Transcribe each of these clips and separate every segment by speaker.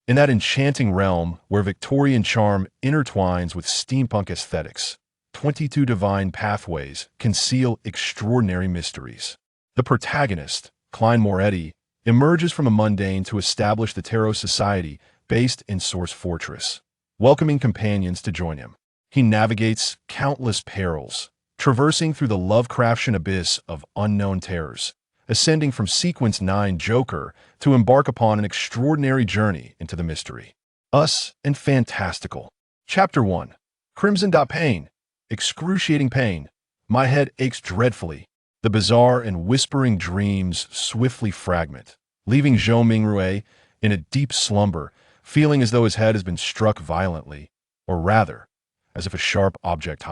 Speaker 1: in that enchanting realm where Victorian charm intertwines with steampunk aesthetics. 22 divine pathways conceal extraordinary mysteries. The protagonist, Klein Moretti, emerges from a mundane to establish the Tarot Society based in Source Fortress, welcoming companions to join him. He navigates countless perils, traversing through the Lovecraftian abyss of unknown terrors, ascending from Sequence 9 Joker to embark upon an extraordinary journey into the mystery. Us and Fantastical. Chapter 1. Crimson Pain. Excruciating pain. My head aches dreadfully. The bizarre and whispering dreams swiftly fragment, leaving Zhou Mingrue in a deep slumber, feeling as though his head has been struck violently, or rather, as if a sharp object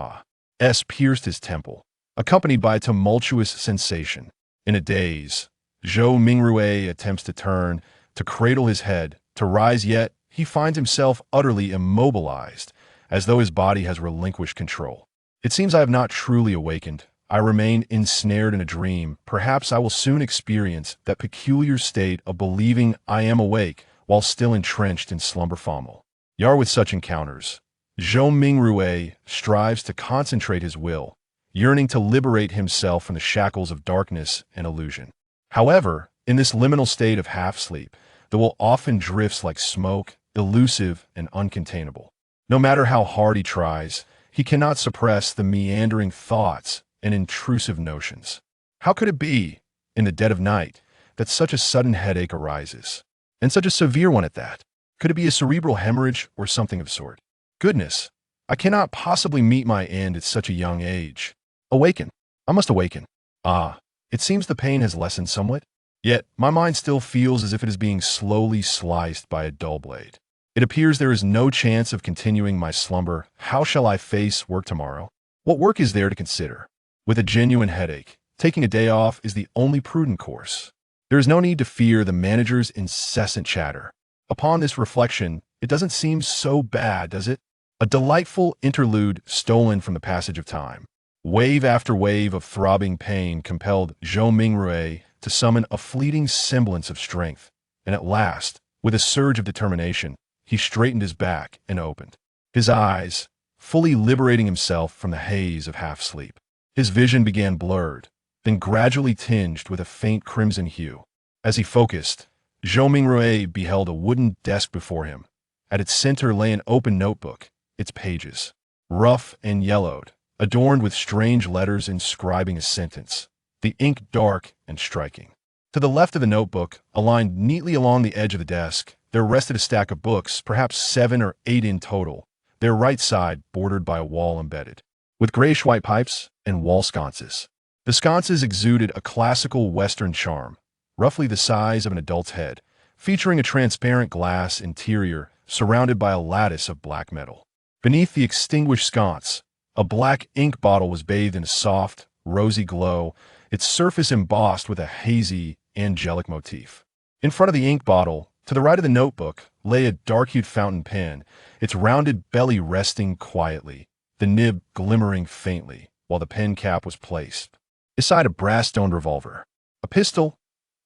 Speaker 1: has pierced his temple, accompanied by a tumultuous sensation. In a daze, Zhou Mingrue attempts to turn, to cradle his head, to rise, yet he finds himself utterly immobilized, as though his body has relinquished control. It seems I have not truly awakened. I remain ensnared in a dream. Perhaps I will soon experience that peculiar state of believing I am awake while still entrenched in slumber famble. Yar with such encounters, Zhou Mingrue strives to concentrate his will, yearning to liberate himself from the shackles of darkness and illusion. However, in this liminal state of half-sleep, the will often drifts like smoke, elusive and uncontainable. No matter how hard he tries, he cannot suppress the meandering thoughts and intrusive notions. How could it be, in the dead of night, that such a sudden headache arises? And such a severe one at that? Could it be a cerebral hemorrhage or something of sort? Goodness, I cannot possibly meet my end at such a young age. Awaken. I must awaken. It seems the pain has lessened somewhat. Yet, my mind still feels as if it is being slowly sliced by a dull blade. It appears there is no chance of continuing my slumber. How shall I face work tomorrow? What work is there to consider? With a genuine headache, taking a day off is the only prudent course. There is no need to fear the manager's incessant chatter. Upon this reflection, it doesn't seem so bad, does it? A delightful interlude stolen from the passage of time. Wave after wave of throbbing pain compelled Zhou Mingrue to summon a fleeting semblance of strength, and at last, with a surge of determination, he straightened his back and opened his eyes, fully liberating himself from the haze of half-sleep. His vision began blurred, then gradually tinged with a faint crimson hue. As he focused, Zhou Mingrue beheld a wooden desk before him. At its center lay an open notebook, its pages, rough and yellowed, adorned with strange letters inscribing a sentence, the ink dark and striking. To the left of the notebook, aligned neatly along the edge of the desk, there rested a stack of books, perhaps 7 or 8 in total, their right side bordered by a wall embedded with grayish-white pipes and wall sconces. The sconces exuded a classical Western charm, roughly the size of an adult's head, featuring a transparent glass interior surrounded by a lattice of black metal. Beneath the extinguished sconce, a black ink bottle was bathed in a soft, rosy glow, its surface embossed with a hazy, angelic motif. In front of the ink bottle, to the right of the notebook, lay a dark-hued fountain pen, its rounded belly resting quietly, the nib glimmering faintly, while the pen cap was placed beside a brass-stoned revolver. A pistol?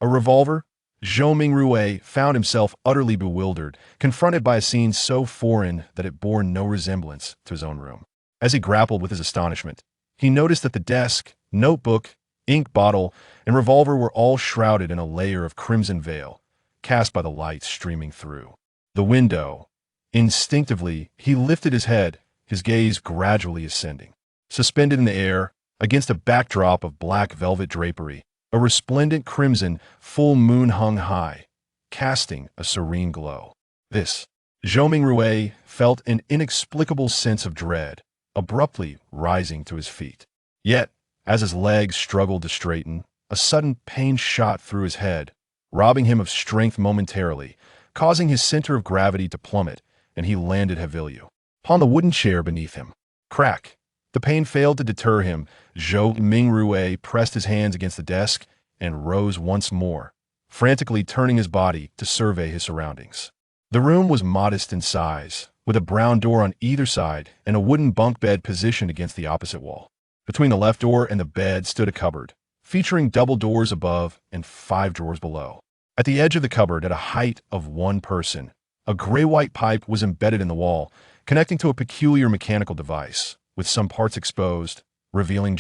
Speaker 1: A revolver? Zhou Mingrue found himself utterly bewildered, confronted by a scene so foreign that it bore no resemblance to his own room. As he grappled with his astonishment, he noticed that the desk, notebook, ink bottle, and revolver were all shrouded in a layer of crimson veil, cast by the light streaming through the window. Instinctively, he lifted his head, his gaze gradually ascending. Suspended in the air, against a backdrop of black velvet drapery, a resplendent crimson full moon hung high, casting a serene glow. Zhou Mingrue felt an inexplicable sense of dread, abruptly rising to his feet. Yet, as his legs struggled to straighten, a sudden pain shot through his head, robbing him of strength momentarily, causing his center of gravity to plummet, and he landed heavily upon the wooden chair beneath him. Crack! The pain failed to deter him. Zhou Mingrue pressed his hands against the desk and rose once more, frantically turning his body to survey his surroundings. The room was modest in size, with a brown door on either side and a wooden bunk bed positioned against the opposite wall. Between the left door and the bed stood a cupboard, featuring double doors above and 5 drawers below. At the edge of the cupboard, at a height of one person, A gray-white pipe was embedded in the wall, connecting to a peculiar mechanical device, with some parts exposed, revealing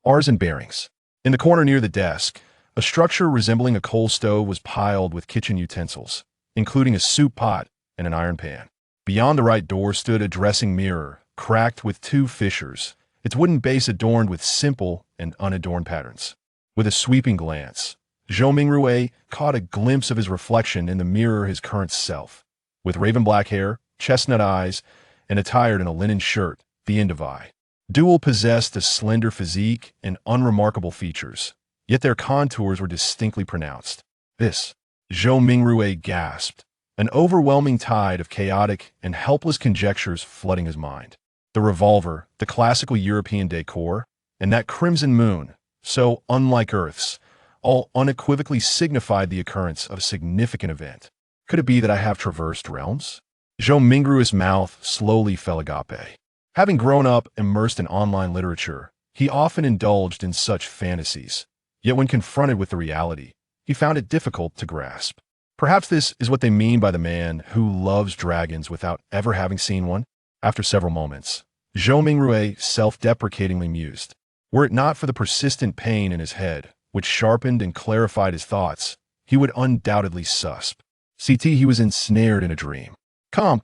Speaker 1: R's and bearings. In the corner near the desk, a structure resembling a coal stove was piled with kitchen utensils, including a soup pot and an iron pan. Beyond the right door stood a dressing mirror, cracked with 2 fissures, its wooden base adorned with simple and unadorned patterns. With a sweeping glance, Zhou Mingrui caught a glimpse of his reflection in the mirror, his current self. With raven black hair, chestnut eyes, and attired in a linen shirt, the individual dual possessed a slender physique and unremarkable features, yet their contours were distinctly pronounced. This, Zhou Mingrui gasped, an overwhelming tide of chaotic and helpless conjectures flooding his mind. The revolver, the classical European decor, and that crimson moon, so unlike Earth's, all unequivocally signified the occurrence of a significant event. Could it be that I have traversed realms? Zhou Mingrui's mouth slowly fell agape. Having grown up immersed in online literature, he often indulged in such fantasies. Yet when confronted with the reality, he found it difficult to grasp. Perhaps this is what they mean by the man who loves dragons without ever having seen one. After several moments, Zhou Mingrui self-deprecatingly mused. Were it not for the persistent pain in his head, which sharpened and clarified his thoughts, he would undoubtedly susp. He was ensnared in a dream. Calm.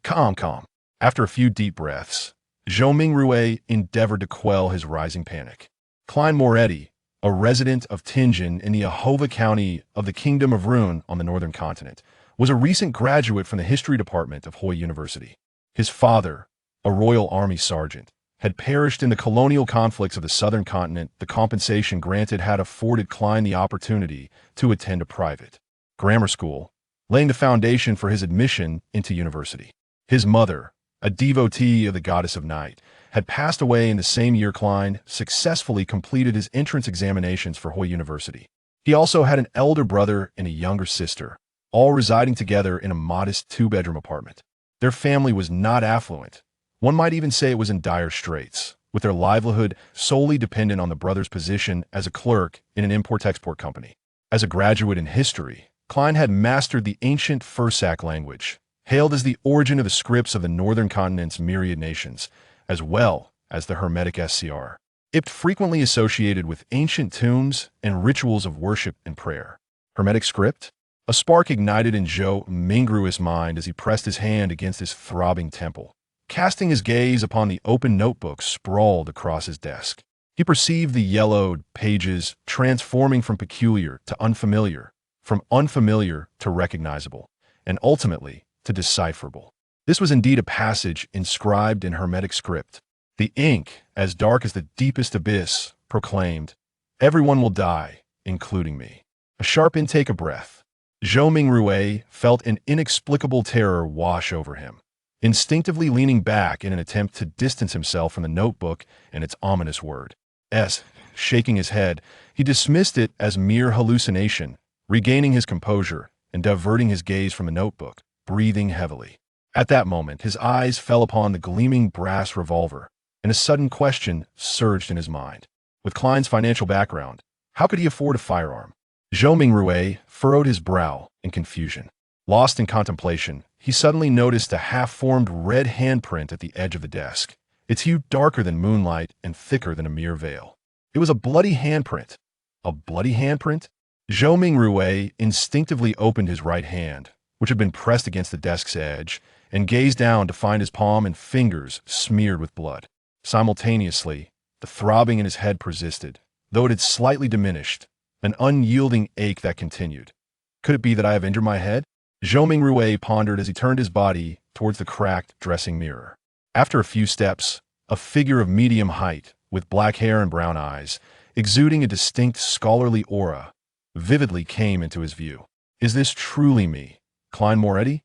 Speaker 1: After a few deep breaths, Zhou Mingrui endeavored to quell his rising panic. Klein Moretti, a resident of Tianjin in the Ahova County of the Kingdom of Rune on the northern continent, was a recent graduate from the history department of Hoi University. His father, a Royal Army sergeant, had perished in the colonial conflicts of the southern continent. The compensation granted had afforded Klein the opportunity to attend a private grammar school, laying the foundation for his admission into university. His mother, a devotee of the goddess of night, had passed away in the same year Klein successfully completed his entrance examinations for Hoi University. He also had an elder brother and a younger sister, all residing together in a modest 2-bedroom apartment. Their family was not affluent. One might even say it was in dire straits, with their livelihood solely dependent on the brother's position as a clerk in an import-export company. As a graduate in history, Klein had mastered the ancient Fursak language, hailed as the origin of the scripts of the northern continent's myriad nations, as well as the Hermetic SCR. It frequently associated with ancient tombs and rituals of worship and prayer. Hermetic script? A spark ignited in Zhou Mingrui's mind as he pressed his hand against his throbbing temple. Casting his gaze upon the open notebook sprawled across his desk, he perceived the yellowed pages transforming from peculiar to unfamiliar, from unfamiliar to recognizable, and ultimately to decipherable. This was indeed a passage inscribed in Hermetic script. The ink, as dark as the deepest abyss, proclaimed, "Everyone will die, including me." A sharp intake of breath. Zhou Mingrui felt an inexplicable terror wash over him, instinctively leaning back in an attempt to distance himself from the notebook and its ominous word. Shaking his head, he dismissed it as mere hallucination, regaining his composure and diverting his gaze from the notebook, breathing heavily. At that moment, his eyes fell upon the gleaming brass revolver, and a sudden question surged in his mind. With Klein's financial background, how could he afford a firearm? Zhou Mingrui furrowed his brow in confusion. Lost in contemplation, he suddenly noticed a half-formed red handprint at the edge of the desk, its hue darker than moonlight and thicker than a mere veil. It was a bloody handprint. A bloody handprint? Zhou Mingrui instinctively opened his right hand, which had been pressed against the desk's edge, and gazed down to find his palm and fingers smeared with blood. Simultaneously, the throbbing in his head persisted, though it had slightly diminished, an unyielding ache that continued. Could it be that I have injured my head? Zhou Mingrui pondered as he turned his body towards the cracked dressing mirror. After a few steps, a figure of medium height, with black hair and brown eyes, exuding a distinct scholarly aura, vividly came into his view. Is this truly me, Klein Moretti?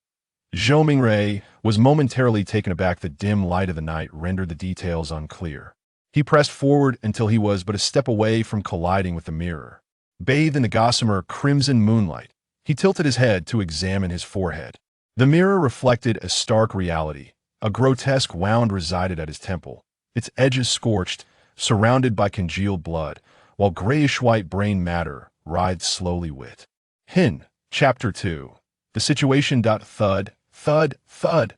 Speaker 1: Zhou Mingrui was momentarily taken aback. The dim light of the night rendered the details unclear. He pressed forward until he was but a step away from colliding with the mirror. Bathed in the gossamer crimson moonlight, he tilted his head to examine his forehead. The mirror reflected a stark reality. A grotesque wound resided at his temple, its edges scorched, surrounded by congealed blood, while grayish-white brain matter writhed slowly with. Chapter 2. The situation. Thud. Thud, thud.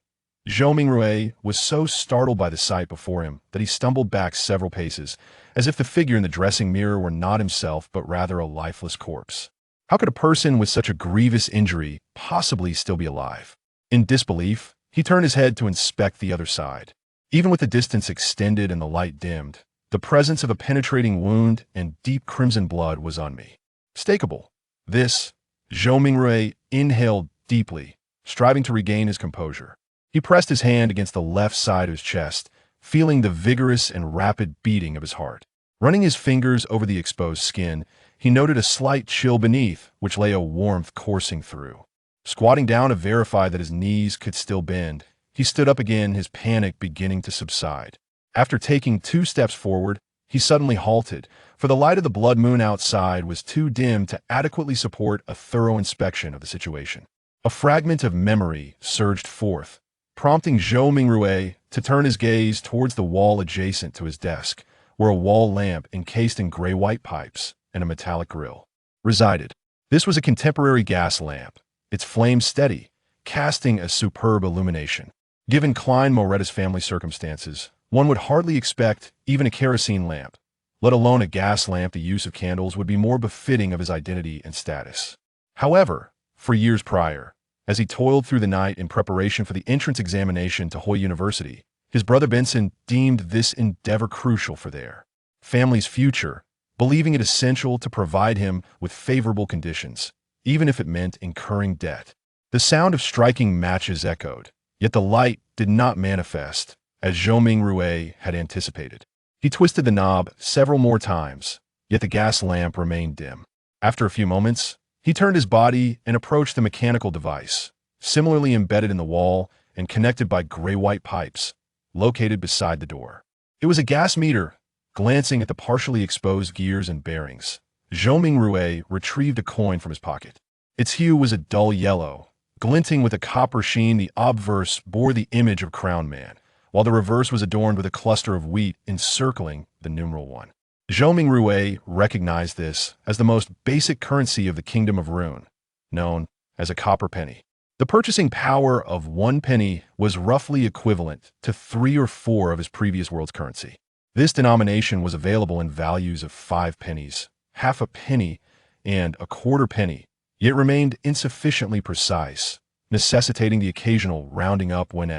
Speaker 1: Zhou Mingrui was so startled by the sight before him that he stumbled back several paces, as if the figure in the dressing mirror were not himself but rather a lifeless corpse. How could a person with such a grievous injury possibly still be alive? In disbelief, he turned his head to inspect the other side. Even with the distance extended and the light dimmed, the presence of a penetrating wound and deep crimson blood was unmistakable. This, Zhou Mingrui inhaled deeply, striving to regain his composure. He pressed his hand against the left side of his chest, feeling the vigorous and rapid beating of his heart. Running his fingers over the exposed skin, he noted a slight chill beneath, which lay a warmth coursing through. Squatting down to verify that his knees could still bend, he stood up again, his panic beginning to subside. After taking 2 steps forward, he suddenly halted, for the light of the blood moon outside was too dim to adequately support a thorough inspection of the situation. A fragment of memory surged forth, prompting Zhou Mingrui to turn his gaze towards the wall adjacent to his desk, where a wall lamp encased in gray-white pipes and a metallic grill resided. This was a contemporary gas lamp, its flame steady, casting a superb illumination. Given Klein Moretti's family circumstances, one would hardly expect even a kerosene lamp, let alone a gas lamp. The use of candles would be more befitting of his identity and status. However, for years prior, as he toiled through the night in preparation for the entrance examination to Hoy University, his brother Benson deemed this endeavor crucial for their family's future, believing it essential to provide him with favorable conditions, even if it meant incurring debt. The sound of striking matches echoed, yet the light did not manifest, as Zhou Mingrui had anticipated. He twisted the knob several more times, yet the gas lamp remained dim. After a few moments, he turned his body and approached the mechanical device, similarly embedded in the wall and connected by gray-white pipes, located beside the door. It was a gas meter. Glancing at the partially exposed gears and bearings, Zhou Mingrui retrieved a coin from his pocket. Its hue was a dull yellow, glinting with a copper sheen. The obverse bore the image of Crown Man, while the reverse was adorned with a cluster of wheat encircling the numeral 1. Zhou Mingrui recognized this as the most basic currency of the Kingdom of Rune, known as a copper penny. The purchasing power of 1 penny was roughly equivalent to 3 or 4 of his previous world's currency. This denomination was available in values of 5 pennies, half a penny, and a quarter penny, yet remained insufficiently precise, necessitating the occasional rounding up when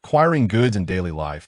Speaker 1: acquiring goods in daily life.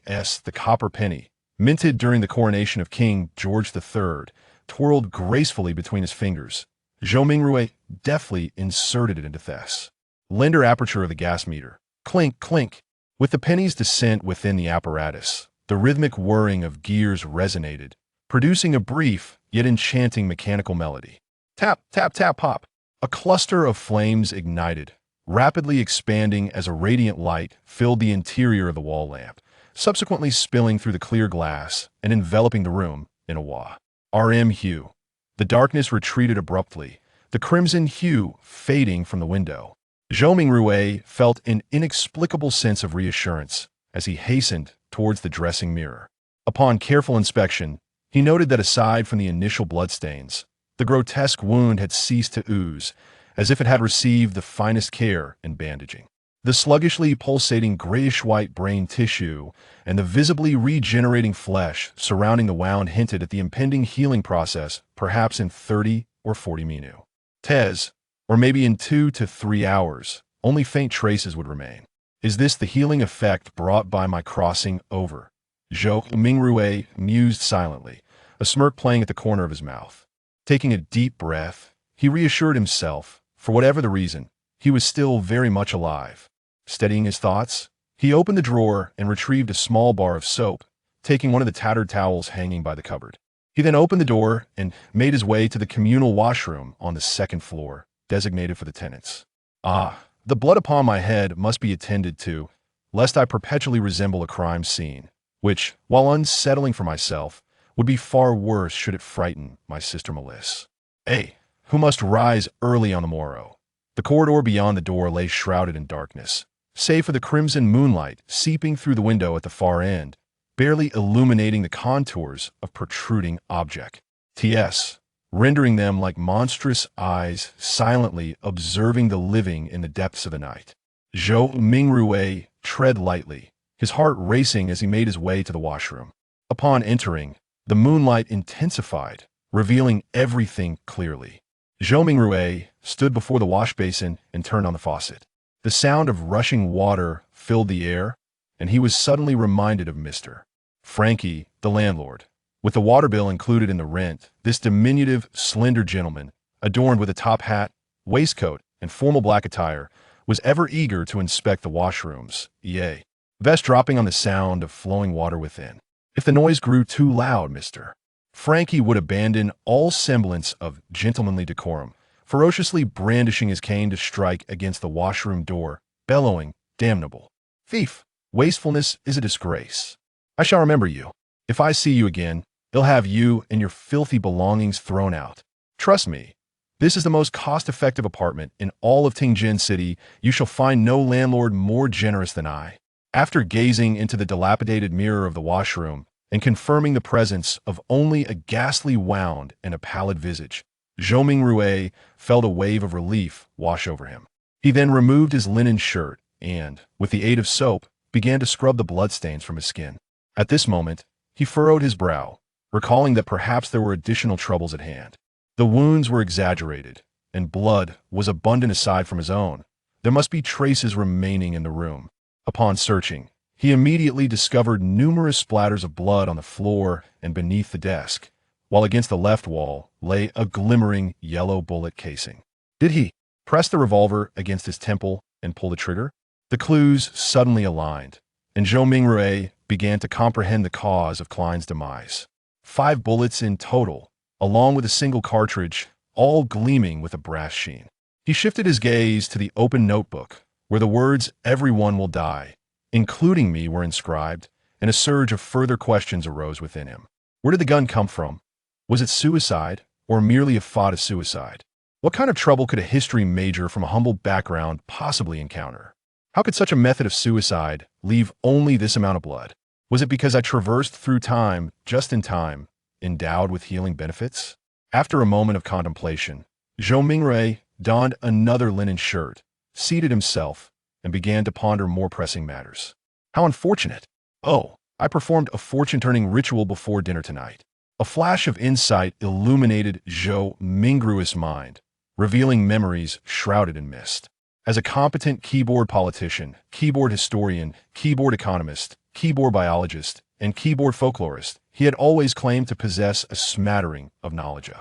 Speaker 1: The copper penny, minted during the coronation of King George III, twirled gracefully between his fingers. Zhou Mingrui deftly inserted it into the cylinder aperture of the gas meter. Clink, clink. With the penny's descent within the apparatus, the rhythmic whirring of gears resonated, producing a brief yet enchanting mechanical melody. Tap, tap, tap, pop. A cluster of flames ignited, rapidly expanding as a radiant light filled the interior of the wall lamp, subsequently spilling through the clear glass and enveloping the room in a warm hue. The darkness retreated abruptly, the crimson hue fading from the window. Zhou Mingrui felt an inexplicable sense of reassurance as he hastened towards the dressing mirror. Upon careful inspection, he noted that aside from the initial bloodstains, the grotesque wound had ceased to ooze, as if it had received the finest care and bandaging. The sluggishly pulsating grayish-white brain tissue and the visibly regenerating flesh surrounding the wound hinted at the impending healing process, perhaps in 30 or 40 minutes, or maybe in 2 to 3 hours. Only faint traces would remain. Is this the healing effect brought by my crossing over? Zhou Mingrui mused silently, a smirk playing at the corner of his mouth. Taking a deep breath, he reassured himself, for whatever the reason, he was still very much alive. Steadying his thoughts, he opened the drawer and retrieved a small bar of soap, taking one of the tattered towels hanging by the cupboard. He then opened the door and made his way to the communal washroom on the 2nd floor, designated for the tenants. The blood upon my head must be attended to, lest I perpetually resemble a crime scene, which, while unsettling for myself, would be far worse should it frighten my sister Melissa, who must rise early on the morrow. The corridor beyond the door lay shrouded in darkness, save for the crimson moonlight seeping through the window at the far end, barely illuminating the contours of protruding objects, rendering them like monstrous eyes silently observing the living in the depths of the night. Zhou Mingrue tread lightly, his heart racing as he made his way to the washroom. Upon entering, the moonlight intensified, revealing everything clearly. Zhou Mingrue stood before the wash basin and turned on the faucet. The sound of rushing water filled the air, and he was suddenly reminded of Mr. Frankie, the landlord. With the water bill included in the rent, this diminutive, slender gentleman, adorned with a top hat, waistcoat, and formal black attire, was ever eager to inspect the washrooms, vest dropping on the sound of flowing water within. If the noise grew too loud, Mr. Frankie would abandon all semblance of gentlemanly decorum, ferociously brandishing his cane to strike against the washroom door, bellowing, "Damnable thief! Wastefulness is a disgrace. I shall remember you. If I see you again, they'll have you and your filthy belongings thrown out. Trust me, this is the most cost-effective apartment in all of Tianjin City. You shall find no landlord more generous than I." After gazing into the dilapidated mirror of the washroom and confirming the presence of only a ghastly wound and a pallid visage, Zhou Mingrue felt a wave of relief wash over him. He then removed his linen shirt and, with the aid of soap, began to scrub the bloodstains from his skin. At this moment, he furrowed his brow, recalling that perhaps there were additional troubles at hand. The wounds were exaggerated, and blood was abundant aside from his own. There must be traces remaining in the room. Upon searching, he immediately discovered numerous splatters of blood on the floor and beneath the desk, while against the left wall lay a glimmering yellow bullet casing. Did he press the revolver against his temple and pull the trigger? The clues suddenly aligned, and Zhou Mingrue began to comprehend the cause of Klein's demise. 5 bullets in total, along with a single cartridge, all gleaming with a brass sheen. He shifted his gaze to the open notebook, where the words "Everyone will die, including me" were inscribed, and a surge of further questions arose within him. Where did the gun come from? Was it suicide, or merely a thought of suicide? What kind of trouble could a history major from a humble background possibly encounter? How could such a method of suicide leave only this amount of blood? Was it because I traversed through time just in time, endowed with healing benefits? After a moment of contemplation, Zhou Mingrue donned another linen shirt, seated himself, and began to ponder more pressing matters. How unfortunate! Oh, I performed a fortune-turning ritual before dinner tonight. A flash of insight illuminated Zhou Mingrue's mind, revealing memories shrouded in mist. As a competent keyboard politician, keyboard historian, keyboard economist, keyboard biologist, and keyboard folklorist, he had always claimed to possess a smattering of knowledge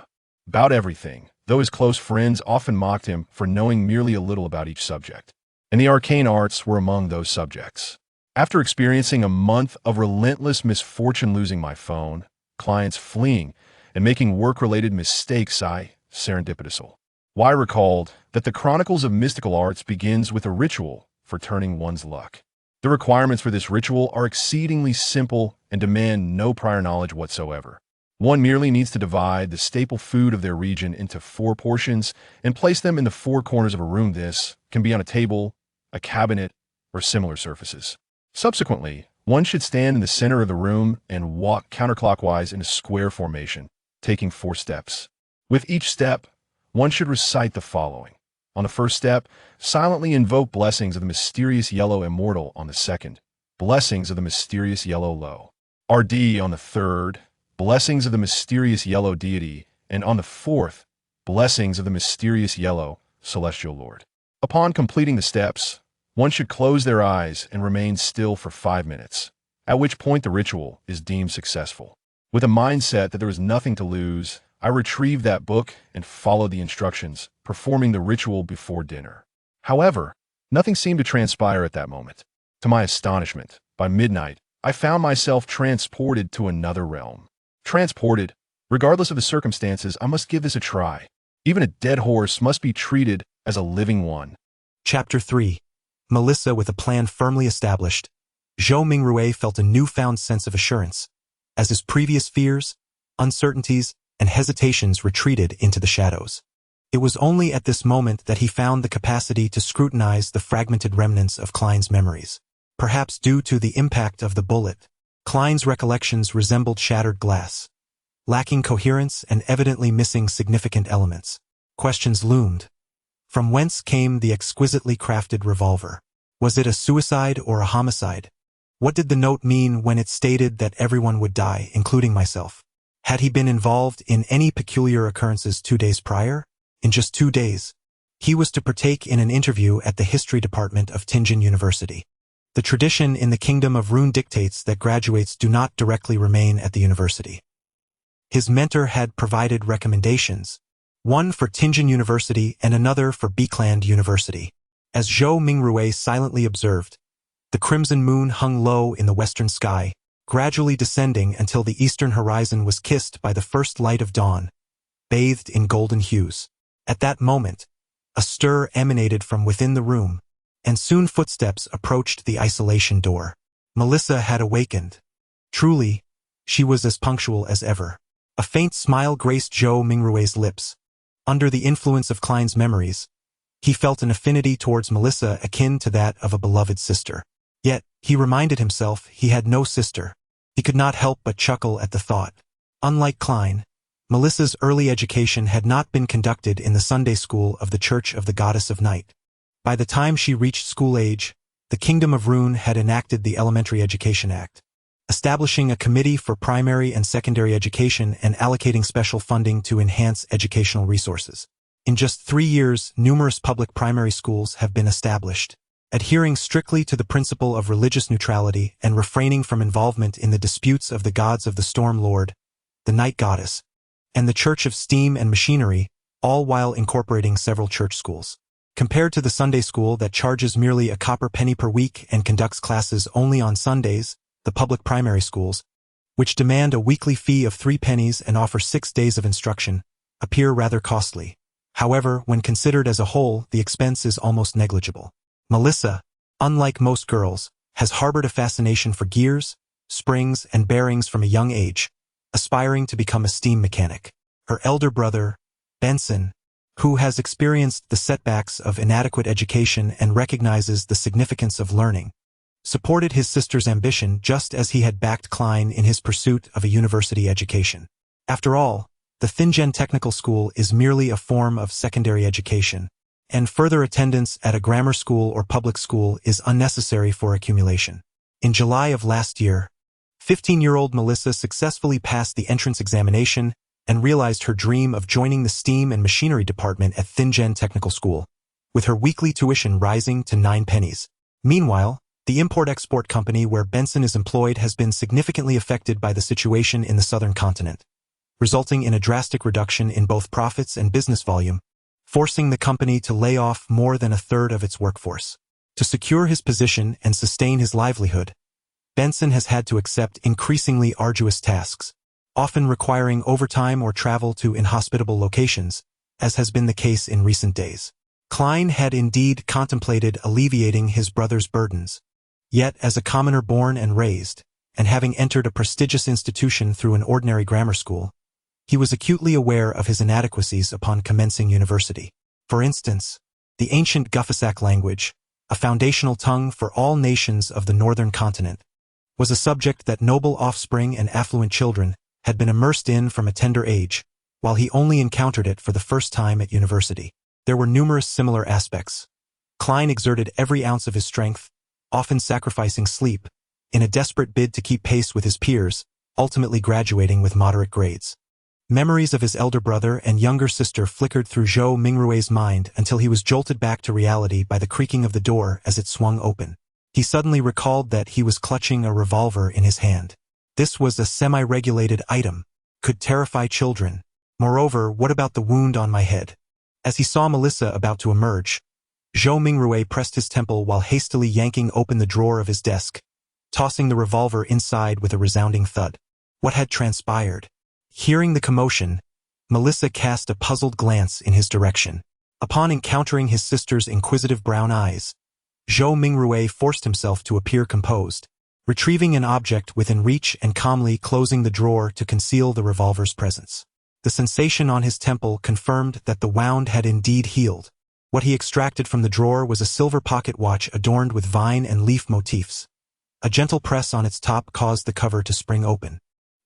Speaker 1: about everything, though his close friends often mocked him for knowing merely a little about each subject. And the arcane arts were among those subjects. After experiencing a month of relentless misfortune, losing my phone, clients fleeing, and making work-related mistakes, I serendipitously recalled that the Chronicles of Mystical Arts begins with a ritual for turning one's luck. The requirements for this ritual are exceedingly simple and demand no prior knowledge whatsoever. One merely needs to divide the staple food of their region into 4 portions and place them in the 4 corners of a room. This can be on a table, a cabinet, or similar surfaces. Subsequently, one should stand in the center of the room and walk counterclockwise in a square formation, taking 4 steps. With each step, one should recite the following. On the first step, silently invoke blessings of the mysterious yellow immortal. On the second, blessings of the mysterious yellow low RD. On the third, blessings of the mysterious yellow deity. And on the fourth, blessings of the mysterious yellow celestial lord. Upon completing the steps, one should close their eyes and remain still for 5 minutes, at which point the ritual is deemed successful. With a mindset that there is nothing to lose, I retrieved that book and followed the instructions, performing the ritual before dinner. However, nothing seemed to transpire at that moment. To my astonishment, by midnight, I found myself transported to another realm. Transported, regardless of the circumstances, I must give this a try. Even a dead horse must be treated as a living one.
Speaker 2: Chapter 3. Melissa with a plan firmly established, Zhou Mingrue felt a newfound sense of assurance, as his previous fears, uncertainties, and hesitations retreated into the shadows. It was only at this moment that he found the capacity to scrutinize the fragmented remnants of Klein's memories. Perhaps due to the impact of the bullet, Klein's recollections resembled shattered glass, lacking coherence and evidently missing significant elements. Questions loomed. From whence came the exquisitely crafted revolver? Was it a suicide or a homicide? What did the note mean when it stated that everyone would die, including myself? Had he been involved in any peculiar occurrences 2 days prior? In just 2 days, he was to partake in an interview at the history department of Tianjin University. The tradition in the Kingdom of Rune dictates that graduates do not directly remain at the university. His mentor had provided recommendations, one for Tianjin University and another for Beekland University. As Zhou Mingrui silently observed, the crimson moon hung low in the western sky, gradually descending until the eastern horizon was kissed by the first light of dawn, bathed in golden hues. At that moment, a stir emanated from within the room, and soon footsteps approached the isolation door. Melissa had awakened. Truly, she was as punctual as ever. A faint smile graced Zhou Mingrui's lips. Under the influence of Klein's memories, he felt an affinity towards Melissa akin to that of a beloved sister. Yet, he reminded himself he had no sister. He could not help but chuckle at the thought. Unlike Klein, Melissa's early education had not been conducted in the Sunday school of the Church of the Goddess of Night. By the time she reached school age, the Kingdom of Rune had enacted the Elementary Education Act, establishing a committee for primary and secondary education and allocating special funding to enhance educational resources. In just 3 years, numerous public primary schools have been established. Adhering strictly to the principle of religious neutrality and refraining from involvement in the disputes of the gods of the Storm Lord, the Night Goddess, and the Church of Steam and Machinery, all while incorporating several church schools. Compared to the Sunday school that charges merely a copper penny per week and conducts classes only on Sundays, the public primary schools, which demand a weekly fee of 3 pennies and offer 6 days of instruction, appear rather costly. However, when considered as a whole, the expense is almost negligible. Melissa, unlike most girls, has harbored a fascination for gears, springs, and bearings from a young age, aspiring to become a steam mechanic. Her elder brother, Benson, who has experienced the setbacks of inadequate education and recognizes the significance of learning, supported his sister's ambition just as he had backed Klein in his pursuit of a university education. After all, the Tianjin Technical School is merely a form of secondary education, and further attendance at a grammar school or public school is unnecessary for accumulation. In July of last year, 15-year-old Melissa successfully passed the entrance examination and realized her dream of joining the steam and machinery department at Tianjin Technical School, with her weekly tuition rising to 9 pennies. Meanwhile, the import-export company where Benson is employed has been significantly affected by the situation in the southern continent, resulting in a drastic reduction in both profits and business volume, forcing the company to lay off more than a third of its workforce. To secure his position and sustain his livelihood, Benson has had to accept increasingly arduous tasks, often requiring overtime or travel to inhospitable locations, as has been the case in recent days. Klein had indeed contemplated alleviating his brother's burdens. Yet, as a commoner born and raised, and having entered a prestigious institution through an ordinary grammar school, he was acutely aware of his inadequacies upon commencing university. For instance, the ancient Guffasac language, a foundational tongue for all nations of the northern continent, was a subject that noble offspring and affluent children had been immersed in from a tender age, while he only encountered it for the first time at university. There were numerous similar aspects. Klein exerted every ounce of his strength, often sacrificing sleep, in a desperate bid to keep pace with his peers, ultimately graduating with moderate grades. Memories of his elder brother and younger sister flickered through Zhou Mingrui's mind until he was jolted back to reality by the creaking of the door as it swung open. He suddenly recalled that he was clutching a revolver in his hand. This was a semi-regulated item, could terrify children. Moreover, what about the wound on my head? As he saw Melissa about to emerge, Zhou Mingrui pressed his temple while hastily yanking open the drawer of his desk, tossing the revolver inside with a resounding thud. What had transpired? Hearing the commotion, Melissa cast a puzzled glance in his direction. Upon encountering his sister's inquisitive brown eyes, Zhou Mingrui forced himself to appear composed, retrieving an object within reach and calmly closing the drawer to conceal the revolver's presence. The sensation on his temple confirmed that the wound had indeed healed. What he extracted from the drawer was a silver pocket watch adorned with vine and leaf motifs. A gentle press on its top caused the cover to spring open.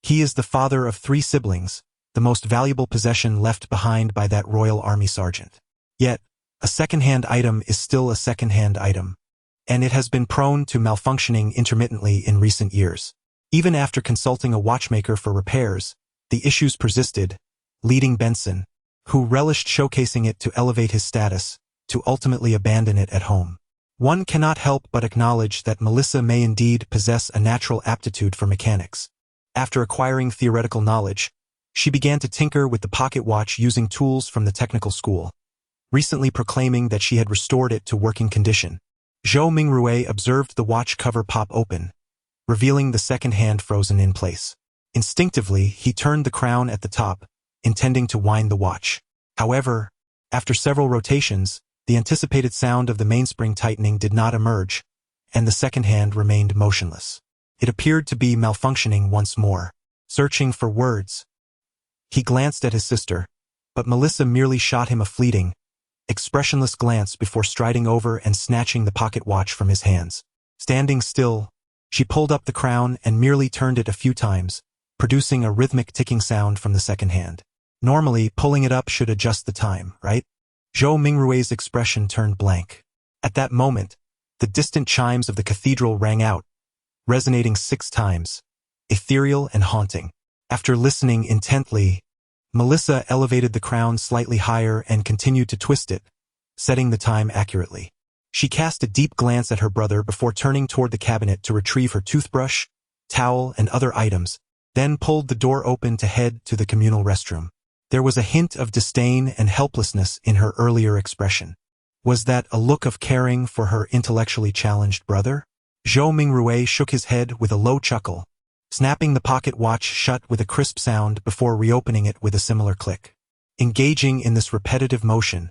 Speaker 2: He is the father of 3 siblings, the most valuable possession left behind by that Royal Army sergeant. Yet, a second-hand item is still a second-hand item. and it has been prone to malfunctioning intermittently in recent years. Even after consulting a watchmaker for repairs, the issues persisted, leading Benson, who relished showcasing it to elevate his status, to ultimately abandon it at home. One cannot help but acknowledge that Melissa may indeed possess a natural aptitude for mechanics. After acquiring theoretical knowledge, she began to tinker with the pocket watch using tools from the technical school, recently proclaiming that she had restored it to working condition. Zhou Mingrue observed the watch cover pop open, revealing the second hand frozen in place. Instinctively, he turned the crown at the top, intending to wind the watch. However, after several rotations, the anticipated sound of the mainspring tightening did not emerge, and the second hand remained motionless. It appeared to be malfunctioning once more. Searching for words, he glanced at his sister, but Melissa merely shot him a fleeting, expressionless glance before striding over and snatching the pocket watch from his hands. Standing still, she pulled up the crown and merely turned it a few times, producing a rhythmic ticking sound from the second hand. Normally, pulling it up should adjust the time, right? Zhou Mingrue's expression turned blank. At that moment, the distant chimes of the cathedral rang out, resonating 6 times, ethereal and haunting. After listening intently, Melissa elevated the crown slightly higher and continued to twist it, setting the time accurately. She cast a deep glance at her brother before turning toward the cabinet to retrieve her toothbrush, towel, and other items, then pulled the door open to head to the communal restroom. There was a hint of disdain and helplessness in her earlier expression. Was that a look of caring for her intellectually challenged brother? Zhou Mingrue shook his head with a low chuckle, snapping the pocket watch shut with a crisp sound before reopening it with a similar click. Engaging in this repetitive motion,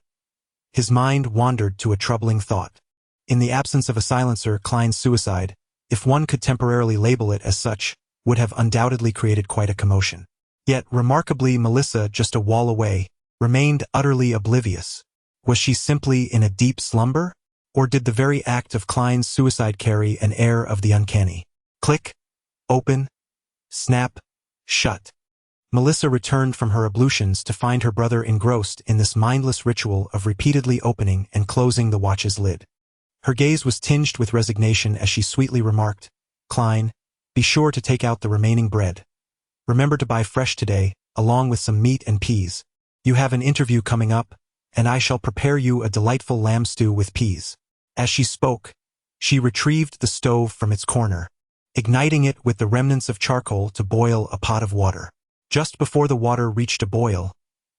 Speaker 2: his mind wandered to a troubling thought. In the absence of a silencer, Klein's suicide, if one could temporarily label it as such, would have undoubtedly created quite a commotion. Yet, remarkably, Melissa, just a wall away, remained utterly oblivious. Was she simply in a deep slumber? Or did the very act of Klein's suicide carry an air of the uncanny? Click, open, snap, shut. Melissa returned from her ablutions to find her brother engrossed in this mindless ritual of repeatedly opening and closing the watch's lid. Her gaze was tinged with resignation as she sweetly remarked, "Klein, be sure to take out the remaining bread. Remember to buy fresh today, along with some meat and peas. You have an interview coming up, and I shall prepare you a delightful lamb stew with peas." As she spoke, she retrieved the stove from its corner, igniting it with the remnants of charcoal to boil a pot of water. Just before the water reached a boil,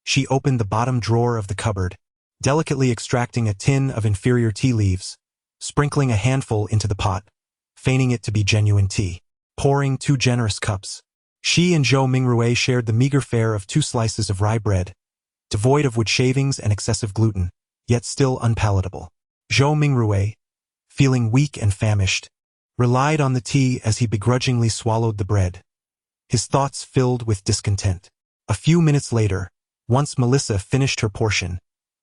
Speaker 2: she opened the bottom drawer of the cupboard, delicately extracting a tin of inferior tea leaves, sprinkling a handful into the pot, feigning it to be genuine tea. Pouring 2 generous cups, she and Zhou Mingrue shared the meager fare of 2 slices of rye bread, devoid of wood shavings and excessive gluten, yet still unpalatable. Zhou Mingrue, feeling weak and famished, relied on the tea as he begrudgingly swallowed the bread, his thoughts filled with discontent. A few minutes later, once Melissa finished her portion,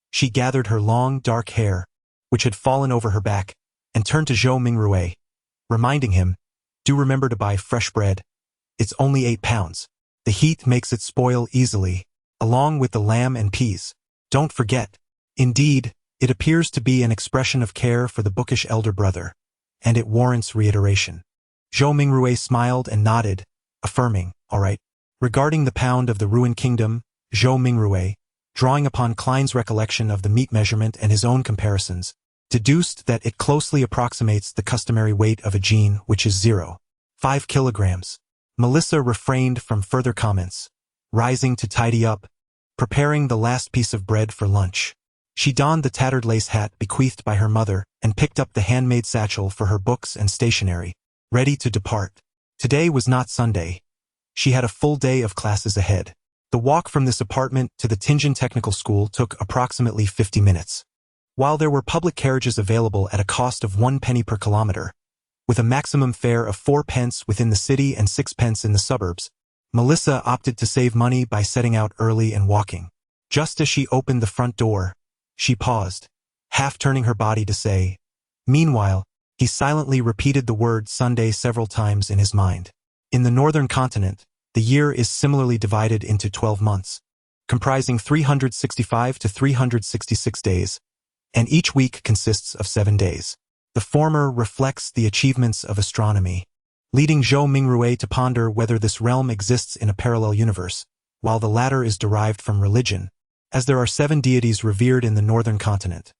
Speaker 2: she gathered her long, dark hair, which had fallen over her back, and turned to Zhou Mingrue, reminding him, "Do remember to buy fresh bread. It's only 8 pounds. The heat makes it spoil easily, along with the lamb and peas. Don't forget." Indeed, it appears to be an expression of care for the bookish elder brother, and it warrants reiteration. Zhou Mingrue smiled and nodded, affirming, "All right." Regarding the pound of the ruined kingdom, Zhou Mingrue, drawing upon Klein's recollection of the meat measurement and his own comparisons, deduced that it closely approximates the customary weight of a gene, which is 0.5 kilograms. Melissa refrained from further comments, rising to tidy up, preparing the last piece of bread for lunch. She donned the tattered lace hat bequeathed by her mother and picked up the handmade satchel for her books and stationery, ready to depart. Today was not Sunday. She had a full day of classes ahead. The walk from this apartment to the Tianjin Technical School took approximately 50 minutes. While there were public carriages available at a cost of 1 penny per kilometer, with a maximum fare of 4 pence within the city and 6 pence in the suburbs, Melissa opted to save money by setting out early and walking. Just as she opened the front door, she paused, half turning her body to say, Meanwhile, he silently repeated the word Sunday several times in his mind. In the northern continent, the year is similarly divided into 12 months, comprising 365 to 366 days, and each week consists of 7 days. The former reflects the achievements of astronomy, leading Zhou Mingrui to ponder whether this realm exists in a parallel universe, while the latter is derived from religion, as there are 7 deities revered in the northern continent.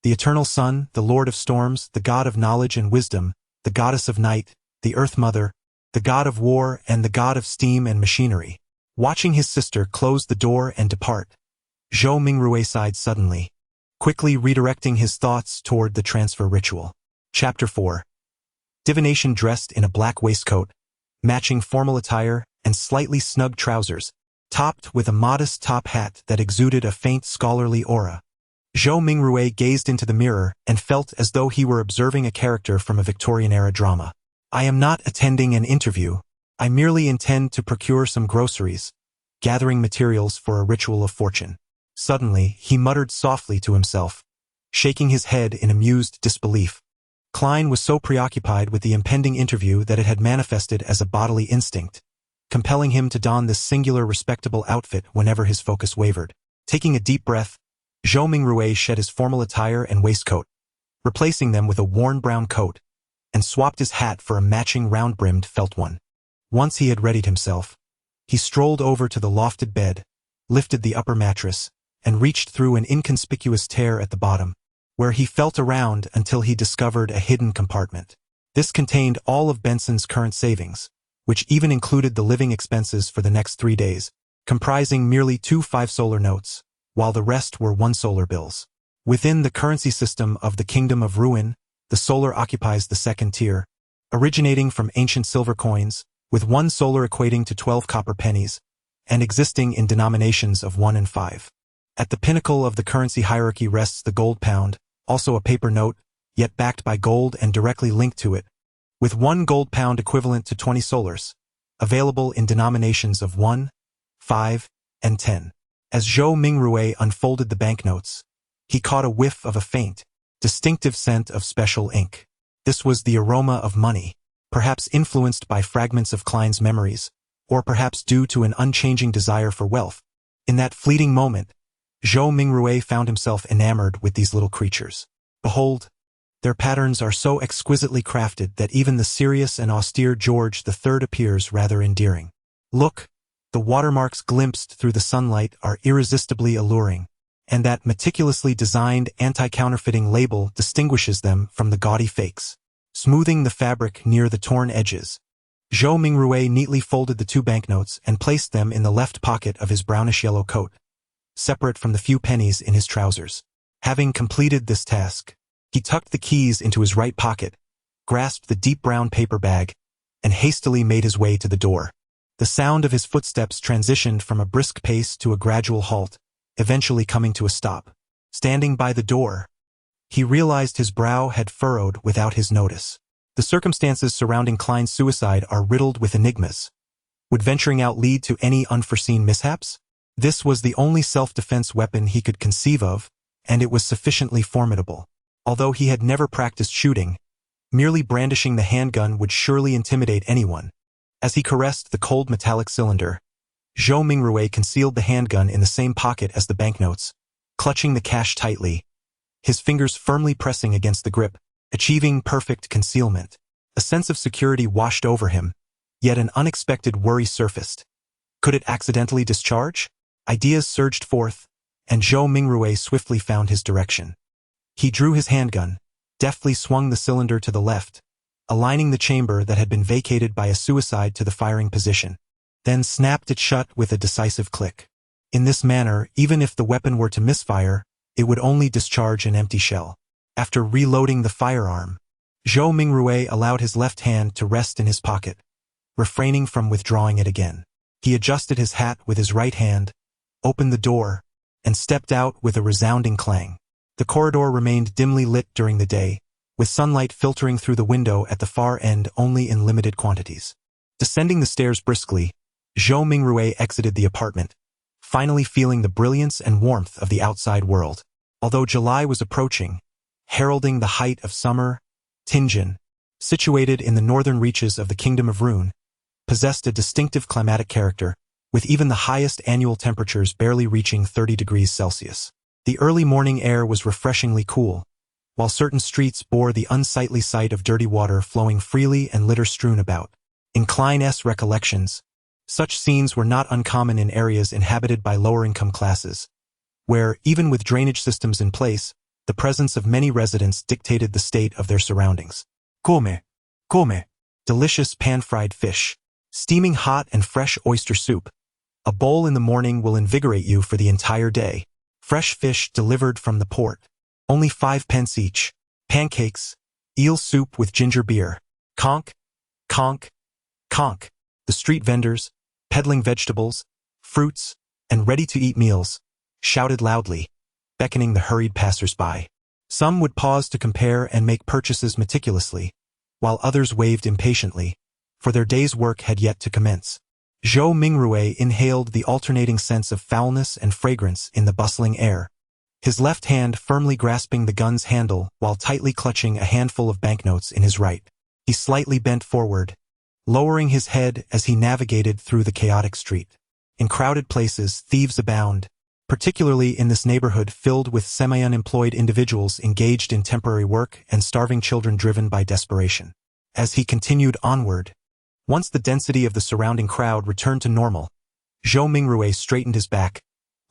Speaker 2: The eternal sun, the lord of storms, the god of knowledge and wisdom, the goddess of night, the earth mother, the god of war, and the god of steam and machinery. Watching his sister close the door and depart, Zhou Mingrui sighed suddenly, quickly redirecting his thoughts toward the transfer ritual. Chapter 4. Divination dressed in a black waistcoat, matching formal attire and slightly snug trousers, topped with a modest top hat that exuded a faint scholarly aura. Zhou Mingrui gazed into the mirror and felt as though he were observing a character from a Victorian-era drama. I am not attending an interview. I merely intend to procure some groceries, gathering materials for a ritual of fortune. Suddenly, he muttered softly to himself, shaking his head in amused disbelief. Klein was so preoccupied with the impending interview that it had manifested as a bodily instinct, compelling him to don this singular respectable outfit whenever his focus wavered. Taking a deep breath, Zhou Mingrui shed his formal attire and waistcoat, replacing them with a worn brown coat, and swapped his hat for a matching round-brimmed felt one. Once he had readied himself, he strolled over to the lofted bed, lifted the upper mattress, and reached through an inconspicuous tear at the bottom, where he felt around until he discovered a hidden compartment. This contained all of Benson's current savings, which even included the living expenses for the next 3 days, comprising merely 2 5-solar notes, while the rest were 1-solar bills. Within the currency system of the Kingdom of Ruin, the solar occupies the second tier, originating from ancient silver coins, with 1 solar equating to 12 copper pennies, and existing in denominations of 1 and 5. At the pinnacle of the currency hierarchy rests the gold pound, also a paper note, yet backed by gold and directly linked to it, with 1 gold pound equivalent to 20 solars, available in denominations of 1, 5, and 10. As Zhou Mingrui unfolded the banknotes, he caught a whiff of a faint, distinctive scent of special ink. This was the aroma of money, perhaps influenced by fragments of Klein's memories, or perhaps due to an unchanging desire for wealth. In that fleeting moment, Zhou Mingrui found himself enamored with these little creatures. Behold, their patterns are so exquisitely crafted that even the serious and austere George III appears rather endearing. Look, the watermarks glimpsed through the sunlight are irresistibly alluring, and that meticulously designed anti-counterfeiting label distinguishes them from the gaudy fakes. Smoothing the fabric near the torn edges, Zhou Mingrui neatly folded the 2 banknotes and placed them in the left pocket of his brownish-yellow coat, separate from the few pennies in his trousers. Having completed this task, he tucked the keys into his right pocket, grasped the deep brown paper bag, and hastily made his way to the door. The sound of his footsteps transitioned from a brisk pace to a gradual halt, eventually coming to a stop. Standing by the door, he realized his brow had furrowed without his notice. The circumstances surrounding Klein's suicide are riddled with enigmas. Would venturing out lead to any unforeseen mishaps? This was the only self-defense weapon he could conceive of, and it was sufficiently formidable. Although he had never practiced shooting, merely brandishing the handgun would surely intimidate anyone. As he caressed the cold metallic cylinder, Zhou Mingrui concealed the handgun in the same pocket as the banknotes, clutching the cash tightly, his fingers firmly pressing against the grip, achieving perfect concealment. A sense of security washed over him, yet an unexpected worry surfaced. Could it accidentally discharge? Ideas surged forth, and Zhou Mingrui swiftly found his direction. He drew his handgun, deftly swung the cylinder to the left, aligning the chamber that had been vacated by a suicide to the firing position, then snapped it shut with a decisive click. In this manner, even if the weapon were to misfire, it would only discharge an empty shell. After reloading the firearm, Zhou Mingrui allowed his left hand to rest in his pocket, refraining from withdrawing it again. He adjusted his hat with his right hand, opened the door, and stepped out with a resounding clang. The corridor remained dimly lit during the day, with sunlight filtering through the window at the far end only in limited quantities. Descending the stairs briskly, Zhou Mingrui exited the apartment, finally feeling the brilliance and warmth of the outside world. Although July was approaching, heralding the height of summer, Tianjin, situated in the northern reaches of the Kingdom of Ruin, possessed a distinctive climatic character, with even the highest annual temperatures barely reaching 30 degrees Celsius. The early morning air was refreshingly cool, while certain streets bore the unsightly sight of dirty water flowing freely and litter strewn about. In Klein's recollections, such scenes were not uncommon in areas inhabited by lower-income classes, where, even with drainage systems in place, the presence of many residents dictated the state of their surroundings. Come, delicious pan-fried fish, steaming hot and fresh oyster soup. A bowl in the morning will invigorate you for the entire day. Fresh fish delivered from the port. Only 5 pence each. Pancakes, eel soup with ginger beer. Conk, conk, conk. The street vendors, peddling vegetables, fruits, and ready-to-eat meals, shouted loudly, beckoning the hurried passers-by. Some would pause to compare and make purchases meticulously, while others waved impatiently, for their day's work had yet to commence. Zhou Mingrue inhaled the alternating sense of foulness and fragrance in the bustling air, his left hand firmly grasping the gun's handle while tightly clutching a handful of banknotes in his right. He slightly bent forward, lowering his head as he navigated through the chaotic street. In crowded places, thieves abound, particularly in this neighborhood filled with semi-unemployed individuals engaged in temporary work and starving children driven by desperation. As he continued onward, once the density of the surrounding crowd returned to normal, Zhou Mingrue straightened his back,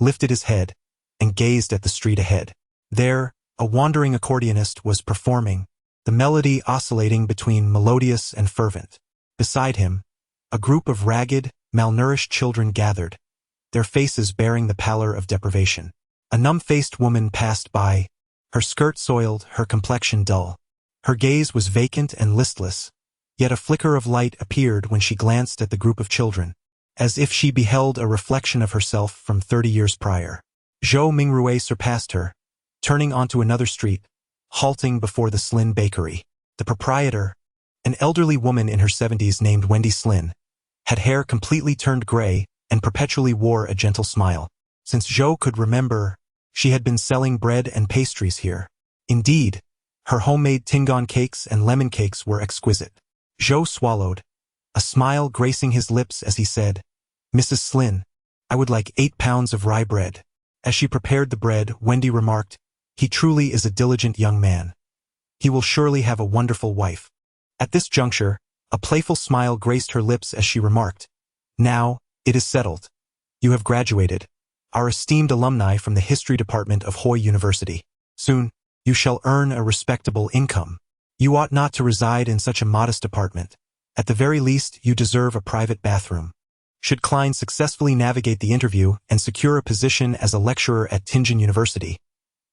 Speaker 2: lifted his head, and gazed at the street ahead. There, a wandering accordionist was performing, the melody oscillating between melodious and fervent. Beside him, a group of ragged, malnourished children gathered, their faces bearing the pallor of deprivation. A numb-faced woman passed by, her skirt soiled, her complexion dull. Her gaze was vacant and listless, yet a flicker of light appeared when she glanced at the group of children, as if she beheld a reflection of herself from 30 years prior. Zhou Mingrue surpassed her, turning onto another street, halting before the Slin Bakery. The proprietor, an elderly woman in her 70s named Wendy Slin, had hair completely turned gray and perpetually wore a gentle smile. Since Zhou could remember, she had been selling bread and pastries here. Indeed, her homemade tingon cakes and lemon cakes were exquisite. Zhou swallowed, a smile gracing his lips as he said, "Mrs. Slin, I would like 8 pounds of rye bread." As she prepared the bread, Wendy remarked, "He truly is a diligent young man. He will surely have a wonderful wife." At this juncture, a playful smile graced her lips as she remarked, "Now, it is settled. You have graduated, our esteemed alumni from the history department of Hoi University. Soon, you shall earn a respectable income. You ought not to reside in such a modest apartment. At the very least, you deserve a private bathroom." Should Klein successfully navigate the interview and secure a position as a lecturer at Tianjin University,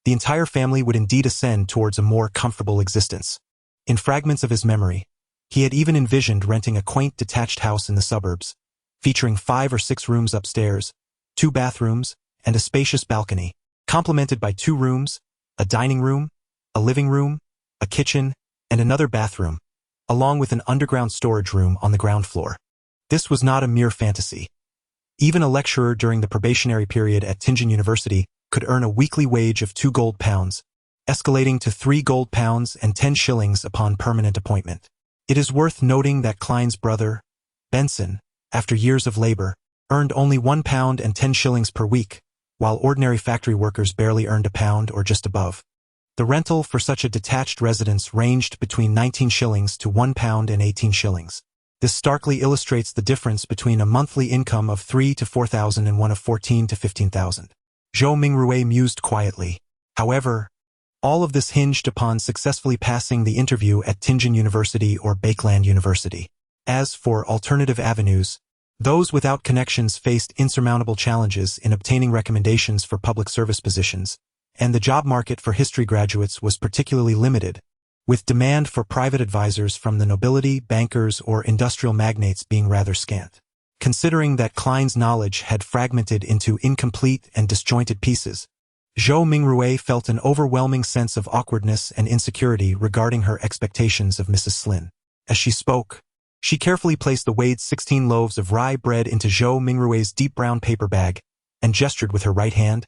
Speaker 2: the entire family would indeed ascend towards a more comfortable existence. In fragments of his memory, he had even envisioned renting a quaint detached house in the suburbs, featuring 5 or 6 rooms upstairs, 2 bathrooms, and a spacious balcony, complemented by 2 rooms, a dining room, a living room, a kitchen, and another bathroom, along with an underground storage room on the ground floor. This was not a mere fantasy. Even a lecturer during the probationary period at Tianjin University could earn a weekly wage of 2 gold pounds, escalating to 3 gold pounds and 10 shillings upon permanent appointment. It is worth noting that Klein's brother, Benson, after years of labor, earned only 1 pound and 10 shillings per week, while ordinary factory workers barely earned a pound or just above. The rental for such a detached residence ranged between 19 shillings to 1 pound and 18 shillings. This starkly illustrates the difference between a monthly income of 3 to 4,000 and one of 14 to 15,000. Zhou Mingrue mused quietly. However, all of this hinged upon successfully passing the interview at Tianjin University or Bakeland University. As for alternative avenues, those without connections faced insurmountable challenges in obtaining recommendations for public service positions, and the job market for history graduates was particularly limited, with demand for private advisors from the nobility, bankers, or industrial magnates being rather scant. Considering that Klein's knowledge had fragmented into incomplete and disjointed pieces, Zhou Mingrue felt an overwhelming sense of awkwardness and insecurity regarding her expectations of Mrs. Slin. As she spoke, she carefully placed the weighed 16 loaves of rye bread into Zhou Mingrue's deep brown paper bag and gestured with her right hand,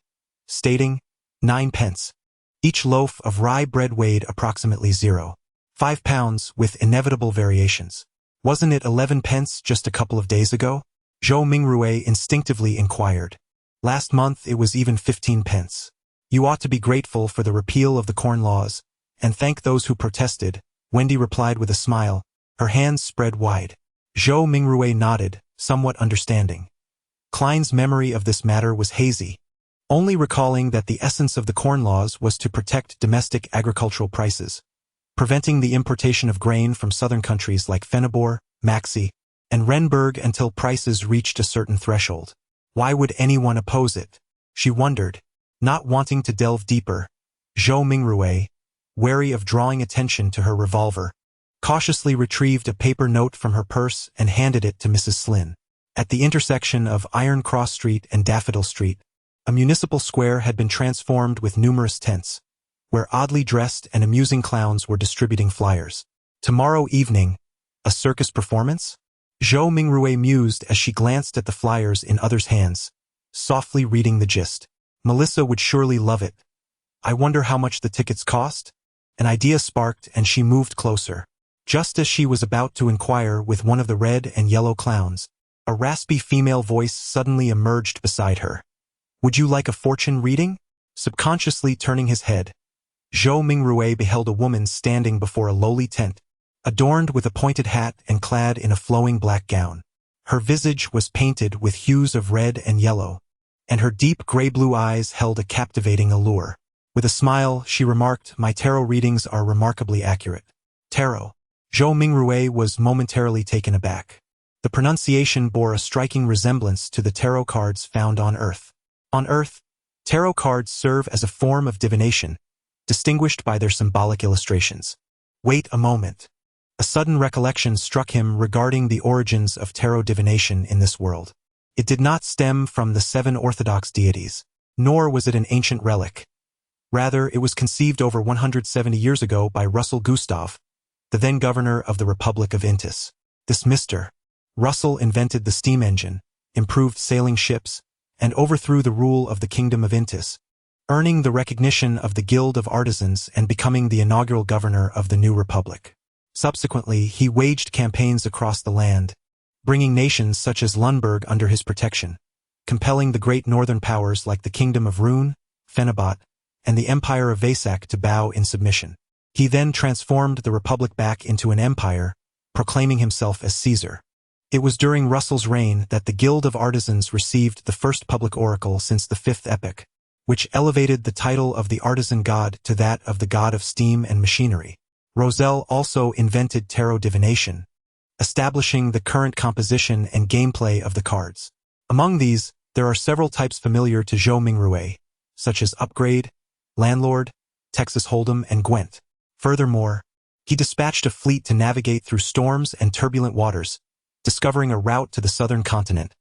Speaker 2: stating, 9 pence. Each loaf of rye bread weighed approximately 0.5 pounds with inevitable variations. Wasn't it 11 pence just a couple of days ago? Zhou Mingrue instinctively inquired. Last month it was even 15 pence. You ought to be grateful for the repeal of the corn laws, and thank those who protested, Wendy replied with a smile, her hands spread wide. Zhou Mingrue nodded, somewhat understanding. Klein's memory of this matter was hazy, only recalling that the essence of the corn laws was to protect domestic agricultural prices, preventing the importation of grain from southern countries like Fenibor, Maxi, and Renberg until prices reached a certain threshold. Why would anyone oppose it? She wondered, not wanting to delve deeper. Zhou Mingrue, wary of drawing attention to her revolver, cautiously retrieved a paper note from her purse and handed it to Mrs. Slynn. At the intersection of Iron Cross Street and Daffodil Street, a municipal square had been transformed with numerous tents, where oddly dressed and amusing clowns were distributing flyers. Tomorrow evening, a circus performance? Zhou Mingrue mused as she glanced at the flyers in others' hands, softly reading the gist. Melissa would surely love it. I wonder how much the tickets cost? An idea sparked and she moved closer. Just as she was about to inquire with one of the red and yellow clowns, a raspy female voice suddenly emerged beside her. Would you like a fortune reading? Subconsciously turning his head, Zhou Mingrue beheld a woman standing before a lowly tent, adorned with a pointed hat and clad in a flowing black gown. Her visage was painted with hues of red and yellow, and her deep gray-blue eyes held a captivating allure. With a smile, she remarked, "My tarot readings are remarkably accurate." Tarot. Zhou Mingrue was momentarily taken aback. The pronunciation bore a striking resemblance to the tarot cards found on Earth. On Earth, tarot cards serve as a form of divination, distinguished by their symbolic illustrations. Wait a moment. A sudden recollection struck him regarding the origins of tarot divination in this world. It did not stem from the 7 orthodox deities, nor was it an ancient relic. Rather, it was conceived over 170 years ago by Russell Gustav, the then governor of the Republic of Intis. This Mr. Russell invented the steam engine, improved sailing ships, and overthrew the rule of the Kingdom of Intis, earning the recognition of the Guild of Artisans and becoming the inaugural governor of the new republic. Subsequently, he waged campaigns across the land, bringing nations such as Lundberg under his protection, compelling the great northern powers like the Kingdom of Rune, Fenibot, and the Empire of Vasak to bow in submission. He then transformed the republic back into an empire, proclaiming himself as Caesar. It was during Russell's reign that the Guild of Artisans received the first public oracle since the 5th epoch, which elevated the title of the artisan god to that of the god of steam and machinery. Roselle also invented tarot divination, establishing the current composition and gameplay of the cards. Among these, there are several types familiar to Zhou Mingrue, such as Upgrade, Landlord, Texas Hold'em, and Gwent. Furthermore, he dispatched a fleet to navigate through storms and turbulent waters, discovering a route to the southern continent,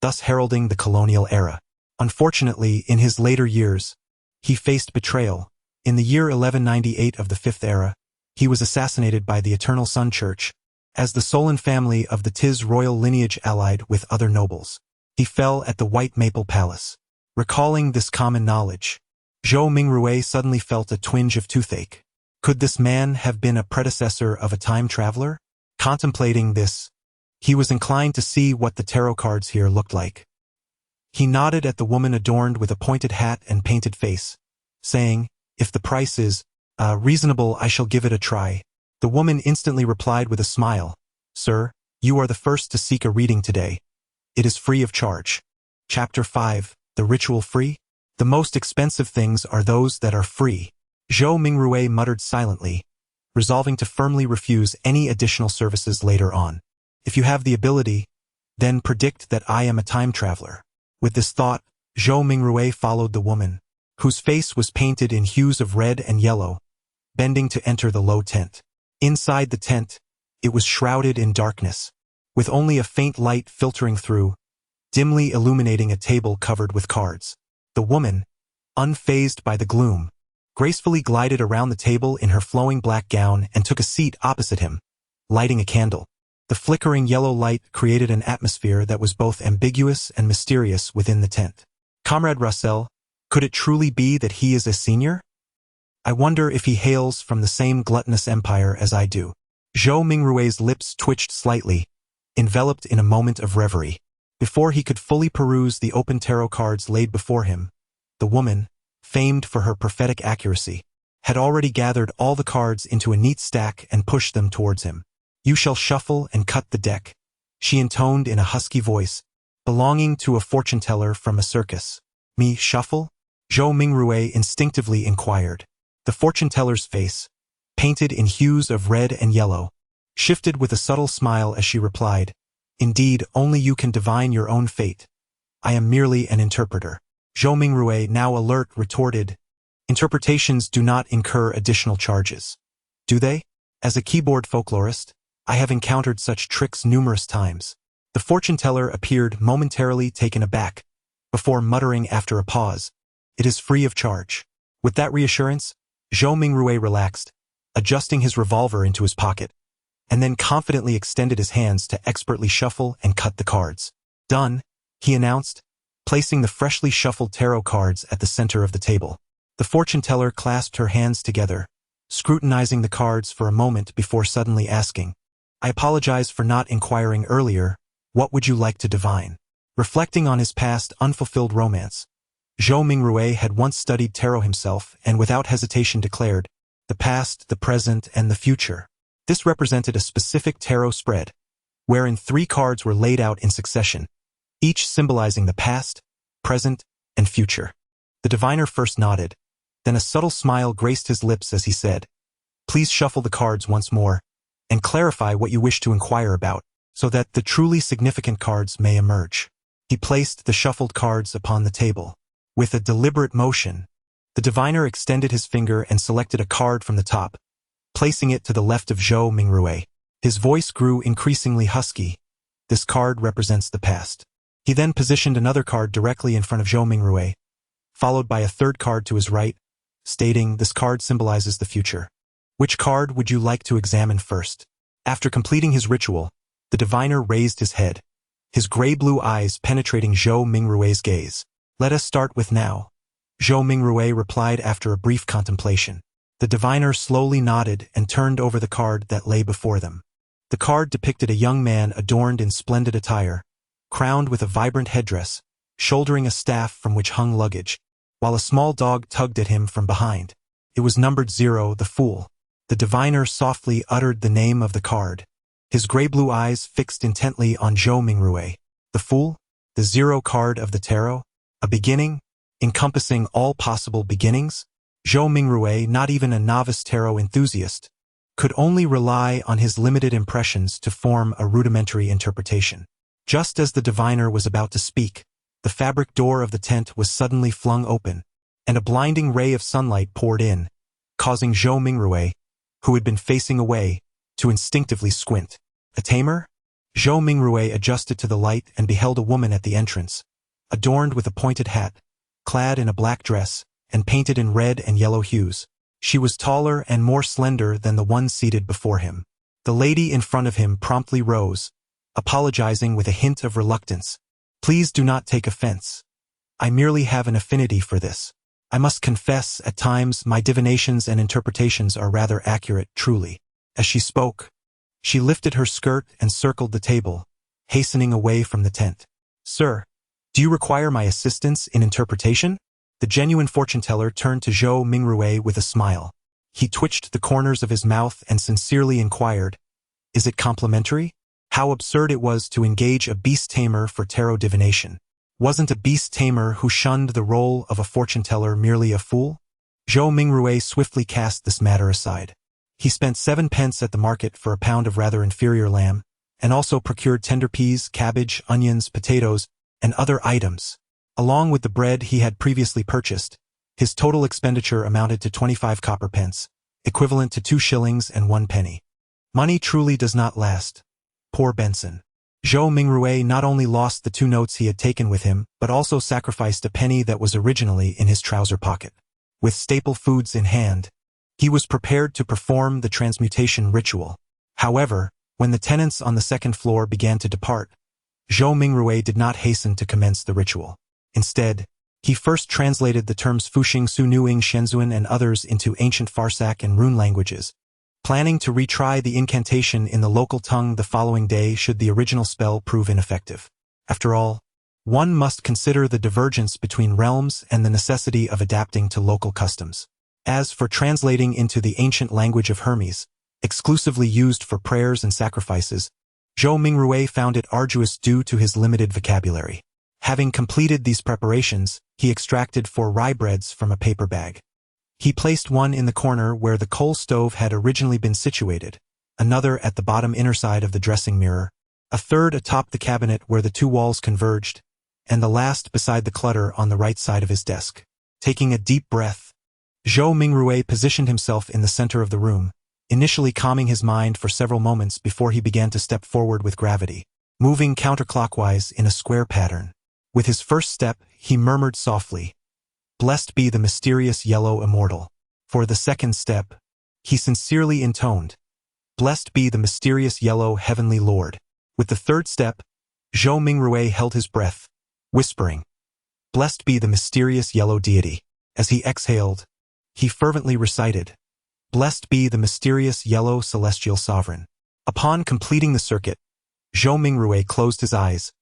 Speaker 2: thus heralding the colonial era. Unfortunately, in his later years, he faced betrayal. In the year 1198 of the 5th era, he was assassinated by the Eternal Sun Church, as the Solon family of the Tis royal lineage allied with other nobles. He fell at the White Maple Palace. Recalling this common knowledge, Zhou Mingrue suddenly felt a twinge of toothache. Could this man have been a predecessor of a time traveler? Contemplating this, he was inclined to see what the tarot cards here looked like. He nodded at the woman adorned with a pointed hat and painted face, saying, "If the price is reasonable, I shall give it a try." The woman instantly replied with a smile, "Sir, you are the first to seek a reading today. It is free of charge." Chapter 5. The Ritual Free? The most expensive things are those that are free. Zhou Mingrue muttered silently, resolving to firmly refuse any additional services later on. If you have the ability, then predict that I am a time traveler. With this thought, Zhou Mingrue followed the woman, whose face was painted in hues of red and yellow, bending to enter the low tent. Inside the tent, it was shrouded in darkness, with only a faint light filtering through, dimly illuminating a table covered with cards. The woman, unfazed by the gloom, gracefully glided around the table in her flowing black gown and took a seat opposite him, lighting a candle. The flickering yellow light created an atmosphere that was both ambiguous and mysterious within the tent. "Comrade Russell, could it truly be that he is a senior? I wonder if he hails from the same gluttonous empire as I do." Zhou Mingrue's lips twitched slightly, enveloped in a moment of reverie. Before he could fully peruse the open tarot cards laid before him, the woman, famed for her prophetic accuracy, had already gathered all the cards into a neat stack and pushed them towards him. "You shall shuffle and cut the deck," she intoned in a husky voice, belonging to a fortune-teller from a circus. "Me shuffle?" Zhou Mingrue instinctively inquired. The fortune-teller's face, painted in hues of red and yellow, shifted with a subtle smile as she replied, "Indeed, only you can divine your own fate. I am merely an interpreter." Zhou Mingrue, now alert, retorted, "Interpretations do not incur additional charges, do they? As a keyboard folklorist, I have encountered such tricks numerous times." The fortune-teller appeared momentarily taken aback, before muttering after a pause, "It is free of charge." With that reassurance, Zhou Mingrue relaxed, adjusting his revolver into his pocket, and then confidently extended his hands to expertly shuffle and cut the cards. "Done," he announced, placing the freshly shuffled tarot cards at the center of the table. The fortune-teller clasped her hands together, scrutinizing the cards for a moment before suddenly asking, "I apologize for not inquiring earlier. What would you like to divine?" Reflecting on his past unfulfilled romance, Zhou Mingrue had once studied tarot himself and without hesitation declared, "The past, the present, and the future." This represented a specific tarot spread, wherein 3 cards were laid out in succession, each symbolizing the past, present, and future. The diviner first nodded, then a subtle smile graced his lips as he said, "Please shuffle the cards once more, and clarify what you wish to inquire about, so that the truly significant cards may emerge." He placed the shuffled cards upon the table. With a deliberate motion, the diviner extended his finger and selected a card from the top, placing it to the left of Zhou Mingrue. His voice grew increasingly husky. "This card represents the past." He then positioned another card directly in front of Zhou Mingrue, followed by a third card to his right, stating, "This card symbolizes the future. Which card would you like to examine first?" After completing his ritual, the diviner raised his head, his gray-blue eyes penetrating Zhou Mingrue's gaze. "Let us start with now," Zhou Mingrue replied after a brief contemplation. The diviner slowly nodded and turned over the card that lay before them. The card depicted a young man adorned in splendid attire, crowned with a vibrant headdress, shouldering a staff from which hung luggage, while a small dog tugged at him from behind. It was numbered 0, the Fool. The diviner softly uttered the name of the card, his gray-blue eyes fixed intently on Zhou Mingrue. The Fool? The 0 card of the tarot? A beginning, encompassing all possible beginnings? Zhou Mingrue, not even a novice tarot enthusiast, could only rely on his limited impressions to form a rudimentary interpretation. Just as the diviner was about to speak, the fabric door of the tent was suddenly flung open, and a blinding ray of sunlight poured in, causing Zhou Mingrue, who had been facing away, to instinctively squint. A tamer? Zhou Mingrue adjusted to the light and beheld a woman at the entrance, adorned with a pointed hat, clad in a black dress, and painted in red and yellow hues. She was taller and more slender than the one seated before him. The lady in front of him promptly rose, apologizing with a hint of reluctance. "Please do not take offense. I merely have an affinity for this. I must confess, at times my divinations and interpretations are rather accurate, truly." As she spoke, she lifted her skirt and circled the table, hastening away from the tent. "Sir, do you require my assistance in interpretation?" The genuine fortune-teller turned to Zhou Mingrue with a smile. He twitched the corners of his mouth and sincerely inquired, "Is it complimentary?" How absurd it was to engage a beast-tamer for tarot divination. Wasn't a beast-tamer who shunned the role of a fortune-teller merely a fool? Zhou Mingrue swiftly cast this matter aside. He spent 7 pence at the market for a pound of rather inferior lamb, and also procured tender peas, cabbage, onions, potatoes, and other items. Along with the bread he had previously purchased, his total expenditure amounted to 25 copper pence, equivalent to 2 shillings and 1 penny. Money truly does not last. Poor Benson. Zhou Mingrue not only lost the 2 notes he had taken with him, but also sacrificed a penny that was originally in his trouser pocket. With staple foods in hand, he was prepared to perform the transmutation ritual. However, when the tenants on the 2nd floor began to depart, Zhou Mingrue did not hasten to commence the ritual. Instead, he first translated the terms Fuxing, Sunuing, Shenzhuan, and others into ancient Farsak and rune languages, planning to retry the incantation in the local tongue the following day should the original spell prove ineffective. After all, one must consider the divergence between realms and the necessity of adapting to local customs. As for translating into the ancient language of Hermes, exclusively used for prayers and sacrifices, Zhou Mingrui found it arduous due to his limited vocabulary. Having completed these preparations, he extracted 4 rye breads from a paper bag. He placed one in the corner where the coal stove had originally been situated, another at the bottom inner side of the dressing mirror, a third atop the cabinet where the 2 walls converged, and the last beside the clutter on the right side of his desk. Taking a deep breath, Zhou Mingrui positioned himself in the center of the room, initially calming his mind for several moments before he began to step forward with gravity, moving counterclockwise in a square pattern. With his first step, he murmured softly, "Blessed be the mysterious yellow immortal." For the second step, he sincerely intoned, "Blessed be the mysterious yellow heavenly lord." With the third step, Zhou Mingrui held his breath, whispering, "Blessed be the mysterious yellow deity." As he exhaled, he fervently recited, "Blessed be the mysterious yellow celestial sovereign." Upon completing the circuit, Zhou Mingrui closed his eyes,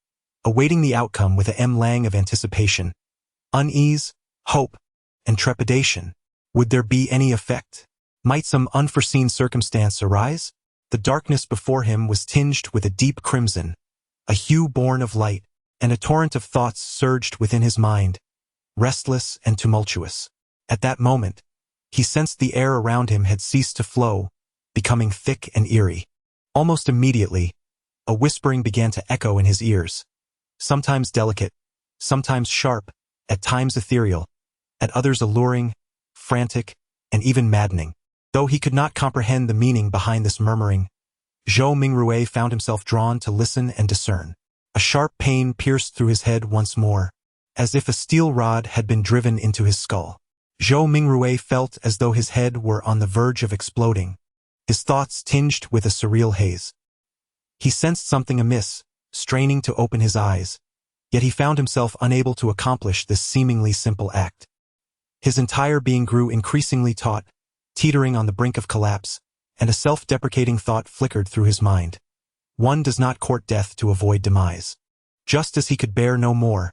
Speaker 2: awaiting the outcome with a lang of anticipation, unease, hope, and trepidation. Would there be any effect? Might some unforeseen circumstance arise? The darkness before him was tinged with a deep crimson, a hue born of light, and a torrent of thoughts surged within his mind, restless and tumultuous. At that moment, he sensed the air around him had ceased to flow, becoming thick and eerie. Almost immediately, a whispering began to echo in his ears, sometimes delicate, sometimes sharp, at times ethereal, at others alluring, frantic, and even maddening. Though he could not comprehend the meaning behind this murmuring, Zhou Mingrui found himself drawn to listen and discern. A sharp pain pierced through his head once more, as if a steel rod had been driven into his skull. Zhou Mingrui felt as though his head were on the verge of exploding, his thoughts tinged with a surreal haze. He sensed something amiss, straining to open his eyes, yet he found himself unable to accomplish this seemingly simple act. His entire being grew increasingly taut, teetering on the brink of collapse, and a self-deprecating thought flickered through his mind. One does not court death to avoid demise. Just as he could bear no more,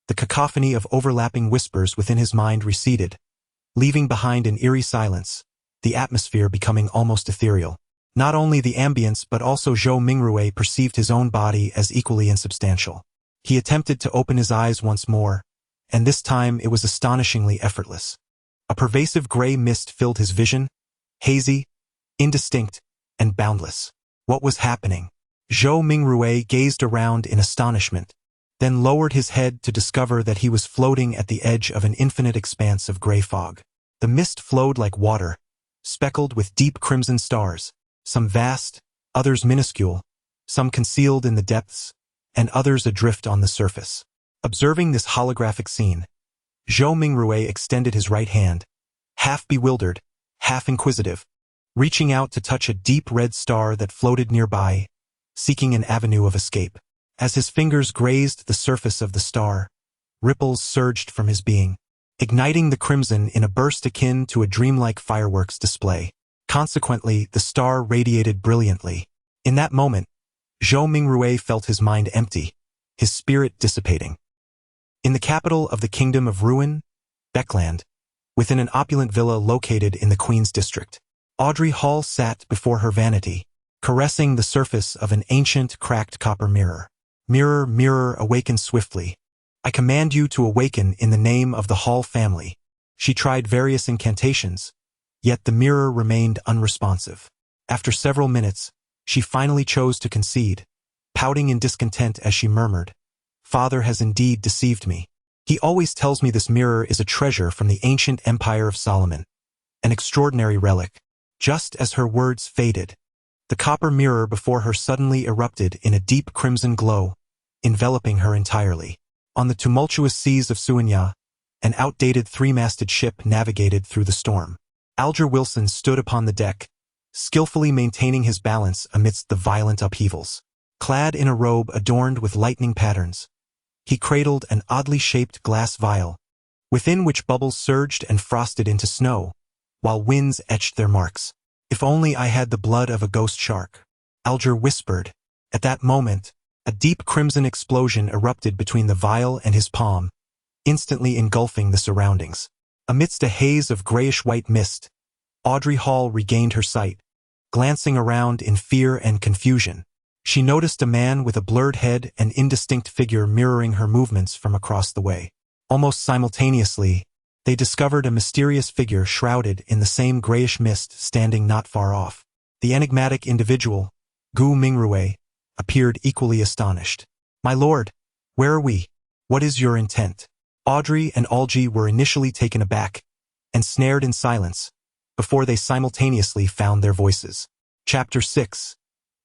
Speaker 2: the cacophony of overlapping whispers within his mind receded, leaving behind an eerie silence, the atmosphere becoming almost ethereal. Not only the ambience but also Zhou Mingrui perceived his own body as equally insubstantial. He attempted to open his eyes once more, and this time it was astonishingly effortless. A pervasive gray mist filled his vision, hazy, indistinct, and boundless. What was happening? Zhou Mingrui gazed around in astonishment, then lowered his head to discover that he was floating at the edge of an infinite expanse of gray fog. The mist flowed like water, speckled with deep crimson stars, some vast, others minuscule, some concealed in the depths, and others adrift on the surface. Observing this holographic scene, Zhou Mingrui extended his right hand, half bewildered, half inquisitive, reaching out to touch a deep red star that floated nearby, seeking an avenue of escape. As his fingers grazed the surface of the star, ripples surged from his being, igniting the crimson in a burst akin to a dreamlike fireworks display. Consequently, the star radiated brilliantly. In that moment, Zhou Mingrui felt his mind empty, his spirit dissipating. In the capital of the Kingdom of Ruin, Beckland, within an opulent villa located in the Queen's District, Audrey Hall sat before her vanity, caressing the surface of an ancient, cracked copper mirror. "Mirror, mirror, awaken swiftly. I command you to awaken in the name of the Hall family." She tried various incantations, yet the mirror remained unresponsive. After several minutes, she finally chose to concede, pouting in discontent as she murmured, "Father has indeed deceived me. He always tells me this mirror is a treasure from the ancient empire of Solomon, an extraordinary relic." Just as her words faded, the copper mirror before her suddenly erupted in a deep crimson glow, enveloping her entirely. On the tumultuous seas of Suanya, an outdated 3-masted ship navigated through the storm. Alger Wilson stood upon the deck, skillfully maintaining his balance amidst the violent upheavals. Clad in a robe adorned with lightning patterns, he cradled an oddly shaped glass vial, within which bubbles surged and frosted into snow, while winds etched their marks. "If only I had the blood of a ghost shark," Alger whispered. At that moment, a deep crimson explosion erupted between the vial and his palm, instantly engulfing the surroundings. Amidst a haze of grayish-white mist, Audrey Hall regained her sight. Glancing around in fear and confusion, she noticed a man with a blurred head and indistinct figure mirroring her movements from across the way. Almost simultaneously, they discovered a mysterious figure shrouded in the same grayish mist standing not far off. The enigmatic individual, Gu Mingrue, appeared equally astonished. "My lord, where are we? What is your intent?" Audrey and Algie were initially taken aback and snared in silence before they simultaneously found their voices. Chapter 6.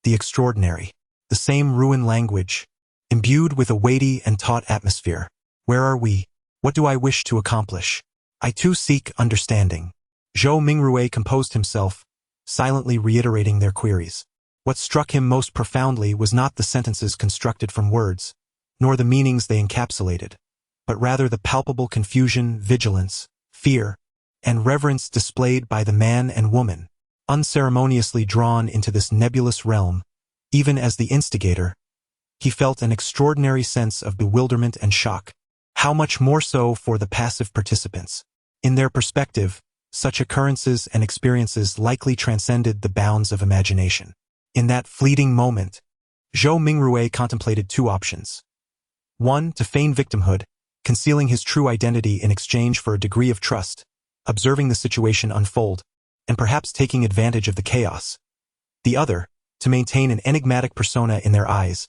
Speaker 2: The Extraordinary. The same ruin language, imbued with a weighty and taut atmosphere. "Where are we? What do I wish to accomplish? I too seek understanding." Zhou Mingrue composed himself, silently reiterating their queries. What struck him most profoundly was not the sentences constructed from words, nor the meanings they encapsulated, but rather the palpable confusion, vigilance, fear, and reverence displayed by the man and woman, unceremoniously drawn into this nebulous realm. Even as the instigator, he felt an extraordinary sense of bewilderment and shock. How much more so for the passive participants? In their perspective, such occurrences and experiences likely transcended the bounds of imagination. In that fleeting moment, Zhou Mingrue contemplated two options. One, to feign victimhood, concealing his true identity in exchange for a degree of trust, observing the situation unfold, and perhaps taking advantage of the chaos. The other, to maintain an enigmatic persona in their eyes,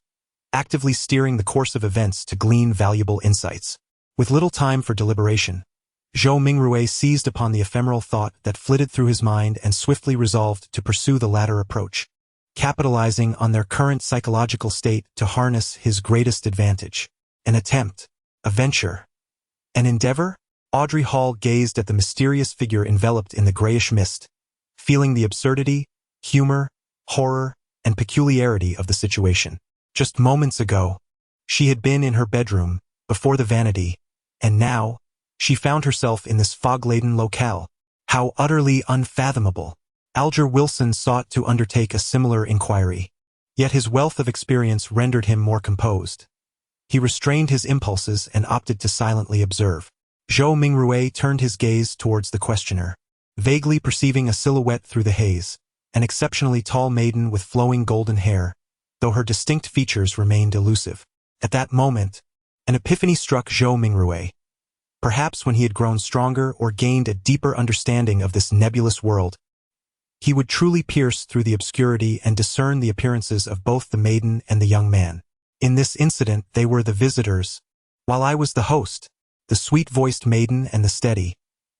Speaker 2: actively steering the course of events to glean valuable insights. With little time for deliberation, Zhou Mingrue seized upon the ephemeral thought that flitted through his mind and swiftly resolved to pursue the latter approach, capitalizing on their current psychological state to harness his greatest advantage. An attempt, a venture, an endeavor? Audrey Hall gazed at the mysterious figure enveloped in the grayish mist, feeling the absurdity, humor, horror, and peculiarity of the situation. Just moments ago, she had been in her bedroom, before the vanity, and now, she found herself in this fog-laden locale. How utterly unfathomable. Alger Wilson sought to undertake a similar inquiry, yet his wealth of experience rendered him more composed. He restrained his impulses and opted to silently observe. Zhou Mingrue turned his gaze towards the questioner, vaguely perceiving a silhouette through the haze, an exceptionally tall maiden with flowing golden hair, though her distinct features remained elusive. At that moment, an epiphany struck Zhou Mingrue. Perhaps when he had grown stronger or gained a deeper understanding of this nebulous world, he would truly pierce through the obscurity and discern the appearances of both the maiden and the young man. In this incident, they were the visitors, while I was the host. The sweet-voiced maiden and the steady,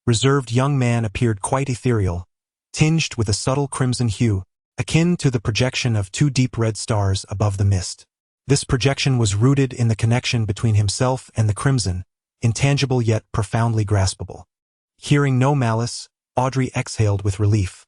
Speaker 2: reserved young man appeared quite ethereal, tinged with a subtle crimson hue, akin to the projection of two deep red stars above the mist. This projection was rooted in the connection between himself and the crimson, intangible yet profoundly graspable. Hearing no malice, Audrey exhaled with relief.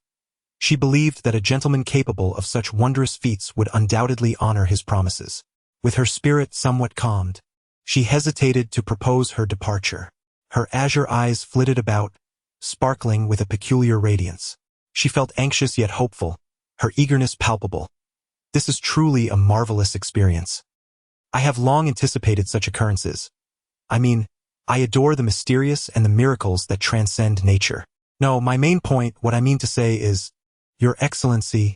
Speaker 2: She believed that a gentleman capable of such wondrous feats would undoubtedly honor his promises. With her spirit somewhat calmed, she hesitated to propose her departure. Her azure eyes flitted about, sparkling with a peculiar radiance. She felt anxious yet hopeful, her eagerness palpable. This is truly a marvelous experience. I have long anticipated such occurrences. I adore the mysterious and the miracles that transcend nature. No, my main point, what I mean to say is, Your Excellency,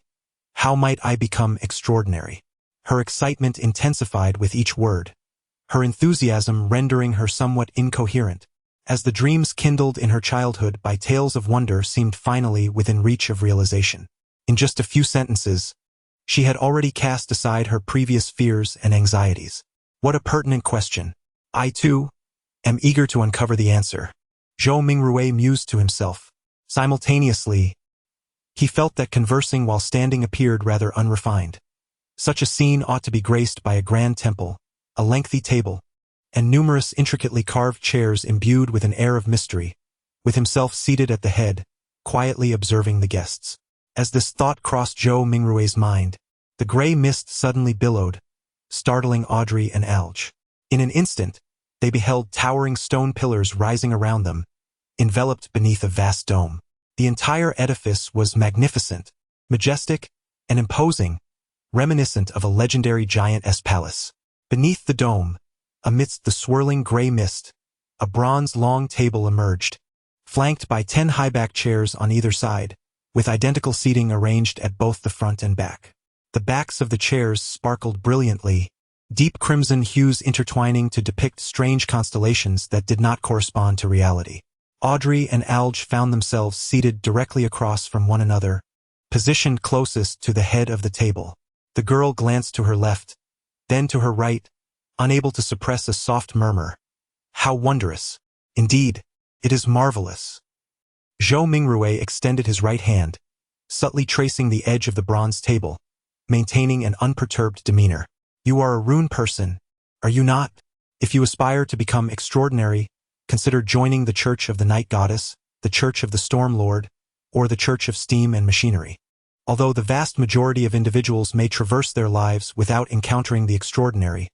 Speaker 2: how might I become extraordinary? Her excitement intensified with each word, her enthusiasm rendering her somewhat incoherent, as the dreams kindled in her childhood by tales of wonder seemed finally within reach of realization. In just a few sentences, she had already cast aside her previous fears and anxieties. What a pertinent question. I, too, am eager to uncover the answer. Zhou Mingrue mused to himself. Simultaneously, he felt that conversing while standing appeared rather unrefined. Such a scene ought to be graced by a grand temple, a lengthy table, and numerous intricately carved chairs imbued with an air of mystery, with himself seated at the head, quietly observing the guests. As this thought crossed Zhou Mingrue's mind, the gray mist suddenly billowed, startling Audrey and Alge. In an instant, they beheld towering stone pillars rising around them, enveloped beneath a vast dome. The entire edifice was magnificent, majestic, and imposing, reminiscent of a legendary giantess palace. Beneath the dome, amidst the swirling gray mist, a bronze long table emerged, flanked by 10 high-back chairs on either side, with identical seating arranged at both the front and back. The backs of the chairs sparkled brilliantly, deep crimson hues intertwining to depict strange constellations that did not correspond to reality. Audrey and Alge found themselves seated directly across from one another, positioned closest to the head of the table. The girl glanced to her left, then to her right, unable to suppress a soft murmur. How wondrous! Indeed, it is marvelous. Zhou Mingrue extended his right hand, subtly tracing the edge of the bronze table, maintaining an unperturbed demeanor. You are a rune person, are you not? If you aspire to become extraordinary, consider joining the Church of the Night Goddess, the Church of the Storm Lord, or the Church of Steam and Machinery. Although the vast majority of individuals may traverse their lives without encountering the extraordinary,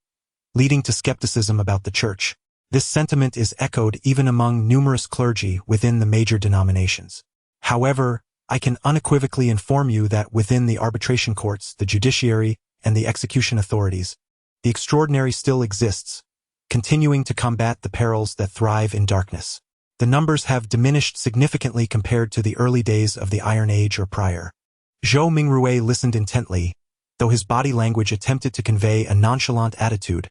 Speaker 2: leading to skepticism about the Church, this sentiment is echoed even among numerous clergy within the major denominations. However, I can unequivocally inform you that within the arbitration courts, the judiciary, and the execution authorities, the extraordinary still exists, continuing to combat the perils that thrive in darkness. The numbers have diminished significantly compared to the early days of the Iron Age or prior. Zhou Mingrue listened intently, though his body language attempted to convey a nonchalant attitude,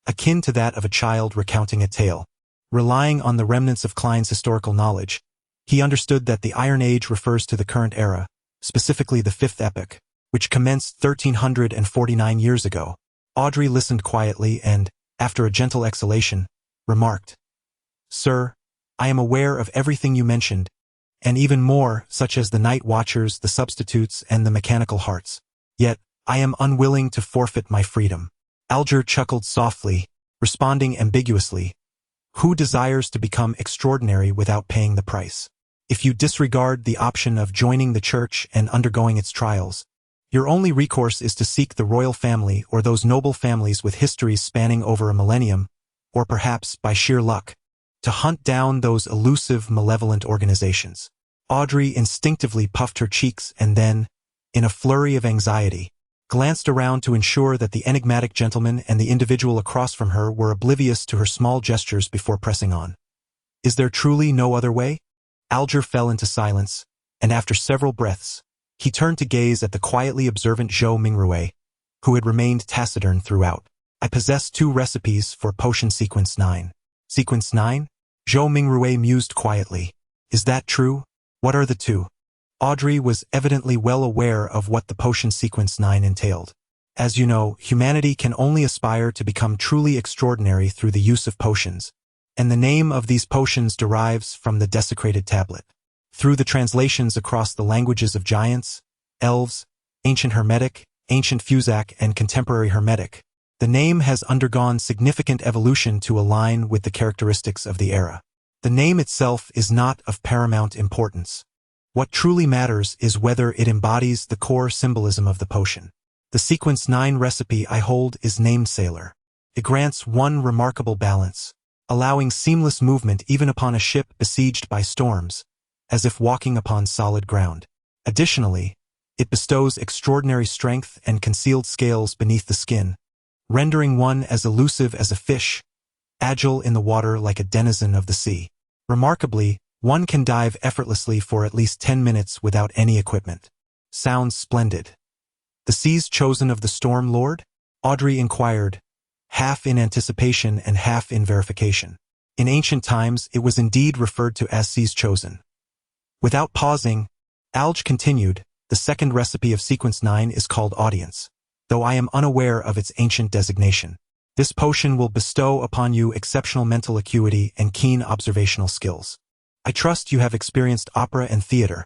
Speaker 2: akin to that of a child recounting a tale. Relying on the remnants of Klein's historical knowledge, he understood that the Iron Age refers to the current era, specifically the Fifth Epoch, which commenced 1349 years ago. Audrey listened quietly and, after a gentle exhalation, remarked, "Sir, I am aware of everything you mentioned, and even more, such as the night watchers, the substitutes, and the mechanical hearts. Yet, I am unwilling to forfeit my freedom." Alger chuckled softly, responding ambiguously, "Who desires to become extraordinary without paying the price? If you disregard the option of joining the church and undergoing its trials, your only recourse is to seek the royal family or those noble families with histories spanning over a millennium, or perhaps, by sheer luck, to hunt down those elusive, malevolent organizations." Audrey instinctively puffed her cheeks and then, in a flurry of anxiety, glanced around to ensure that the enigmatic gentleman and the individual across from her were oblivious to her small gestures before pressing on. "Is there truly no other way?" Alger fell into silence, and after several breaths, he turned to gaze at the quietly observant Zhou Mingrue, who had remained taciturn throughout. "I possess 2 recipes for potion sequence 9. Sequence 9? Zhou Mingrue mused quietly. "Is that true? What are the 2? Audrey was evidently well aware of what the potion sequence 9 entailed. As you know, humanity can only aspire to become truly extraordinary through the use of potions, and the name of these potions derives from the desecrated tablet. Through the translations across the languages of giants, elves, ancient Hermetic, ancient Fusac, and contemporary Hermetic, the name has undergone significant evolution to align with the characteristics of the era. The name itself is not of paramount importance. What truly matters is whether it embodies the core symbolism of the potion. The sequence 9 recipe I hold is named Sailor. It grants one remarkable balance, allowing seamless movement even upon a ship besieged by storms, as if walking upon solid ground. Additionally, it bestows extraordinary strength and concealed scales beneath the skin, rendering one as elusive as a fish, agile in the water like a denizen of the sea. Remarkably, one can dive effortlessly for at least 10 minutes without any equipment. Sounds splendid. The seas chosen of the Storm Lord? Audrey inquired, half in anticipation and half in verification. In ancient times, it was indeed referred to as seas chosen. Without pausing, Alge continued, "The second recipe of sequence 9 is called Audience, though I am unaware of its ancient designation. This potion will bestow upon you exceptional mental acuity and keen observational skills. I trust you have experienced opera and theater,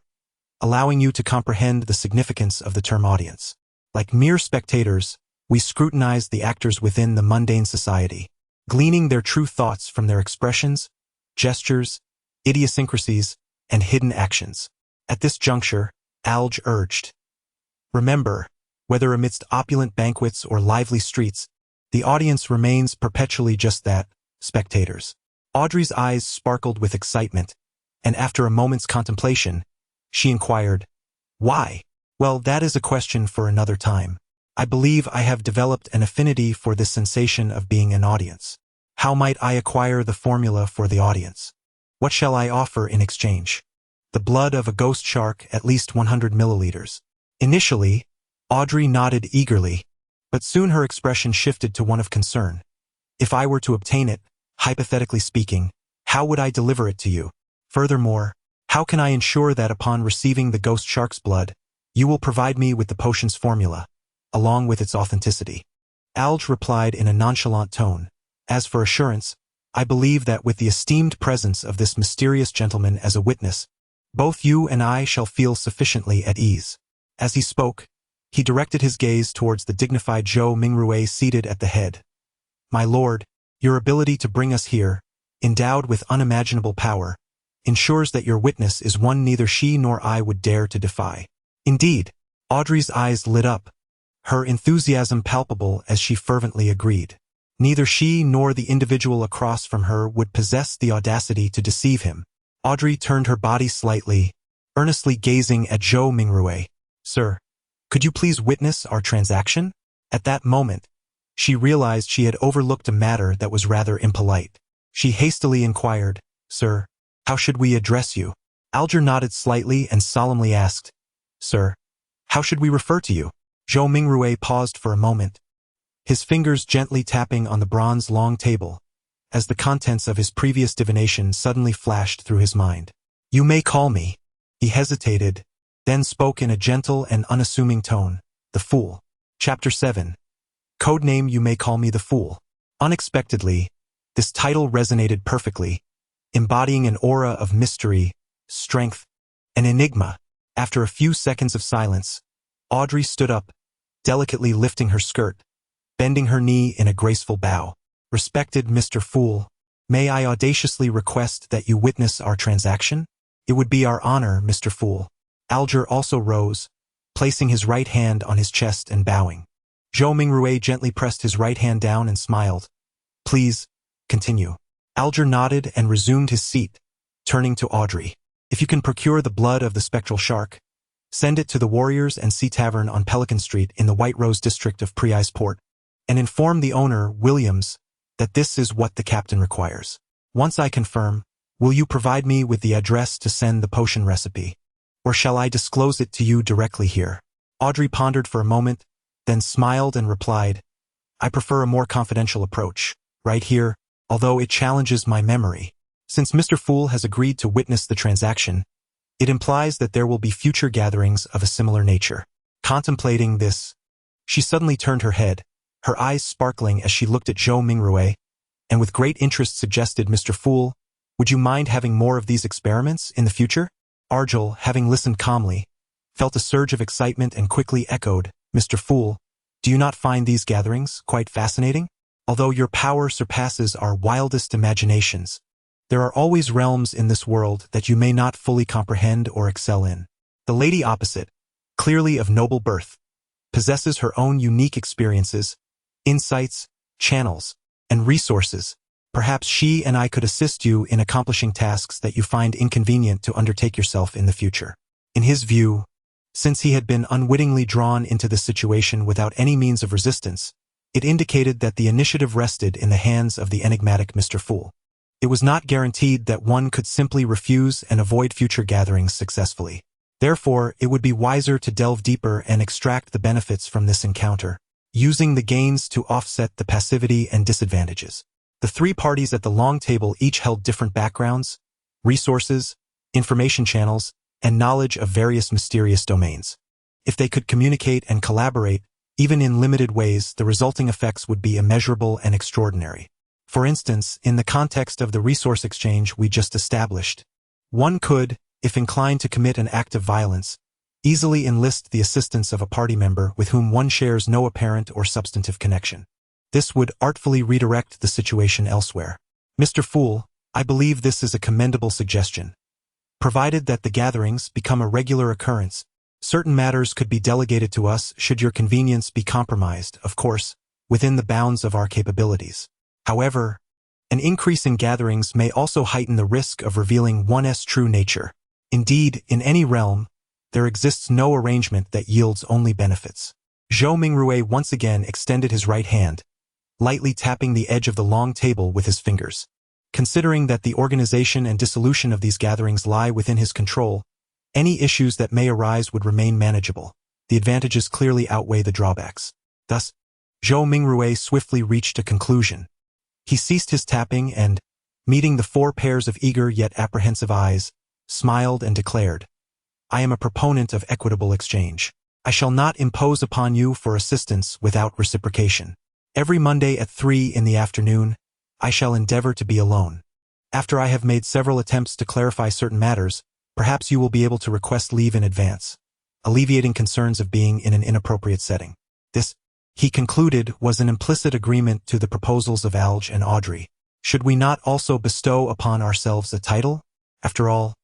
Speaker 2: allowing you to comprehend the significance of the term audience. Like mere spectators, we scrutinize the actors within the mundane society, gleaning their true thoughts from their expressions, gestures, idiosyncrasies, and hidden actions." At this juncture, Alge urged, "Remember, whether amidst opulent banquets or lively streets, the audience remains perpetually just that, spectators." Audrey's eyes sparkled with excitement, and after a moment's contemplation, she inquired, "Why?" "Well, that is a question for another time. I believe I have developed an affinity for this sensation of being an audience. How might I acquire the formula for the audience?" What shall I offer in exchange? The blood of a ghost shark, at least 100 milliliters. Initially, Audrey nodded eagerly, but soon her expression shifted to one of concern. If I were to obtain it, hypothetically speaking, how would I deliver it to you? Furthermore, how can I ensure that upon receiving the ghost shark's blood, you will provide me with the potion's formula, along with its authenticity? Alge replied in a nonchalant tone. As for assurance, I believe that with the esteemed presence of this mysterious gentleman as a witness, both you and I shall feel sufficiently at ease. As he spoke, he directed his gaze towards the dignified Zhou Mingrue seated at the head. My lord, your ability to bring us here, endowed with unimaginable power, ensures that your witness is one neither she nor I would dare to defy. Indeed, Audrey's eyes lit up, her enthusiasm palpable as she fervently agreed. Neither she nor the individual across from her would possess the audacity to deceive him. Audrey turned her body slightly, earnestly gazing at Zhou Mingrue. Sir, could you please witness our transaction? At that moment, she realized she had overlooked a matter that was rather impolite. She hastily inquired, Sir, how should we address you? Alger nodded slightly and solemnly asked, Sir, how should we refer to you? Zhou Mingrue paused for a moment, his fingers gently tapping on the bronze long table, as the contents of his previous divination suddenly flashed through his mind. You may call me. He hesitated, then spoke in a gentle and unassuming tone, the Fool. Chapter 7. Codename You May Call Me the Fool. Unexpectedly, this title resonated perfectly, embodying an aura of mystery, strength, and enigma. After a few seconds of silence, Audrey stood up, delicately lifting her skirt, bending her knee in a graceful bow. Respected Mr. Fool, may I audaciously request that you witness our transaction? It would be our honor, Mr. Fool. Alger also rose, placing his right hand on his chest and bowing. Zhou Mingrue gently pressed his right hand down and smiled. Please, continue. Alger nodded and resumed his seat, turning to Audrey. If you can procure the blood of the spectral shark, send it to the Warriors and Sea Tavern on Pelican Street in the White Rose district of Price Port, and inform the owner, Williams, that this is what the captain requires. Once I confirm, will you provide me with the address to send the potion recipe? Or shall I disclose it to you directly here? Audrey pondered for a moment, then smiled and replied, I prefer a more confidential approach, right here, although it challenges my memory. Since Mr. Fool has agreed to witness the transaction, it implies that there will be future gatherings of a similar nature. Contemplating this, she suddenly turned her head, her eyes sparkling as she looked at Zhou Mingrue, and with great interest suggested, Mr. Fool, would you mind having more of these experiments in the future? Argel, having listened calmly, felt a surge of excitement and quickly echoed, Mr. Fool, do you not find these gatherings quite fascinating? Although your power surpasses our wildest imaginations, there are always realms in this world that you may not fully comprehend or excel in. The lady opposite, clearly of noble birth, possesses her own unique experiences, insights, channels, and resources. Perhaps she and I could assist you in accomplishing tasks that you find inconvenient to undertake yourself in the future. In his view, since he had been unwittingly drawn into this situation without any means of resistance, it indicated that the initiative rested in the hands of the enigmatic Mr. Fool. It was not guaranteed that one could simply refuse and avoid future gatherings successfully. Therefore, it would be wiser to delve deeper and extract the benefits from this encounter, using the gains to offset the passivity and disadvantages. The three parties at the long table each held different backgrounds, resources, information channels, and knowledge of various mysterious domains. If they could communicate and collaborate, even in limited ways, the resulting effects would be immeasurable and extraordinary. For instance, in the context of the resource exchange we just established, one could, if inclined to commit an act of violence, easily enlist the assistance of a party member with whom one shares no apparent or substantive connection. This would artfully redirect the situation elsewhere. Mr. Fool, I believe this is a commendable suggestion. Provided that the gatherings become a regular occurrence, certain matters could be delegated to us should your convenience be compromised, of course, within the bounds of our capabilities. However, an increase in gatherings may also heighten the risk of revealing one's true nature. Indeed, in any realm, there exists no arrangement that yields only benefits. Zhou Mingrue once again extended his right hand, lightly tapping the edge of the long table with his fingers. Considering that the organization and dissolution of these gatherings lie within his control, any issues that may arise would remain manageable. The advantages clearly outweigh the drawbacks. Thus, Zhou Mingrui swiftly reached a conclusion. He ceased his tapping and, meeting the 4 pairs of eager yet apprehensive eyes, smiled and declared, "I am a proponent of equitable exchange. I shall not impose upon you for assistance without reciprocation. Every Monday at 3 in the afternoon, I shall endeavor to be alone. After I have made several attempts to clarify certain matters, perhaps you will be able to request leave in advance, alleviating concerns of being in an inappropriate setting." This, he concluded, was an implicit agreement to the proposals of Alge and Audrey. Should we not also bestow upon ourselves a title? After all,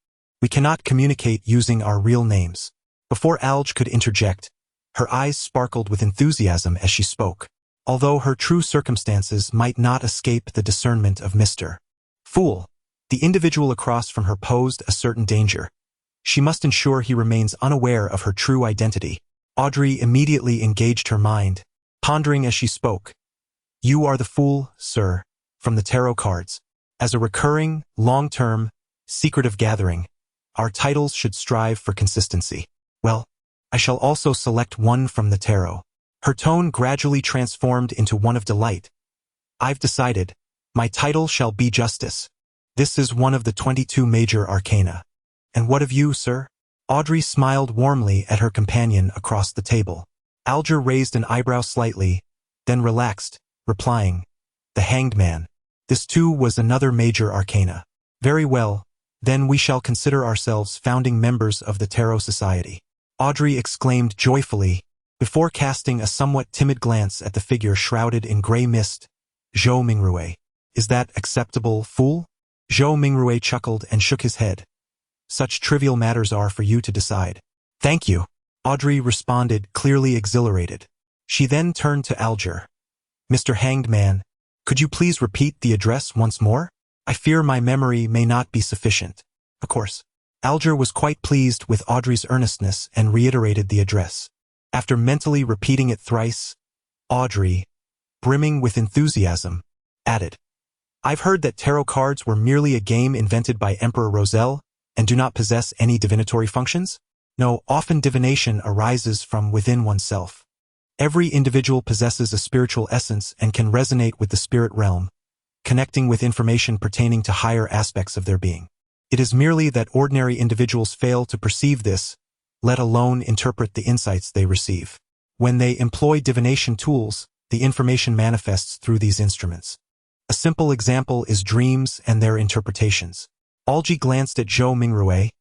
Speaker 2: we cannot communicate using our real names. Before Alge could interject, her eyes sparkled with enthusiasm as she spoke, although her true circumstances might not escape the discernment of Mr. Fool. The individual across from her posed a certain danger. She must ensure he remains unaware of her true identity. Audrey immediately engaged her mind, pondering as she spoke. "You are the Fool, sir, from the tarot cards. As a recurring, long-term, secretive gathering, our titles should strive for consistency. Well, I shall also select one from the tarot." Her tone gradually transformed into one of delight. "I've decided. My title shall be Justice. This is one of the 22 major arcana. And what of you, sir?" Audrey smiled warmly at her companion across the table. Alger raised an eyebrow slightly, then relaxed, replying, "The Hanged Man. This too was another major arcana. Very well, then we shall consider ourselves founding members of the Tarot Society." Audrey exclaimed joyfully, before casting a somewhat timid glance at the figure shrouded in gray mist. "Zhou Mingrui. Is that acceptable, Fool?" Zhou Mingrui chuckled and shook his head. "Such trivial matters are for you to decide." "Thank you," Audrey responded, clearly exhilarated. She then turned to Alger. "Mr. Hanged Man, could you please repeat the address once more? I fear my memory may not be sufficient." "Of course." Alger was quite pleased with Audrey's earnestness and reiterated the address. After mentally repeating it thrice, Audrey, brimming with enthusiasm, added, "I've heard that tarot cards were merely a game invented by Emperor Roselle and do not possess any divinatory functions? No, often divination arises from within oneself. Every individual possesses a spiritual essence and can resonate with the spirit realm, connecting with information pertaining to higher aspects of their being. It is merely that ordinary individuals fail to perceive this, let alone interpret the insights they receive. When they employ divination tools, the information manifests through these instruments. A simple example is dreams and their interpretations." Algie glanced at Zhou Mingrui,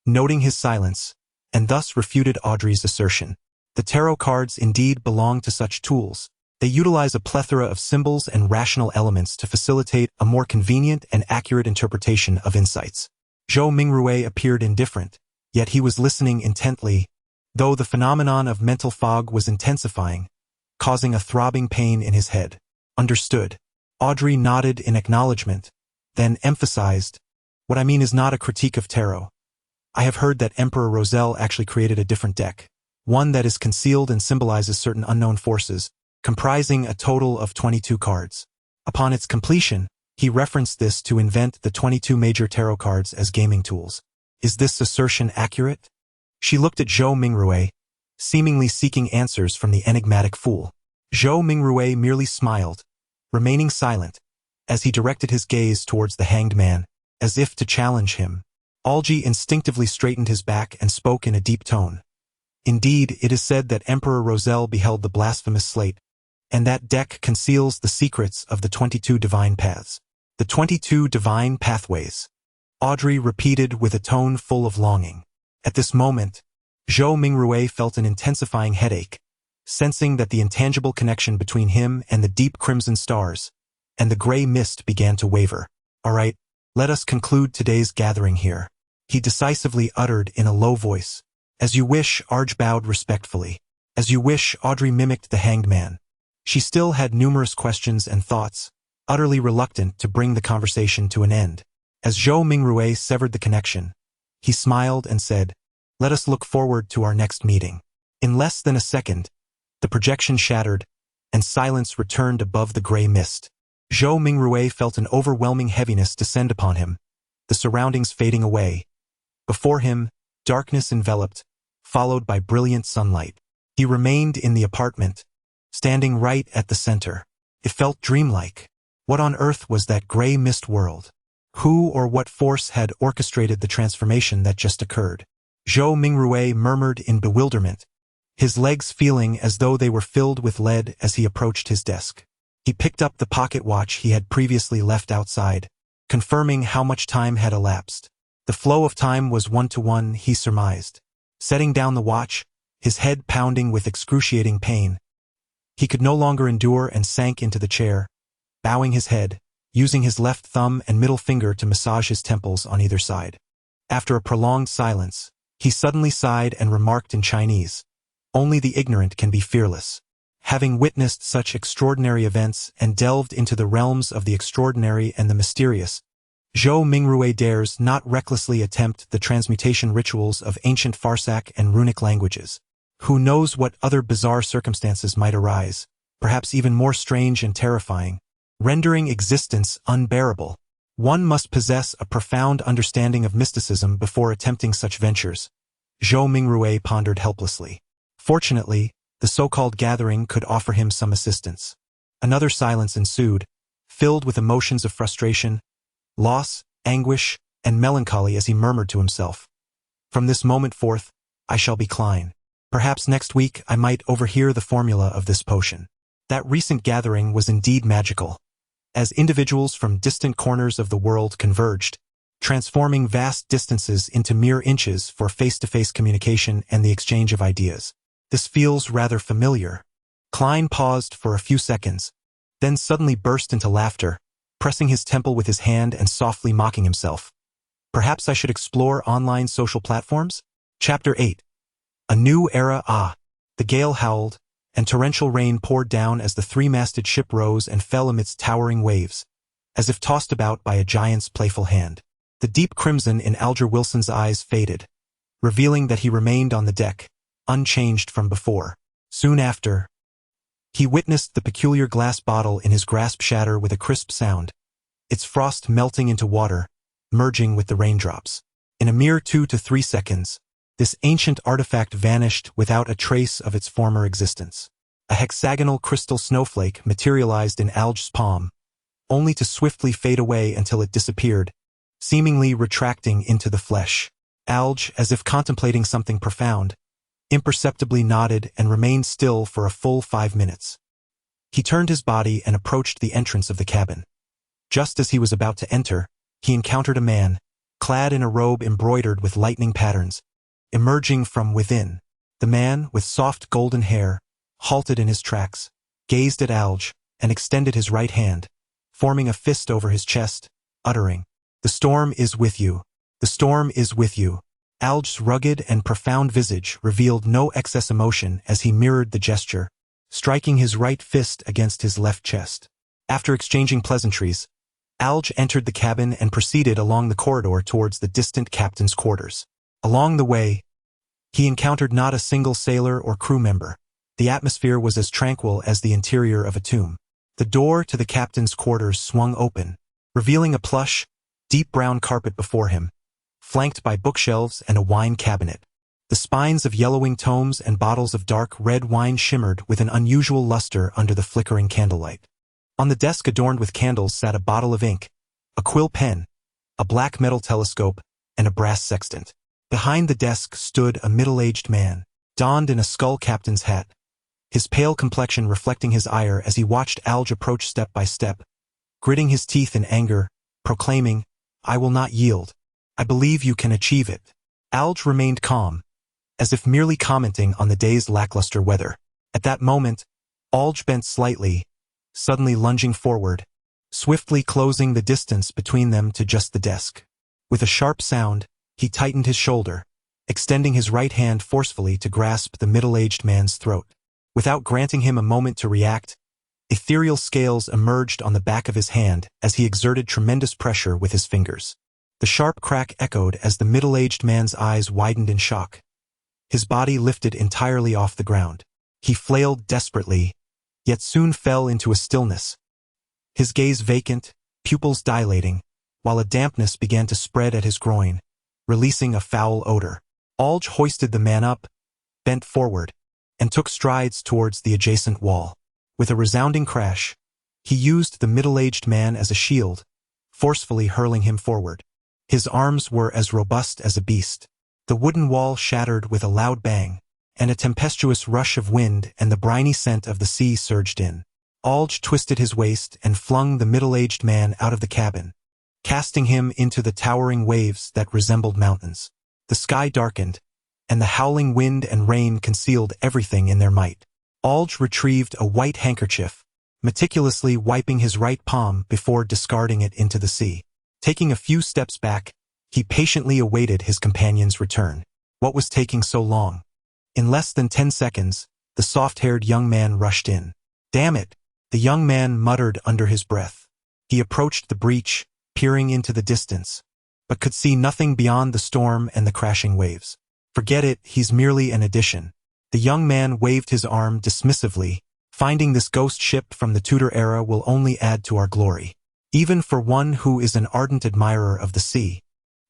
Speaker 2: noting his silence, and thus refuted Audrey's assertion. The tarot cards indeed belong to such tools. They utilize a plethora of symbols and rational elements to facilitate a more convenient and accurate interpretation of insights. Zhou Mingrui appeared indifferent, yet he was listening intently, though the phenomenon of mental fog was intensifying, causing a throbbing pain in his head. "Understood." Audrey nodded in acknowledgement, then emphasized, "What I mean is not a critique of tarot. I have heard that Emperor Roselle actually created a different deck, one that is concealed and symbolizes certain unknown forces, comprising a total of 22 cards. Upon its completion, he referenced this to invent the 22 major tarot cards as gaming tools. Is this assertion accurate?" She looked at Zhou Mingrui, seemingly seeking answers from the enigmatic Fool. Zhou Mingrui merely smiled, remaining silent, as he directed his gaze towards the Hanged Man, as if to challenge him. Algie instinctively straightened his back and spoke in a deep tone. "Indeed, it is said that Emperor Roselle beheld the blasphemous slate, and that deck conceals the secrets of the 22 divine paths." "The 22 divine pathways," Audrey repeated with a tone full of longing. At this moment, Zhou Mingrui felt an intensifying headache, sensing that the intangible connection between him and the deep crimson stars and the gray mist began to waver. "All right, let us conclude today's gathering here," he decisively uttered in a low voice. "As you wish," Arj bowed respectfully. "As you wish," Audrey mimicked the Hanged Man. She still had numerous questions and thoughts, utterly reluctant to bring the conversation to an end. As Zhou Mingrui severed the connection, he smiled and said, "Let us look forward to our next meeting." In less than a second, the projection shattered, and silence returned above the gray mist. Zhou Mingrue felt an overwhelming heaviness descend upon him, the surroundings fading away. Before him, darkness enveloped, followed by brilliant sunlight. He remained in the apartment, standing right at the center. It felt dreamlike. What on earth was that gray mist world? Who or what force had orchestrated the transformation that just occurred? Zhou Mingrue murmured in bewilderment, his legs feeling as though they were filled with lead as he approached his desk. He picked up the pocket watch he had previously left outside, confirming how much time had elapsed. The flow of time was 1-to-1, he surmised. Setting down the watch, his head pounding with excruciating pain, he could no longer endure and sank into the chair, bowing his head, using his left thumb and middle finger to massage his temples on either side. After a prolonged silence, he suddenly sighed and remarked in Chinese, "Only the ignorant can be fearless." Having witnessed such extraordinary events and delved into the realms of the extraordinary and the mysterious, Zhou Mingrue dares not recklessly attempt the transmutation rituals of ancient Farsak and runic languages. Who knows what other bizarre circumstances might arise, perhaps even more strange and terrifying, rendering existence unbearable. One must possess a profound understanding of mysticism before attempting such ventures. Zhou Mingrue pondered helplessly. Fortunately, the so-called gathering could offer him some assistance. Another silence ensued, filled with emotions of frustration, loss, anguish, and melancholy as he murmured to himself, "From this moment forth, I shall be Klein. Perhaps next week I might overhear the formula of this potion." That recent gathering was indeed magical, as individuals from distant corners of the world converged, transforming vast distances into mere inches for face-to-face communication and the exchange of ideas. This feels rather familiar. Klein paused for a few seconds, then suddenly burst into laughter, pressing his temple with his hand and softly mocking himself. Perhaps I should explore online social platforms? Chapter 8. A New Era. The gale howled, and torrential rain poured down as the three-masted ship rose and fell amidst towering waves, as if tossed about by a giant's playful hand. The deep crimson in Alger Wilson's eyes faded, revealing that he remained on the deck, unchanged from before. Soon after, he witnessed the peculiar glass bottle in his grasp shatter with a crisp sound, its frost melting into water, merging with the raindrops. In a mere 2 to 3 seconds, this ancient artifact vanished without a trace of its former existence. A hexagonal crystal snowflake materialized in Alge's palm, only to swiftly fade away until it disappeared, seemingly retracting into the flesh. Alge, as if contemplating something profound, imperceptibly nodded and remained still for a full 5 minutes. He turned his body and approached the entrance of the cabin. Just as he was about to enter, he encountered a man, clad in a robe embroidered with lightning patterns, emerging from within. The man, with soft golden hair, halted in his tracks, gazed at Alge, and extended his right hand, forming a fist over his chest, uttering, "The storm is with you. The storm is with you." Alge's rugged and profound visage revealed no excess emotion as he mirrored the gesture, striking his right fist against his left chest. After exchanging pleasantries, Alge entered the cabin and proceeded along the corridor towards the distant captain's quarters. Along the way, he encountered not a single sailor or crew member. The atmosphere was as tranquil as the interior of a tomb. The door to the captain's quarters swung open, revealing a plush, deep brown carpet before him, flanked by bookshelves and a wine cabinet. The spines of yellowing tomes and bottles of dark red wine shimmered with an unusual luster under the flickering candlelight. On the desk adorned with candles sat a bottle of ink, a quill pen, a black metal telescope, and a brass sextant. Behind the desk stood a middle-aged man, donned in a skull captain's hat, his pale complexion reflecting his ire as he watched Alge approach step by step, gritting his teeth in anger, proclaiming, "I will not yield. I believe you can achieve it." Alge remained calm, as if merely commenting on the day's lackluster weather. At that moment, Alge bent slightly, suddenly lunging forward, swiftly closing the distance between them to just the desk. With a sharp sound, he tightened his shoulder, extending his right hand forcefully to grasp the middle-aged man's throat. Without granting him a moment to react, ethereal scales emerged on the back of his hand as he exerted tremendous pressure with his fingers. The sharp crack echoed as the middle-aged man's eyes widened in shock. His body lifted entirely off the ground. He flailed desperately, yet soon fell into a stillness, his gaze vacant, pupils dilating, while a dampness began to spread at his groin, releasing a foul odor. Alge hoisted the man up, bent forward, and took strides towards the adjacent wall. With a resounding crash, he used the middle-aged man as a shield, forcefully hurling him forward. His arms were as robust as a beast. The wooden wall shattered with a loud bang, and a tempestuous rush of wind and the briny scent of the sea surged in. Alge twisted his waist and flung the middle-aged man out of the cabin, casting him into the towering waves that resembled mountains. The sky darkened, and the howling wind and rain concealed everything in their might. Alge retrieved a white handkerchief, meticulously wiping his right palm before discarding it into the sea. Taking a few steps back, he patiently awaited his companion's return. What was taking so long? In less than 10 seconds, the soft-haired young man rushed in. "Damn it," the young man muttered under his breath. He approached the breach, peering into the distance, but could see nothing beyond the storm and the crashing waves. "Forget it, he's merely an addition." The young man waved his arm dismissively. "Finding this ghost ship from the Tudor era will only add to our glory. Even for one who is an ardent admirer of the sea,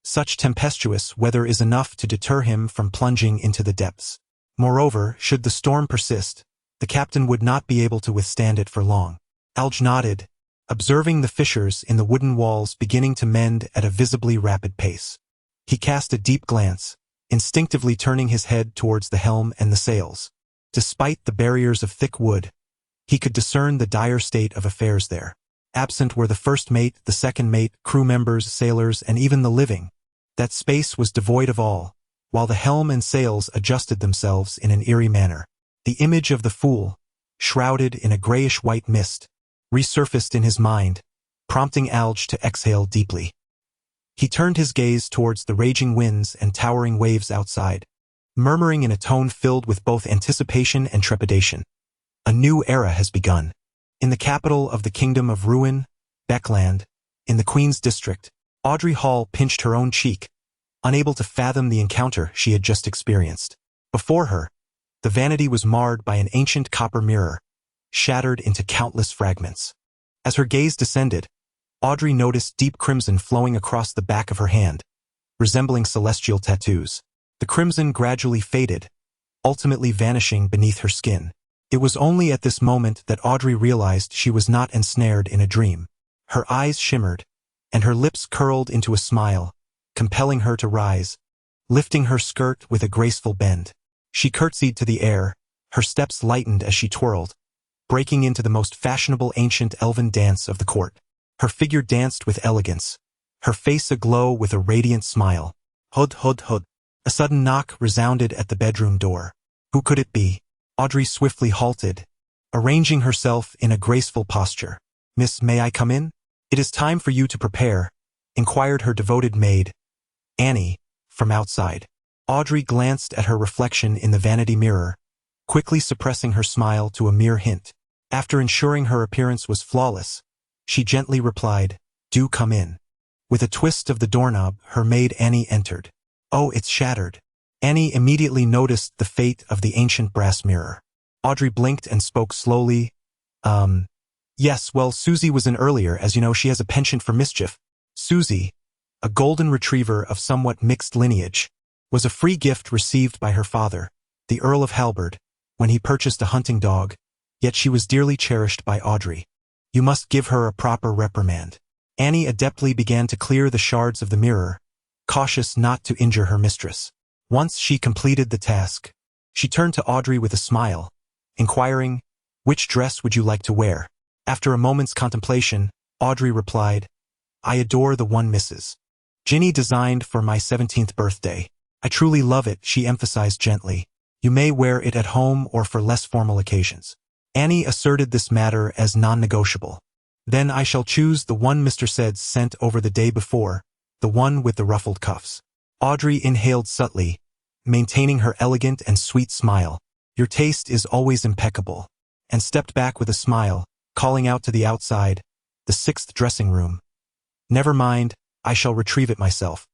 Speaker 2: such tempestuous weather is enough to deter him from plunging into the depths. Moreover, should the storm persist, the captain would not be able to withstand it for long." Alge nodded, observing the fissures in the wooden walls beginning to mend at a visibly rapid pace. He cast a deep glance, instinctively turning his head towards the helm and the sails. Despite the barriers of thick wood, he could discern the dire state of affairs there. Absent were the first mate, the second mate, crew members, sailors, and even the living. That space was devoid of all, while the helm and sails adjusted themselves in an eerie manner. The image of the fool, shrouded in a grayish-white mist, resurfaced in his mind, prompting Alge to exhale deeply. He turned his gaze towards the raging winds and towering waves outside, murmuring in a tone filled with both anticipation and trepidation. A new era has begun. In the capital of the Kingdom of Ruin, Beckland, in the Queen's District, Audrey Hall pinched her own cheek, unable to fathom the encounter she had just experienced. Before her, the vanity was marred by an ancient copper mirror, shattered into countless fragments. As her gaze descended, Audrey noticed deep crimson flowing across the back of her hand, resembling celestial tattoos. The crimson gradually faded, ultimately vanishing beneath her skin. It was only at this moment that Audrey realized she was not ensnared in a dream. Her eyes shimmered, and her lips curled into a smile, compelling her to rise, lifting her skirt with a graceful bend. She curtsied to the air, her steps lightened as she twirled, breaking into the most fashionable ancient elven dance of the court. Her figure danced with elegance, her face aglow with a radiant smile. Hud, hud, hud. A sudden knock resounded at the bedroom door. Who could it be? Audrey swiftly halted, arranging herself in a graceful posture. "Miss, may I come in?" "It is time for you to prepare," inquired her devoted maid, Annie, from outside. Audrey glanced at her reflection in the vanity mirror, quickly suppressing her smile to a mere hint. After ensuring her appearance was flawless, she gently replied, "Do come in." With a twist of the doorknob, her maid Annie entered. "Oh, it's shattered." Annie immediately noticed the fate of the ancient brass mirror. Audrey blinked and spoke slowly. Yes, well, Susie was in earlier, as you know, she has a penchant for mischief." Susie, a golden retriever of somewhat mixed lineage, was a free gift received by her father, the Earl of Halberd, when he purchased a hunting dog, yet she was dearly cherished by Audrey. "You must give her a proper reprimand." Annie adeptly began to clear the shards of the mirror, cautious not to injure her mistress. Once she completed the task, she turned to Audrey with a smile, inquiring, "Which dress would you like to wear?" After a moment's contemplation, Audrey replied, "I adore the one Mrs. Ginny designed for my 17th birthday. I truly love it," she emphasized gently. "You may wear it at home or for less formal occasions." Annie asserted this matter as non-negotiable. "Then I shall choose the one Mr. Seds sent over the day before, the one with the ruffled cuffs." Audrey inhaled subtly, maintaining her elegant and sweet smile. "Your taste is always impeccable," and stepped back with a smile, calling out to the outside, the 6th dressing room. "Never mind, I shall retrieve it myself."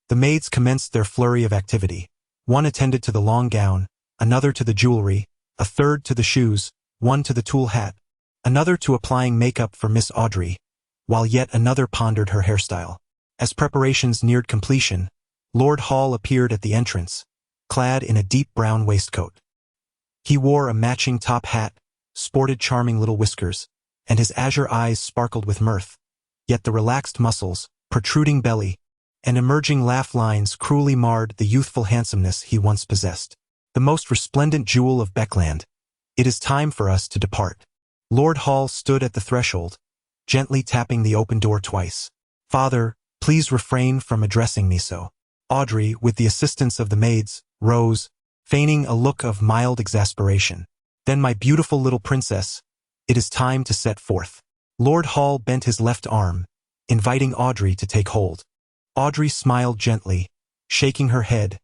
Speaker 2: The maids commenced their flurry of activity. One attended to the long gown, another to the jewelry, a third to the shoes, one to the tool hat, another to applying makeup for Miss Audrey, while yet another pondered her hairstyle. As preparations neared completion, Lord Hall appeared at the entrance, clad in a deep brown waistcoat. He wore a matching top hat, sported charming little whiskers, and his azure eyes sparkled with mirth, yet the relaxed muscles, protruding belly, and emerging laugh lines cruelly marred the youthful handsomeness he once possessed. The most resplendent jewel of Beckland, it is time for us to depart. Lord Hall stood at the threshold, gently tapping the open door twice. Father, please refrain from addressing me so. Audrey, with the assistance of the maids, rose, feigning a look of mild exasperation. Then, my beautiful little princess, it is time to set forth. Lord Hall bent his left arm, inviting Audrey to take hold. Audrey smiled gently, shaking her head.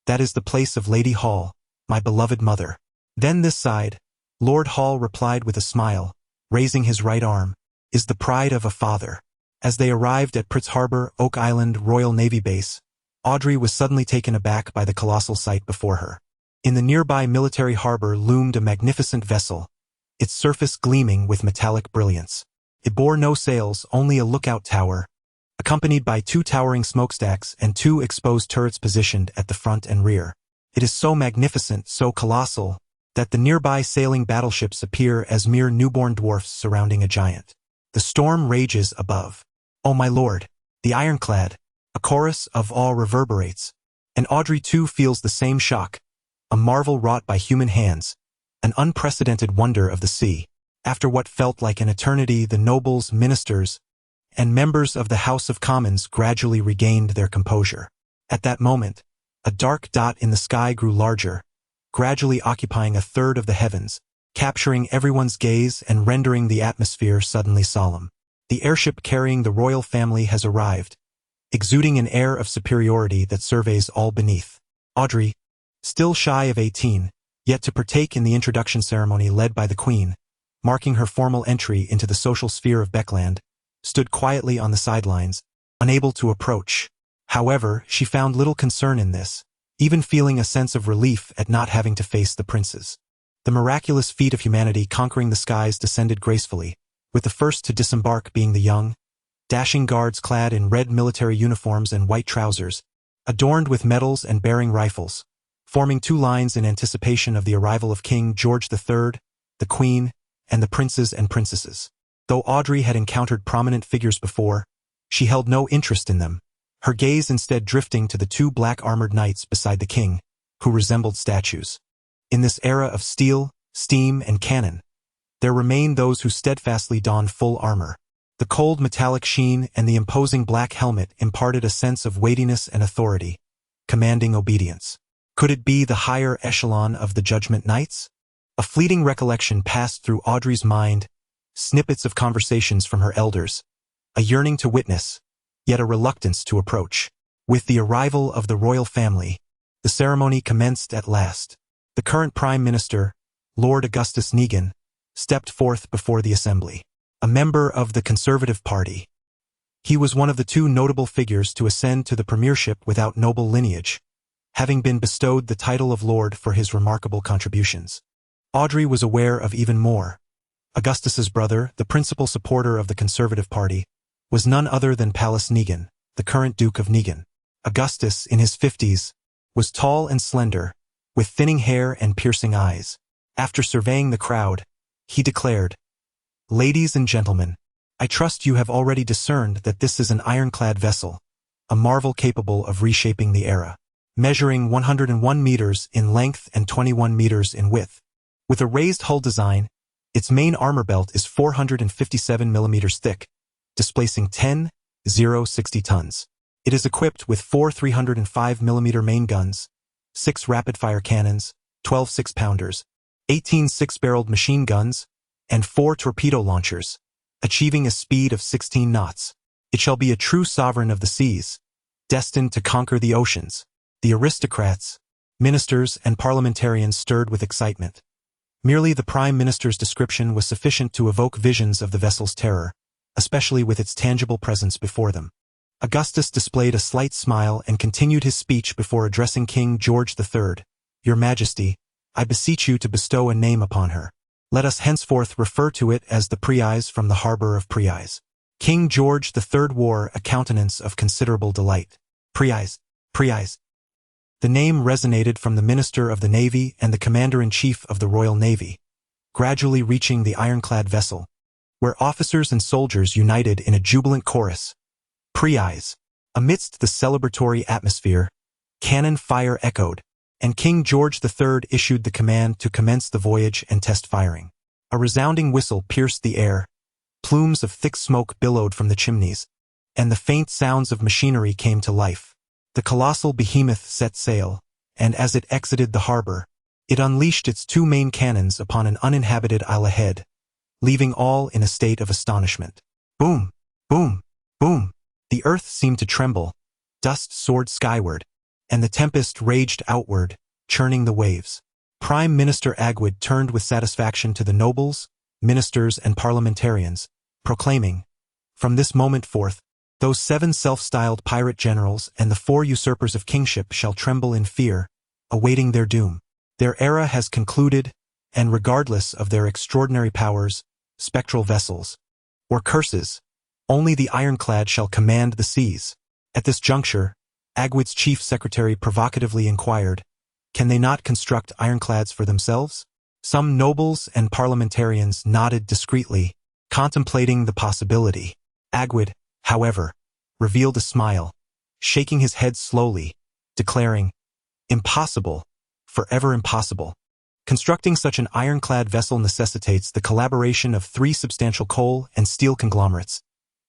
Speaker 2: That is the place of Lady Hall, my beloved mother. Then this side, Lord Hall replied with a smile, raising his right arm, is the pride of a father. As they arrived at Pritz Harbor, Oak Island Royal Navy Base, Audrey was suddenly taken aback by the colossal sight before her. In the nearby military harbor loomed a magnificent vessel, its surface gleaming with metallic brilliance. It bore no sails, only a lookout tower, accompanied by 2 towering smokestacks and 2 exposed turrets positioned at the front and rear. It is so magnificent, so colossal, that the nearby sailing battleships appear as mere newborn dwarfs surrounding a giant. The storm rages above. Oh my lord, the ironclad! A chorus of awe reverberates, and Audrey too feels the same shock, a marvel wrought by human hands, an unprecedented wonder of the sea. After what felt like an eternity, the nobles, ministers, and members of the House of Commons gradually regained their composure. At that moment, a dark dot in the sky grew larger, gradually occupying a third of the heavens, capturing everyone's gaze and rendering the atmosphere suddenly solemn. The airship carrying the royal family has arrived, exuding an air of superiority that surveys all beneath. Audrey, still shy of 18, yet to partake in the introduction ceremony led by the Queen, marking her formal entry into the social sphere of Beckland, stood quietly on the sidelines, unable to approach. However, she found little concern in this, even feeling a sense of relief at not having to face the princes. The miraculous feat of humanity conquering the skies descended gracefully, with the first to disembark being the young, dashing guards clad in red military uniforms and white trousers, adorned with medals and bearing rifles, forming 2 lines in anticipation of the arrival of King George III, the Queen, and the princes and princesses. Though Audrey had encountered prominent figures before, she held no interest in them, her gaze instead drifting to the 2 black armored knights beside the king, who resembled statues. In this era of steel, steam, and cannon, there remained those who steadfastly donned full armor. The cold metallic sheen and the imposing black helmet imparted a sense of weightiness and authority, commanding obedience. Could it be the higher echelon of the Judgment Knights? A fleeting recollection passed through Audrey's mind, snippets of conversations from her elders, a yearning to witness, yet a reluctance to approach. With the arrival of the royal family, the ceremony commenced at last. The current Prime Minister, Lord Augustus Negan, stepped forth before the assembly. A member of the Conservative Party, he was one of the 2 notable figures to ascend to the premiership without noble lineage, having been bestowed the title of Lord for his remarkable contributions. Audrey was aware of even more. Augustus's brother, the principal supporter of the Conservative Party, was none other than Pallas Negan, the current Duke of Negan. Augustus, in his 50s, was tall and slender, with thinning hair and piercing eyes. After surveying the crowd, he declared, "Ladies and gentlemen, I trust you have already discerned that this is an ironclad vessel, a marvel capable of reshaping the era. Measuring 101 meters in length and 21 meters in width. With a raised hull design, its main armor belt is 457 millimeters thick, displacing 10,060 tons. It is equipped with 4 305 millimeter main guns, 6 rapid-fire cannons, 12 6-pounders, 18 6-barreled machine guns, and 4 torpedo launchers, achieving a speed of 16 knots. It shall be a true sovereign of the seas, destined to conquer the oceans." The aristocrats, ministers, and parliamentarians stirred with excitement. Merely the Prime Minister's description was sufficient to evoke visions of the vessel's terror, especially with its tangible presence before them. Augustus displayed a slight smile and continued his speech before addressing King George III. "Your Majesty, I beseech you to bestow a name upon her. Let us henceforth refer to it as the Prize from the harbor of Prize. King George III wore a countenance of considerable delight. Prize, Prize. The name resonated from the Minister of the Navy and the Commander-in-Chief of the Royal Navy, gradually reaching the ironclad vessel, where officers and soldiers united in a jubilant chorus. Prize. Amidst the celebratory atmosphere, cannon fire echoed, and King George III issued the command to commence the voyage and test firing. A resounding whistle pierced the air, plumes of thick smoke billowed from the chimneys, and the faint sounds of machinery came to life. The colossal behemoth set sail, and as it exited the harbor, it unleashed its two main cannons upon an uninhabited isle ahead, leaving all in a state of astonishment. Boom! Boom! Boom! The earth seemed to tremble, dust soared skyward, and the tempest raged outward, churning the waves. Prime Minister Agwid turned with satisfaction to the nobles, ministers, and parliamentarians, proclaiming, "From this moment forth, those 7 self-styled pirate generals and the 4 usurpers of kingship shall tremble in fear, awaiting their doom. Their era has concluded, and regardless of their extraordinary powers, spectral vessels, or curses, only the ironclad shall command the seas." At this juncture, Agwid's chief secretary provocatively inquired, "Can they not construct ironclads for themselves?" Some nobles and parliamentarians nodded discreetly, contemplating the possibility. Agwid, however, revealed a smile, shaking his head slowly, declaring, "Impossible, forever impossible. Constructing such an ironclad vessel necessitates the collaboration of 3 substantial coal and steel conglomerates,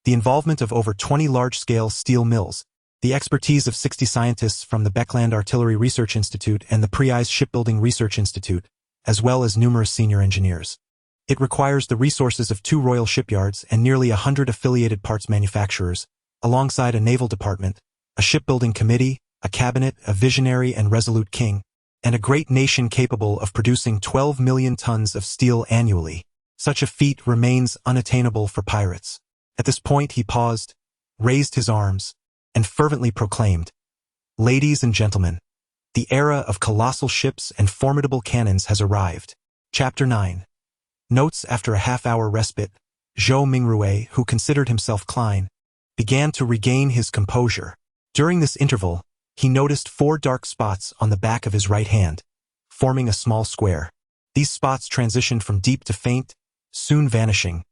Speaker 2: the involvement of over 20 large-scale steel mills, the expertise of 60 scientists from the Beckland Artillery Research Institute and the Prize Shipbuilding Research Institute, as well as numerous senior engineers. It requires the resources of 2 royal shipyards and nearly 100 affiliated parts manufacturers, alongside a naval department, a shipbuilding committee, a cabinet, a visionary and resolute king, and a great nation capable of producing 12 million tons of steel annually. Such a feat remains unattainable for pirates." At this point he paused, raised his arms, and fervently proclaimed, "Ladies and gentlemen, the era of colossal ships and formidable cannons has arrived." Chapter 9. Notes. After a half-hour respite, Zhou Mingrue, who considered himself Klein, began to regain his composure. During this interval, he noticed 4 dark spots on the back of his right hand, forming a small square. These spots transitioned from deep to faint, soon vanishing,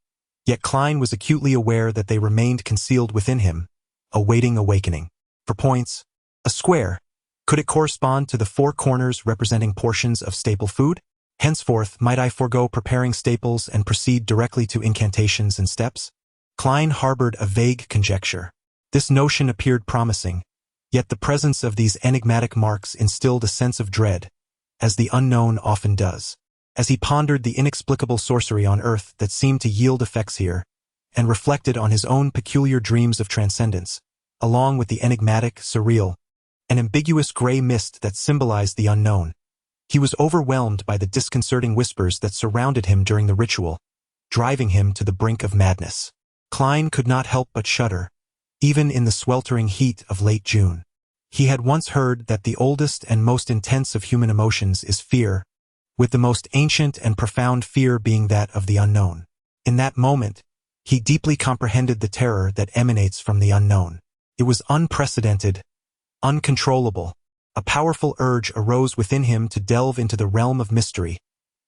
Speaker 2: yet Klein was acutely aware that they remained concealed within him, awaiting awakening. For points, a square. Could it correspond to the 4 corners representing portions of staple food? Henceforth, might I forego preparing staples and proceed directly to incantations and steps? Klein harbored a vague conjecture. This notion appeared promising, yet the presence of these enigmatic marks instilled a sense of dread, as the unknown often does. As he pondered the inexplicable sorcery on earth that seemed to yield effects here, and reflected on his own peculiar dreams of transcendence, along with the enigmatic, surreal, and ambiguous gray mist that symbolized the unknown, he was overwhelmed by the disconcerting whispers that surrounded him during the ritual, driving him to the brink of madness. Klein could not help but shudder, even in the sweltering heat of late June. He had once heard that the oldest and most intense of human emotions is fear, with the most ancient and profound fear being that of the unknown. In that moment, he deeply comprehended the terror that emanates from the unknown. It was unprecedented, uncontrollable. A powerful urge arose within him to delve into the realm of mystery,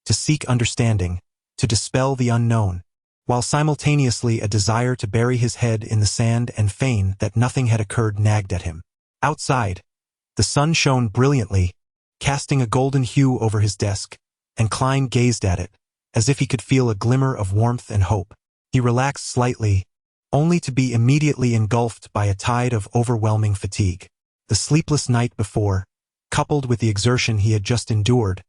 Speaker 2: to seek understanding, to dispel the unknown, while simultaneously a desire to bury his head in the sand and feign that nothing had occurred nagged at him. Outside, the sun shone brilliantly, casting a golden hue over his desk, and Klein gazed at it, as if he could feel a glimmer of warmth and hope. He relaxed slightly, only to be immediately engulfed by a tide of overwhelming fatigue. The sleepless night before, coupled with the exertion he had just endured,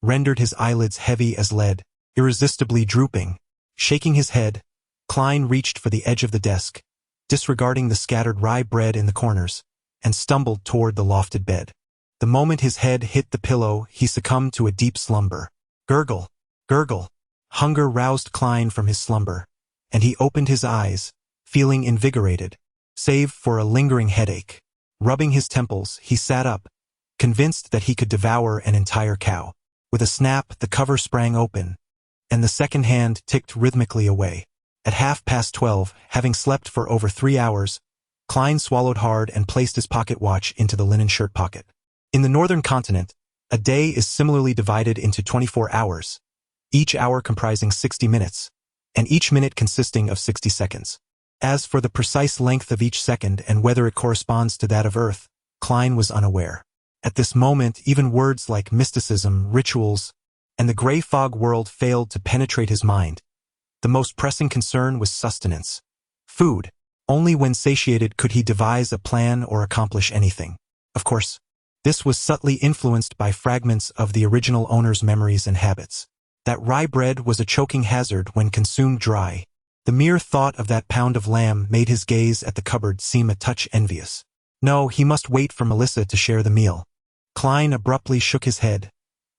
Speaker 2: rendered his eyelids heavy as lead, irresistibly drooping. Shaking his head, Klein reached for the edge of the desk, disregarding the scattered rye bread in the corners, and stumbled toward the lofted bed. The moment his head hit the pillow, he succumbed to a deep slumber. Gurgle, gurgle. Hunger roused Klein from his slumber, and he opened his eyes, feeling invigorated, save for a lingering headache. Rubbing his temples, he sat up, convinced that he could devour an entire cow. With a snap, the cover sprang open, and the second hand ticked rhythmically away. At 12:30, having slept for over 3 hours, Klein swallowed hard and placed his pocket watch into the linen shirt pocket. In the northern continent, a day is similarly divided into 24 hours, each hour comprising 60 minutes, and each minute consisting of 60 seconds. As for the precise length of each second and whether it corresponds to that of Earth, Klein was unaware. At this moment, even words like mysticism, rituals, and the gray fog world failed to penetrate his mind. The most pressing concern was sustenance. Food. Only when satiated could he devise a plan or accomplish anything. Of course, this was subtly influenced by fragments of the original owner's memories and habits. That rye bread was a choking hazard when consumed dry. The mere thought of that pound of lamb made his gaze at the cupboard seem a touch envious. No, he must wait for Melissa to share the meal. Klein abruptly shook his head,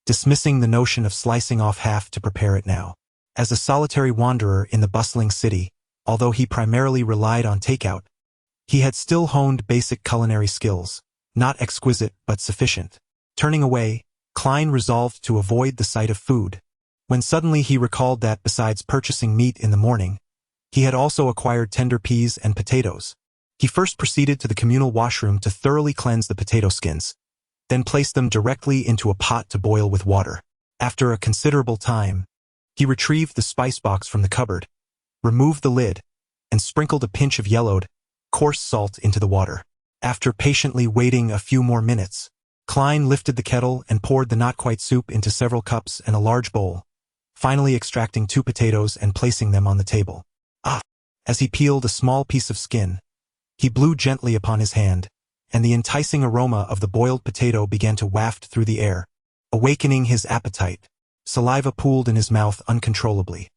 Speaker 2: dismissing the notion of slicing off half to prepare it now. As a solitary wanderer in the bustling city, although he primarily relied on takeout, he had still honed basic culinary skills, not exquisite but sufficient. Turning away, Klein resolved to avoid the sight of food, when suddenly he recalled that besides purchasing meat in the morning, he had also acquired tender peas and potatoes. He first proceeded to the communal washroom to thoroughly cleanse the potato skins, then placed them directly into a pot to boil with water. After a considerable time, he retrieved the spice box from the cupboard, removed the lid, and sprinkled a pinch of yellowed, coarse salt into the water. After patiently waiting a few more minutes, Klein lifted the kettle and poured the not-quite soup into several cups and a large bowl, finally extracting 2 potatoes and placing them on the table. As he peeled a small piece of skin, he blew gently upon his hand, and the enticing aroma of the boiled potato began to waft through the air, awakening his appetite. Saliva pooled in his mouth uncontrollably.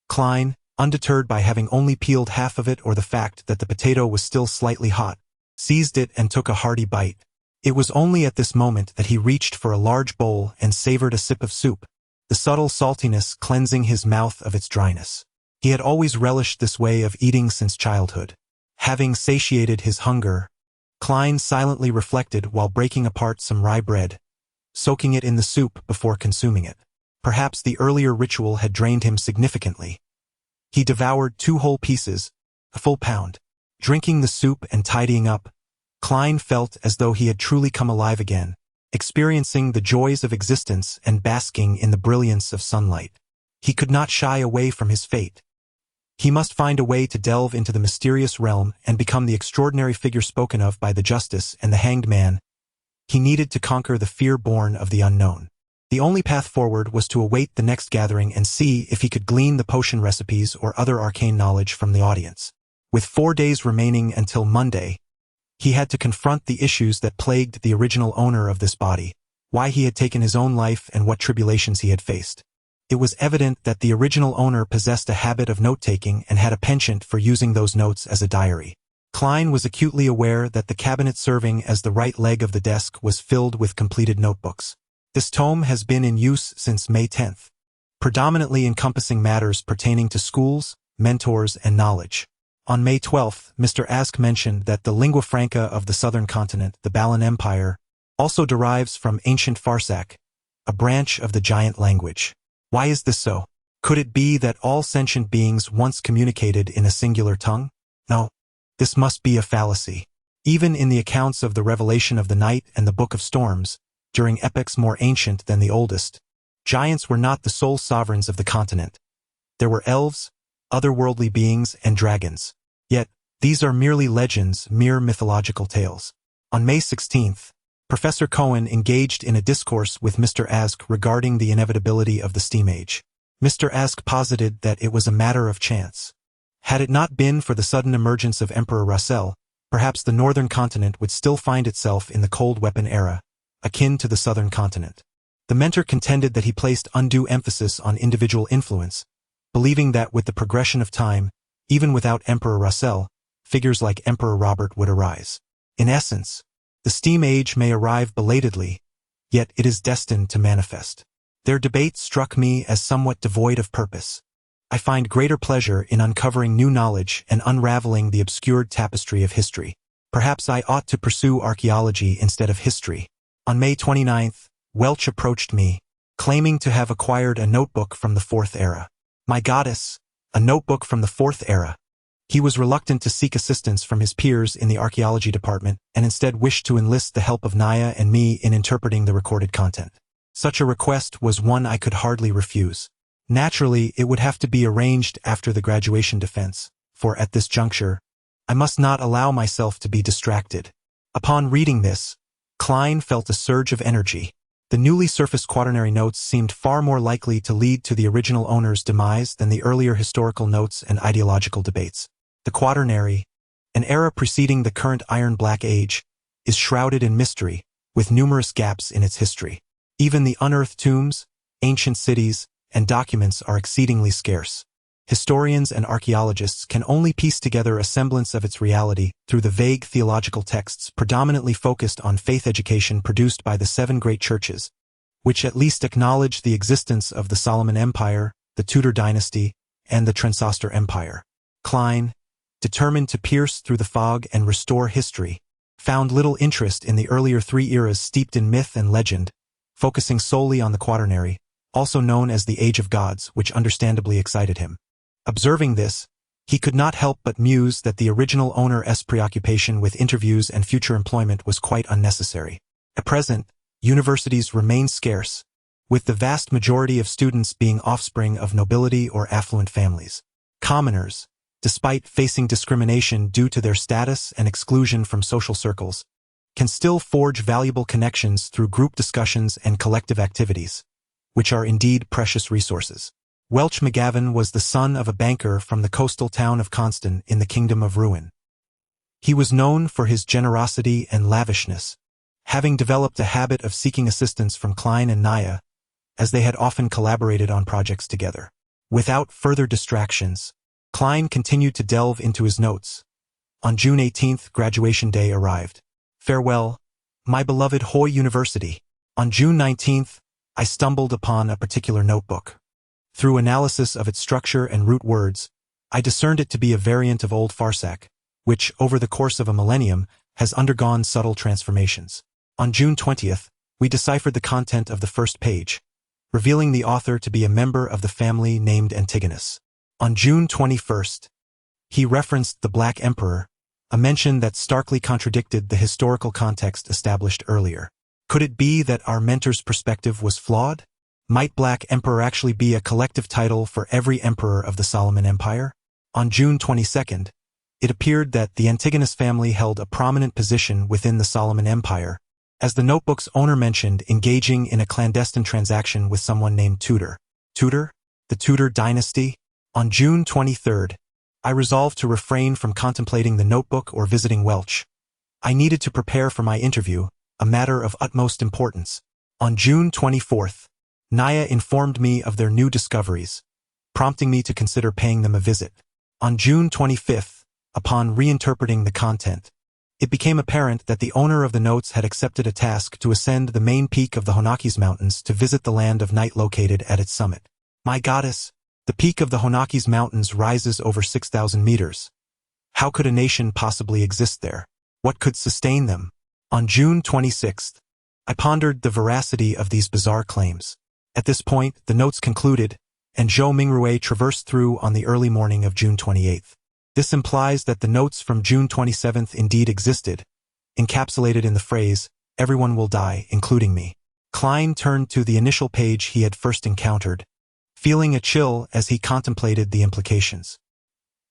Speaker 2: Klein, undeterred by having only peeled half of it or the fact that the potato was still slightly hot, seized it and took a hearty bite. It was only at this moment that he reached for a large bowl and savored a sip of soup, the subtle saltiness cleansing his mouth of its dryness. He had always relished this way of eating since childhood. Having satiated his hunger, Klein silently reflected while breaking apart some rye bread, soaking it in the soup before consuming it. Perhaps the earlier ritual had drained him significantly. He devoured 2 whole pieces, a full pound. Drinking the soup and tidying up, Klein felt as though he had truly come alive again, experiencing the joys of existence and basking in the brilliance of sunlight. He could not shy away from his fate. He must find a way to delve into the mysterious realm and become the extraordinary figure spoken of by the justice and the hanged man. He needed to conquer the fear born of the unknown. The only path forward was to await the next gathering and see if he could glean the potion recipes or other arcane knowledge from the audience. With 4 days remaining until Monday, he had to confront the issues that plagued the original owner of this body, why he had taken his own life and what tribulations he had faced. It was evident that the original owner possessed a habit of note-taking and had a penchant for using those notes as a diary. Klein was acutely aware that the cabinet serving as the right leg of the desk was filled with completed notebooks. This tome has been in use since May 10th, predominantly encompassing matters pertaining to schools, mentors, and knowledge. On May 12th, Mr. Ask mentioned that the lingua franca of the southern continent, the Balan Empire, also derives from ancient Farsak, a branch of the giant language. Why is this so? Could it be that all sentient beings once communicated in a singular tongue? No, this must be a fallacy. Even in the accounts of the Revelation of the Night and the Book of Storms, during epochs more ancient than the oldest, giants were not the sole sovereigns of the continent. There were elves, otherworldly beings, and dragons. Yet, these are merely legends, mere mythological tales. On May 16th, Professor Cohen engaged in a discourse with Mr. Ask regarding the inevitability of the Steam Age. Mr. Ask posited that it was a matter of chance. Had it not been for the sudden emergence of Emperor Russell, perhaps the northern continent would still find itself in the cold weapon era, akin to the southern continent. The mentor contended that he placed undue emphasis on individual influence, believing that with the progression of time, even without Emperor Russell, figures like Emperor Robert would arise. In essence, the Steam Age may arrive belatedly, yet it is destined to manifest. Their debate struck me as somewhat devoid of purpose. I find greater pleasure in uncovering new knowledge and unraveling the obscured tapestry of history. Perhaps I ought to pursue archaeology instead of history. On May 29th, Welch approached me, claiming to have acquired a notebook from the Fourth Era. My goddess, a notebook from the Fourth Era. He was reluctant to seek assistance from his peers in the archaeology department and instead wished to enlist the help of Naya and me in interpreting the recorded content. Such a request was one I could hardly refuse. Naturally, it would have to be arranged after the graduation defense, for at this juncture, I must not allow myself to be distracted. Upon reading this, Klein felt a surge of energy. The newly surfaced quaternary notes seemed far more likely to lead to the original owner's demise than the earlier historical notes and ideological debates. The quaternary, an era preceding the current Iron Black Age, is shrouded in mystery, with numerous gaps in its history. Even the unearthed tombs, ancient cities, and documents are exceedingly scarce. Historians and archaeologists can only piece together a semblance of its reality through the vague theological texts predominantly focused on faith education produced by the 7 great churches, which at least acknowledge the existence of the Solomon Empire, the Tudor dynasty, and the Transoster Empire. Klein, determined to pierce through the fog and restore history, found little interest in the earlier 3 eras steeped in myth and legend, focusing solely on the quaternary, also known as the Age of Gods, which understandably excited him. Observing this, he could not help but muse that the original owner's preoccupation with interviews and future employment was quite unnecessary. At present, universities remain scarce, with the vast majority of students being offspring of nobility or affluent families. Commoners, despite facing discrimination due to their status and exclusion from social circles, can still forge valuable connections through group discussions and collective activities, which are indeed precious resources. Welch McGavin was the son of a banker from the coastal town of Constant in the Kingdom of Ruin. He was known for his generosity and lavishness, having developed a habit of seeking assistance from Klein and Naya, as they had often collaborated on projects together. Without further distractions, Klein continued to delve into his notes. On June 18th, graduation day arrived. Farewell, my beloved Hoy University. On June 19th, I stumbled upon a particular notebook. Through analysis of its structure and root words, I discerned it to be a variant of Old Farsak, which, over the course of a millennium, has undergone subtle transformations. On June 20th, we deciphered the content of the first page, revealing the author to be a member of the family named Antigonus. On June 21st, he referenced the Black Emperor, a mention that starkly contradicted the historical context established earlier. Could it be that our mentor's perspective was flawed? Might Black Emperor actually be a collective title for every emperor of the Solomon Empire? On June 22nd, it appeared that the Antigonus family held a prominent position within the Solomon Empire, as the notebook's owner mentioned engaging in a clandestine transaction with someone named Tudor. Tudor? The Tudor dynasty? On June 23rd, I resolved to refrain from contemplating the notebook or visiting Welch. I needed to prepare for my interview, a matter of utmost importance. On June 24th, Naya informed me of their new discoveries, prompting me to consider paying them a visit. On June 25th, upon reinterpreting the content, it became apparent that the owner of the notes had accepted a task to ascend the main peak of the Honakis Mountains to visit the land of night located at its summit. My goddess, the peak of the Honakis Mountains rises over 6,000 meters. How could a nation possibly exist there? What could sustain them? On June 26th, I pondered the veracity of these bizarre claims. At this point, the notes concluded, and Zhou Mingrui traversed through on the early morning of June 28th. This implies that the notes from June 27th indeed existed, encapsulated in the phrase, "Everyone will die, including me." Klein turned to the initial page he had first encountered, feeling a chill as he contemplated the implications.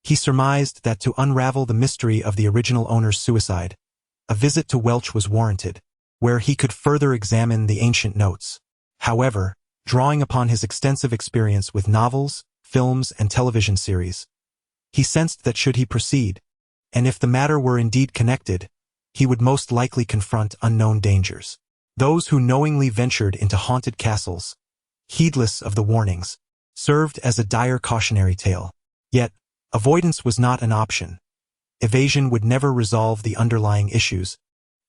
Speaker 2: He surmised that to unravel the mystery of the original owner's suicide, a visit to Welch was warranted, where he could further examine the ancient notes. However, drawing upon his extensive experience with novels, films, and television series, he sensed that should he proceed, and if the matter were indeed connected, he would most likely confront unknown dangers. Those who knowingly ventured into haunted castles, heedless of the warnings, served as a dire cautionary tale. Yet, avoidance was not an option. Evasion would never resolve the underlying issues,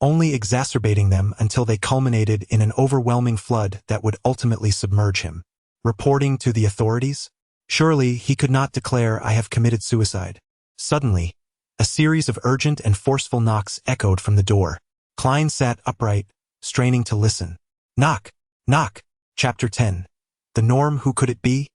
Speaker 2: only exacerbating them until they culminated in an overwhelming flood that would ultimately submerge him. Reporting to the authorities? Surely he could not declare, "I have committed suicide." Suddenly, a series of urgent and forceful knocks echoed from the door. Klein sat upright, straining to listen. "Knock! Knock!" Chapter 10. The Norm. Who could it be?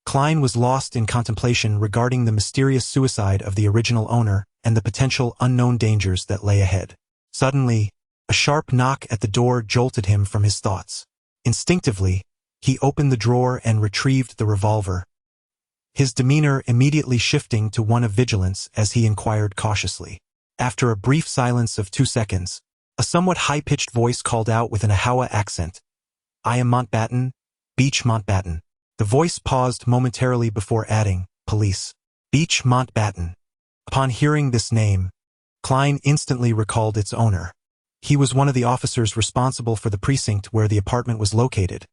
Speaker 2: Klein was lost in contemplation regarding the mysterious suicide of the original owner and the potential unknown dangers that lay ahead. Suddenly, a sharp knock at the door jolted him from his thoughts. Instinctively, he opened the drawer and retrieved the revolver, his demeanor immediately shifting to one of vigilance as he inquired cautiously. After a brief silence of 2 seconds, a somewhat high-pitched voice called out with an Ahawa accent, "I am Mountbatten, Beach Mountbatten." The voice paused momentarily before adding, "Police. Beach Mountbatten." Upon hearing this name, Klein instantly recalled its owner. He was one of the officers responsible for the precinct where the apartment was located,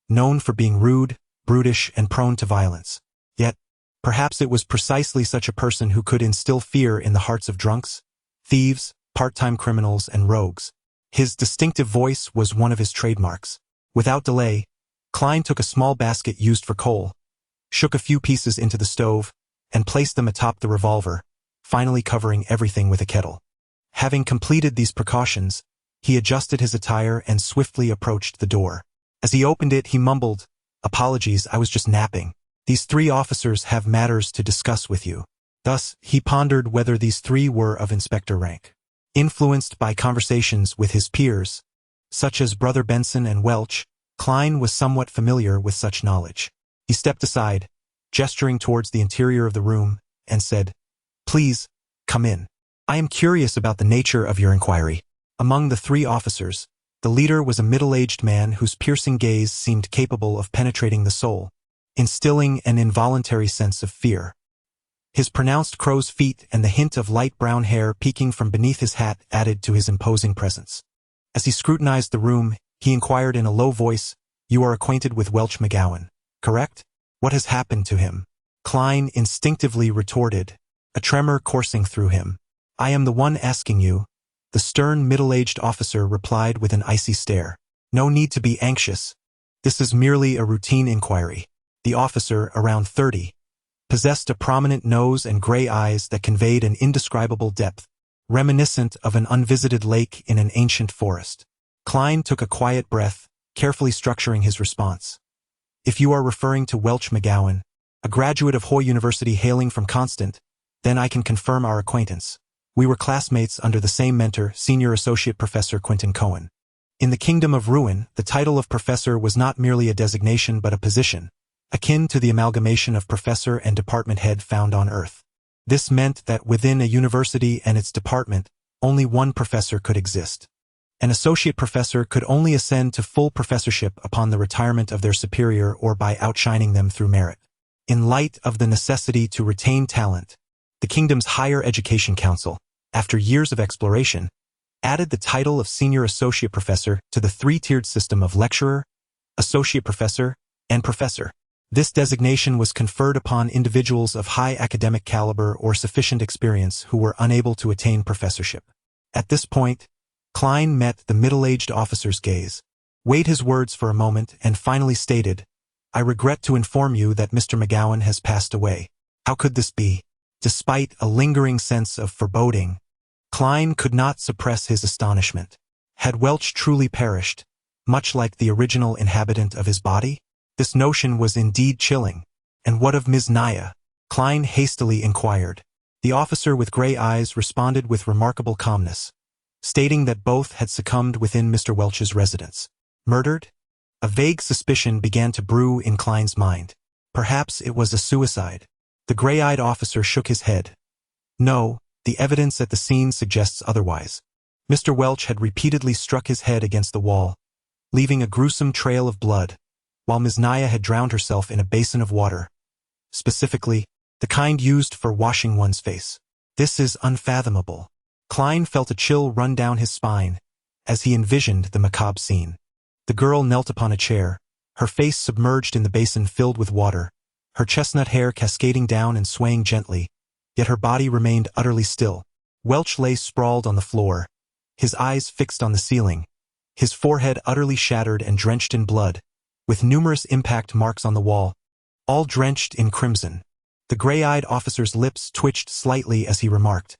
Speaker 2: known for being rude, brutish, and prone to violence. Yet, perhaps it was precisely such a person who could instill fear in the hearts of drunks, thieves, part-time criminals, and rogues. His distinctive voice was one of his trademarks. Without delay, Klein took a small basket used for coal, shook a few pieces into the stove, and placed them atop the revolver, finally covering everything with a kettle. Having completed these precautions, he adjusted his attire and swiftly approached the door. As he opened it, he mumbled, "Apologies, I was just napping. These 3 officers have matters to discuss with you." Thus, he pondered whether these 3 were of inspector rank. Influenced by conversations with his peers, such as Brother Benson and Welch, Klein was somewhat familiar with such knowledge. He stepped aside, gesturing towards the interior of the room, and said, "Please, come in. I am curious about the nature of your inquiry." Among the 3 officers, the leader was a middle-aged man whose piercing gaze seemed capable of penetrating the soul, instilling an involuntary sense of fear. His pronounced crow's feet and the hint of light brown hair peeking from beneath his hat added to his imposing presence. As he scrutinized the room, he inquired in a low voice, "You are acquainted with Welch McGowan, correct? What has happened to him?" Klein instinctively retorted, a tremor coursing through him. "I am the one asking you," the stern middle-aged officer replied with an icy stare. "No need to be anxious. This is merely a routine inquiry." The officer, around 30, possessed a prominent nose and gray eyes that conveyed an indescribable depth, reminiscent of an unvisited lake in an ancient forest. Klein took a quiet breath, carefully structuring his response. "If you are referring to Welch McGowan, a graduate of Hoy University hailing from Constant, then I can confirm our acquaintance. We were classmates under the same mentor, Senior Associate Professor Quentin Cohen. In the Kingdom of Ruin, the title of professor was not merely a designation but a position, akin to the amalgamation of professor and department head found on Earth. This meant that within a university and its department, only one professor could exist. An associate professor could only ascend to full professorship upon the retirement of their superior or by outshining them through merit. In light of the necessity to retain talent, the kingdom's Higher Education Council, after years of exploration, added the title of Senior Associate Professor to the 3-tiered system of lecturer, associate professor, and professor. This designation was conferred upon individuals of high academic caliber or sufficient experience who were unable to attain professorship. At this point, Klein met the middle-aged officer's gaze, weighed his words for a moment, and finally stated, "I regret to inform you that Mr. McGowan has passed away." How could this be? Despite a lingering sense of foreboding, Klein could not suppress his astonishment. Had Welch truly perished, much like the original inhabitant of his body? This notion was indeed chilling. And what of Ms. Naya? Klein hastily inquired. The officer with gray eyes responded with remarkable calmness, stating that both had succumbed within Mr. Welch's residence. Murdered? A vague suspicion began to brew in Klein's mind. Perhaps it was a suicide. The gray-eyed officer shook his head. "No, the evidence at the scene suggests otherwise. Mr. Welch had repeatedly struck his head against the wall, leaving a gruesome trail of blood, while Ms. Naya had drowned herself in a basin of water, specifically, the kind used for washing one's face. This is unfathomable." Klein felt a chill run down his spine as he envisioned the macabre scene. The girl knelt upon a chair, her face submerged in the basin filled with water, her chestnut hair cascading down and swaying gently, yet her body remained utterly still. Welch lay sprawled on the floor, his eyes fixed on the ceiling, his forehead utterly shattered and drenched in blood, with numerous impact marks on the wall, all drenched in crimson. The gray-eyed officer's lips twitched slightly as he remarked,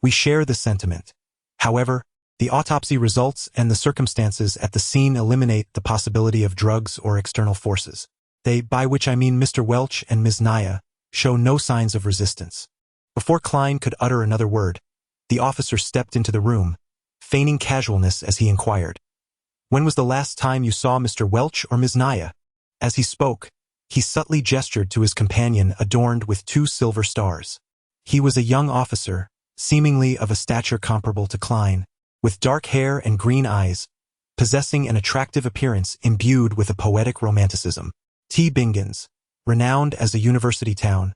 Speaker 2: "We share this sentiment. However, The autopsy results and the circumstances at the scene eliminate the possibility of drugs or external forces. They, by which I mean Mr. Welch and Ms. Naya, show no signs of resistance. Before Klein could utter another word, the officer stepped into the room, feigning casualness as he inquired, "When was the last time you saw Mr. Welch or Ms. Naya?" As he spoke, he subtly gestured to his companion adorned with 2 silver stars. He was a young officer, seemingly of a stature comparable to Klein, with dark hair and green eyes, possessing an attractive appearance imbued with a poetic romanticism. T. Bingham's, renowned as a university town,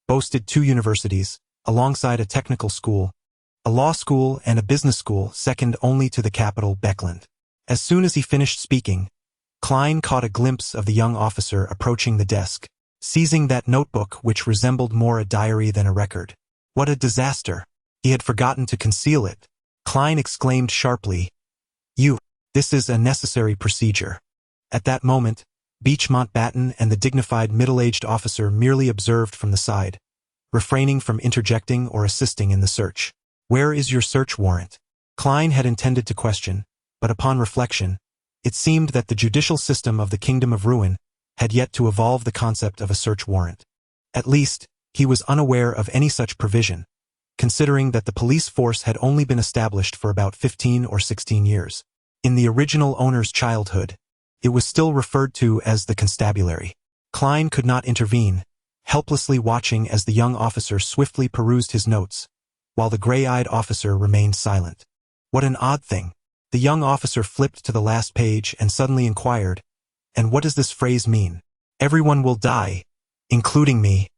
Speaker 2: boasted 2 universities, alongside a technical school, a law school and a business school second only to the capital, Beckland. As soon as he finished speaking, Klein caught a glimpse of the young officer approaching the desk, seizing that notebook which resembled more a diary than a record. What a disaster! He had forgotten to conceal it. Klein exclaimed sharply, This is a necessary procedure." At that moment, Beach Mountbatten and the dignified middle-aged officer merely observed from the side, refraining from interjecting or assisting in the search. "Where is your search warrant?" Klein had intended to question, but upon reflection, it seemed that the judicial system of the Kingdom of Ruin had yet to evolve the concept of a search warrant. At least, he was unaware of any such provision, considering that the police force had only been established for about 15 or 16 years. In the original owner's childhood, it was still referred to as the constabulary. Klein could not intervene, helplessly watching as the young officer swiftly perused his notes, while the gray-eyed officer remained silent. What an odd thing. The young officer flipped to the last page and suddenly inquired, "And what does this phrase mean? Everyone will die, including me.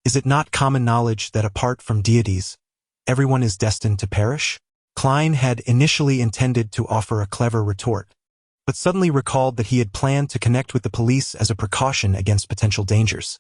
Speaker 2: Is it not common knowledge that apart from deities, everyone is destined to perish?" Klein had initially intended to offer a clever retort, but suddenly recalled that he had planned to connect with the police as a precaution against potential dangers.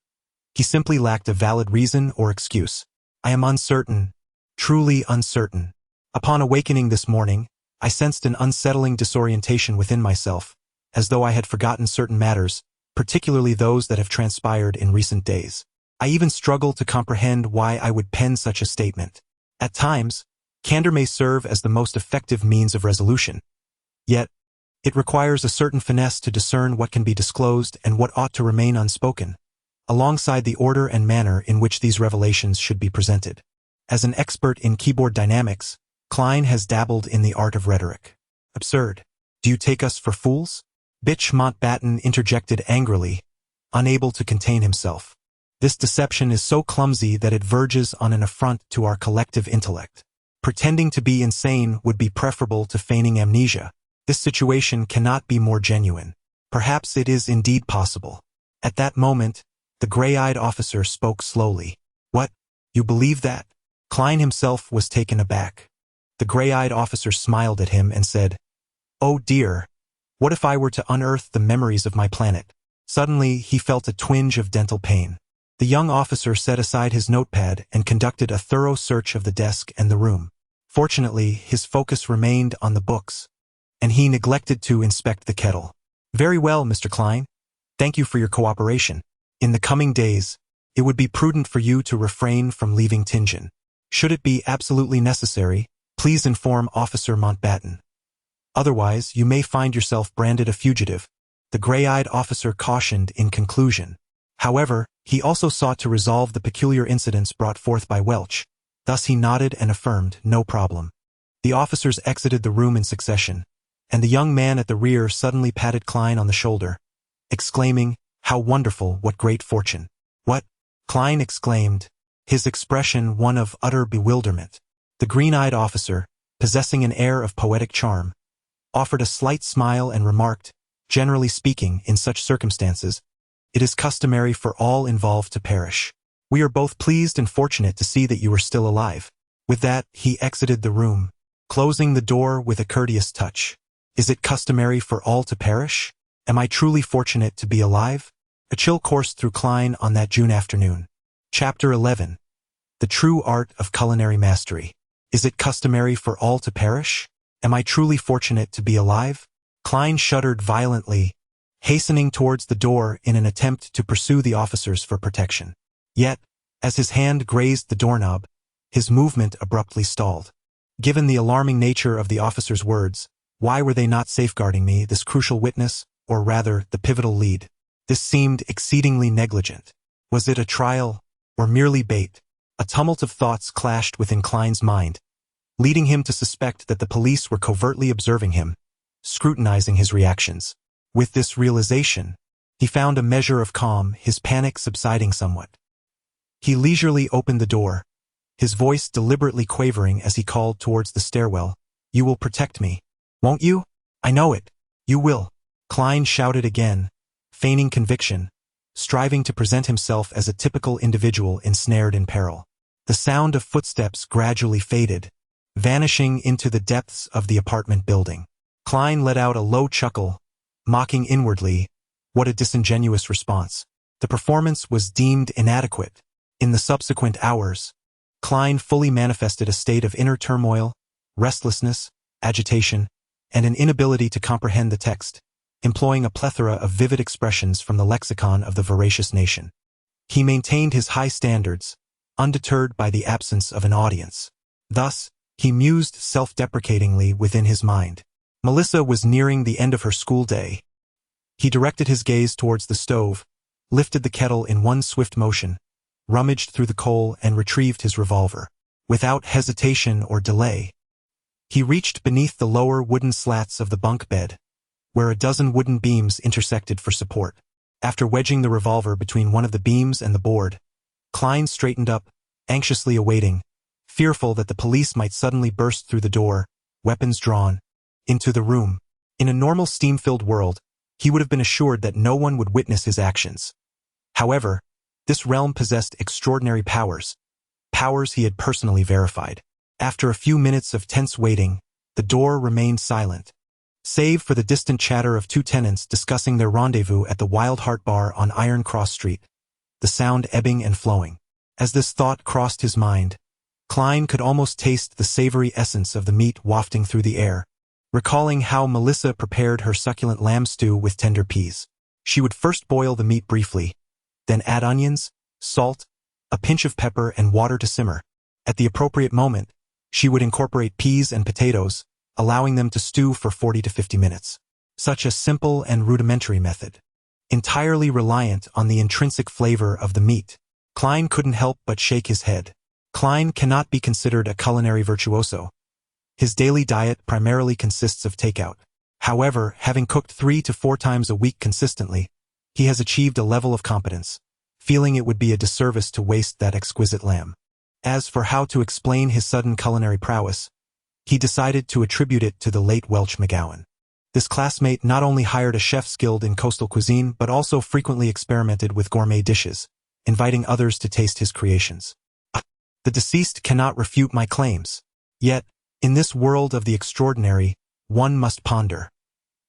Speaker 2: He simply lacked a valid reason or excuse. "I am uncertain, truly uncertain. Upon awakening this morning, I sensed an unsettling disorientation within myself, as though I had forgotten certain matters, particularly those that have transpired in recent days. I even struggle to comprehend why I would pen such a statement. At times, candor may serve as the most effective means of resolution. Yet, it requires a certain finesse to discern what can be disclosed and what ought to remain unspoken, alongside the order and manner in which these revelations should be presented. As an expert in keyboard dynamics, Klein has dabbled in the art of rhetoric. Absurd. Do you take us for fools? Bitch Mountbatten interjected angrily, unable to contain himself. This deception is so clumsy that it verges on an affront to our collective intellect. Pretending to be insane would be preferable to feigning amnesia. This situation cannot be more genuine. Perhaps it is indeed possible. At that moment, the gray-eyed officer spoke slowly. "What? You believe that?" Klein himself was taken aback. The gray-eyed officer smiled at him and said, "Oh dear, what if I were to unearth the memories of my planet?" Suddenly, he felt a twinge of dental pain. The young officer set aside his notepad and conducted a thorough search of the desk and the room. Fortunately, his focus remained on the books, and he neglected to inspect the kettle. "Very well, Mr. Klein. Thank you for your cooperation. In the coming days, it would be prudent for you to refrain from leaving Tingen. Should it be absolutely necessary, please inform Officer Mountbatten. Otherwise, you may find yourself branded a fugitive," the gray-eyed officer cautioned in conclusion. However, he also sought to resolve the peculiar incidents brought forth by Welch. Thus he nodded and affirmed, "No problem." The officers exited the room in succession, and the young man at the rear suddenly patted Klein on the shoulder, exclaiming, "How wonderful, what great fortune." "What?" Klein exclaimed, his expression one of utter bewilderment. The green-eyed officer, possessing an air of poetic charm, offered a slight smile and remarked, "Generally speaking, in such circumstances, it is customary for all involved to perish. We are both pleased and fortunate to see that you are still alive." With that, he exited the room, closing the door with a courteous touch. Is it customary for all to perish? Am I truly fortunate to be alive? A chill coursed through Klein on that June afternoon. Chapter 11. The True Art of Culinary Mastery. Is it customary for all to perish? Am I truly fortunate to be alive? Klein shuddered violently, hastening towards the door in an attempt to pursue the officers for protection. Yet, as his hand grazed the doorknob, his movement abruptly stalled. Given the alarming nature of the officer's words, why were they not safeguarding me, this crucial witness, or rather, the pivotal lead? This seemed exceedingly negligent. Was it a trial, or merely bait? A tumult of thoughts clashed within Klein's mind, leading him to suspect that the police were covertly observing him, scrutinizing his reactions. With this realization, he found a measure of calm, his panic subsiding somewhat. He leisurely opened the door, his voice deliberately quavering as he called towards the stairwell, "You will protect me, won't you? I know it. You will." Klein shouted again, feigning conviction, striving to present himself as a typical individual ensnared in peril. The sound of footsteps gradually faded, vanishing into the depths of the apartment building. Klein let out a low chuckle, mocking inwardly, what a disingenuous response. The performance was deemed inadequate. In the subsequent hours, Klein fully manifested a state of inner turmoil, restlessness, agitation, and an inability to comprehend the text, employing a plethora of vivid expressions from the lexicon of the voracious nation. He maintained his high standards, undeterred by the absence of an audience. Thus, he mused self-deprecatingly within his mind. Melissa was nearing the end of her school day. He directed his gaze towards the stove, lifted the kettle in one swift motion, rummaged through the coal and retrieved his revolver. Without hesitation or delay, he reached beneath the lower wooden slats of the bunk bed, where a dozen wooden beams intersected for support. After wedging the revolver between one of the beams and the board, Klein straightened up, anxiously awaiting, fearful that the police might suddenly burst through the door, weapons drawn, into the room. In a normal steam-filled world, he would have been assured that no one would witness his actions. However, this realm possessed extraordinary powers he had personally verified. After a few minutes of tense waiting, the door remained silent, save for the distant chatter of two tenants discussing their rendezvous at the Wild Heart Bar on Iron Cross Street, the sound ebbing and flowing. As this thought crossed his mind, Klein could almost taste the savory essence of the meat wafting through the air, recalling how Melissa prepared her succulent lamb stew with tender peas. She would first boil the meat briefly, then add onions, salt, a pinch of pepper and water to simmer. At the appropriate moment, she would incorporate peas and potatoes, allowing them to stew for 40 to 50 minutes. Such a simple and rudimentary method, entirely reliant on the intrinsic flavor of the meat. Klein couldn't help but shake his head. Klein cannot be considered a culinary virtuoso. His daily diet primarily consists of takeout. However, having cooked 3 to 4 times a week consistently, he has achieved a level of competence, feeling it would be a disservice to waste that exquisite lamb. As for how to explain his sudden culinary prowess, he decided to attribute it to the late Welch McGowan. This classmate not only hired a chef skilled in coastal cuisine but also frequently experimented with gourmet dishes, inviting others to taste his creations. The deceased cannot refute my claims. Yet, in this world of the extraordinary, one must ponder.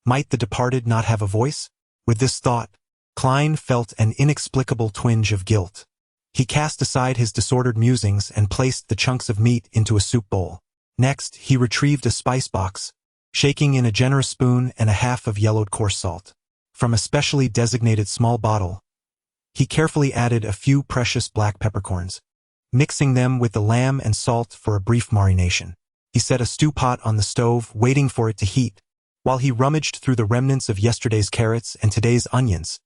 Speaker 2: Might the departed not have a voice? With this thought, Klein felt an inexplicable twinge of guilt. He cast aside his disordered musings and placed the chunks of meat into a soup bowl. Next, he retrieved a spice box, shaking in a generous spoon and a half of yellowed coarse salt. From a specially designated small bottle, he carefully added a few precious black peppercorns, mixing them with the lamb and salt for a brief marination. He set a stew pot on the stove, waiting for it to heat, while he rummaged through the remnants of yesterday's carrots and today's onions,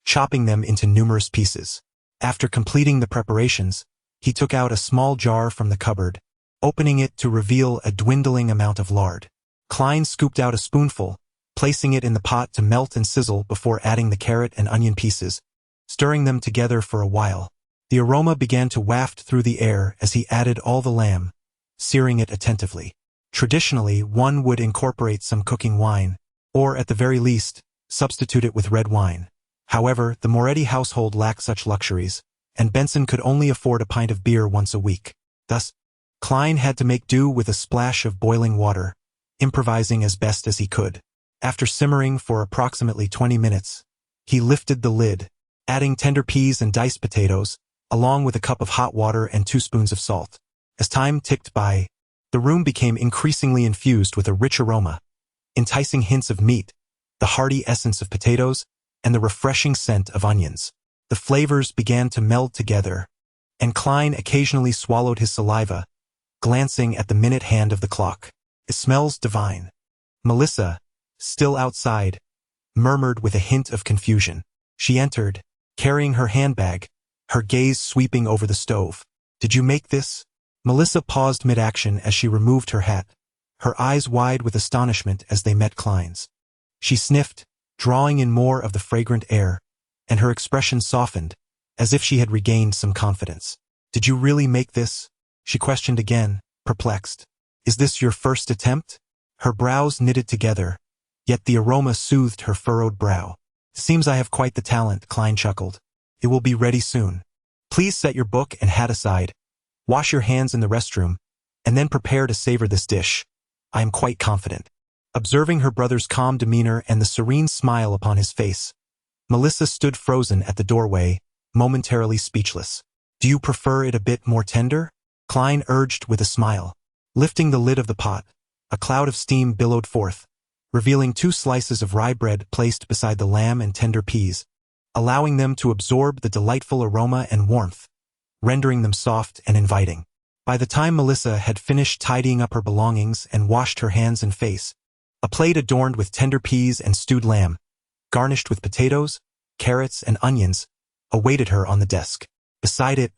Speaker 2: chopping them into numerous pieces. After completing the preparations, he took out a small jar from the cupboard, opening it to reveal a dwindling amount of lard. Klein scooped out a spoonful, placing it in the pot to melt and sizzle before adding the carrot and onion pieces, stirring them together for a while. The aroma began to waft through the air as he added all the lamb, searing it attentively. Traditionally, one would incorporate some cooking wine, or at the very least, substitute it with red wine. However, the Moretti household lacked such luxuries, and Benson could only afford a pint of beer once a week. Thus, Klein had to make do with a splash of boiling water, improvising as best as he could. After simmering for approximately 20 minutes, he lifted the lid, adding tender peas and diced potatoes, along with a cup of hot water and 2 spoons of salt. As time ticked by, the room became increasingly infused with a rich aroma, enticing hints of meat, the hearty essence of potatoes, and the refreshing scent of onions. The flavors began to meld together, and Klein occasionally swallowed his saliva, glancing at the minute hand of the clock. It smells divine. Melissa, still outside, murmured with a hint of confusion. She entered, carrying her handbag, her gaze sweeping over the stove. Did you make this? Melissa paused mid-action as she removed her hat, her eyes wide with astonishment as they met Klein's. She sniffed, drawing in more of the fragrant air, and her expression softened, as if she had regained some confidence. Did you really make this? She questioned again, perplexed. Is this your first attempt? Her brows knitted together, yet the aroma soothed her furrowed brow. Seems I have quite the talent, Klein chuckled. It will be ready soon. Please set your book and hat aside, wash your hands in the restroom, and then prepare to savor this dish. I am quite confident. Observing her brother's calm demeanor and the serene smile upon his face, Melissa stood frozen at the doorway, momentarily speechless. Do you prefer it a bit more tender? Klein urged with a smile. Lifting the lid of the pot, a cloud of steam billowed forth, revealing 2 slices of rye bread placed beside the lamb and tender peas, allowing them to absorb the delightful aroma and warmth, rendering them soft and inviting. By the time Melissa had finished tidying up her belongings and washed her hands and face, a plate adorned with tender peas and stewed lamb, garnished with potatoes, carrots, and onions, awaited her on the desk. Beside it,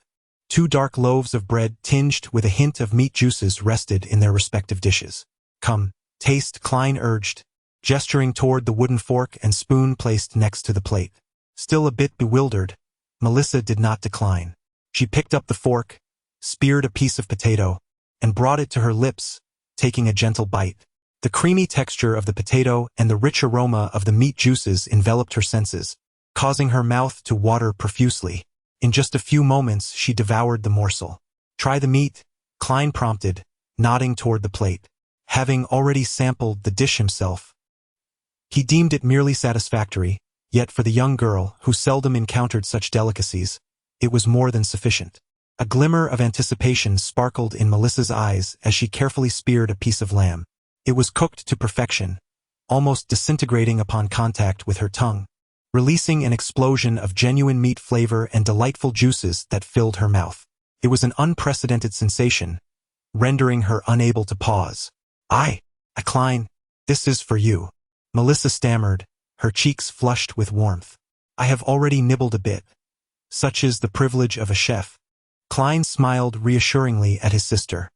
Speaker 2: 2 dark loaves of bread tinged with a hint of meat juices rested in their respective dishes. Come, taste, Klein urged, gesturing toward the wooden fork and spoon placed next to the plate. Still a bit bewildered, Melissa did not decline. She picked up the fork, speared a piece of potato, and brought it to her lips, taking a gentle bite. The creamy texture of the potato and the rich aroma of the meat juices enveloped her senses, causing her mouth to water profusely. In just a few moments she devoured the morsel. Try the meat, Klein prompted, nodding toward the plate. Having already sampled the dish himself, he deemed it merely satisfactory, yet for the young girl, who seldom encountered such delicacies, it was more than sufficient. A glimmer of anticipation sparkled in Melissa's eyes as she carefully speared a piece of lamb. It was cooked to perfection, almost disintegrating upon contact with her tongue, releasing an explosion of genuine meat flavor and delightful juices that filled her mouth. It was an unprecedented sensation, rendering her unable to pause. Klein, this is for you. Melissa stammered, her cheeks flushed with warmth. I have already nibbled a bit. Such is the privilege of a chef. Klein smiled reassuringly at his sister.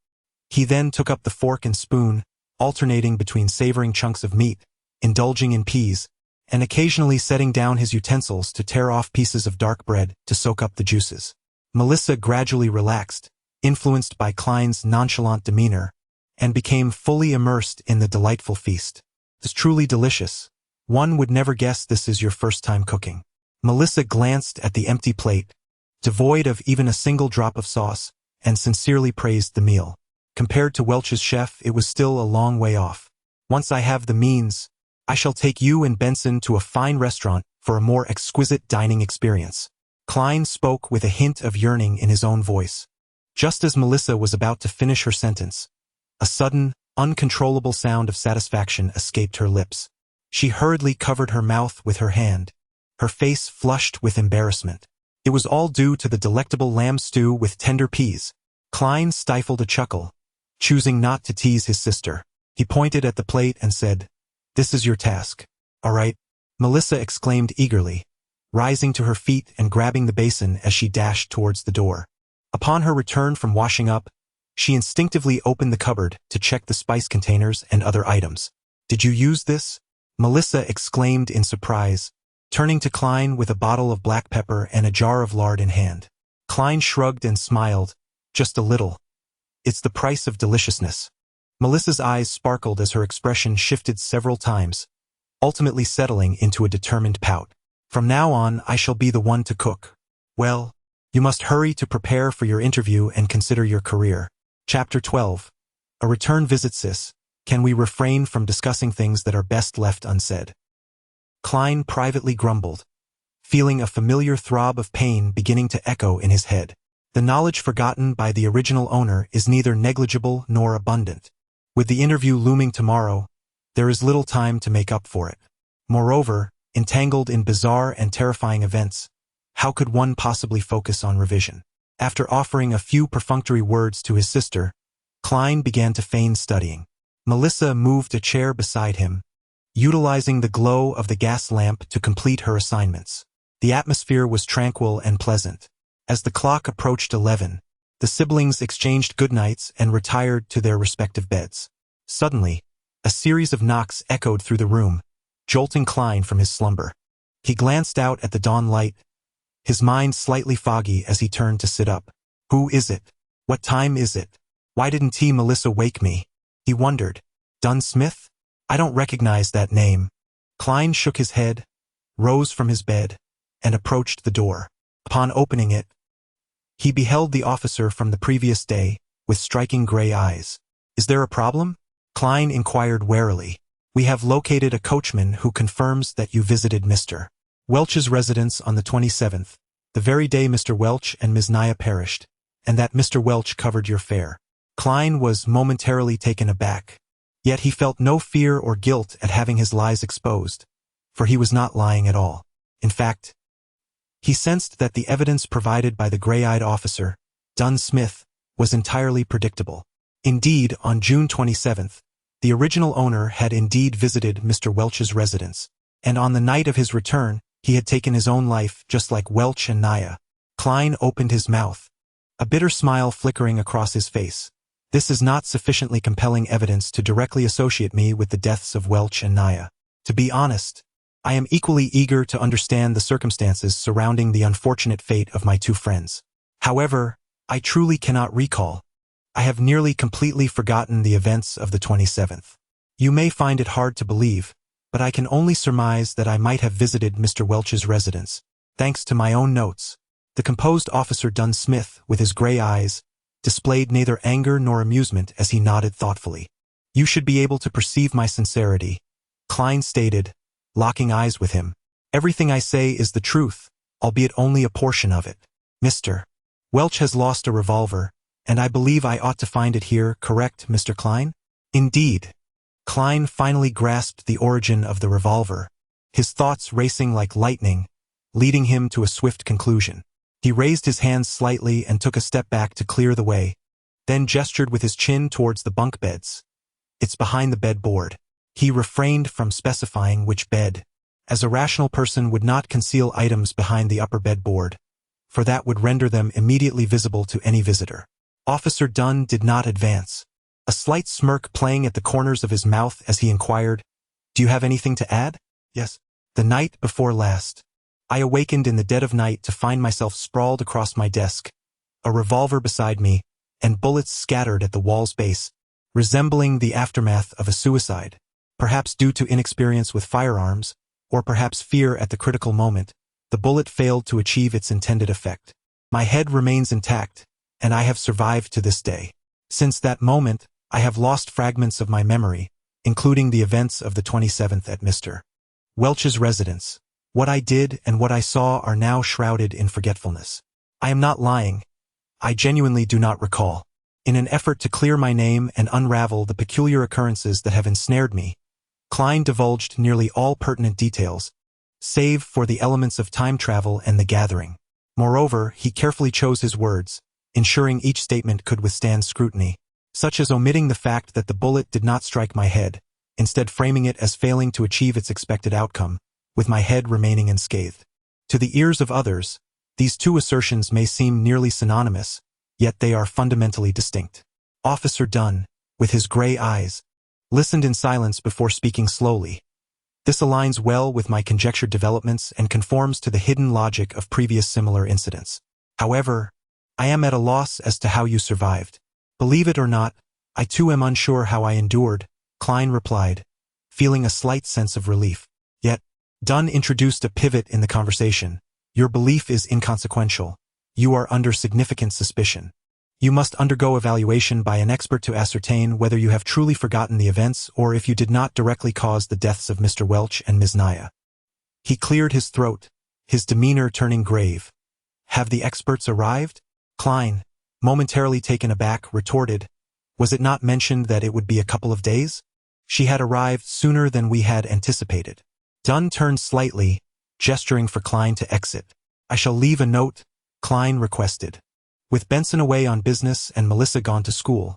Speaker 2: He then took up the fork and spoon, alternating between savoring chunks of meat, indulging in peas, and occasionally setting down his utensils to tear off pieces of dark bread to soak up the juices. Melissa gradually relaxed, influenced by Klein's nonchalant demeanor, and became fully immersed in the delightful feast. It's truly delicious. One would never guess this is your first time cooking. Melissa glanced at the empty plate, devoid of even a single drop of sauce, and sincerely praised the meal. Compared to Welch's chef, it was still a long way off. Once I have the means, I shall take you and Benson to a fine restaurant for a more exquisite dining experience. Klein spoke with a hint of yearning in his own voice. Just as Melissa was about to finish her sentence, a sudden, uncontrollable sound of satisfaction escaped her lips. She hurriedly covered her mouth with her hand, her face flushed with embarrassment. It was all due to the delectable lamb stew with tender peas. Klein stifled a chuckle, choosing not to tease his sister. He pointed at the plate and said, "This is your task." "All right," Melissa exclaimed eagerly, rising to her feet and grabbing the basin as she dashed towards the door. Upon her return from washing up, she instinctively opened the cupboard to check the spice containers and other items. "Did you use this?" Melissa exclaimed in surprise, turning to Klein with a bottle of black pepper and a jar of lard in hand. Klein shrugged and smiled, "Just a little. It's the price of deliciousness." Melissa's eyes sparkled as her expression shifted several times, ultimately settling into a determined pout. "From now on, I shall be the one to cook." "Well, you must hurry to prepare for your interview and consider your career." Chapter 12. A return visit, sis. Can we refrain from discussing things that are best left unsaid? Klein privately grumbled, feeling a familiar throb of pain beginning to echo in his head. The knowledge forgotten by the original owner is neither negligible nor abundant. With the interview looming tomorrow, there is little time to make up for it. Moreover, entangled in bizarre and terrifying events, how could one possibly focus on revision? After offering a few perfunctory words to his sister, Klein began to feign studying. Melissa moved a chair beside him, utilizing the glow of the gas lamp to complete her assignments. The atmosphere was tranquil and pleasant. As the clock approached 11, the siblings exchanged goodnights and retired to their respective beds. Suddenly, a series of knocks echoed through the room, jolting Klein from his slumber. He glanced out at the dawn light, his mind slightly foggy as he turned to sit up. Who is it? What time is it? Why didn't Melissa wake me? He wondered. Dunn Smith? I don't recognize that name. Klein shook his head, rose from his bed, and approached the door. Upon opening it, he beheld the officer from the previous day, with striking gray eyes. Is there a problem? Klein inquired warily. We have located a coachman who confirms that you visited Mr. Welch's residence on the 27th, the very day Mr. Welch and Ms. Naya perished, and that Mr. Welch covered your fare. Klein was momentarily taken aback, yet he felt no fear or guilt at having his lies exposed, for he was not lying at all. In fact, he sensed that the evidence provided by the gray-eyed officer, Dunn Smith, was entirely predictable. Indeed, on June 27th, the original owner had indeed visited Mr. Welch's residence, and on the night of his return, he had taken his own life just like Welch and Naya. Klein opened his mouth, a bitter smile flickering across his face. This is not sufficiently compelling evidence to directly associate me with the deaths of Welch and Naya. To be honest, I am equally eager to understand the circumstances surrounding the unfortunate fate of my two friends. However, I truly cannot recall. I have nearly completely forgotten the events of the 27th. You may find it hard to believe, but I can only surmise that I might have visited Mr. Welch's residence, thanks to my own notes. The composed officer Dunn Smith, with his gray eyes, displayed neither anger nor amusement as he nodded thoughtfully. You should be able to perceive my sincerity, Klein stated, locking eyes with him. Everything I say is the truth, albeit only a portion of it. Mr. Welch has lost a revolver, and I believe I ought to find it here, correct, Mr. Klein? Indeed. Klein finally grasped the origin of the revolver, his thoughts racing like lightning, leading him to a swift conclusion. He raised his hands slightly and took a step back to clear the way, then gestured with his chin towards the bunk beds. It's behind the bedboard. He refrained from specifying which bed, as a rational person would not conceal items behind the upper bedboard, for that would render them immediately visible to any visitor. Officer Dunn did not advance, a slight smirk playing at the corners of his mouth as he inquired, Do you have anything to add? Yes. The night before last, I awakened in the dead of night to find myself sprawled across my desk, a revolver beside me, and bullets scattered at the wall's base, resembling the aftermath of a suicide. Perhaps due to inexperience with firearms, or perhaps fear at the critical moment, the bullet failed to achieve its intended effect. My head remains intact, and I have survived to this day. Since that moment, I have lost fragments of my memory, including the events of the 27th at Mr. Welch's residence. What I did and what I saw are now shrouded in forgetfulness. I am not lying. I genuinely do not recall. In an effort to clear my name and unravel the peculiar occurrences that have ensnared me, Klein divulged nearly all pertinent details, save for the elements of time travel and the gathering. Moreover, he carefully chose his words, ensuring each statement could withstand scrutiny, such as omitting the fact that the bullet did not strike my head, instead framing it as failing to achieve its expected outcome, with my head remaining unscathed. To the ears of others, these two assertions may seem nearly synonymous, yet they are fundamentally distinct. Officer Dunn, with his gray eyes, listened in silence before speaking slowly. This aligns well with my conjectured developments and conforms to the hidden logic of previous similar incidents. However, I am at a loss as to how you survived. Believe it or not, I too am unsure how I endured, Klein replied, feeling a slight sense of relief. Yet, Dunn introduced a pivot in the conversation. Your belief is inconsequential. You are under significant suspicion. You must undergo evaluation by an expert to ascertain whether you have truly forgotten the events or if you did not directly cause the deaths of Mr. Welch and Ms. Naya. He cleared his throat, his demeanor turning grave. Have the experts arrived? Klein, momentarily taken aback, retorted, Was it not mentioned that it would be a couple of days? She had arrived sooner than we had anticipated. Dunn turned slightly, gesturing for Klein to exit. I shall leave a note, Klein requested. With Benson away on business and Melissa gone to school,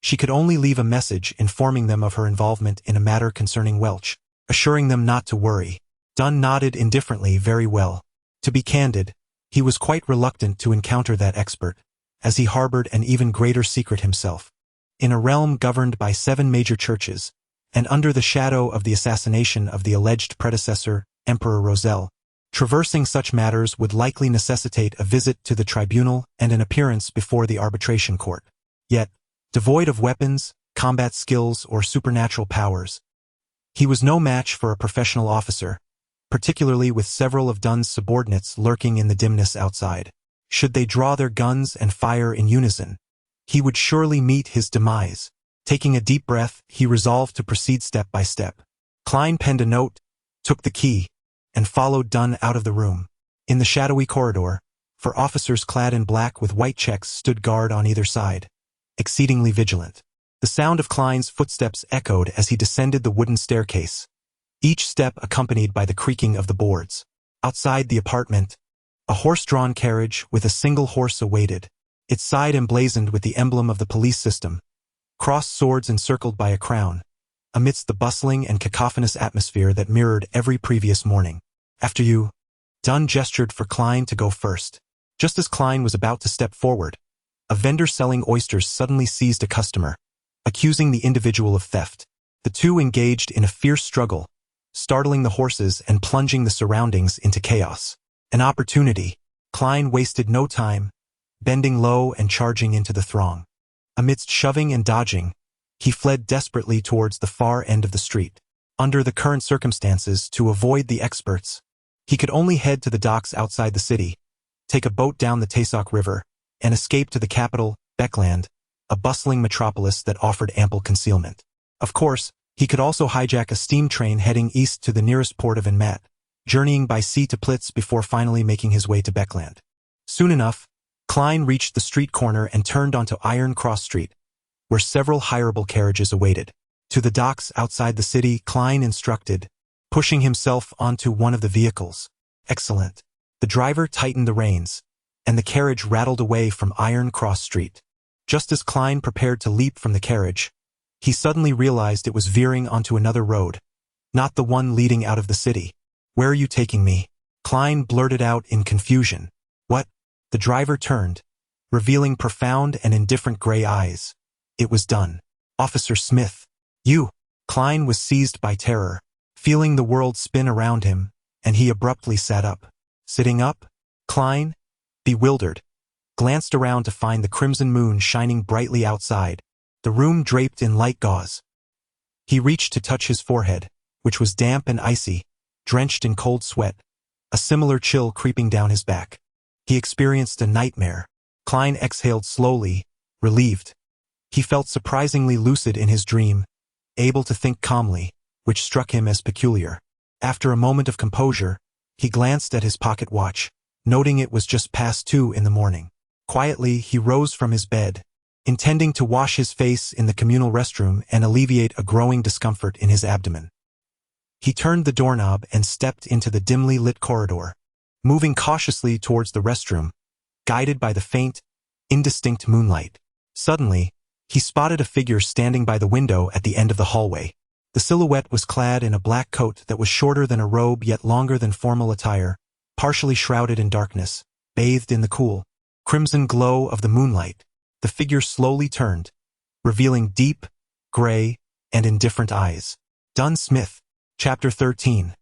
Speaker 2: She could only leave a message informing them of her involvement in a matter concerning Welch, assuring them not to worry. Dunn nodded indifferently. Very well. To be candid, he was quite reluctant to encounter that expert, as he harbored an even greater secret himself. In a realm governed by 7 major churches, and under the shadow of the assassination of the alleged predecessor, Emperor Roselle, traversing such matters would likely necessitate a visit to the tribunal and an appearance before the arbitration court. Yet, devoid of weapons, combat skills, or supernatural powers, he was no match for a professional officer, particularly with several of Dunn's subordinates lurking in the dimness outside. Should they draw their guns and fire in unison, he would surely meet his demise. Taking a deep breath, he resolved to proceed step by step. Klein penned a note, took the key, and followed Dunn out of the room. In the shadowy corridor, 4 officers clad in black with white checks stood guard on either side, exceedingly vigilant. The sound of Klein's footsteps echoed as he descended the wooden staircase, each step accompanied by the creaking of the boards. Outside the apartment, a horse-drawn carriage with a single horse awaited, its side emblazoned with the emblem of the police system, crossed swords encircled by a crown, amidst the bustling and cacophonous atmosphere that mirrored every previous morning. After you. Dunn gestured for Klein to go first. Just as Klein was about to step forward, a vendor selling oysters suddenly seized a customer, accusing the individual of theft. The two engaged in a fierce struggle, startling the horses and plunging the surroundings into chaos. An opportunity. Klein wasted no time, bending low and charging into the throng. Amidst shoving and dodging, he fled desperately towards the far end of the street. Under the current circumstances, to avoid the experts, he could only head to the docks outside the city, take a boat down the Tasoc River, and escape to the capital, Beckland, a bustling metropolis that offered ample concealment. Of course, he could also hijack a steam train heading east to the nearest port of Enmat, journeying by sea to Plitz before finally making his way to Beckland. Soon enough, Klein reached the street corner and turned onto Iron Cross Street, where several hireable carriages awaited. To the docks outside the city, Klein instructed, pushing himself onto one of the vehicles. Excellent. The driver tightened the reins, and the carriage rattled away from Iron Cross Street. Just as Klein prepared to leap from the carriage, he suddenly realized it was veering onto another road, not the one leading out of the city. Where are you taking me? Klein blurted out in confusion. What? The driver turned, revealing profound and indifferent gray eyes. It was Dunn. Officer Smith. You. Klein was seized by terror, feeling the world spin around him, and he abruptly sat up. Sitting up, Klein, bewildered, glanced around to find the crimson moon shining brightly outside, the room draped in light gauze. He reached to touch his forehead, which was damp and icy, drenched in cold sweat, a similar chill creeping down his back. He experienced a nightmare. Klein exhaled slowly, relieved. He felt surprisingly lucid in his dream, able to think calmly, which struck him as peculiar. After a moment of composure, he glanced at his pocket watch, noting it was just past 2 in the morning. Quietly, he rose from his bed, intending to wash his face in the communal restroom and alleviate a growing discomfort in his abdomen. He turned the doorknob and stepped into the dimly lit corridor, moving cautiously towards the restroom, guided by the faint, indistinct moonlight. Suddenly, he spotted a figure standing by the window at the end of the hallway. The silhouette was clad in a black coat that was shorter than a robe yet longer than formal attire, partially shrouded in darkness, bathed in the cool, crimson glow of the moonlight. The figure slowly turned, revealing deep, gray, and indifferent eyes. Dunn Smith. Chapter 13.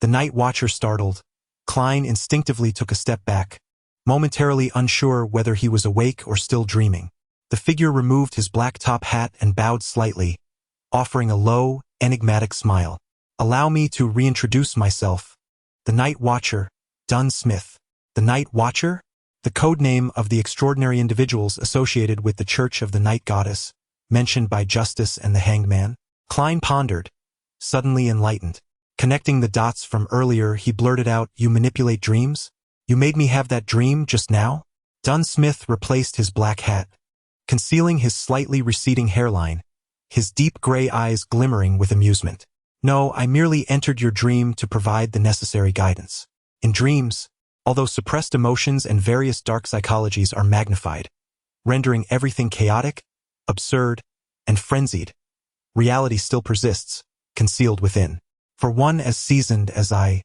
Speaker 2: The night watcher startled. Klein instinctively took a step back, momentarily unsure whether he was awake or still dreaming. The figure removed his black top hat and bowed slightly, offering a low, enigmatic smile. Allow me to reintroduce myself. The Night Watcher, Dunn Smith. The Night Watcher? The code name of the extraordinary individuals associated with the Church of the Night Goddess, mentioned by Justice and the Hanged Man. Klein pondered, suddenly enlightened. Connecting the dots from earlier, he blurted out, "You manipulate dreams? You made me have that dream just now?" Dunn Smith replaced his black hat, concealing his slightly receding hairline, his deep gray eyes glimmering with amusement. "No, I merely entered your dream to provide the necessary guidance. In dreams, although suppressed emotions and various dark psychologies are magnified, rendering everything chaotic, absurd, and frenzied. Reality still persists, concealed within. For one as seasoned as I,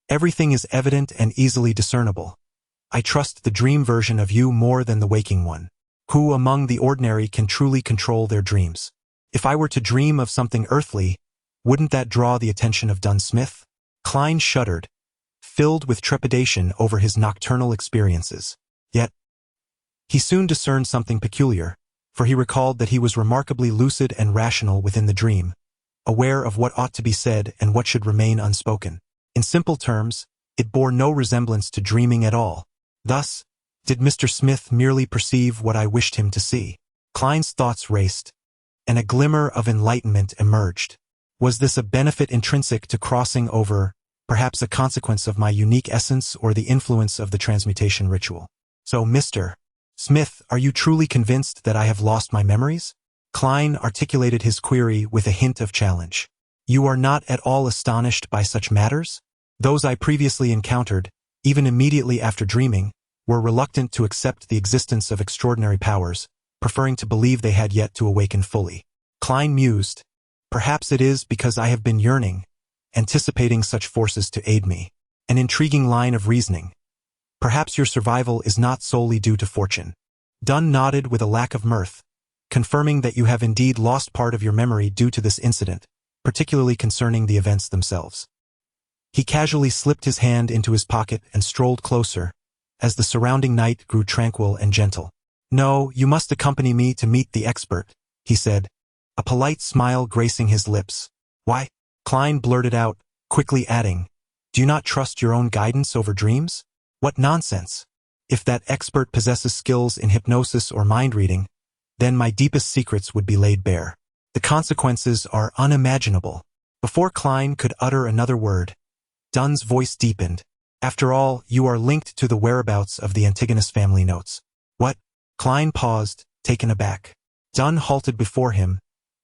Speaker 2: everything is evident and easily discernible. I trust the dream version of you more than the waking one. Who among the ordinary can truly control their dreams? If I were to dream of something earthly, wouldn't that draw the attention of Dunsmith? Klein shuddered, filled with trepidation over his nocturnal experiences. Yet, he soon discerned something peculiar, for he recalled that he was remarkably lucid and rational within the dream, aware of what ought to be said and what should remain unspoken. In simple terms, it bore no resemblance to dreaming at all. Thus, did Mr. Smith merely perceive what I wished him to see? Klein's thoughts raced, and a glimmer of enlightenment emerged. Was this a benefit intrinsic to crossing over, perhaps a consequence of my unique essence or the influence of the transmutation ritual? So, Mr. Smith, are you truly convinced that I have lost my memories? Klein articulated his query with a hint of challenge. You are not at all astonished by such matters? Those I previously encountered, even immediately after dreaming, were reluctant to accept the existence of extraordinary powers, preferring to believe they had yet to awaken fully. Klein mused, perhaps it is because I have been yearning, anticipating such forces to aid me. An intriguing line of reasoning. Perhaps your survival is not solely due to fortune. Dunn nodded with a lack of mirth, confirming that you have indeed lost part of your memory due to this incident, particularly concerning the events themselves. He casually slipped his hand into his pocket and strolled closer, as the surrounding night grew tranquil and gentle. No, you must accompany me to meet the expert, he said, a polite smile gracing his lips. Why? Klein blurted out, quickly adding, do you not trust your own guidance over dreams? What nonsense! If that expert possesses skills in hypnosis or mind-reading, then my deepest secrets would be laid bare. The consequences are unimaginable. Before Klein could utter another word, Dunn's voice deepened. After all, you are linked to the whereabouts of the Antigonus family notes. What? Klein paused, taken aback. Dunn halted before him,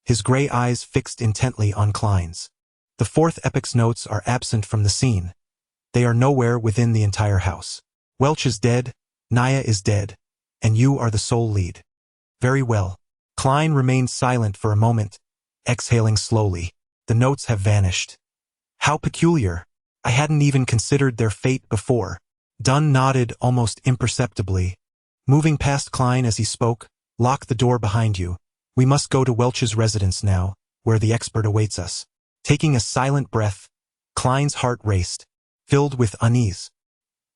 Speaker 2: his gray eyes fixed intently on Klein's. The fourth epoch's notes are absent from the scene. They are nowhere within the entire house. Welch is dead, Naya is dead, and you are the sole lead. Very well. Klein remained silent for a moment, exhaling slowly. The notes have vanished. How peculiar. I hadn't even considered their fate before. Dunn nodded almost imperceptibly. Moving past Klein as he spoke, lock the door behind you. We must go to Welch's residence now, where the expert awaits us. Taking a silent breath, Klein's heart raced, filled with unease.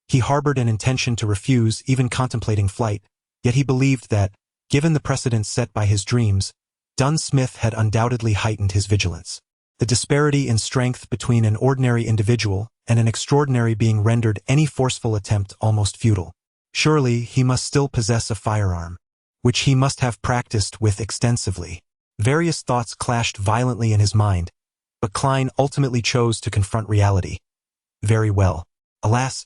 Speaker 2: He harbored an intention to refuse even contemplating flight, yet he believed that, given the precedent set by his dreams, Dunsmith had undoubtedly heightened his vigilance. The disparity in strength between an ordinary individual and an extraordinary being rendered any forceful attempt almost futile. Surely he must still possess a firearm, which he must have practiced with extensively. Various thoughts clashed violently in his mind, but Klein ultimately chose to confront reality. Very well. Alas,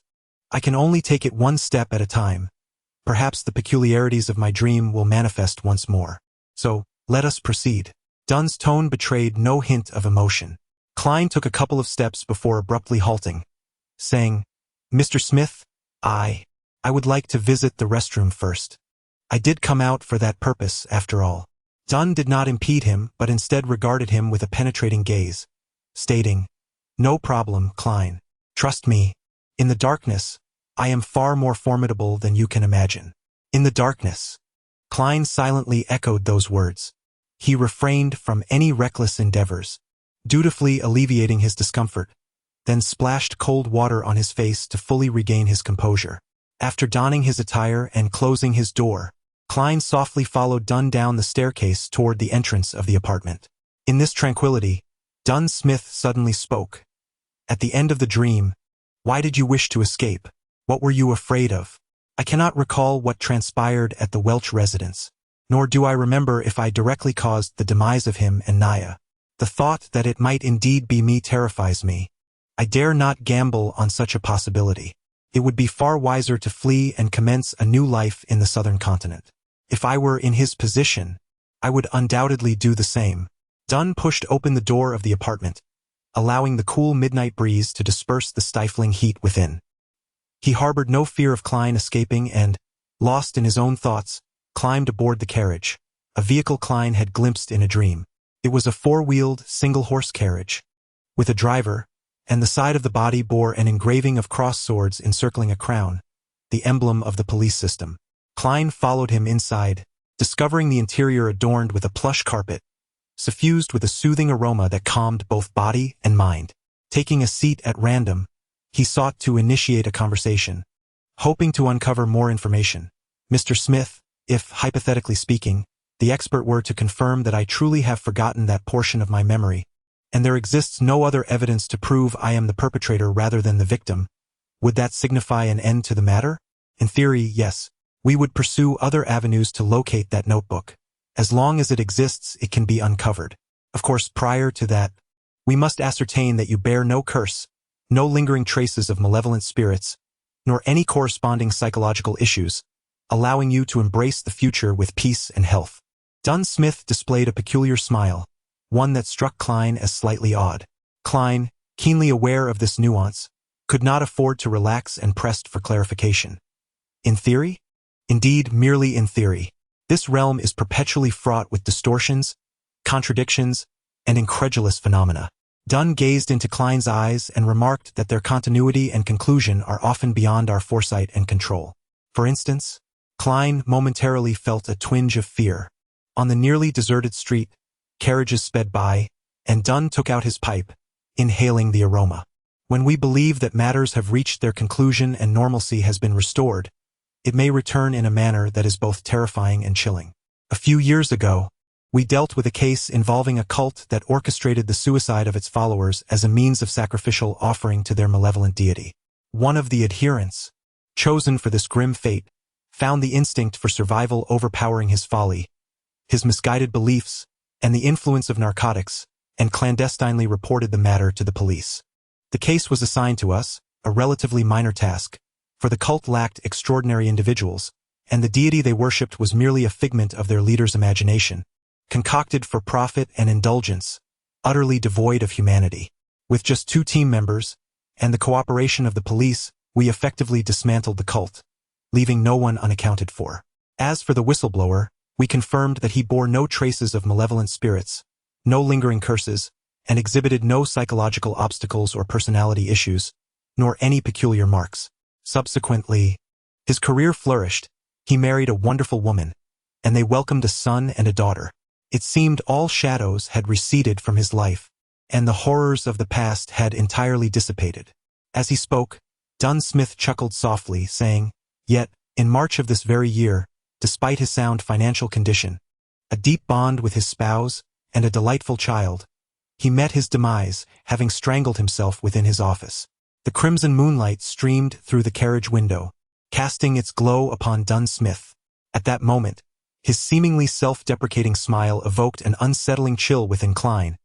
Speaker 2: I can only take it one step at a time. Perhaps the peculiarities of my dream will manifest once more. So, let us proceed. Dunn's tone betrayed no hint of emotion. Klein took a couple of steps before abruptly halting, saying, Mr. Smith, I would like to visit the restroom first. I did come out for that purpose, after all. Dunn did not impede him, but instead regarded him with a penetrating gaze, stating, No problem, Klein. Trust me. In the darkness, I am far more formidable than you can imagine. In the darkness. Klein silently echoed those words. He refrained from any reckless endeavors, dutifully alleviating his discomfort, then splashed cold water on his face to fully regain his composure. After donning his attire and closing his door, Klein softly followed Dunn down the staircase toward the entrance of the apartment. In this tranquility, Dunsmith suddenly spoke. At the end of the dream, why did you wish to escape? What were you afraid of? I cannot recall what transpired at the Welch residence, nor do I remember if I directly caused the demise of him and Naya. The thought that it might indeed be me terrifies me. I dare not gamble on such a possibility. It would be far wiser to flee and commence a new life in the southern continent. If I were in his position, I would undoubtedly do the same. Dunn pushed open the door of the apartment, allowing the cool midnight breeze to disperse the stifling heat within. He harbored no fear of Klein escaping and, lost in his own thoughts, climbed aboard the carriage, a vehicle Klein had glimpsed in a dream. It was a four-wheeled, single-horse carriage, with a driver, and the side of the body bore an engraving of cross swords encircling a crown, the emblem of the police system. Klein followed him inside, discovering the interior adorned with a plush carpet, suffused with a soothing aroma that calmed both body and mind. Taking a seat at random, he sought to initiate a conversation, hoping to uncover more information. Mr. Smith, if, hypothetically speaking, the expert were to confirm that I truly have forgotten that portion of my memory, and there exists no other evidence to prove I am the perpetrator rather than the victim, would that signify an end to the matter? In theory, yes. We would pursue other avenues to locate that notebook. As long as it exists, it can be uncovered. Of course, prior to that, we must ascertain that you bear no curse, no lingering traces of malevolent spirits, nor any corresponding psychological issues, allowing you to embrace the future with peace and health. Smith displayed a peculiar smile, one that struck Klein as slightly odd. Klein, keenly aware of this nuance, could not afford to relax and pressed for clarification. In theory? Indeed, merely in theory. This realm is perpetually fraught with distortions, contradictions, and incredulous phenomena. Dunn gazed into Klein's eyes and remarked that their continuity and conclusion are often beyond our foresight and control. For instance, Klein momentarily felt a twinge of fear. On the nearly deserted street, carriages sped by, and Dunn took out his pipe, inhaling the aroma. When we believe that matters have reached their conclusion and normalcy has been restored, it may return in a manner that is both terrifying and chilling. A few years ago, we dealt with a case involving a cult that orchestrated the suicide of its followers as a means of sacrificial offering to their malevolent deity. One of the adherents, chosen for this grim fate, found the instinct for survival overpowering his folly, his misguided beliefs, and the influence of narcotics, and clandestinely reported the matter to the police. The case was assigned to us, a relatively minor task, for the cult lacked extraordinary individuals, and the deity they worshipped was merely a figment of their leader's imagination, concocted for profit and indulgence, utterly devoid of humanity. With just 2 team members, and the cooperation of the police, we effectively dismantled the cult, leaving no one unaccounted for. As for the whistleblower, we confirmed that he bore no traces of malevolent spirits, no lingering curses, and exhibited no psychological obstacles or personality issues, nor any peculiar marks. Subsequently, his career flourished, he married a wonderful woman, and they welcomed a son and a daughter. It seemed all shadows had receded from his life, and the horrors of the past had entirely dissipated. As he spoke, Smith chuckled softly, saying, "Yet, in March of this very year, despite his sound financial condition, a deep bond with his spouse, and a delightful child, he met his demise, having strangled himself within his office." The crimson moonlight streamed through the carriage window, casting its glow upon Smith. At that moment, his seemingly self-deprecating smile evoked an unsettling chill within Klein,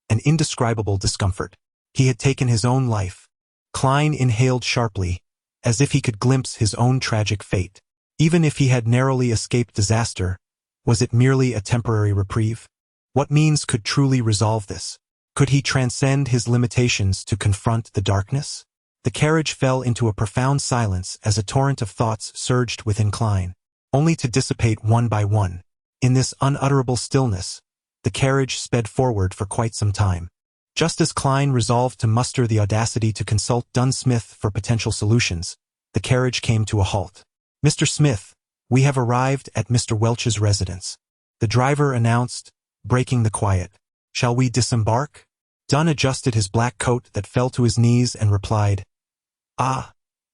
Speaker 2: an indescribable discomfort. He had taken his own life. Klein inhaled sharply, as if he could glimpse his own tragic fate. Even if he had narrowly escaped disaster, was it merely a temporary reprieve? What means could truly resolve this? Could he transcend his limitations to confront the darkness? The carriage fell into a profound silence as a torrent of thoughts surged within Klein, only to dissipate one by one. In this unutterable stillness, the carriage sped forward for quite some time. Just as Klein resolved to muster the audacity to consult Smith for potential solutions, the carriage came to a halt. "Mr. Smith, we have arrived at Mr. Welch's residence," the driver announced, breaking the quiet. "Shall we disembark?" Dunn adjusted his black coat that fell to his knees and replied,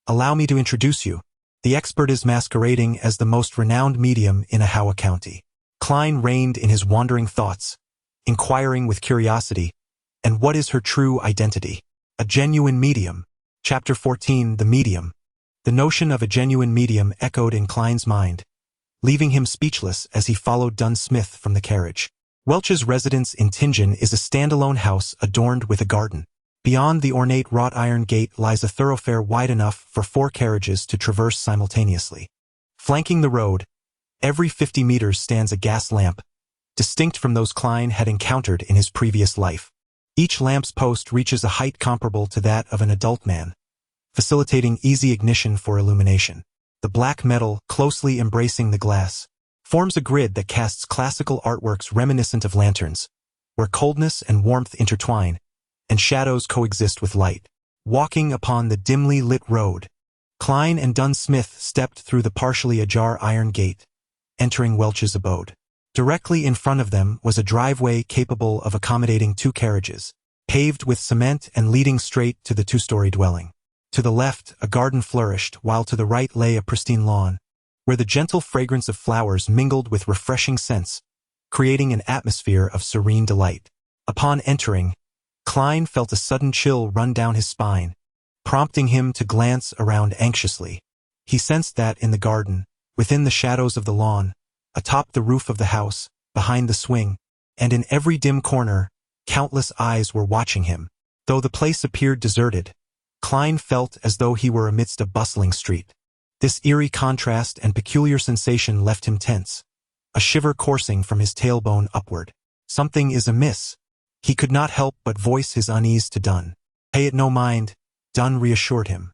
Speaker 2: "Allow me to introduce you. The expert is masquerading as the most renowned medium in Ahawa County." Klein reined in his wandering thoughts, inquiring with curiosity, "And what is her true identity?" "A genuine medium." Chapter 14, The Medium. The notion of a genuine medium echoed in Klein's mind, leaving him speechless as he followed Smith from the carriage. Welch's residence in Tingen is a standalone house adorned with a garden. Beyond the ornate wrought iron gate lies a thoroughfare wide enough for 4 carriages to traverse simultaneously. Flanking the road, every 50 meters stands a gas lamp, distinct from those Klein had encountered in his previous life. Each lamp's post reaches a height comparable to that of an adult man, facilitating easy ignition for illumination. The black metal, closely embracing the glass, forms a grid that casts classical artworks reminiscent of lanterns, where coldness and warmth intertwine, and shadows coexist with light. Walking upon the dimly lit road, Klein and Dunsmith stepped through the partially ajar iron gate, entering Welch's abode. Directly in front of them was a driveway capable of accommodating 2 carriages, paved with cement and leading straight to the 2-story dwelling. To the left, a garden flourished, while to the right lay a pristine lawn, where the gentle fragrance of flowers mingled with refreshing scents, creating an atmosphere of serene delight. Upon entering, Klein felt a sudden chill run down his spine, prompting him to glance around anxiously. He sensed that in the garden, within the shadows of the lawn, atop the roof of the house, behind the swing, and in every dim corner, countless eyes were watching him. Though the place appeared deserted, Klein felt as though he were amidst a bustling street. This eerie contrast and peculiar sensation left him tense, a shiver coursing from his tailbone upward. Something is amiss. He could not help but voice his unease to Dunn. Pay it no mind, Dunn reassured him.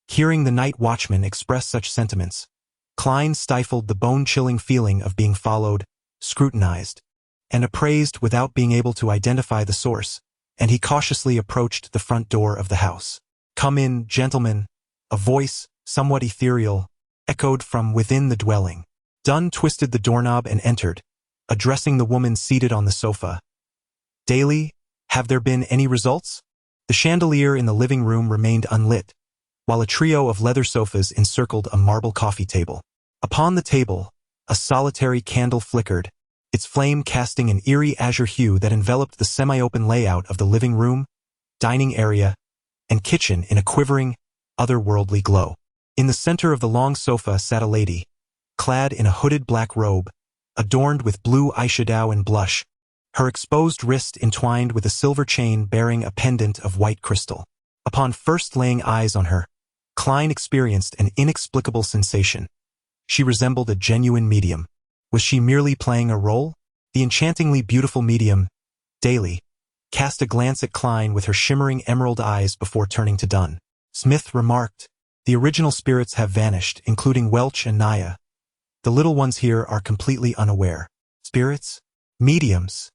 Speaker 2: Hearing the night watchman express such sentiments, Klein stifled the bone-chilling feeling of being followed, scrutinized, and appraised without being able to identify the source, and he cautiously approached the front door of the house. "Come in, gentlemen," a voice, somewhat ethereal, echoed from within the dwelling. Dunn twisted the doorknob and entered, addressing the woman seated on the sofa. "Daly, have there been any results?" The chandelier in the living room remained unlit, while a trio of leather sofas encircled a marble coffee table. Upon the table, a solitary candle flickered, its flame casting an eerie azure hue that enveloped the semi-open layout of the living room, dining area, and kitchen in a quivering, otherworldly glow. In the center of the long sofa sat a lady, clad in a hooded black robe, adorned with blue eyeshadow and blush, her exposed wrist entwined with a silver chain bearing a pendant of white crystal. Upon first laying eyes on her, Klein experienced an inexplicable sensation. She resembled a genuine medium. Was she merely playing a role? The enchantingly beautiful medium, Daly, cast a glance at Klein with her shimmering emerald eyes before turning to Dunn. Smith remarked, "The original spirits have vanished, including Welch and Naya. The little ones here are completely unaware." Spirits? Mediums?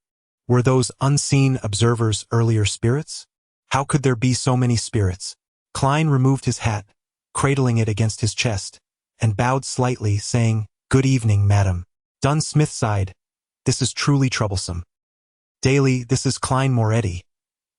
Speaker 2: Were those unseen observers earlier spirits? How could there be so many spirits? Klein removed his hat, cradling it against his chest, and bowed slightly, saying, "Good evening, madam." Dunn Smith sighed. "This is truly troublesome." "Daly, this is Klein Moretti.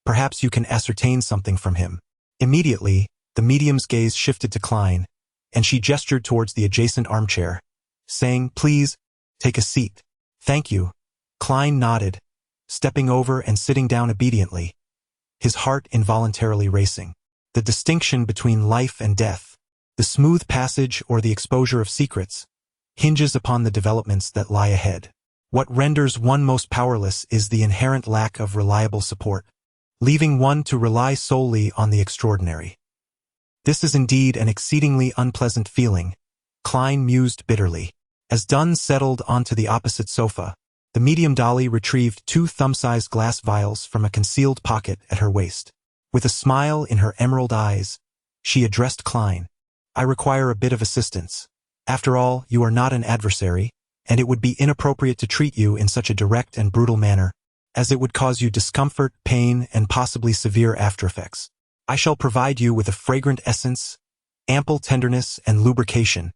Speaker 2: Perhaps you can ascertain something from him." Immediately, the medium's gaze shifted to Klein, and she gestured towards the adjacent armchair, saying, "Please, take a seat." "Thank you." Klein nodded, stepping over and sitting down obediently, his heart involuntarily racing. The distinction between life and death, the smooth passage or the exposure of secrets, hinges upon the developments that lie ahead. What renders one most powerless is the inherent lack of reliable support, leaving one to rely solely on the extraordinary. This is indeed an exceedingly unpleasant feeling, Klein mused bitterly. As Dunn settled onto the opposite sofa, the medium dolly retrieved 2 thumb-sized glass vials from a concealed pocket at her waist. With a smile in her emerald eyes, she addressed Klein. "I require a bit of assistance. After all, you are not an adversary, and it would be inappropriate to treat you in such a direct and brutal manner, as it would cause you discomfort, pain, and possibly severe aftereffects. I shall provide you with a fragrant essence, ample tenderness, and lubrication,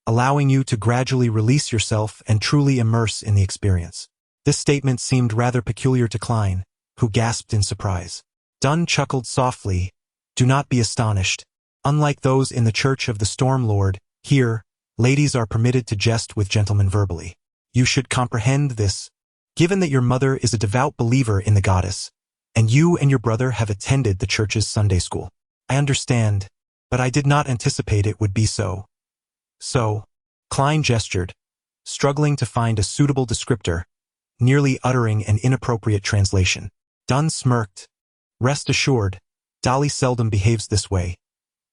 Speaker 2: allowing you to gradually release yourself and truly immerse in the experience." This statement seemed rather peculiar to Klein, who gasped in surprise. Dunn chuckled softly. "Do not be astonished. Unlike those in the Church of the Storm Lord, here, ladies are permitted to jest with gentlemen verbally. You should comprehend this, given that your mother is a devout believer in the goddess, and you and your brother have attended the church's Sunday school. I understand, but I did not anticipate it would be so." "So," Klein gestured, struggling to find a suitable descriptor, nearly uttering an inappropriate translation. Dunn smirked. "Rest assured, Dolly seldom behaves this way.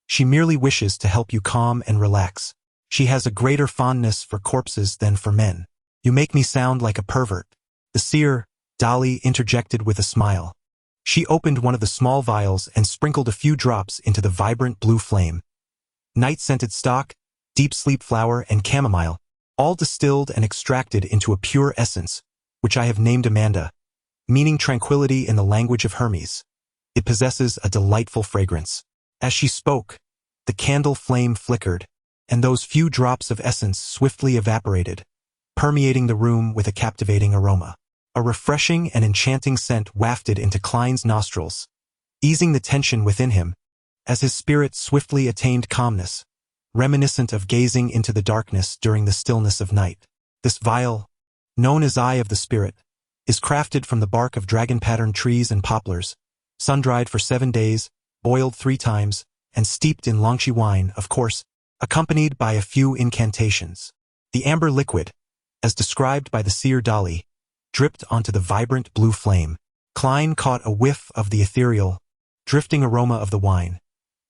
Speaker 2: She merely wishes to help you calm and relax. She has a greater fondness for corpses than for men." "You make me sound like a pervert." The seer, Dolly, interjected with a smile. She opened one of the small vials and sprinkled a few drops into the vibrant blue flame. Night-scented stock, deep sleep flower, and chamomile, all distilled and extracted into a pure essence, which I have named Amanda, meaning tranquility in the language of Hermes. It possesses a delightful fragrance. As she spoke, the candle flame flickered, and those few drops of essence swiftly evaporated, permeating the room with a captivating aroma. A refreshing and enchanting scent wafted into Klein's nostrils, easing the tension within him, as his spirit swiftly attained calmness, reminiscent of gazing into the darkness during the stillness of night. This vial, known as Eye of the Spirit, is crafted from the bark of dragon-patterned trees and poplars, sun-dried for 7 days, boiled 3 times, and steeped in Longxi wine, of course, accompanied by a few incantations. The amber liquid, as described by the seer Dali, dripped onto the vibrant blue flame. Klein caught a whiff of the ethereal, drifting aroma of the wine.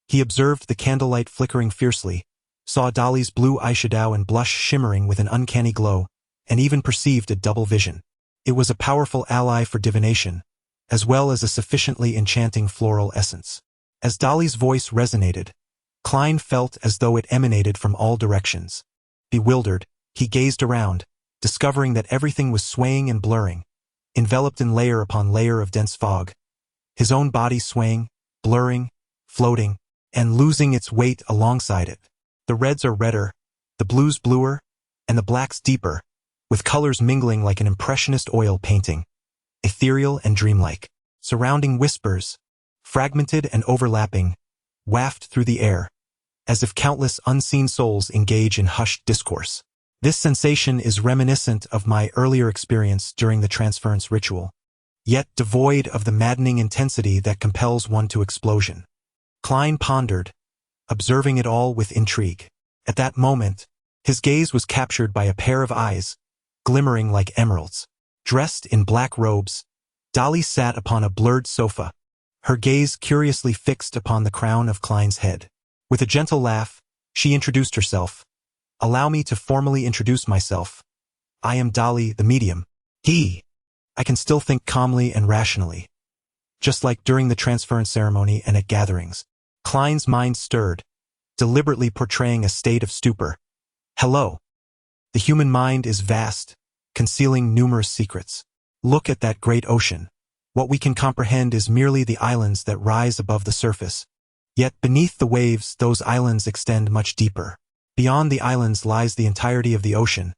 Speaker 2: He observed the candlelight flickering fiercely, saw Dali's blue eyeshadow and blush shimmering with an uncanny glow, and even perceived a double vision. It was a powerful ally for divination, as well as a sufficiently enchanting floral essence. As Dali's voice resonated, Klein felt as though it emanated from all directions. Bewildered, he gazed around, discovering that everything was swaying and blurring, enveloped in layer upon layer of dense fog, his own body swaying, blurring, floating, and losing its weight alongside it. The reds are redder, the blues bluer, and the blacks deeper, with colors mingling like an impressionist oil painting, ethereal and dreamlike. Surrounding whispers, fragmented and overlapping, waft through the air, as if countless unseen souls engage in hushed discourse. This sensation is reminiscent of my earlier experience during the transference ritual, yet devoid of the maddening intensity that compels one to explosion. Klein pondered, observing it all with intrigue. At that moment, his gaze was captured by a pair of eyes, glimmering like emeralds. Dressed in black robes, Dali sat upon a blurred sofa, her gaze curiously fixed upon the crown of Klein's head. With a gentle laugh, she introduced herself. "Allow me to formally introduce myself. I am Dali, the medium." I can still think calmly and rationally. Just like during the transference ceremony and at gatherings. Klein's mind stirred, deliberately portraying a state of stupor. Hello. The human mind is vast, concealing numerous secrets. Look at that great ocean. What we can comprehend is merely the islands that rise above the surface. Yet beneath the waves, those islands extend much deeper. Beyond the islands lies the entirety of the ocean,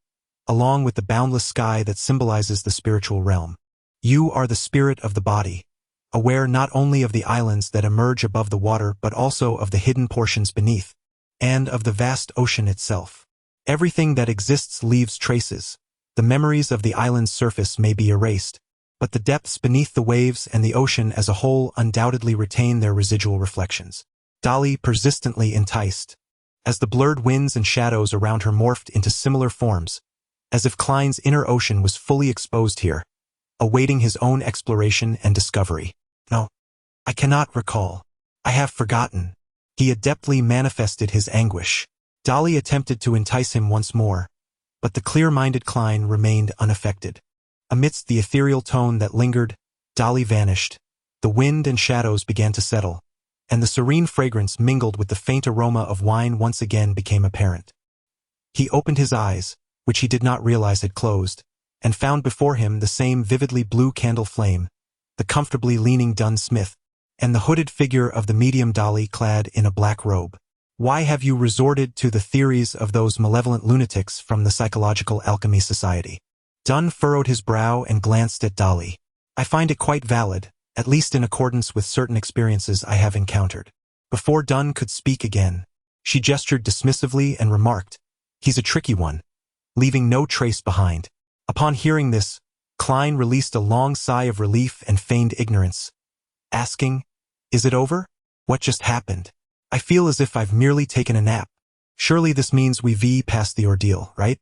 Speaker 2: along with the boundless sky that symbolizes the spiritual realm. You are the spirit of the body, aware not only of the islands that emerge above the water but also of the hidden portions beneath, and of the vast ocean itself. Everything that exists leaves traces. The memories of the island's surface may be erased, but the depths beneath the waves and the ocean as a whole undoubtedly retain their residual reflections. Dali persistently enticed, as the blurred winds and shadows around her morphed into similar forms, as if Klein's inner ocean was fully exposed here, awaiting his own exploration and discovery. No, I cannot recall. I have forgotten. He adeptly manifested his anguish. Dali attempted to entice him once more, but the clear-minded Klein remained unaffected. Amidst the ethereal tone that lingered, Dali vanished. The wind and shadows began to settle, and the serene fragrance mingled with the faint aroma of wine once again became apparent. He opened his eyes, which he did not realize had closed, and found before him the same vividly blue candle flame, the comfortably leaning Dunn Smith, and the hooded figure of the medium Dali clad in a black robe. Why have you resorted to the theories of those malevolent lunatics from the Psychological Alchemy Society? Dunn furrowed his brow and glanced at Dali. I find it quite valid, at least in accordance with certain experiences I have encountered. Before Dunn could speak again, she gestured dismissively and remarked, "He's a tricky one," leaving no trace behind. Upon hearing this, Klein released a long sigh of relief and feigned ignorance, asking, "Is it over? What just happened? I feel as if I've merely taken a nap. Surely this means we've passed the ordeal, right?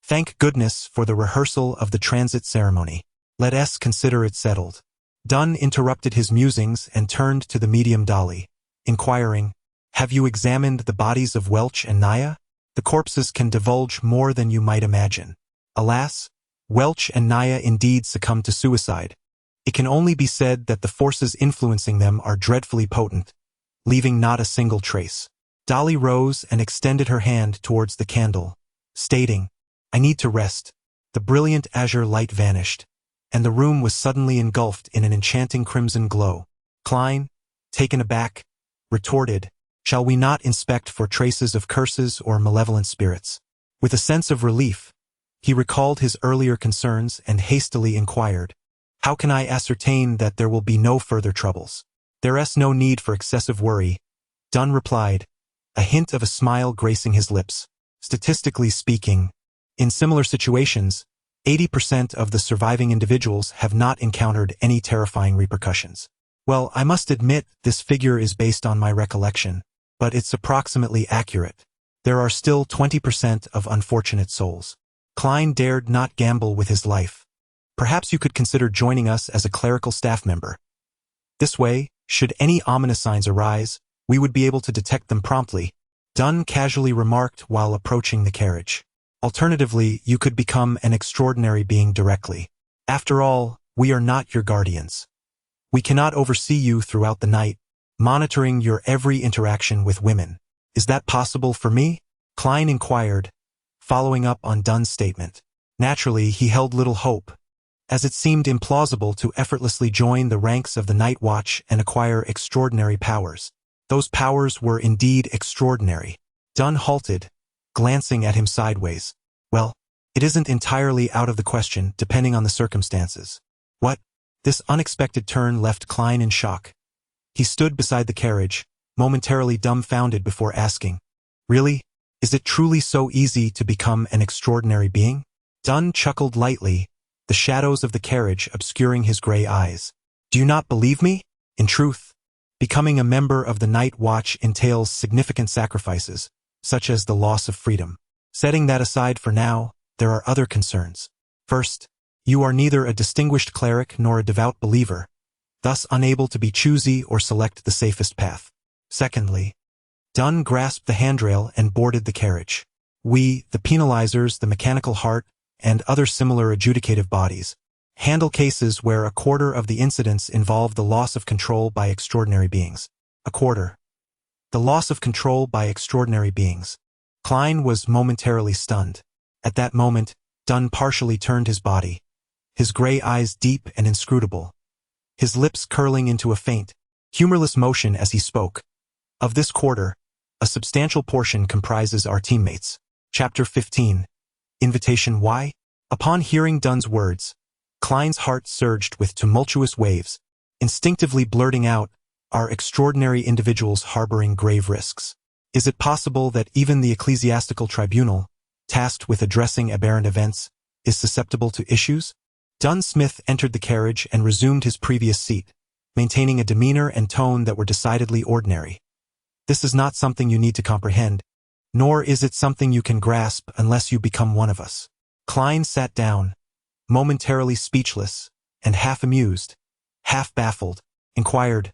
Speaker 2: Thank goodness for the rehearsal of the transit ceremony. Let us consider it settled." Dunn interrupted his musings and turned to the medium Dali, inquiring, "Have you examined the bodies of Welch and Naya? The corpses can divulge more than you might imagine. Alas, Welch and Naya indeed succumbed to suicide. It can only be said that the forces influencing them are dreadfully potent, leaving not a single trace." Dali rose and extended her hand towards the candle, stating, I need to rest. The brilliant azure light vanished, and the room was suddenly engulfed in an enchanting crimson glow. Klein, taken aback, retorted, "Shall we not inspect for traces of curses or malevolent spirits?" With a sense of relief, he recalled his earlier concerns and hastily inquired, "How can I ascertain that there will be no further troubles?" "There's no need for excessive worry," Dunn replied, a hint of a smile gracing his lips. "Statistically speaking, in similar situations, 80% of the surviving individuals have not encountered any terrifying repercussions." "Well, I must admit this figure is based on my recollection, but it's approximately accurate. There are still 20% of unfortunate souls." Klein dared not gamble with his life. "Perhaps you could consider joining us as a clerical staff member. This way, should any ominous signs arise, we would be able to detect them promptly," Dunn casually remarked while approaching the carriage. "Alternatively, you could become an extraordinary being directly. After all, we are not your guardians. We cannot oversee you throughout the night, monitoring your every interaction with women. Is that possible for me?" Klein inquired, following up on Dunn's statement. Naturally, he held little hope, as it seemed implausible to effortlessly join the ranks of the Night Watch and acquire extraordinary powers. Those powers were indeed extraordinary. Dunn halted, glancing at him sideways. "Well, it isn't entirely out of the question, depending on the circumstances." "What?" This unexpected turn left Klein in shock. He stood beside the carriage, momentarily dumbfounded before asking, "Really? Is it truly so easy to become an extraordinary being?" Dunn chuckled lightly, the shadows of the carriage obscuring his gray eyes. "Do you not believe me? In truth, becoming a member of the Night Watch entails significant sacrifices, such as the loss of freedom. Setting that aside for now, there are other concerns. First, you are neither a distinguished cleric nor a devout believer, thus unable to be choosy or select the safest path. Secondly," Dunn grasped the handrail and boarded the carriage. "We, the penalizers, the mechanical heart, and other similar adjudicative bodies, handle cases where a quarter of the incidents involve the loss of control by extraordinary beings." A quarter. The loss of control by extraordinary beings. Klein was momentarily stunned. At that moment, Dunn partially turned his body, his gray eyes deep and inscrutable, his lips curling into a faint, humorless motion as he spoke. "Of this quarter, a substantial portion comprises our teammates." Chapter 15. Invitation. Why? Upon hearing Dunn's words, Klein's heart surged with tumultuous waves, instinctively blurting out, "Are extraordinary individuals harboring grave risks? Is it possible that even the ecclesiastical tribunal, tasked with addressing aberrant events, is susceptible to issues?" Dunn Smith entered the carriage and resumed his previous seat, maintaining a demeanor and tone that were decidedly ordinary. "This is not something you need to comprehend, nor is it something you can grasp unless you become one of us." Klein sat down, momentarily speechless, and half amused, half baffled, inquired,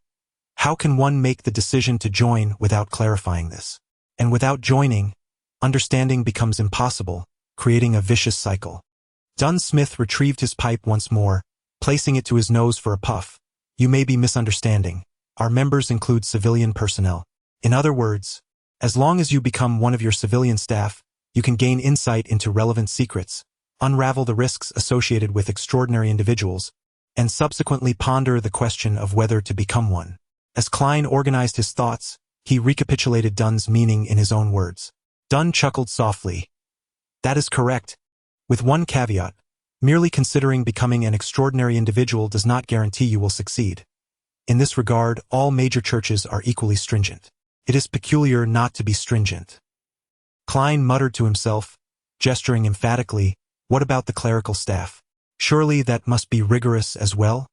Speaker 2: "How can one make the decision to join without clarifying this? And without joining, understanding becomes impossible, creating a vicious cycle." Dunn Smith retrieved his pipe once more, placing it to his nose for a puff. "You may be misunderstanding. Our members include civilian personnel. In other words, as long as you become one of your civilian staff, you can gain insight into relevant secrets, unravel the risks associated with extraordinary individuals, and subsequently ponder the question of whether to become one." As Klein organized his thoughts, he recapitulated Dunn's meaning in his own words. Dunn chuckled softly. "That is correct, with one caveat. Merely considering becoming an extraordinary individual does not guarantee you will succeed. In this regard, all major churches are equally stringent. It is peculiar not to be stringent." Klein muttered to himself, gesturing emphatically, "What about the clerical staff? Surely that must be rigorous as well?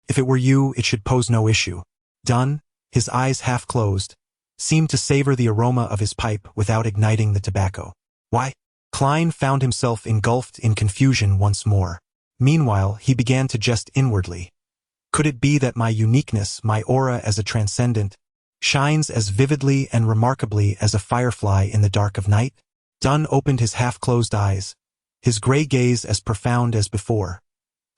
Speaker 2: If it were you, it should pose no issue." Dunn, his eyes half closed, seemed to savor the aroma of his pipe without igniting the tobacco. "Why?" Klein found himself engulfed in confusion once more. Meanwhile, he began to jest inwardly. Could it be that my uniqueness, my aura as a transcendent, shines as vividly and remarkably as a firefly in the dark of night? Dunn opened his half-closed eyes, his gray gaze as profound as before.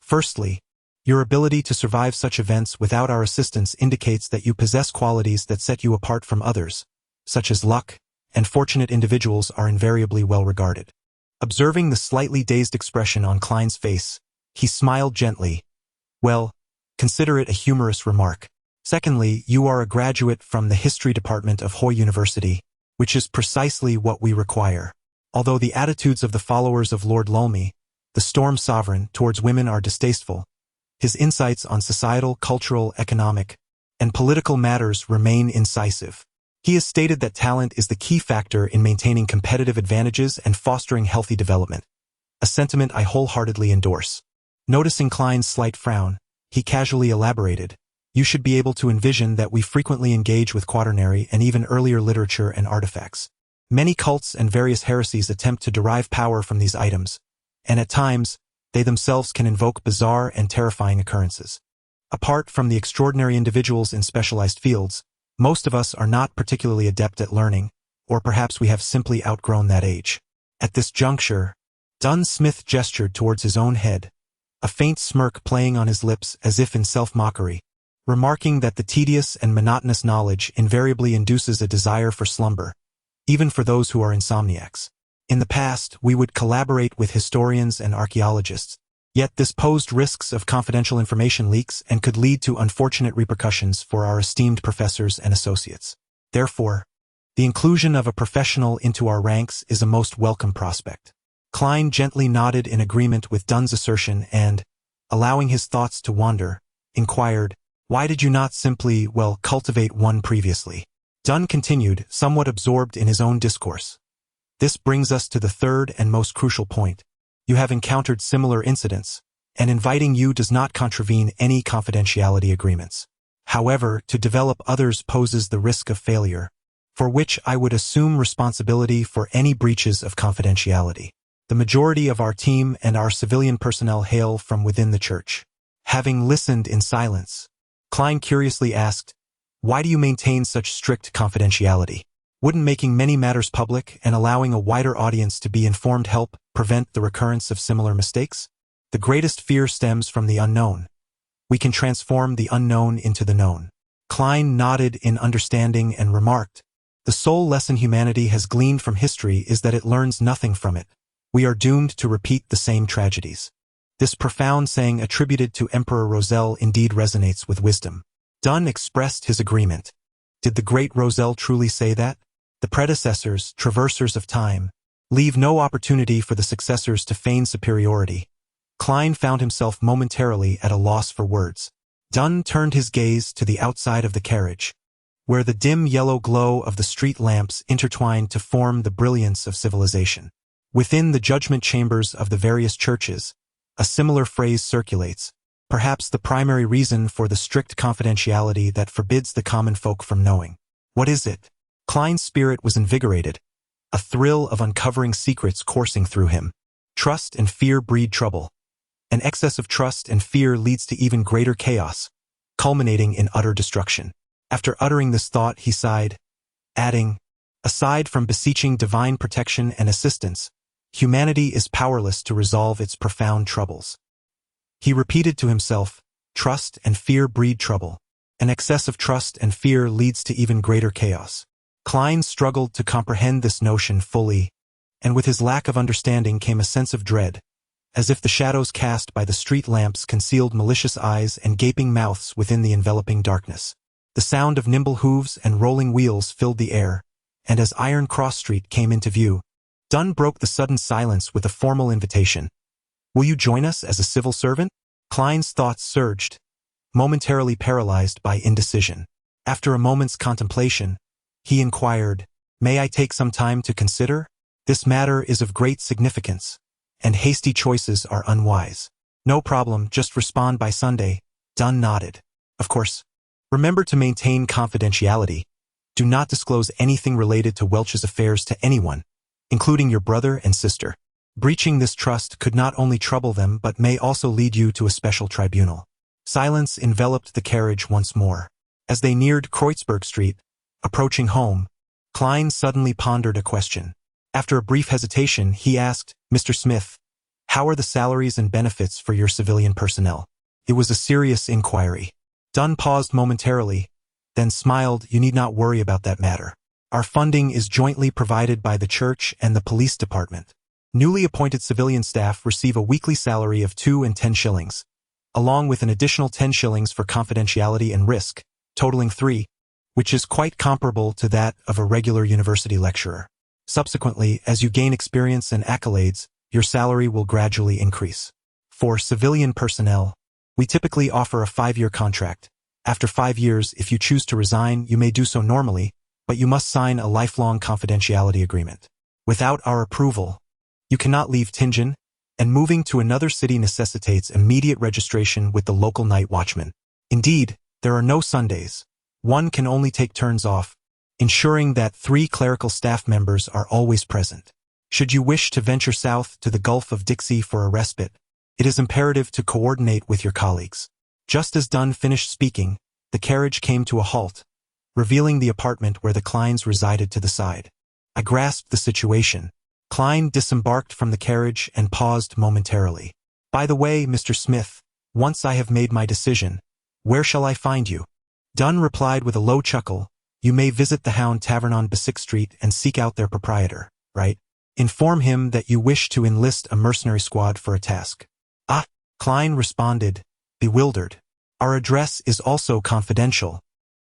Speaker 2: "Firstly, your ability to survive such events without our assistance indicates that you possess qualities that set you apart from others, such as luck, and fortunate individuals are invariably well regarded. Observing the slightly dazed expression on Klein's face, he smiled gently. Well, consider it a humorous remark. Secondly, you are a graduate from the history department of Hoy University, which is precisely what we require. Although the attitudes of the followers of Lord Lulmy, the Storm Sovereign, towards women are distasteful, his insights on societal, cultural, economic, and political matters remain incisive. He has stated that talent is the key factor in maintaining competitive advantages and fostering healthy development, a sentiment I wholeheartedly endorse. Noticing Klein's slight frown, he casually elaborated, you should be able to envision that we frequently engage with quaternary and even earlier literature and artifacts. Many cults and various heresies attempt to derive power from these items, and at times, they themselves can invoke bizarre and terrifying occurrences. Apart from the extraordinary individuals in specialized fields, most of us are not particularly adept at learning, or perhaps we have simply outgrown that age. At this juncture, Dunn Smith gestured towards his own head, a faint smirk playing on his lips as if in self-mockery, remarking that the tedious and monotonous knowledge invariably induces a desire for slumber, even for those who are insomniacs. In the past, we would collaborate with historians and archaeologists, yet this posed risks of confidential information leaks and could lead to unfortunate repercussions for our esteemed professors and associates. Therefore, the inclusion of a professional into our ranks is a most welcome prospect. Klein gently nodded in agreement with Dunn's assertion and, allowing his thoughts to wander, inquired, why did you not simply, cultivate one previously? Dunn continued, somewhat absorbed in his own discourse. This brings us to the third and most crucial point. You have encountered similar incidents, and inviting you does not contravene any confidentiality agreements. However, to develop others poses the risk of failure, for which I would assume responsibility for any breaches of confidentiality. The majority of our team and our civilian personnel hail from within the church. Having listened in silence, Klein curiously asked, why do you maintain such strict confidentiality? Wouldn't making many matters public and allowing a wider audience to be informed help prevent the recurrence of similar mistakes? The greatest fear stems from the unknown. We can transform the unknown into the known. Klein nodded in understanding and remarked, the sole lesson humanity has gleaned from history is that it learns nothing from it. We are doomed to repeat the same tragedies. This profound saying attributed to Emperor Roselle indeed resonates with wisdom. Dunn expressed his agreement. Did the great Roselle truly say that? The predecessors, traversers of time, leave no opportunity for the successors to feign superiority. Klein found himself momentarily at a loss for words. Dunn turned his gaze to the outside of the carriage, where the dim yellow glow of the street lamps intertwined to form the brilliance of civilization. Within the judgment chambers of the various churches, a similar phrase circulates, perhaps the primary reason for the strict confidentiality that forbids the common folk from knowing. What is it? Klein's spirit was invigorated, a thrill of uncovering secrets coursing through him. Trust and fear breed trouble. An excess of trust and fear leads to even greater chaos, culminating in utter destruction. After uttering this thought, he sighed, adding, aside from beseeching divine protection and assistance, humanity is powerless to resolve its profound troubles. He repeated to himself, trust and fear breed trouble. An excess of trust and fear leads to even greater chaos. Klein struggled to comprehend this notion fully, and with his lack of understanding came a sense of dread, as if the shadows cast by the street lamps concealed malicious eyes and gaping mouths within the enveloping darkness. The sound of nimble hooves and rolling wheels filled the air, and as Iron Cross Street came into view, Dunn broke the sudden silence with a formal invitation. Will you join us as a civil servant? Klein's thoughts surged, momentarily paralyzed by indecision. After a moment's contemplation, he inquired, may I take some time to consider? This matter is of great significance, and hasty choices are unwise. No problem, just respond by Sunday. Dunn nodded. Of course. Remember to maintain confidentiality. Do not disclose anything related to Welch's affairs to anyone, including your brother and sister. Breaching this trust could not only trouble them but may also lead you to a special tribunal. Silence enveloped the carriage once more. As they neared Kreuzberg Street, approaching home, Klein suddenly pondered a question. After a brief hesitation, he asked, Mr. Smith, how are the salaries and benefits for your civilian personnel? It was a serious inquiry. Dunn paused momentarily, then smiled, you need not worry about that matter. Our funding is jointly provided by the church and the police department. Newly appointed civilian staff receive a weekly salary of 2 and 10 shillings, along with an additional 10 shillings for confidentiality and risk, totaling 3, which is quite comparable to that of a regular university lecturer. Subsequently, as you gain experience and accolades, your salary will gradually increase. For civilian personnel, we typically offer a 5-year contract. After 5 years, if you choose to resign, you may do so normally, but you must sign a lifelong confidentiality agreement. Without our approval, you cannot leave Tingen, and moving to another city necessitates immediate registration with the local night watchman. Indeed, there are no Sundays. One can only take turns off, ensuring that 3 clerical staff members are always present. Should you wish to venture south to the Gulf of Dixie for a respite, it is imperative to coordinate with your colleagues. Just as Dunn finished speaking, the carriage came to a halt, revealing the apartment where the Kleins resided to the side. I grasped the situation. Klein disembarked from the carriage and paused momentarily. "By the way, Mr. Smith, once I have made my decision, where shall I find you?" Dunn replied with a low chuckle, "You may visit the Hound Tavern on Basic Street and seek out their proprietor, right? Inform him that you wish to enlist a mercenary squad for a task." "Ah," Klein responded, bewildered. "Our address is also confidential.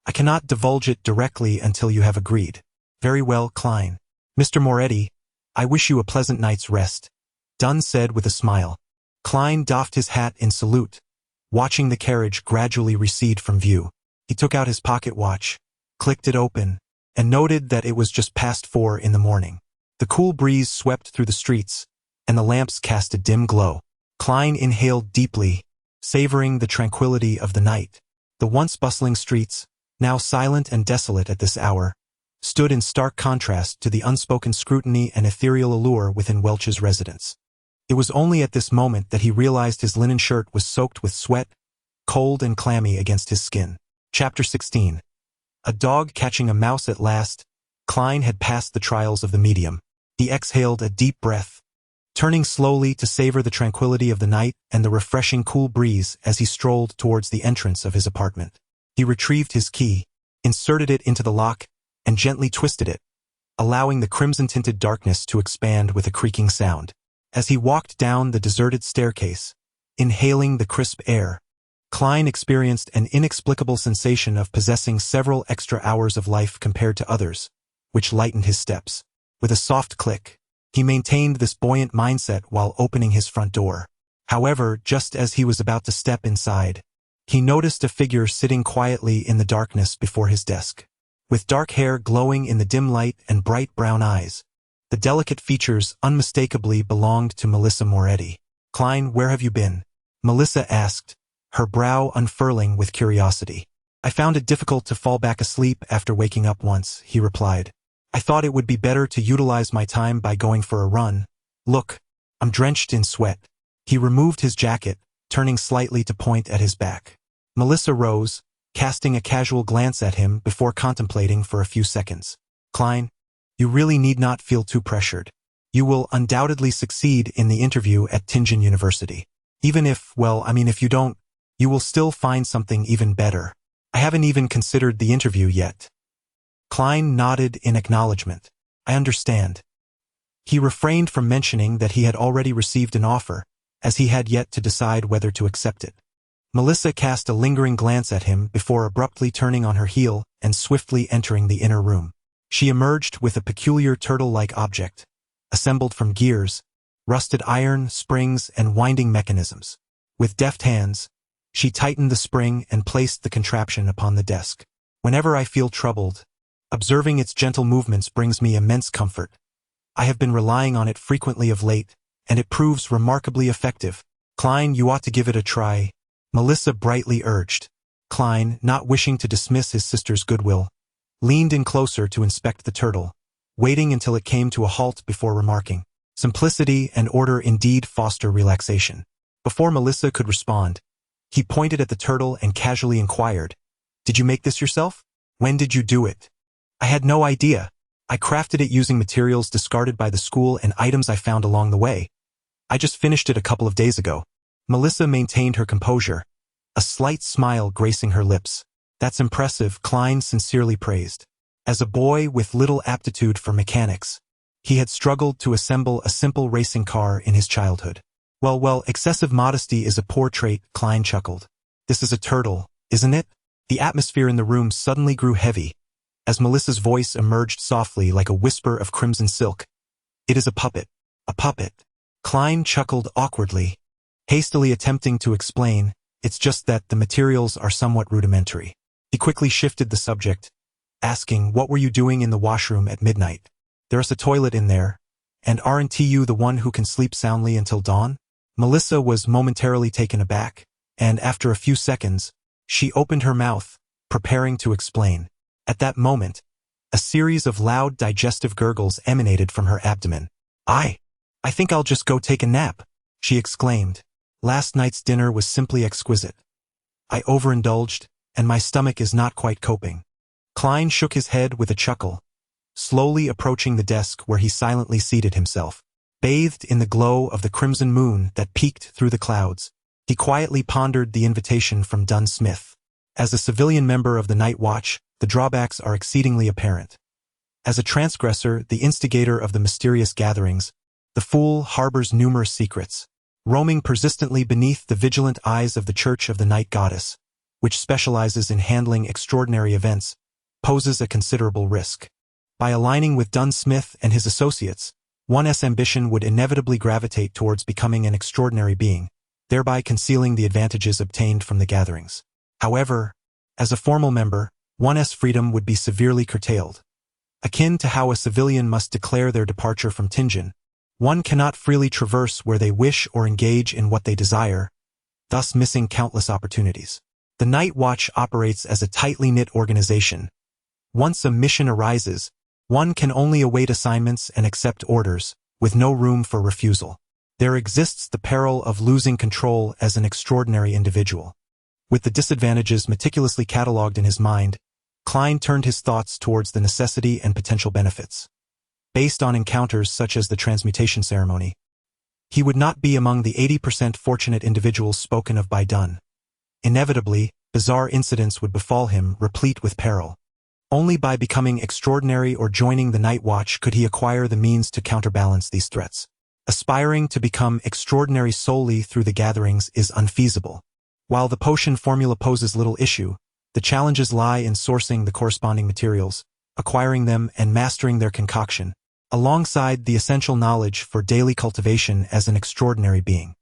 Speaker 2: I cannot divulge it directly until you have agreed." "Very well, Klein. Mr. Moretti, I wish you a pleasant night's rest," Dunn said with a smile. Klein doffed his hat in salute, watching the carriage gradually recede from view. He took out his pocket watch, clicked it open, and noted that it was just past 4 in the morning. The cool breeze swept through the streets, and the lamps cast a dim glow. Klein inhaled deeply, savoring the tranquility of the night. The once bustling streets, now silent and desolate at this hour, stood in stark contrast to the unspoken scrutiny and ethereal allure within Welch's residence. It was only at this moment that he realized his linen shirt was soaked with sweat, cold and clammy against his skin. Chapter 16. A dog catching a mouse at last. Klein had passed the trials of the medium. He exhaled a deep breath, turning slowly to savor the tranquility of the night and the refreshing cool breeze as he strolled towards the entrance of his apartment. He retrieved his key, inserted it into the lock, and gently twisted it, allowing the crimson-tinted darkness to expand with a creaking sound. As he walked down the deserted staircase, inhaling the crisp air, Klein experienced an inexplicable sensation of possessing several extra hours of life compared to others, which lightened his steps. With a soft click, he maintained this buoyant mindset while opening his front door. However, just as he was about to step inside, he noticed a figure sitting quietly in the darkness before his desk. With dark hair glowing in the dim light and bright brown eyes, the delicate features unmistakably belonged to Melissa Moretti. "Klein, where have you been?" Melissa asked, her brow unfurling with curiosity. "I found it difficult to fall back asleep after waking up once," he replied. "I thought it would be better to utilize my time by going for a run. Look, I'm drenched in sweat." He removed his jacket, turning slightly to point at his back. Melissa rose, casting a casual glance at him before contemplating for a few seconds. "Klein, you really need not feel too pressured. You will undoubtedly succeed in the interview at Tingen University. Even if, if you don't, you will still find something even better. I haven't even considered the interview yet." Klein nodded in acknowledgement. "I understand." He refrained from mentioning that he had already received an offer, as he had yet to decide whether to accept it. Melissa cast a lingering glance at him before abruptly turning on her heel and swiftly entering the inner room. She emerged with a peculiar turtle-like object, assembled from gears, rusted iron, springs, and winding mechanisms. With deft hands, she tightened the spring and placed the contraption upon the desk. "Whenever I feel troubled, observing its gentle movements brings me immense comfort. I have been relying on it frequently of late, and it proves remarkably effective. Klein, you ought to give it a try," Melissa brightly urged. Klein, not wishing to dismiss his sister's goodwill, leaned in closer to inspect the turtle, waiting until it came to a halt before remarking, "Simplicity and order indeed foster relaxation." Before Melissa could respond, he pointed at the turtle and casually inquired, "Did you make this yourself? When did you do it?" "I had no idea. I crafted it using materials discarded by the school and items I found along the way. I just finished it a couple of days ago." Melissa maintained her composure, a slight smile gracing her lips. "That's impressive," Klein sincerely praised. As a boy with little aptitude for mechanics, He had struggled to assemble a simple racing car in his childhood. Well, excessive modesty is a poor trait, Klein chuckled. This is a turtle, isn't it? The atmosphere in the room suddenly grew heavy, as Melissa's voice emerged softly like a whisper of crimson silk. It is a puppet. A puppet. Klein chuckled awkwardly, hastily attempting to explain, it's just that the materials are somewhat rudimentary. He quickly shifted the subject, asking, what were you doing in the washroom at midnight? There's a toilet in there, and aren't you the one who can sleep soundly until dawn? Melissa was momentarily taken aback, and after a few seconds, she opened her mouth, preparing to explain. At that moment, a series of loud digestive gurgles emanated from her abdomen. I think I'll just go take a nap, she exclaimed. Last night's dinner was simply exquisite. I overindulged, and my stomach is not quite coping. Klein shook his head with a chuckle, slowly approaching the desk where he silently seated himself. Bathed in the glow of the crimson moon that peeked through the clouds, he quietly pondered the invitation from Dunn Smith. As a civilian member of the Night Watch, the drawbacks are exceedingly apparent. As a transgressor, the instigator of the mysterious gatherings, the fool harbors numerous secrets, roaming persistently beneath the vigilant eyes of the Church of the Night Goddess, which specializes in handling extraordinary events, poses a considerable risk. By aligning with Dunn Smith and his associates, one's ambition would inevitably gravitate towards becoming an extraordinary being, thereby concealing the advantages obtained from the gatherings. However, as a formal member, one's freedom would be severely curtailed. Akin to how a civilian must declare their departure from Tingen, one cannot freely traverse where they wish or engage in what they desire, thus missing countless opportunities. The Night Watch operates as a tightly knit organization. Once a mission arises, one can only await assignments and accept orders, with no room for refusal. There exists the peril of losing control as an extraordinary individual. With the disadvantages meticulously catalogued in his mind, Klein turned his thoughts towards the necessity and potential benefits. Based on encounters such as the transmutation ceremony, he would not be among the 80% fortunate individuals spoken of by Dunn. Inevitably, bizarre incidents would befall him, replete with peril. Only by becoming extraordinary or joining the Night Watch could he acquire the means to counterbalance these threats. Aspiring to become extraordinary solely through the gatherings is unfeasible. While the potion formula poses little issue, the challenges lie in sourcing the corresponding materials, acquiring them and mastering their concoction, alongside the essential knowledge for daily cultivation as an extraordinary being.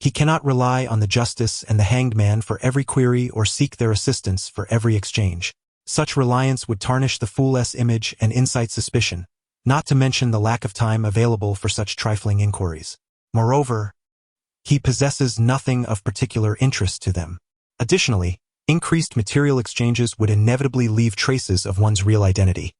Speaker 2: He cannot rely on the justice and the hanged man for every query or seek their assistance for every exchange. Such reliance would tarnish the fool's image and incite suspicion, not to mention the lack of time available for such trifling inquiries. Moreover, he possesses nothing of particular interest to them. Additionally, increased material exchanges would inevitably leave traces of one's real identity.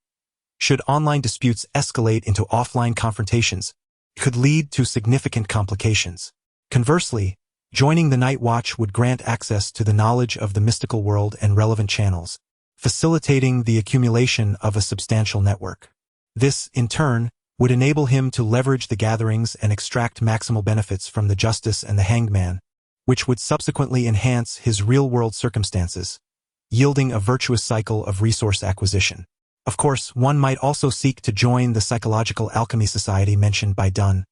Speaker 2: Should online disputes escalate into offline confrontations, it could lead to significant complications. Conversely, joining the Night Watch would grant access to the knowledge of the mystical world and relevant channels, facilitating the accumulation of a substantial network. This, in turn, would enable him to leverage the gatherings and extract maximal benefits from the justice and the hanged man, which would subsequently enhance his real-world circumstances, yielding a virtuous cycle of resource acquisition. Of course, one might also seek to join the Psychological Alchemy Society mentioned by Dunn,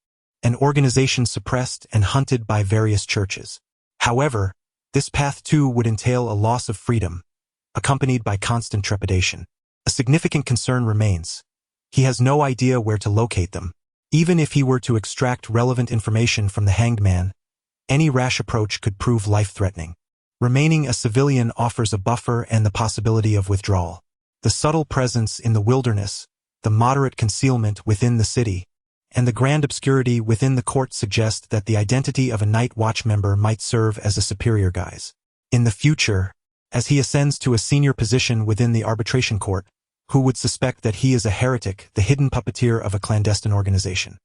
Speaker 2: an organization suppressed and hunted by various churches. However, this path too would entail a loss of freedom, accompanied by constant trepidation. A significant concern remains. He has no idea where to locate them. Even if he were to extract relevant information from the hanged man, any rash approach could prove life-threatening. Remaining a civilian offers a buffer and the possibility of withdrawal. The subtle presence in the wilderness, the moderate concealment within the city, and the grand obscurity within the court suggest that the identity of a Night Watch member might serve as a superior guise. In the future, as he ascends to a senior position within the arbitration court, who would suspect that he is a heretic, the hidden puppeteer of a clandestine organization?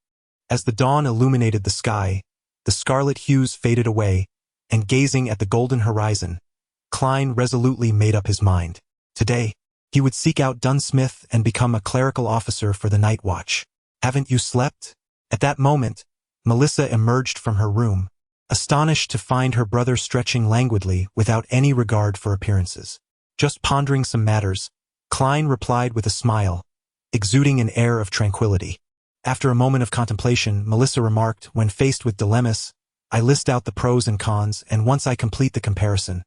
Speaker 2: As the dawn illuminated the sky, the scarlet hues faded away, and gazing at the golden horizon, Klein resolutely made up his mind. Today, he would seek out Dunn Smith and become a clerical officer for the Night Watch. Haven't you slept? At that moment, Melissa emerged from her room, astonished to find her brother stretching languidly without any regard for appearances. Just pondering some matters, Klein replied with a smile, exuding an air of tranquility. After a moment of contemplation, Melissa remarked, when faced with dilemmas, I list out the pros and cons, and once I complete the comparison,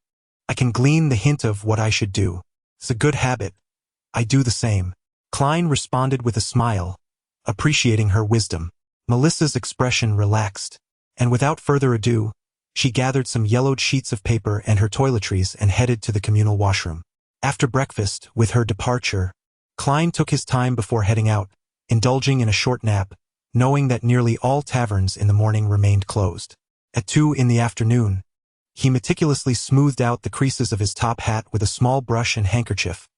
Speaker 2: I can glean the hint of what I should do. It's a good habit. I do the same. Klein responded with a smile, appreciating her wisdom. Melissa's expression relaxed, and without further ado, she gathered some yellowed sheets of paper and her toiletries and headed to the communal washroom. After breakfast, with her departure, Klein took his time before heading out, indulging in a short nap, knowing that nearly all taverns in the morning remained closed. At 2 in the afternoon, he meticulously smoothed out the creases of his top hat with a small brush and handkerchief,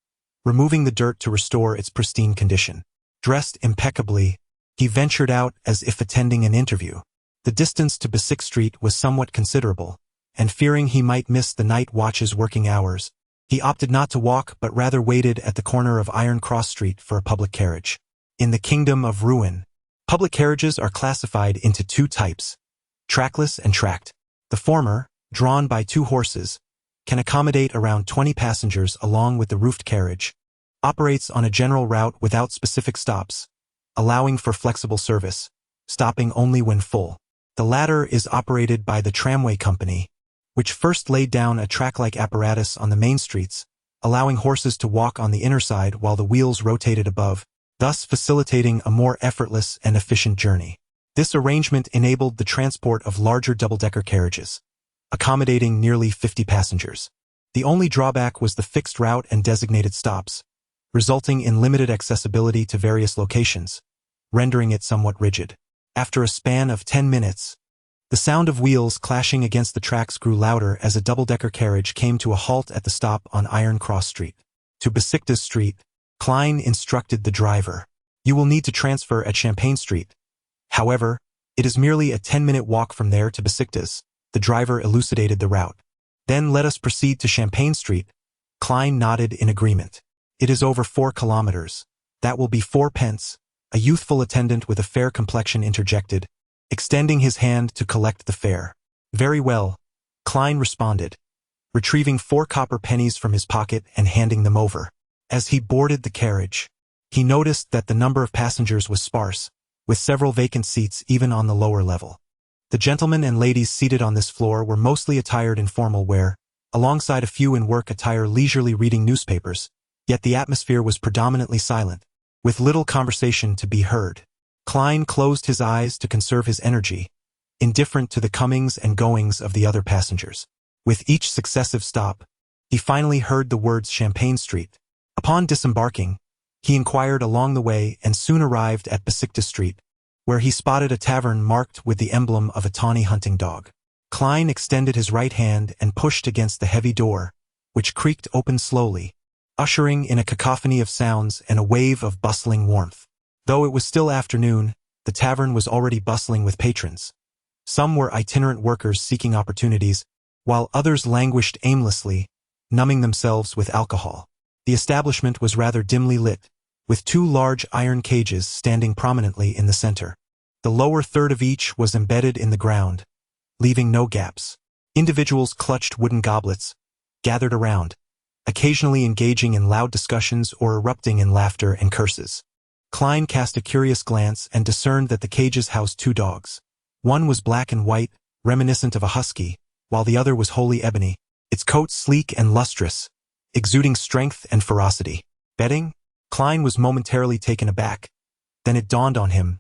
Speaker 2: removing the dirt to restore its pristine condition. Dressed impeccably, he ventured out as if attending an interview. The distance to Basic Street was somewhat considerable, and fearing he might miss the night watch's working hours, he opted not to walk but rather waited at the corner of Iron Cross Street for a public carriage. In the Kingdom of Ruin, public carriages are classified into 2 types, trackless and tracked. The former, drawn by 2 horses, can accommodate around 20 passengers along with the roofed carriage, operates on a general route without specific stops, allowing for flexible service, stopping only when full. The latter is operated by the tramway company, which first laid down a track-like apparatus on the main streets, allowing horses to walk on the inner side while the wheels rotated above, thus facilitating a more effortless and efficient journey. This arrangement enabled the transport of larger double-decker carriages, accommodating nearly 50 passengers. The only drawback was the fixed route and designated stops, resulting in limited accessibility to various locations, rendering it somewhat rigid. After a span of 10 minutes, the sound of wheels clashing against the tracks grew louder as a double-decker carriage came to a halt at the stop on Iron Cross Street. To Besiktas Street, Klein instructed the driver, "You will need to transfer at Champagne Street. However, it is merely a 10-minute walk from there to Besiktas." The driver elucidated the route. "Then let us proceed to Champagne Street." Klein nodded in agreement. "It is over 4 kilometers. That will be 4 pence." A youthful attendant with a fair complexion interjected, extending his hand to collect the fare. "Very well," Klein responded, retrieving 4 copper pennies from his pocket and handing them over. As he boarded the carriage, he noticed that the number of passengers was sparse, with several vacant seats even on the lower level. The gentlemen and ladies seated on this floor were mostly attired in formal wear, alongside a few in work attire leisurely reading newspapers, yet the atmosphere was predominantly silent, with little conversation to be heard. Klein closed his eyes to conserve his energy, indifferent to the comings and goings of the other passengers. With each successive stop, he finally heard the words Champagne Street. Upon disembarking, he inquired along the way and soon arrived at Besiktas Street, where he spotted a tavern marked with the emblem of a tawny hunting dog. Klein extended his right hand and pushed against the heavy door, which creaked open slowly, ushering in a cacophony of sounds and a wave of bustling warmth. Though it was still afternoon, the tavern was already bustling with patrons. Some were itinerant workers seeking opportunities, while others languished aimlessly, numbing themselves with alcohol. The establishment was rather dimly lit, with 2 large iron cages standing prominently in the center. The lower third of each was embedded in the ground, leaving no gaps. Individuals clutched wooden goblets, gathered around, occasionally engaging in loud discussions or erupting in laughter and curses. Klein cast a curious glance and discerned that the cages housed 2 dogs. One was black and white, reminiscent of a husky, while the other was wholly ebony, its coat sleek and lustrous, exuding strength and ferocity. Betting? Klein was momentarily taken aback. Then it dawned on him.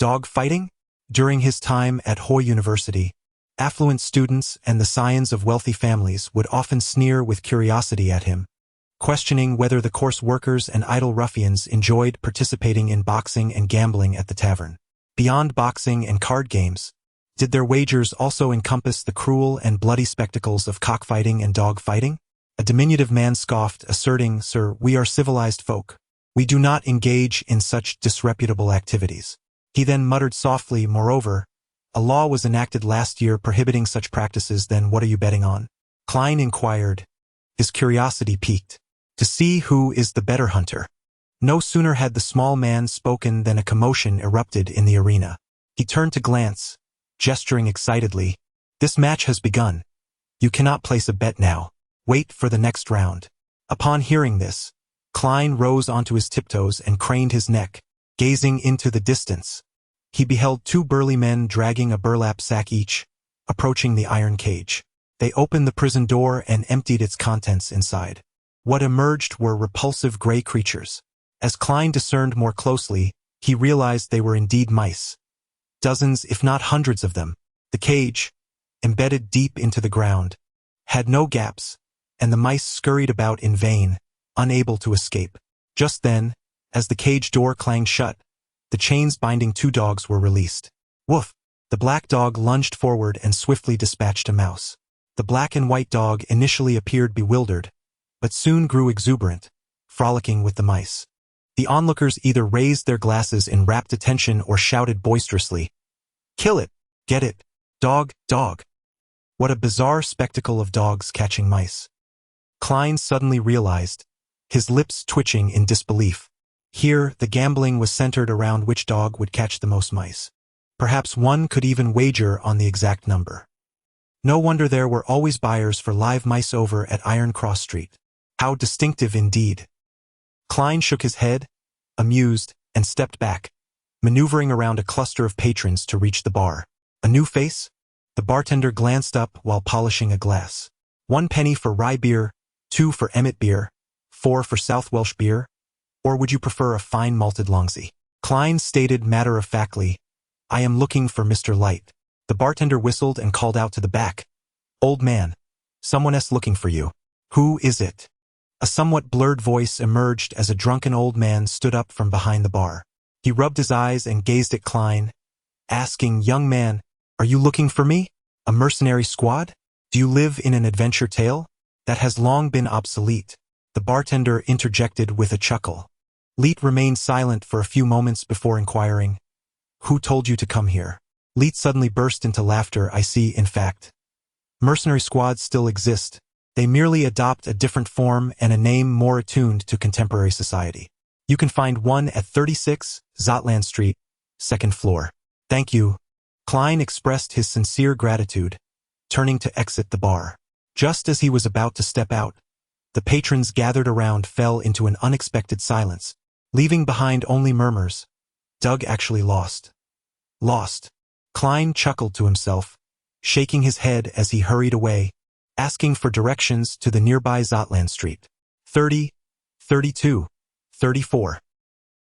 Speaker 2: Dog fighting? During his time at Hoy University, affluent students and the scions of wealthy families would often sneer with curiosity at him, questioning whether the coarse workers and idle ruffians enjoyed participating in boxing and gambling at the tavern. Beyond boxing and card games, did their wagers also encompass the cruel and bloody spectacles of cockfighting and dog fighting? A diminutive man scoffed, asserting, "Sir, we are civilized folk. We do not engage in such disreputable activities." He then muttered softly, "Moreover, a law was enacted last year prohibiting such practices. Then what are you betting on?" Klein inquired, his curiosity piqued, to see who is the better hunter. No sooner had the small man spoken than a commotion erupted in the arena. He turned to glance, gesturing excitedly. "This match has begun. You cannot place a bet now. Wait for the next round." Upon hearing this, Klein rose onto his tiptoes and craned his neck, Gazing into the distance, he beheld two burly men dragging a burlap sack each, approaching the iron cage. They opened the prison door and emptied its contents inside. What emerged were repulsive gray creatures. As Klein discerned more closely, he realized they were indeed mice. Dozens, if not hundreds of them. The cage, embedded deep into the ground, had no gaps, and the mice scurried about in vain, unable to escape. Just then, as the cage door clanged shut, the chains binding two dogs were released. Woof! The black dog lunged forward and swiftly dispatched a mouse. The black and white dog initially appeared bewildered, but soon grew exuberant, frolicking with the mice. The onlookers either raised their glasses in rapt attention or shouted boisterously, "Kill it! Get it! Dog, dog!" What a bizarre spectacle of dogs catching mice. Klein suddenly realized, his lips twitching in disbelief. Here, the gambling was centered around which dog would catch the most mice. Perhaps one could even wager on the exact number. No wonder there were always buyers for live mice over at Iron Cross Street. How distinctive indeed. Klein shook his head, amused, and stepped back, maneuvering around a cluster of patrons to reach the bar. A new face? The bartender glanced up while polishing a glass. 1 penny for rye beer, 2 for Emmet beer, 4 for South Welsh beer, or would you prefer a fine malted longsy? Klein stated matter-of-factly, "I am looking for Mr. Light." The bartender whistled and called out to the back, "Old man, someone's looking for you." "Who is it?" A somewhat blurred voice emerged as a drunken old man stood up from behind the bar. He rubbed his eyes and gazed at Klein, asking, "Young man, are you looking for me? A mercenary squad? Do you live in an adventure tale? That has long been obsolete." The bartender interjected with a chuckle. Leet remained silent for a few moments before inquiring, "Who told you to come here?" Leet suddenly burst into laughter. "I see, in fact. Mercenary squads still exist. They merely adopt a different form and a name more attuned to contemporary society. You can find one at 36 Zotland Street, 2nd floor. Thank you." Klein expressed his sincere gratitude, turning to exit the bar. Just as he was about to step out, the patrons gathered around fell into an unexpected silence, leaving behind only murmurs. Doug actually lost. Lost. Klein chuckled to himself, shaking his head as he hurried away, asking for directions to the nearby Zotland Street. 30, 32, 34.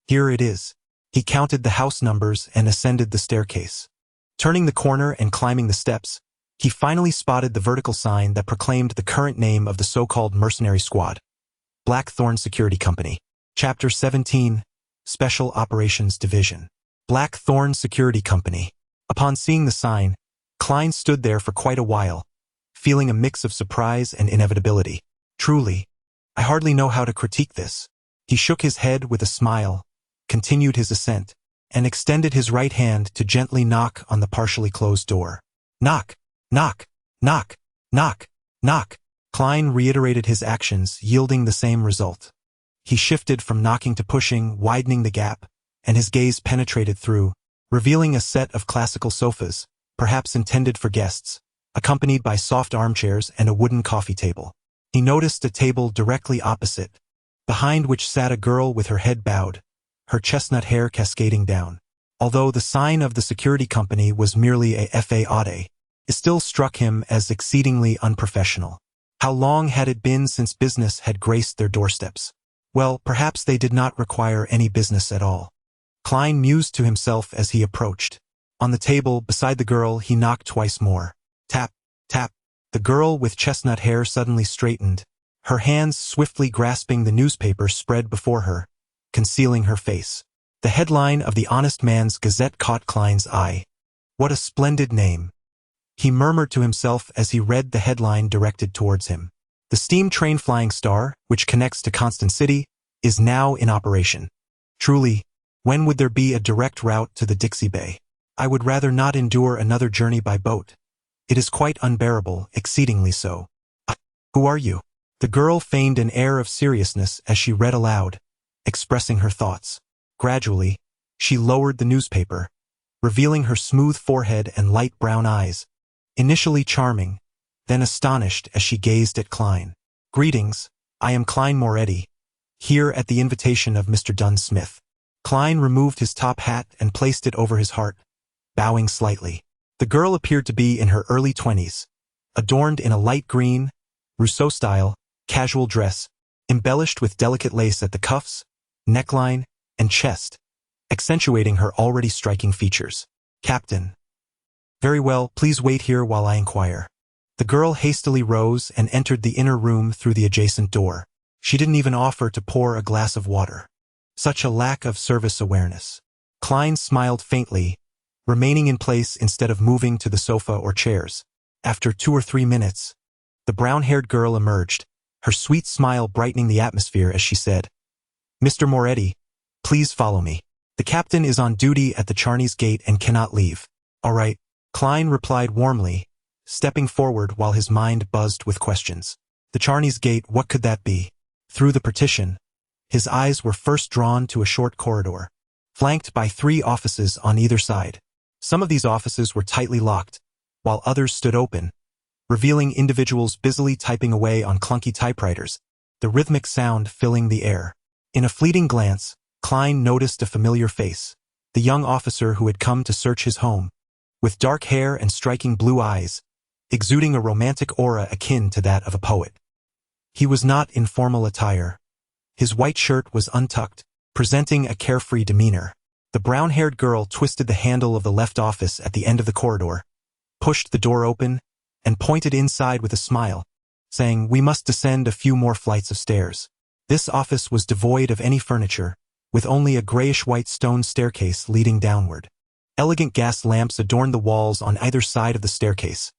Speaker 2: Here it is. He counted the house numbers and ascended the staircase. Turning the corner and climbing the steps, he finally spotted the vertical sign that proclaimed the current name of the so-called mercenary squad. Blackthorn Security Company. Chapter 17, Special Operations Division. Blackthorn Security Company. Upon seeing the sign, Klein stood there for quite a while, feeling a mix of surprise and inevitability. Truly, I hardly know how to critique this. He shook his head with a smile, continued his ascent, and extended his right hand to gently knock on the partially closed door. Knock, knock, knock, knock, knock. Klein reiterated his actions, yielding the same result. He shifted from knocking to pushing, widening the gap, and his gaze penetrated through, revealing a set of classical sofas, perhaps intended for guests, accompanied by soft armchairs and a wooden coffee table. He noticed a table directly opposite, behind which sat a girl with her head bowed, her chestnut hair cascading down. Although the sign of the security company was merely a FAAD, it still struck him as exceedingly unprofessional. How long had it been since business had graced their doorsteps? Well, perhaps they did not require any business at all. Klein mused to himself as he approached. On the table beside the girl, he knocked twice more. Tap, tap. The girl with chestnut hair suddenly straightened, her hands swiftly grasping the newspaper spread before her, concealing her face. The headline of the Honest Man's Gazette caught Klein's eye. What a splendid name. He murmured to himself as he read the headline directed towards him. The steam train Flying Star, which connects to Constant City, is now in operation. Truly, when would there be a direct route to the Dixie Bay? I would rather not endure another journey by boat. It is quite unbearable, exceedingly so. Who are you? The girl feigned an air of seriousness as she read aloud, expressing her thoughts. Gradually, she lowered the newspaper, revealing her smooth forehead and light brown eyes, initially charming, then astonished as she gazed at Klein. Greetings, I am Klein Moretti, here at the invitation of Mr. Dunn Smith. Klein removed his top hat and placed it over his heart, bowing slightly. The girl appeared to be in her early 20s, adorned in a light green, Rousseau-style, casual dress, embellished with delicate lace at the cuffs, neckline, and chest, accentuating her already striking features. "Captain." "Very well, please wait here while I inquire." The girl hastily rose and entered the inner room through the adjacent door. She didn't even offer to pour a glass of water. Such a lack of service awareness. Klein smiled faintly, remaining in place instead of moving to the sofa or chairs. After 2 or 3 minutes, the brown-haired girl emerged, her sweet smile brightening the atmosphere as she said, "Mr. Moretti, please follow me. The captain is on duty at the Charney's gate and cannot leave." "All right," Klein replied warmly, stepping forward while his mind buzzed with questions. The Charney's gate, what could that be? Through the partition, his eyes were first drawn to a short corridor, flanked by 3 offices on either side. Some of these offices were tightly locked, while others stood open, revealing individuals busily typing away on clunky typewriters, the rhythmic sound filling the air. In a fleeting glance, Klein noticed a familiar face, the young officer who had come to search his home, with dark hair and striking blue eyes, exuding a romantic aura akin to that of a poet. He was not in formal attire. His white shirt was untucked, presenting a carefree demeanor. The brown-haired girl twisted the handle of the left office at the end of the corridor, pushed the door open, and pointed inside with a smile, saying, "We must descend a few more flights of stairs." This office was devoid of any furniture, with only a grayish-white stone staircase leading downward. Elegant gas lamps adorned the walls on either side of the staircase,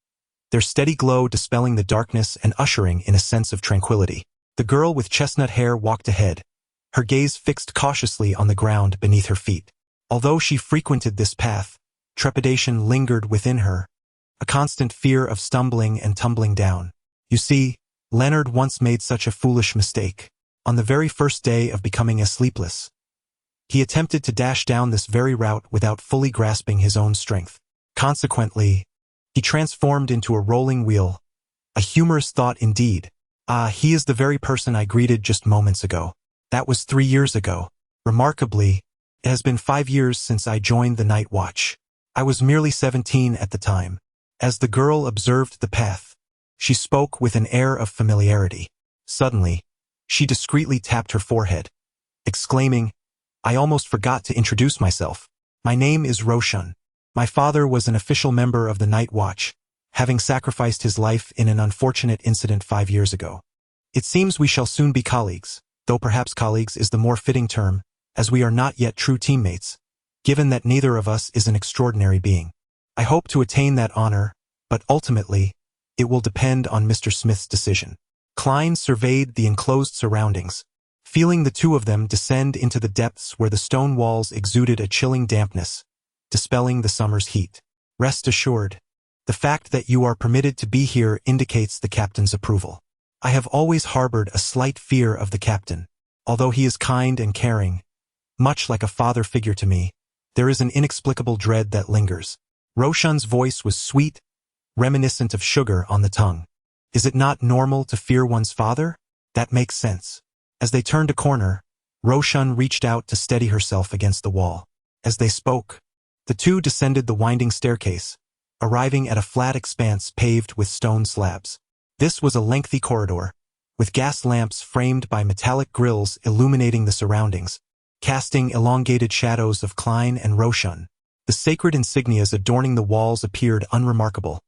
Speaker 2: their steady glow dispelling the darkness and ushering in a sense of tranquility. The girl with chestnut hair walked ahead, her gaze fixed cautiously on the ground beneath her feet. Although she frequented this path, trepidation lingered within her, a constant fear of stumbling and tumbling down. You see, Leonard once made such a foolish mistake. On the very first day of becoming a sleepless, he attempted to dash down this very route without fully grasping his own strength. Consequently, he transformed into a rolling wheel. A humorous thought indeed. Ah, he is the very person I greeted just moments ago. That was 3 years ago. Remarkably, it has been 5 years since I joined the night watch. I was merely 17 at the time. As the girl observed the path, she spoke with an air of familiarity. Suddenly, she discreetly tapped her forehead, exclaiming, "I almost forgot to introduce myself. My name is Roshan. My father was an official member of the night watch, having sacrificed his life in an unfortunate incident 5 years ago. It seems we shall soon be colleagues, though perhaps colleagues is the more fitting term, as we are not yet true teammates, given that neither of us is an extraordinary being. I hope to attain that honor, but ultimately, it will depend on Mr. Smith's decision." Klein surveyed the enclosed surroundings, feeling the two of them descend into the depths where the stone walls exuded a chilling dampness, dispelling the summer's heat. "Rest assured, the fact that you are permitted to be here indicates the captain's approval. I have always harbored a slight fear of the captain. Although he is kind and caring, much like a father figure to me, there is an inexplicable dread that lingers." Roshan's voice was sweet, reminiscent of sugar on the tongue. "Is it not normal to fear one's father? That makes sense." As they turned a corner, Roshan reached out to steady herself against the wall. As they spoke, the two descended the winding staircase, arriving at a flat expanse paved with stone slabs. This was a lengthy corridor, with gas lamps framed by metallic grills illuminating the surroundings, casting elongated shadows of Klein and Roshan. The sacred insignias adorning the walls appeared unremarkable.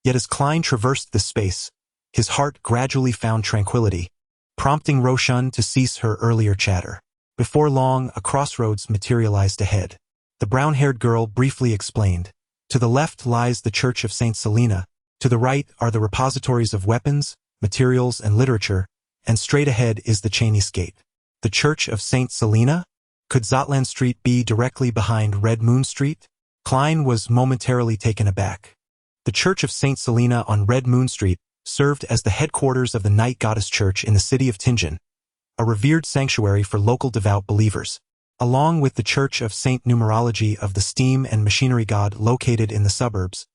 Speaker 2: Yet as Klein traversed this space, his heart gradually found tranquility, prompting Roshan to cease her earlier chatter. Before long, a crossroads materialized ahead. The brown-haired girl briefly explained, "To the left lies the Church of St. Selina, to the right are the repositories of weapons, materials, and literature, and straight ahead is the Charney's gate." The Church of St. Selina? Could Zotland Street be directly behind Red Moon Street? Klein was momentarily taken aback. The Church of St. Selina on Red Moon Street served as the headquarters of the Night Goddess Church in the city of Tingen, a revered sanctuary for local devout believers, along with the Church of St. Numerology of the Steam and Machinery God located in the suburbs,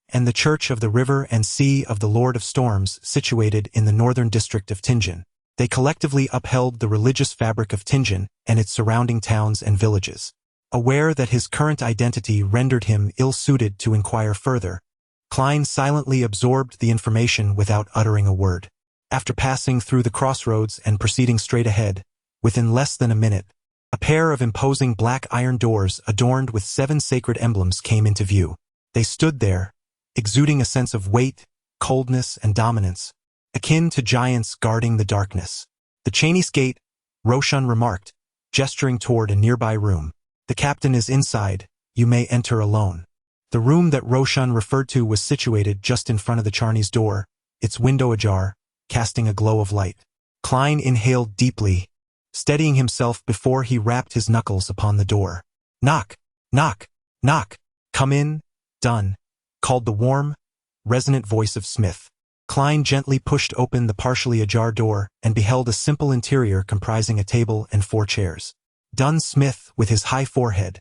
Speaker 2: and the Church of the River and Sea of the Lord of Storms situated in the northern district of Tingen. They collectively upheld the religious fabric of Tingen and its surrounding towns and villages. Aware that his current identity rendered him ill-suited to inquire further, Klein silently absorbed the information without uttering a word. After passing through the crossroads and proceeding straight ahead, within less than a minute, a pair of imposing black iron doors adorned with 7 sacred emblems came into view. They stood there, exuding a sense of weight, coldness, and dominance, akin to giants guarding the darkness. "The Chinese gate," Roshan remarked, gesturing toward a nearby room. "The captain is inside. You may enter alone." The room that Roshan referred to was situated just in front of the Chinese door, its window ajar, casting a glow of light. Klein inhaled deeply, steadying himself before he rapped his knuckles upon the door. "Knock! Knock! Knock! Come in, Dunn," called the warm, resonant voice of Smith. Klein gently pushed open the partially ajar door and beheld a simple interior comprising a table and 4 chairs. Dunn Smith, with his high forehead,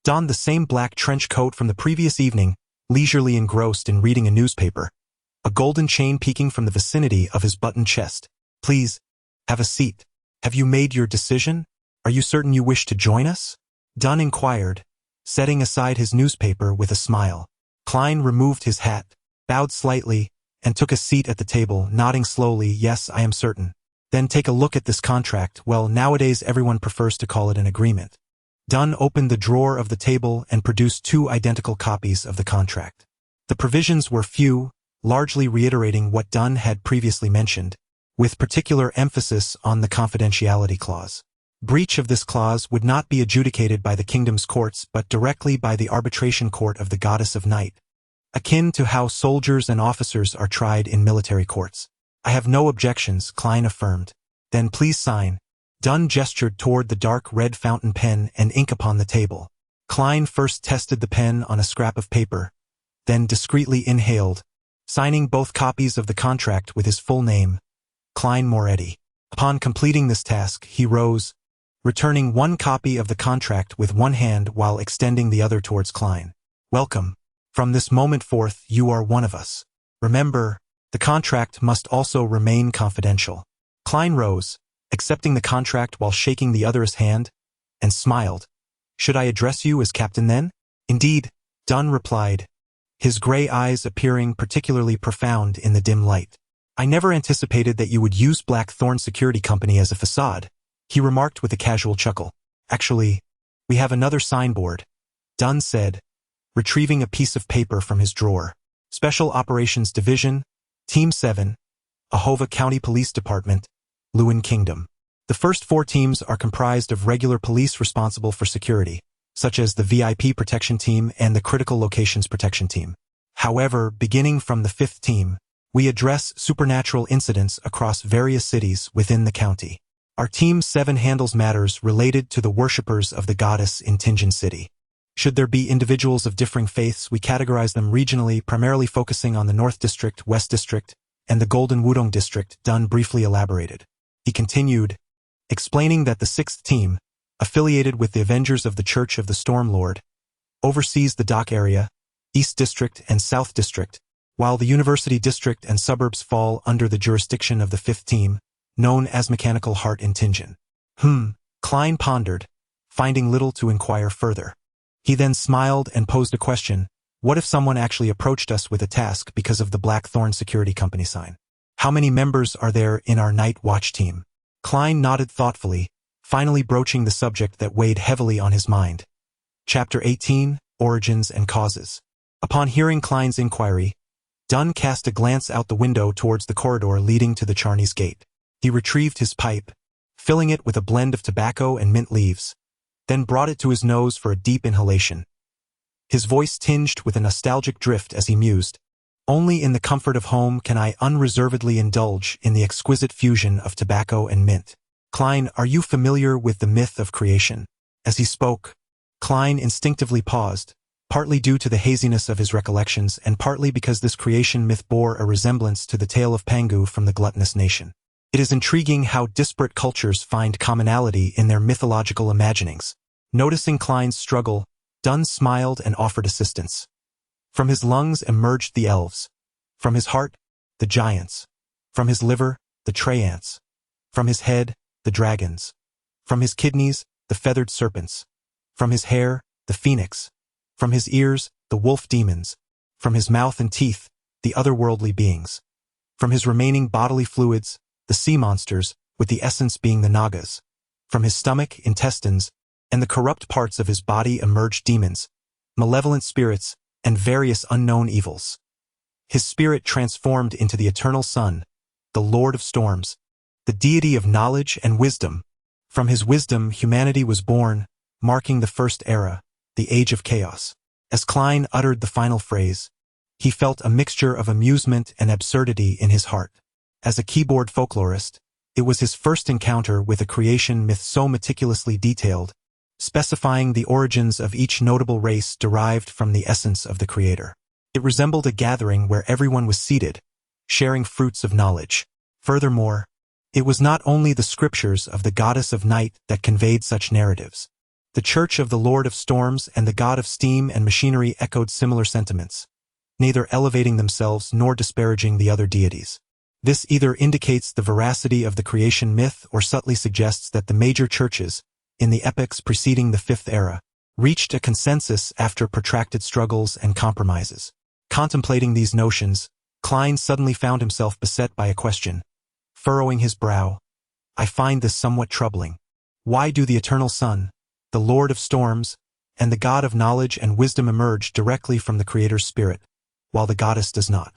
Speaker 2: donned the same black trench coat from the previous evening, leisurely engrossed in reading a newspaper, a golden chain peeking from the vicinity of his buttoned chest. "Please, have a seat. Have you made your decision? Are you certain you wish to join us?" Dunn inquired, setting aside his newspaper with a smile. Klein removed his hat, bowed slightly, and took a seat at the table, nodding slowly. "Yes, I am certain." "Then take a look at this contract. Well, nowadays everyone prefers to call it an agreement." Dunn opened the drawer of the table and produced 2 identical copies of the contract. The provisions were few, largely reiterating what Dunn had previously mentioned, with particular emphasis on the confidentiality clause. Breach of this clause would not be adjudicated by the kingdom's courts but directly by the arbitration court of the goddess of night, akin to how soldiers and officers are tried in military courts. "I have no objections," Klein affirmed. "Then please sign." Dunn gestured toward the dark red fountain pen and ink upon the table. Klein first tested the pen on a scrap of paper, then discreetly inhaled, signing both copies of the contract with his full name, Klein Moretti. Upon completing this task, he rose, returning 1 copy of the contract with one hand while extending the other towards Klein. "Welcome. From this moment forth, you are one of us. Remember, the contract must also remain confidential." Klein rose, accepting the contract while shaking the other's hand, and smiled. "Should I address you as captain then?" "Indeed," Dunn replied, his gray eyes appearing particularly profound in the dim light. "I never anticipated that you would use Blackthorn Security Company as a facade," he remarked with a casual chuckle. "Actually, we have another signboard," Dunn said, retrieving a piece of paper from his drawer. "Special Operations Division, Team 7, Ahova County Police Department, Lewin Kingdom." The first 4 teams are comprised of regular police responsible for security, such as the VIP Protection Team and the Critical Locations Protection Team. However, beginning from the 5th team, we address supernatural incidents across various cities within the county. Our Team 7 handles matters related to the worshippers of the goddess in Tingen City. Should there be individuals of differing faiths, we categorize them regionally, primarily focusing on the North District, West District, and the Golden Wudong District, Dunn briefly elaborated. He continued, explaining that the 6th team, affiliated with the Avengers of the Church of the Storm Lord, oversees the dock area, East District and South District, while the University District and suburbs fall under the jurisdiction of the 5th team, known as Mechanical Heart in Tingen. Klein pondered, finding little to inquire further. He then smiled and posed a question. "What if someone actually approached us with a task because of the Blackthorn Security Company sign? How many members are there in our night watch team?" Klein nodded thoughtfully, finally broaching the subject that weighed heavily on his mind. Chapter 18, Origins and Causes. Upon hearing Klein's inquiry, Dunn cast a glance out the window towards the corridor leading to the Charney's Gate. He retrieved his pipe, filling it with a blend of tobacco and mint leaves, then brought it to his nose for a deep inhalation. His voice tinged with a nostalgic drift as he mused, "Only in the comfort of home can I unreservedly indulge in the exquisite fusion of tobacco and mint." "Klein, are you familiar with the myth of creation?" As he spoke, Klein instinctively paused, partly due to the haziness of his recollections and partly because this creation myth bore a resemblance to the tale of Pangu from the gluttonous nation. It is intriguing how disparate cultures find commonality in their mythological imaginings. Noticing Klein's struggle, Dunn smiled and offered assistance. From his lungs emerged the elves. From his heart, the giants. From his liver, the Treyants. From his head, the dragons. From his kidneys, the feathered serpents. From his hair, the phoenix. From his ears, the wolf demons. From his mouth and teeth, the otherworldly beings. From his remaining bodily fluids, the sea monsters, with the essence being the nagas. From his stomach, intestines, and the corrupt parts of his body emerged demons, malevolent spirits, and various unknown evils. His spirit transformed into the eternal Sun, the Lord of Storms, the deity of knowledge and wisdom. From his wisdom, humanity was born, marking the first era, the age of chaos. As Klein uttered the final phrase, he felt a mixture of amusement and absurdity in his heart. As a keyboard folklorist, it was his first encounter with a creation myth so meticulously detailed, specifying the origins of each notable race derived from the essence of the creator. It resembled a gathering where everyone was seated, sharing fruits of knowledge. Furthermore, it was not only the scriptures of the goddess of night that conveyed such narratives. The Church of the Lord of Storms and the God of Steam and Machinery echoed similar sentiments, neither elevating themselves nor disparaging the other deities. This either indicates the veracity of the creation myth or subtly suggests that the major churches, in the epochs preceding the Fifth Era, reached a consensus after protracted struggles and compromises. Contemplating these notions, Klein suddenly found himself beset by a question. Furrowing his brow, I find this somewhat troubling. Why do the eternal Sun, the Lord of Storms, and the God of knowledge and wisdom emerge directly from the Creator's spirit, while the goddess does not?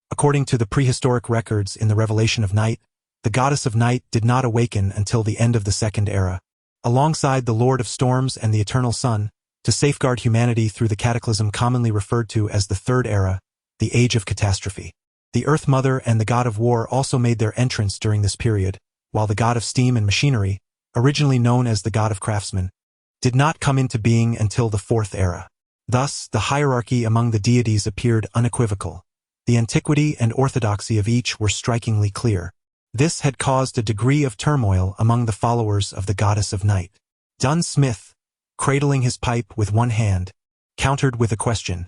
Speaker 2: According to the prehistoric records in the Revelation of Night, the goddess of night did not awaken until the end of the Second Era, alongside the Lord of Storms and the eternal Sun, to safeguard humanity through the cataclysm commonly referred to as the Third Era, the Age of Catastrophe. The Earth Mother and the God of War also made their entrance during this period, while the God of Steam and Machinery, originally known as the God of Craftsmen, did not come into being until the Fourth Era. Thus, the hierarchy among the deities appeared unequivocal. The antiquity and orthodoxy of each were strikingly clear. This had caused a degree of turmoil among the followers of the goddess of night. Dunn Smith, cradling his pipe with one hand, countered with a question.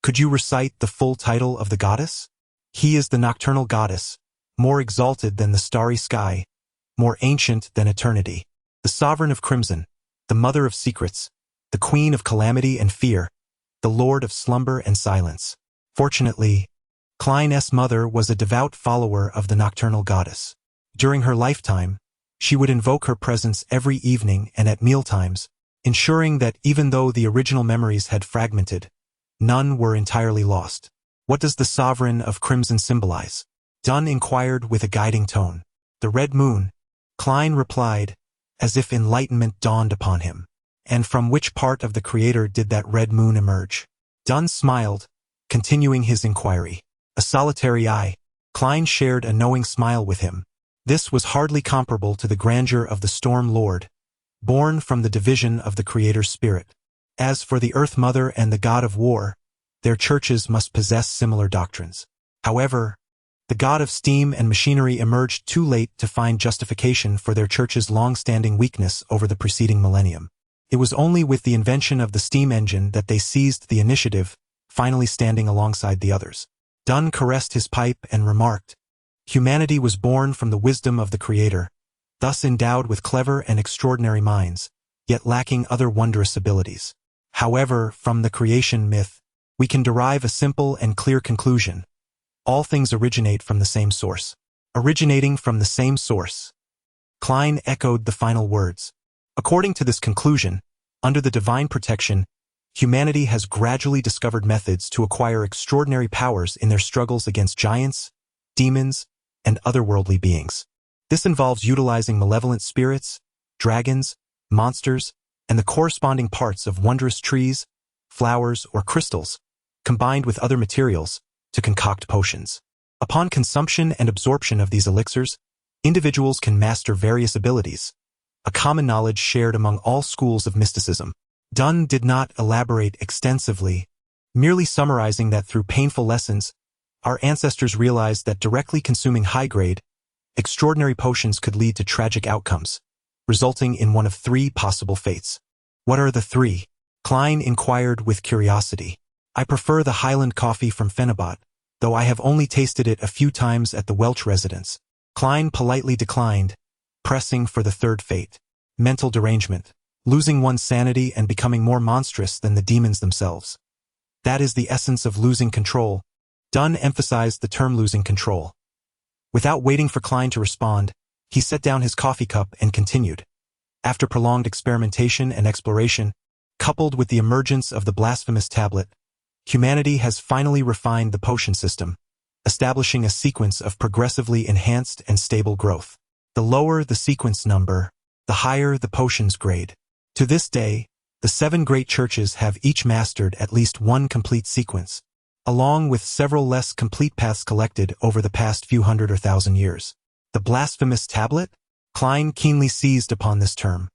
Speaker 2: Could you recite the full title of the goddess? He is the nocturnal goddess, more exalted than the starry sky, more ancient than eternity, the sovereign of crimson, the mother of secrets, the queen of calamity and fear, the lord of slumber and silence. Fortunately, Klein's mother was a devout follower of the nocturnal goddess. During her lifetime, she would invoke her presence every evening and at mealtimes, ensuring that even though the original memories had fragmented, none were entirely lost. What does the sovereign of crimson symbolize? Dunn inquired with a guiding tone. The red moon, Klein replied, as if enlightenment dawned upon him. And from which part of the creator did that red moon emerge? Dunn smiled, continuing his inquiry. A solitary eye. Klein shared a knowing smile with him. This was hardly comparable to the grandeur of the Storm Lord, born from the division of the Creator's spirit. As for the Earth Mother and the God of War, their churches must possess similar doctrines. However, the God of Steam and Machinery emerged too late to find justification for their church's long-standing weakness over the preceding millennium. It was only with the invention of the steam engine that they seized the initiative, finally standing alongside the others. Dunn caressed his pipe and remarked, humanity was born from the wisdom of the Creator, thus endowed with clever and extraordinary minds, yet lacking other wondrous abilities. However, from the creation myth, we can derive a simple and clear conclusion. All things originate from the same source. Originating from the same source. Klein echoed the final words. According to this conclusion, under the divine protection, humanity has gradually discovered methods to acquire extraordinary powers in their struggles against giants, demons, and otherworldly beings. This involves utilizing malevolent spirits, dragons, monsters, and the corresponding parts of wondrous trees, flowers, or crystals, combined with other materials, to concoct potions. Upon consumption and absorption of these elixirs, individuals can master various abilities, a common knowledge shared among all schools of mysticism. Dunn did not elaborate extensively, merely summarizing that through painful lessons, our ancestors realized that directly consuming high-grade, extraordinary potions could lead to tragic outcomes, resulting in one of three possible fates. What are the three? Klein inquired with curiosity. I prefer the Highland coffee from Fenabot, though I have only tasted it a few times at the Welch residence. Klein politely declined, pressing for the third fate. Mental derangement, losing one's sanity and becoming more monstrous than the demons themselves. That is the essence of losing control. Dunn emphasized the term losing control. Without waiting for Klein to respond, he set down his coffee cup and continued. After prolonged experimentation and exploration, coupled with the emergence of the blasphemous tablet, humanity has finally refined the potion system, establishing a sequence of progressively enhanced and stable growth. The lower the sequence number, the higher the potion's grade. To this day, the 7 great churches have each mastered at least one complete sequence, along with several less complete paths collected over the past few hundred or thousand years. The blasphemous tablet? Klein keenly seized upon this term.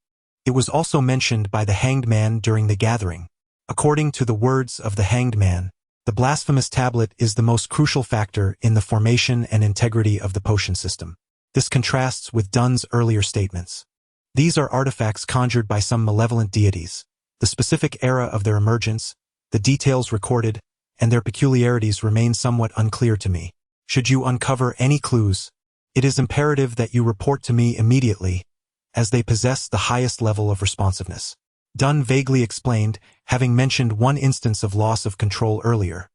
Speaker 2: It was also mentioned by the Hanged Man during the gathering. According to the words of the Hanged Man, the blasphemous tablet is the most crucial factor in the formation and integrity of the potion system. This contrasts with Dunn's earlier statements. These are artifacts conjured by some malevolent deities. The specific era of their emergence, the details recorded, and their peculiarities remain somewhat unclear to me. Should you uncover any clues, it is imperative that you report to me immediately, as they possess the highest level of responsiveness. Dunn vaguely explained, having mentioned one instance of loss of control earlier.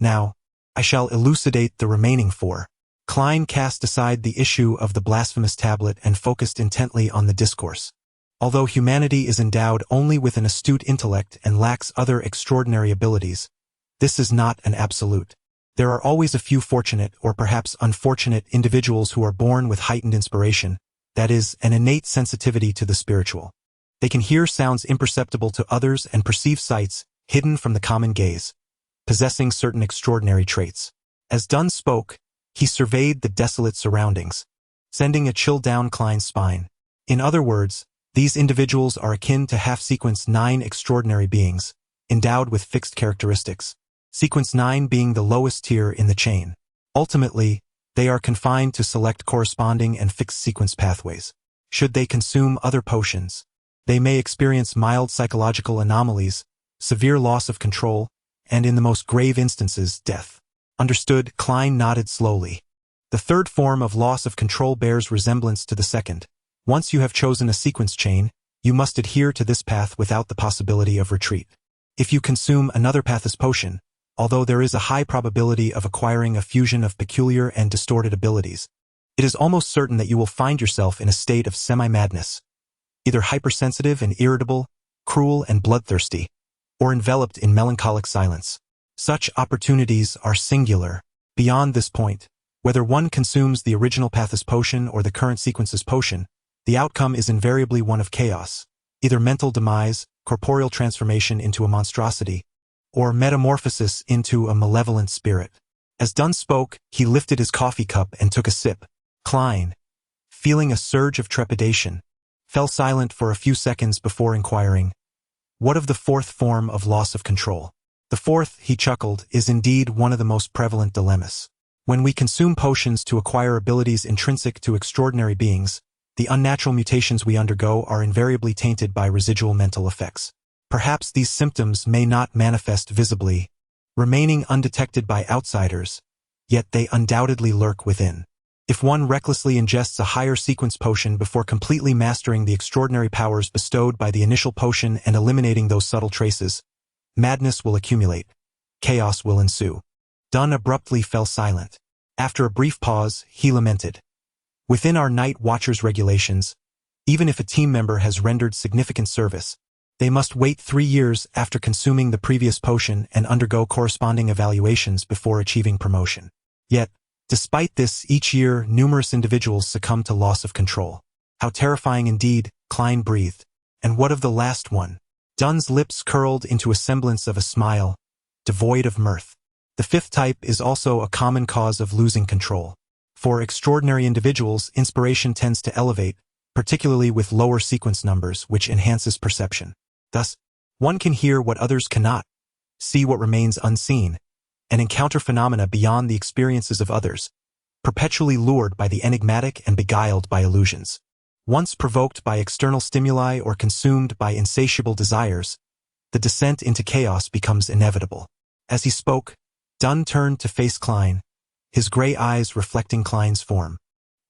Speaker 2: Now, I shall elucidate the remaining 4. Klein cast aside the issue of the blasphemous tablet and focused intently on the discourse. Although humanity is endowed only with an astute intellect and lacks other extraordinary abilities, this is not an absolute. There are always a few fortunate or perhaps unfortunate individuals who are born with heightened inspiration, that is, an innate sensitivity to the spiritual. They can hear sounds imperceptible to others and perceive sights hidden from the common gaze, possessing certain extraordinary traits. As Dunn spoke, he surveyed the desolate surroundings, sending a chill down Klein's spine. In other words, these individuals are akin to half-sequence 9 extraordinary beings, endowed with fixed characteristics, sequence 9 being the lowest tier in the chain. Ultimately, they are confined to select corresponding and fixed sequence pathways. Should they consume other potions, they may experience mild psychological anomalies, severe loss of control, and in the most grave instances, death. Understood, Klein nodded slowly. The third form of loss of control bears resemblance to the second. Once you have chosen a sequence chain, you must adhere to this path without the possibility of retreat. If you consume another path's potion, although there is a high probability of acquiring a fusion of peculiar and distorted abilities, it is almost certain that you will find yourself in a state of semi-madness, either hypersensitive and irritable, cruel and bloodthirsty, or enveloped in melancholic silence. Such opportunities are singular. Beyond this point, whether one consumes the original path's potion or the current sequence's potion, the outcome is invariably one of chaos, either mental demise, corporeal transformation into a monstrosity, or metamorphosis into a malevolent spirit. As Dunn spoke, he lifted his coffee cup and took a sip. Klein, feeling a surge of trepidation, fell silent for a few seconds before inquiring, "What of the 4th form of loss of control?" The 4th, he chuckled, is indeed one of the most prevalent dilemmas. When we consume potions to acquire abilities intrinsic to extraordinary beings, the unnatural mutations we undergo are invariably tainted by residual mental effects. Perhaps these symptoms may not manifest visibly, remaining undetected by outsiders, yet they undoubtedly lurk within. If one recklessly ingests a higher sequence potion before completely mastering the extraordinary powers bestowed by the initial potion and eliminating those subtle traces, madness will accumulate. Chaos will ensue. Dunn abruptly fell silent. After a brief pause, he lamented. Within our Night Watchers regulations, even if a team member has rendered significant service, they must wait 3 years after consuming the previous potion and undergo corresponding evaluations before achieving promotion. Yet, despite this, each year numerous individuals succumb to loss of control. How terrifying indeed, Klein breathed. And what of the last one? Dunn's lips curled into a semblance of a smile, devoid of mirth. The 5th type is also a common cause of losing control. For extraordinary individuals, inspiration tends to elevate, particularly with lower sequence numbers, which enhances perception. Thus, one can hear what others cannot, see what remains unseen, and encounter phenomena beyond the experiences of others, perpetually lured by the enigmatic and beguiled by illusions. Once provoked by external stimuli or consumed by insatiable desires, the descent into chaos becomes inevitable. As he spoke, Dunn turned to face Klein, his gray eyes reflecting Klein's form.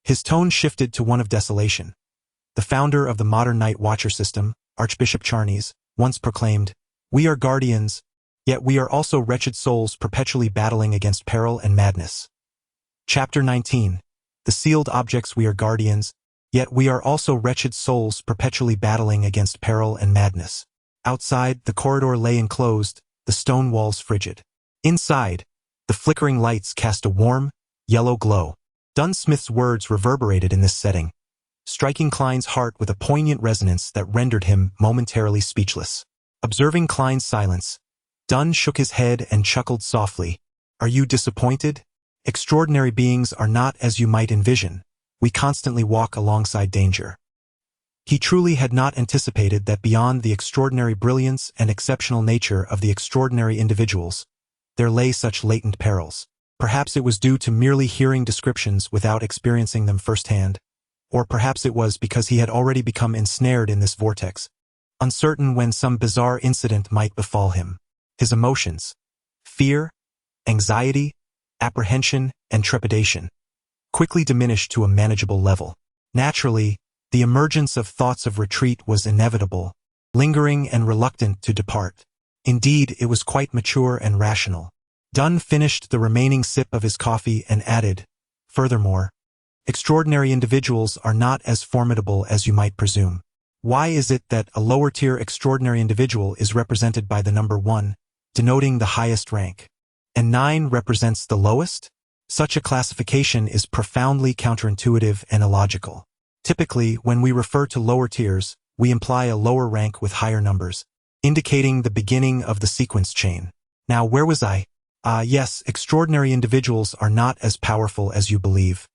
Speaker 2: His tone shifted to one of desolation. The founder of the modern Night Watcher system, Archbishop Charnes, once proclaimed, "We are guardians, yet we are also wretched souls perpetually battling against peril and madness." Chapter 19. The sealed objects. We are guardians, yet we are also wretched souls perpetually battling against peril and madness. Outside, the corridor lay enclosed, the stone walls frigid. Inside, the flickering lights cast a warm, yellow glow. Dunsmith's words reverberated in this setting, striking Klein's heart with a poignant resonance that rendered him momentarily speechless. Observing Klein's silence, Dunn shook his head and chuckled softly. "Are you disappointed? Extraordinary beings are not as you might envision. We constantly walk alongside danger." He truly had not anticipated that beyond the extraordinary brilliance and exceptional nature of the extraordinary individuals, there lay such latent perils. Perhaps it was due to merely hearing descriptions without experiencing them firsthand, or perhaps it was because he had already become ensnared in this vortex, uncertain when some bizarre incident might befall him. His emotions, fear, anxiety, apprehension, and trepidation, quickly diminished to a manageable level. Naturally, the emergence of thoughts of retreat was inevitable, lingering and reluctant to depart. Indeed, it was quite mature and rational. Dunn finished the remaining sip of his coffee and added, "Furthermore, extraordinary individuals are not as formidable as you might presume. Why is it that a lower-tier extraordinary individual is represented by the number 1, denoting the highest rank, and 9 represents the lowest? Such a classification is profoundly counterintuitive and illogical. Typically, when we refer to lower tiers, we imply a lower rank with higher numbers, indicating the beginning of the sequence chain. Now, where was I? Yes, extraordinary individuals are not as powerful as you believe.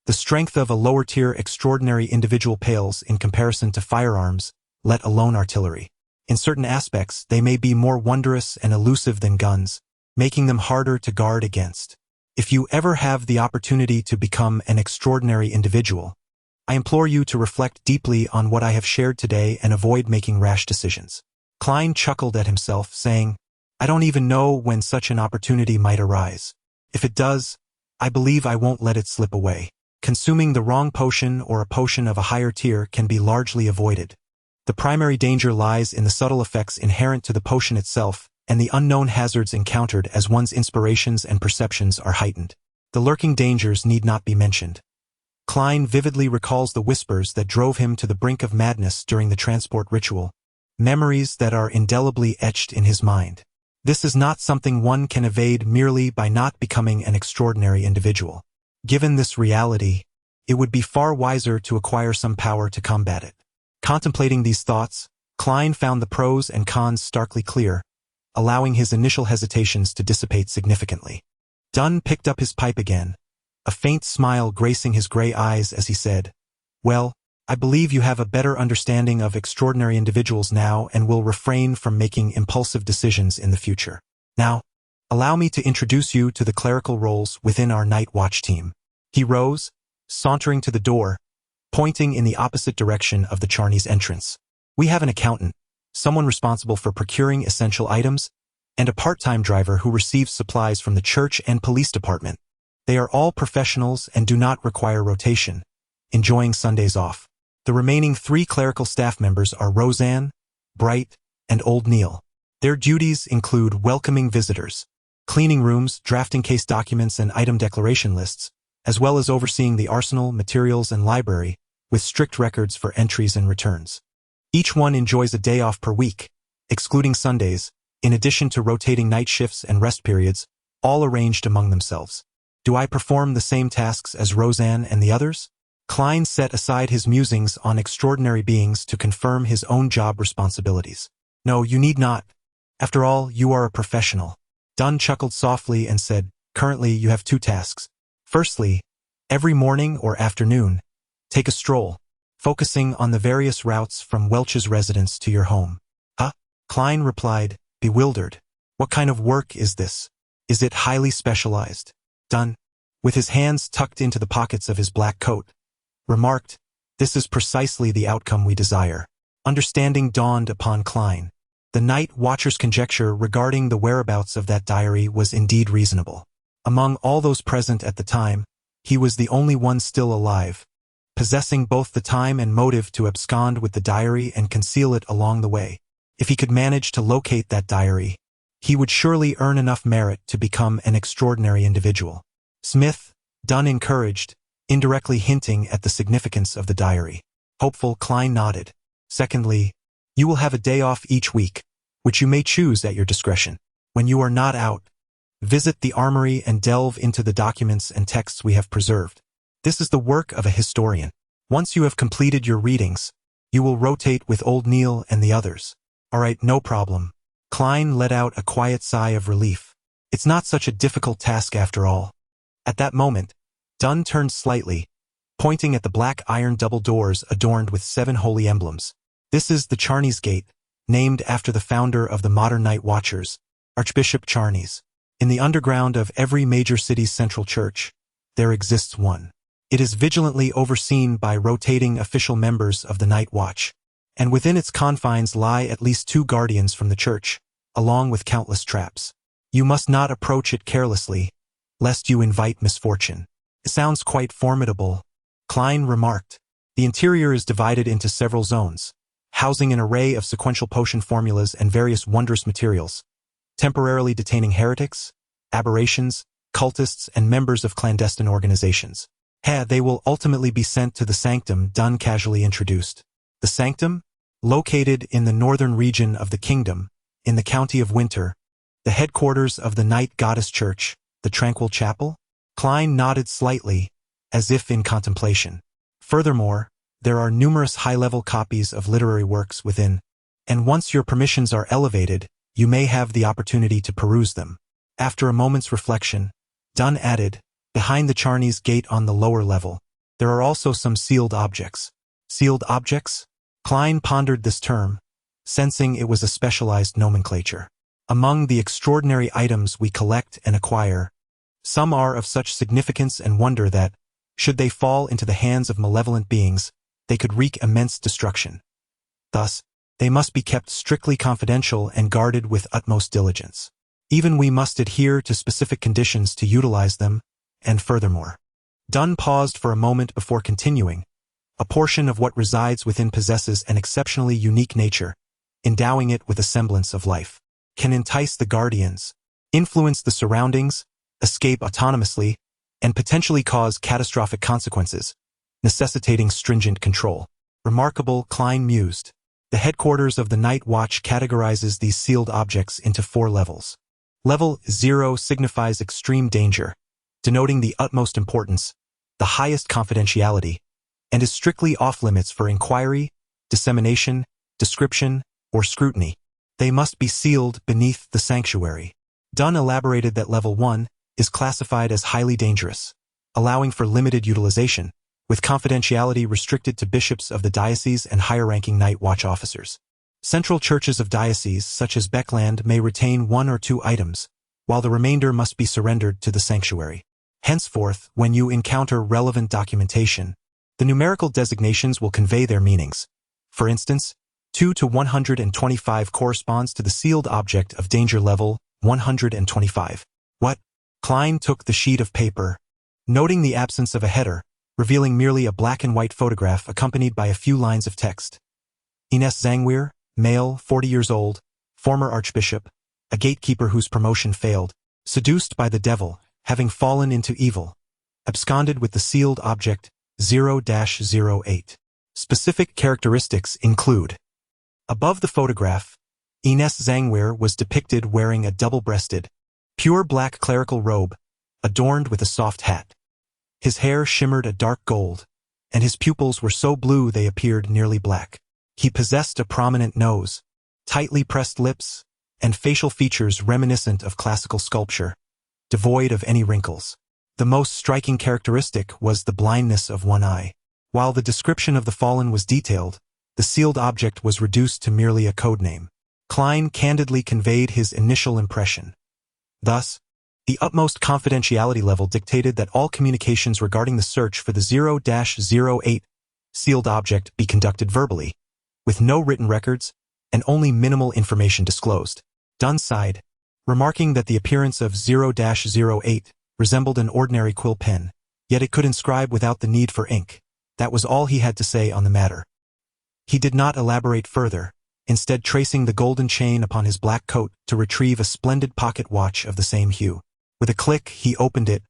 Speaker 2: The strength of a lower-tier extraordinary individual pales in comparison to firearms, let alone artillery. In certain aspects, they may be more wondrous and elusive than guns, making them harder to guard against. If you ever have the opportunity to become an extraordinary individual, I implore you to reflect deeply on what I have shared today and avoid making rash decisions." Klein chuckled at himself, saying, "I don't even know when such an opportunity might arise. If it does, I believe I won't let it slip away. Consuming the wrong potion or a potion of a higher tier can be largely avoided. The primary danger lies in the subtle effects inherent to the potion itself and the unknown hazards encountered as one's inspirations and perceptions are heightened. The lurking dangers need not be mentioned." Klein vividly recalls the whispers that drove him to the brink of madness during the transport ritual, memories that are indelibly etched in his mind. This is not something one can evade merely by not becoming an extraordinary individual. Given this reality, it would be far wiser to acquire some power to combat it. Contemplating these thoughts, Klein found the pros and cons starkly clear, allowing his initial hesitations to dissipate significantly. Dunn picked up his pipe again, a faint smile gracing his gray eyes as he said, "Well, I believe you have a better understanding of extraordinary individuals now and will refrain from making impulsive decisions in the future. Now, allow me to introduce you to the clerical roles within our night watch team." He rose, sauntering to the door, pointing in the opposite direction of the Charnes entrance. "We have an accountant, someone responsible for procuring essential items, and a part-time driver who receives supplies from the church and police department. They are all professionals and do not require rotation, enjoying Sundays off. The remaining 3 clerical staff members are Roseanne, Bright, and Old Neil. Their duties include welcoming visitors, cleaning rooms, drafting case documents and item declaration lists, as well as overseeing the arsenal, materials, and library, with strict records for entries and returns. Each one enjoys a day off per week, excluding Sundays, in addition to rotating night shifts and rest periods, all arranged among themselves. Do I perform the same tasks as Roseanne and the others? Klein set aside his musings on extraordinary beings to confirm his own job responsibilities. No, you need not. After all, you are a professional. Dunn chuckled softly and said, "Currently, you have 2 tasks. Firstly, every morning or afternoon, take a stroll, focusing on the various routes from Welch's residence to your home." "Huh?" Klein replied, bewildered. "What kind of work is this? Is it highly specialized?" Dunn, with his hands tucked into the pockets of his black coat, remarked, "This is precisely the outcome we desire." Understanding dawned upon Klein. The night watcher's conjecture regarding the whereabouts of that diary was indeed reasonable. Among all those present at the time, He was the only one still alive, possessing both the time and motive to abscond with the diary and conceal it along the way. If he could manage to locate that diary, he would surely earn enough merit to become an extraordinary individual. Smith, Dunn encouraged, indirectly hinting at the significance of the diary. Hopeful, Klein nodded. Secondly, you will have a day off each week, which you may choose at your discretion. When you are not out, visit the armory and delve into the documents and texts we have preserved. This is the work of a historian. Once you have completed your readings, you will rotate with old Neil and the others. All right, no problem. Klein let out a quiet sigh of relief. It's not such a difficult task after all. At that moment, Dunn turned slightly, pointing at the black iron double doors adorned with 7 holy emblems. This is the Charney's Gate, named after the founder of the modern Night Watchers, Archbishop Charneys. In the underground of every major city's central church, there exists one. It is vigilantly overseen by rotating official members of the Night Watch, and within its confines lie at least 2 guardians from the church, along with countless traps. You must not approach it carelessly, lest you invite misfortune. It sounds quite formidable, Klein remarked. The interior is divided into several zones, housing an array of sequential potion formulas and various wondrous materials, temporarily detaining heretics, aberrations, cultists, and members of clandestine organizations. They will ultimately be sent to the sanctum, Dunn casually introduced. The sanctum? Located in the northern region of the kingdom, in the county of Winter, the headquarters of the Night Goddess Church, the Tranquil Chapel? Klein nodded slightly, as if in contemplation. Furthermore, there are numerous high-level copies of literary works within, and once your permissions are elevated, you may have the opportunity to peruse them. After a moment's reflection, Dunn added, behind the Charney's Gate on the lower level, there are also some sealed objects. Sealed objects? Klein pondered this term, sensing it was a specialized nomenclature. Among the extraordinary items we collect and acquire, some are of such significance and wonder that, should they fall into the hands of malevolent beings, they could wreak immense destruction. Thus, they must be kept strictly confidential and guarded with utmost diligence. Even we must adhere to specific conditions to utilize them, and furthermore. Dunn paused for a moment before continuing. A portion of what resides within possesses an exceptionally unique nature, endowing it with a semblance of life. Can entice the guardians, influence the surroundings, escape autonomously, and potentially cause catastrophic consequences, necessitating stringent control. Remarkable, Klein mused. The headquarters of the Night Watch categorizes these sealed objects into 4 levels. Level 0 signifies extreme danger, denoting the utmost importance, the highest confidentiality, and is strictly off-limits for inquiry, dissemination, description, or scrutiny. They must be sealed beneath the sanctuary. Dunn elaborated that Level 1 is classified as highly dangerous, allowing for limited utilization, with confidentiality restricted to bishops of the diocese and higher-ranking Night Watch officers. Central churches of dioceses such as Beckland may retain 1 or 2 items, while the remainder must be surrendered to the sanctuary. Henceforth, when you encounter relevant documentation, the numerical designations will convey their meanings. For instance, 2 to 125 corresponds to the sealed object of danger level 125. What? Klein took the sheet of paper, noting the absence of a header, revealing merely a black and white photograph accompanied by a few lines of text. Ines Zangweir, male, 40 years old, former archbishop, a gatekeeper whose promotion failed, seduced by the devil, having fallen into evil, absconded with the sealed object 0-08. Specific characteristics include: above the photograph, Ines Zangweir was depicted wearing a double-breasted, pure black clerical robe, adorned with a soft hat. His hair shimmered a dark gold, and his pupils were so blue they appeared nearly black. He possessed a prominent nose, tightly pressed lips, and facial features reminiscent of classical sculpture, devoid of any wrinkles. The most striking characteristic was the blindness of one eye. While the description of the fallen was detailed, the sealed object was reduced to merely a code name. Klein candidly conveyed his initial impression. Thus, the utmost confidentiality level dictated that all communications regarding the search for the 0-08 sealed object be conducted verbally, with no written records and only minimal information disclosed. Dunn sighed, remarking that the appearance of 0-08 resembled an ordinary quill pen, Yet it could inscribe without the need for ink. That was all he had to say on the matter. He did not elaborate further, instead tracing the golden chain upon his black coat to retrieve a splendid pocket watch of the same hue. With a click, he opened it,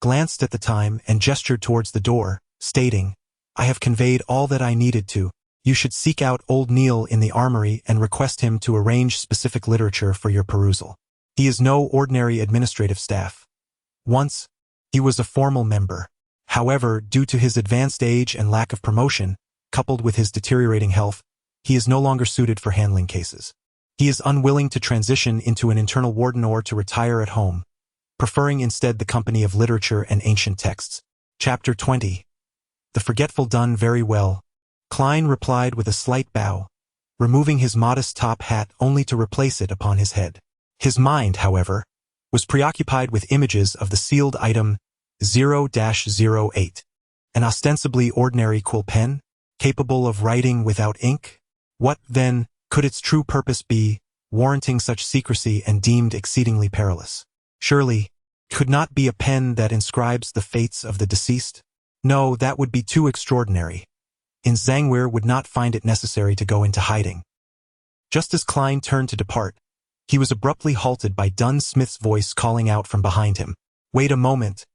Speaker 2: glanced at the time, and gestured towards the door, stating, "I have conveyed all that I needed to. You should seek out old Neil in the armory and request him to arrange specific literature for your perusal. He is no ordinary administrative staff. Once, he was a formal member. However, due to his advanced age and lack of promotion, coupled with his deteriorating health, he is no longer suited for handling cases. He is unwilling to transition into an internal warden or to retire at home, preferring instead the company of literature and ancient texts." Chapter 20. The forgetful done very well. Klein replied with a slight bow, removing his modest top hat only to replace it upon his head. His mind, however, was preoccupied with images of the sealed item 0-08, an ostensibly ordinary quill pen, capable of writing without ink. What, then, could its true purpose be, warranting such secrecy and deemed exceedingly perilous? Surely, could not be a pen that inscribes the fates of the deceased? No, that would be too extraordinary. Zangwehr would not find it necessary to go into hiding. Just as Klein turned to depart, he was abruptly halted by Dunn Smith's voice calling out from behind him. "Wait a moment.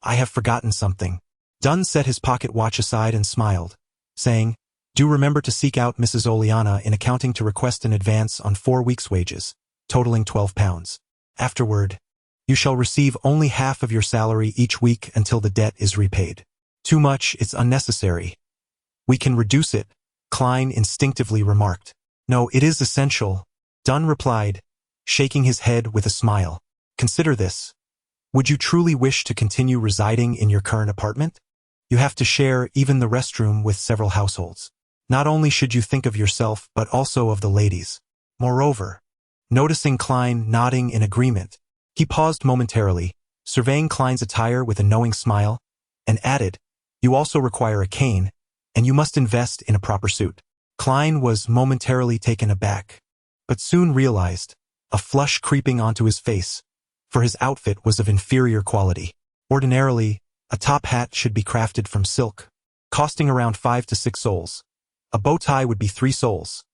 Speaker 2: I have forgotten something." Dunn set his pocket watch aside and smiled, saying, "Do remember to seek out Mrs. Oleana in accounting to request an advance on 4 weeks' wages, totaling £12. Afterward, you shall receive only half of your salary each week until the debt is repaid. Too much, it's unnecessary." "We can reduce it," Klein instinctively remarked. "No, it is essential," Dunn replied, shaking his head with a smile. "Consider this. Would you truly wish to continue residing in your current apartment? You have to share even the restroom with several households. Not only should you think of yourself, but also of the ladies. Moreover," noticing Klein nodding in agreement, he paused momentarily, surveying Klein's attire with a knowing smile, and added, "You also require a cane, and you must invest in a proper suit." Klein was momentarily taken aback, but soon realized, a flush creeping onto his face, for his outfit was of inferior quality. Ordinarily, a top hat should be crafted from silk, costing around 5 to 6 sols. A bow tie would be 3 sols.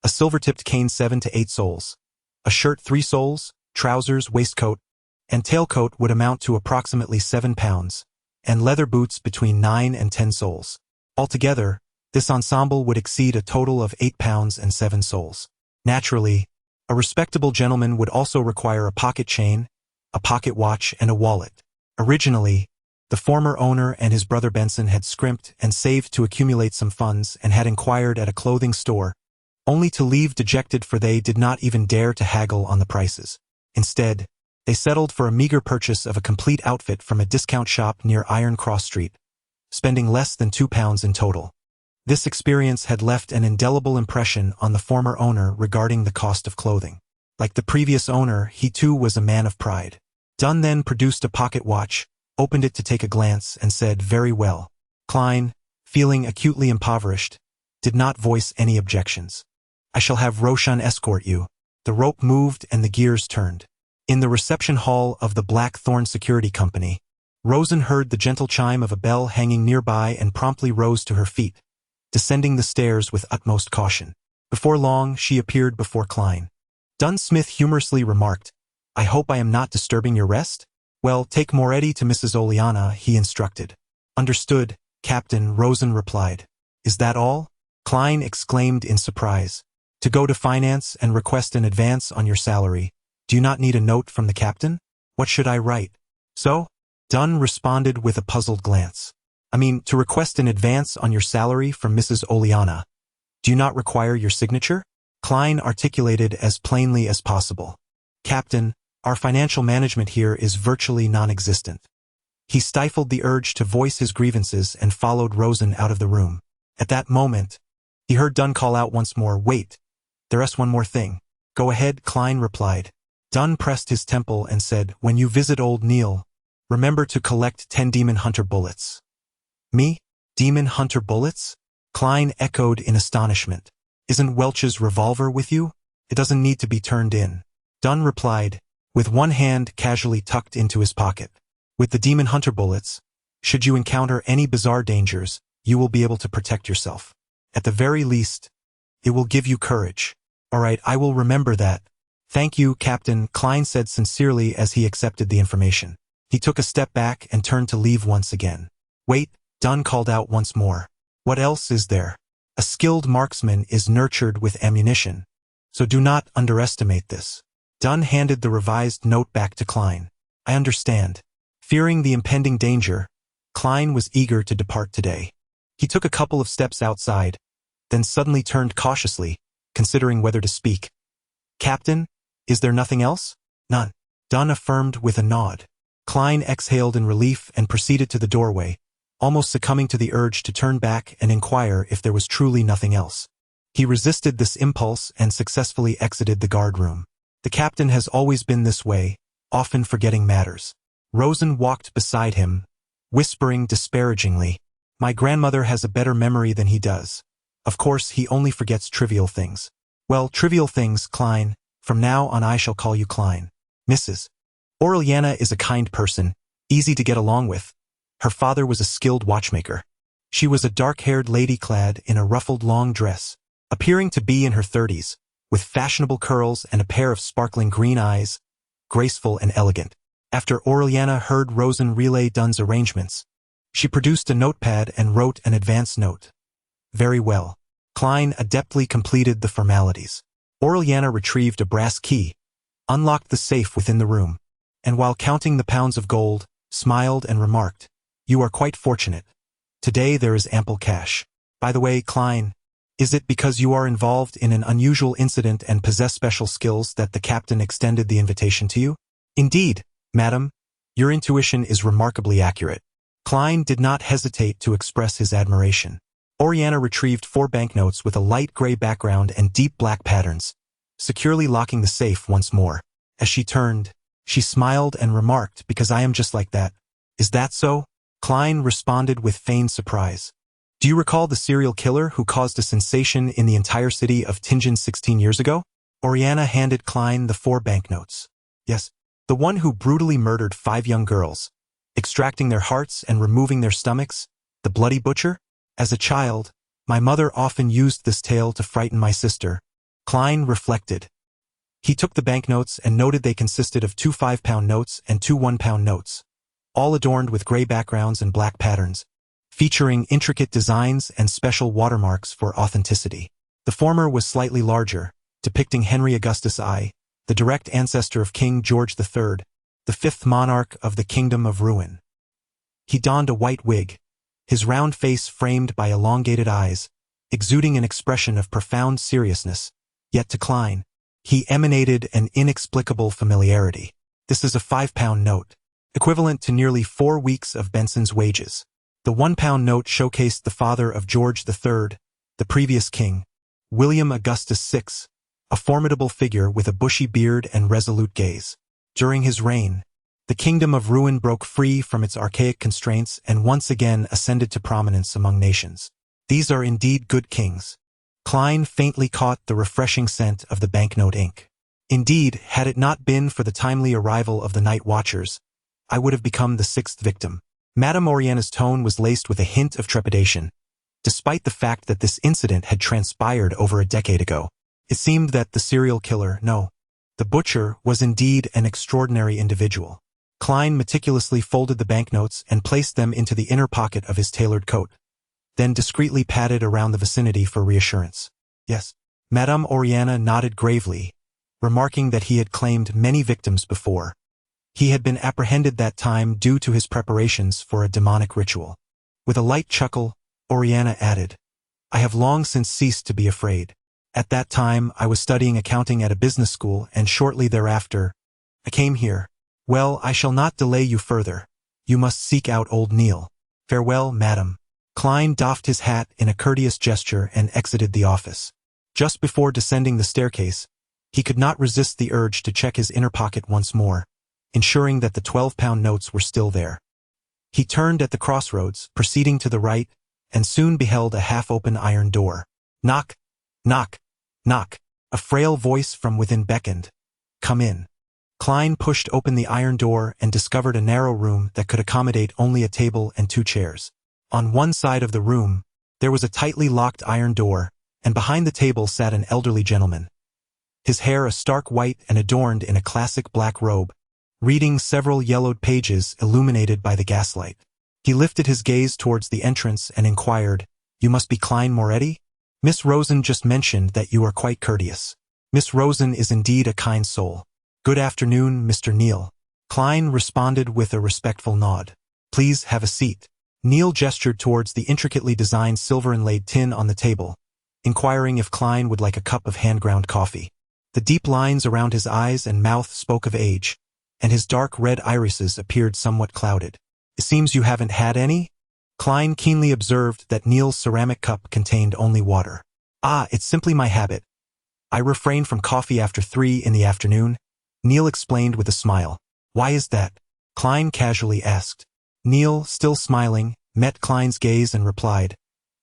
Speaker 2: A silver-tipped cane 7 to 8 sols. A shirt 3 sols, trousers, waistcoat, and tailcoat would amount to approximately £7, and leather boots between 9 and 10 sols. Altogether, this ensemble would exceed a total of £8 and 7 sols. Naturally, a respectable gentleman would also require a pocket chain, a pocket watch, and a wallet. Originally, the former owner and his brother Benson had scrimped and saved to accumulate some funds and had inquired at a clothing store, only to leave dejected, for they did not even dare to haggle on the prices. Instead, they settled for a meager purchase of a complete outfit from a discount shop near Iron Cross Street, spending less than £2 in total. This experience had left an indelible impression on the former owner regarding the cost of clothing. Like the previous owner, he too was a man of pride. Dunn then produced a pocket watch, opened it to take a glance, and said, "Very well." Klein, feeling acutely impoverished, did not voice any objections. "I shall have Roshan escort you." The rope moved and the gears turned. In the reception hall of the Blackthorn Security Company, Rosen heard the gentle chime of a bell hanging nearby and promptly rose to her feet, descending the stairs with utmost caution. Before long, she appeared before Klein. Dunn Smith humorously remarked, "I hope I am not disturbing your rest?" "Well, take Moretti to Mrs. Oleana," he instructed. "Understood, Captain," Rosen replied. "Is that all?" Klein exclaimed in surprise. "To go to finance and request an advance on your salary, do you not need a note from the captain? What should I write?" "So?" Dunn responded with a puzzled glance. "I mean, to request an advance on your salary from Mrs. Oleana. Do you not require your signature?" Klein articulated as plainly as possible. "Captain, our financial management here is virtually non-existent." He stifled the urge to voice his grievances and followed Rosen out of the room. At that moment, he heard Dunn call out once more, "Wait, there's one more thing." "Go ahead," Klein replied. Dunn pressed his temple and said, "When you visit old Neil, remember to collect 10 Demon Hunter bullets." "Me? Demon Hunter bullets?" Klein echoed in astonishment. "Isn't Welch's revolver with you? It doesn't need to be turned in." Dunn replied, with one hand casually tucked into his pocket. "With the Demon Hunter bullets, Should you encounter any bizarre dangers, you will be able to protect yourself. At the very least, it will give you courage. All right, I will remember that. Thank you, Captain, Klein said sincerely as he accepted the information. He took a step back and turned to leave once again. Wait, Dunn called out once more. What else is there? A skilled marksman is nurtured with ammunition, so do not underestimate this. Dunn handed the revised note back to Klein. I understand. Fearing the impending danger, Klein was eager to depart today. He took a couple of steps outside, then suddenly turned cautiously, considering whether to speak. Captain, is there nothing else? None. Dunn affirmed with a nod. Klein exhaled in relief and proceeded to the doorway, almost succumbing to the urge to turn back and inquire if there was truly nothing else. He resisted this impulse and successfully exited the guard room. The captain has always been this way, often forgetting matters. Rosen walked beside him, whispering disparagingly, My grandmother has a better memory than he does. Of course, he only forgets trivial things. Well, trivial things, Klein. From now on I shall call you Klein. Mrs. Aureliana is a kind person, easy to get along with. Her father was a skilled watchmaker. She was a dark-haired lady clad in a ruffled long dress, appearing to be in her 30s, with fashionable curls and a pair of sparkling green eyes, graceful and elegant. After Aureliana heard Rosen relay Dunn's arrangements, she produced a notepad and wrote an advance note. Very well. Klein adeptly completed the formalities. Aureliana retrieved a brass key, unlocked the safe within the room, and while counting the pounds of gold, smiled and remarked, You are quite fortunate. Today there is ample cash. By the way, Klein, is it because you are involved in an unusual incident and possess special skills that the captain extended the invitation to you? Indeed, madam, your intuition is remarkably accurate. Klein did not hesitate to express his admiration. Aureliana retrieved 4 banknotes with a light gray background and deep black patterns, securely locking the safe once more. As she turned, she smiled and remarked, Because I am just like that. Is that so? Klein responded with feigned surprise. Do you recall the serial killer who caused a sensation in the entire city of Tingen 16 years ago? Aureliana handed Klein the 4 banknotes. Yes, the one who brutally murdered 5 young girls, extracting their hearts and removing their stomachs, the bloody butcher? As a child, my mother often used this tale to frighten my sister. Klein reflected. He took the banknotes and noted they consisted of 2 5-pound notes and 2 1-pound notes, all adorned with gray backgrounds and black patterns, featuring intricate designs and special watermarks for authenticity. The former was slightly larger, depicting Henry Augustus I, the direct ancestor of King George III, the 5th monarch of the Kingdom of Ruin. He donned a white wig, his round face framed by elongated eyes, exuding an expression of profound seriousness, yet to Klein, he emanated an inexplicable familiarity. This is a 5-pound note, equivalent to nearly 4 weeks of Benson's wages. The 1-pound note showcased the father of George III, the previous king, William Augustus VI, a formidable figure with a bushy beard and resolute gaze. During his reign, the Kingdom of Ruin broke free from its archaic constraints and once again ascended to prominence among nations. These are indeed good kings. Klein faintly caught the refreshing scent of the banknote ink. Indeed, had it not been for the timely arrival of the night watchers, I would have become the 6th victim. Madame Aureliana's tone was laced with a hint of trepidation, despite the fact that this incident had transpired over a decade ago. It seemed that the serial killer, no, the butcher, was indeed an extraordinary individual. Klein meticulously folded the banknotes and placed them into the inner pocket of his tailored coat, then discreetly patted around the vicinity for reassurance. Yes, Madame Aureliana nodded gravely, remarking that he had claimed many victims before. He had been apprehended that time due to his preparations for a demonic ritual. With a light chuckle, Aureliana added, I have long since ceased to be afraid. At that time, I was studying accounting at a business school, and shortly thereafter, I came here. Well, I shall not delay you further. You must seek out old Neil. Farewell, madam. Klein doffed his hat in a courteous gesture and exited the office. Just before descending the staircase, he could not resist the urge to check his inner pocket once more, ensuring that the 12-pound notes were still there. He turned at the crossroads, proceeding to the right, and soon beheld a half-open iron door. Knock, knock, knock. A frail voice from within beckoned. Come in. Klein pushed open the iron door and discovered a narrow room that could accommodate only a table and 2 chairs. On one side of the room, there was a tightly locked iron door, and behind the table sat an elderly gentleman. His hair a stark white and adorned in a classic black robe, reading several yellowed pages illuminated by the gaslight. He lifted his gaze towards the entrance and inquired, "You must be Klein Moretti? Miss Rosen just mentioned that you are quite courteous." "Miss Rosen is indeed a kind soul. Good afternoon, Mr. Neal." Klein responded with a respectful nod. "Please have a seat." Neal gestured towards the intricately designed silver-inlaid tin on the table, inquiring if Klein would like a cup of hand-ground coffee. The deep lines around his eyes and mouth spoke of age, and his dark red irises appeared somewhat clouded. "It seems you haven't had any?" Klein keenly observed that Neal's ceramic cup contained only water. "Ah, it's simply my habit. I refrain from coffee after 3 in the afternoon," Neal explained with a smile. "Why is that?" Klein casually asked. Neal, still smiling, met Klein's gaze and replied,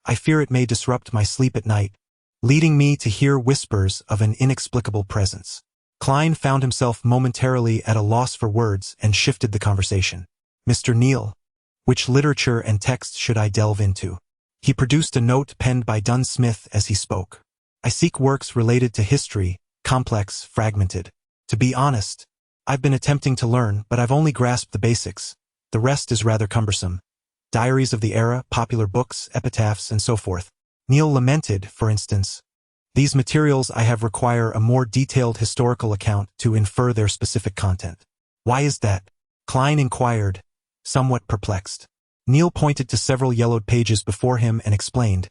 Speaker 2: "I fear it may disrupt my sleep at night, leading me to hear whispers of an inexplicable presence." Klein found himself momentarily at a loss for words and shifted the conversation. "Mr. Neal, which literature and texts should I delve into?" He produced a note penned by Dunn Smith as he spoke. "I seek works related to history, complex, fragmented. To be honest, I've been attempting to learn, but I've only grasped the basics. The rest is rather cumbersome. Diaries of the era, popular books, epitaphs, and so forth." Neal lamented, for instance, "These materials I have require a more detailed historical account to infer their specific content." "Why is that?" Klein inquired, somewhat perplexed. Neal pointed to several yellowed pages before him and explained,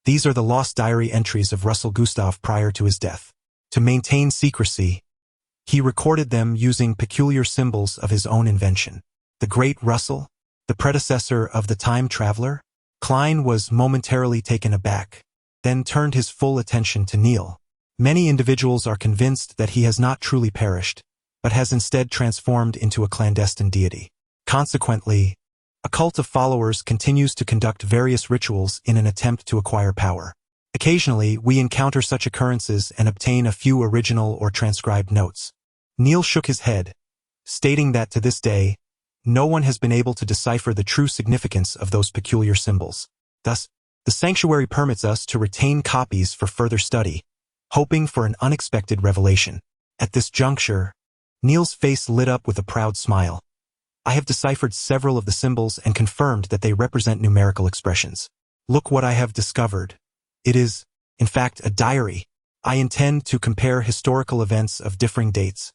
Speaker 2: "These are the lost diary entries of Russell Gustav prior to his death. To maintain secrecy, he recorded them using peculiar symbols of his own invention." The great Russell? The predecessor of the time traveler? Klein was momentarily taken aback, then turned his full attention to Neal. "Many individuals are convinced that he has not truly perished, but has instead transformed into a clandestine deity. Consequently, a cult of followers continues to conduct various rituals in an attempt to acquire power. Occasionally, we encounter such occurrences and obtain a few original or transcribed notes." Neal shook his head, stating that to this day, no one has been able to decipher the true significance of those peculiar symbols. Thus, the sanctuary permits us to retain copies for further study, hoping for an unexpected revelation. At this juncture, Neal's face lit up with a proud smile. "I have deciphered several of the symbols and confirmed that they represent numerical expressions. Look what I have discovered. It is, in fact, a diary. I intend to compare historical events of differing dates,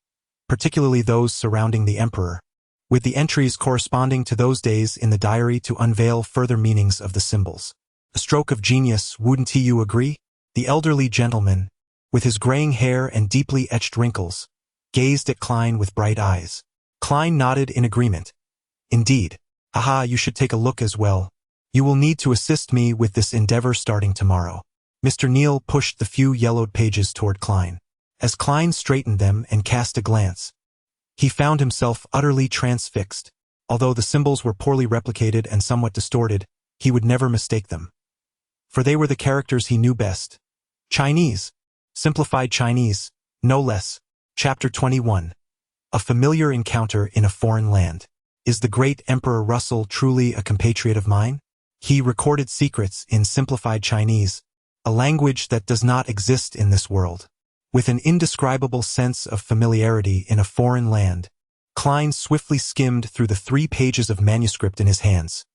Speaker 2: particularly those surrounding the emperor, with the entries corresponding to those days in the diary to unveil further meanings of the symbols. A stroke of genius, wouldn't you agree?" The elderly gentleman, with his graying hair and deeply etched wrinkles, gazed at Klein with bright eyes. Klein nodded in agreement. "Indeed. Aha, you should take a look as well. You will need to assist me with this endeavor starting tomorrow." Mr. Neal pushed the few yellowed pages toward Klein. As Klein straightened them and cast a glance, he found himself utterly transfixed. Although the symbols were poorly replicated and somewhat distorted, he would never mistake them. For they were the characters he knew best. Chinese. Simplified Chinese, no less. Chapter 21. A familiar encounter in a foreign land. Is the great Emperor Russell truly a compatriot of mine? He recorded secrets in simplified Chinese, a language that does not exist in this world. With an indescribable sense of familiarity in a foreign land, Klein swiftly skimmed through the 3 pages of manuscript in his hands.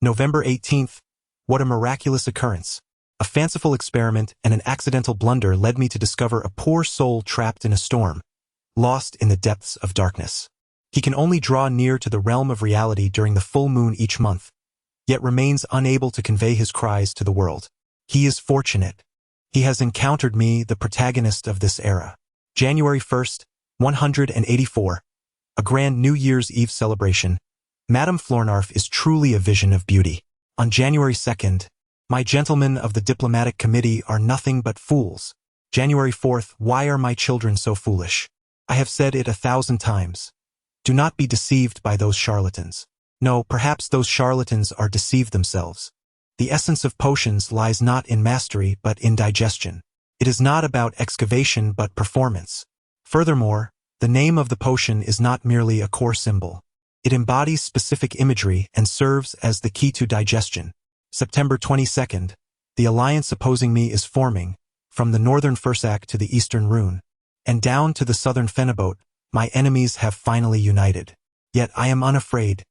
Speaker 2: November 18th. What a miraculous occurrence. A fanciful experiment and an accidental blunder led me to discover a poor soul trapped in a storm, lost in the depths of darkness. He can only draw near to the realm of reality during the full moon each month, yet remains unable to convey his cries to the world. He is fortunate. He has encountered me, the protagonist of this era. January 1st, 184. A grand New Year's Eve celebration. Madame Flournoy is truly a vision of beauty. On January 2nd, my gentlemen of the diplomatic committee are nothing but fools. January 4th, why are my children so foolish? I have said it 1,000 times. Do not be deceived by those charlatans. No, perhaps those charlatans are deceived themselves. The essence of potions lies not in mastery but in digestion. It is not about excavation but performance. Furthermore, The name of the potion is not merely a core symbol. It embodies specific imagery and serves as the key to digestion. September 22nd, the alliance opposing me is forming, from the northern Fursak to the eastern Rune, and down to the southern Feneboat, my enemies have finally united. Yet I am unafraid.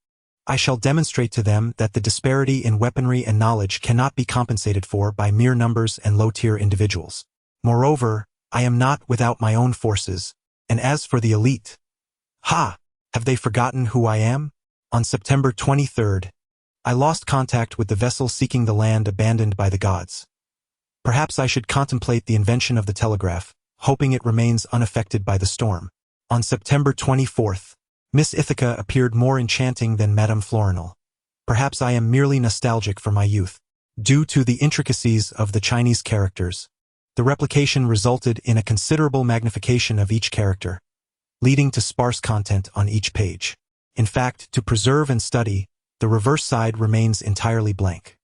Speaker 2: I shall demonstrate to them that the disparity in weaponry and knowledge cannot be compensated for by mere numbers and low-tier individuals. Moreover, I am not without my own forces, and as for the elite, have they forgotten who I am? On September 23rd, I lost contact with the vessel seeking the land abandoned by the gods. Perhaps I should contemplate the invention of the telegraph, hoping it remains unaffected by the storm. On September 24th, Miss Ithaca appeared more enchanting than Madame Florinel. Perhaps I am merely nostalgic for my youth. Due to the intricacies of the Chinese characters, the replication resulted in a considerable magnification of each character, leading to sparse content on each page. In fact, to preserve and study, the reverse side remains entirely blank.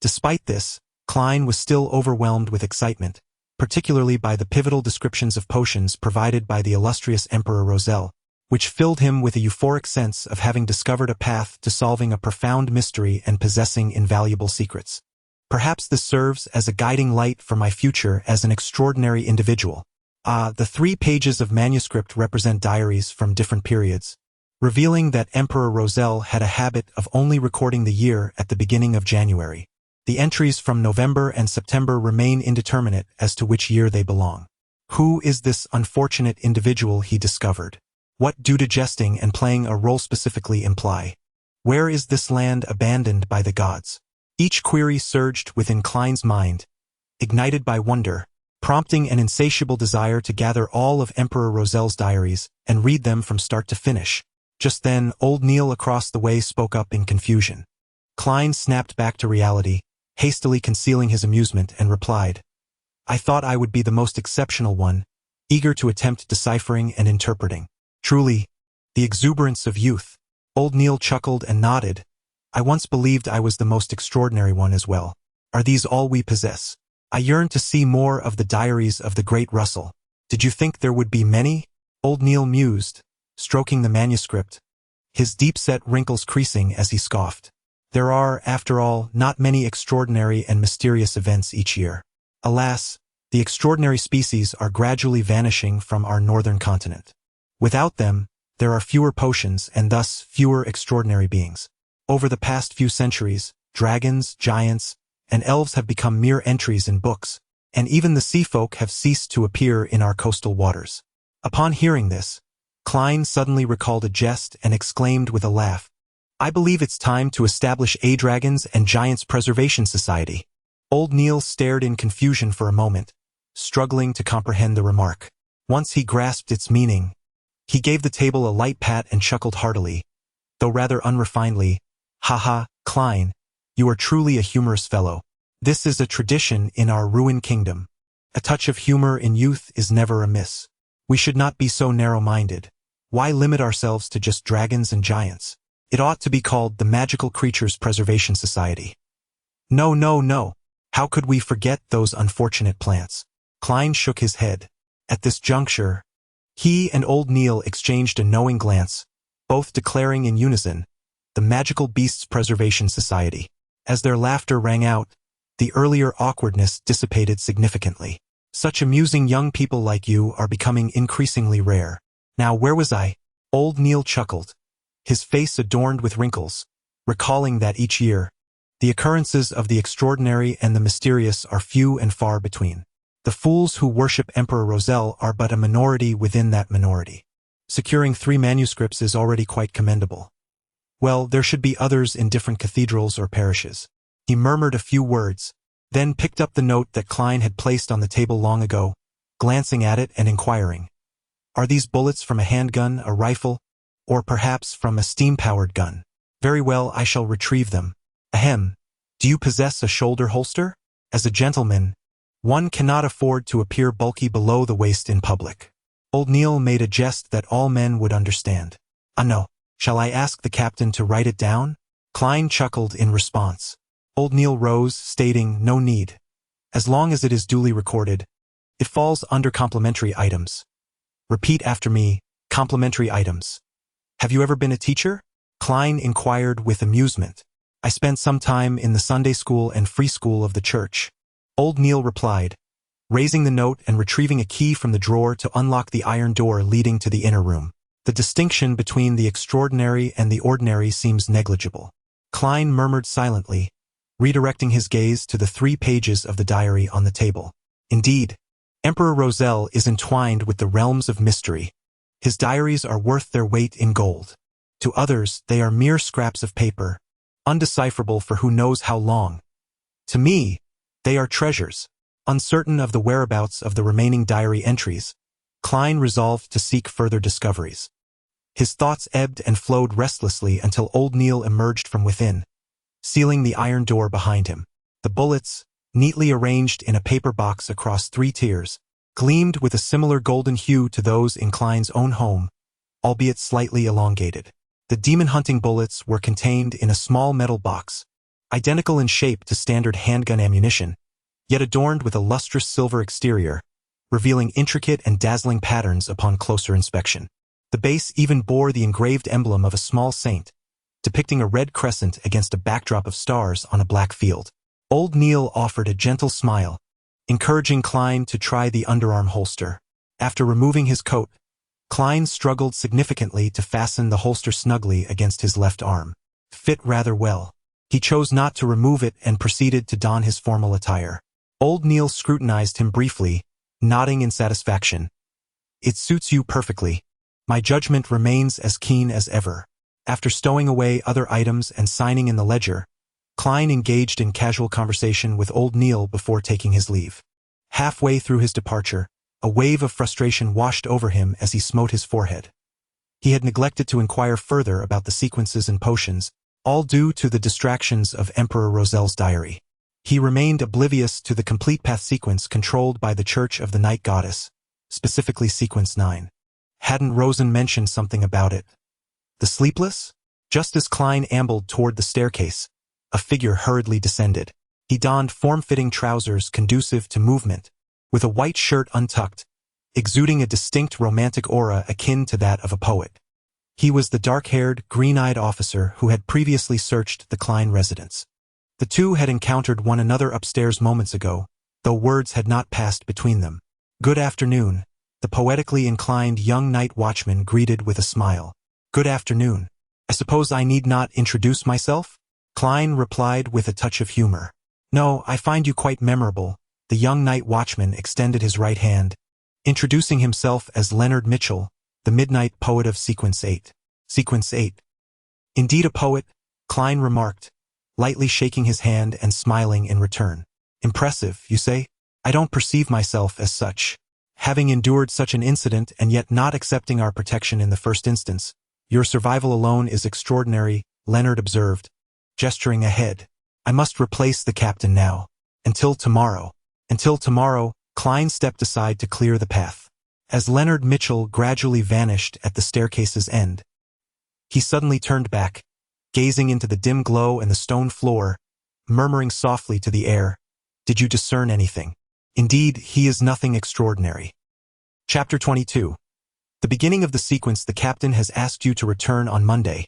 Speaker 2: Despite this, Klein was still overwhelmed with excitement, particularly by the pivotal descriptions of potions provided by the illustrious Emperor Roselle, which filled him with a euphoric sense of having discovered a path to solving a profound mystery and possessing invaluable secrets. Perhaps this serves as a guiding light for my future as an extraordinary individual. The 3 pages of manuscript represent diaries from different periods, revealing that Emperor Roselle had a habit of only recording the year at the beginning of January. The entries from November and September remain indeterminate as to which year they belong. Who is this unfortunate individual he discovered? What do digesting and playing a role specifically imply? Where is this land abandoned by the gods? Each query surged within Klein's mind, ignited by wonder, prompting an insatiable desire to gather all of Emperor Roselle's diaries and read them from start to finish. Just then, old Neil across the way spoke up in confusion. Klein snapped back to reality, hastily concealing his amusement, and replied, "I thought I would be the most exceptional one, eager to attempt deciphering and interpreting. Truly, the exuberance of youth." Old Neil chuckled and nodded. "I once believed I was the most extraordinary one as well. Are these all we possess? I yearn to see more of the diaries of the great Russell. Did you think there would be many?" Old Neil mused, stroking the manuscript, his deep-set wrinkles creasing as he scoffed. "There are, after all, not many extraordinary and mysterious events each year. Alas, the extraordinary species are gradually vanishing from our northern continent. Without them, there are fewer potions and thus fewer extraordinary beings. Over the past few centuries, dragons, giants, and elves have become mere entries in books, and even the sea folk have ceased to appear in our coastal waters." Upon hearing this, Klein suddenly recalled a jest and exclaimed with a laugh, "I believe it's time to establish a Dragons and Giants Preservation Society." Old Neil stared in confusion for a moment, struggling to comprehend the remark. Once he grasped its meaning, he gave the table a light pat and chuckled heartily, though rather unrefinedly, "Ha, Klein, you are truly a humorous fellow. This is a tradition in our ruined kingdom. A touch of humor in youth is never amiss. We should not be so narrow-minded. Why limit ourselves to just dragons and giants? It ought to be called the Magical Creatures Preservation Society. No. How could we forget those unfortunate plants?" Klein shook his head. At this juncture, he and old Neil exchanged a knowing glance, both declaring in unison, "The Magical Beasts Preservation Society." As their laughter rang out, the earlier awkwardness dissipated significantly. "Such amusing young people like you are becoming increasingly rare. Now where was I?" Old Neil chuckled, his face adorned with wrinkles, recalling that each year, the occurrences of the extraordinary and the mysterious are few and far between. The fools who worship Emperor Roselle are but a minority within that minority. Securing 3 manuscripts is already quite commendable. Well, there should be others in different cathedrals or parishes. He murmured a few words, then picked up the note that Klein had placed on the table long ago, glancing at it and inquiring, "Are these bullets from a handgun, a rifle, or perhaps from a steam-powered gun? Very well, I shall retrieve them. Ahem, do you possess a shoulder holster? As a gentleman, one cannot afford to appear bulky below the waist in public." Old Neil made a jest that all men would understand. No. Shall I ask the captain to write it down?" Klein chuckled in response. Old Neil rose, stating, "No need. As long as it is duly recorded, it falls under complimentary items. Repeat after me, Complimentary items. Have you ever been a teacher? Klein inquired with amusement. I spent some time in the Sunday school and free school of the church. Old Neil replied, raising the note and retrieving a key from the drawer to unlock the iron door leading to the inner room. The distinction between the extraordinary and the ordinary seems negligible. Klein murmured silently, redirecting his gaze to the 3 pages of the diary on the table. Indeed, Emperor Roselle is entwined with the realms of mystery. His diaries are worth their weight in gold. To others, they are mere scraps of paper, undecipherable for who knows how long. To me, they are treasures. Uncertain of the whereabouts of the remaining diary entries, Klein resolved to seek further discoveries. His thoughts ebbed and flowed restlessly until old Neil emerged from within, sealing the iron door behind him. The bullets, neatly arranged in a paper box across 3 tiers, gleamed with a similar golden hue to those in Klein's own home, albeit slightly elongated. The demon-hunting bullets were contained in a small metal box, identical in shape to standard handgun ammunition, yet adorned with a lustrous silver exterior, revealing intricate and dazzling patterns upon closer inspection. The base even bore the engraved emblem of a small saint, depicting a red crescent against a backdrop of stars on a black field. Old Neil offered a gentle smile, encouraging Klein to try the underarm holster. After removing his coat, Klein struggled significantly to fasten the holster snugly against his left arm. Fit rather well. He chose not to remove it and proceeded to don his formal attire. Old Neil scrutinized him briefly, nodding in satisfaction. It suits you perfectly. My judgment remains as keen as ever. After stowing away other items and signing in the ledger, Klein engaged in casual conversation with old Neil before taking his leave. Halfway through his departure, a wave of frustration washed over him as he smote his forehead. He had neglected to inquire further about the sequences and potions, all due to the distractions of Emperor Roselle's diary. He remained oblivious to the complete path sequence controlled by the Church of the Night Goddess, specifically sequence 9. Hadn't Rosen mentioned something about it? The sleepless? Just as Klein ambled toward the staircase, a figure hurriedly descended. He donned form-fitting trousers conducive to movement, with a white shirt untucked, exuding a distinct romantic aura akin to that of a poet. He was the dark-haired, green-eyed officer who had previously searched the Klein residence. The two had encountered one another upstairs moments ago, though words had not passed between them. "Good afternoon," the poetically inclined young night watchman greeted with a smile. "Good afternoon. I suppose I need not introduce myself?" Klein replied with a touch of humor. "No, I find you quite memorable." The young night watchman extended his right hand, introducing himself as Leonard Mitchell, the midnight poet of Sequence 8. Sequence 8. Indeed a poet, Klein remarked, lightly shaking his hand and smiling in return. "Impressive, you say? I don't perceive myself as such. Having endured such an incident and yet not accepting our protection in the first instance, your survival alone is extraordinary," Leonard observed, gesturing ahead. "I must replace the captain now. Until tomorrow." Until tomorrow, Klein stepped aside to clear the path. As Leonard Mitchell gradually vanished at the staircase's end, he suddenly turned back, gazing into the dim glow and the stone floor, murmuring softly to the air, "Did you discern anything? Indeed, he is nothing extraordinary." Chapter 22. The beginning of the sequence. The captain has asked you to return on Monday.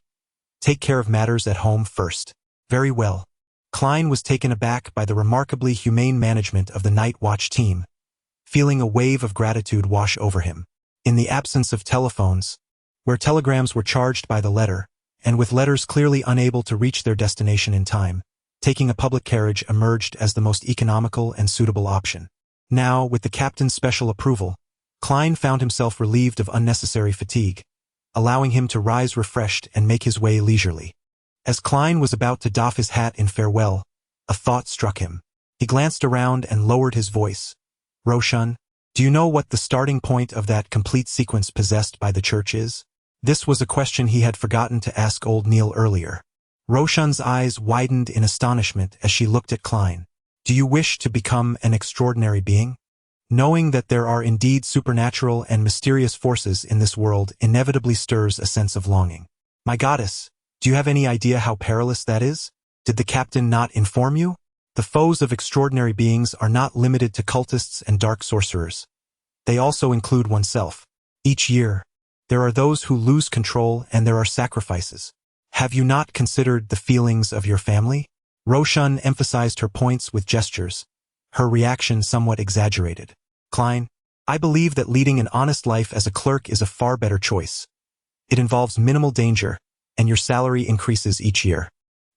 Speaker 2: Take care of matters at home first. Very well. Klein was taken aback by the remarkably humane management of the night watch team, feeling a wave of gratitude wash over him. In the absence of telephones, where telegrams were charged by the letter, and with letters clearly unable to reach their destination in time, taking a public carriage emerged as the most economical and suitable option. Now, with the captain's special approval, Klein found himself relieved of unnecessary fatigue, allowing him to rise refreshed and make his way leisurely. As Klein was about to doff his hat in farewell, a thought struck him. He glanced around and lowered his voice. "Roshan, do you know what the starting point of that complete sequence possessed by the church is?" This was a question he had forgotten to ask old Neil earlier. Roshan's eyes widened in astonishment as she looked at Klein. "Do you wish to become an extraordinary being? Knowing that there are indeed supernatural and mysterious forces in this world inevitably stirs a sense of longing. My goddess, do you have any idea how perilous that is? Did the captain not inform you? The foes of extraordinary beings are not limited to cultists and dark sorcerers. They also include oneself. Each year, There are those who lose control and there are sacrifices. Have you not considered the feelings of your family? Roshan emphasized her points with gestures, her reaction somewhat exaggerated. Klein, I believe that leading an honest life as a clerk is a far better choice. It involves minimal danger, and your salary increases each year.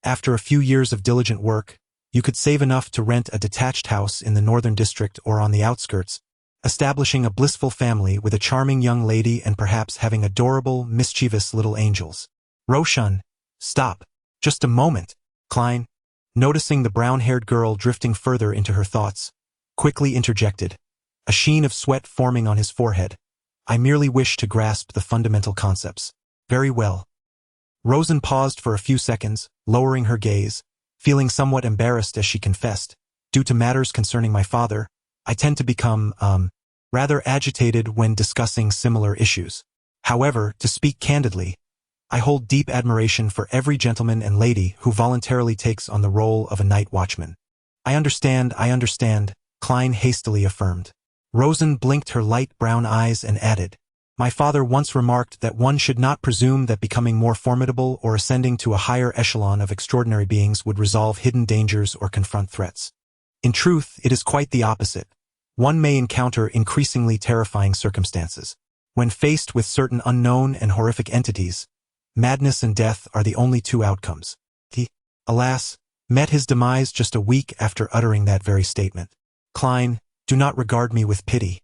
Speaker 2: After a few years of diligent work, you could save enough to rent a detached house in the northern district or on the outskirts, establishing a blissful family with a charming young lady and perhaps having adorable, mischievous little angels. Roshan, stop. Just a moment. Klein, noticing the brown-haired girl drifting further into her thoughts, quickly interjected, a sheen of sweat forming on his forehead. I merely wish to grasp the fundamental concepts. Very well. Rosen paused for a few seconds, lowering her gaze, feeling somewhat embarrassed as she confessed. Due to matters concerning my father, I tend to become, rather agitated when discussing similar issues. However, to speak candidly, I hold deep admiration for every gentleman and lady who voluntarily takes on the role of a night watchman. I understand, Klein hastily affirmed. Rosen blinked her light brown eyes and added, my father once remarked that one should not presume that becoming more formidable or ascending to a higher echelon of extraordinary beings would resolve hidden dangers or confront threats. In truth, it is quite the opposite. One may encounter increasingly terrifying circumstances. When faced with certain unknown and horrific entities, madness and death are the only two outcomes. He, alas, met his demise just a week after uttering that very statement. Klein, do not regard me with pity.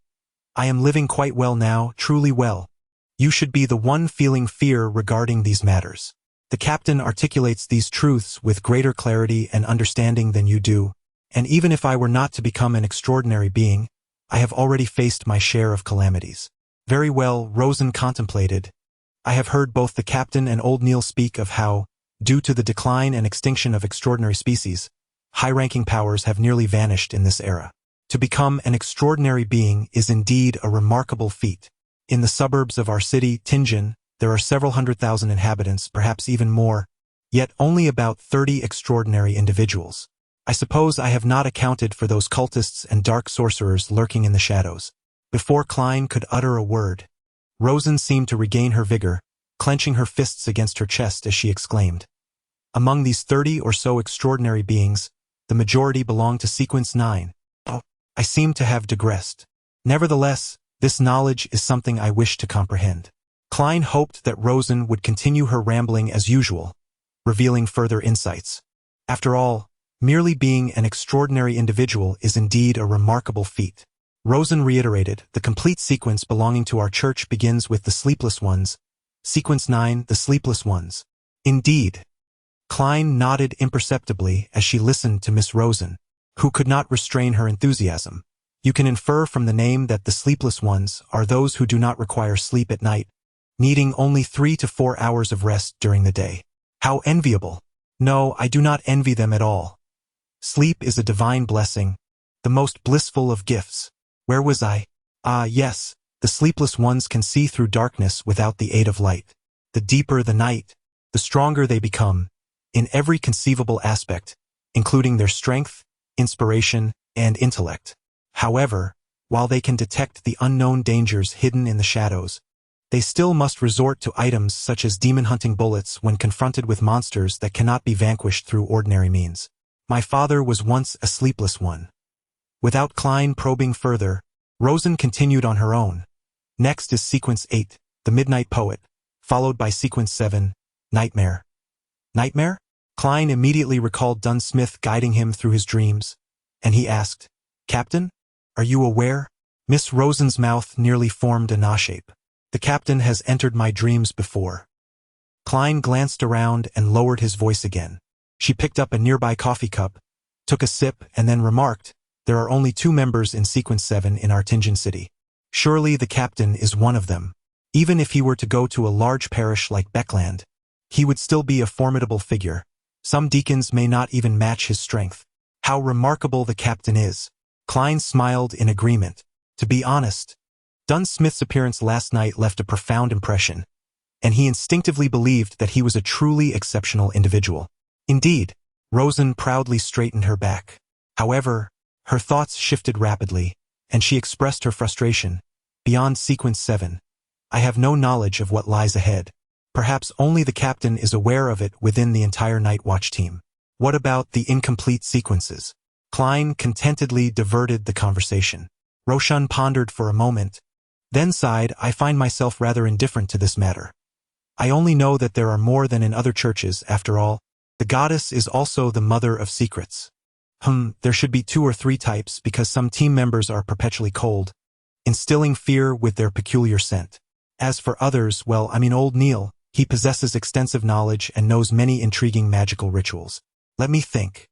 Speaker 2: I am living quite well now, truly well. You should be the one feeling fear regarding these matters. The captain articulates these truths with greater clarity and understanding than you do, and even if I were not to become an extraordinary being, I have already faced my share of calamities. Very well, Rosen contemplated. I have heard both the captain and old Neil speak of how, due to the decline and extinction of extraordinary species, high-ranking powers have nearly vanished in this era. To become an extraordinary being is indeed a remarkable feat. In the suburbs of our city, Tianjin, there are several 100,000 inhabitants, perhaps even more, yet only about 30 extraordinary individuals. I suppose I have not accounted for those cultists and dark sorcerers lurking in the shadows. Before Klein could utter a word, Rosen seemed to regain her vigor, clenching her fists against her chest as she exclaimed, among these 30 or so extraordinary beings, the majority belong to Sequence 9. Oh, I seem to have digressed. Nevertheless, this knowledge is something I wish to comprehend. Klein hoped that Rosen would continue her rambling as usual, revealing further insights. After all, merely being an extraordinary individual is indeed a remarkable feat. Rosen reiterated, the complete sequence belonging to our church begins with the sleepless ones. Sequence 9, the sleepless ones. Indeed. Klein nodded imperceptibly as she listened to Miss Rosen, who could not restrain her enthusiasm. You can infer from the name that the sleepless ones are those who do not require sleep at night, needing only 3 to 4 hours of rest during the day. How enviable! No, I do not envy them at all. Sleep is a divine blessing, the most blissful of gifts. Where was I? Ah, yes, the sleepless ones can see through darkness without the aid of light. The deeper the night, the stronger they become, in every conceivable aspect, including their strength, inspiration, and intellect. However, while they can detect the unknown dangers hidden in the shadows, they still must resort to items such as demon-hunting bullets when confronted with monsters that cannot be vanquished through ordinary means. My father was once a sleepless one. Without Klein probing further, Rosen continued on her own. Next is Sequence 8, the Midnight Poet, followed by Sequence 7, Nightmare. Nightmare? Klein immediately recalled Dunn Smith guiding him through his dreams, and he asked, Captain, are you aware? Miss Rosen's mouth nearly formed a Na shape. The captain has entered my dreams before. Klein glanced around and lowered his voice again. She picked up a nearby coffee cup, took a sip, and then remarked, there are only 2 members in Sequence 7 in our Tianjin city. Surely the captain is one of them. Even if he were to go to a large parish like Beckland, he would still be a formidable figure. Some deacons may not even match his strength. How remarkable the captain is. Klein smiled in agreement. To be honest, Dunn Smith's appearance last night left a profound impression, and he instinctively believed that he was a truly exceptional individual. Indeed, Rosen proudly straightened her back. However, her thoughts shifted rapidly, and she expressed her frustration. Beyond Sequence 7, I have no knowledge of what lies ahead. Perhaps only the captain is aware of it within the entire night watch team. What about the incomplete sequences? Klein contentedly diverted the conversation. Roshan pondered for a moment, then sighed, I find myself rather indifferent to this matter. I only know that there are more than in other churches, after all. The goddess is also the mother of secrets. There should be 2 or 3 types because some team members are perpetually cold, instilling fear with their peculiar scent. As for others, well, old Neil, he possesses extensive knowledge and knows many intriguing magical rituals. Let me think.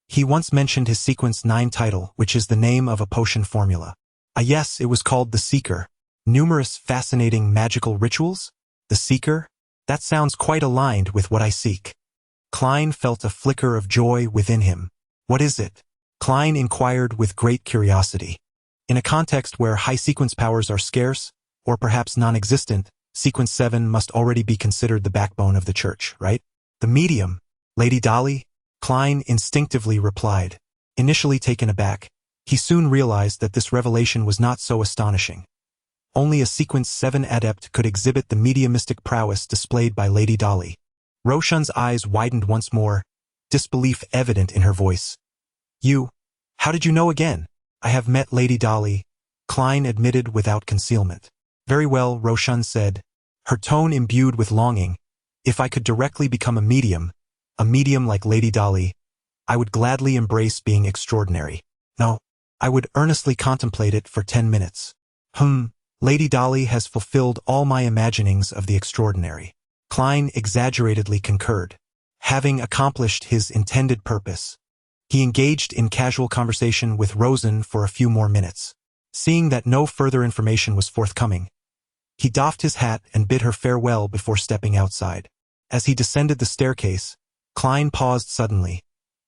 Speaker 2: He once mentioned his Sequence 9 title, which is the name of a potion formula. Yes, it was called the Seeker. Numerous fascinating magical rituals? The Seeker? That sounds quite aligned with what I seek. Klein felt a flicker of joy within him. What is it? Klein inquired with great curiosity. In a context where high sequence powers are scarce, or perhaps non-existent, Sequence 7 must already be considered the backbone of the church, right? The medium, Lady Dolly? Klein instinctively replied. Initially taken aback, he soon realized that this revelation was not so astonishing. Only a Sequence 7 adept could exhibit the mediumistic prowess displayed by Lady Dolly. Roshan's eyes widened once more, disbelief evident in her voice. How did you know again? I have met Lady Dolly, Klein admitted without concealment. Very well, Roshan said, her tone imbued with longing. If I could directly become a medium like Lady Dolly, I would gladly embrace being extraordinary. No, I would earnestly contemplate it for 10 minutes. Lady Dolly has fulfilled all my imaginings of the extraordinary. Klein exaggeratedly concurred. Having accomplished his intended purpose, he engaged in casual conversation with Rosen for a few more minutes. Seeing that no further information was forthcoming, he doffed his hat and bid her farewell before stepping outside. As he descended the staircase, Klein paused suddenly,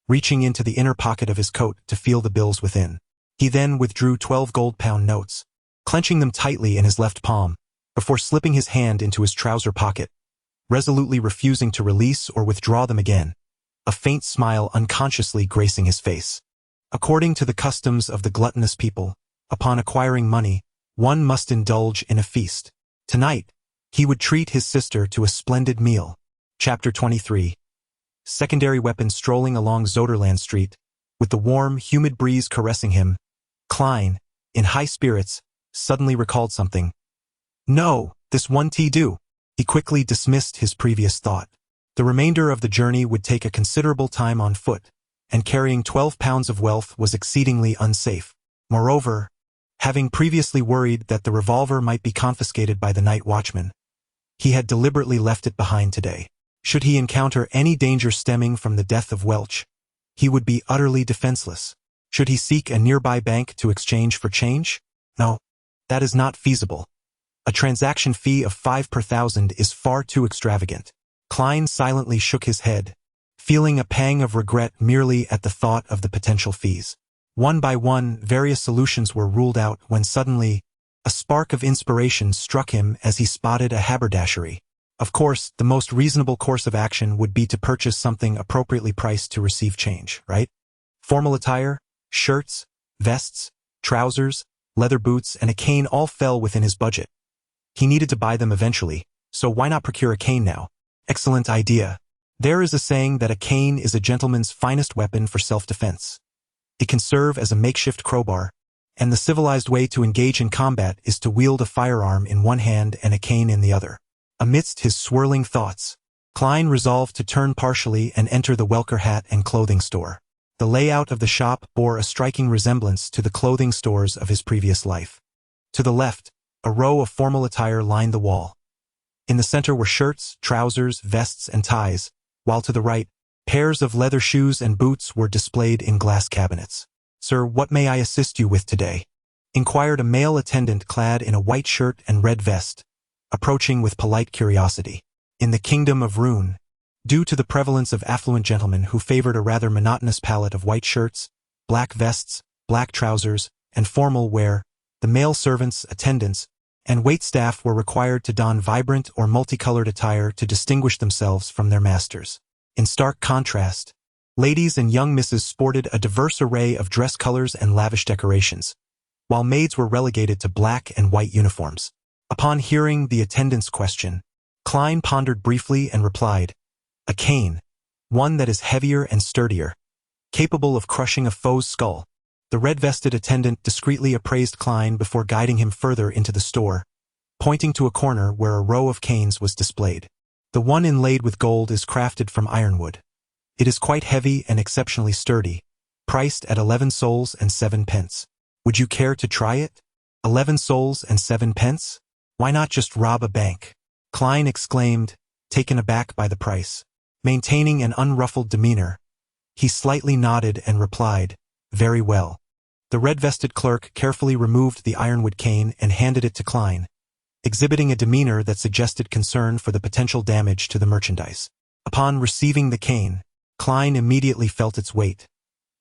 Speaker 2: reaching into the inner pocket of his coat to feel the bills within. He then withdrew 12 gold-pound notes, clenching them tightly in his left palm, before slipping his hand into his trouser pocket, resolutely refusing to release or withdraw them again, a faint smile unconsciously gracing his face. According to the customs of the gluttonous people, upon acquiring money, one must indulge in a feast. Tonight, he would treat his sister to a splendid meal. Chapter 23. Secondary weapon strolling along Zoderland Street, with the warm, humid breeze caressing him, Klein, in high spirits, suddenly recalled something. No, this one tea do. He quickly dismissed his previous thought. The remainder of the journey would take a considerable time on foot, and carrying 12 pounds of wealth was exceedingly unsafe. Moreover, having previously worried that the revolver might be confiscated by the night watchman, he had deliberately left it behind today. Should he encounter any danger stemming from the death of Welch, he would be utterly defenseless. Should he seek a nearby bank to exchange for change? No, that is not feasible. A transaction fee of 5 per 1,000 is far too extravagant. Klein silently shook his head, feeling a pang of regret merely at the thought of the potential fees. One by one, various solutions were ruled out when suddenly, a spark of inspiration struck him as he spotted a haberdashery. Of course, the most reasonable course of action would be to purchase something appropriately priced to receive change, right? Formal attire, shirts, vests, trousers, leather boots, and a cane all fell within his budget. He needed to buy them eventually, so why not procure a cane now? Excellent idea. There is a saying that a cane is a gentleman's finest weapon for self-defense. It can serve as a makeshift crowbar, and the civilized way to engage in combat is to wield a firearm in one hand and a cane in the other. Amidst his swirling thoughts, Klein resolved to turn partially and enter the Welker hat and clothing store. The layout of the shop bore a striking resemblance to the clothing stores of his previous life. To the left, a row of formal attire lined the wall. In the center were shirts, trousers, vests, and ties, while to the right, pairs of leather shoes and boots were displayed in glass cabinets. "Sir, what may I assist you with today?" inquired a male attendant clad in a white shirt and red vest, approaching with polite curiosity. In the kingdom of Rune, due to the prevalence of affluent gentlemen who favored a rather monotonous palette of white shirts, black vests, black trousers, and formal wear, the male servants, attendants, and waitstaff were required to don vibrant or multicolored attire to distinguish themselves from their masters. In stark contrast, ladies and young misses sported a diverse array of dress colors and lavish decorations, while maids were relegated to black and white uniforms. Upon hearing the attendant's question, Klein pondered briefly and replied, "A cane, one that is heavier and sturdier, capable of crushing a foe's skull." The red-vested attendant discreetly appraised Klein before guiding him further into the store, pointing to a corner where a row of canes was displayed. "The one inlaid with gold is crafted from ironwood. It is quite heavy and exceptionally sturdy, priced at 11 sols and 7 pence. Would you care to try it?" 11 sols and 7 pence? Why not just rob a bank? Klein exclaimed, taken aback by the price. Maintaining an unruffled demeanor, he slightly nodded and replied, "Very well." The red-vested clerk carefully removed the ironwood cane and handed it to Klein, exhibiting a demeanor that suggested concern for the potential damage to the merchandise. Upon receiving the cane, Klein immediately felt its weight.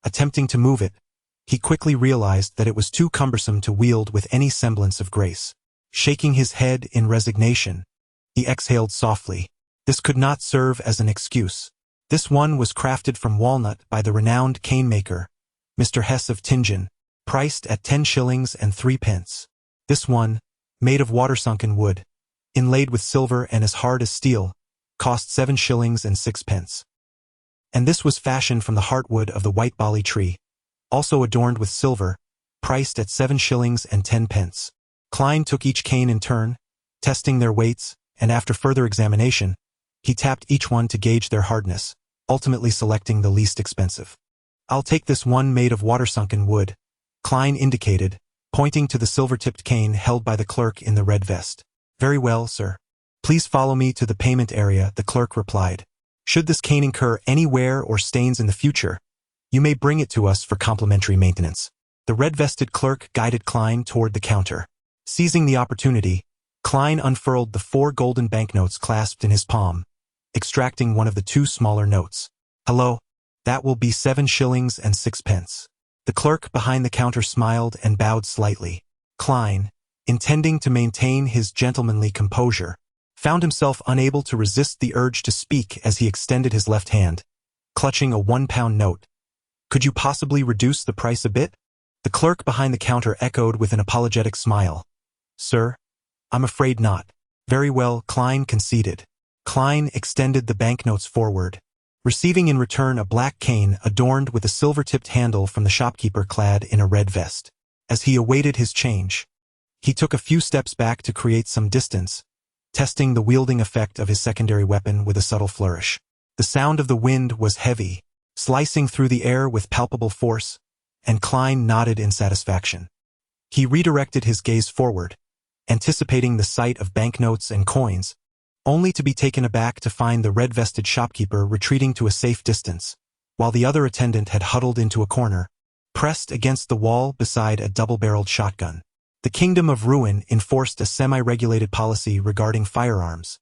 Speaker 2: Attempting to move it, he quickly realized that it was too cumbersome to wield with any semblance of grace. Shaking his head in resignation, he exhaled softly. This could not serve as an excuse. This one was crafted from walnut by the renowned cane maker, Mr. Hess of Tingen, priced at 10 shillings and 3 pence. This one, made of water-sunken wood, inlaid with silver and as hard as steel, cost 7 shillings and 6 pence. And this was fashioned from the heartwood of the white bali tree, also adorned with silver, priced at 7 shillings and 10 pence. Klein took each cane in turn, testing their weights, and after further examination, he tapped each one to gauge their hardness, ultimately selecting the least expensive. "I'll take this one made of water-sunken wood," Klein indicated, pointing to the silver-tipped cane held by the clerk in the red vest. "Very well, sir. Please follow me to the payment area," the clerk replied. "Should this cane incur any wear or stains in the future, you may bring it to us for complimentary maintenance." The red-vested clerk guided Klein toward the counter. Seizing the opportunity, Klein unfurled the 4 golden banknotes clasped in his palm, extracting one of the 2 smaller notes. "Hello, that will be 7 shillings and 6 pence. The clerk behind the counter smiled and bowed slightly. Klein, intending to maintain his gentlemanly composure, found himself unable to resist the urge to speak as he extended his left hand, clutching a 1-pound note. "Could you possibly reduce the price a bit?" The clerk behind the counter echoed with an apologetic smile. "Sir, I'm afraid not." "Very well," Klein conceded. Klein extended the banknotes forward, receiving in return a black cane adorned with a silver-tipped handle from the shopkeeper clad in a red vest. As he awaited his change, he took a few steps back to create some distance, testing the wielding effect of his secondary weapon with a subtle flourish. The sound of the wind was heavy, slicing through the air with palpable force, and Klein nodded in satisfaction. He redirected his gaze forward, anticipating the sight of banknotes and coins, only to be taken aback to find the red-vested shopkeeper retreating to a safe distance, while the other attendant had huddled into a corner, pressed against the wall beside a double-barreled shotgun. The Kingdom of Ruin enforced a semi-regulated policy regarding firearms.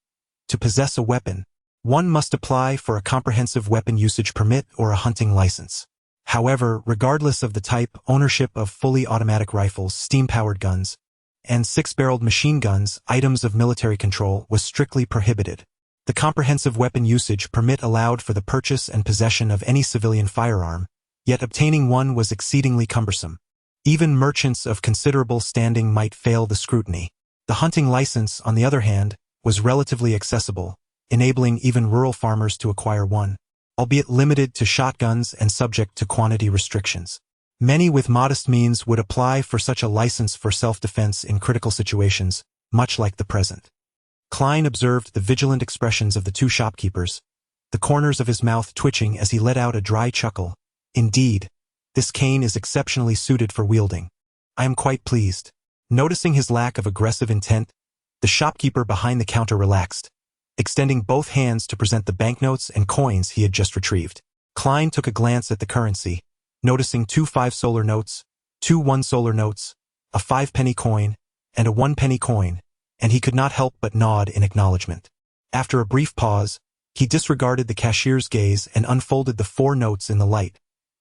Speaker 2: To possess a weapon, one must apply for a comprehensive weapon usage permit or a hunting license. However, regardless of the type, ownership of fully automatic rifles, steam-powered guns, and 6-barreled machine guns, items of military control, was strictly prohibited. The comprehensive weapon usage permit allowed for the purchase and possession of any civilian firearm, yet obtaining one was exceedingly cumbersome. Even merchants of considerable standing might fail the scrutiny. The hunting license, on the other hand, was relatively accessible, enabling even rural farmers to acquire one, albeit limited to shotguns and subject to quantity restrictions. Many with modest means would apply for such a license for self-defense in critical situations, much like the present. Klein observed the vigilant expressions of the 2 shopkeepers, the corners of his mouth twitching as he let out a dry chuckle. "Indeed, this cane is exceptionally suited for wielding. I am quite pleased." Noticing his lack of aggressive intent, the shopkeeper behind the counter relaxed, extending both hands to present the banknotes and coins he had just retrieved. Klein took a glance at the currency, noticing 2 5-solar notes, 2 1-solar notes, a 5-penny coin, and a 1-penny coin, and he could not help but nod in acknowledgement. After a brief pause, he disregarded the cashier's gaze and unfolded the 4 notes in the light,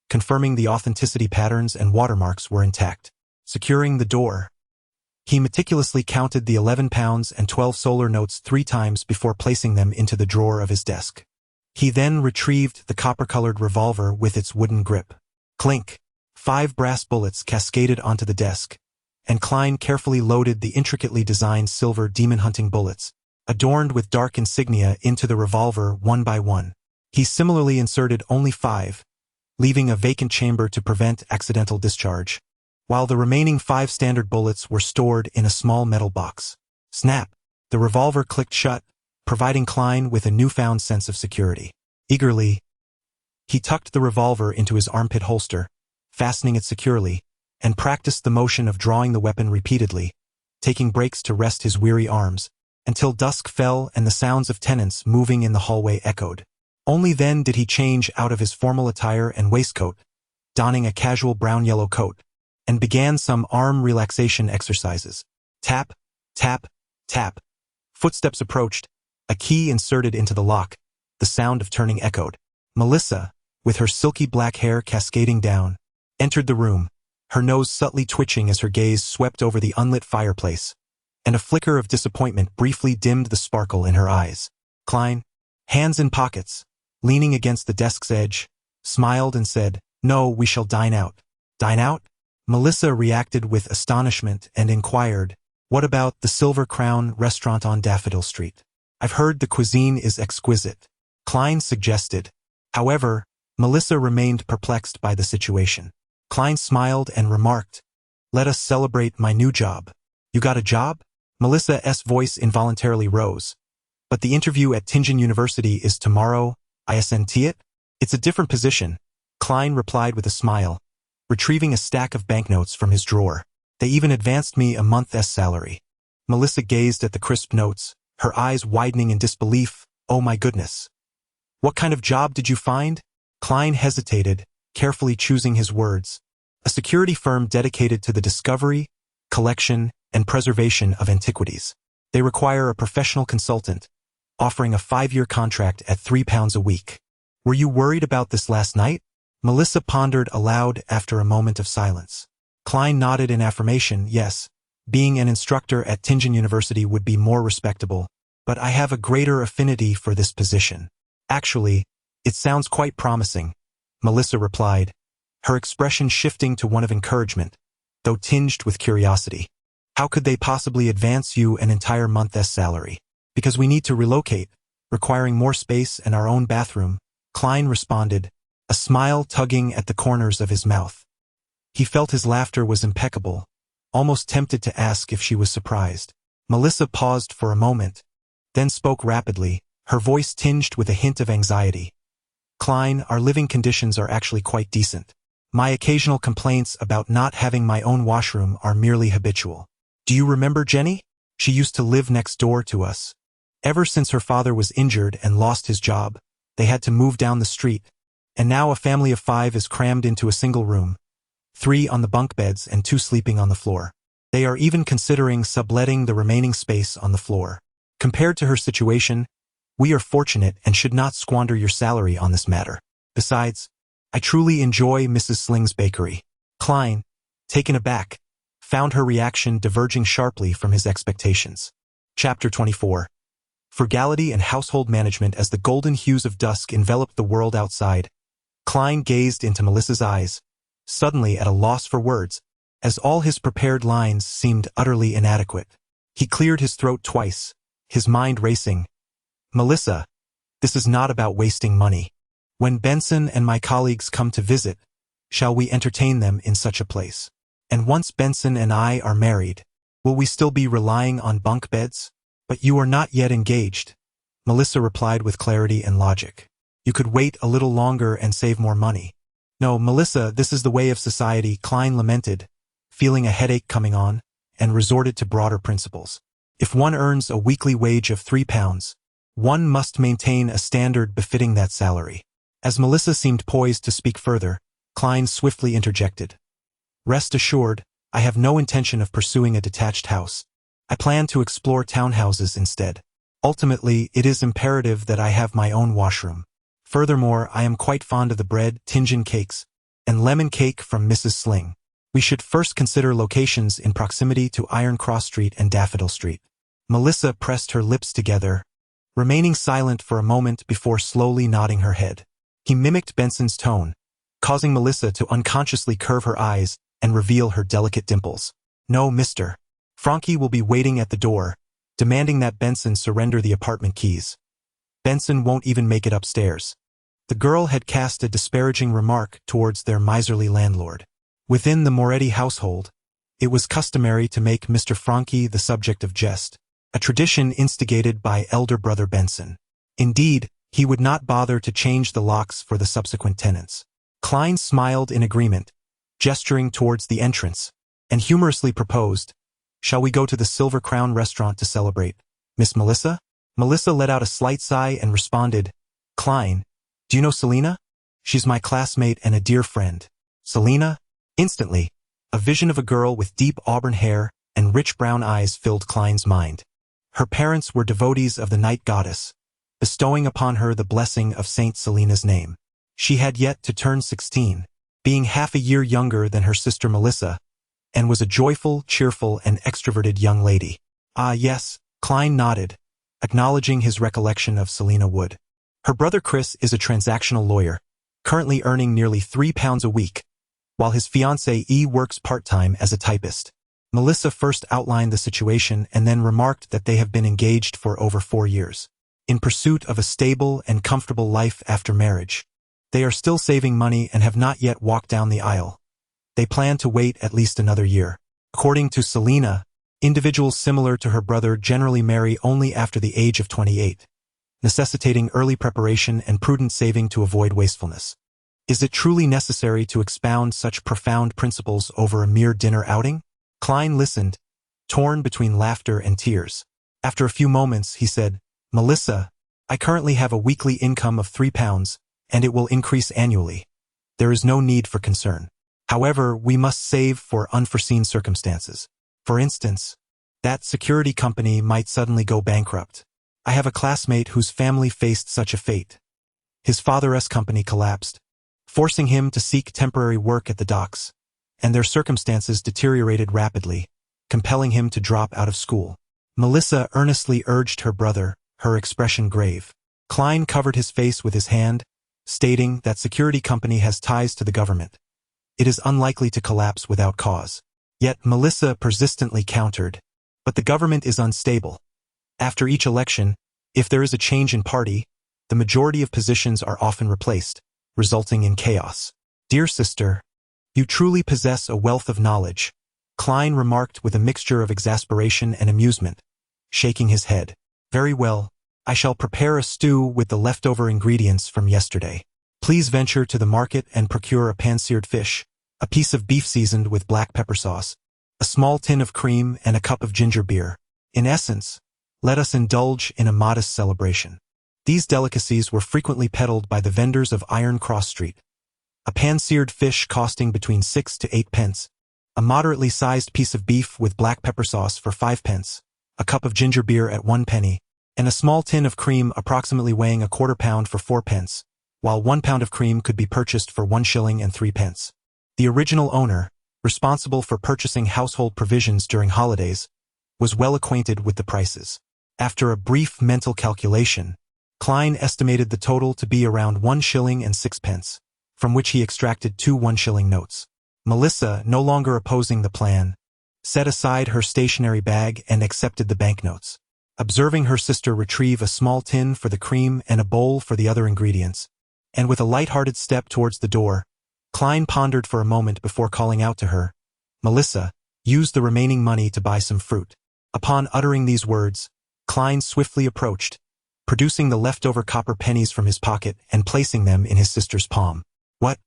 Speaker 2: confirming the authenticity patterns and watermarks were intact. Securing the door, he meticulously counted the 11 pounds and 12 solar notes 3 times before placing them into the drawer of his desk. He then retrieved the copper-colored revolver with its wooden grip. Clink! 5 brass bullets cascaded onto the desk, and Klein carefully loaded the intricately designed silver demon-hunting bullets, adorned with dark insignia, into the revolver one by one. He similarly inserted only 5, leaving a vacant chamber to prevent accidental discharge, while the remaining 5 standard bullets were stored in a small metal box. Snap! The revolver clicked shut, providing Klein with a newfound sense of security. Eagerly, he tucked the revolver into his armpit holster, fastening it securely, and practiced the motion of drawing the weapon repeatedly, taking breaks to rest his weary arms, until dusk fell and the sounds of tenants moving in the hallway echoed. Only then did he change out of his formal attire and waistcoat, donning a casual brown-yellow coat, and began some arm relaxation exercises. Tap, tap, tap. Footsteps approached, a key inserted into the lock, the sound of turning echoed. Melissa, with her silky black hair cascading down, entered the room, her nose subtly twitching as her gaze swept over the unlit fireplace, and a flicker of disappointment briefly dimmed the sparkle in her eyes. Klein, hands in pockets, leaning against the desk's edge, smiled and said, "No, we shall dine out." "Dine out?" Melissa reacted with astonishment and inquired, "What about the Silver Crown restaurant on Daffodil Street? I've heard the cuisine is exquisite." Klein suggested. However, Melissa remained perplexed by the situation. Klein smiled and remarked, "Let us celebrate my new job." "You got a job?" Melissa's voice involuntarily rose. "But the interview at Tingen University is tomorrow, isn't it?" "It's a different position," Klein replied with a smile, retrieving a stack of banknotes from his drawer. "They even advanced me a month's salary." Melissa gazed at the crisp notes, her eyes widening in disbelief. "Oh my goodness. What kind of job did you find?" Klein hesitated, carefully choosing his words. "A security firm dedicated to the discovery, collection, and preservation of antiquities. They require a professional consultant, offering a 5-year contract at £3 a week." "Were you worried about this last night?" Melissa pondered aloud after a moment of silence. Klein nodded in affirmation. "Yes, being an instructor at Tingen University would be more respectable, but I have a greater affinity for this position." "Actually, it sounds quite promising," Melissa replied, her expression shifting to one of encouragement, though tinged with curiosity. "How could they possibly advance you an entire month's salary?" "Because we need to relocate, requiring more space and our own bathroom," Klein responded, a smile tugging at the corners of his mouth. He felt his laughter was impeccable, almost tempted to ask if she was surprised. Melissa paused for a moment, then spoke rapidly, her voice tinged with a hint of anxiety. "Klein, our living conditions are actually quite decent. My occasional complaints about not having my own washroom are merely habitual. Do you remember Jenny? She used to live next door to us. Ever since her father was injured and lost his job, they had to move down the street, and now a family of 5 is crammed into a single room, 3 on the bunk beds and 2 sleeping on the floor. They are even considering subletting the remaining space on the floor. Compared to her situation, we are fortunate and should not squander your salary on this matter. Besides, I truly enjoy Mrs. Sling's bakery." Klein, taken aback, found her reaction diverging sharply from his expectations. Chapter 24. Frugality and household management. As the golden hues of dusk enveloped the world outside, Klein gazed into Melissa's eyes, suddenly at a loss for words, as all his prepared lines seemed utterly inadequate. He cleared his throat twice, his mind racing. "Melissa, this is not about wasting money. When Benson and my colleagues come to visit, shall we entertain them in such a place? And once Benson and I are married, will we still be relying on bunk beds?" "But you are not yet engaged," Melissa replied with clarity and logic. "You could wait a little longer and save more money." "No, Melissa, this is the way of society," Klein lamented, feeling a headache coming on, and resorted to broader principles. "If one earns a weekly wage of £3, one must maintain a standard befitting that salary." As Melissa seemed poised to speak further, Klein swiftly interjected. "Rest assured, I have no intention of pursuing a detached house. I plan to explore townhouses instead. Ultimately, it is imperative that I have my own washroom. Furthermore, I am quite fond of the bread, Tingen cakes, and lemon cake from Mrs. Sling. We should first consider locations in proximity to Iron Cross Street and Daffodil Street." Melissa pressed her lips together, remaining silent for a moment before slowly nodding her head. He mimicked Benson's tone, causing Melissa to unconsciously curve her eyes and reveal her delicate dimples. No, mister. Frankie will be waiting at the door, demanding that Benson surrender the apartment keys. Benson won't even make it upstairs. The girl had cast a disparaging remark towards their miserly landlord. Within the Moretti household, it was customary to make Mr. Frankie the subject of jest, a tradition instigated by elder brother Benson. Indeed, he would not bother to change the locks for the subsequent tenants. Klein smiled in agreement, gesturing towards the entrance, and humorously proposed, "Shall we go to the Silver Crown restaurant to celebrate, Miss Melissa?" Melissa let out a slight sigh and responded, "Klein, do you know Selina? She's my classmate and a dear friend." Selina? Instantly, a vision of a girl with deep auburn hair and rich brown eyes filled Klein's mind. Her parents were devotees of the night goddess, bestowing upon her the blessing of Saint Selina's name. She had yet to turn 16, being half a year younger than her sister Melissa, and was a joyful, cheerful, and extroverted young lady. Ah yes, Klein nodded, acknowledging his recollection of Selina Wood. Her brother Chris is a transactional lawyer, currently earning nearly £3 a week, while his fiancée E works part-time as a typist. Melissa first outlined the situation and then remarked that they have been engaged for over 4 years, in pursuit of a stable and comfortable life after marriage. They are still saving money and have not yet walked down the aisle. They plan to wait at least another year. According to Selina, individuals similar to her brother generally marry only after the age of 28, necessitating early preparation and prudent saving to avoid wastefulness. Is it truly necessary to expound such profound principles over a mere dinner outing? Klein listened, torn between laughter and tears. After a few moments, he said, "Melissa, I currently have a weekly income of £3, and it will increase annually. There is no need for concern. However, we must save for unforeseen circumstances. For instance, that security company might suddenly go bankrupt. I have a classmate whose family faced such a fate. His father's company collapsed, forcing him to seek temporary work at the docks, and their circumstances deteriorated rapidly, compelling him to drop out of school." Melissa earnestly urged her brother, her expression grave. Klein covered his face with his hand, stating that security company has ties to the government. It is unlikely to collapse without cause. Yet Melissa persistently countered, "But the government is unstable. After each election, if there is a change in party, the majority of positions are often replaced, resulting in chaos." "Dear sister, you truly possess a wealth of knowledge," Klein remarked with a mixture of exasperation and amusement, shaking his head. "Very well, I shall prepare a stew with the leftover ingredients from yesterday. Please venture to the market and procure a pan-seared fish, a piece of beef seasoned with black pepper sauce, a small tin of cream, and a cup of ginger beer. In essence, let us indulge in a modest celebration." These delicacies were frequently peddled by the vendors of Iron Cross Street. A pan-seared fish costing between 6 to 8 pence, a moderately sized piece of beef with black pepper sauce for 5 pence, a cup of ginger beer at 1 penny, and a small tin of cream approximately weighing a quarter pound for 4 pence, while 1 pound of cream could be purchased for 1 shilling and 3 pence. The original owner, responsible for purchasing household provisions during holidays, was well acquainted with the prices. After a brief mental calculation, Klein estimated the total to be around 1 shilling and 6 pence, from which he extracted 2 1-shilling notes. Melissa, no longer opposing the plan, set aside her stationery bag and accepted the banknotes. Observing her sister retrieve a small tin for the cream and a bowl for the other ingredients, and with a light-hearted step towards the door, Klein pondered for a moment before calling out to her, "Melissa, use the remaining money to buy some fruit." Upon uttering these words, Klein swiftly approached, producing the leftover copper pennies from his pocket and placing them in his sister's palm. "What?"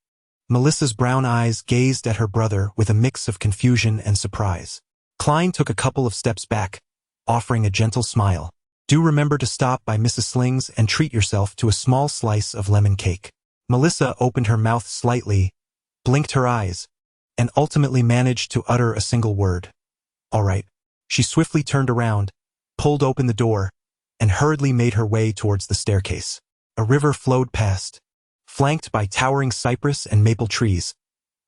Speaker 2: Melissa's brown eyes gazed at her brother with a mix of confusion and surprise. Klein took a couple of steps back, offering a gentle smile. "Do remember to stop by Mrs. Sling's and treat yourself to a small slice of lemon cake." Melissa opened her mouth slightly, blinked her eyes, and ultimately managed to utter a single word. "All right." She swiftly turned around, pulled open the door, and hurriedly made her way towards the staircase. A river flowed past, flanked by towering cypress and maple trees,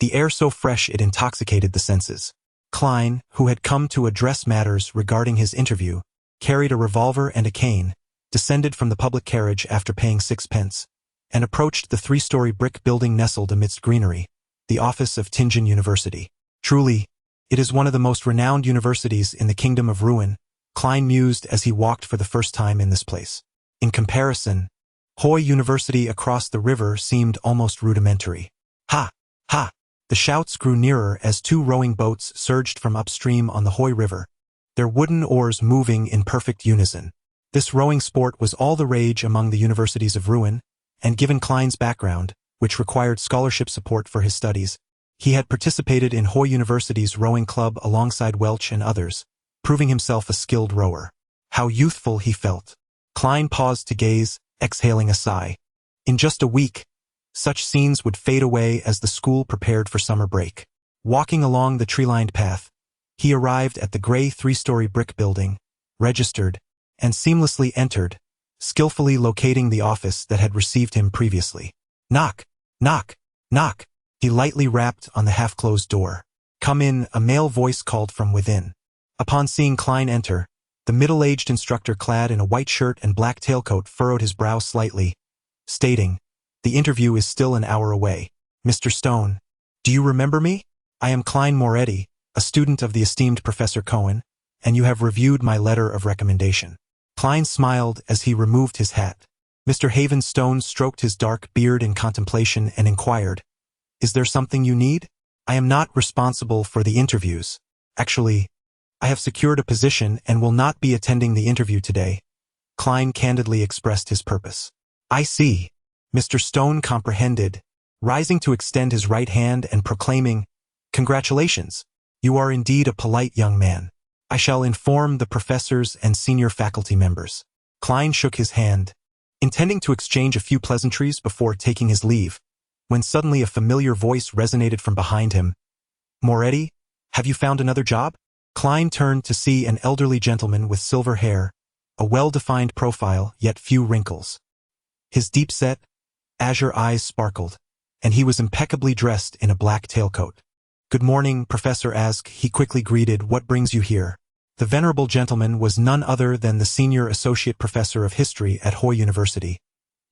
Speaker 2: the air so fresh it intoxicated the senses. Klein, who had come to address matters regarding his interview, carried a revolver and a cane, descended from the public carriage after paying 6 pence, and approached the 3-story brick building nestled amidst greenery, the office of Tingen University. Truly, It is one of the most renowned universities in the Kingdom of Ruin, Klein mused as he walked for the first time in this place. In comparison, Hoi University across the river seemed almost rudimentary. Ha! Ha! The shouts grew nearer as two rowing boats surged from upstream on the Hoi River, their wooden oars moving in perfect unison. This rowing sport was all the rage among the universities of Ruin, and given Klein's background, which required scholarship support for his studies, he had participated in Hoi University's rowing club alongside Welch and others, proving himself a skilled rower. How youthful he felt. Klein paused to gaze, exhaling a sigh. In just a week, such scenes would fade away as the school prepared for summer break. Walking along the tree-lined path, he arrived at the gray three-story brick building, registered, and seamlessly entered, skillfully locating the office that had received him previously. Knock, knock, knock. He lightly rapped on the half-closed door. Come in, a male voice called from within. Upon seeing Klein enter, the middle-aged instructor clad in a white shirt and black tailcoat furrowed his brow slightly, stating, "The interview is still an hour away. Mr. Stone, do you remember me? I am Klein Moretti, a student of the esteemed Professor Cohen, and you have reviewed my letter of recommendation." Klein smiled as he removed his hat. Mr. Haven Stone stroked his dark beard in contemplation and inquired, "Is there something you need? I am not responsible for the interviews. Actually, I have secured a position and will not be attending the interview today." Klein candidly expressed his purpose. "I see." Mr. Stone comprehended, rising to extend his right hand and proclaiming, "Congratulations. You are indeed a polite young man. I shall inform the professors and senior faculty members." Klein shook his hand, intending to exchange a few pleasantries before taking his leave, when suddenly a familiar voice resonated from behind him. "Moretti, have you found another job?" Klein turned to see an elderly gentleman with silver hair, a well-defined profile yet few wrinkles. His deep-set, azure eyes sparkled, and he was impeccably dressed in a black tailcoat. "Good morning, Professor Ask," he quickly greeted. "What brings you here?" The venerable gentleman was none other than the senior associate professor of history at Hoi University,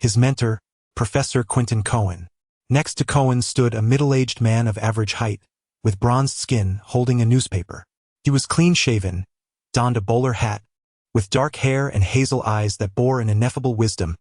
Speaker 2: his mentor, Professor Quentin Cohen. Next to Cohen stood a middle-aged man of average height, with bronzed skin, holding a newspaper. He was clean-shaven, donned a bowler hat, with dark hair and hazel eyes that bore an ineffable wisdom,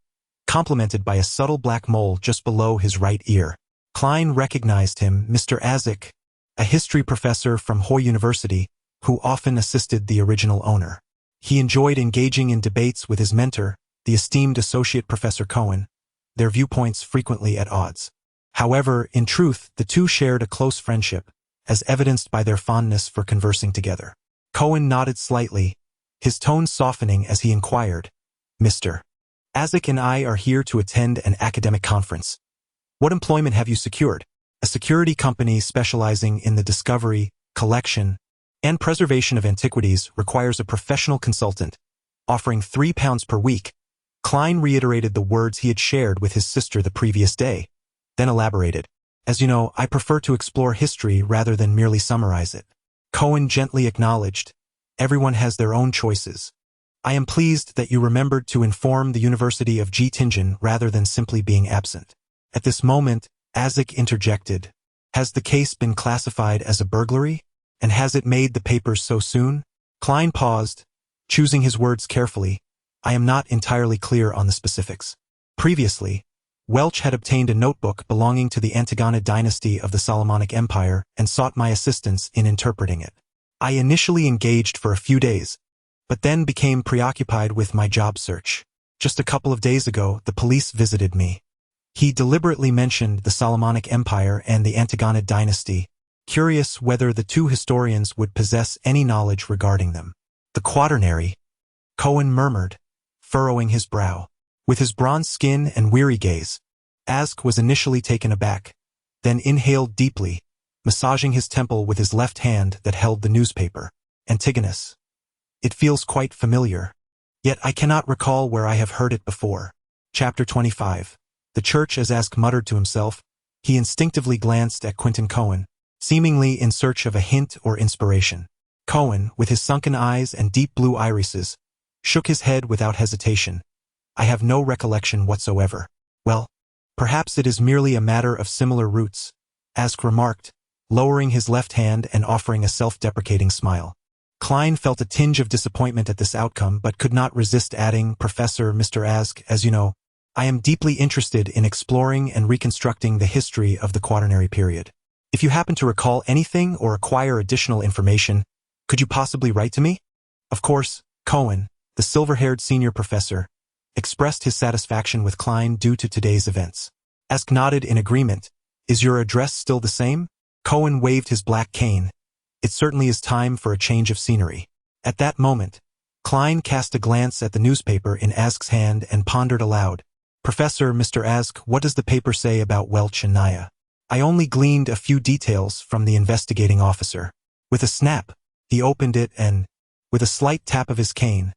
Speaker 2: complemented by a subtle black mole just below his right ear. Klein recognized him, Mr. Azik, a history professor from Hoi University, who often assisted the original owner. He enjoyed engaging in debates with his mentor, the esteemed associate Professor Cohen, their viewpoints frequently at odds. However, in truth, the two shared a close friendship, as evidenced by their fondness for conversing together. Cohen nodded slightly, his tone softening as he inquired, "Mr. Azik and I are here to attend an academic conference. What employment have you secured?" "A security company specializing in the discovery, collection, and preservation of antiquities requires a professional consultant, offering £3 per week." Klein reiterated the words he had shared with his sister the previous day, then elaborated, "As you know, I prefer to explore history rather than merely summarize it." Cohen gently acknowledged, "Everyone has their own choices. I am pleased that you remembered to inform the University of Göttingen rather than simply being absent." At this moment, Azik interjected, "Has the case been classified as a burglary? And has it made the papers so soon?" Klein paused, choosing his words carefully. "I am not entirely clear on the specifics. Previously, Welch had obtained a notebook belonging to the Antigonid dynasty of the Solomonic Empire and sought my assistance in interpreting it. I initially engaged for a few days, but then became preoccupied with my job search. Just a couple of days ago, the police visited me." He deliberately mentioned the Solomonic Empire and the Antigonid dynasty, curious whether the two historians would possess any knowledge regarding them. "The quaternary," Cohen murmured, furrowing his brow. With his bronze skin and weary gaze, Ask was initially taken aback, then inhaled deeply, massaging his temple with his left hand that held the newspaper. "Antigonus. It feels quite familiar. Yet I cannot recall where I have heard it before." Chapter 25. The church. As Ask muttered to himself, he instinctively glanced at Quentin Cohen, seemingly in search of a hint or inspiration. Cohen, with his sunken eyes and deep blue irises, shook his head without hesitation. "I have no recollection whatsoever." "Well, perhaps it is merely a matter of similar roots," Ask remarked, lowering his left hand and offering a self-deprecating smile. Klein felt a tinge of disappointment at this outcome but could not resist adding, "Professor, Mr. Ask, as you know, I am deeply interested in exploring and reconstructing the history of the Quaternary period. If you happen to recall anything or acquire additional information, could you possibly write to me?" Of course, Cohen, the silver-haired senior professor, expressed his satisfaction with Klein due to today's events. Ask nodded in agreement. "Is your address still the same?" Cohen waved his black cane. "It certainly is time for a change of scenery." At that moment, Klein cast a glance at the newspaper in Ask's hand and pondered aloud. "Professor, Mr. Ask, what does the paper say about Welch and Naya?" "I only gleaned a few details from the investigating officer." With a snap, he opened it and, with a slight tap of his cane,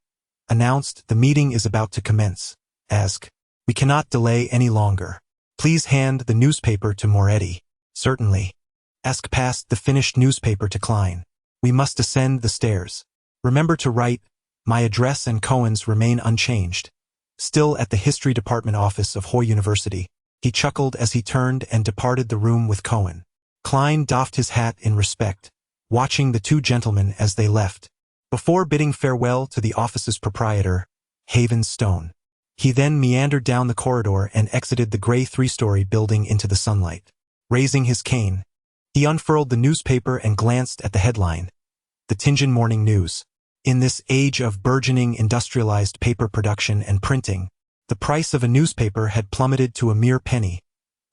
Speaker 2: announced, "The meeting is about to commence. Ask, we cannot delay any longer. Please hand the newspaper to Moretti." "Certainly." Ask passed the finished newspaper to Klein. "We must ascend the stairs. Remember to write, my address and Cohen's remain unchanged." Still at the History Department office of Hoy University, he chuckled as he turned and departed the room with Cohen. Klein doffed his hat in respect, watching the two gentlemen as they left, before bidding farewell to the office's proprietor, Haven Stone. He then meandered down the corridor and exited the gray three-story building into the sunlight. Raising his cane, he unfurled the newspaper and glanced at the headline, "The Tianjin Morning News." In this age of burgeoning industrialized paper production and printing, the price of a newspaper had plummeted to a mere penny,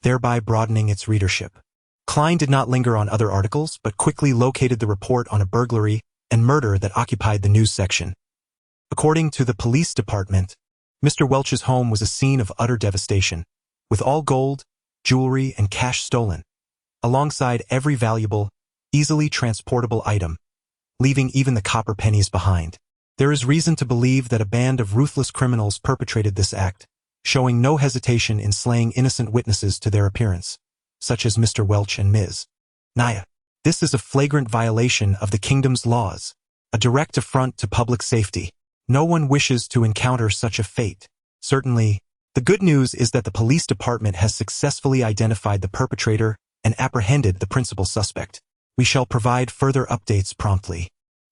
Speaker 2: thereby broadening its readership. Klein did not linger on other articles, but quickly located the report on a burglary and murder that occupied the news section. According to the police department, Mr. Welch's home was a scene of utter devastation, with all gold, jewelry, and cash stolen, alongside every valuable, easily transportable item, leaving even the copper pennies behind. There is reason to believe that a band of ruthless criminals perpetrated this act, showing no hesitation in slaying innocent witnesses to their appearance, such as Mr. Welch and Ms. Naya. This is a flagrant violation of the kingdom's laws, a direct affront to public safety. No one wishes to encounter such a fate. Certainly, the good news is that the police department has successfully identified the perpetrator and apprehended the principal suspect. We shall provide further updates promptly.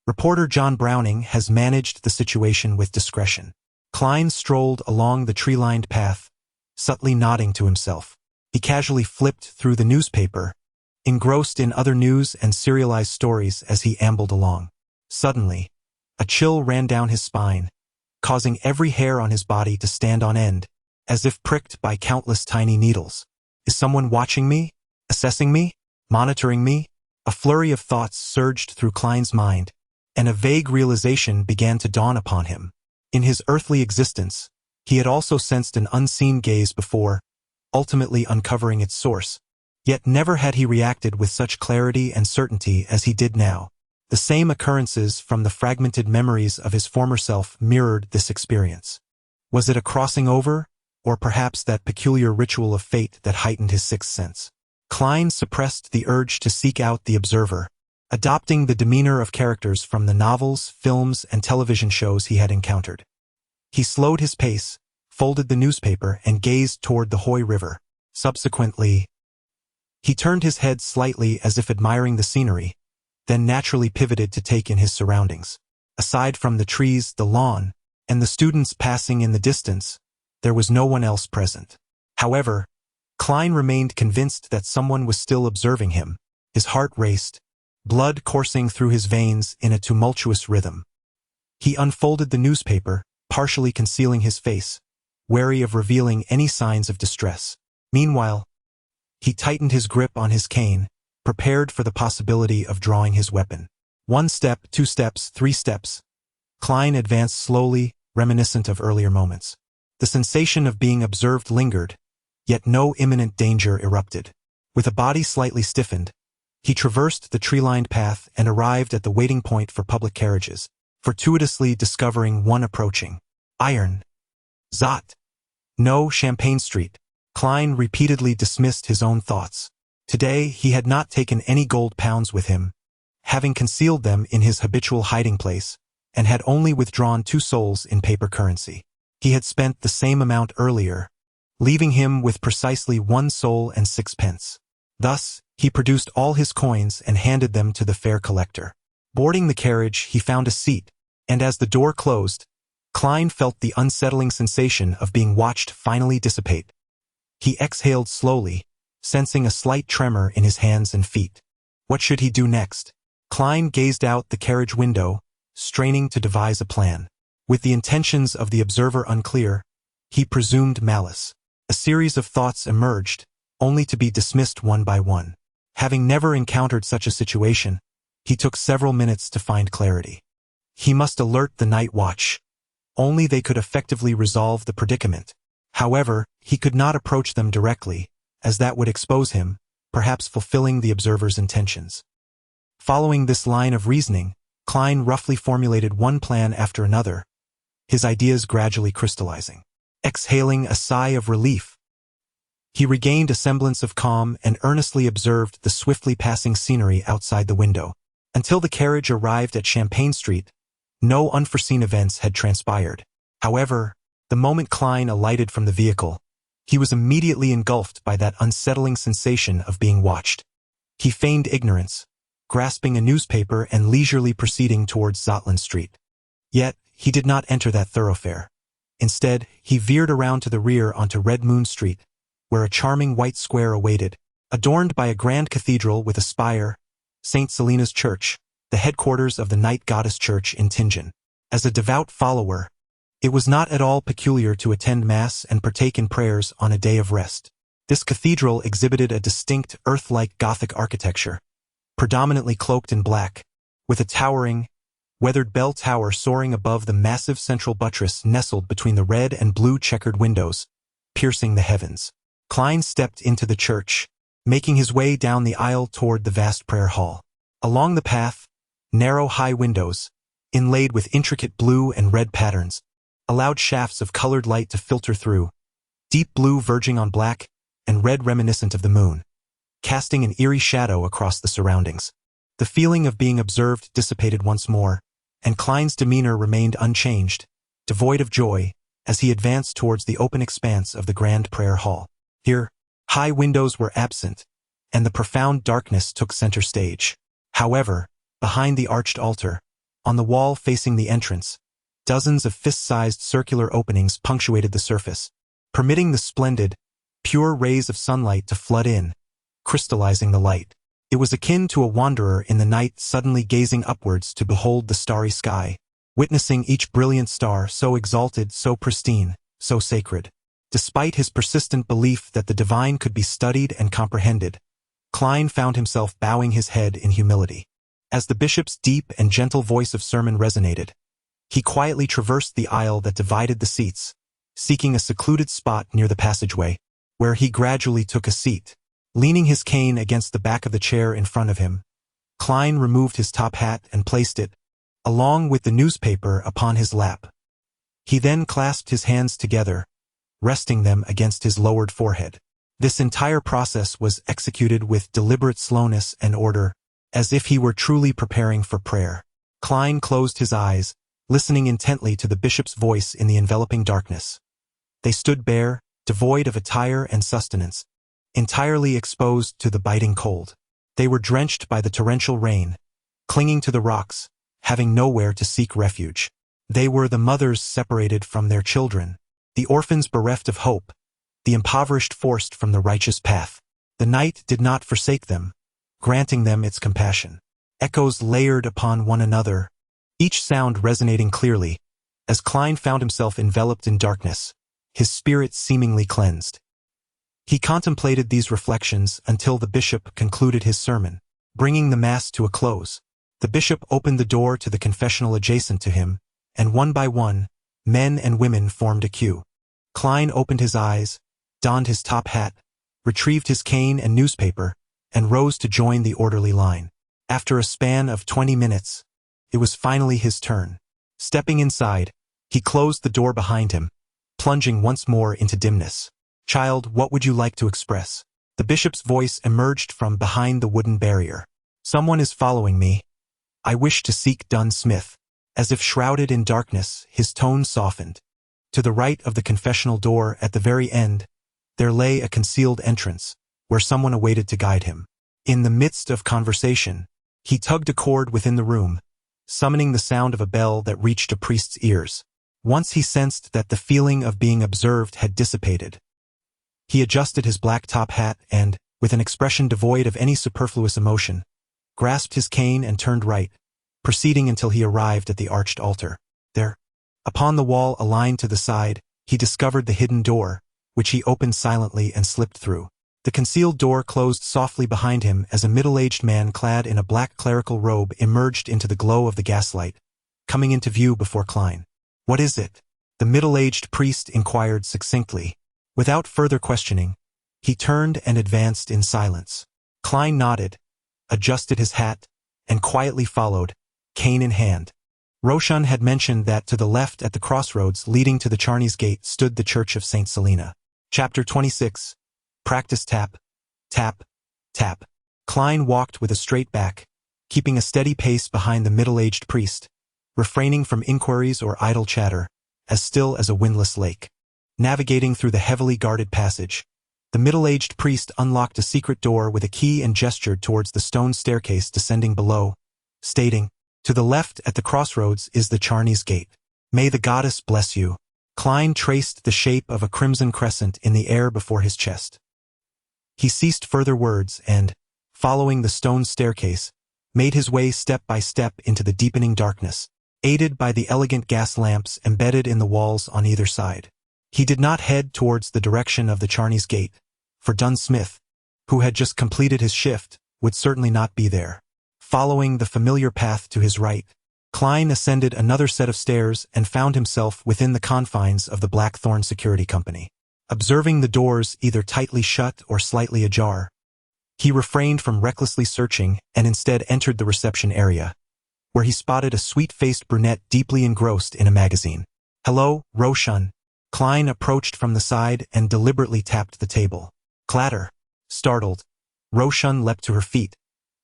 Speaker 2: Reporter John Browning has managed the situation with discretion. Klein strolled along the tree-lined path, subtly nodding to himself. He casually flipped through the newspaper, engrossed in other news and serialized stories as he ambled along. Suddenly, a chill ran down his spine, causing every hair on his body to stand on end, as if pricked by countless tiny needles. Is someone watching me? Assessing me? Monitoring me? A flurry of thoughts surged through Klein's mind, and a vague realization began to dawn upon him. In his earthly existence, he had also sensed an unseen gaze before, ultimately uncovering its source. Yet never had he reacted with such clarity and certainty as he did now. The same occurrences from the fragmented memories of his former self mirrored this experience. Was it a crossing over, or perhaps that peculiar ritual of fate that heightened his sixth sense? Klein suppressed the urge to seek out the observer, adopting the demeanor of characters from the novels, films, and television shows he had encountered. He slowed his pace, folded the newspaper, and gazed toward the Hoy River. Subsequently, he turned his head slightly as if admiring the scenery, then naturally pivoted to take in his surroundings. Aside from the trees, the lawn, and the students passing in the distance, there was no one else present. However, Klein remained convinced that someone was still observing him. His heart raced, blood coursing through his veins in a tumultuous rhythm. He unfolded the newspaper, partially concealing his face, wary of revealing any signs of distress. Meanwhile, he tightened his grip on his cane, prepared for the possibility of drawing his weapon. 1 step, 2 steps, 3 steps. Klein advanced slowly, reminiscent of earlier moments. The sensation of being observed lingered, yet no imminent danger erupted. With a body slightly stiffened, he traversed the tree-lined path and arrived at the waiting point for public carriages, fortuitously discovering one approaching. Iron. Zot. No, Champagne Street. Klein repeatedly dismissed his own thoughts. Today, he had not taken any gold pounds with him, having concealed them in his habitual hiding place, and had only withdrawn 2 souls in paper currency. He had spent the same amount earlier, leaving him with precisely 1 soul and 6 pence. Thus, He produced all his coins and handed them to the fare collector. Boarding the carriage, he found a seat, and as the door closed, Klein felt the unsettling sensation of being watched finally dissipate. He exhaled slowly, sensing a slight tremor in his hands and feet. What should he do next? Klein gazed out the carriage window, straining to devise a plan. With the intentions of the observer unclear, he presumed malice. A series of thoughts emerged, only to be dismissed one by one. Having never encountered such a situation, he took several minutes to find clarity. He must alert the night watch. Only they could effectively resolve the predicament. However, he could not approach them directly, as that would expose him, perhaps fulfilling the observer's intentions. Following this line of reasoning, Klein roughly formulated one plan after another, his ideas gradually crystallizing. Exhaling a sigh of relief, he regained a semblance of calm and earnestly observed the swiftly passing scenery outside the window. Until the carriage arrived at Champagne Street, no unforeseen events had transpired. However, the moment Klein alighted from the vehicle, he was immediately engulfed by that unsettling sensation of being watched. He feigned ignorance, grasping a newspaper and leisurely proceeding towards Zotland Street. Yet, he did not enter that thoroughfare. Instead, he veered around to the rear onto Red Moon Street, where a charming white square awaited, adorned by a grand cathedral with a spire, St. Selena's Church, the headquarters of the Night Goddess Church in Tingen. As a devout follower, it was not at all peculiar to attend Mass and partake in prayers on a day of rest. This cathedral exhibited a distinct earth-like Gothic architecture, predominantly cloaked in black, with a towering, weathered bell tower soaring above the massive central buttress nestled between the red and blue checkered windows, piercing the heavens. Klein stepped into the church, making his way down the aisle toward the vast prayer hall. Along the path, narrow high windows, inlaid with intricate blue and red patterns, allowed shafts of colored light to filter through, deep blue verging on black and red reminiscent of the moon, casting an eerie shadow across the surroundings. The feeling of being observed dissipated once more, and Klein's demeanor remained unchanged, devoid of joy, as he advanced towards the open expanse of the grand prayer hall. Here, high windows were absent, and the profound darkness took center stage. However, behind the arched altar, on the wall facing the entrance, dozens of fist-sized circular openings punctuated the surface, permitting the splendid, pure rays of sunlight to flood in, crystallizing the light. It was akin to a wanderer in the night suddenly gazing upwards to behold the starry sky, witnessing each brilliant star so exalted, so pristine, so sacred. Despite his persistent belief that the divine could be studied and comprehended, Klein found himself bowing his head in humility. As the bishop's deep and gentle voice of sermon resonated, he quietly traversed the aisle that divided the seats, seeking a secluded spot near the passageway, where he gradually took a seat. Leaning his cane against the back of the chair in front of him, Klein removed his top hat and placed it, along with the newspaper, upon his lap. He then clasped his hands together, resting them against his lowered forehead. This entire process was executed with deliberate slowness and order, as if he were truly preparing for prayer. Klein closed his eyes, listening intently to the bishop's voice in the enveloping darkness. They stood bare, devoid of attire and sustenance, entirely exposed to the biting cold. They were drenched by the torrential rain, clinging to the rocks, having nowhere to seek refuge. They were the mothers separated from their children, the orphans bereft of hope, the impoverished forced from the righteous path. The night did not forsake them, granting them its compassion. Echoes layered upon one another, each sound resonating clearly, as Klein found himself enveloped in darkness, his spirit seemingly cleansed. He contemplated these reflections until the bishop concluded his sermon, bringing the Mass to a close. The bishop opened the door to the confessional adjacent to him, and one by one, men and women formed a queue. Klein opened his eyes, donned his top hat, retrieved his cane and newspaper, and rose to join the orderly line. After a span of 20 minutes, it was finally his turn. Stepping inside, he closed the door behind him, plunging once more into dimness. "Child, what would you like to express?" The bishop's voice emerged from behind the wooden barrier. "Someone is following me. I wish to seek Dunn Smith." As if shrouded in darkness, his tone softened. To the right of the confessional door, at the very end, there lay a concealed entrance, where someone awaited to guide him. In the midst of conversation, he tugged a cord within the room, summoning the sound of a bell that reached a priest's ears. Once he sensed that the feeling of being observed had dissipated, he adjusted his black top hat and, with an expression devoid of any superfluous emotion, grasped his cane and turned right, proceeding until he arrived at the arched altar. There, upon the wall aligned to the side, he discovered the hidden door, which he opened silently and slipped through. The concealed door closed softly behind him as a middle-aged man clad in a black clerical robe emerged into the glow of the gaslight, coming into view before Klein. "What is it?" the middle-aged priest inquired succinctly. Without further questioning, he turned and advanced in silence. Klein nodded, adjusted his hat, and quietly followed, cane in hand. Roshan had mentioned that to the left at the crossroads leading to the Charney's Gate stood the Church of St. Selena. Chapter 26. Practice tap, tap, tap. Klein walked with a straight back, keeping a steady pace behind the middle-aged priest, refraining from inquiries or idle chatter, as still as a windless lake. Navigating through the heavily guarded passage, the middle-aged priest unlocked a secret door with a key and gestured towards the stone staircase descending below, stating, "To the left at the crossroads is the Charney's Gate. May the goddess bless you." Klein traced the shape of a crimson crescent in the air before his chest. He ceased further words and, following the stone staircase, made his way step by step into the deepening darkness, aided by the elegant gas lamps embedded in the walls on either side. He did not head towards the direction of the Charney's Gate, for Dunn Smith, who had just completed his shift, would certainly not be there. Following the familiar path to his right, Klein ascended another set of stairs and found himself within the confines of the Blackthorn Security Company. Observing the doors either tightly shut or slightly ajar, he refrained from recklessly searching and instead entered the reception area, where he spotted a sweet-faced brunette deeply engrossed in a magazine. "Hello, Roshan." Klein approached from the side and deliberately tapped the table. Clatter. Startled, Roshan leapt to her feet,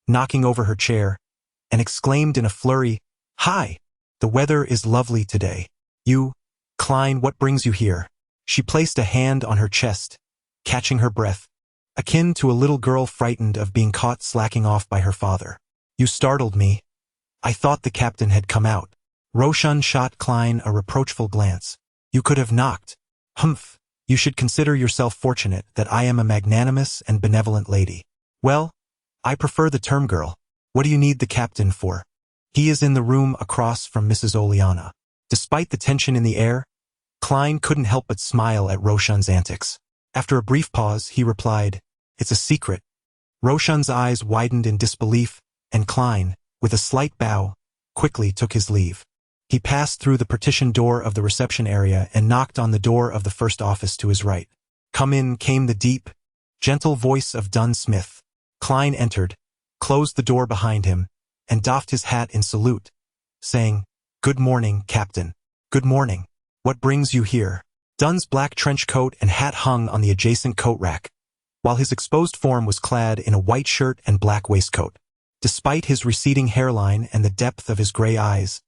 Speaker 2: knocking over her chair, and exclaimed in a flurry, "Hi! The weather is lovely today. Klein, what brings you here?" She placed a hand on her chest, catching her breath, akin to a little girl frightened of being caught slacking off by her father. "You startled me. I thought the captain had come out." Roshan shot Klein a reproachful glance. "You could have knocked." "Humph, you should consider yourself fortunate that I am a magnanimous and benevolent lady." "Well, I prefer the term girl. What do you need the captain for?" "He is in the room across from Mrs. Oleana." Despite the tension in the air, Klein couldn't help but smile at Roshan's antics. After a brief pause, he replied, "It's a secret." Roshan's eyes widened in disbelief, and Klein, with a slight bow, quickly took his leave. He passed through the partitioned door of the reception area and knocked on the door of the first office to his right. "Come in," came the deep, gentle voice of Dunn Smith. Klein entered, closed the door behind him, and doffed his hat in salute, saying, "Good morning, Captain." "Good morning. What brings you here?" Dunn's black trench coat and hat hung on the adjacent coat rack, while his exposed form was clad in a white shirt and black waistcoat. Despite his receding hairline and the depth of his gray eyes,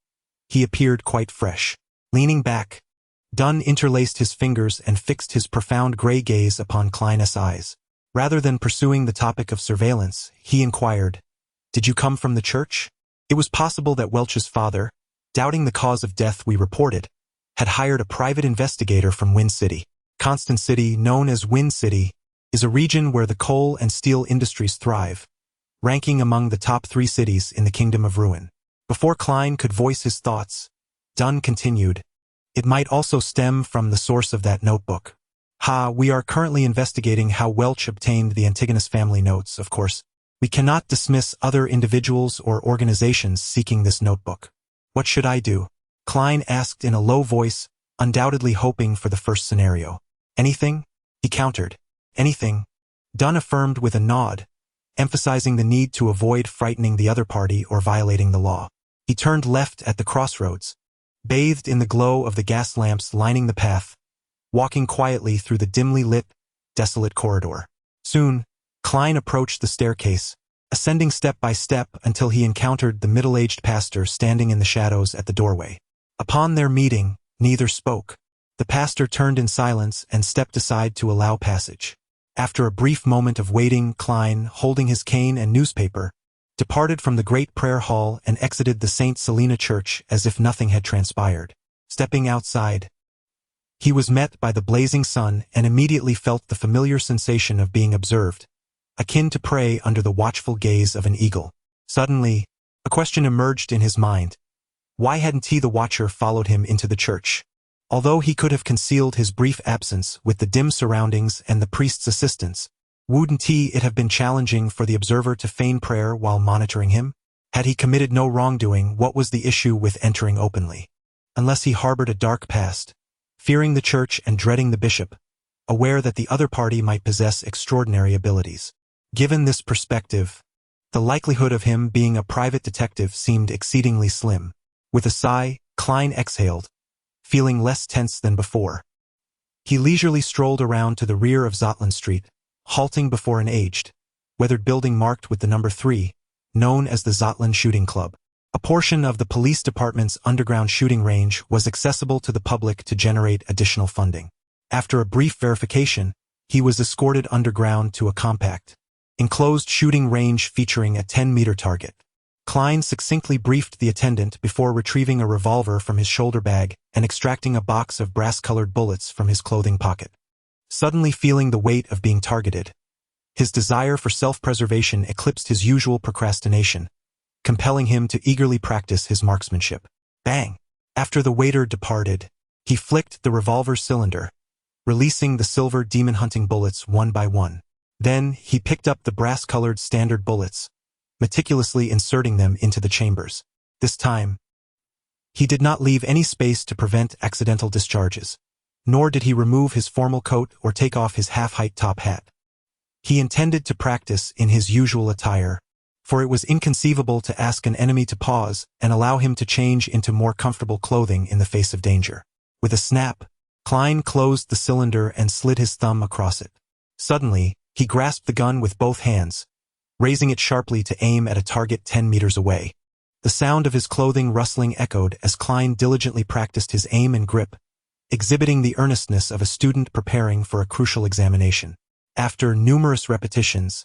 Speaker 2: he appeared quite fresh. Leaning back, Dunn interlaced his fingers and fixed his profound gray gaze upon Klein's eyes. Rather than pursuing the topic of surveillance, he inquired, "Did you come from the church?" It was possible that Welch's father, doubting the cause of death we reported, had hired a private investigator from Wind City. Constant City, known as Wind City, is a region where the coal and steel industries thrive, ranking among the top 3 cities in the Kingdom of Ruin. Before Klein could voice his thoughts, Dunn continued, "It might also stem from the source of that notebook." We are currently investigating how Welch obtained the Antigonus family notes, of course. We cannot dismiss other individuals or organizations seeking this notebook. What should I do?" Klein asked in a low voice, undoubtedly hoping for the first scenario. "Anything?" he countered. "Anything," Dunn affirmed with a nod, emphasizing the need to avoid frightening the other party or violating the law. He turned left at the crossroads, bathed in the glow of the gas lamps lining the path, walking quietly through the dimly lit, desolate corridor. Soon, Klein approached the staircase, ascending step by step until he encountered the middle-aged pastor standing in the shadows at the doorway. Upon their meeting, neither spoke. The pastor turned in silence and stepped aside to allow passage. After a brief moment of waiting, Klein, holding his cane and newspaper, departed from the great prayer hall and exited the St. Selina Church as if nothing had transpired. Stepping outside, he was met by the blazing sun and immediately felt the familiar sensation of being observed, akin to prey under the watchful gaze of an eagle. Suddenly, a question emerged in his mind. Why hadn't he, the watcher, followed him into the church? Although he could have concealed his brief absence with the dim surroundings and the priest's assistance, wouldn't it have been challenging for the observer to feign prayer while monitoring him? Had he committed no wrongdoing, what was the issue with entering openly? Unless he harbored a dark past, fearing the church and dreading the bishop, aware that the other party might possess extraordinary abilities. Given this perspective, the likelihood of him being a private detective seemed exceedingly slim. With a sigh, Klein exhaled, feeling less tense than before. He leisurely strolled around to the rear of Zotland Street, halting before an aged, weathered building marked with the number 3, known as the Zotland Shooting Club. A portion of the police department's underground shooting range was accessible to the public to generate additional funding. After a brief verification, he was escorted underground to a compact, enclosed shooting range featuring a 10-meter target. Klein succinctly briefed the attendant before retrieving a revolver from his shoulder bag and extracting a box of brass-colored bullets from his clothing pocket. Suddenly feeling the weight of being targeted, his desire for self-preservation eclipsed his usual procrastination, compelling him to eagerly practice his marksmanship. Bang! After the waiter departed, he flicked the revolver's cylinder, releasing the silver demon-hunting bullets one by one. Then he picked up the brass-colored standard bullets, meticulously inserting them into the chambers. This time, he did not leave any space to prevent accidental discharges, nor did he remove his formal coat or take off his half-height top hat. He intended to practice in his usual attire, for it was inconceivable to ask an enemy to pause and allow him to change into more comfortable clothing in the face of danger. With a snap, Klein closed the cylinder and slid his thumb across it. Suddenly, he grasped the gun with both hands, raising it sharply to aim at a target 10 meters away. The sound of his clothing rustling echoed as Klein diligently practiced his aim and grip, exhibiting the earnestness of a student preparing for a crucial examination. After numerous repetitions,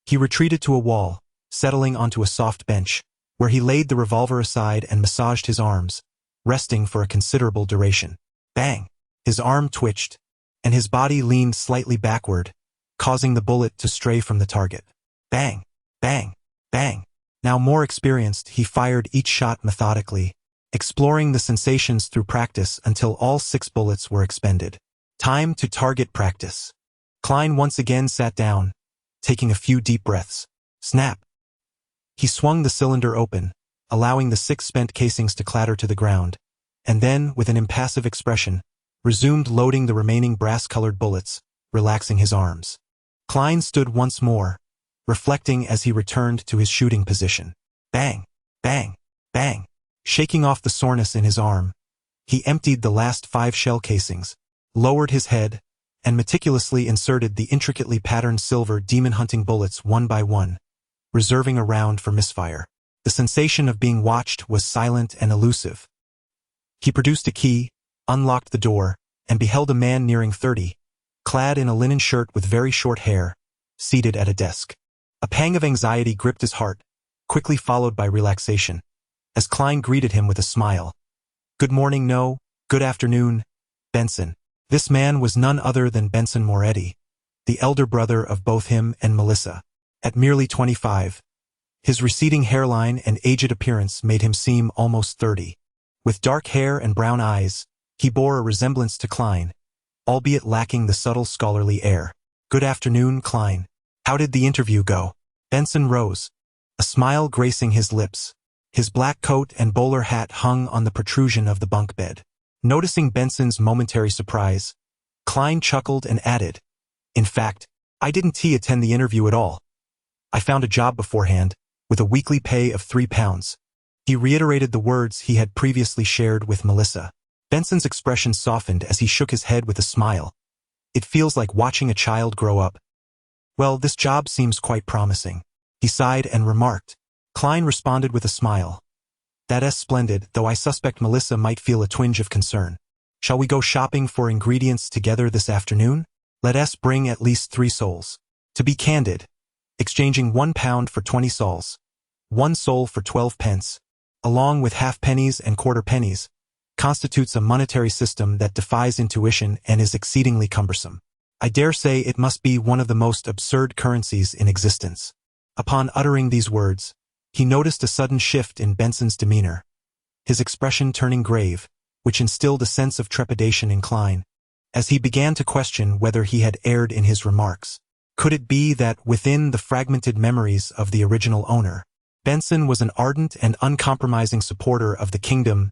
Speaker 2: he retreated to a wall, settling onto a soft bench, where he laid the revolver aside and massaged his arms, resting for a considerable duration. Bang! His arm twitched, and his body leaned slightly backward, causing the bullet to stray from the target. Bang! Bang! Bang! Now more experienced, he fired each shot methodically, exploring the sensations through practice until all 6 bullets were expended. Time to target practice. Klein once again sat down, taking a few deep breaths. Snap! He swung the cylinder open, allowing the 6 spent casings to clatter to the ground, and then, with an impassive expression, resumed loading the remaining brass-colored bullets, relaxing his arms. Klein stood once more, reflecting as he returned to his shooting position. Bang! Bang! Bang! Shaking off the soreness in his arm, he emptied the last 5 shell casings, lowered his head, and meticulously inserted the intricately patterned silver demon-hunting bullets one by one, reserving a round for misfire. The sensation of being watched was silent and elusive. He produced a key, unlocked the door, and beheld a man nearing 30, clad in a linen shirt with very short hair, seated at a desk. A pang of anxiety gripped his heart, quickly followed by relaxation, as Klein greeted him with a smile. Good morning, no, good afternoon, Benson. This man was none other than Benson Moretti, the elder brother of both him and Melissa. At merely 25, his receding hairline and aged appearance made him seem almost 30. With dark hair and brown eyes, he bore a resemblance to Klein, albeit lacking the subtle scholarly air. Good afternoon, Klein. How did the interview go? Benson rose, a smile gracing his lips. His black coat and bowler hat hung on the protrusion of the bunk bed. Noticing Benson's momentary surprise, Klein chuckled and added, In fact, I didn't attend the interview at all. I found a job beforehand, with a weekly pay of £3. He reiterated the words he had previously shared with Melissa. Benson's expression softened as he shook his head with a smile. It feels like watching a child grow up. Well, this job seems quite promising. He sighed and remarked. Klein responded with a smile. That's splendid, though I suspect Melissa might feel a twinge of concern. Shall we go shopping for ingredients together this afternoon? Let us bring at least 3 souls. To be candid, exchanging £1 for 20 sols, 1 soul for 12 pence, along with half-pennies and quarter-pennies, constitutes a monetary system that defies intuition and is exceedingly cumbersome. I dare say it must be one of the most absurd currencies in existence. Upon uttering these words, he noticed a sudden shift in Benson's demeanor, his expression turning grave, which instilled a sense of trepidation in Klein, as he began to question whether he had erred in his remarks. Could it be that within the fragmented memories of the original owner, Benson was an ardent and uncompromising supporter of the kingdom,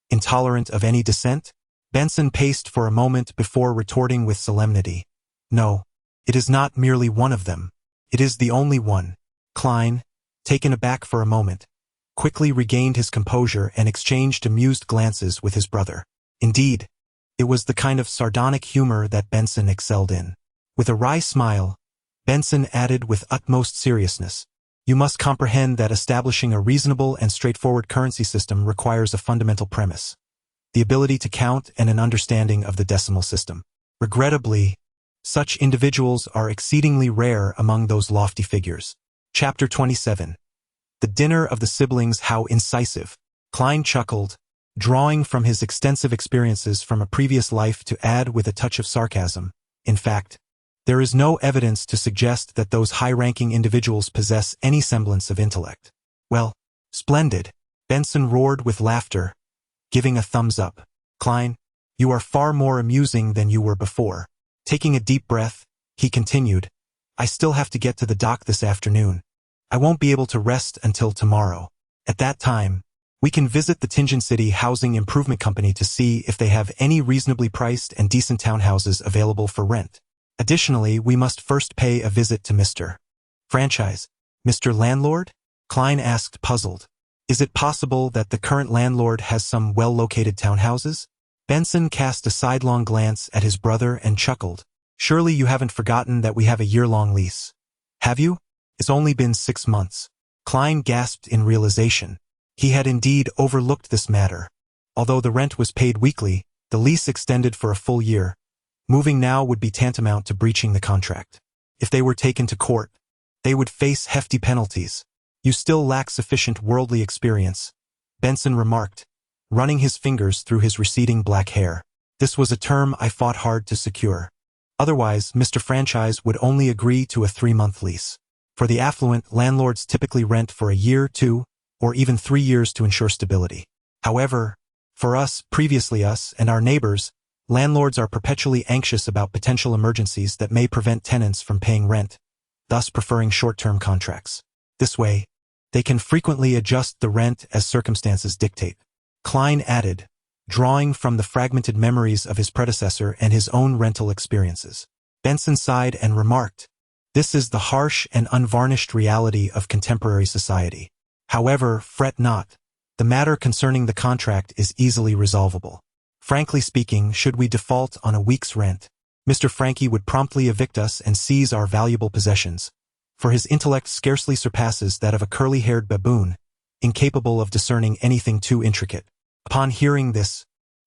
Speaker 2: intolerant of any dissent? Benson paced for a moment before retorting with solemnity. No, it is not merely one of them. It is the only one. Klein, taken aback for a moment, quickly regained his composure and exchanged amused glances with his brother. Indeed, it was the kind of sardonic humor that Benson excelled in. With a wry smile, Benson added with utmost seriousness, "You must comprehend that establishing a reasonable and straightforward currency system requires a fundamental premise: the ability to count and an understanding of the decimal system. Regrettably, such individuals are exceedingly rare among those lofty figures." Chapter 27. The Dinner of the Siblings. How incisive! Klein chuckled, drawing from his extensive experiences from a previous life to add with a touch of sarcasm. In fact, there is no evidence to suggest that those high-ranking individuals possess any semblance of intellect. Well, splendid! Benson roared with laughter, giving a thumbs up. Klein, you are far more amusing than you were before. Taking a deep breath, he continued, I still have to get to the dock this afternoon. I won't be able to rest until tomorrow. At that time, we can visit the Tingen City Housing Improvement Company to see if they have any reasonably priced and decent townhouses available for rent. Additionally, we must first pay a visit to Mr. Franchise. Mr. Landlord? Klein asked, puzzled. Is it possible that the current landlord has some well-located townhouses? Benson cast a sidelong glance at his brother and chuckled. Surely you haven't forgotten that we have a year-long lease. Have you? It's only been 6 months. Klein gasped in realization. He had indeed overlooked this matter. Although the rent was paid weekly, the lease extended for a full year. Moving now would be tantamount to breaching the contract. If they were taken to court, they would face hefty penalties. You still lack sufficient worldly experience, Benson remarked, running his fingers through his receding black hair. This was a term I fought hard to secure. Otherwise, Mr. Franchise would only agree to a 3-month lease. For the affluent, landlords typically rent for a year, 2, or even 3 years to ensure stability. However, for us, previously us, and our neighbors, landlords are perpetually anxious about potential emergencies that may prevent tenants from paying rent, thus preferring short-term contracts. This way, they can frequently adjust the rent as circumstances dictate. Klein added, drawing from the fragmented memories of his predecessor and his own rental experiences. Benson sighed and remarked, This is the harsh and unvarnished reality of contemporary society. However, fret not. The matter concerning the contract is easily resolvable. Frankly speaking, should we default on a week's rent, Mr. Frankie would promptly evict us and seize our valuable possessions, for his intellect scarcely surpasses that of a curly-haired baboon, incapable of discerning anything too intricate. Upon hearing this,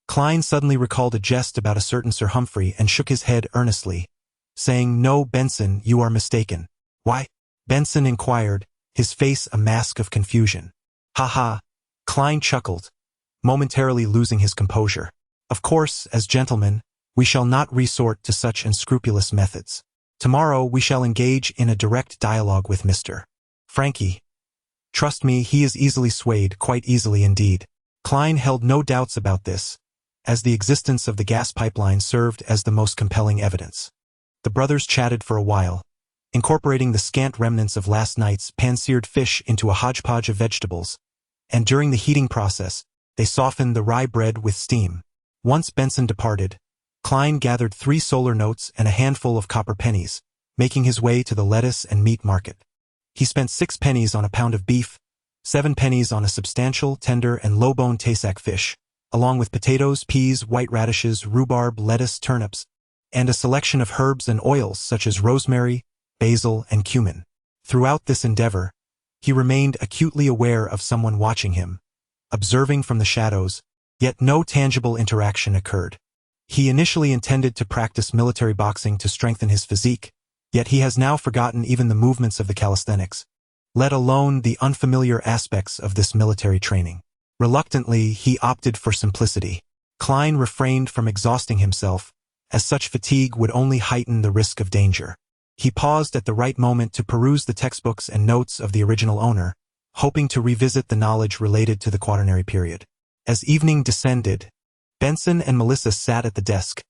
Speaker 2: Klein suddenly recalled a jest about a certain Sir Humphrey and shook his head earnestly, saying, No, Benson, you are mistaken. Why? Benson inquired, his face a mask of confusion. Ha ha! Klein chuckled, momentarily losing his composure. Of course, as gentlemen, we shall not resort to such unscrupulous methods. Tomorrow we shall engage in a direct dialogue with Mr. Frankie. Trust me, he is easily swayed, quite easily indeed. Klein held no doubts about this, as the existence of the gas pipeline served as the most compelling evidence. The brothers chatted for a while, incorporating the scant remnants of last night's pan-seared fish into a hodgepodge of vegetables, and during the heating process, they softened the rye bread with steam. Once Benson departed, Klein gathered 3 solar notes and a handful of copper pennies, making his way to the lettuce and meat market. He spent 6 pennies on a pound of beef, 7 pennies on a substantial, tender, and low-boned Tasac fish, along with potatoes, peas, white radishes, rhubarb, lettuce, turnips, and a selection of herbs and oils such as rosemary, basil, and cumin. Throughout this endeavor, he remained acutely aware of someone watching him, observing from the shadows, yet no tangible interaction occurred. He initially intended to practice military boxing to strengthen his physique, yet he has now forgotten even the movements of the calisthenics, let alone the unfamiliar aspects of this military training. Reluctantly, he opted for simplicity. Klein refrained from exhausting himself, as such fatigue would only heighten the risk of danger. He paused at the right moment to peruse the textbooks and notes of the original owner, hoping to revisit the knowledge related to the Quaternary period. As evening descended, Benson and Melissa sat at the desk,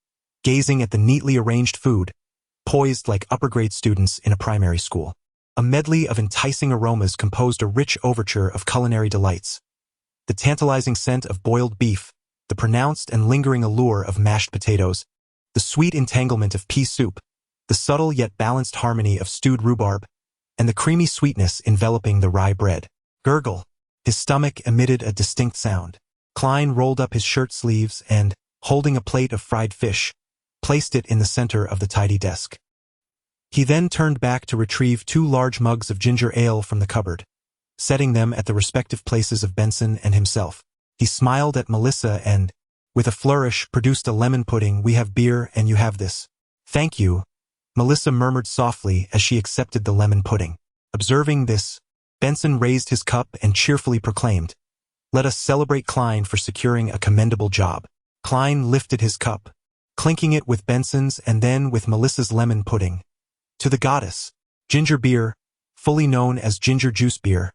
Speaker 2: gazing at the neatly arranged food, poised like upper-grade students in a primary school. A medley of enticing aromas composed a rich overture of culinary delights. The tantalizing scent of boiled beef, the pronounced and lingering allure of mashed potatoes, the sweet entanglement of pea soup, the subtle yet balanced harmony of stewed rhubarb, and the creamy sweetness enveloping the rye bread. Gurgle. His stomach emitted a distinct sound. Klein rolled up his shirt sleeves and, holding a plate of fried fish, placed it in the center of the tidy desk. He then turned back to retrieve 2 large mugs of ginger ale from the cupboard, setting them at the respective places of Benson and himself. He smiled at Melissa and, with a flourish, produced a lemon pudding. "We have beer and you have this." "Thank you," Melissa murmured softly as she accepted the lemon pudding. Observing this, Benson raised his cup and cheerfully proclaimed, "Let us celebrate Klein for securing a commendable job." Klein lifted his cup, clinking it with Benson's and then with Melissa's lemon pudding. "To the goddess." Ginger beer, fully known as ginger juice beer,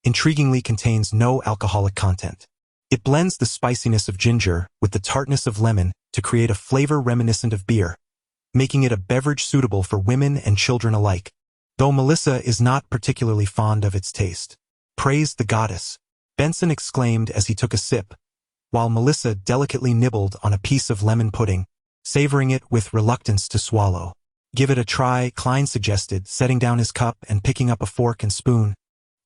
Speaker 2: intriguingly contains no alcoholic content. It blends the spiciness of ginger with the tartness of lemon to create a flavor reminiscent of beer, making it a beverage suitable for women and children alike, though Melissa is not particularly fond of its taste. "Praise the goddess," Benson exclaimed as he took a sip, while Melissa delicately nibbled on a piece of lemon pudding, savoring it with reluctance to swallow. "Give it a try," Klein suggested, setting down his cup and picking up a fork and spoon,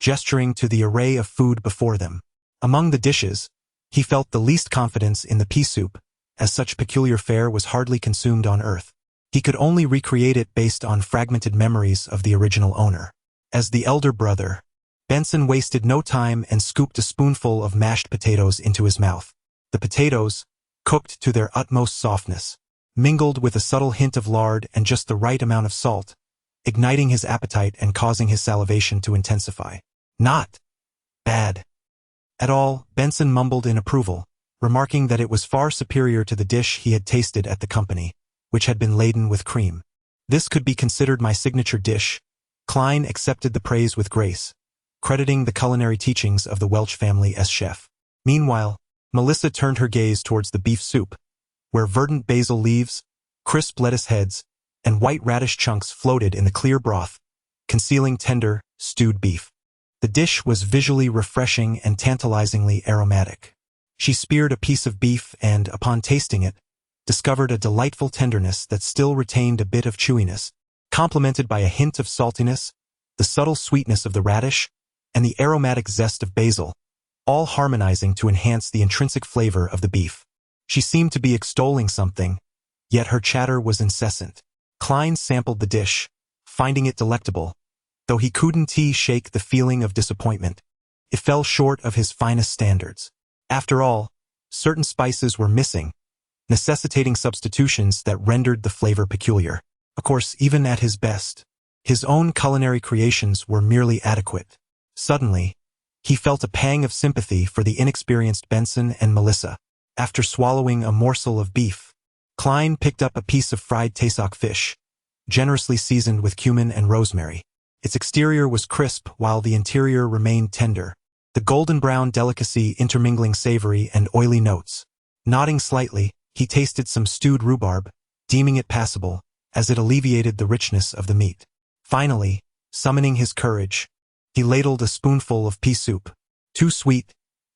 Speaker 2: gesturing to the array of food before them. Among the dishes, he felt the least confidence in the pea soup, as such peculiar fare was hardly consumed on Earth. He could only recreate it based on fragmented memories of the original owner. As the elder brother, Benson wasted no time and scooped a spoonful of mashed potatoes into his mouth. The potatoes, cooked to their utmost softness, mingled with a subtle hint of lard and just the right amount of salt, igniting his appetite and causing his salivation to intensify. "Not bad at all," Benson mumbled in approval, remarking that it was far superior to the dish he had tasted at the company, which had been laden with cream. "This could be considered my signature dish." Klein accepted the praise with grace, crediting the culinary teachings of the Welch family as chef. Meanwhile, Melissa turned her gaze towards the beef soup, where verdant basil leaves, crisp lettuce heads, and white radish chunks floated in the clear broth, concealing tender, stewed beef. The dish was visually refreshing and tantalizingly aromatic. She speared a piece of beef and, upon tasting it, discovered a delightful tenderness that still retained a bit of chewiness, complemented by a hint of saltiness, the subtle sweetness of the radish, and the aromatic zest of basil, all harmonizing to enhance the intrinsic flavor of the beef. She seemed to be extolling something, yet her chatter was incessant. Klein sampled the dish, finding it delectable, though he couldn't shake the feeling of disappointment. It fell short of his finest standards. After all, certain spices were missing, necessitating substitutions that rendered the flavor peculiar. Of course, even at his best, his own culinary creations were merely adequate. Suddenly, he felt a pang of sympathy for the inexperienced Benson and Melissa. After swallowing a morsel of beef, Klein picked up a piece of fried tasak fish, generously seasoned with cumin and rosemary. Its exterior was crisp while the interior remained tender, the golden brown delicacy intermingling savory and oily notes. Nodding slightly, he tasted some stewed rhubarb, deeming it passable, as it alleviated the richness of the meat. Finally, summoning his courage, he ladled a spoonful of pea soup. Too sweet,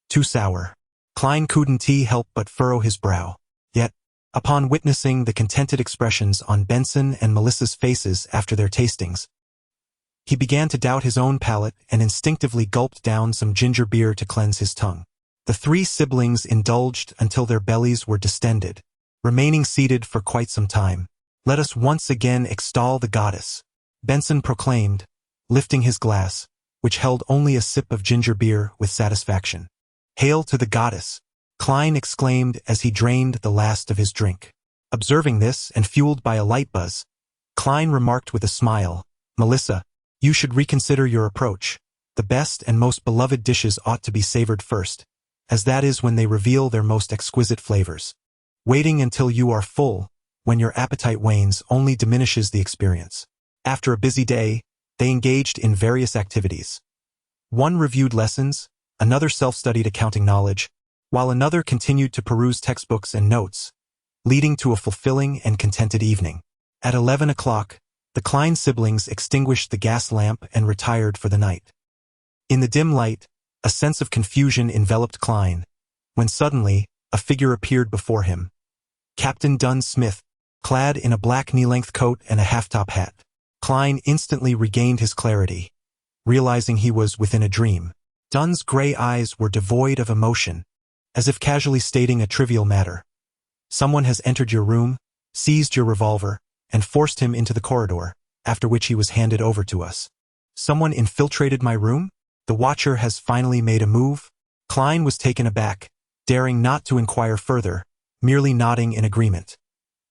Speaker 2: too sour. Klein couldn't help but furrow his brow. Yet, upon witnessing the contented expressions on Benson and Melissa's faces after their tastings, he began to doubt his own palate and instinctively gulped down some ginger beer to cleanse his tongue. The 3 siblings indulged until their bellies were distended, remaining seated for quite some time. "Let us once again extol the goddess," Benson proclaimed, lifting his glass, which held only a sip of ginger beer, with satisfaction. "Hail to the goddess," Klein exclaimed as he drained the last of his drink. Observing this and fueled by a light buzz, Klein remarked with a smile, "Melissa, you should reconsider your approach. The best and most beloved dishes ought to be savored first, as that is when they reveal their most exquisite flavors. Waiting until you are full, when your appetite wanes, only diminishes the experience." After a busy day, they engaged in various activities. One reviewed lessons, another self-studied accounting knowledge, while another continued to peruse textbooks and notes, leading to a fulfilling and contented evening. At 11 o'clock, the Klein siblings extinguished the gas lamp and retired for the night. In the dim light, a sense of confusion enveloped Klein, when suddenly, a figure appeared before him. Captain Dunn Smith, clad in a black knee-length coat and a half-top hat. Klein instantly regained his clarity, realizing he was within a dream. Dunn's gray eyes were devoid of emotion, as if casually stating a trivial matter. "Someone has entered your room, seized your revolver, and forced him into the corridor, after which he was handed over to us." "Someone infiltrated my room? The watcher has finally made a move?" Klein was taken aback, daring not to inquire further, merely nodding in agreement.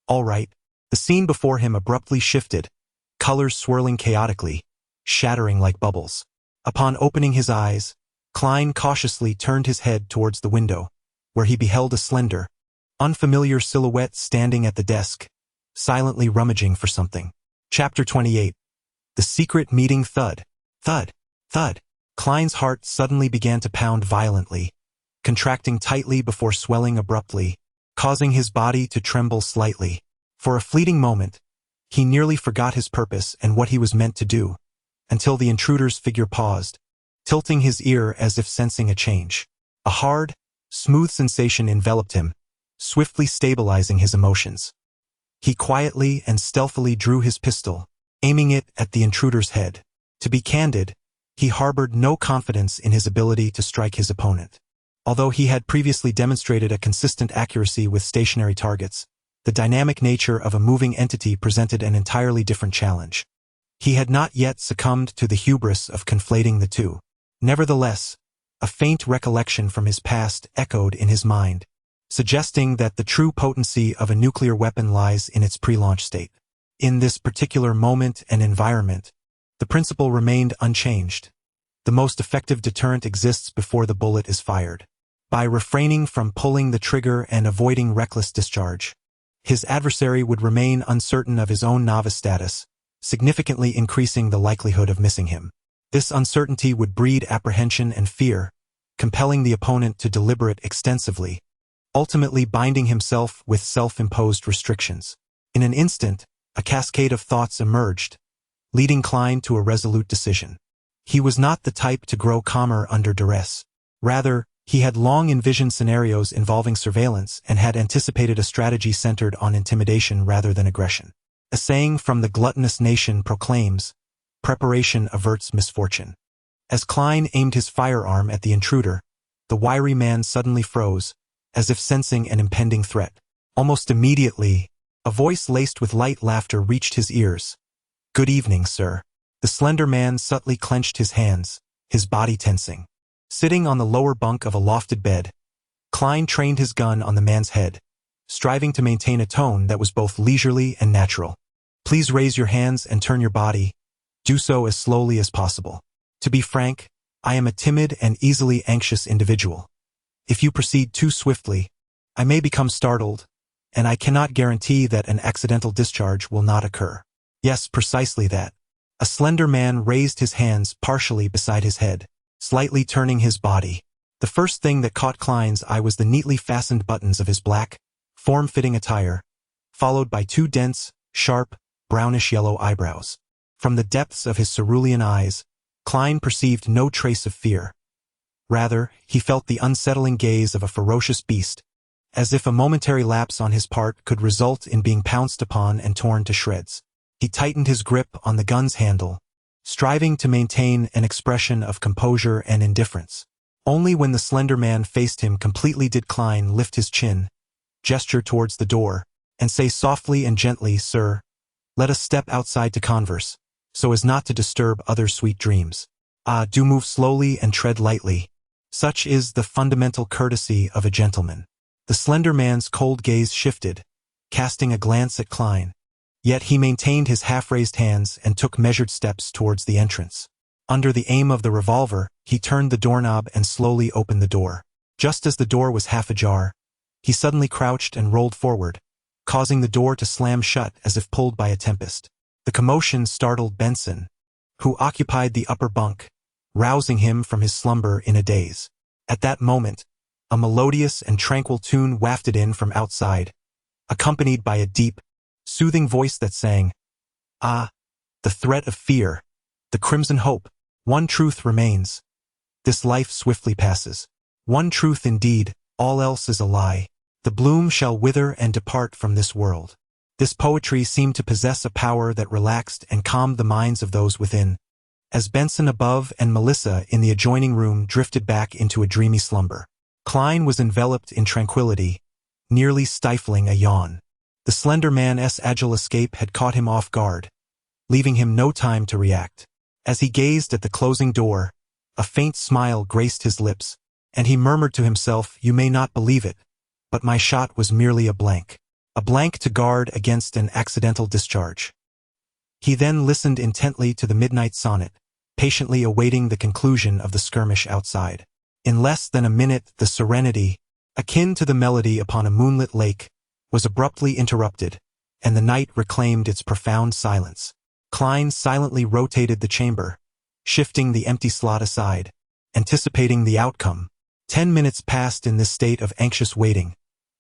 Speaker 2: "All right." The scene before him abruptly shifted, colors swirling chaotically, shattering like bubbles. Upon opening his eyes, Klein cautiously turned his head towards the window, where he beheld a slender, unfamiliar silhouette standing at the desk, silently rummaging for something. Chapter 28. The Secret Meeting. Thud. Thud. Thud. Klein's heart suddenly began to pound violently, contracting tightly before swelling abruptly, causing his body to tremble slightly. For a fleeting moment, he nearly forgot his purpose and what he was meant to do, until the intruder's figure paused, tilting his ear as if sensing a change. A hard, smooth sensation enveloped him, swiftly stabilizing his emotions. He quietly and stealthily drew his pistol, aiming it at the intruder's head. To be candid, he harbored no confidence in his ability to strike his opponent. Although he had previously demonstrated a consistent accuracy with stationary targets, the dynamic nature of a moving entity presented an entirely different challenge. He had not yet succumbed to the hubris of conflating the two. Nevertheless, a faint recollection from his past echoed in his mind, suggesting that the true potency of a nuclear weapon lies in its pre-launch state. In this particular moment and environment, the principle remained unchanged. The most effective deterrent exists before the bullet is fired. By refraining from pulling the trigger and avoiding reckless discharge, his adversary would remain uncertain of his own novice status, significantly increasing the likelihood of missing him. This uncertainty would breed apprehension and fear, compelling the opponent to deliberate extensively, ultimately binding himself with self-imposed restrictions. In an instant, a cascade of thoughts emerged, leading Klein to a resolute decision. He was not the type to grow calmer under duress. Rather, he had long envisioned scenarios involving surveillance and had anticipated a strategy centered on intimidation rather than aggression. A saying from the gluttonous nation proclaims, "Preparation averts misfortune." As Klein aimed his firearm at the intruder, the wiry man suddenly froze, as if sensing an impending threat. Almost immediately, a voice laced with light laughter reached his ears. "Good evening, sir." The slender man subtly clenched his hands, his body tensing. Sitting on the lower bunk of a lofted bed, Klein trained his gun on the man's head, striving to maintain a tone that was both leisurely and natural. "Please raise your hands and turn your body. Do so as slowly as possible. To be frank, I am a timid and easily anxious individual. If you proceed too swiftly, I may become startled, and I cannot guarantee that an accidental discharge will not occur." "Yes, precisely that." A slender man raised his hands partially beside his head, slightly turning his body. The first thing that caught Klein's eye was the neatly fastened buttons of his black, form-fitting attire, followed by two dense, sharp, brownish-yellow eyebrows. From the depths of his cerulean eyes, Klein perceived no trace of fear. Rather, he felt the unsettling gaze of a ferocious beast, as if a momentary lapse on his part could result in being pounced upon and torn to shreds. He tightened his grip on the gun's handle, striving to maintain an expression of composure and indifference. Only when the slender man faced him completely did Klein lift his chin, gesture towards the door, and say softly and gently, "Sir, let us step outside to converse, so as not to disturb other sweet dreams. Do move slowly and tread lightly. Such is the fundamental courtesy of a gentleman." The slender man's cold gaze shifted, casting a glance at Klein. Yet he maintained his half-raised hands and took measured steps towards the entrance. Under the aim of the revolver, he turned the doorknob and slowly opened the door. Just as the door was half ajar, he suddenly crouched and rolled forward, causing the door to slam shut as if pulled by a tempest. The commotion startled Benson, who occupied the upper bunk, rousing him from his slumber in a daze. At that moment, a melodious and tranquil tune wafted in from outside, accompanied by a deep, soothing voice that sang, "Ah, the threat of fear, the crimson hope, one truth remains. This life swiftly passes. One truth indeed, all else is a lie. The bloom shall wither and depart from this world." This poetry seemed to possess a power that relaxed and calmed the minds of those within, as Benson above and Melissa in the adjoining room drifted back into a dreamy slumber. Klein was enveloped in tranquility, nearly stifling a yawn. The slender man's agile escape had caught him off guard, leaving him no time to react. As he gazed at the closing door, a faint smile graced his lips, and he murmured to himself, "You may not believe it, but my shot was merely a blank to guard against an accidental discharge." He then listened intently to the midnight sonnet, patiently awaiting the conclusion of the skirmish outside. In less than a minute, the serenity, akin to the melody upon a moonlit lake, was abruptly interrupted, and the night reclaimed its profound silence. Klein silently rotated the chamber, shifting the empty slot aside, anticipating the outcome. 10 minutes passed in this state of anxious waiting,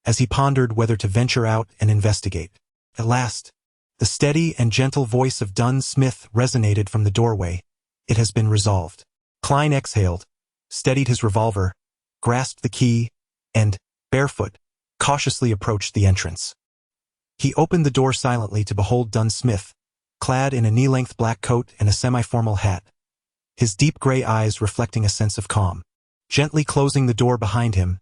Speaker 2: as he pondered whether to venture out and investigate. At last, the steady and gentle voice of Dunn Smith resonated from the doorway. "It has been resolved." Klein exhaled, steadied his revolver, grasped the key, and, barefoot, cautiously approached the entrance. He opened the door silently to behold Dunn Smith, clad in a knee-length black coat and a semi-formal hat, his deep gray eyes reflecting a sense of calm. Gently closing the door behind him,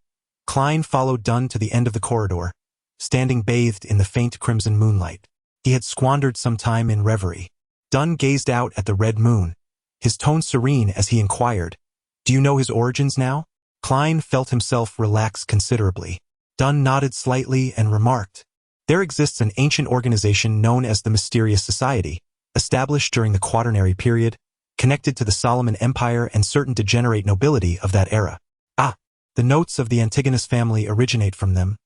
Speaker 2: Klein followed Dunn to the end of the corridor, standing bathed in the faint crimson moonlight. He had squandered some time in reverie. Dunn gazed out at the red moon, his tone serene as he inquired, "Do you know his origins now?" Klein felt himself relax considerably. Dunn nodded slightly and remarked, "There exists an ancient organization known as the Mysterious Society, established during the Quaternary period, connected to the Solomon Empire and certain degenerate nobility of that era. The notes of the Antigonus family originate from them,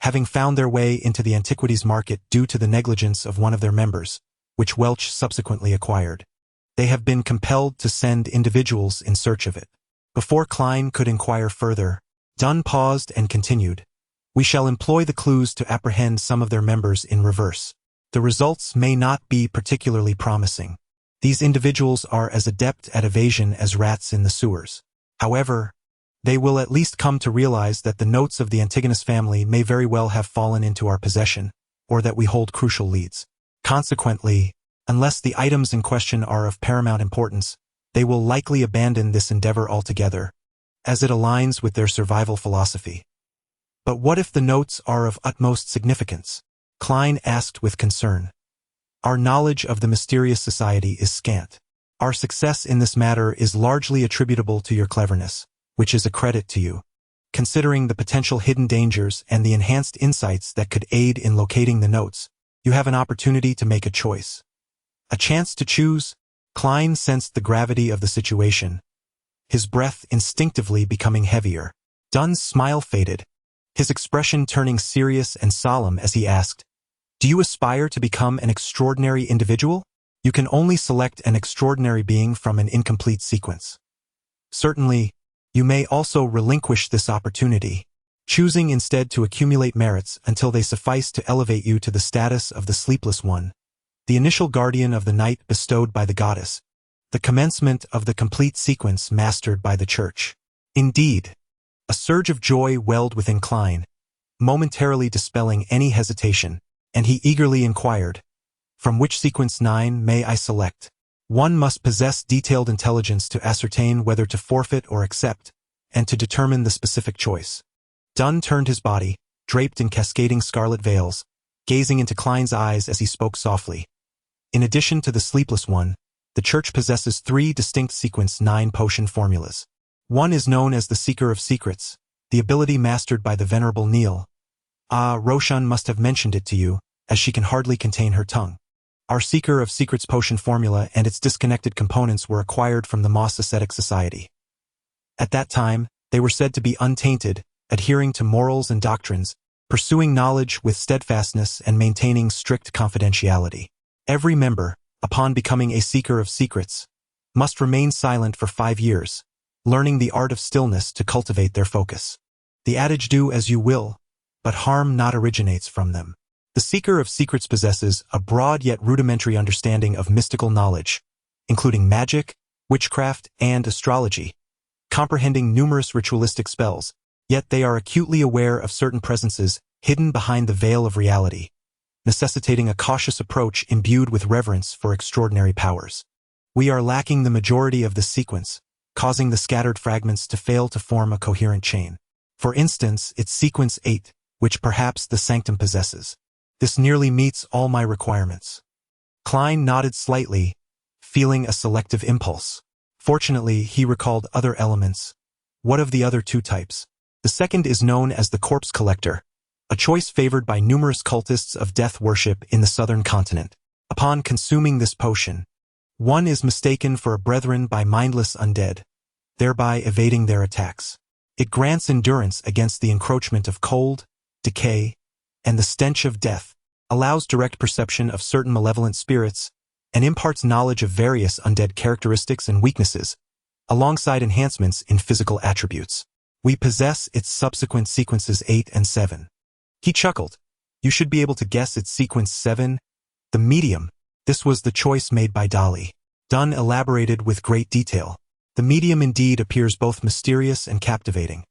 Speaker 2: having found their way into the antiquities market due to the negligence of one of their members, which Welch subsequently acquired. They have been compelled to send individuals in search of it." Before Klein could inquire further, Dunn paused and continued, "We shall employ the clues to apprehend some of their members in reverse. The results may not be particularly promising. These individuals are as adept at evasion as rats in the sewers. However, they will at least come to realize that the notes of the Antigonus family may very well have fallen into our possession, or that we hold crucial leads. Consequently, unless the items in question are of paramount importance, they will likely abandon this endeavor altogether, as it aligns with their survival philosophy." "But what if the notes are of utmost significance?" Klein asked with concern. "Our knowledge of the Mysterious Society is scant. Our success in this matter is largely attributable to your cleverness, which is a credit to you. Considering the potential hidden dangers and the enhanced insights that could aid in locating the notes, you have an opportunity to make a choice." A chance to choose? Klein sensed the gravity of the situation, his breath instinctively becoming heavier. Dunn's smile faded, his expression turning serious and solemn as he asked, "Do you aspire to become an extraordinary individual? You can only select an extraordinary being from an incomplete sequence. Certainly, you may also relinquish this opportunity, choosing instead to accumulate merits until they suffice to elevate you to the status of the Sleepless One, the initial guardian of the night bestowed by the goddess, the commencement of the complete sequence mastered by the church." Indeed, a surge of joy welled within Klein, momentarily dispelling any hesitation, and he eagerly inquired, "From which sequence 9 may I select?" One must possess detailed intelligence to ascertain whether to forfeit or accept, and to determine the specific choice. Dunn turned his body, draped in cascading scarlet veils, gazing into Klein's eyes as he spoke softly. "In addition to the Sleepless One, the Church possesses 3 distinct sequence 9 potion formulas. One is known as the Seeker of Secrets, the ability mastered by the Venerable Neil, Ah, Roshan must have mentioned it to you, as she can hardly contain her tongue. Our Seeker of Secrets potion formula and its disconnected components were acquired from the Moss Ascetic Society. At that time, they were said to be untainted, adhering to morals and doctrines, pursuing knowledge with steadfastness and maintaining strict confidentiality. Every member, upon becoming a Seeker of Secrets, must remain silent for 5 years, learning the art of stillness to cultivate their focus. The adage "do as you will, but harm not" originates from them. The Seeker of Secrets possesses a broad yet rudimentary understanding of mystical knowledge, including magic, witchcraft, and astrology, comprehending numerous ritualistic spells, yet they are acutely aware of certain presences hidden behind the veil of reality, necessitating a cautious approach imbued with reverence for extraordinary powers. We are lacking the majority of this sequence, causing the scattered fragments to fail to form a coherent chain. For instance, it's sequence 8, which perhaps the sanctum possesses. This nearly meets all my requirements. Klein nodded slightly, feeling a selective impulse. Fortunately, he recalled other elements. What of the other 2 types? The second is known as the Corpse Collector, a choice favored by numerous cultists of death worship in the southern continent. Upon consuming this potion, one is mistaken for a brethren by mindless undead, thereby evading their attacks. It grants endurance against the encroachment of cold, decay, and the stench of death, allows direct perception of certain malevolent spirits, and imparts knowledge of various undead characteristics and weaknesses, alongside enhancements in physical attributes. We possess its subsequent sequences 8 and 7. He chuckled. You should be able to guess its sequence 7, the medium. This was the choice made by Dali. Dunn elaborated with great detail. The medium indeed appears both mysterious and captivating.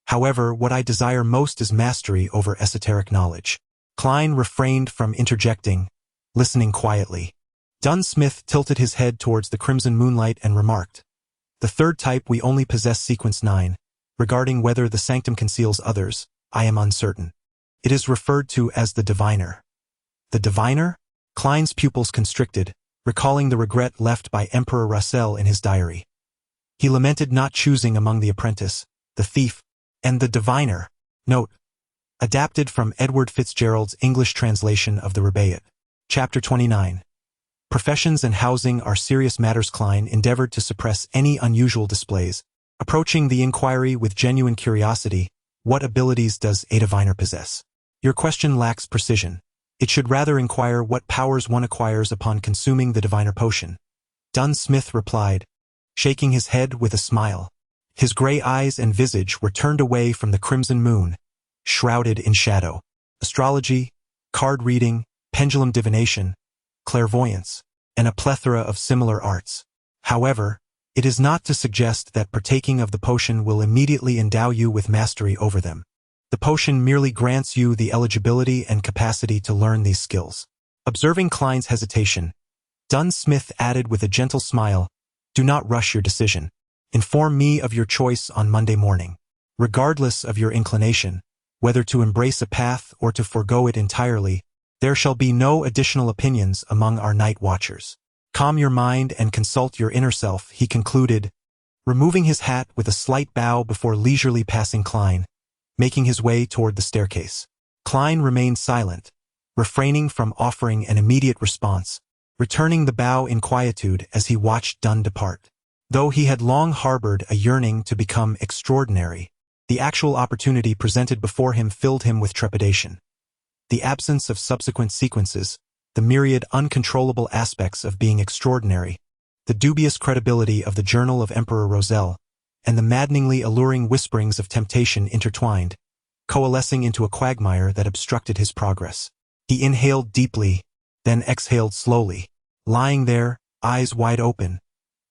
Speaker 2: However, what I desire most is mastery over esoteric knowledge. Klein refrained from interjecting, listening quietly. Dunn Smith tilted his head towards the crimson moonlight and remarked, "The third type we only possess sequence 9. Regarding whether the sanctum conceals others, I am uncertain. It is referred to as the diviner." The diviner? Klein's pupils constricted, recalling the regret left by Emperor Russell in his diary. He lamented not choosing among the apprentice, the thief, and the diviner. Note: adapted from Edward Fitzgerald's English translation of the Rubaiyat. Chapter 29. Professions and housing are serious matters. Klein endeavored to suppress any unusual displays, approaching the inquiry with genuine curiosity. What abilities does a diviner possess? Your question lacks precision. It should rather inquire what powers one acquires upon consuming the diviner potion. Dunn Smith replied, shaking his head with a smile. His gray eyes and visage were turned away from the crimson moon, shrouded in shadow. Astrology, card reading, pendulum divination, clairvoyance, and a plethora of similar arts. However, it is not to suggest that partaking of the potion will immediately endow you with mastery over them. The potion merely grants you the eligibility and capacity to learn these skills. Observing Klein's hesitation, Dunn Smith added with a gentle smile, "Do not rush your decision. Inform me of your choice on Monday morning. Regardless of your inclination, whether to embrace a path or to forego it entirely, there shall be no additional opinions among our night watchers. Calm your mind and consult your inner self," he concluded, removing his hat with a slight bow before leisurely passing Klein, making his way toward the staircase. Klein remained silent, refraining from offering an immediate response, returning the bow in quietude as he watched Dunn depart. Though he had long harbored a yearning to become extraordinary, the actual opportunity presented before him filled him with trepidation. The absence of subsequent sequences, the myriad uncontrollable aspects of being extraordinary, the dubious credibility of the Journal of Emperor Roselle, and the maddeningly alluring whisperings of temptation intertwined, coalescing into a quagmire that obstructed his progress. He inhaled deeply, then exhaled slowly. Lying there, eyes wide open,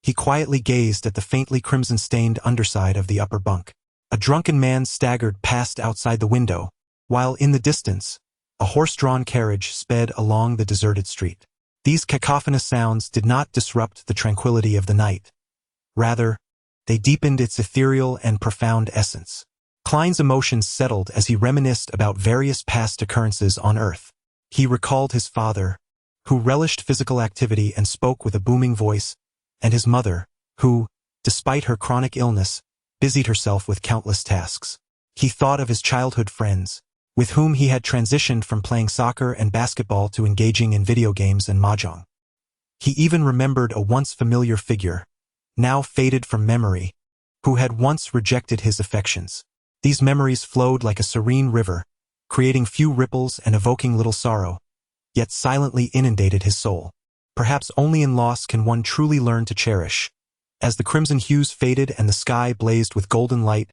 Speaker 2: he quietly gazed at the faintly crimson-stained underside of the upper bunk. A drunken man staggered past outside the window, while in the distance, a horse-drawn carriage sped along the deserted street. These cacophonous sounds did not disrupt the tranquility of the night. Rather, they deepened its ethereal and profound essence. Klein's emotions settled as he reminisced about various past occurrences on Earth. He recalled his father, who relished physical activity and spoke with a booming voice, and his mother, who, despite her chronic illness, busied herself with countless tasks. He thought of his childhood friends, with whom he had transitioned from playing soccer and basketball to engaging in video games and mahjong. He even remembered a once familiar figure, now faded from memory, who had once rejected his affections. These memories flowed like a serene river, creating few ripples and evoking little sorrow, yet silently inundated his soul. Perhaps only in loss can one truly learn to cherish. As the crimson hues faded and the sky blazed with golden light,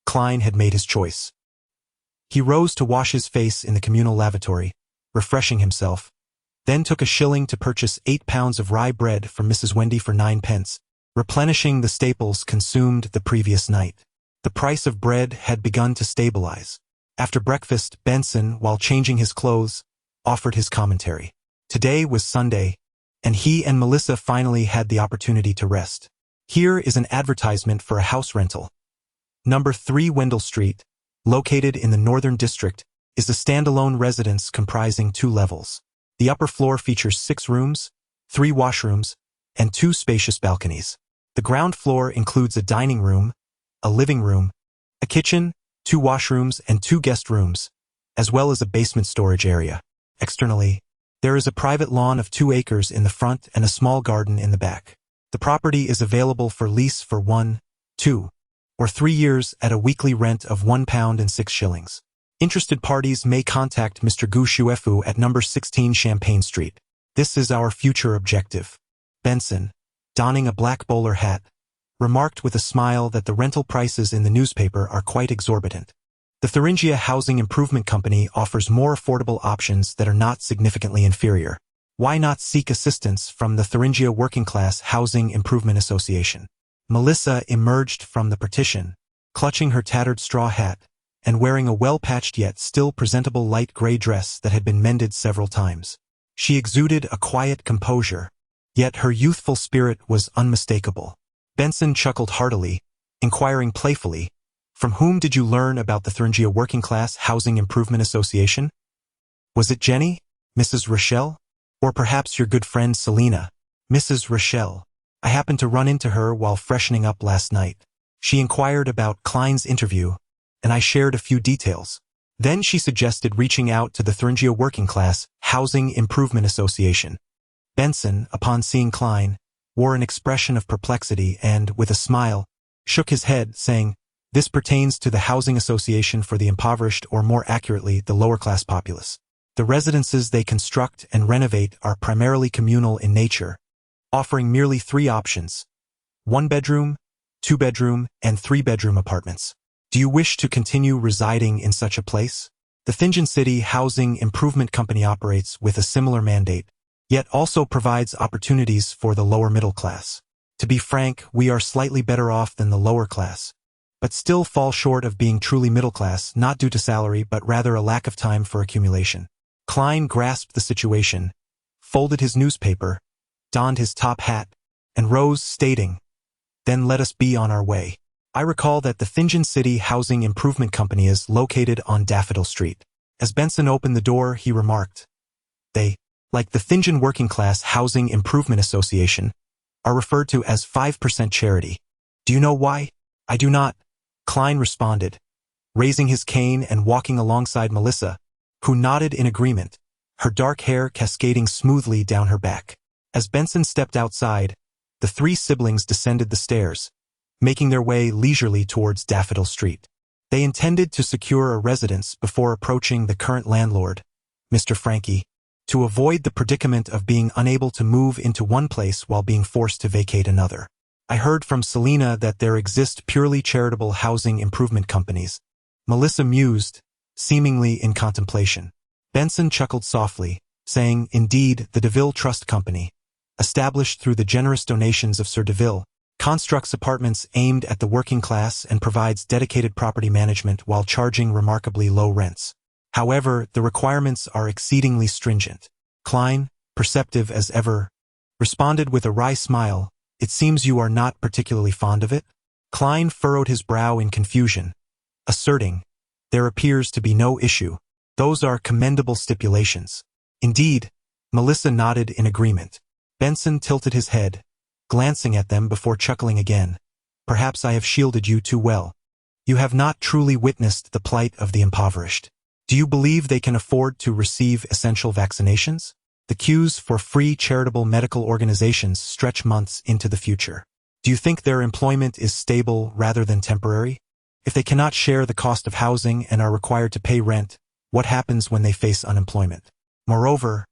Speaker 2: Klein had made his choice. He rose to wash his face in the communal lavatory, refreshing himself, then took a shilling to purchase 8 pounds of rye bread from Mrs. Wendy for 9 pence, replenishing the staples consumed the previous night. The price of bread had begun to stabilize. After breakfast, Benson, while changing his clothes, offered his commentary. Today was Sunday, and he and Melissa finally had the opportunity to rest. Here is an advertisement for a house rental. Number 3 Wendell Street, located in the Northern District, is a standalone residence comprising 2 levels. The upper floor features 6 rooms, 3 washrooms, and 2 spacious balconies. The ground floor includes a dining room, a living room, a kitchen, 2 washrooms, and 2 guest rooms, as well as a basement storage area. Externally, there is a private lawn of 2 acres in the front and a small garden in the back. The property is available for lease for 1, 2, or 3 years at a weekly rent of £1 and 6 shillings. Interested parties may contact Mr. Gu Shuefu at number 16 Champagne Street. This is our future objective. Benson, donning a black bowler hat, remarked with a smile that the rental prices in the newspaper are quite exorbitant. The Thuringia Housing Improvement Company offers more affordable options that are not significantly inferior. Why not seek assistance from the Thuringia Working Class Housing Improvement Association? Melissa emerged from the partition, clutching her tattered straw hat, and wearing a well-patched yet still presentable light gray dress that had been mended several times. She exuded a quiet composure, yet her youthful spirit was unmistakable. Benson chuckled heartily, inquiring playfully, "From whom did you learn about the Thuringia Working Class Housing Improvement Association? Was it Jenny, Mrs. Rochelle, or perhaps your good friend Selina?" "Mrs. Rochelle. I happened to run into her while freshening up last night. She inquired about Klein's interview, and I shared a few details. Then she suggested reaching out to the Thuringia Working Class Housing Improvement Association." Benson, upon seeing Klein, wore an expression of perplexity and, with a smile, shook his head, saying, "This pertains to the Housing Association for the Impoverished, or more accurately, the lower-class populace. The residences they construct and renovate are primarily communal in nature, offering merely 3 options: 1-bedroom, 2-bedroom, and 3-bedroom apartments. Do you wish to continue residing in such a place? The Thingen City Housing Improvement Company operates with a similar mandate, yet also provides opportunities for the lower middle class. To be frank, we are slightly better off than the lower class, but still fall short of being truly middle class, not due to salary but rather a lack of time for accumulation." Klein grasped the situation, folded his newspaper, donned his top hat, and rose, stating, "Then let us be on our way. I recall that the Thingen City Housing Improvement Company is located on Daffodil Street." As Benson opened the door, he remarked, "They, like the Thingen Working Class Housing Improvement Association, are referred to as 5% charity. Do you know why?" "I do not," Klein responded, raising his cane and walking alongside Melissa, who nodded in agreement, her dark hair cascading smoothly down her back. As Benson stepped outside, the 3 siblings descended the stairs, making their way leisurely towards Daffodil Street. They intended to secure a residence before approaching the current landlord, Mr. Frankie, to avoid the predicament of being unable to move into one place while being forced to vacate another. "I heard from Selina that there exist purely charitable housing improvement companies," Melissa mused, seemingly in contemplation. Benson chuckled softly, saying, "Indeed, the DeVille Trust Company, established through the generous donations of Sir DeVille, constructs apartments aimed at the working class and provides dedicated property management while charging remarkably low rents. However, the requirements are exceedingly stringent." Klein, perceptive as ever, responded with a wry smile, "It seems you are not particularly fond of it?" Klein furrowed his brow in confusion, asserting, "There appears to be no issue. Those are commendable stipulations." "Indeed," Melissa nodded in agreement. Benson tilted his head, glancing at them before chuckling again. "Perhaps I have shielded you too well. You have not truly witnessed the plight of the impoverished. Do you believe they can afford to receive essential vaccinations? The queues for free charitable medical organizations stretch months into the future. Do you think their employment is stable rather than temporary? If they cannot share the cost of housing and are required to pay rent, what happens when they face unemployment? Moreover,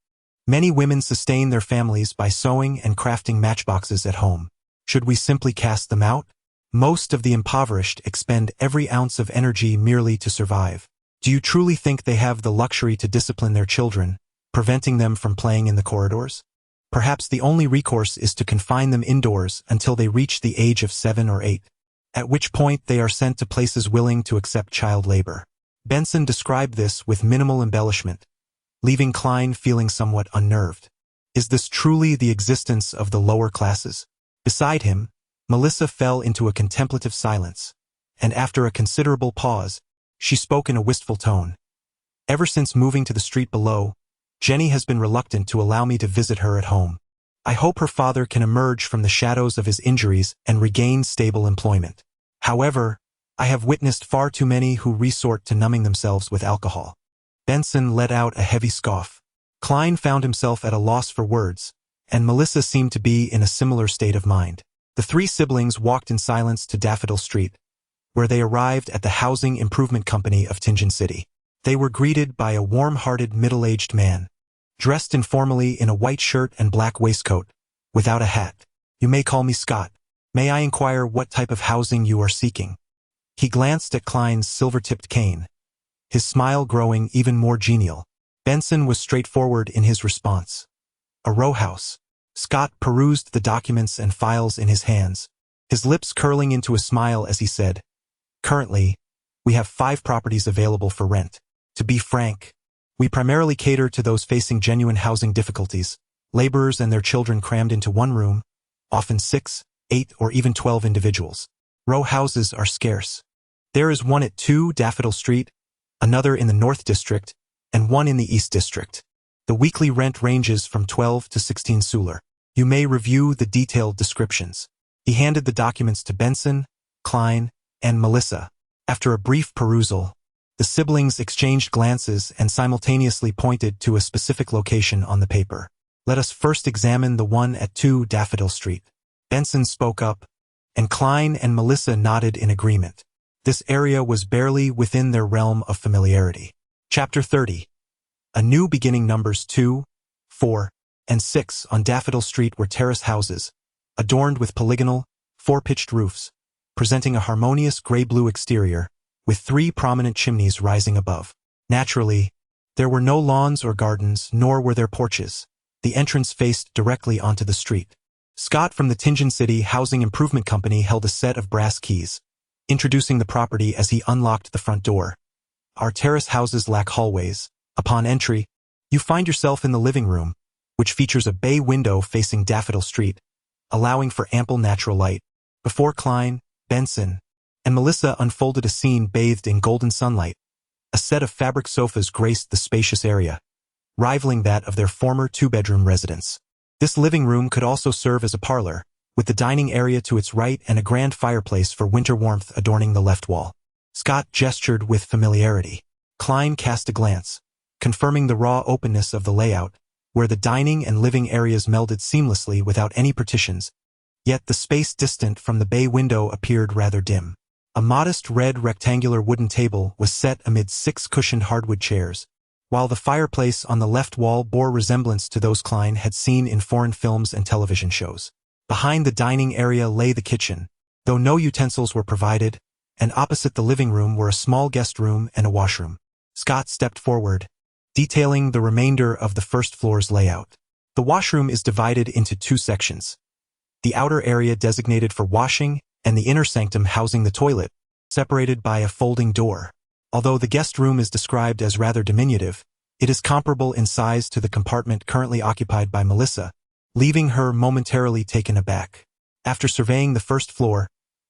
Speaker 2: many women sustain their families by sewing and crafting matchboxes at home. Should we simply cast them out? Most of the impoverished expend every ounce of energy merely to survive. Do you truly think they have the luxury to discipline their children, preventing them from playing in the corridors? Perhaps the only recourse is to confine them indoors until they reach the age of 7 or 8, at which point they are sent to places willing to accept child labor. Benson described this with minimal embellishment, leaving Klein feeling somewhat unnerved. Is this truly the existence of the lower classes? Beside him, Melissa fell into a contemplative silence, and after a considerable pause, she spoke in a wistful tone. Ever since moving to the street below, Jenny has been reluctant to allow me to visit her at home. I hope her father can emerge from the shadows of his injuries and regain stable employment. However, I have witnessed far too many who resort to numbing themselves with alcohol. Benson let out a heavy scoff. Klein found himself at a loss for words, and Melissa seemed to be in a similar state of mind. The three siblings walked in silence to Daffodil Street, where they arrived at the Housing Improvement Company of Tingeon City. They were greeted by a warm-hearted middle-aged man, dressed informally in a white shirt and black waistcoat, without a hat. You may call me Scott. May I inquire what type of housing you are seeking? He glanced at Klein's silver-tipped cane, his smile growing even more genial. Benson was straightforward in his response. A row house. Scott perused the documents and files in his hands, his lips curling into a smile as he said, "Currently, we have 5 properties available for rent. To be frank, we primarily cater to those facing genuine housing difficulties, laborers and their children crammed into one room, often 6, 8, or even 12 individuals. Row houses are scarce. There is one at 2 Daffodil Street, another in the North District, and one in the East District. The weekly rent ranges from 12 to 16 suler. You may review the detailed descriptions." He handed the documents to Benson, Klein, and Melissa. After a brief perusal, the siblings exchanged glances and simultaneously pointed to a specific location on the paper. "Let us first examine the one at 2 Daffodil Street." Benson spoke up, and Klein and Melissa nodded in agreement. This area was barely within their realm of familiarity. Chapter 30. A new beginning. Numbers 2, 4, and 6 on Daffodil Street were terrace houses, adorned with polygonal, 4-pitched roofs, presenting a harmonious gray-blue exterior, with 3 prominent chimneys rising above. Naturally, there were no lawns or gardens, nor were there porches. The entrance faced directly onto the street. Scott from the Tingeon City Housing Improvement Company held a set of brass keys, introducing the property as he unlocked the front door. Our terrace houses lack hallways. Upon entry, you find yourself in the living room, which features a bay window facing Daffodil Street, allowing for ample natural light. Before Klein, Benson, and Melissa unfolded a scene bathed in golden sunlight. A set of fabric sofas graced the spacious area, rivaling that of their former 2-bedroom residence. This living room could also serve as a parlor, with the dining area to its right and a grand fireplace for winter warmth adorning the left wall. Scott gestured with familiarity. Klein cast a glance, confirming the raw openness of the layout, where the dining and living areas melded seamlessly without any partitions, yet the space distant from the bay window appeared rather dim. A modest red rectangular wooden table was set amid 6 cushioned hardwood chairs, while the fireplace on the left wall bore resemblance to those Klein had seen in foreign films and television shows. Behind the dining area lay the kitchen, though no utensils were provided, and opposite the living room were a small guest room and a washroom. Scott stepped forward, detailing the remainder of the first floor's layout. The washroom is divided into 2 sections. The outer area designated for washing and the inner sanctum housing the toilet, separated by a folding door. Although the guest room is described as rather diminutive, it is comparable in size to the compartment currently occupied by Melissa, leaving her momentarily taken aback. After surveying the first floor,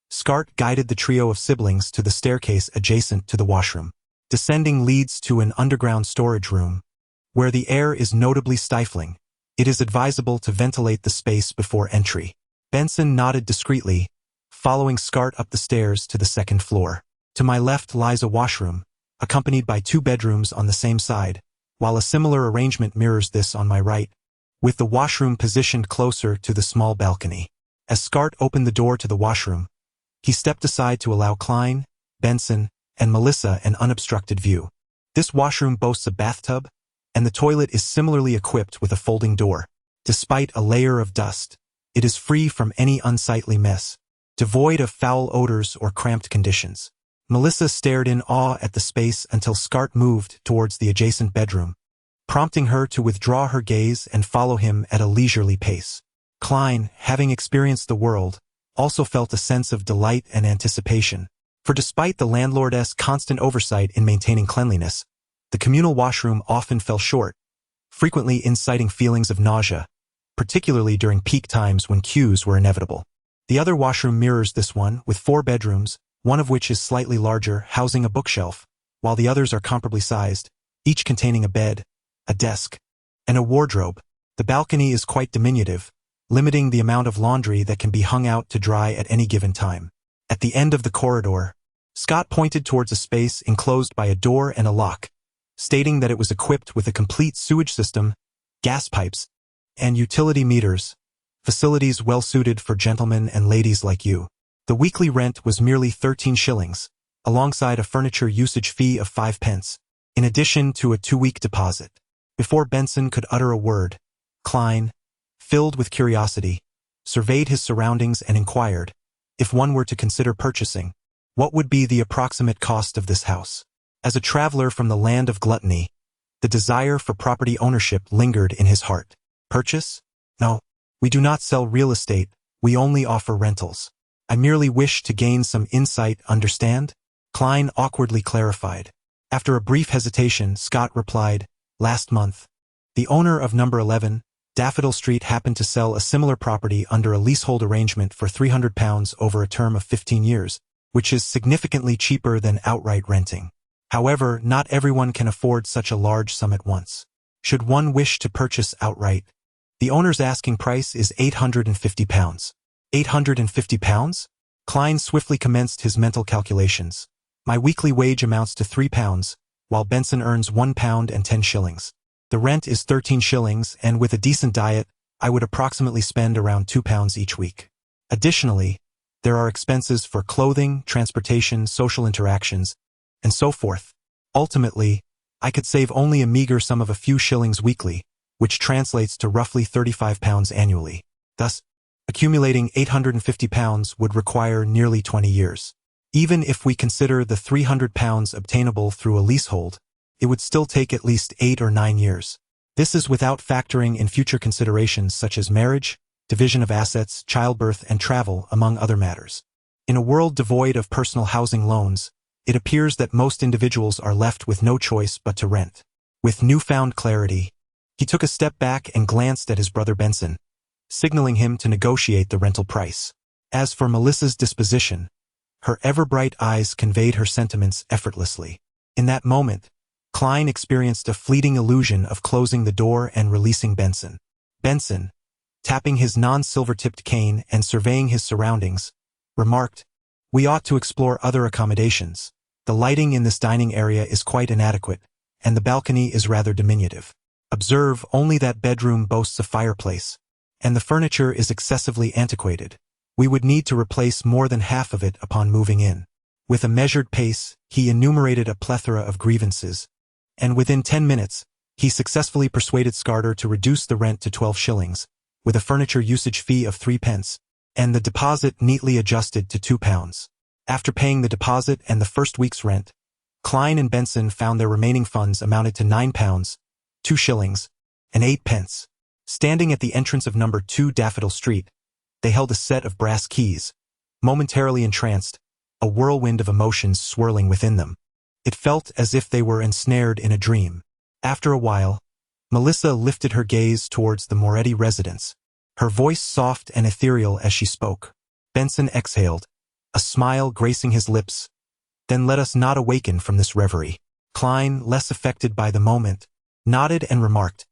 Speaker 2: Scott guided the trio of siblings to the staircase adjacent to the washroom. Descending leads to an underground storage room, where the air is notably stifling. It is advisable to ventilate the space before entry. Benson nodded discreetly, following Scott up the stairs to the second floor. To my left lies a washroom, accompanied by 2 bedrooms on the same side, while a similar arrangement mirrors this on my right, with the washroom positioned closer to the small balcony. As Scart opened the door to the washroom, he stepped aside to allow Klein, Benson, and Melissa an unobstructed view. This washroom boasts a bathtub, and the toilet is similarly equipped with a folding door. Despite a layer of dust, it is free from any unsightly mess, devoid of foul odors or cramped conditions. Melissa stared in awe at the space until Scart moved towards the adjacent bedroom, prompting her to withdraw her gaze and follow him at a leisurely pace. Klein, having experienced the world, also felt a sense of delight and anticipation, for despite the landlord's constant oversight in maintaining cleanliness, the communal washroom often fell short, frequently inciting feelings of nausea, particularly during peak times when queues were inevitable. The other washroom mirrors this one, with 4 bedrooms, one of which is slightly larger, housing a bookshelf, while the others are comparably sized, each containing a bed, a desk, and a wardrobe. The balcony is quite diminutive, limiting the amount of laundry that can be hung out to dry at any given time. At the end of the corridor, Scott pointed towards a space enclosed by a door and a lock, stating that it was equipped with a complete sewage system, gas pipes, and utility meters, facilities well suited for gentlemen and ladies like you. The weekly rent was merely 13 shillings, alongside a furniture usage fee of 5 pence, in addition to a 2-week deposit. Before Benson could utter a word, Klein, filled with curiosity, surveyed his surroundings and inquired, if one were to consider purchasing, what would be the approximate cost of this house? As a traveler from the land of gluttony, the desire for property ownership lingered in his heart. Purchase? No, we do not sell real estate, we only offer rentals. I merely wish to gain some insight, understand? Klein awkwardly clarified. After a brief hesitation, Scott replied, last month, the owner of number 11, Daffodil Street happened to sell a similar property under a leasehold arrangement for £300 over a term of 15 years, which is significantly cheaper than outright renting. However, not everyone can afford such a large sum at once. Should one wish to purchase outright, the owner's asking price is £850. £850? Klein swiftly commenced his mental calculations. My weekly wage amounts to £3, while Benson earns £1 and 10 shillings. The rent is 13 shillings, and with a decent diet, I would approximately spend around £2 each week. Additionally, there are expenses for clothing, transportation, social interactions, and so forth. Ultimately, I could save only a meager sum of a few shillings weekly, which translates to roughly £35 annually. Thus, accumulating £850 would require nearly 20 years. Even if we consider the £300 obtainable through a leasehold, it would still take at least 8 or 9 years. This is without factoring in future considerations such as marriage, division of assets, childbirth, and travel, among other matters. In a world devoid of personal housing loans, it appears that most individuals are left with no choice but to rent. With newfound clarity, he took a step back and glanced at his brother Benson, signaling him to negotiate the rental price. As for Melissa's disposition, her ever-bright eyes conveyed her sentiments effortlessly. In that moment, Klein experienced a fleeting illusion of closing the door and releasing Benson. Benson, tapping his non-silver-tipped cane and surveying his surroundings, remarked, "We ought to explore other accommodations. The lighting in this dining area is quite inadequate, and the balcony is rather diminutive. Observe only that bedroom boasts a fireplace, and the furniture is excessively antiquated. We would need to replace more than half of it upon moving in." With a measured pace, he enumerated a plethora of grievances, and within 10 minutes, he successfully persuaded Scarter to reduce the rent to 12 shillings, with a furniture usage fee of 3 pence, and the deposit neatly adjusted to £2. After paying the deposit and the first week's rent, Klein and Benson found their remaining funds amounted to £9, 2 shillings, and 8 pence. Standing at the entrance of number 2 Daffodil Street, they held a set of brass keys, momentarily entranced, a whirlwind of emotions swirling within them. It felt as if they were ensnared in a dream. After a while, Melissa lifted her gaze towards the Moretti residence, her voice soft and ethereal as she spoke. Benson exhaled, a smile gracing his lips. "Then let us not awaken from this reverie." Klein, less affected by the moment, nodded and remarked,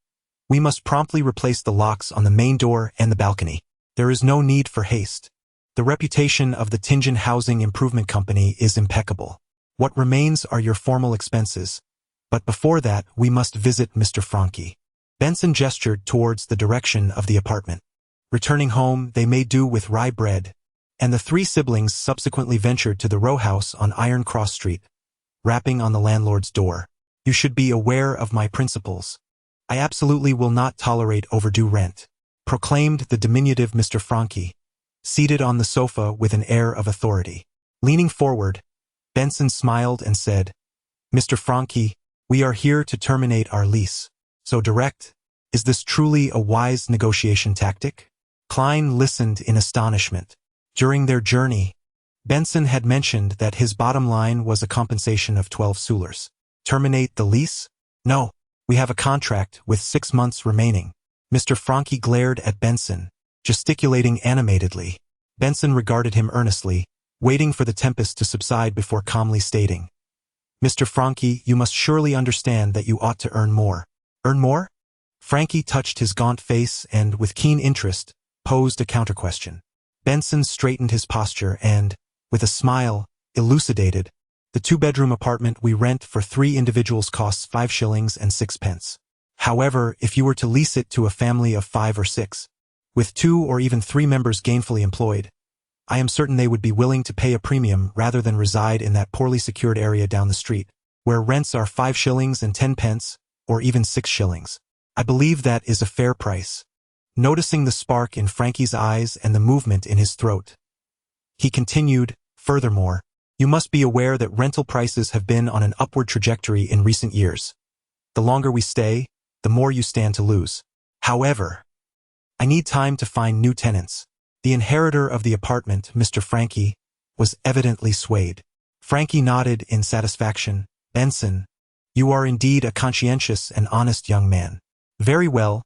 Speaker 2: "We must promptly replace the locks on the main door and the balcony. There is no need for haste. The reputation of the Tingen Housing Improvement Company is impeccable. What remains are your formal expenses. But before that, we must visit Mr. Franke. Benson gestured towards the direction of the apartment. Returning home, they made do with rye bread, and the three siblings subsequently ventured to the row house on Iron Cross Street, rapping on the landlord's door. You should be aware of my principles. I absolutely will not tolerate overdue rent, proclaimed the diminutive Mr. Franke, seated on the sofa with an air of authority. Leaning forward, Benson smiled and said, Mr. Franke, we are here to terminate our lease. So direct, is this truly a wise negotiation tactic? Klein listened in astonishment. During their journey, Benson had mentioned that his bottom line was a compensation of 12 thalers. Terminate the lease? No, we have a contract with 6 months remaining. Mr. Franke glared at Benson, gesticulating animatedly. Benson regarded him earnestly, waiting for the tempest to subside before calmly stating, Mr. Franke, you must surely understand that you ought to earn more. Earn more? Franke touched his gaunt face and, with keen interest, posed a counter-question. Benson straightened his posture and, with a smile, elucidated, the 2-bedroom apartment we rent for 3 individuals costs 5 shillings and 6 pence. However, if you were to lease it to a family of 5 or 6, with 2 or even 3 members gainfully employed, I am certain they would be willing to pay a premium rather than reside in that poorly secured area down the street, where rents are 5 shillings and 10 pence, or even 6 shillings. I believe that is a fair price. Noticing the spark in Franke's eyes and the movement in his throat, he continued, furthermore, you must be aware that rental prices have been on an upward trajectory in recent years. The longer we stay, the more you stand to lose. However, I need time to find new tenants. The inheritor of the apartment, Mr. Franke, was evidently swayed. Franke nodded in satisfaction. Benson, you are indeed a conscientious and honest young man. Very well,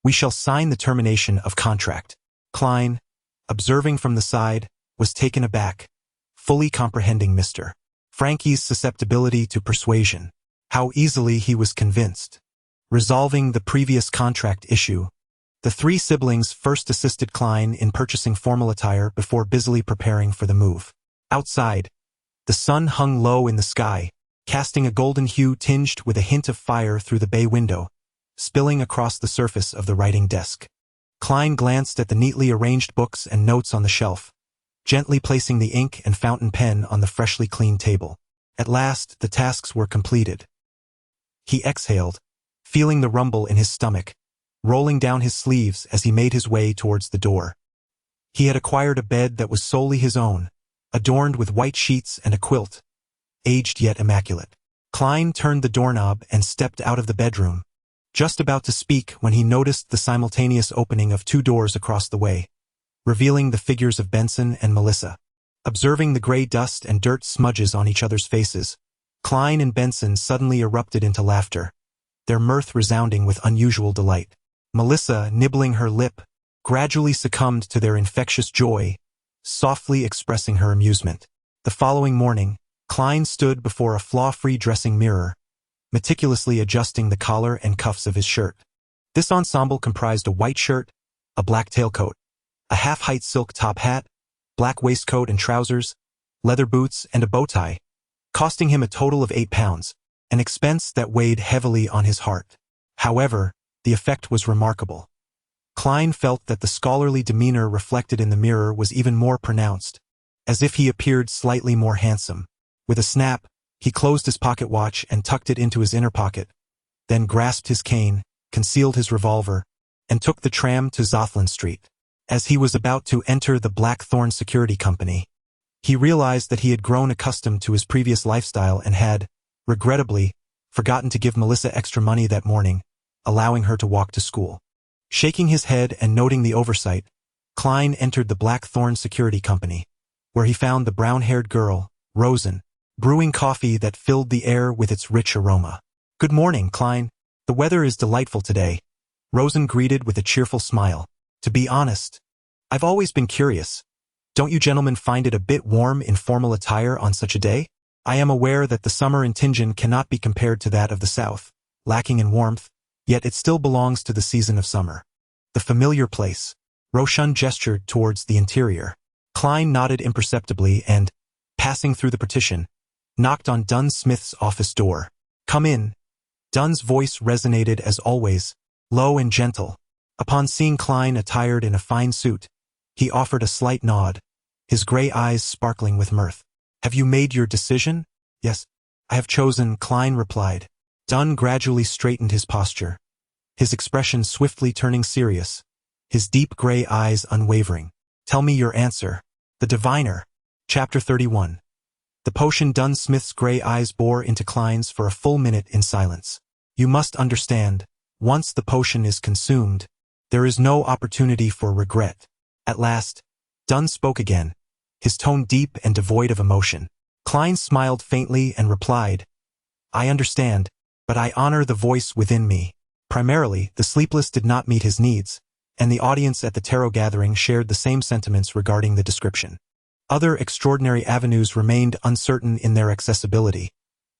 Speaker 2: we shall sign the termination of contract. Klein, observing from the side, was taken aback, fully comprehending Mr. Franke's susceptibility to persuasion. How easily he was convinced. Resolving the previous contract issue, the 3 siblings first assisted Klein in purchasing formal attire before busily preparing for the move. Outside, the sun hung low in the sky, casting a golden hue tinged with a hint of fire through the bay window, spilling across the surface of the writing desk. Klein glanced at the neatly arranged books and notes on the shelf, gently placing the ink and fountain pen on the freshly cleaned table. At last, the tasks were completed. He exhaled, feeling the rumble in his stomach, rolling down his sleeves as he made his way towards the door. He had acquired a bed that was solely his own, adorned with white sheets and a quilt, aged yet immaculate. Klein turned the doorknob and stepped out of the bedroom, just about to speak when he noticed the simultaneous opening of 2 doors across the way, revealing the figures of Benson and Melissa. Observing the gray dust and dirt smudges on each other's faces, Klein and Benson suddenly erupted into laughter, their mirth resounding with unusual delight. Melissa, nibbling her lip, gradually succumbed to their infectious joy, softly expressing her amusement. The following morning, Klein stood before a flaw-free dressing mirror, meticulously adjusting the collar and cuffs of his shirt. This ensemble comprised a white shirt, a black tailcoat, a half-height silk top hat, black waistcoat and trousers, leather boots, and a bow tie, costing him a total of 8 pounds, an expense that weighed heavily on his heart. However, the effect was remarkable. Klein felt that the scholarly demeanor reflected in the mirror was even more pronounced, as if he appeared slightly more handsome. With a snap, he closed his pocket watch and tucked it into his inner pocket, then grasped his cane, concealed his revolver, and took the tram to Zothland Street. As he was about to enter the Blackthorn Security Company, he realized that he had grown accustomed to his previous lifestyle and had, regrettably, forgotten to give Melissa extra money that morning, allowing her to walk to school. Shaking his head and noting the oversight, Klein entered the Blackthorn Security Company, where he found the brown-haired girl, Rosen, brewing coffee that filled the air with its rich aroma. "Good morning, Klein. The weather is delightful today," Rosen greeted with a cheerful smile. "To be honest, I've always been curious. Don't you gentlemen find it a bit warm in formal attire on such a day? I am aware that the summer in Tingen cannot be compared to that of the south, lacking in warmth, yet it still belongs to the season of summer. The familiar place." Rosen gestured towards the interior. Klein nodded imperceptibly and, passing through the partition, knocked on Dunn Smith's office door. "Come in." Dunn's voice resonated as always, low and gentle. Upon seeing Klein attired in a fine suit, he offered a slight nod, his gray eyes sparkling with mirth. "Have you made your decision?" "Yes, I have chosen," Klein replied. Dunn gradually straightened his posture, his expression swiftly turning serious, his deep gray eyes unwavering. "Tell me your answer." The Diviner. Chapter 31. The potion. Dunn Smith's gray eyes bore into Klein's for a full minute in silence. "You must understand, once the potion is consumed, there is no opportunity for regret." At last, Dunn spoke again, his tone deep and devoid of emotion. Klein smiled faintly and replied, "I understand, but I honor the voice within me." Primarily, the sleepless did not meet his needs, and the audience at the tarot gathering shared the same sentiments regarding the description. Other extraordinary avenues remained uncertain in their accessibility,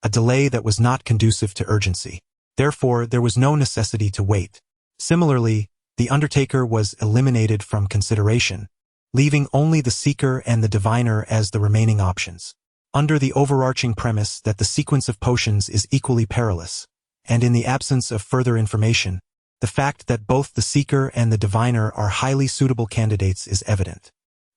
Speaker 2: a delay that was not conducive to urgency. Therefore, there was no necessity to wait. Similarly, the Undertaker was eliminated from consideration, leaving only the Seeker and the Diviner as the remaining options. Under the overarching premise that the sequence of potions is equally perilous, and in the absence of further information, the fact that both the Seeker and the Diviner are highly suitable candidates is evident.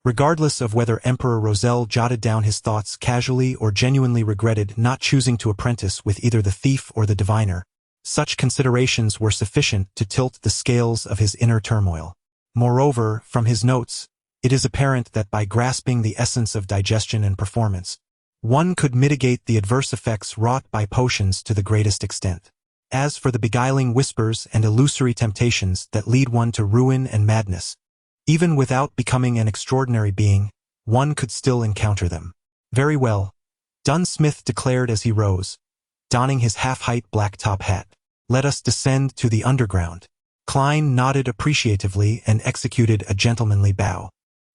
Speaker 2: Regardless of whether Emperor Roselle jotted down his thoughts casually or genuinely regretted not choosing to apprentice with either the thief or the diviner, such considerations were sufficient to tilt the scales of his inner turmoil. Moreover, from his notes, it is apparent that by grasping the essence of digestion and performance, one could mitigate the adverse effects wrought by potions to the greatest extent. As for the beguiling whispers and illusory temptations that lead one to ruin and madness, even without becoming an extraordinary being, one could still encounter them. "Very well," Dunn Smith declared as he rose, donning his half-height black top hat. "Let us descend to the underground." Klein nodded appreciatively and executed a gentlemanly bow.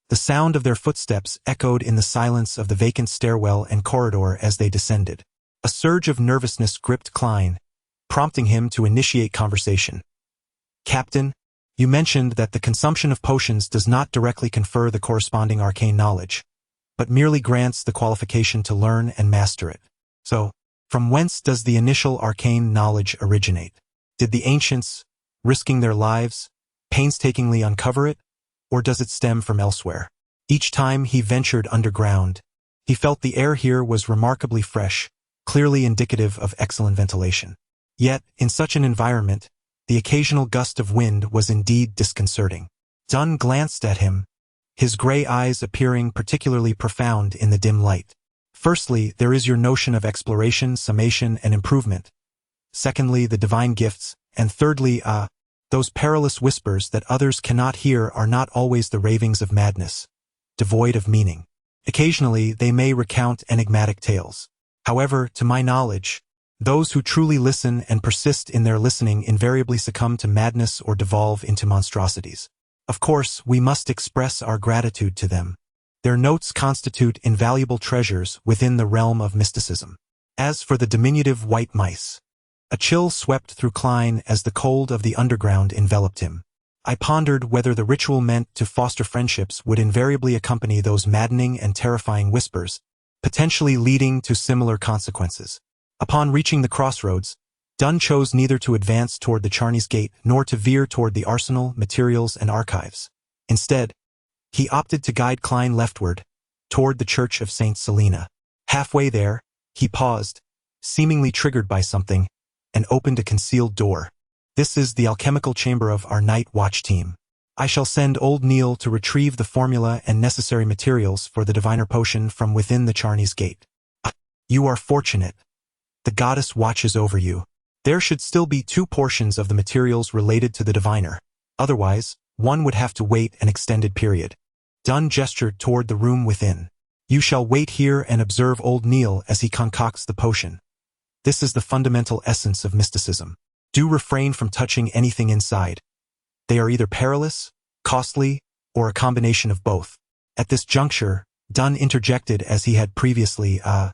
Speaker 2: The sound of their footsteps echoed in the silence of the vacant stairwell and corridor as they descended. A surge of nervousness gripped Klein, prompting him to initiate conversation. "Captain, you mentioned that the consumption of potions does not directly confer the corresponding arcane knowledge, but merely grants the qualification to learn and master it. So, from whence does the initial arcane knowledge originate? Did the ancients, risking their lives, painstakingly uncover it, or does it stem from elsewhere?" Each time he ventured underground, he felt the air here was remarkably fresh, clearly indicative of excellent ventilation. Yet, in such an environment, the occasional gust of wind was indeed disconcerting. Dunn glanced at him, his gray eyes appearing particularly profound in the dim light. "Firstly, there is your notion of exploration, summation, and improvement. Secondly, the divine gifts, and thirdly, those perilous whispers that others cannot hear are not always the ravings of madness, devoid of meaning. Occasionally, they may recount enigmatic tales. However, to my knowledge, those who truly listen and persist in their listening invariably succumb to madness or devolve into monstrosities. Of course, we must express our gratitude to them. Their notes constitute invaluable treasures within the realm of mysticism." As for the diminutive white mice, a chill swept through Klein as the cold of the underground enveloped him. I pondered whether the ritual meant to foster friendships would invariably accompany those maddening and terrifying whispers, potentially leading to similar consequences. Upon reaching the crossroads, Dunn chose neither to advance toward the Charney's Gate nor to veer toward the arsenal, materials, and archives. Instead, he opted to guide Klein leftward, toward the Church of St. Selena. Halfway there, he paused, seemingly triggered by something, and opened a concealed door. "This is the alchemical chamber of our night watch team. I shall send old Neil to retrieve the formula and necessary materials for the diviner potion from within the Charney's Gate. You are fortunate. The goddess watches over you. There should still be 2 portions of the materials related to the diviner. Otherwise, one would have to wait an extended period." Dunn gestured toward the room within. "You shall wait here and observe old Neil as he concocts the potion. This is the fundamental essence of mysticism. Do refrain from touching anything inside. They are either perilous, costly, or a combination of both." At this juncture, Dunn interjected as he had previously, "I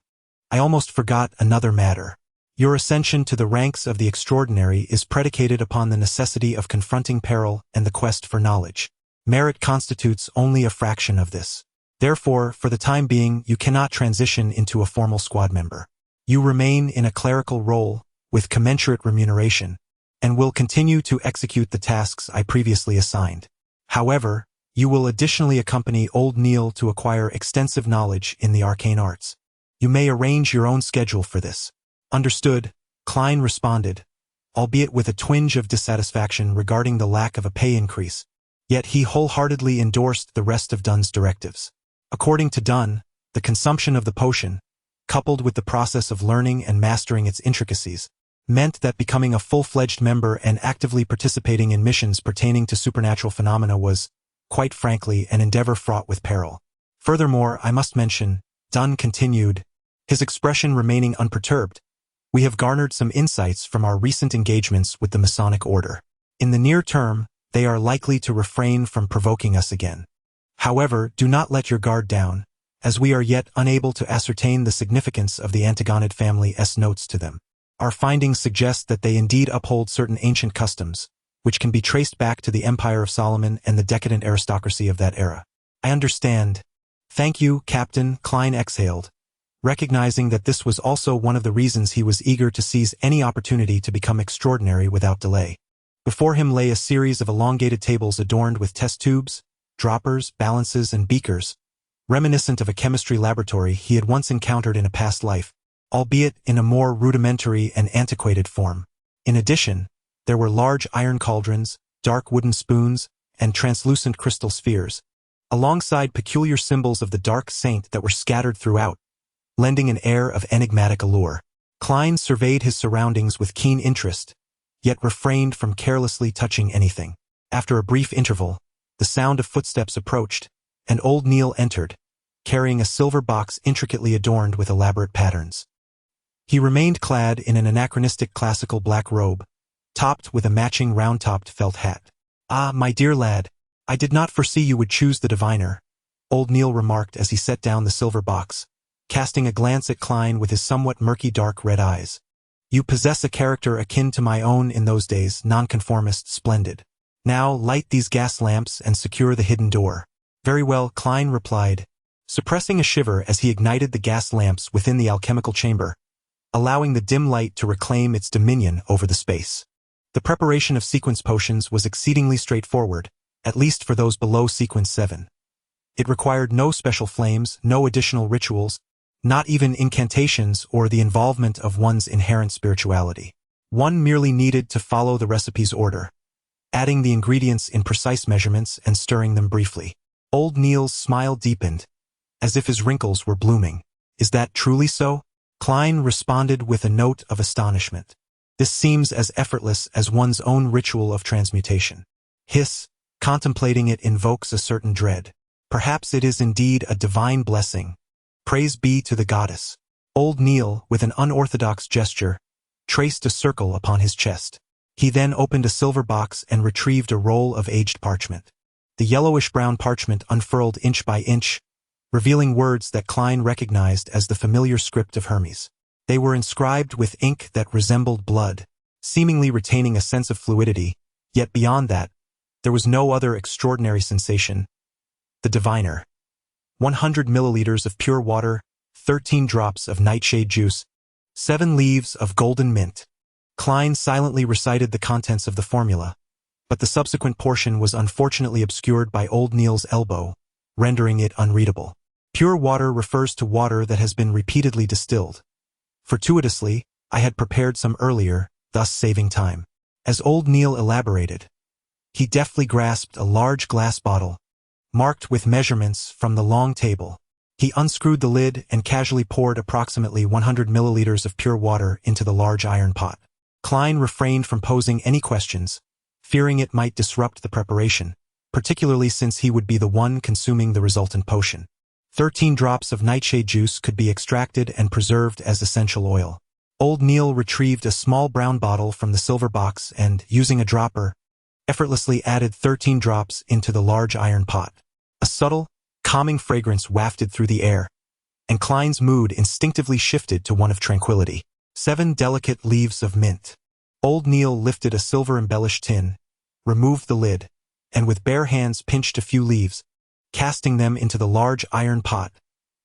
Speaker 2: almost forgot another matter. Your ascension to the ranks of the extraordinary is predicated upon the necessity of confronting peril and the quest for knowledge. Merit constitutes only a fraction of this. Therefore, for the time being, you cannot transition into a formal squad member. You remain in a clerical role, with commensurate remuneration, and will continue to execute the tasks I previously assigned. However, you will additionally accompany Old Neil to acquire extensive knowledge in the arcane arts. You may arrange your own schedule for this. Understood, Klein responded, albeit with a twinge of dissatisfaction regarding the lack of a pay increase. Yet he wholeheartedly endorsed the rest of Dunn's directives. According to Dunn, the consumption of the potion, coupled with the process of learning and mastering its intricacies, meant that becoming a full-fledged member and actively participating in missions pertaining to supernatural phenomena was, quite frankly, an endeavor fraught with peril. Furthermore, I must mention, Dunn continued, his expression remaining unperturbed, we have garnered some insights from our recent engagements with the Masonic Order. In the near term, they are likely to refrain from provoking us again. However, do not let your guard down, as we are yet unable to ascertain the significance of the Antigonid family's notes to them. Our findings suggest that they indeed uphold certain ancient customs, which can be traced back to the Empire of Solomon and the decadent aristocracy of that era. I understand. Thank you, Captain, Klein exhaled, recognizing that this was also one of the reasons he was eager to seize any opportunity to become extraordinary without delay. Before him lay a series of elongated tables adorned with test tubes, droppers, balances, and beakers, reminiscent of a chemistry laboratory he had once encountered in a past life, albeit in a more rudimentary and antiquated form. In addition, there were large iron cauldrons, dark wooden spoons, and translucent crystal spheres, alongside peculiar symbols of the dark saint that were scattered throughout, lending an air of enigmatic allure. Klein surveyed his surroundings with keen interest, yet refrained from carelessly touching anything. After a brief interval, the sound of footsteps approached, and Old Neil entered, carrying a silver box intricately adorned with elaborate patterns. He remained clad in an anachronistic classical black robe, topped with a matching round-topped felt hat. Ah, my dear lad, I did not foresee you would choose the diviner, Old Neil remarked as he set down the silver box, casting a glance at Klein with his somewhat murky dark red eyes. You possess a character akin to my own in those days, nonconformist splendid. Now light these gas lamps and secure the hidden door. Very well, Klein replied, suppressing a shiver as he ignited the gas lamps within the alchemical chamber, allowing the dim light to reclaim its dominion over the space. The preparation of sequence potions was exceedingly straightforward, at least for those below sequence 7. It required no special flames, no additional rituals, not even incantations or the involvement of one's inherent spirituality. One merely needed to follow the recipe's order, adding the ingredients in precise measurements and stirring them briefly. Old Neil's smile deepened, as if his wrinkles were blooming. Is that truly so? Klein responded with a note of astonishment. This seems as effortless as one's own ritual of transmutation. Hiss, contemplating it invokes a certain dread. Perhaps it is indeed a divine blessing. Praise be to the goddess. Old Neil, with an unorthodox gesture, traced a circle upon his chest. He then opened a silver box and retrieved a roll of aged parchment. The yellowish-brown parchment unfurled inch by inch, revealing words that Klein recognized as the familiar script of Hermes. They were inscribed with ink that resembled blood, seemingly retaining a sense of fluidity, yet beyond that, there was no other extraordinary sensation. The diviner. 100 milliliters of pure water, 13 drops of nightshade juice, 7 leaves of golden mint. Klein silently recited the contents of the formula, but the subsequent portion was unfortunately obscured by Old Neil's elbow, rendering it unreadable. Pure water refers to water that has been repeatedly distilled. Fortuitously, I had prepared some earlier, thus saving time. As Old Neil elaborated, he deftly grasped a large glass bottle, marked with measurements from the long table. He unscrewed the lid and casually poured approximately 100 milliliters of pure water into the large iron pot. Klein refrained from posing any questions, fearing it might disrupt the preparation, particularly since he would be the one consuming the resultant potion. 13 drops of nightshade juice could be extracted and preserved as essential oil. Old Neil retrieved a small brown bottle from the silver box and, using a dropper, effortlessly added 13 drops into the large iron pot. A subtle, calming fragrance wafted through the air, and Klein's mood instinctively shifted to one of tranquility. 7 delicate leaves of mint. Old Neil lifted a silver-embellished tin, removed the lid, and with bare hands pinched a few leaves, casting them into the large iron pot,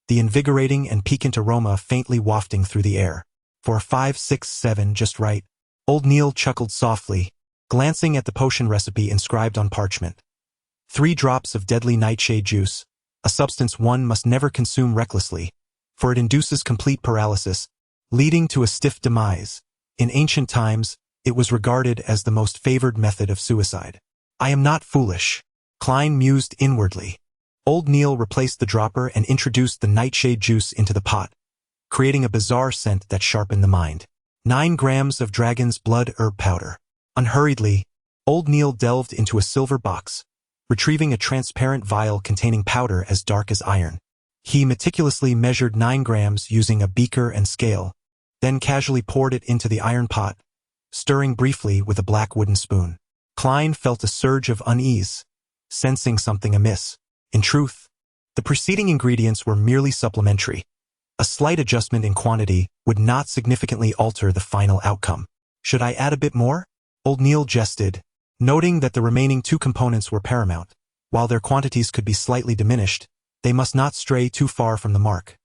Speaker 2: the invigorating and piquant aroma faintly wafting through the air. For 5, 6, 7, just right. Old Neil chuckled softly, glancing at the potion recipe inscribed on parchment. 3 drops of deadly nightshade juice, a substance one must never consume recklessly, for it induces complete paralysis, leading to a stiff demise. In ancient times, it was regarded as the most favored method of suicide. I am not foolish, Klein mused inwardly. Old Neil replaced the dropper and introduced the nightshade juice into the pot, creating a bizarre scent that sharpened the mind. 9 grams of dragon's blood herb powder. Unhurriedly, Old Neil delved into a silver box, retrieving a transparent vial containing powder as dark as iron. He meticulously measured 9 grams using a beaker and scale, then casually poured it into the iron pot, stirring briefly with a black wooden spoon. Klein felt a surge of unease, sensing something amiss. In truth, the preceding ingredients were merely supplementary. A slight adjustment in quantity would not significantly alter the final outcome. Should I add a bit more? Old Neil jested, noting that the remaining 2 components were paramount. While their quantities could be slightly diminished, they must not stray too far from the mark.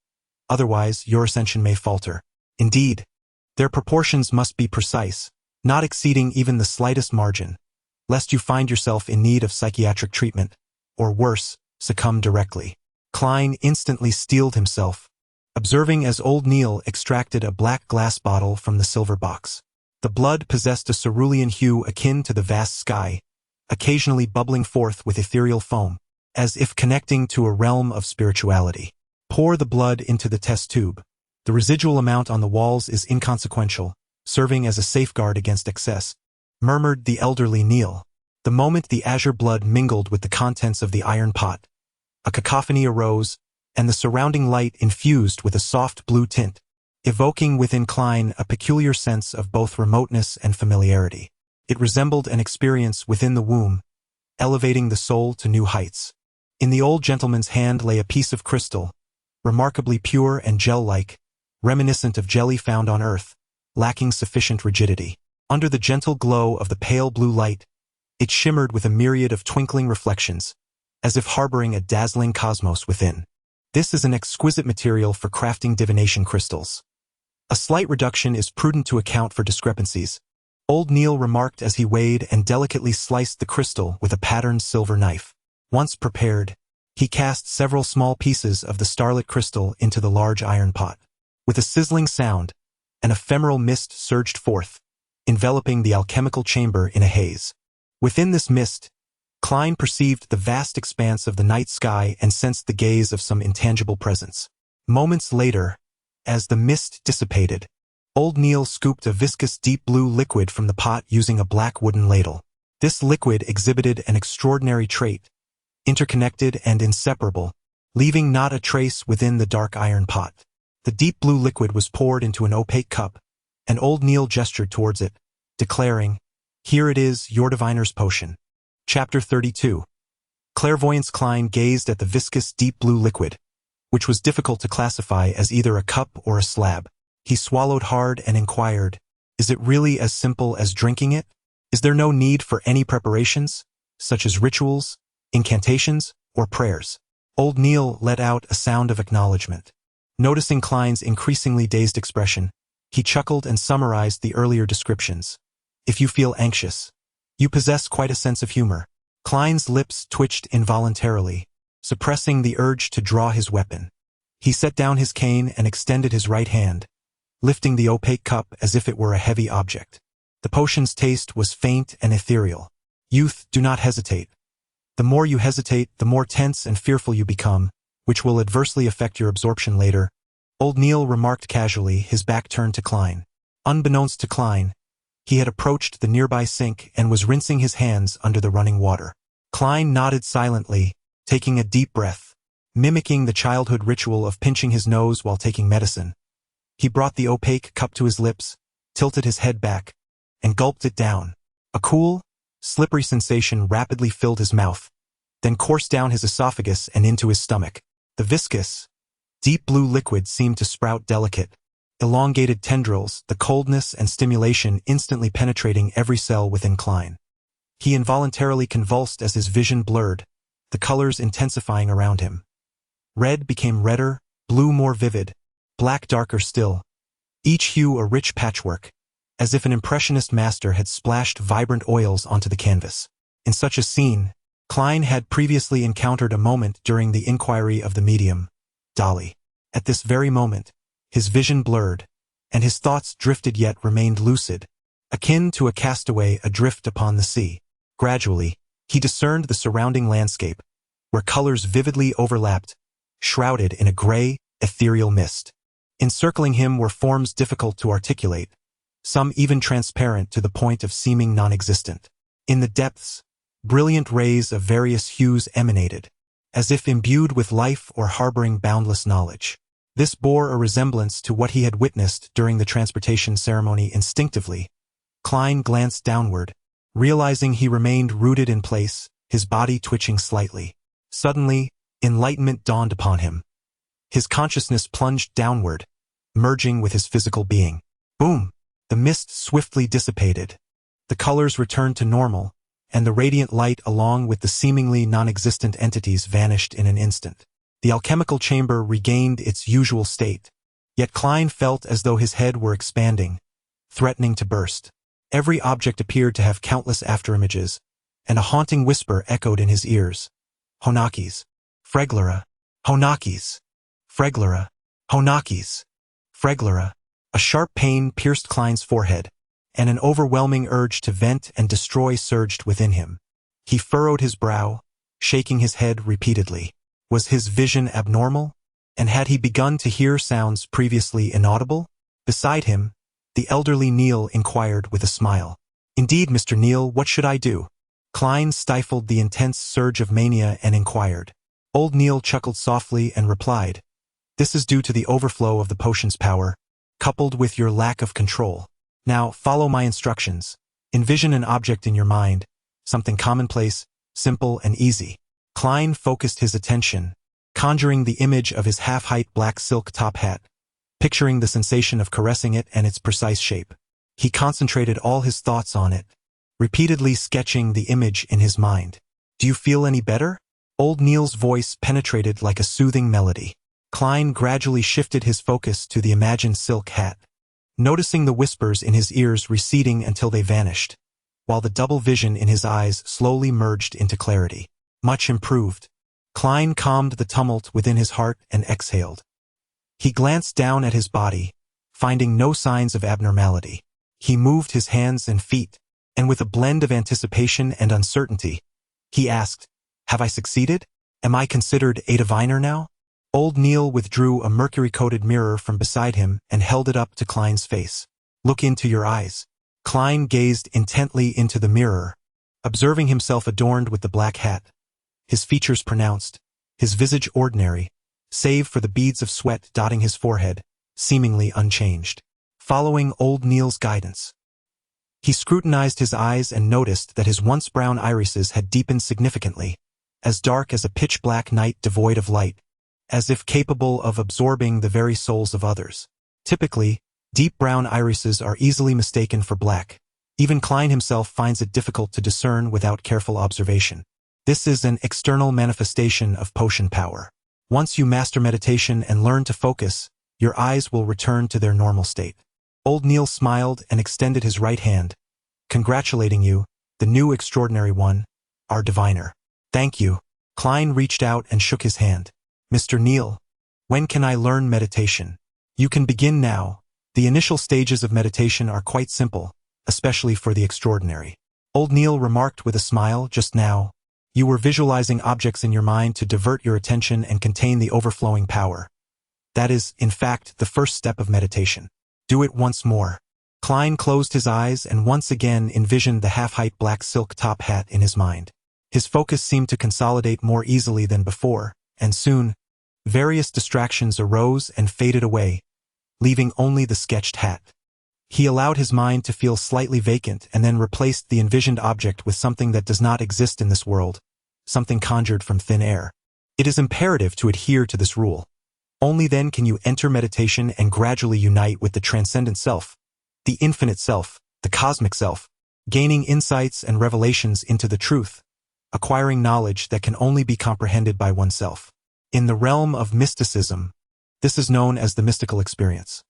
Speaker 2: Otherwise, your ascension may falter. Indeed, their proportions must be precise, not exceeding even the slightest margin, lest you find yourself in need of psychiatric treatment, or worse, succumb directly. Klein instantly steeled himself, observing as Old Neil extracted a black glass bottle from the silver box. The blood possessed a cerulean hue akin to the vast sky, occasionally bubbling forth with ethereal foam, as if connecting to a realm of spirituality. Pour the blood into the test tube. The residual amount on the walls is inconsequential, serving as a safeguard against excess, murmured the elderly Neil. The moment the azure blood mingled with the contents of the iron pot, a cacophony arose, and the surrounding light infused with a soft blue tint, evoking within Klein a peculiar sense of both remoteness and familiarity. It resembled an experience within the womb, elevating the soul to new heights. In the old gentleman's hand lay a piece of crystal, remarkably pure and gel-like, reminiscent of jelly found on Earth, lacking sufficient rigidity. Under the gentle glow of the pale blue light, it shimmered with a myriad of twinkling reflections, as if harboring a dazzling cosmos within. This is an exquisite material for crafting divination crystals. A slight reduction is prudent to account for discrepancies, Old Neil remarked as he weighed and delicately sliced the crystal with a patterned silver knife. Once prepared, he cast several small pieces of the starlit crystal into the large iron pot. With a sizzling sound, an ephemeral mist surged forth, enveloping the alchemical chamber in a haze. Within this mist, Klein perceived the vast expanse of the night sky and sensed the gaze of some intangible presence. Moments later, as the mist dissipated, Old Neil scooped a viscous deep blue liquid from the pot using a black wooden ladle. This liquid exhibited an extraordinary trait, interconnected and inseparable, leaving not a trace within the dark iron pot. The deep blue liquid was poured into an opaque cup, and Old Neil gestured towards it, declaring, "Here it is, your diviner's potion." Chapter 32. Clairvoyance. Klein gazed at the viscous deep blue liquid, which was difficult to classify as either a cup or a slab. He swallowed hard and inquired, "Is it really as simple as drinking it? Is there no need for any preparations, such as rituals, incantations, or prayers?" Old Neil let out a sound of acknowledgement. Noticing Klein's increasingly dazed expression, he chuckled and summarized the earlier descriptions. "If you feel anxious, you possess quite a sense of humor." Klein's lips twitched involuntarily, suppressing the urge to draw his weapon. He set down his cane and extended his right hand, lifting the opaque cup as if it were a heavy object. The potion's taste was faint and ethereal. "Youth, do not hesitate. The more you hesitate, the more tense and fearful you become, which will adversely affect your absorption later," Old Neil remarked casually, his back turned to Klein. Unbeknownst to Klein, he had approached the nearby sink and was rinsing his hands under the running water. Klein nodded silently, taking a deep breath, mimicking the childhood ritual of pinching his nose while taking medicine. He brought the opaque cup to his lips, tilted his head back, and gulped it down. A cool, slippery sensation rapidly filled his mouth, then coursed down his esophagus and into his stomach. The viscous, deep blue liquid seemed to sprout delicate, elongated tendrils, the coldness and stimulation instantly penetrating every cell within Klein. He involuntarily convulsed as his vision blurred, the colors intensifying around him. Red became redder, blue more vivid, black darker still, each hue a rich patchwork, as if an impressionist master had splashed vibrant oils onto the canvas. In such a scene, Klein had previously encountered a moment during the inquiry of the medium, Dolly. At this very moment, his vision blurred, and his thoughts drifted yet remained lucid, akin to a castaway adrift upon the sea. Gradually, he discerned the surrounding landscape, where colors vividly overlapped, shrouded in a gray, ethereal mist. Encircling him were forms difficult to articulate, some even transparent to the point of seeming non-existent. In the depths, brilliant rays of various hues emanated, as if imbued with life or harboring boundless knowledge. This bore a resemblance to what he had witnessed during the transportation ceremony. Instinctively, Klein glanced downward, realizing he remained rooted in place, his body twitching slightly. Suddenly, enlightenment dawned upon him. His consciousness plunged downward, merging with his physical being. Boom! The mist swiftly dissipated. The colors returned to normal, and the radiant light along with the seemingly non-existent entities vanished in an instant. The alchemical chamber regained its usual state, yet Klein felt as though his head were expanding, threatening to burst. Every object appeared to have countless afterimages, and a haunting whisper echoed in his ears. Honakis. Freglera. Honakis. Freglera. Honakis. Freglera. A sharp pain pierced Klein's forehead, and an overwhelming urge to vent and destroy surged within him. He furrowed his brow, shaking his head repeatedly. Was his vision abnormal? And had he begun to hear sounds previously inaudible? Beside him, the elderly Neil inquired with a smile. Indeed, Mr. Neil, what should I do? Klein stifled the intense surge of mania and inquired. Old Neil chuckled softly and replied, "This is due to the overflow of the potion's power, coupled with your lack of control. Now, follow my instructions. Envision an object in your mind, something commonplace, simple, and easy." Klein focused his attention, conjuring the image of his half-height black silk top hat, picturing the sensation of caressing it and its precise shape. He concentrated all his thoughts on it, repeatedly sketching the image in his mind. "Do you feel any better?" Old Neil's voice penetrated like a soothing melody. Klein gradually shifted his focus to the imagined silk hat, noticing the whispers in his ears receding until they vanished, while the double vision in his eyes slowly merged into clarity. Much improved. Klein calmed the tumult within his heart and exhaled. He glanced down at his body, finding no signs of abnormality. He moved his hands and feet, and with a blend of anticipation and uncertainty, he asked, "Have I succeeded? Am I considered a diviner now?" Old Neil withdrew a mercury-coated mirror from beside him and held it up to Klein's face. "Look into your eyes." Klein gazed intently into the mirror, observing himself adorned with the black hat. His features pronounced, his visage ordinary, save for the beads of sweat dotting his forehead, seemingly unchanged. Following Old Neil's guidance, he scrutinized his eyes and noticed that his once brown irises had deepened significantly, as dark as a pitch-black night devoid of light, as if capable of absorbing the very souls of others. Typically, deep brown irises are easily mistaken for black. Even Klein himself finds it difficult to discern without careful observation. This is an external manifestation of potion power. Once you master meditation and learn to focus, your eyes will return to their normal state. Old Neil smiled and extended his right hand, "Congratulating you, the new extraordinary one, our diviner." "Thank you." Klein reached out and shook his hand. "Mr. Neil, when can I learn meditation?" "You can begin now. The initial stages of meditation are quite simple, especially for the extraordinary." Old Neil remarked with a smile, "Just now, you were visualizing objects in your mind to divert your attention and contain the overflowing power. That is, in fact, the first step of meditation. Do it once more." Klein closed his eyes and once again envisioned the half-height black silk top hat in his mind. His focus seemed to consolidate more easily than before, and soon, various distractions arose and faded away, leaving only the sketched hat. He allowed his mind to feel slightly vacant and then replaced the envisioned object with something that does not exist in this world, something conjured from thin air. It is imperative to adhere to this rule. Only then can you enter meditation and gradually unite with the transcendent self, the infinite self, the cosmic self, gaining insights and revelations into the truth, acquiring knowledge that can only be comprehended by oneself. In the realm of mysticism, this is known as the mystical experience.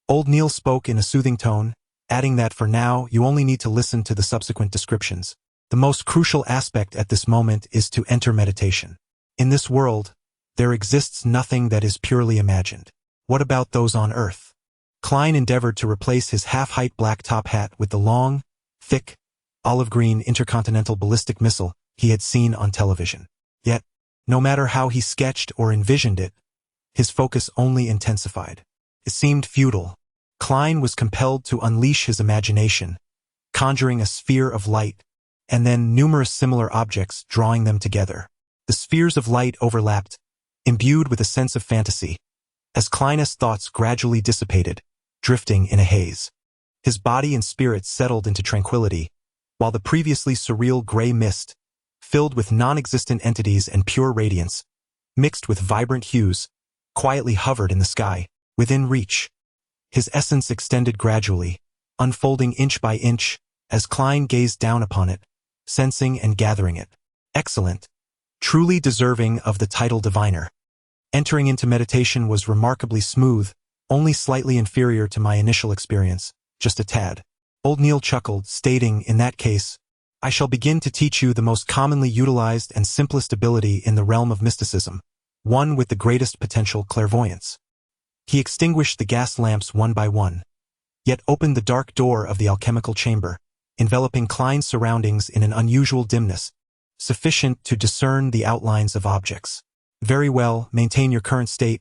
Speaker 2: Old Neil spoke in a soothing tone, adding that for now you only need to listen to the subsequent descriptions. The most crucial aspect at this moment is to enter meditation. In this world, there exists nothing that is purely imagined. What about those on Earth? Klein endeavored to replace his half-height black top hat with the long, thick, olive-green intercontinental ballistic missile he had seen on television. Yet, no matter how he sketched or envisioned it, his focus only intensified. It seemed futile. Klein was compelled to unleash his imagination, conjuring a sphere of light, and then numerous similar objects, drawing them together. The spheres of light overlapped, imbued with a sense of fantasy, as Klein's thoughts gradually dissipated, drifting in a haze. His body and spirit settled into tranquility, while the previously surreal gray mist, filled with non-existent entities and pure radiance, mixed with vibrant hues, quietly hovered in the sky, within reach. His essence extended gradually, unfolding inch by inch, as Klein gazed down upon it, sensing and gathering it. Excellent. Truly deserving of the title diviner. Entering into meditation was remarkably smooth, only slightly inferior to my initial experience, just a tad. Old Neil chuckled, stating, in that case, I shall begin to teach you the most commonly utilized and simplest ability in the realm of mysticism, one with the greatest potential clairvoyance. He extinguished the gas lamps one by one, yet opened the dark door of the alchemical chamber, enveloping Klein's surroundings in an unusual dimness, sufficient to discern the outlines of objects. Very well, maintain your current state,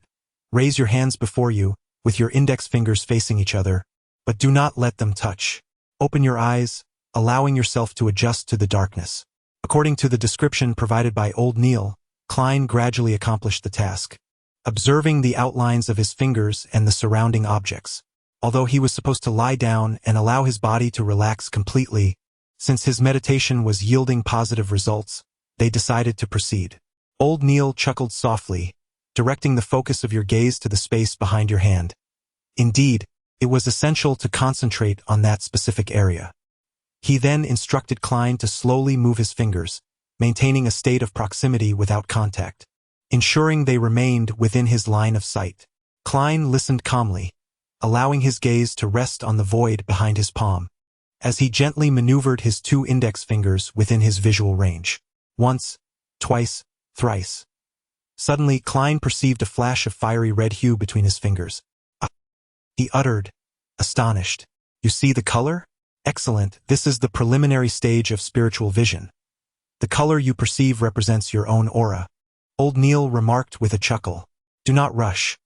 Speaker 2: raise your hands before you, with your index fingers facing each other, but do not let them touch. Open your eyes, allowing yourself to adjust to the darkness. According to the description provided by Old Neil, Klein gradually accomplished the task, observing the outlines of his fingers and the surrounding objects. Although he was supposed to lie down and allow his body to relax completely, since his meditation was yielding positive results, they decided to proceed. Old Neil chuckled softly, directing the focus of your gaze to the space behind your hand. Indeed, it was essential to concentrate on that specific area. He then instructed Klein to slowly move his fingers, maintaining a state of proximity without contact, ensuring they remained within his line of sight. Klein listened calmly, allowing his gaze to rest on the void behind his palm, as he gently maneuvered his two index fingers within his visual range. Once, twice, thrice. Suddenly, Klein perceived a flash of fiery red hue between his fingers. Ah! He uttered, astonished. You see the color? Excellent, this is the preliminary stage of spiritual vision. The color you perceive represents your own aura. Old Neil remarked with a chuckle. Do not rush.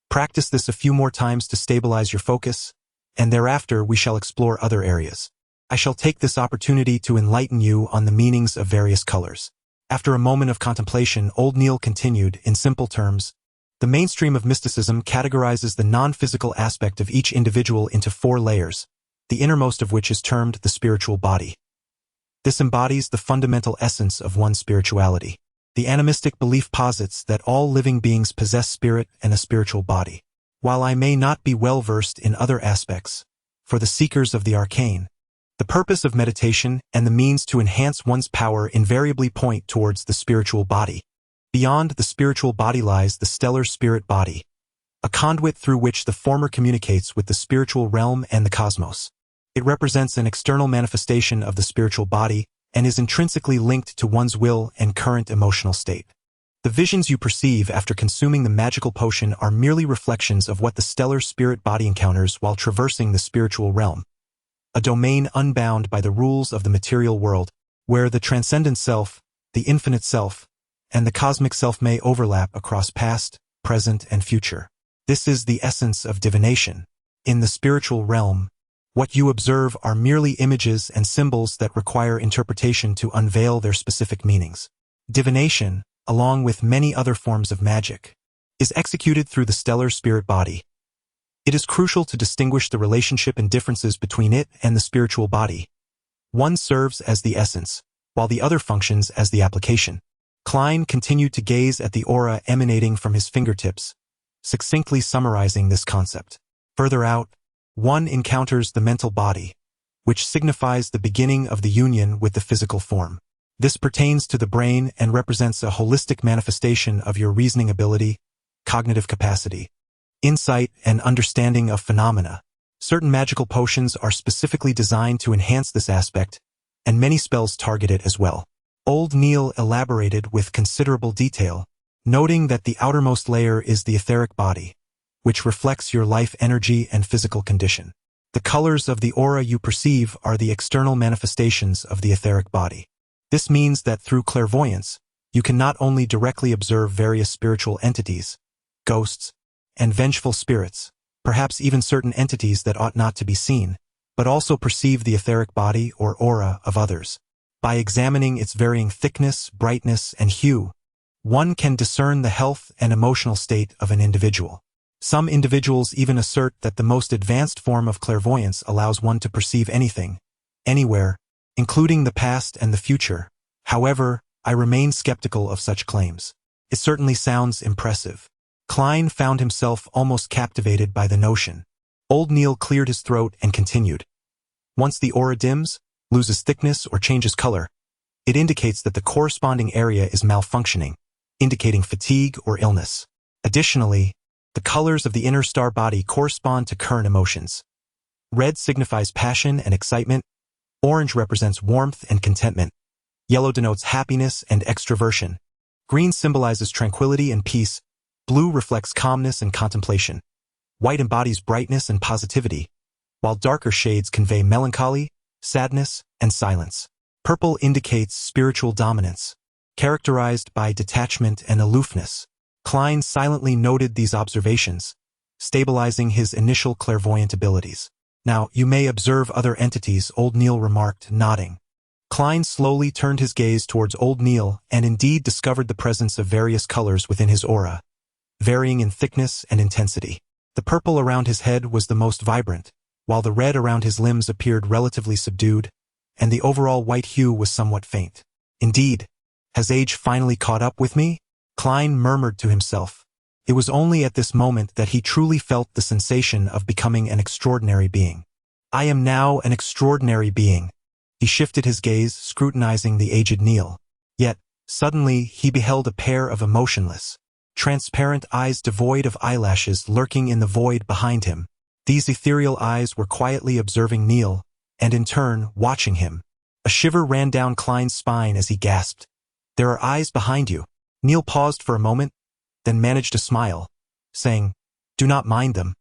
Speaker 2: Practice this a few more times to stabilize your focus, and thereafter we shall explore other areas. I shall take this opportunity to enlighten you on the meanings of various colors. After a moment of contemplation, Old Neil continued, in simple terms, the mainstream of mysticism categorizes the non-physical aspect of each individual into 4 layers, the innermost of which is termed the spiritual body. This embodies the fundamental essence of one's spirituality. The animistic belief posits that all living beings possess spirit and a spiritual body. While I may not be well versed in other aspects, for the seekers of the arcane, the purpose of meditation and the means to enhance one's power invariably point towards the spiritual body. Beyond the spiritual body lies the stellar spirit body, a conduit through which the former communicates with the spiritual realm and the cosmos. It represents an external manifestation of the spiritual body and is intrinsically linked to one's will and current emotional state. The visions you perceive after consuming the magical potion are merely reflections of what the stellar spirit body encounters while traversing the spiritual realm, a domain unbound by the rules of the material world, where the transcendent self, the infinite self, and the cosmic self may overlap across past, present, and future. This is the essence of divination. In the spiritual realm, what you observe are merely images and symbols that require interpretation to unveil their specific meanings. Divination, along with many other forms of magic, is executed through the stellar spirit body. It is crucial to distinguish the relationship and differences between it and the spiritual body. One serves as the essence, while the other functions as the application. Klein continued to gaze at the aura emanating from his fingertips, succinctly summarizing this concept. Further out, one encounters the mental body, which signifies the beginning of the union with the physical form. This pertains to the brain and represents a holistic manifestation of your reasoning ability, cognitive capacity, insight, and understanding of phenomena. Certain magical potions are specifically designed to enhance this aspect, and many spells target it as well. Old Neil elaborated with considerable detail, noting that the outermost layer is the etheric body, which reflects your life energy and physical condition. The colors of the aura you perceive are the external manifestations of the etheric body. This means that through clairvoyance, you can not only directly observe various spiritual entities, ghosts, and vengeful spirits, perhaps even certain entities that ought not to be seen, but also perceive the etheric body or aura of others. By examining its varying thickness, brightness, and hue, one can discern the health and emotional state of an individual. Some individuals even assert that the most advanced form of clairvoyance allows one to perceive anything, anywhere, including the past and the future. However, I remain skeptical of such claims. It certainly sounds impressive. Klein found himself almost captivated by the notion. Old Neil cleared his throat and continued. Once the aura dims, loses thickness, or changes color, it indicates that the corresponding area is malfunctioning, indicating fatigue or illness. Additionally, the colors of the inner star body correspond to current emotions. Red signifies passion and excitement, orange represents warmth and contentment, yellow denotes happiness and extroversion, green symbolizes tranquility and peace, blue reflects calmness and contemplation, white embodies brightness and positivity, while darker shades convey melancholy, sadness, and silence. Purple indicates spiritual dominance, characterized by detachment and aloofness. Klein silently noted these observations, stabilizing his initial clairvoyant abilities. Now, you may observe other entities, Old Neil remarked, nodding. Klein slowly turned his gaze towards Old Neil and indeed discovered the presence of various colors within his aura, varying in thickness and intensity. The purple around his head was the most vibrant, while the red around his limbs appeared relatively subdued, and the overall white hue was somewhat faint. Indeed, has age finally caught up with me? Klein murmured to himself. It was only at this moment that he truly felt the sensation of becoming an extraordinary being. I am now an extraordinary being. He shifted his gaze, scrutinizing the aged Neil. Yet, suddenly, he beheld a pair of emotionless, transparent eyes devoid of eyelashes lurking in the void behind him. These ethereal eyes were quietly observing Neil, and in turn, watching him. A shiver ran down Klein's spine as he gasped. There are eyes behind you. Neil paused for a moment, then managed a smile, saying, Do not mind them.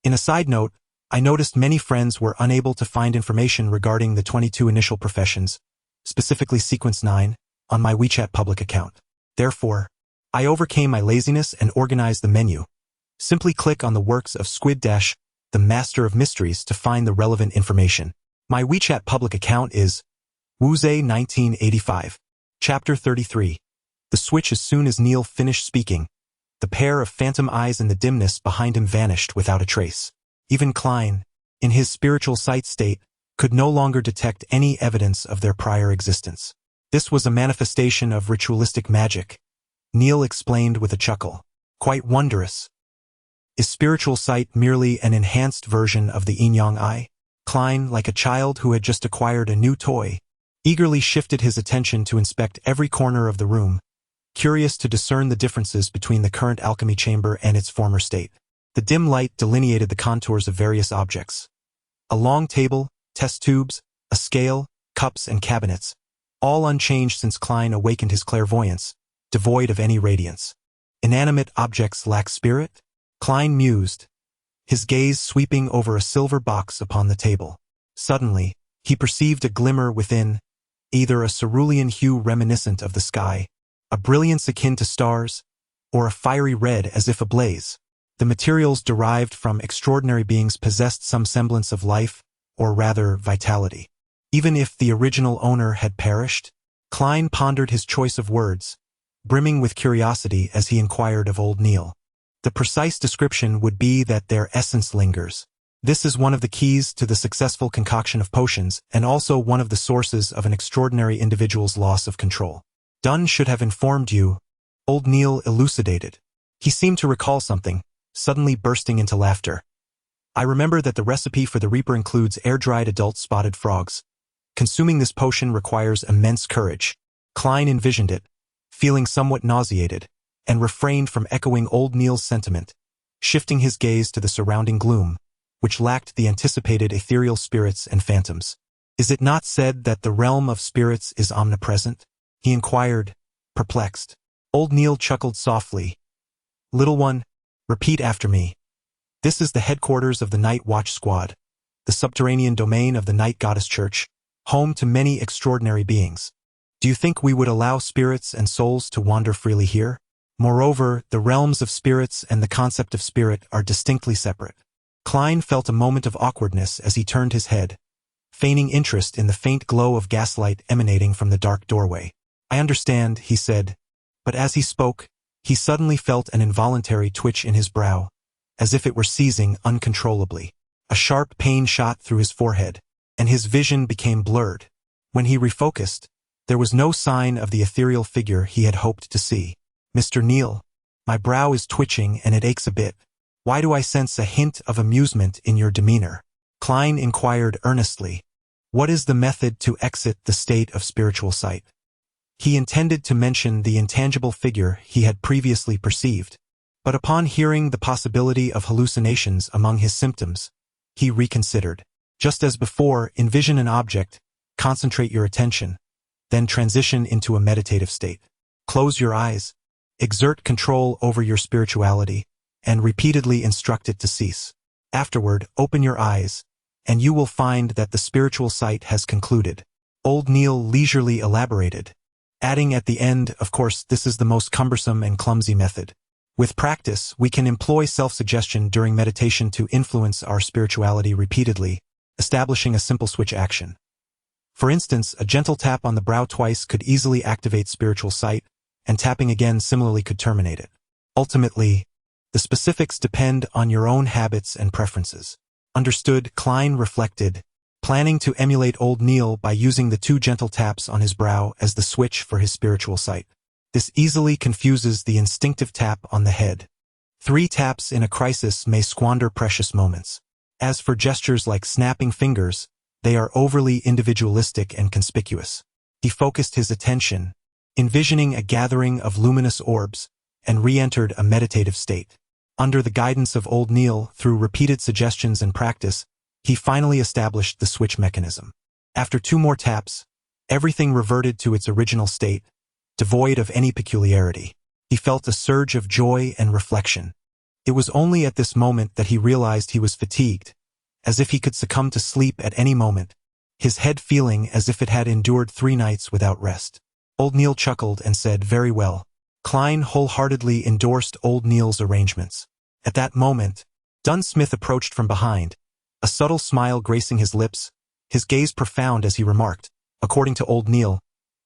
Speaker 2: In a side note, I noticed many friends were unable to find information regarding the 22 initial professions, specifically Sequence 9, on my WeChat public account. Therefore, I overcame my laziness and organized the menu. Simply click on the works of Squid Dash, the Master of Mysteries, to find the relevant information. My WeChat public account is Wuze 1985. Chapter 33. The switch. As soon as Neil finished speaking, the pair of phantom eyes in the dimness behind him vanished without a trace. Even Klein, in his spiritual sight state, could no longer detect any evidence of their prior existence. This was a manifestation of ritualistic magic, Neil explained with a chuckle. Quite wondrous. Is spiritual sight merely an enhanced version of the yin-yang eye? Klein, like a child who had just acquired a new toy, eagerly shifted his attention to inspect every corner of the room, curious to discern the differences between the current alchemy chamber and its former state. The dim light delineated the contours of various objects. A long table, test tubes, a scale, cups, and cabinets, all unchanged since Klein awakened his clairvoyance, devoid of any radiance. Inanimate objects lack spirit? Klein mused, his gaze sweeping over a silver box upon the table. Suddenly, he perceived a glimmer within, either a cerulean hue reminiscent of the sky, a brilliance akin to stars, or a fiery red as if ablaze. The materials derived from extraordinary beings possessed some semblance of life, or rather vitality. Even if the original owner had perished? Klein pondered his choice of words, brimming with curiosity as he inquired of Old Neil. The precise description would be that their essence lingers. This is one of the keys to the successful concoction of potions, and also one of the sources of an extraordinary individual's loss of control. Dunn should have informed you, Old Neil elucidated. He seemed to recall something, suddenly bursting into laughter. I remember that the recipe for the Reaper includes air-dried adult spotted frogs. Consuming this potion requires immense courage. Klein envisioned it, feeling somewhat nauseated, and refrained from echoing old Neil's sentiment, shifting his gaze to the surrounding gloom, which lacked the anticipated ethereal spirits and phantoms. Is it not said that the realm of spirits is omnipresent? He inquired, perplexed. Old Neil chuckled softly. Little one, repeat after me. This is the headquarters of the Night Watch Squad, the subterranean domain of the Night Goddess Church, home to many extraordinary beings. Do you think we would allow spirits and souls to wander freely here? Moreover, the realms of spirits and the concept of spirit are distinctly separate. Klein felt a moment of awkwardness as he turned his head, feigning interest in the faint glow of gaslight emanating from the dark doorway. I understand, he said, but as he spoke, he suddenly felt an involuntary twitch in his brow, as if it were seizing uncontrollably. A sharp pain shot through his forehead, and his vision became blurred. When he refocused, there was no sign of the ethereal figure he had hoped to see. Mr. Neil, my brow is twitching and it aches a bit. Why do I sense a hint of amusement in your demeanor? Klein inquired earnestly. What is the method to exit the state of spiritual sight? He intended to mention the intangible figure he had previously perceived, but upon hearing the possibility of hallucinations among his symptoms, he reconsidered. Just as before, envision an object, concentrate your attention, then transition into a meditative state. Close your eyes, exert control over your spirituality, and repeatedly instruct it to cease. Afterward, open your eyes, and you will find that the spiritual sight has concluded. Old Neil leisurely elaborated, adding at the end, of course, this is the most cumbersome and clumsy method. With practice, we can employ self-suggestion during meditation to influence our spirituality repeatedly, establishing a simple switch action. For instance, a gentle tap on the brow twice could easily activate spiritual sight, and tapping again similarly could terminate it. Ultimately, the specifics depend on your own habits and preferences. Understood, Klein reflected, planning to emulate old Neil by using the 2 gentle taps on his brow as the switch for his spiritual sight. This easily confuses the instinctive tap on the head. 3 taps in a crisis may squander precious moments. As for gestures like snapping fingers, they are overly individualistic and conspicuous. He focused his attention, envisioning a gathering of luminous orbs, and re-entered a meditative state. Under the guidance of old Neil, through repeated suggestions and practice, he finally established the switch mechanism. After 2 more taps, everything reverted to its original state, devoid of any peculiarity. He felt a surge of joy and reflection. It was only at this moment that he realized he was fatigued, as if he could succumb to sleep at any moment, his head feeling as if it had endured 3 nights without rest. Old Neil chuckled and said, very well. Klein wholeheartedly endorsed old Neil's arrangements. At that moment, Dunsmith approached from behind, a subtle smile gracing his lips, his gaze profound as he remarked, according to old Neil,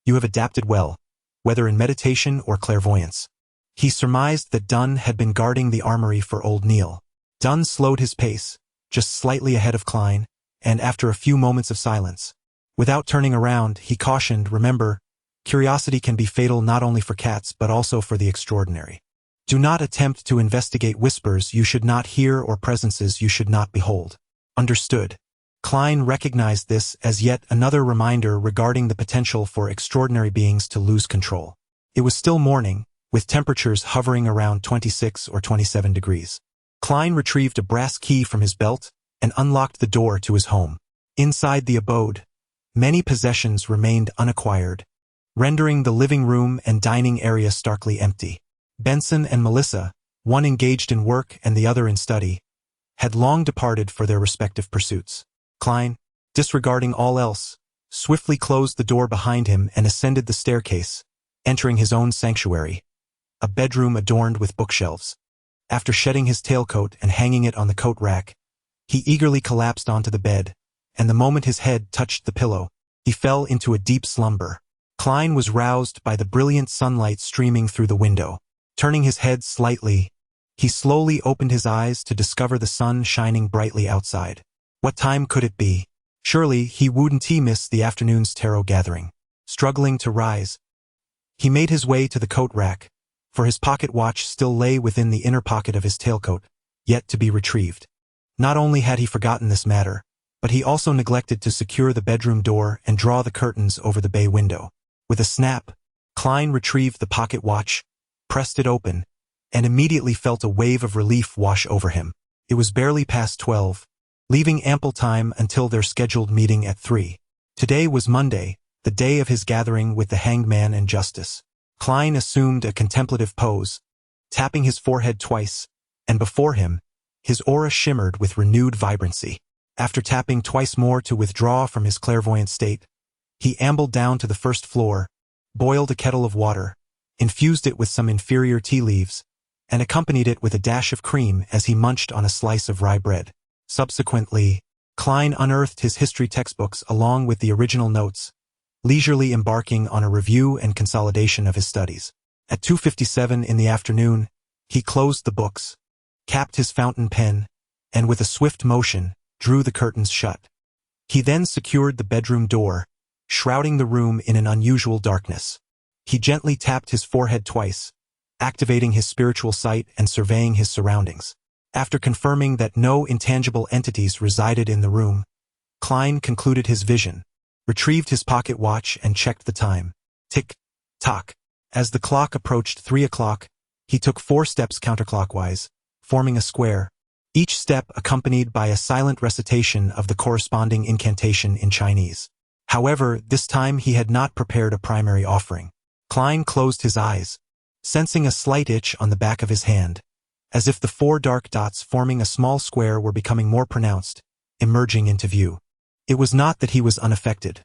Speaker 2: you have adapted well, whether in meditation or clairvoyance. He surmised that Dunn had been guarding the armory for old Neil. Dunn slowed his pace, just slightly ahead of Klein, and after a few moments of silence, without turning around, he cautioned, remember, curiosity can be fatal not only for cats but also for the extraordinary. Do not attempt to investigate whispers you should not hear or presences you should not behold. Understood. Klein recognized this as yet another reminder regarding the potential for extraordinary beings to lose control. It was still morning, with temperatures hovering around 26 or 27 degrees. Klein retrieved a brass key from his belt and unlocked the door to his home. Inside the abode, many possessions remained unacquired, rendering the living room and dining area starkly empty. Benson and Melissa, one engaged in work and the other in study, had long departed for their respective pursuits. Klein, disregarding all else, swiftly closed the door behind him and ascended the staircase, entering his own sanctuary, a bedroom adorned with bookshelves. After shedding his tailcoat and hanging it on the coat rack, he eagerly collapsed onto the bed, and the moment his head touched the pillow, he fell into a deep slumber. Klein was roused by the brilliant sunlight streaming through the window. Turning his head slightly, he slowly opened his eyes to discover the sun shining brightly outside. What time could it be? Surely he wouldn't miss the afternoon's tarot gathering. Struggling to rise, he made his way to the coat rack, for his pocket watch still lay within the inner pocket of his tailcoat, yet to be retrieved. Not only had he forgotten this matter, but he also neglected to secure the bedroom door and draw the curtains over the bay window. With a snap, Klein retrieved the pocket watch, pressed it open, and immediately felt a wave of relief wash over him. It was barely past 12, leaving ample time until their scheduled meeting at 3. Today was Monday, the day of his gathering with the hanged man and justice. Klein assumed a contemplative pose, tapping his forehead twice, and before him, his aura shimmered with renewed vibrancy. After tapping twice more to withdraw from his clairvoyant state, he ambled down to the first floor, boiled a kettle of water, infused it with some inferior tea leaves, and accompanied it with a dash of cream as he munched on a slice of rye bread. Subsequently, Klein unearthed his history textbooks along with the original notes, leisurely embarking on a review and consolidation of his studies. At 2:57 in the afternoon, he closed the books, capped his fountain pen, and with a swift motion, drew the curtains shut. He then secured the bedroom door, shrouding the room in an unusual darkness. He gently tapped his forehead twice, activating his spiritual sight and surveying his surroundings. After confirming that no intangible entities resided in the room, Klein concluded his vision, retrieved his pocket watch and checked the time. Tick-tock. As the clock approached 3 o'clock, he took 4 steps counterclockwise, forming a square, each step accompanied by a silent recitation of the corresponding incantation in Chinese. However, this time he had not prepared a primary offering. Klein closed his eyes, sensing a slight itch on the back of his hand, as if the 4 dark dots forming a small square were becoming more pronounced, emerging into view. It was not that he was unaffected.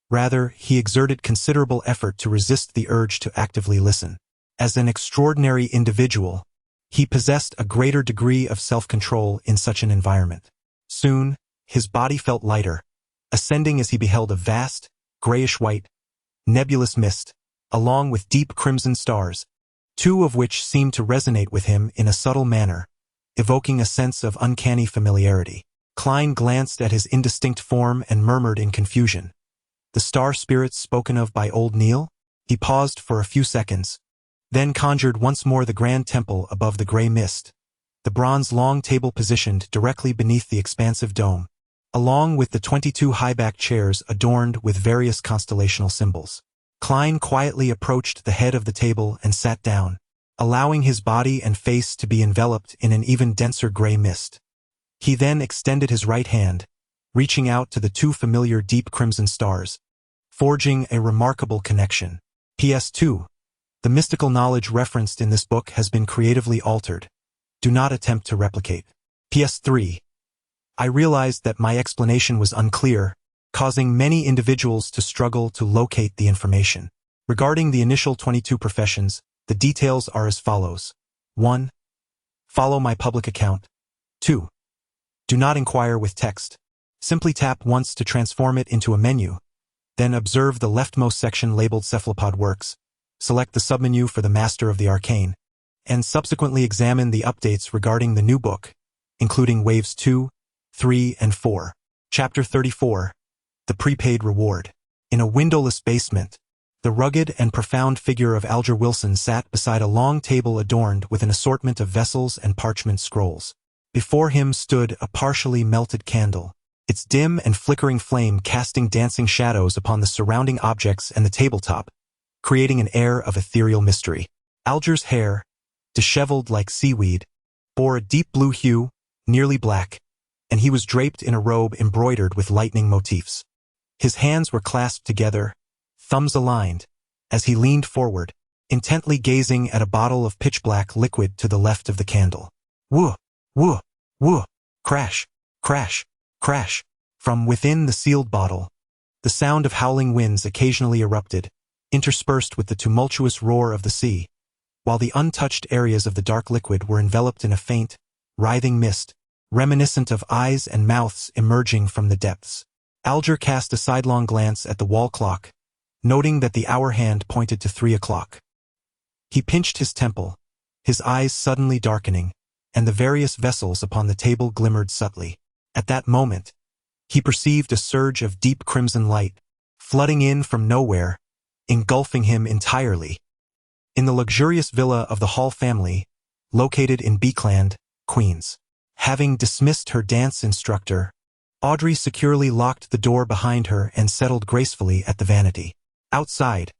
Speaker 2: Rather, he exerted considerable effort to resist the urge to actively listen. As an extraordinary individual, he possessed a greater degree of self-control in such an environment. Soon, his body felt lighter, ascending as he beheld a vast, grayish-white, nebulous mist, along with deep crimson stars, 2 of which seemed to resonate with him in a subtle manner, evoking a sense of uncanny familiarity. Klein glanced at his indistinct form and murmured in confusion. The star spirits spoken of by old Neil? He paused for a few seconds, then conjured once more the grand temple above the gray mist, the bronze long table positioned directly beneath the expansive dome, along with the 22 high-backed chairs adorned with various constellational symbols. Klein quietly approached the head of the table and sat down, allowing his body and face to be enveloped in an even denser gray mist. He then extended his right hand, reaching out to the 2 familiar deep crimson stars, forging a remarkable connection. PS2. The mystical knowledge referenced in this book has been creatively altered. Do not attempt to replicate. PS3. I realized that my explanation was unclear, causing many individuals to struggle to locate the information. Regarding the initial 22 professions, the details are as follows. 1. Follow my public account. 2. Do not inquire with text. Simply tap once to transform it into a menu, then observe the leftmost section labeled Cephalopod Works, select the submenu for the Master of the Arcane, and subsequently examine the updates regarding the new book, including Waves 2, 3, and 4. Chapter 34. The Prepaid Reward. In a windowless basement, the rugged and profound figure of Alger Wilson sat beside a long table adorned with an assortment of vessels and parchment scrolls. Before him stood a partially melted candle, its dim and flickering flame casting dancing shadows upon the surrounding objects and the tabletop, creating an air of ethereal mystery. Alger's hair, disheveled like seaweed, bore a deep blue hue, nearly black, and he was draped in a robe embroidered with lightning motifs. His hands were clasped together, thumbs aligned, as he leaned forward, intently gazing at a bottle of pitch-black liquid to the left of the candle. Woo! Woo! Woo! Crash! Crash! Crash! From within the sealed bottle, the sound of howling winds occasionally erupted, interspersed with the tumultuous roar of the sea, while the untouched areas of the dark liquid were enveloped in a faint, writhing mist, reminiscent of eyes and mouths emerging from the depths. Alger cast a sidelong glance at the wall clock, noting that the hour hand pointed to 3 o'clock. He pinched his temple, his eyes suddenly darkening, and the various vessels upon the table glimmered subtly. At that moment, he perceived a surge of deep crimson light, flooding in from nowhere, engulfing him entirely. In the luxurious villa of the Hall family, located in Beekland, Queens. Having dismissed her dance instructor, Audrey securely locked the door behind her and settled gracefully at the vanity. Outside,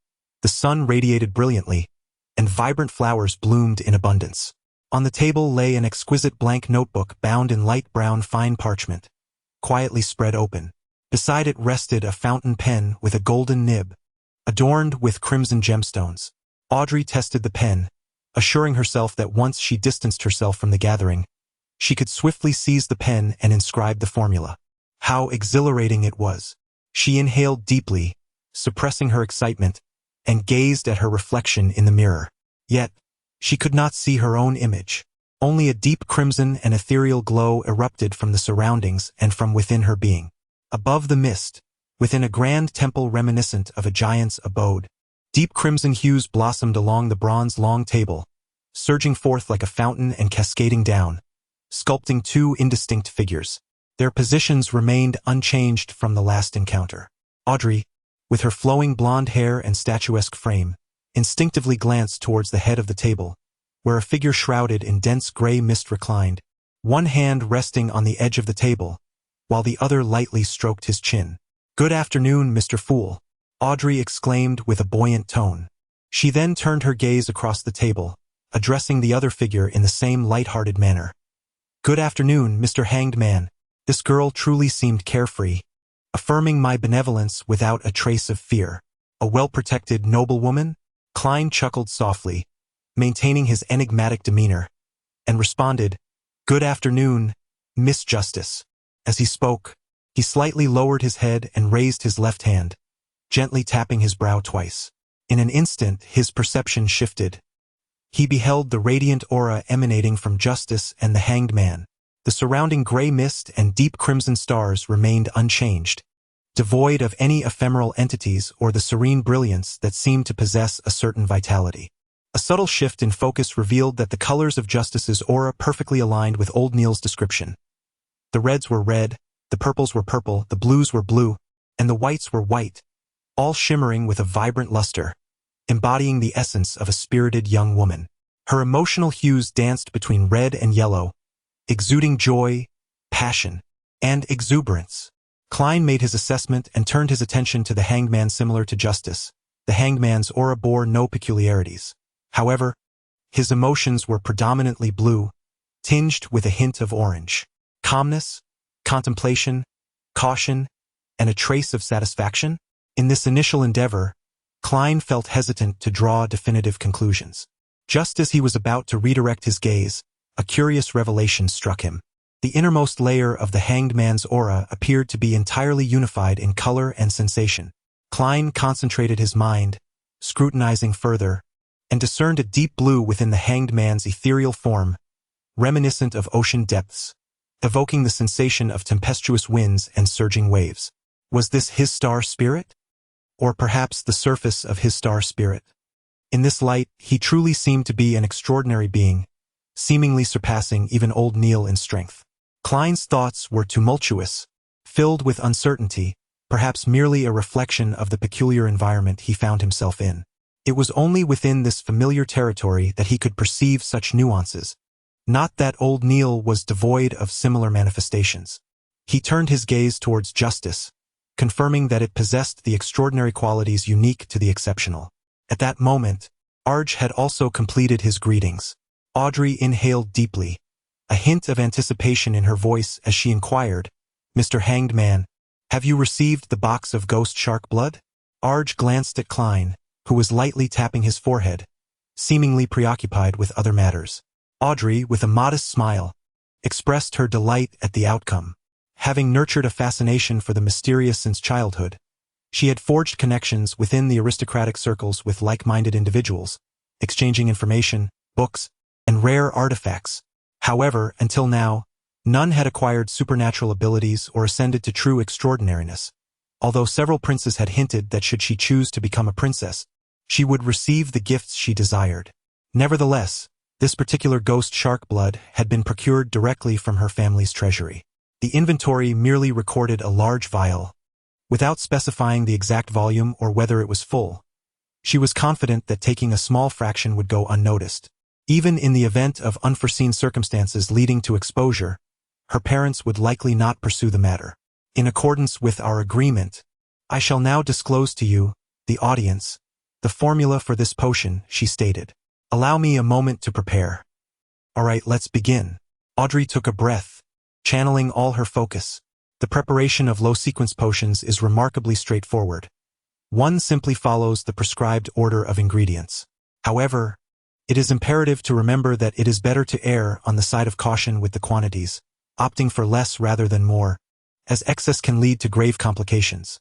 Speaker 2: The sun radiated brilliantly, and vibrant flowers bloomed in abundance. On the table lay an exquisite blank notebook bound in light brown fine parchment, quietly spread open. Beside it rested a fountain pen with a golden nib, adorned with crimson gemstones. Audrey tested the pen, assuring herself that once she distanced herself from the gathering, she could swiftly seize the pen and inscribe the formula. How exhilarating it was! She inhaled deeply, suppressing her excitement, and gazed at her reflection in the mirror. Yet, she could not see her own image. Only a deep crimson and ethereal glow erupted from the surroundings and from within her being. Above the mist, within a grand temple reminiscent of a giant's abode, deep crimson hues blossomed along the bronze long table, surging forth like a fountain and cascading down, sculpting two indistinct figures. Their positions remained unchanged from the last encounter. Audrey, with her flowing blonde hair and statuesque frame, instinctively glanced towards the head of the table, where a figure shrouded in dense gray mist reclined, one hand resting on the edge of the table, while the other lightly stroked his chin. "Good afternoon, Mr. Fool," Audrey exclaimed with a buoyant tone. She then turned her gaze across the table, addressing the other figure in the same light-hearted manner. "Good afternoon, Mr. Hanged Man." This girl truly seemed carefree, affirming my benevolence without a trace of fear. "A well-protected noblewoman?" Klein chuckled softly, maintaining his enigmatic demeanor, and responded, "Good afternoon, Miss Justice." As he spoke, he slightly lowered his head and raised his left hand, gently tapping his brow twice. In an instant, his perception shifted. He beheld the radiant aura emanating from Justice and the Hanged Man. The surrounding gray mist and deep crimson stars remained unchanged, devoid of any ephemeral entities or the serene brilliance that seemed to possess a certain vitality. A subtle shift in focus revealed that the colors of Justice's aura perfectly aligned with Old Neil's description. The reds were red, the purples were purple, the blues were blue, and the whites were white, all shimmering with a vibrant luster, embodying the essence of a spirited young woman. Her emotional hues danced between red and yellow, exuding joy, passion, and exuberance. Klein made his assessment and turned his attention to the Hanged Man. Similar to Justice, the Hanged Man's aura bore no peculiarities. However, his emotions were predominantly blue, tinged with a hint of orange. Calmness, contemplation, caution, and a trace of satisfaction? In this initial endeavor, Klein felt hesitant to draw definitive conclusions. Just as he was about to redirect his gaze, a curious revelation struck him. The innermost layer of the Hanged Man's aura appeared to be entirely unified in color and sensation. Klein concentrated his mind, scrutinizing further, and discerned a deep blue within the Hanged Man's ethereal form, reminiscent of ocean depths, evoking the sensation of tempestuous winds and surging waves. Was this his star spirit? Or perhaps the surface of his star spirit? In this light, he truly seemed to be an extraordinary being, seemingly surpassing even Old Neil in strength. Klein's thoughts were tumultuous, filled with uncertainty, perhaps merely a reflection of the peculiar environment he found himself in. It was only within this familiar territory that he could perceive such nuances. Not that Old Neil was devoid of similar manifestations. He turned his gaze towards Justice, confirming that it possessed the extraordinary qualities unique to the exceptional. At that moment, Arj had also completed his greetings. Audrey inhaled deeply, a hint of anticipation in her voice as she inquired, "Mr. Hanged Man, have you received the box of ghost shark blood?" Arj glanced at Klein, who was lightly tapping his forehead, seemingly preoccupied with other matters. Audrey, with a modest smile, expressed her delight at the outcome. Having nurtured a fascination for the mysterious since childhood, she had forged connections within the aristocratic circles with like-minded individuals, exchanging information, books, and rare artifacts. However, until now, none had acquired supernatural abilities or ascended to true extraordinariness, although several princes had hinted that should she choose to become a princess, she would receive the gifts she desired. Nevertheless, this particular ghost shark blood had been procured directly from her family's treasury. The inventory merely recorded a large vial, without specifying the exact volume or whether it was full. She was confident that taking a small fraction would go unnoticed. Even in the event of unforeseen circumstances leading to exposure, her parents would likely not pursue the matter. In accordance with our agreement, I shall now disclose to you, the audience, "The formula for this potion," she stated. "Allow me a moment to prepare." "All right, let's begin." Audrey took a breath, channeling all her focus. The preparation of low-sequence potions is remarkably straightforward. One simply follows the prescribed order of ingredients. However, it is imperative to remember that it is better to err on the side of caution with the quantities, opting for less rather than more, as excess can lead to grave complications.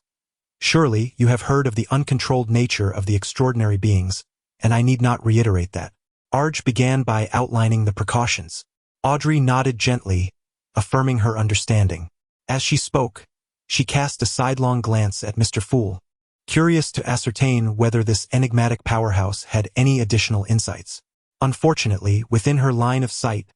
Speaker 2: Surely, you have heard of the uncontrolled nature of the extraordinary beings, and I need not reiterate that. Arj began by outlining the precautions. Audrey nodded gently, affirming her understanding. As she spoke, she cast a sidelong glance at Mr. Fool, curious to ascertain whether this enigmatic powerhouse had any additional insights. Unfortunately, within her line of sight,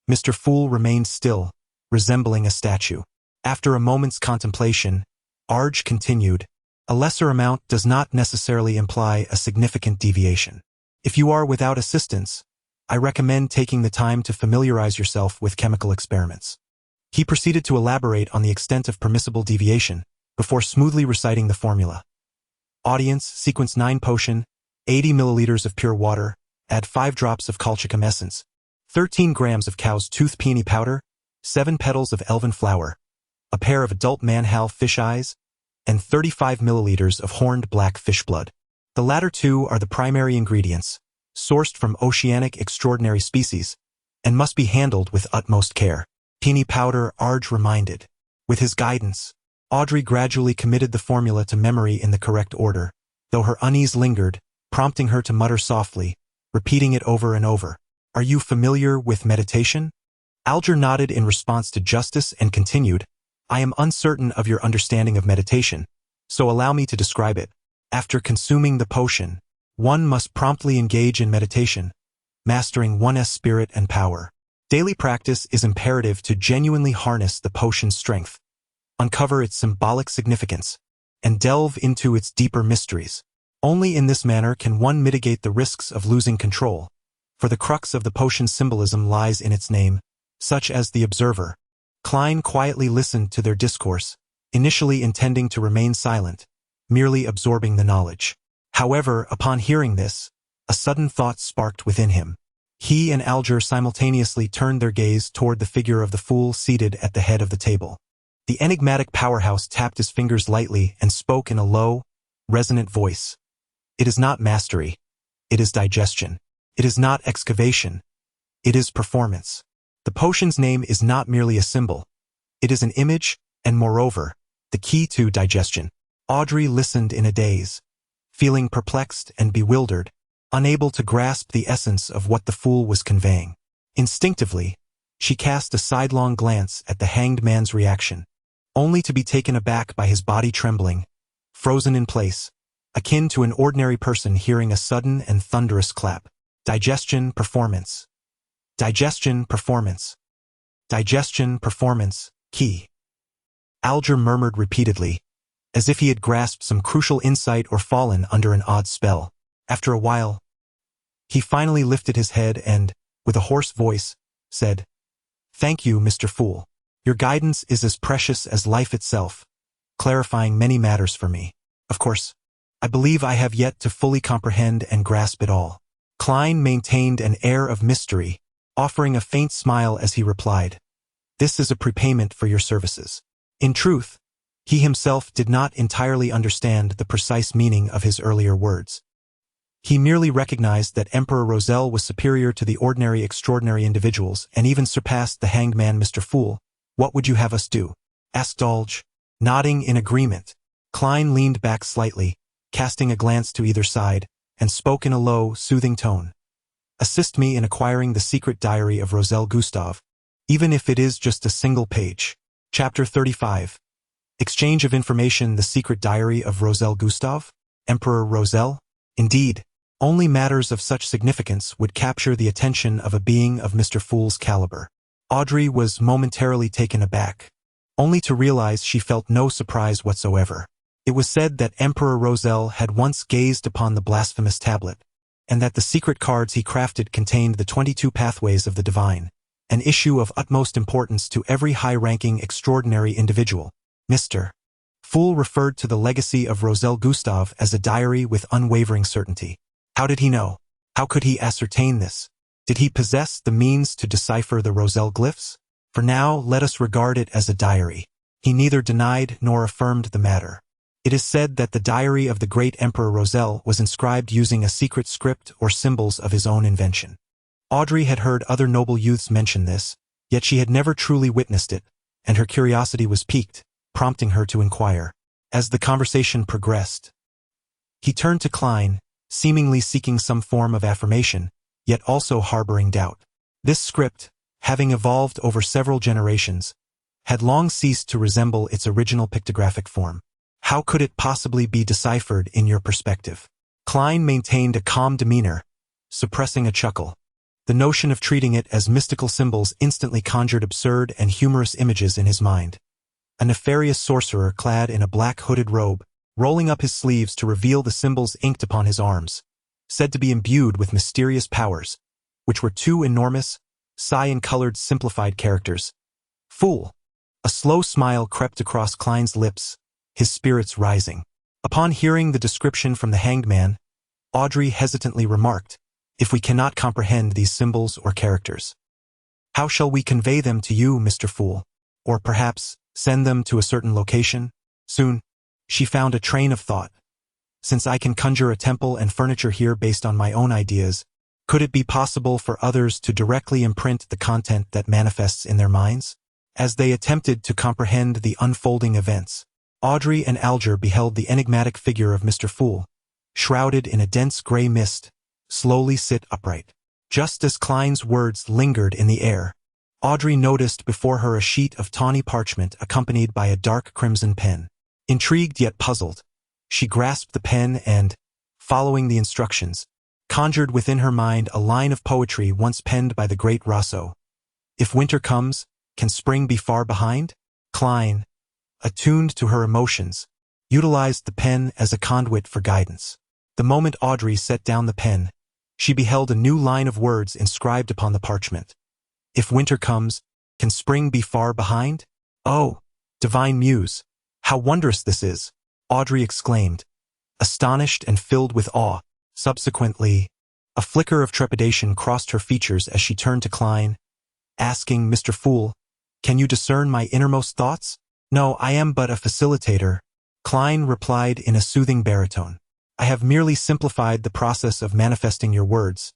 Speaker 2: Mr. Fool remained still, resembling a statue. After a moment's contemplation, Arj continued, "A lesser amount does not necessarily imply a significant deviation. If you are without assistance, I recommend taking the time to familiarize yourself with chemical experiments." He proceeded to elaborate on the extent of permissible deviation, before smoothly reciting the formula. Audience, sequence 9 potion, 80 milliliters of pure water, add 5 drops of colchicum essence, 13 grams of cow's tooth peony powder, 7 petals of elven flower, a pair of adult manhal fish eyes, and 35 milliliters of horned black fish blood. The latter two are the primary ingredients, sourced from oceanic extraordinary species, and must be handled with utmost care. Peony powder, Arj reminded. With his guidance, Audrey gradually committed the formula to memory in the correct order, though her unease lingered, prompting her to mutter softly, repeating it over and over. "Are you familiar with meditation?" Alger nodded in response to justice and continued, "I am uncertain of your understanding of meditation, so allow me to describe it. After consuming the potion, one must promptly engage in meditation, mastering one's spirit and power. Daily practice is imperative to genuinely harness the potion's strength, uncover its symbolic significance, and delve into its deeper mysteries. Only in this manner can one mitigate the risks of losing control, for the crux of the potion's symbolism lies in its name, such as the observer." Klein quietly listened to their discourse, initially intending to remain silent, merely absorbing the knowledge. However, upon hearing this, a sudden thought sparked within him. He and Alger simultaneously turned their gaze toward the figure of the fool seated at the head of the table. The enigmatic powerhouse tapped his fingers lightly and spoke in a low, resonant voice. "It is not mastery. It is digestion. It is not excavation. It is performance. The potion's name is not merely a symbol. It is an image, and moreover, the key to digestion." Audrey listened in a daze, feeling perplexed and bewildered, unable to grasp the essence of what the fool was conveying. Instinctively, she cast a sidelong glance at the hanged man's reaction, only to be taken aback by his body trembling, frozen in place, akin to an ordinary person hearing a sudden and thunderous clap. Digestion, performance. Digestion, performance. Digestion, performance, key. Alger murmured repeatedly, as if he had grasped some crucial insight or fallen under an odd spell. After a while, he finally lifted his head and, with a hoarse voice, said, "Thank you, Mr. Fool. Your guidance is as precious as life itself, clarifying many matters for me. Of course, I believe I have yet to fully comprehend and grasp it all." Klein maintained an air of mystery, offering a faint smile as he replied, "This is a prepayment for your services." In truth, he himself did not entirely understand the precise meaning of his earlier words. He merely recognized that Emperor Roselle was superior to the ordinary extraordinary individuals and even surpassed the hanged man Mr. Fool. "What would you have us do?" asked Alge. Nodding in agreement, Klein leaned back slightly, casting a glance to either side, and spoke in a low, soothing tone. "Assist me in acquiring the secret diary of Roselle Gustave, even if it is just a single page." Chapter 35. Exchange of information. The secret diary of Roselle Gustave? Emperor Roselle? Indeed, only matters of such significance would capture the attention of a being of Mr. Fool's caliber. Audrey was momentarily taken aback, only to realize she felt no surprise whatsoever. It was said that Emperor Roselle had once gazed upon the blasphemous tablet, and that the secret cards he crafted contained the 22 pathways of the divine, an issue of utmost importance to every high-ranking extraordinary individual. Mr. Fool referred to the legacy of Roselle Gustave as a diary with unwavering certainty. How did he know? How could he ascertain this? Did he possess the means to decipher the Roselle glyphs? For now, let us regard it as a diary. He neither denied nor affirmed the matter. It is said that the diary of the great Emperor Roselle was inscribed using a secret script or symbols of his own invention. Audrey had heard other noble youths mention this, yet she had never truly witnessed it, and her curiosity was piqued, prompting her to inquire. As the conversation progressed, he turned to Klein, seemingly seeking some form of affirmation, yet also harboring doubt. This script, having evolved over several generations, had long ceased to resemble its original pictographic form. How could it possibly be deciphered in your perspective? Klein maintained a calm demeanor, suppressing a chuckle. The notion of treating it as mystical symbols instantly conjured absurd and humorous images in his mind. A nefarious sorcerer clad in a black hooded robe, rolling up his sleeves to reveal the symbols inked upon his arms, said to be imbued with mysterious powers, which were two enormous, cyan-colored simplified characters. Fool! A slow smile crept across Klein's lips, his spirits rising. Upon hearing the description from the hanged man, Audrey hesitantly remarked, "If we cannot comprehend these symbols or characters, how shall we convey them to you, Mr. Fool? Or perhaps send them to a certain location?" Soon, she found a train of thought. Since I can conjure a temple and furniture here based on my own ideas, could it be possible for others to directly imprint the content that manifests in their minds? As they attempted to comprehend the unfolding events, Audrey and Alger beheld the enigmatic figure of Mr. Fool, shrouded in a dense gray mist, slowly sit upright. Just as Klein's words lingered in the air, Audrey noticed before her a sheet of tawny parchment accompanied by a dark crimson pen. Intrigued yet puzzled, she grasped the pen and, following the instructions, conjured within her mind a line of poetry once penned by the great Rousseau. "If winter comes, can spring be far behind?" Klein, attuned to her emotions, utilized the pen as a conduit for guidance. The moment Audrey set down the pen, she beheld a new line of words inscribed upon the parchment. "If winter comes, can spring be far behind?" "Oh, divine muse, how wondrous this is!" Audrey exclaimed, astonished and filled with awe. Subsequently, a flicker of trepidation crossed her features as she turned to Klein, asking, "Mr. Fool, can you discern my innermost thoughts?" "No, I am but a facilitator," Klein replied in a soothing baritone. "I have merely simplified the process of manifesting your words,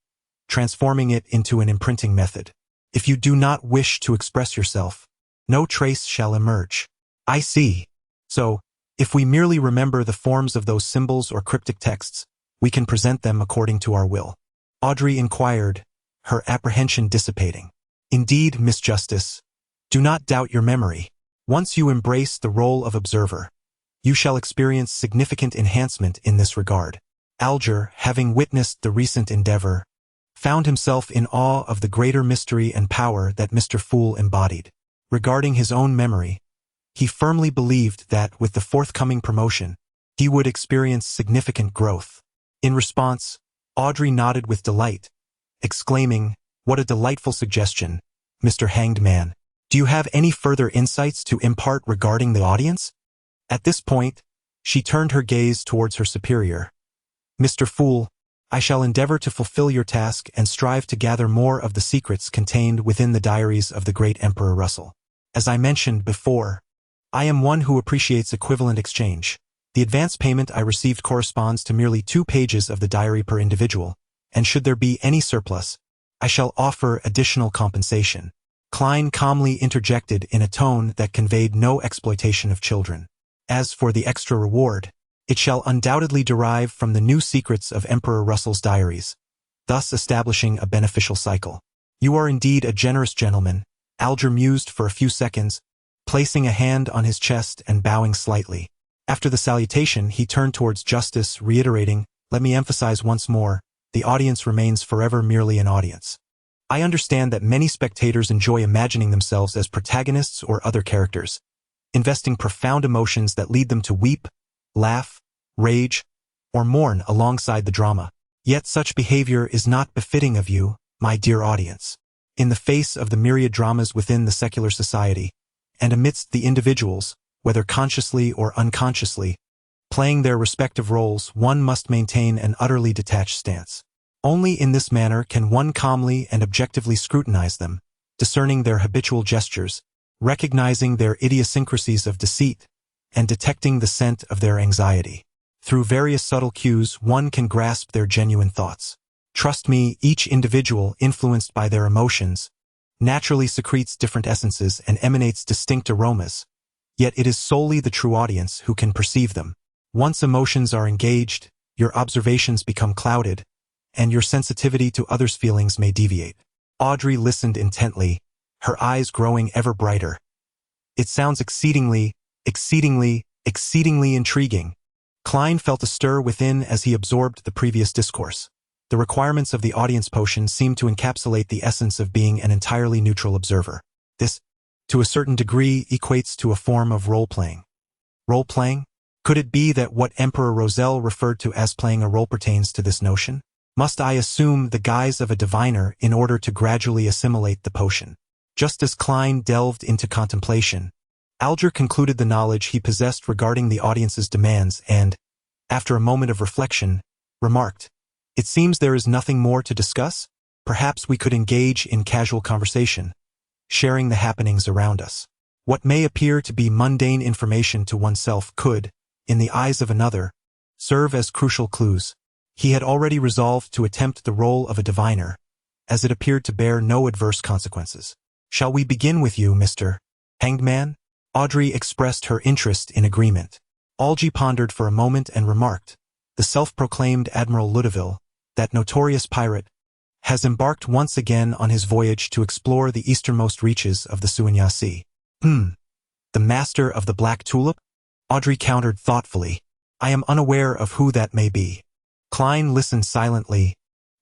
Speaker 2: transforming it into an imprinting method. If you do not wish to express yourself, no trace shall emerge." "I see. So, if we merely remember the forms of those symbols or cryptic texts, we can present them according to our will?" Audrey inquired, her apprehension dissipating. "Indeed, Miss Justice, do not doubt your memory. Once you embrace the role of observer, you shall experience significant enhancement in this regard." Alger, having witnessed the recent endeavor, found himself in awe of the greater mystery and power that Mr. Fool embodied. Regarding his own memory, he firmly believed that with the forthcoming promotion, he would experience significant growth. In response, Audrey nodded with delight, exclaiming, "What a delightful suggestion, Mr. Hanged Man. Do you have any further insights to impart regarding the audience?" At this point, she turned her gaze towards her superior. "Mr. Fool, I shall endeavor to fulfill your task and strive to gather more of the secrets contained within the diaries of the great Emperor Russell. As I mentioned before, I am one who appreciates equivalent exchange. The advance payment I received corresponds to merely 2 pages of the diary per individual, and should there be any surplus, I shall offer additional compensation." Klein calmly interjected in a tone that conveyed no exploitation of children. "As for the extra reward, it shall undoubtedly derive from the new secrets of Emperor Russell's diaries, thus establishing a beneficial cycle." "You are indeed a generous gentleman," Alger mused for a few seconds, placing a hand on his chest and bowing slightly. After the salutation, he turned towards Justice, reiterating, "Let me emphasize once more, the audience remains forever merely an audience. I understand that many spectators enjoy imagining themselves as protagonists or other characters, investing profound emotions that lead them to weep, laugh, rage, or mourn alongside the drama. Yet such behavior is not befitting of you, my dear audience. In the face of the myriad dramas within the secular society, and amidst the individuals whether consciously or unconsciously. Playing their respective roles, one must maintain an utterly detached stance. Only in this manner can one calmly and objectively scrutinize them, discerning their habitual gestures, recognizing their idiosyncrasies of deceit, and detecting the scent of their anxiety. Through various subtle cues, one can grasp their genuine thoughts. Trust me, each individual, influenced by their emotions, naturally secretes different essences and emanates distinct aromas, yet it is solely the true audience who can perceive them. Once emotions are engaged, your observations become clouded, and your sensitivity to others' feelings may deviate. Audrey listened intently, her eyes growing ever brighter. It sounds exceedingly intriguing. Klein felt a stir within as he absorbed the previous discourse. The requirements of the audience potion seemed to encapsulate the essence of being an entirely neutral observer. This, to a certain degree, equates to a form of role-playing. Role-playing? Could it be that what Emperor Roselle referred to as playing a role pertains to this notion? Must I assume the guise of a diviner in order to gradually assimilate the potion? Just as Klein delved into contemplation, Alger concluded the knowledge he possessed regarding the audience's demands and, after a moment of reflection, remarked, "It seems there is nothing more to discuss. Perhaps we could engage in casual conversation, sharing the happenings around us. What may appear to be mundane information to oneself could, in the eyes of another, serve as crucial clues." He had already resolved to attempt the role of a diviner, as it appeared to bear no adverse consequences. "Shall we begin with you, Mr. Hangman?" Audrey expressed her interest in agreement. Algy pondered for a moment and remarked, "The self-proclaimed Admiral Ludeville, that notorious pirate, has embarked once again on his voyage to explore the easternmost reaches of the Suanya Sea." The master of the Black Tulip?" Audrey countered thoughtfully. "I am unaware of who that may be." Klein listened silently,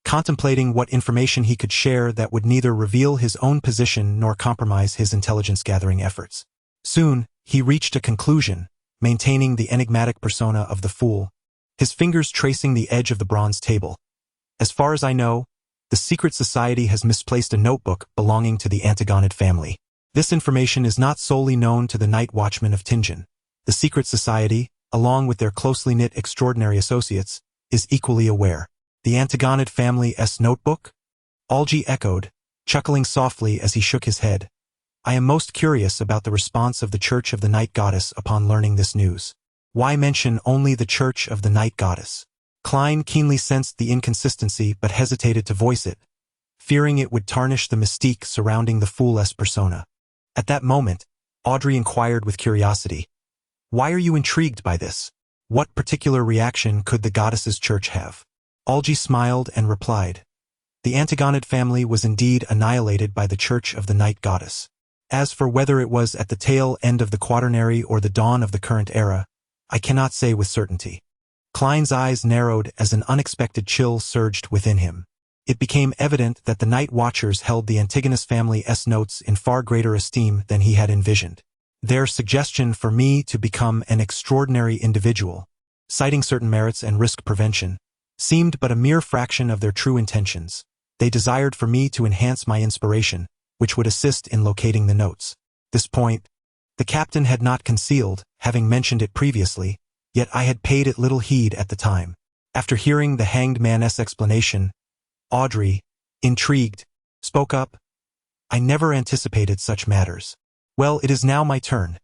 Speaker 2: contemplating what information he could share that would neither reveal his own position nor compromise his intelligence-gathering efforts. Soon, he reached a conclusion, maintaining the enigmatic persona of the fool, his fingers tracing the edge of the bronze table. "As far as I know, the secret society has misplaced a notebook belonging to the Antagonid family. This information is not solely known to the Night Watchmen of Tingen. The secret society, along with their closely knit extraordinary associates, is equally aware." "The Antagonid family's notebook?" Algy echoed, chuckling softly as he shook his head. "I am most curious about the response of the Church of the Night Goddess upon learning this news." "Why mention only the Church of the Night Goddess?" Klein keenly sensed the inconsistency but hesitated to voice it, fearing it would tarnish the mystique surrounding the fool's persona. At that moment, Audrey inquired with curiosity, "Why are you intrigued by this? What particular reaction could the goddess's church have?" Algy smiled and replied, "The Antagonid family was indeed annihilated by the Church of the Night Goddess. As for whether it was at the tail end of the Quaternary or the dawn of the current era, I cannot say with certainty." Klein's eyes narrowed as an unexpected chill surged within him. It became evident that the Night Watchers held the Antigonus family's notes in far greater esteem than he had envisioned. Their suggestion for me to become an extraordinary individual, citing certain merits and risk prevention, seemed but a mere fraction of their true intentions. They desired for me to enhance my inspiration, which would assist in locating the notes. This point, the captain had not concealed, having mentioned it previously, yet I had paid it little heed at the time. After hearing the hanged man's explanation, Audrey, intrigued, spoke up, "I never anticipated such matters. Well, it is now my turn.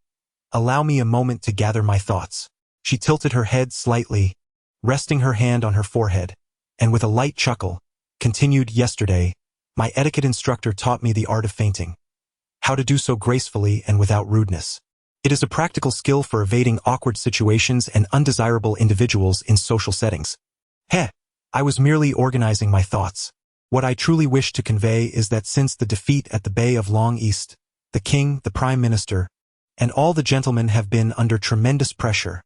Speaker 2: Allow me a moment to gather my thoughts." She tilted her head slightly, resting her hand on her forehead, and with a light chuckle, continued, "Yesterday, my etiquette instructor taught me the art of fainting. How to do so gracefully and without rudeness. It is a practical skill for evading awkward situations and undesirable individuals in social settings. I was merely organizing my thoughts. What I truly wish to convey is that since the defeat at the Bay of Long East, the king, the prime minister, and all the gentlemen have been under tremendous pressure,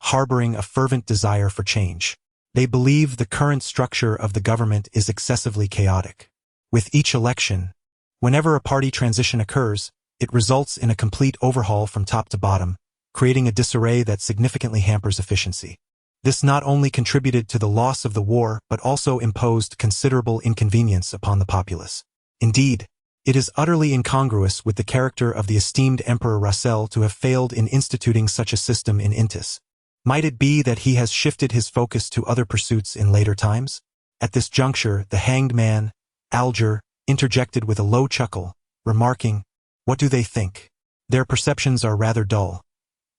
Speaker 2: harboring a fervent desire for change. They believe the current structure of the government is excessively chaotic. With each election, whenever a party transition occurs, it results in a complete overhaul from top to bottom, creating a disarray that significantly hampers efficiency. This not only contributed to the loss of the war but also imposed considerable inconvenience upon the populace. Indeed, It is utterly incongruous with the character of the esteemed Emperor Russell to have failed in instituting such a system in Intis. Might it be that he has shifted his focus to other pursuits in later times? At this juncture, the hanged man, Alger, interjected with a low chuckle, remarking, "What do they think? Their perceptions are rather dull.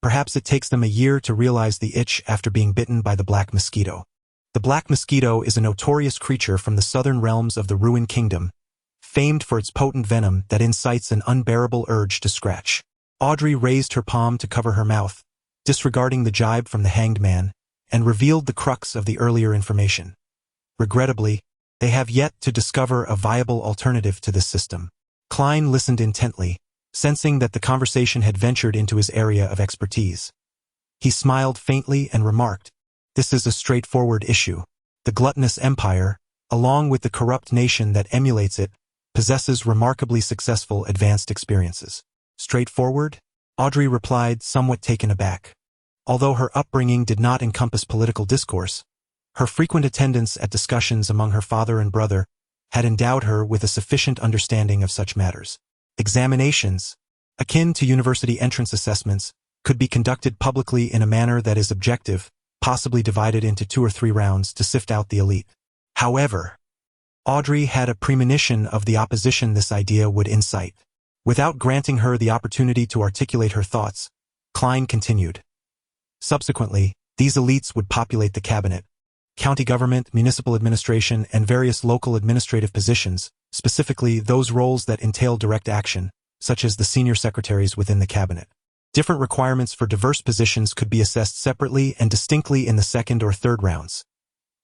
Speaker 2: Perhaps it takes them a year to realize the itch after being bitten by the black mosquito." The black mosquito is a notorious creature from the southern realms of the Ruined Kingdom, famed for its potent venom that incites an unbearable urge to scratch. Audrey raised her palm to cover her mouth, disregarding the jibe from the hanged man, and revealed the crux of the earlier information. Regrettably, they have yet to discover a viable alternative to this system. Klein listened intently, sensing that the conversation had ventured into his area of expertise. He smiled faintly and remarked, "This is a straightforward issue. The gluttonous empire, along with the corrupt nation that emulates it, possesses remarkably successful advanced experiences." "Straightforward?" Audrey replied, somewhat taken aback. Although her upbringing did not encompass political discourse, her frequent attendance at discussions among her father and brother had endowed her with a sufficient understanding of such matters. Examinations, akin to university entrance assessments, could be conducted publicly in a manner that is objective, possibly divided into 2 or 3 rounds to sift out the elite. However, Audrey had a premonition of the opposition this idea would incite. Without granting her the opportunity to articulate her thoughts, Klein continued. Subsequently, these elites would populate the cabinet, county government, municipal administration, and various local administrative positions, specifically those roles that entail direct action, such as the senior secretaries within the cabinet. Different requirements for diverse positions could be assessed separately and distinctly in the 2nd or 3rd rounds.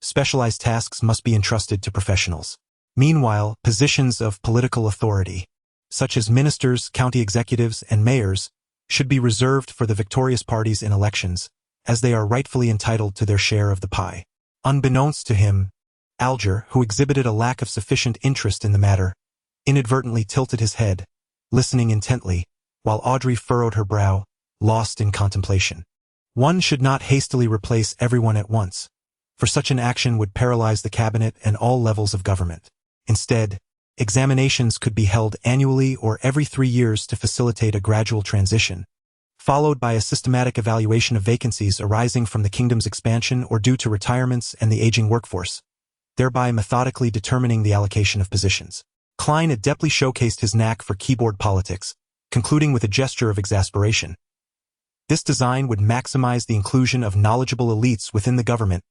Speaker 2: Specialized tasks must be entrusted to professionals. Meanwhile, positions of political authority, such as ministers, county executives, and mayors, should be reserved for the victorious parties in elections, as they are rightfully entitled to their share of the pie. Unbeknownst to him, Alger, who exhibited a lack of sufficient interest in the matter, inadvertently tilted his head, listening intently, while Audrey furrowed her brow, lost in contemplation. One should not hastily replace everyone at once, for such an action would paralyze the cabinet and all levels of government. Instead, examinations could be held annually or every 3 years to facilitate a gradual transition, followed by a systematic evaluation of vacancies arising from the kingdom's expansion or due to retirements and the aging workforce, thereby methodically determining the allocation of positions. Klein adeptly showcased his knack for keyboard politics, concluding with a gesture of exasperation. This design would maximize the inclusion of knowledgeable elites within the government,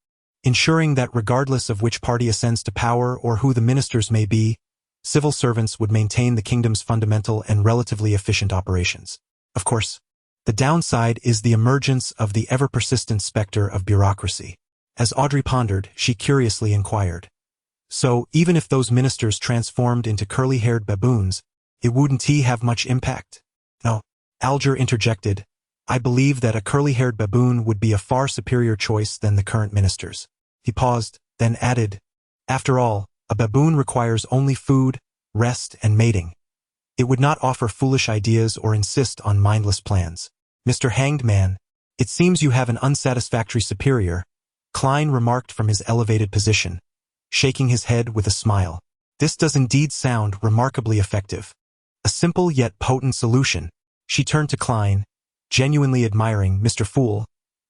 Speaker 2: ensuring that regardless of which party ascends to power or who the ministers may be, civil servants would maintain the kingdom's fundamental and relatively efficient operations. Of course, the downside is the emergence of the ever-persistent specter of bureaucracy. As Audrey pondered, she curiously inquired, "So, even if those ministers transformed into curly-haired baboons, it wouldn't have much impact?" "No," Alger interjected, "I believe that a curly-haired baboon would be a far superior choice than the current ministers." He paused, then added, "After all, a baboon requires only food, rest, and mating. It would not offer foolish ideas or insist on mindless plans." "Mr. Hanged Man, it seems you have an unsatisfactory superior," Klein remarked from his elevated position, shaking his head with a smile. "This does indeed sound remarkably effective. A simple yet potent solution." She turned to Klein, genuinely admiring, "Mr. Fool,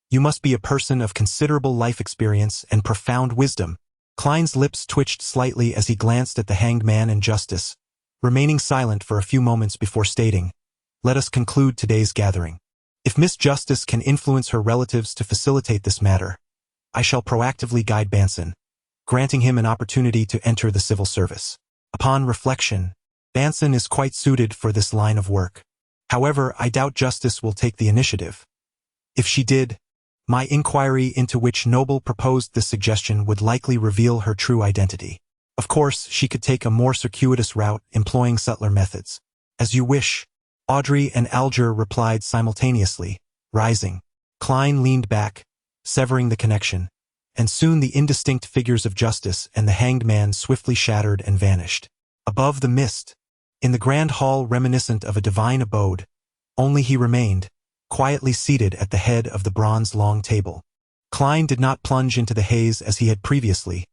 Speaker 2: you must be a person of considerable life experience and profound wisdom." Klein's lips twitched slightly as he glanced at the hanged man and Justice, remaining silent for a few moments before stating, "Let us conclude today's gathering. If Miss Justice can influence her relatives to facilitate this matter, I shall proactively guide Banson, granting him an opportunity to enter the civil service. Upon reflection, Banson is quite suited for this line of work. However, I doubt Justice will take the initiative. If she did, my inquiry into which noble proposed this suggestion would likely reveal her true identity. Of course, she could take a more circuitous route, employing subtler methods." "As you wish," Audrey and Alger replied simultaneously, rising. Klein leaned back, severing the connection, and soon the indistinct figures of Justice and the hanged man swiftly shattered and vanished. Above the mist, in the grand hall reminiscent of a divine abode, only he remained, quietly seated at the head of the bronze long table. Klein did not plunge into the haze as he had previously,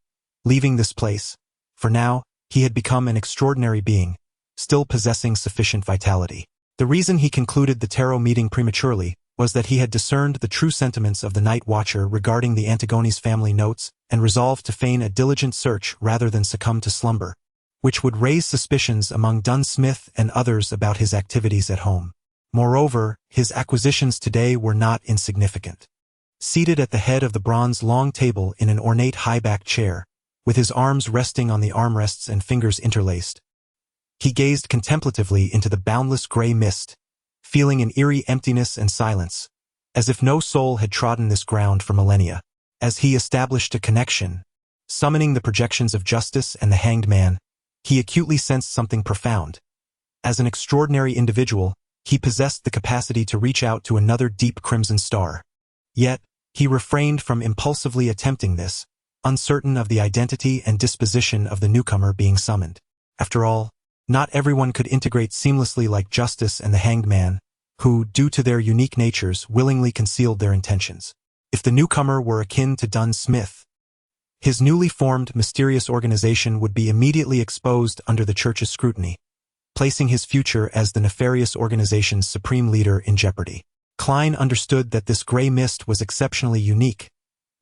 Speaker 2: leaving this place, for now he had become an extraordinary being, still possessing sufficient vitality. The reason he concluded the tarot meeting prematurely was that he had discerned the true sentiments of the Night Watcher regarding the Antigone's family notes and resolved to feign a diligent search rather than succumb to slumber, which would raise suspicions among Dunsmith and others about his activities at home. Moreover, his acquisitions today were not insignificant. Seated at the head of the bronze long table in an ornate high-backed chair, with his arms resting on the armrests and fingers interlaced, he gazed contemplatively into the boundless gray mist, feeling an eerie emptiness and silence, as if no soul had trodden this ground for millennia. As he established a connection, summoning the projections of justice and the hanged man, he acutely sensed something profound. As an extraordinary individual, he possessed the capacity to reach out to another deep crimson star. Yet, he refrained from impulsively attempting this, uncertain of the identity and disposition of the newcomer being summoned. After all, not everyone could integrate seamlessly like Justice and the Hanged Man, who, due to their unique natures, willingly concealed their intentions. If the newcomer were akin to Dunsmith, his newly formed mysterious organization would be immediately exposed under the Church's scrutiny, placing his future as the nefarious organization's supreme leader in jeopardy. Klein understood that this gray mist was exceptionally unique,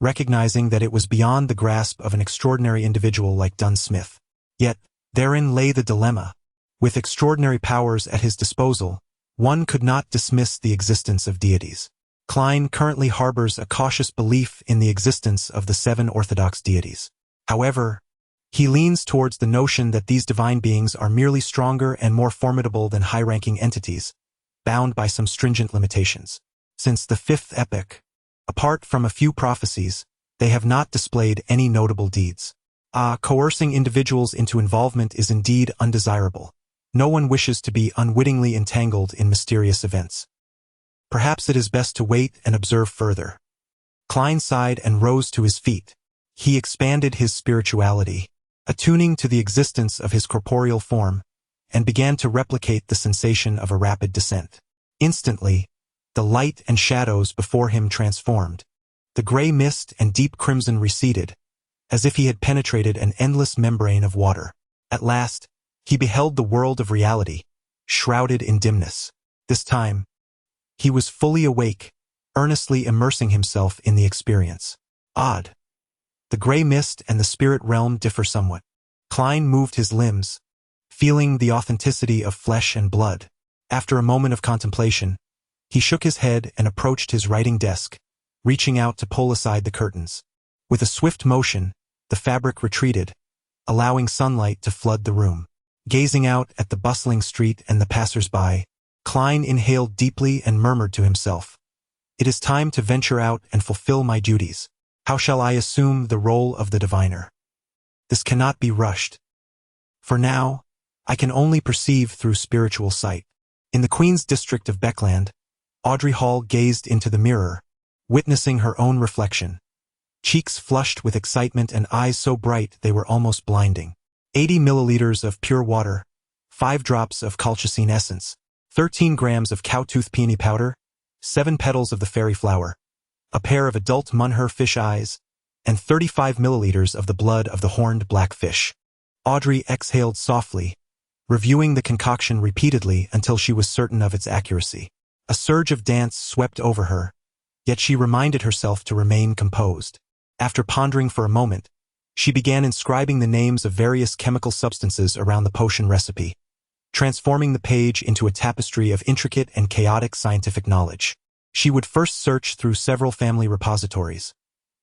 Speaker 2: recognizing that it was beyond the grasp of an extraordinary individual like Dunsmith. Yet, therein lay the dilemma. With extraordinary powers at his disposal, one could not dismiss the existence of deities. Klein currently harbors a cautious belief in the existence of the 7 orthodox deities. However, he leans towards the notion that these divine beings are merely stronger and more formidable than high-ranking entities, bound by some stringent limitations. Since the 5th epoch, apart from a few prophecies, they have not displayed any notable deeds. Coercing individuals into involvement is indeed undesirable. No one wishes to be unwittingly entangled in mysterious events. Perhaps it is best to wait and observe further. Klein sighed and rose to his feet. He expanded his spirituality, attuning to the existence of his corporeal form, and began to replicate the sensation of a rapid descent. Instantly, the light and shadows before him transformed. The gray mist and deep crimson receded, as if he had penetrated an endless membrane of water. At last, he beheld the world of reality, shrouded in dimness. This time, he was fully awake, earnestly immersing himself in the experience. Odd. The gray mist and the spirit realm differ somewhat. Klein moved his limbs, feeling the authenticity of flesh and blood. After a moment of contemplation, he shook his head and approached his writing desk, reaching out to pull aside the curtains. With a swift motion, the fabric retreated, allowing sunlight to flood the room. Gazing out at the bustling street and the passers-by, Klein inhaled deeply and murmured to himself, "It is time to venture out and fulfill my duties. How shall I assume the role of the diviner? This cannot be rushed. For now, I can only perceive through spiritual sight." In the Queen's district of Beckland, Audrey Hall gazed into the mirror, witnessing her own reflection. Cheeks flushed with excitement and eyes so bright they were almost blinding. 80 milliliters of pure water, 5 drops of colchicine essence, 13 grams of cowtooth peony powder, 7 petals of the fairy flower, a pair of adult munher fish eyes, and 35 milliliters of the blood of the horned blackfish. Audrey exhaled softly, reviewing the concoction repeatedly until she was certain of its accuracy. A surge of dance swept over her, yet she reminded herself to remain composed. After pondering for a moment, she began inscribing the names of various chemical substances around the potion recipe, transforming the page into a tapestry of intricate and chaotic scientific knowledge. She would first search through several family repositories.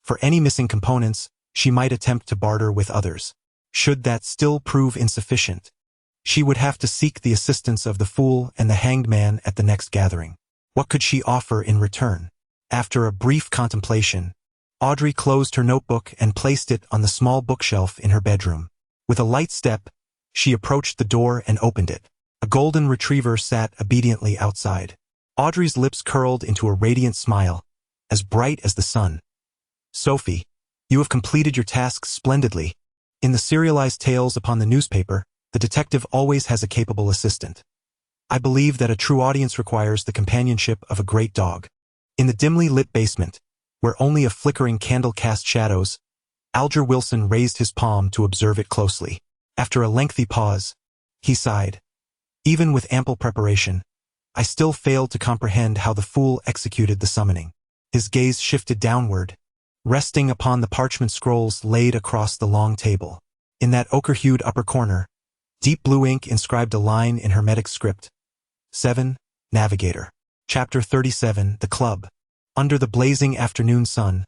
Speaker 2: For any missing components, she might attempt to barter with others. Should that still prove insufficient, she would have to seek the assistance of the Fool and the Hanged Man at the next gathering. What could she offer in return? After a brief contemplation, Audrey closed her notebook and placed it on the small bookshelf in her bedroom. With a light step, she approached the door and opened it. A golden retriever sat obediently outside. Audrey's lips curled into a radiant smile, as bright as the sun. "Sophie, you have completed your task splendidly. In the serialized tales upon the newspaper, the detective always has a capable assistant. I believe that a true audience requires the companionship of a great dog." In the dimly lit basement, where only a flickering candle cast shadows, Alger Wilson raised his palm to observe it closely. After a lengthy pause, he sighed. Even with ample preparation, I still failed to comprehend how the fool executed the summoning. His gaze shifted downward, resting upon the parchment scrolls laid across the long table. In that ochre-hued upper corner, deep blue ink inscribed a line in Hermetic script. 7. Navigator. Chapter 37. The Club. Under the blazing afternoon sun,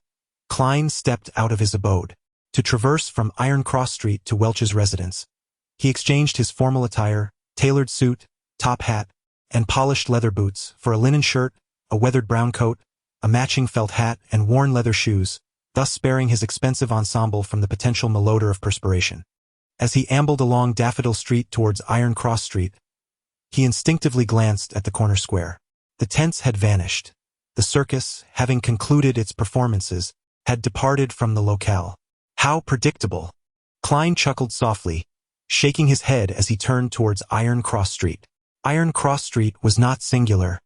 Speaker 2: Klein stepped out of his abode, to traverse from Iron Cross Street to Welch's residence. He exchanged his formal attire, tailored suit, top hat, and polished leather boots for a linen shirt, a weathered brown coat, a matching felt hat, and worn leather shoes, thus sparing his expensive ensemble from the potential malodor of perspiration. As he ambled along Daffodil Street towards Iron Cross Street, he instinctively glanced at the corner square. The tents had vanished. The circus, having concluded its performances, had departed from the locale. How predictable! Klein chuckled softly, shaking his head as he turned towards Iron Cross Street. Iron Cross Street was not singular.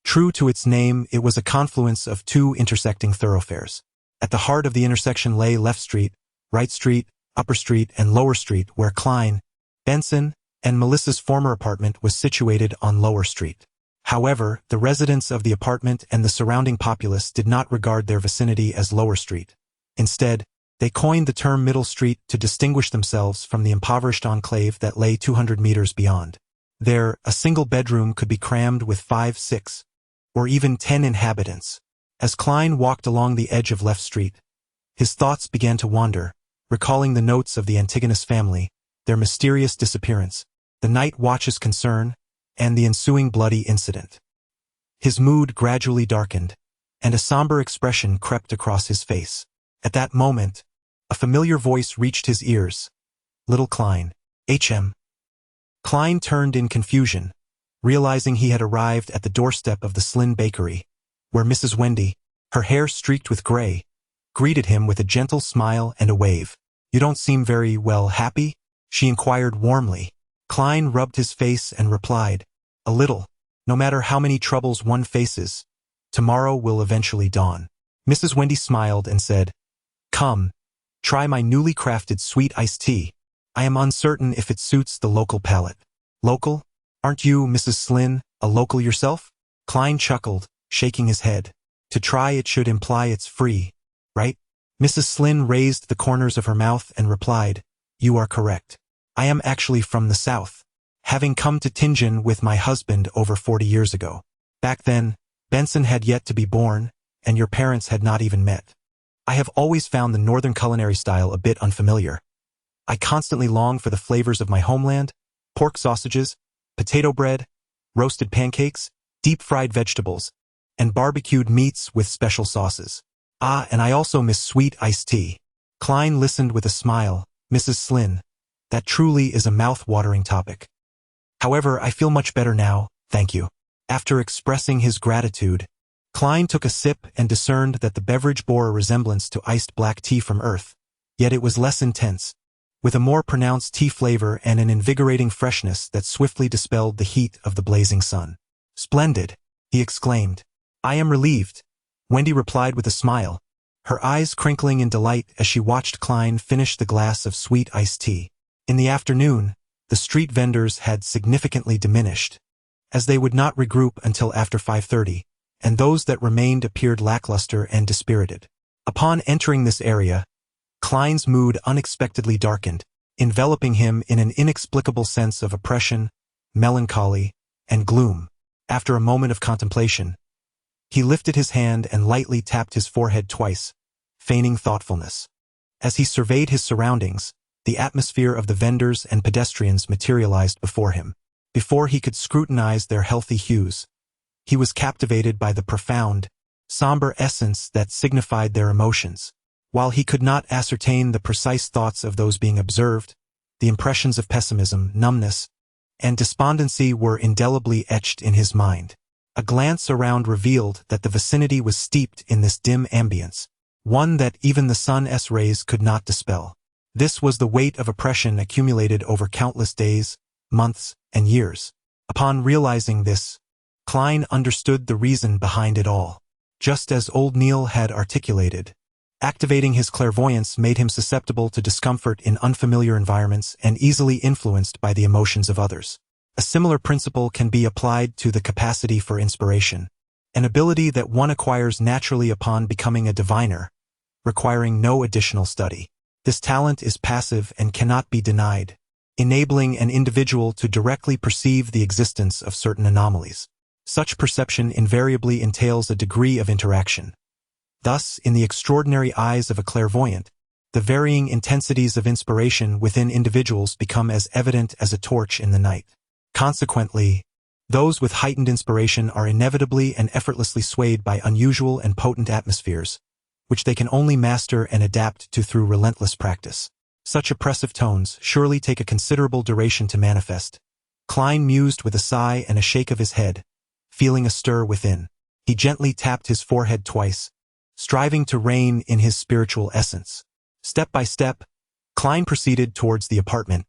Speaker 2: True to its name, it was a confluence of two intersecting thoroughfares. At the heart of the intersection lay Left Street, Right Street, Upper Street, and Lower Street, where Klein, Benson, and Melissa's former apartment was situated on Lower Street. However, the residents of the apartment and the surrounding populace did not regard their vicinity as Lower Street. Instead, they coined the term Middle Street to distinguish themselves from the impoverished enclave that lay 200 meters beyond. There, a single bedroom could be crammed with 5, 6, or even 10 inhabitants. As Klein walked along the edge of Left Street, his thoughts began to wander, recalling the notes of the Antigonus family, their mysterious disappearance, the night watch's concern, and the ensuing bloody incident. His mood gradually darkened, and a somber expression crept across his face. At that moment, a familiar voice reached his ears. "Little Klein, H.M." Klein turned in confusion, realizing he had arrived at the doorstep of the Slynn Bakery, where Mrs. Wendy, her hair streaked with gray, greeted him with a gentle smile and a wave. "You don't seem very, happy?" she inquired warmly. Klein rubbed his face and replied, "A little. No matter how many troubles one faces, tomorrow will eventually dawn." Mrs. Wendy smiled and said, "Come, try my newly crafted sweet iced tea. I am uncertain if it suits the local palate." "Local? Aren't you, Mrs. Slynn, a local yourself?" Klein chuckled, shaking his head. "To try it should imply it's free, right?" Mrs. Slynn raised the corners of her mouth and replied, "You are correct. I am actually from the South, having come to Tingen with my husband over 40 years ago. Back then, Benson had yet to be born, and your parents had not even met. I have always found the northern culinary style a bit unfamiliar. I constantly long for the flavors of my homeland: pork sausages, potato bread, roasted pancakes, deep-fried vegetables, and barbecued meats with special sauces. Ah, and I also miss sweet iced tea." Klein listened with a smile. "Mrs. Slynn, that truly is a mouth-watering topic. However, I feel much better now, thank you." After expressing his gratitude, Klein took a sip and discerned that the beverage bore a resemblance to iced black tea from Earth, yet it was less intense, with a more pronounced tea flavor and an invigorating freshness that swiftly dispelled the heat of the blazing sun. "Splendid," he exclaimed. "I am relieved," Wendy replied with a smile, her eyes crinkling in delight as she watched Klein finish the glass of sweet iced tea. In the afternoon, the street vendors had significantly diminished, as they would not regroup until after 5:30, and those that remained appeared lackluster and dispirited. Upon entering this area, Klein's mood unexpectedly darkened, enveloping him in an inexplicable sense of oppression, melancholy, and gloom. After a moment of contemplation, he lifted his hand and lightly tapped his forehead twice, feigning thoughtfulness. As he surveyed his surroundings, the atmosphere of the vendors and pedestrians materialized before him. Before he could scrutinize their healthy hues, he was captivated by the profound, somber essence that signified their emotions. While he could not ascertain the precise thoughts of those being observed, the impressions of pessimism, numbness, and despondency were indelibly etched in his mind. A glance around revealed that the vicinity was steeped in this dim ambience, one that even the sun's rays could not dispel. This was the weight of oppression accumulated over countless days, months, and years. Upon realizing this, Klein understood the reason behind it all. Just as old Neil had articulated, activating his clairvoyance made him susceptible to discomfort in unfamiliar environments and easily influenced by the emotions of others. A similar principle can be applied to the capacity for inspiration, an ability that one acquires naturally upon becoming a diviner, requiring no additional study. This talent is passive and cannot be denied, enabling an individual to directly perceive the existence of certain anomalies. Such perception invariably entails a degree of interaction. Thus, in the extraordinary eyes of a clairvoyant, the varying intensities of inspiration within individuals become as evident as a torch in the night. Consequently, those with heightened inspiration are inevitably and effortlessly swayed by unusual and potent atmospheres, which they can only master and adapt to through relentless practice. Such oppressive tones surely take a considerable duration to manifest. Klein mused with a sigh and a shake of his head, feeling a stir within. He gently tapped his forehead twice, striving to rein in his spiritual essence. Step by step, Klein proceeded towards the apartment,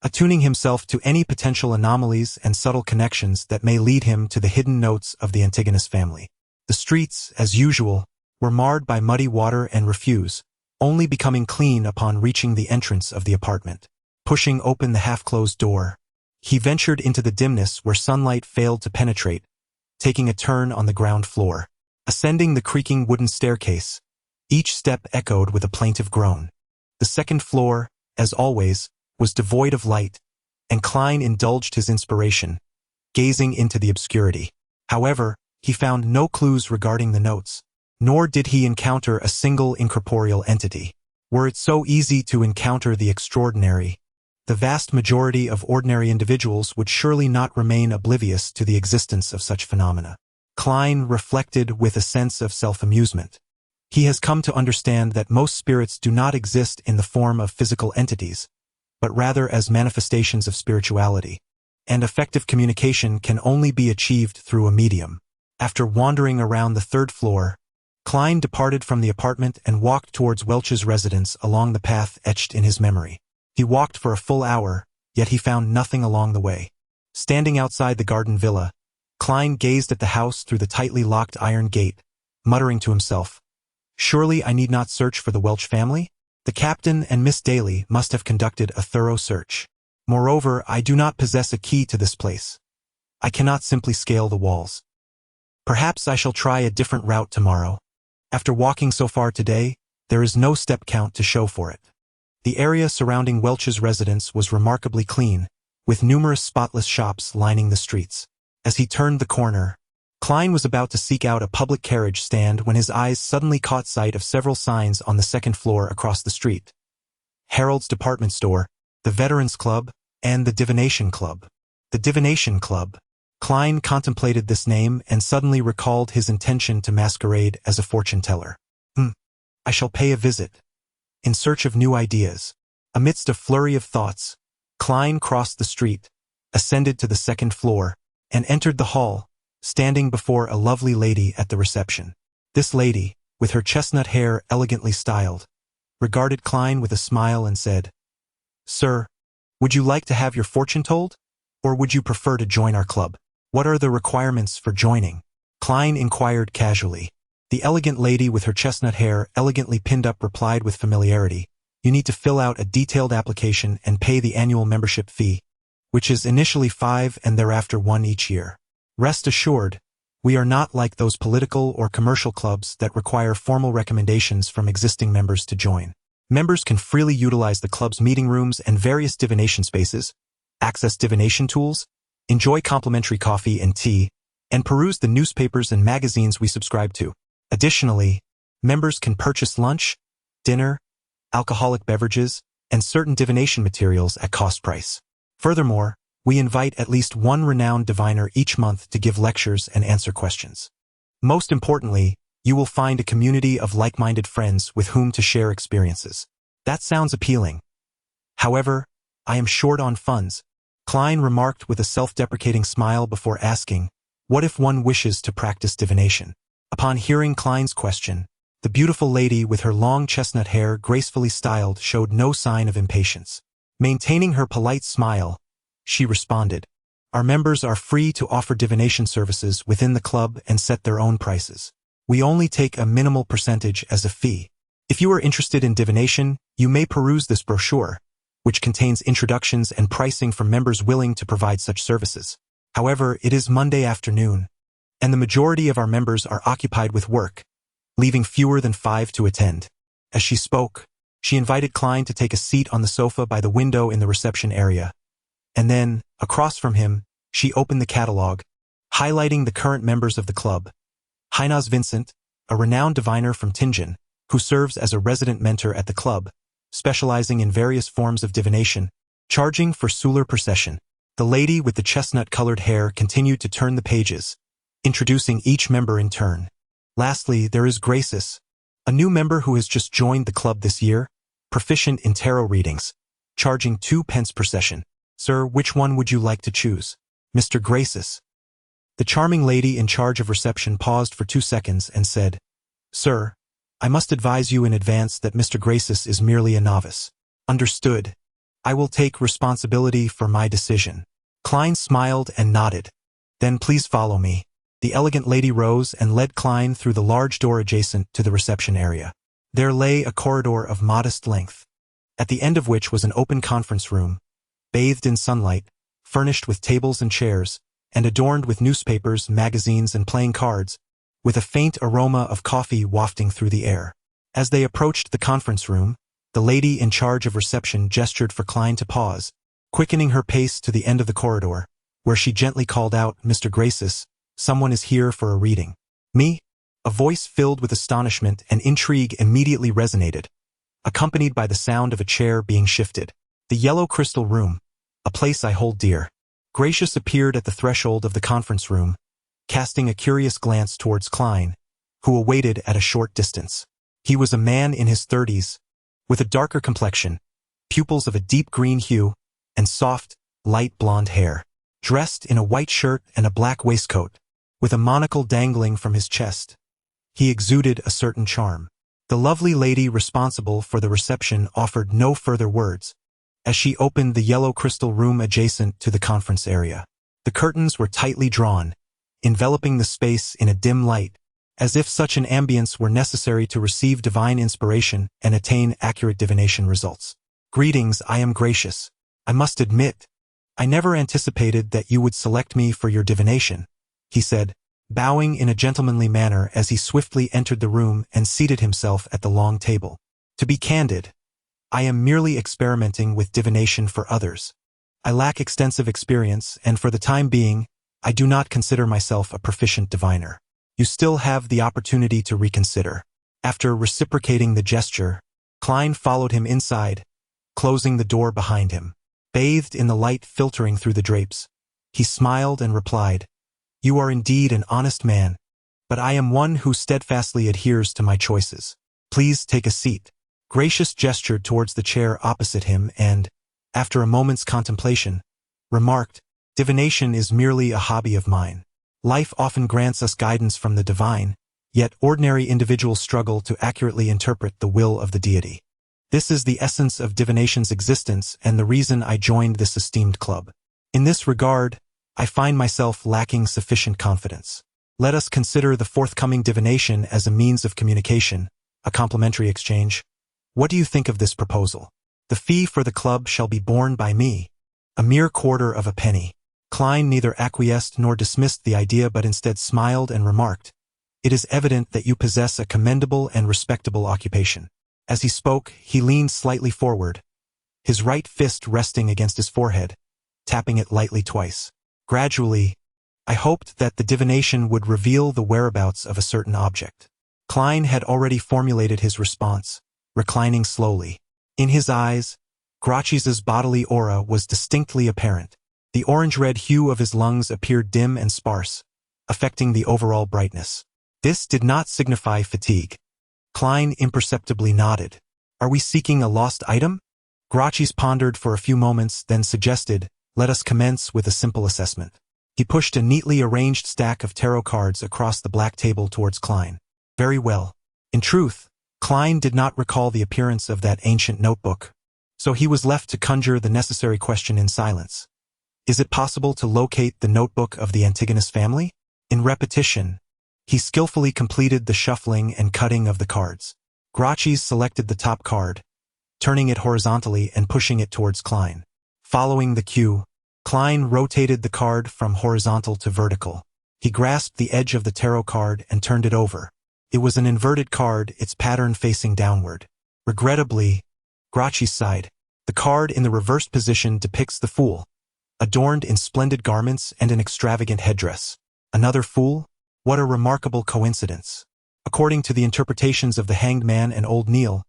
Speaker 2: attuning himself to any potential anomalies and subtle connections that may lead him to the hidden notes of the Antigonus family. The streets, as usual, were marred by muddy water and refuse, only becoming clean upon reaching the entrance of the apartment. Pushing open the half-closed door, he ventured into the dimness where sunlight failed to penetrate, taking a turn on the ground floor. Ascending the creaking wooden staircase, each step echoed with a plaintive groan. The second floor, as always, was devoid of light, and Klein indulged his inspiration, gazing into the obscurity. However, he found no clues regarding the notes, nor did he encounter a single incorporeal entity. Were it so easy to encounter the extraordinary, the vast majority of ordinary individuals would surely not remain oblivious to the existence of such phenomena. Klein reflected with a sense of self-amusement. He has come to understand that most spirits do not exist in the form of physical entities, but rather as manifestations of spirituality, and effective communication can only be achieved through a medium. After wandering around the third floor, Klein departed from the apartment and walked towards Welch's residence along the path etched in his memory. He walked for a full hour, yet he found nothing along the way. Standing outside the garden villa, Klein gazed at the house through the tightly locked iron gate, muttering to himself, "Surely I need not search for the Welch family? The captain and Miss Daly must have conducted a thorough search. Moreover, I do not possess a key to this place. I cannot simply scale the walls. Perhaps I shall try a different route tomorrow. After walking so far today, there is no step count to show for it." The area surrounding Welch's residence was remarkably clean, with numerous spotless shops lining the streets. As he turned the corner, Klein was about to seek out a public carriage stand when his eyes suddenly caught sight of several signs on the second floor across the street: Harold's Department Store, the Veterans Club, and the Divination Club. The Divination Club. Klein contemplated this name and suddenly recalled his intention to masquerade as a fortune-teller. I shall pay a visit. In search of new ideas. Amidst a flurry of thoughts, Klein crossed the street, ascended to the second floor, and entered the hall, standing before a lovely lady at the reception. This lady, with her chestnut hair elegantly styled, regarded Klein with a smile and said, "Sir, would you like to have your fortune told? Or would you prefer to join our club? What are the requirements for joining?" Klein inquired casually. The elegant lady with her chestnut hair elegantly pinned up replied with familiarity, "You need to fill out a detailed application and pay the annual membership fee, which is initially 5 and thereafter 1 each year. Rest assured, we are not like those political or commercial clubs that require formal recommendations from existing members to join. Members can freely utilize the club's meeting rooms and various divination spaces, access divination tools, enjoy complimentary coffee and tea, and peruse the newspapers and magazines we subscribe to. Additionally, members can purchase lunch, dinner, alcoholic beverages, and certain divination materials at cost price. Furthermore, we invite at least one renowned diviner each month to give lectures and answer questions. Most importantly, you will find a community of like-minded friends with whom to share experiences. That sounds appealing. However, I am short on funds," Klein remarked with a self-deprecating smile before asking, "What if one wishes to practice divination?" Upon hearing Klein's question, the beautiful lady with her long chestnut hair gracefully styled showed no sign of impatience. Maintaining her polite smile, she responded, "Our members are free to offer divination services within the club and set their own prices. We only take a minimal percentage as a fee. If you are interested in divination, you may peruse this brochure, which contains introductions and pricing for members willing to provide such services. However, it is Monday afternoon, and the majority of our members are occupied with work, leaving fewer than 5 to attend. As she spoke, she invited Klein to take a seat on the sofa by the window in the reception area, and then, across from him, she opened the catalog, highlighting the current members of the club. Heinaz Vincent, a renowned diviner from Tingen, who serves as a resident mentor at the club, specializing in various forms of divination, charging for solar procession. The lady with the chestnut-colored hair continued to turn the pages, introducing each member in turn. Lastly, there is Graces, a new member who has just joined the club this year, proficient in tarot readings, charging 2 pence per session. Sir, which one would you like to choose? Mr. Graces. The charming lady in charge of reception paused for 2 seconds and said, Sir, I must advise you in advance that Mr. Graces is merely a novice. Understood. I will take responsibility for my decision. Klein smiled and nodded. Then please follow me. The elegant lady rose and led Klein through the large door adjacent to the reception area. There lay a corridor of modest length, at the end of which was an open conference room, bathed in sunlight, furnished with tables and chairs, and adorned with newspapers, magazines, and playing cards, with a faint aroma of coffee wafting through the air. As they approached the conference room, the lady in charge of reception gestured for Klein to pause, quickening her pace to the end of the corridor, where she gently called out, Mr. Graces, someone is here for a reading. Me? A voice filled with astonishment and intrigue immediately resonated, accompanied by the sound of a chair being shifted. The yellow crystal room, a place I hold dear. Gracious appeared at the threshold of the conference room, casting a curious glance towards Klein, who awaited at a short distance. He was a man in his 30s, with a darker complexion, pupils of a deep green hue, and soft, light blonde hair. Dressed in a white shirt and a black waistcoat, with a monocle dangling from his chest, he exuded a certain charm. The lovely lady responsible for the reception offered no further words, as she opened the yellow crystal room adjacent to the conference area. The curtains were tightly drawn, enveloping the space in a dim light, as if such an ambience were necessary to receive divine inspiration and attain accurate divination results. Greetings, I am Gracious. I must admit, I never anticipated that you would select me for your divination, he said, bowing in a gentlemanly manner as he swiftly entered the room and seated himself at the long table. To be candid, I am merely experimenting with divination for others. I lack extensive experience, and for the time being, I do not consider myself a proficient diviner. You still have the opportunity to reconsider. After reciprocating the gesture, Klein followed him inside, closing the door behind him. Bathed in the light filtering through the drapes, he smiled and replied, You are indeed an honest man, but I am one who steadfastly adheres to my choices. Please take a seat. Gracious gestured towards the chair opposite him and, after a moment's contemplation, remarked, Divination is merely a hobby of mine. Life often grants us guidance from the divine, yet ordinary individuals struggle to accurately interpret the will of the deity. This is the essence of divination's existence and the reason I joined this esteemed club. In this regard, I find myself lacking sufficient confidence. Let us consider the forthcoming divination as a means of communication, a complimentary exchange. What do you think of this proposal? The fee for the club shall be borne by me, a mere quarter of a penny. Klein neither acquiesced nor dismissed the idea but instead smiled and remarked, It is evident that you possess a commendable and respectable occupation. As he spoke, he leaned slightly forward, his right fist resting against his forehead, tapping it lightly twice. Gradually, I hoped that the divination would reveal the whereabouts of a certain object. Klein had already formulated his response, reclining slowly. In his eyes, Gracious' bodily aura was distinctly apparent. The orange-red hue of his lungs appeared dim and sparse, affecting the overall brightness. This did not signify fatigue. Klein imperceptibly nodded. Are we seeking a lost item? Gracious pondered for a few moments, then suggested, Let us commence with a simple assessment. He pushed a neatly arranged stack of tarot cards across the black table towards Klein. Very well. In truth, Klein did not recall the appearance of that ancient notebook, so he was left to conjure the necessary question in silence. Is it possible to locate the notebook of the Antigonus family? In repetition, he skillfully completed the shuffling and cutting of the cards. Gracious selected the top card, turning it horizontally and pushing it towards Klein. Following the cue, Klein rotated the card from horizontal to vertical. He grasped the edge of the tarot card and turned it over. It was an inverted card, its pattern facing downward. Regrettably, Gracchi sighed. The card in the reversed position depicts the fool, adorned in splendid garments and an extravagant headdress. Another fool? What a remarkable coincidence. According to the interpretations of the Hanged Man and Old Neil,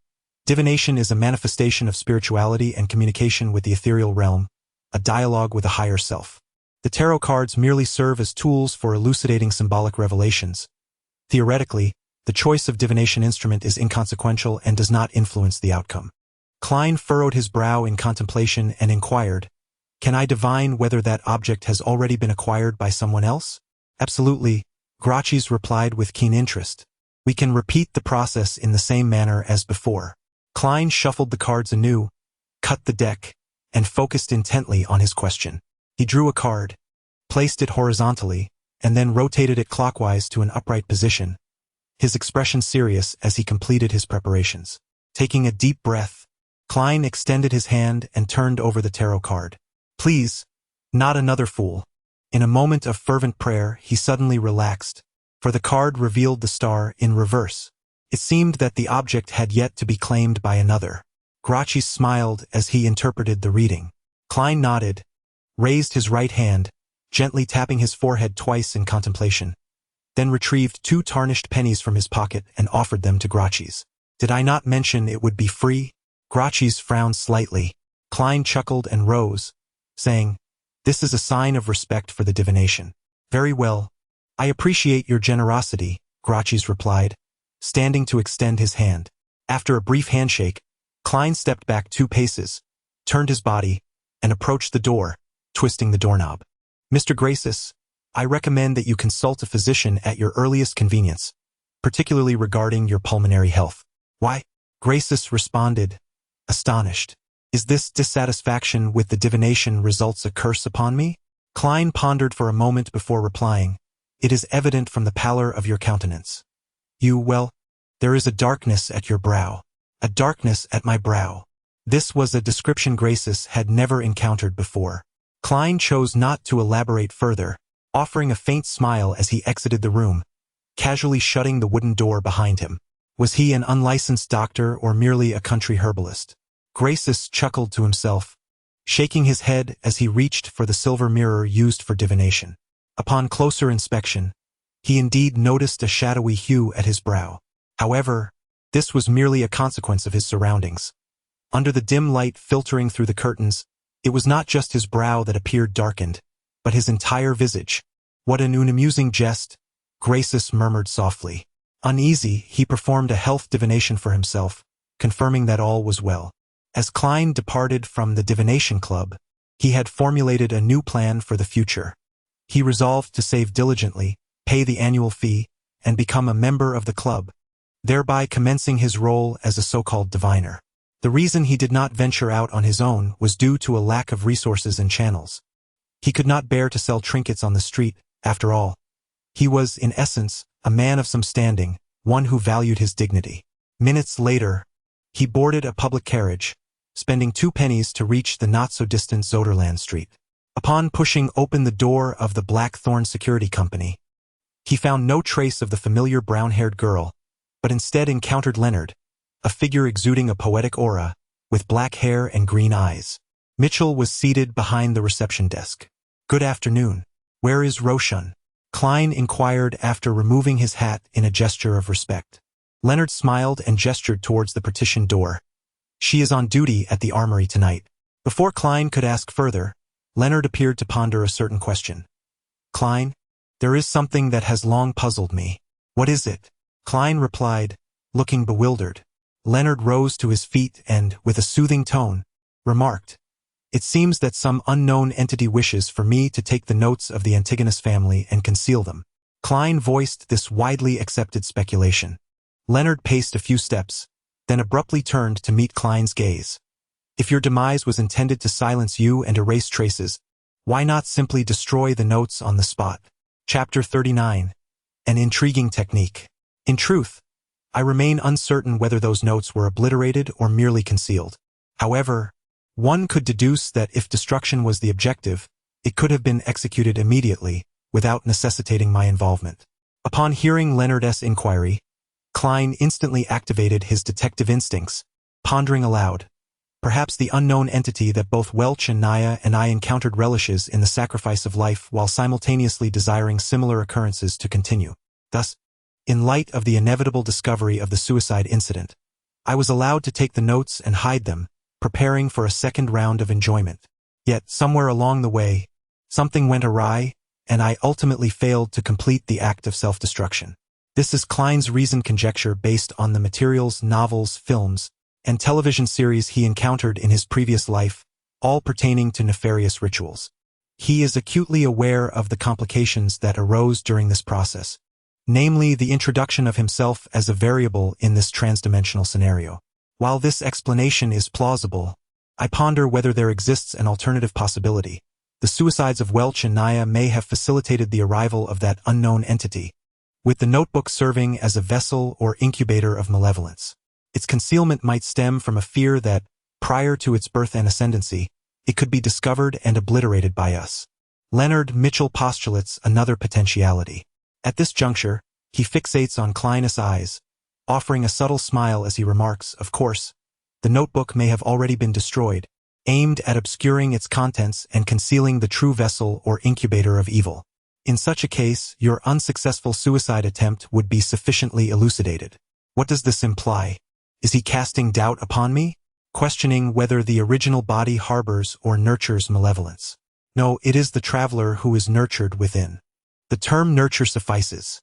Speaker 2: divination is a manifestation of spirituality and communication with the ethereal realm, a dialogue with a higher self. The tarot cards merely serve as tools for elucidating symbolic revelations. Theoretically, the choice of divination instrument is inconsequential and does not influence the outcome. Klein furrowed his brow in contemplation and inquired, "Can I divine whether that object has already been acquired by someone else?" "Absolutely," Gracchi replied with keen interest. "We can repeat the process in the same manner as before." Klein shuffled the cards anew, cut the deck, and focused intently on his question. He drew a card, placed it horizontally, and then rotated it clockwise to an upright position, his expression serious as he completed his preparations. Taking a deep breath, Klein extended his hand and turned over the tarot card. "Please, not another fool." In a moment of fervent prayer, he suddenly relaxed, for the card revealed the star in reverse. It seemed that the object had yet to be claimed by another. Gracchi smiled as he interpreted the reading. Klein nodded, raised his right hand, gently tapping his forehead twice in contemplation, then retrieved 2 tarnished pennies from his pocket and offered them to Gracchi. "Did I not mention it would be free?" Gracchi frowned slightly. Klein chuckled and rose, saying, "This is a sign of respect for the divination." "Very well. I appreciate your generosity," Gracchi replied, standing to extend his hand. After a brief handshake, Klein stepped back 2 paces, turned his body, and approached the door, twisting the doorknob. "Mr. Gracchi, I recommend that you consult a physician at your earliest convenience, particularly regarding your pulmonary health." "Why?" Gracchi responded, astonished. "Is this dissatisfaction with the divination results a curse upon me?" Klein pondered for a moment before replying, "It is evident from the pallor of your countenance. Well, there is a darkness at your brow." "A darkness at my brow." This was a description Gracchi had never encountered before. Klein chose not to elaborate further, offering a faint smile as he exited the room, casually shutting the wooden door behind him. Was he an unlicensed doctor or merely a country herbalist? Gracchi chuckled to himself, shaking his head as he reached for the silver mirror used for divination. Upon closer inspection, he indeed noticed a shadowy hue at his brow. However, this was merely a consequence of his surroundings. Under the dim light filtering through the curtains, it was not just his brow that appeared darkened, but his entire visage. "What an amusing jest," Gracchi murmured softly. Uneasy, he performed a health divination for himself, confirming that all was well. As Klein departed from the divination club, he had formulated a new plan for the future. He resolved to save diligently, pay the annual fee, and become a member of the club, thereby commencing his role as a so-called diviner. The reason he did not venture out on his own was due to a lack of resources and channels. He could not bear to sell trinkets on the street, after all. He was, in essence, a man of some standing, one who valued his dignity. Minutes later, he boarded a public carriage, spending 2 pennies to reach the not-so-distant Zoderland Street. Upon pushing open the door of the Blackthorn Security Company, he found no trace of the familiar brown-haired girl, but instead encountered Leonard, a figure exuding a poetic aura, with black hair and green eyes. Mitchell was seated behind the reception desk. "Good afternoon. Where is Roshan?" Klein inquired after removing his hat in a gesture of respect. Leonard smiled and gestured towards the partition door. "She is on duty at the armory tonight." Before Klein could ask further, Leonard appeared to ponder a certain question. "Klein, there is something that has long puzzled me." "What is it?" Klein replied, looking bewildered. Leonard rose to his feet and, with a soothing tone, remarked, "It seems that some unknown entity wishes for me to take the notes of the Antigonus family and conceal them." Klein voiced this widely accepted speculation. Leonard paced a few steps, then abruptly turned to meet Klein's gaze. "If your demise was intended to silence you and erase traces, why not simply destroy the notes on the spot?" Chapter 39. An intriguing technique. In truth, I remain uncertain whether those notes were obliterated or merely concealed. However, one could deduce that if destruction was the objective, it could have been executed immediately, without necessitating my involvement. Upon hearing Leonard's inquiry, Klein instantly activated his detective instincts, pondering aloud. Perhaps the unknown entity that both Welch and Naya and I encountered relishes in the sacrifice of life while simultaneously desiring similar occurrences to continue. Thus, in light of the inevitable discovery of the suicide incident, I was allowed to take the notes and hide them, preparing for a second round of enjoyment. Yet, somewhere along the way, something went awry, and I ultimately failed to complete the act of self-destruction. This is Klein's reasoned conjecture based on the materials, novels, films, and television series he encountered in his previous life, all pertaining to nefarious rituals. He is acutely aware of the complications that arose during this process, namely the introduction of himself as a variable in this transdimensional scenario. While this explanation is plausible, I ponder whether there exists an alternative possibility. The suicides of Welch and Naya may have facilitated the arrival of that unknown entity, with the notebook serving as a vessel or incubator of malevolence. Its concealment might stem from a fear that, prior to its birth and ascendancy, it could be discovered and obliterated by us. Leonard Mitchell postulates another potentiality. At this juncture, he fixates on Klein's eyes, offering a subtle smile as he remarks, "Of course, the notebook may have already been destroyed, aimed at obscuring its contents and concealing the true vessel or incubator of evil. In such a case, your unsuccessful suicide attempt would be sufficiently elucidated." What does this imply? Is he casting doubt upon me? Questioning whether the original body harbors or nurtures malevolence? No, it is the traveler who is nurtured within. The term nurture suffices.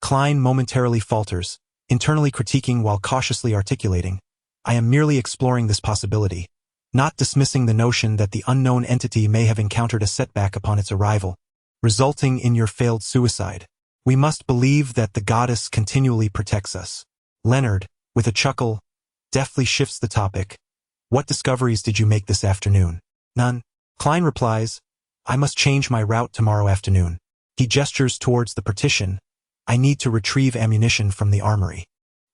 Speaker 2: Klein momentarily falters, internally critiquing while cautiously articulating, "I am merely exploring this possibility, not dismissing the notion that the unknown entity may have encountered a setback upon its arrival, resulting in your failed suicide. We must believe that the goddess continually protects us." Leonard, with a chuckle, deftly shifts the topic. "What discoveries did you make this afternoon?" "None." Klein replies, "I must change my route tomorrow afternoon." He gestures towards the partition. "I need to retrieve ammunition from the armory."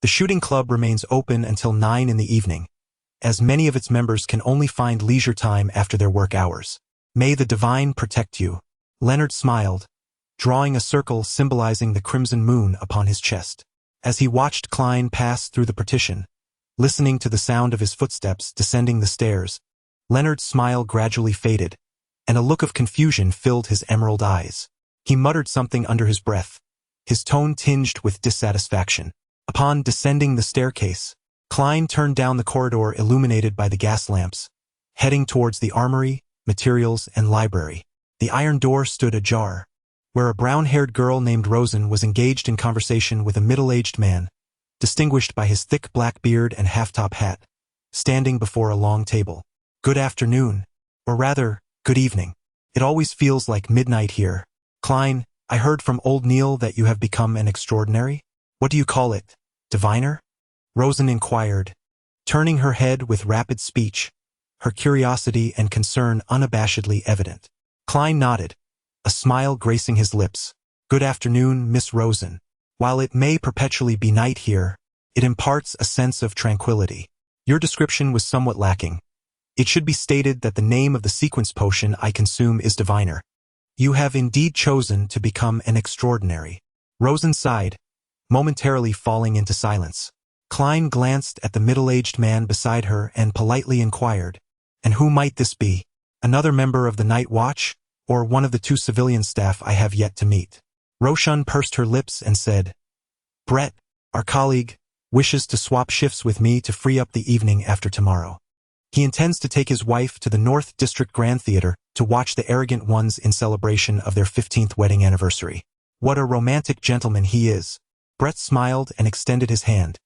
Speaker 2: The shooting club remains open until 9 in the evening, as many of its members can only find leisure time after their work hours. "May the divine protect you." Leonard smiled, drawing a circle symbolizing the crimson moon upon his chest. As he watched Klein pass through the partition, listening to the sound of his footsteps descending the stairs, Leonard's smile gradually faded, and a look of confusion filled his emerald eyes. He muttered something under his breath, his tone tinged with dissatisfaction. Upon descending the staircase, Klein turned down the corridor illuminated by the gas lamps, heading towards the armory, materials, and library. The iron door stood ajar, where a brown-haired girl named Rosen was engaged in conversation with a middle-aged man, distinguished by his thick black beard and half-top hat, standing before a long table. "Good afternoon, or rather, good evening. It always feels like midnight here. Klein, I heard from old Neil that you have become an extraordinary? What do you call it, diviner?" Rosen inquired, turning her head with rapid speech, her curiosity and concern unabashedly evident. Klein nodded, a smile gracing his lips. "Good afternoon, Miss Rosen. While it may perpetually be night here, it imparts a sense of tranquility. Your description was somewhat lacking. It should be stated that the name of the sequence potion I consume is diviner. You have indeed chosen to become an extraordinary." Rosen sighed, momentarily falling into silence. Klein glanced at the middle-aged man beside her and politely inquired, "And who might this be? Another member of the night watch, or one of the 2 civilian staff I have yet to meet?" Roshan pursed her lips and said, "Brett, our colleague, wishes to swap shifts with me to free up the evening after tomorrow. He intends to take his wife to the North District Grand Theater to watch the Arrogant Ones in celebration of their 15th wedding anniversary. What a romantic gentleman he is." Brett smiled and extended his hand,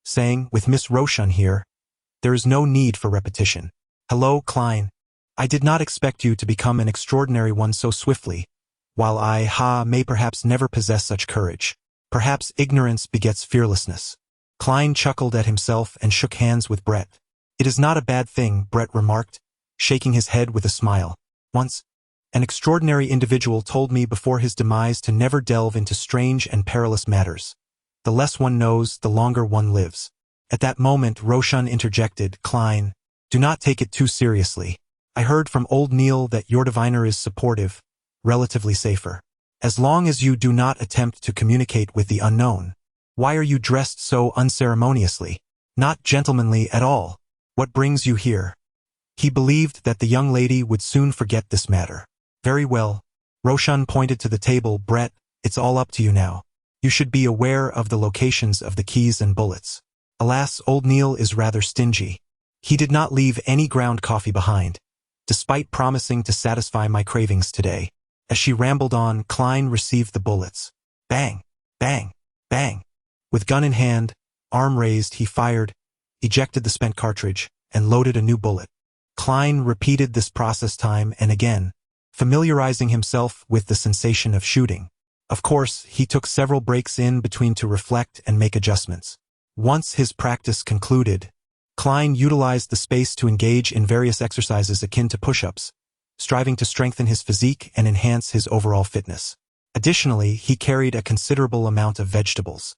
Speaker 2: saying, "With Miss Roshan here, there is no need for repetition." "Hello, Klein. I did not expect you to become an extraordinary one so swiftly, while I, may perhaps never possess such courage. Perhaps ignorance begets fearlessness." Klein chuckled at himself and shook hands with Brett. "It is not a bad thing," Brett remarked, shaking his head with a smile. "Once, an extraordinary individual told me before his demise to never delve into strange and perilous matters. The less one knows, the longer one lives. At that moment, Roshan interjected, Klein, do not take it too seriously. I heard from old Neil that your diviner is supportive, relatively safer. As long as you do not attempt to communicate with the unknown. Why are you dressed so unceremoniously? Not gentlemanly at all. What brings you here? He believed that the young lady would soon forget this matter. Very well. Roshan pointed to the table. Brett, it's all up to you now. You should be aware of the locations of the keys and bullets. Alas, old Neil is rather stingy. He did not leave any ground coffee behind, despite promising to satisfy my cravings today. As she rambled on, Klein received the bullets. Bang, bang, bang. With gun in hand, arm raised, he fired, ejected the spent cartridge, and loaded a new bullet. Klein repeated this process time and again, familiarizing himself with the sensation of shooting. Of course, he took several breaks in between to reflect and make adjustments. Once his practice concluded, Klein utilized the space to engage in various exercises akin to push-ups, striving to strengthen his physique and enhance his overall fitness. Additionally, he carried a considerable amount of vegetables.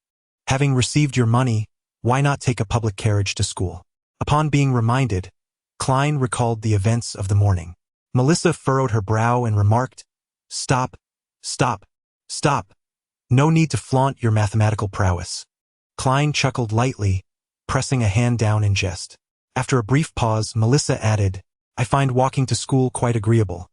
Speaker 2: Having received your money, why not take a public carriage to school? Upon being reminded, Klein recalled the events of the morning. Melissa furrowed her brow and remarked, Stop, stop, stop. No need to flaunt your mathematical prowess. Klein chuckled lightly, pressing a hand down in jest. After a brief pause, Melissa added, I find walking to school quite agreeable.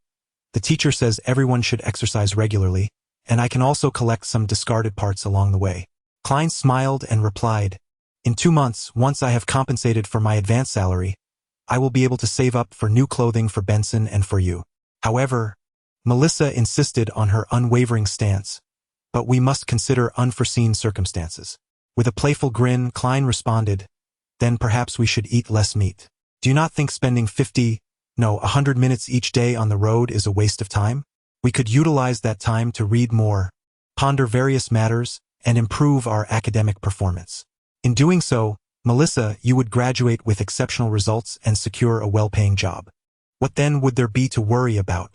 Speaker 2: The teacher says everyone should exercise regularly, and I can also collect some discarded parts along the way. Klein smiled and replied, In 2 months, once I have compensated for my advance salary, I will be able to save up for new clothing for Benson and for you. However, Melissa insisted on her unwavering stance, but we must consider unforeseen circumstances. With a playful grin, Klein responded, Then perhaps we should eat less meat. Do you not think spending 100 minutes each day on the road is a waste of time? We could utilize that time to read more, ponder various matters, and improve our academic performance. In doing so, Melissa, you would graduate with exceptional results and secure a well-paying job. What then would there be to worry about?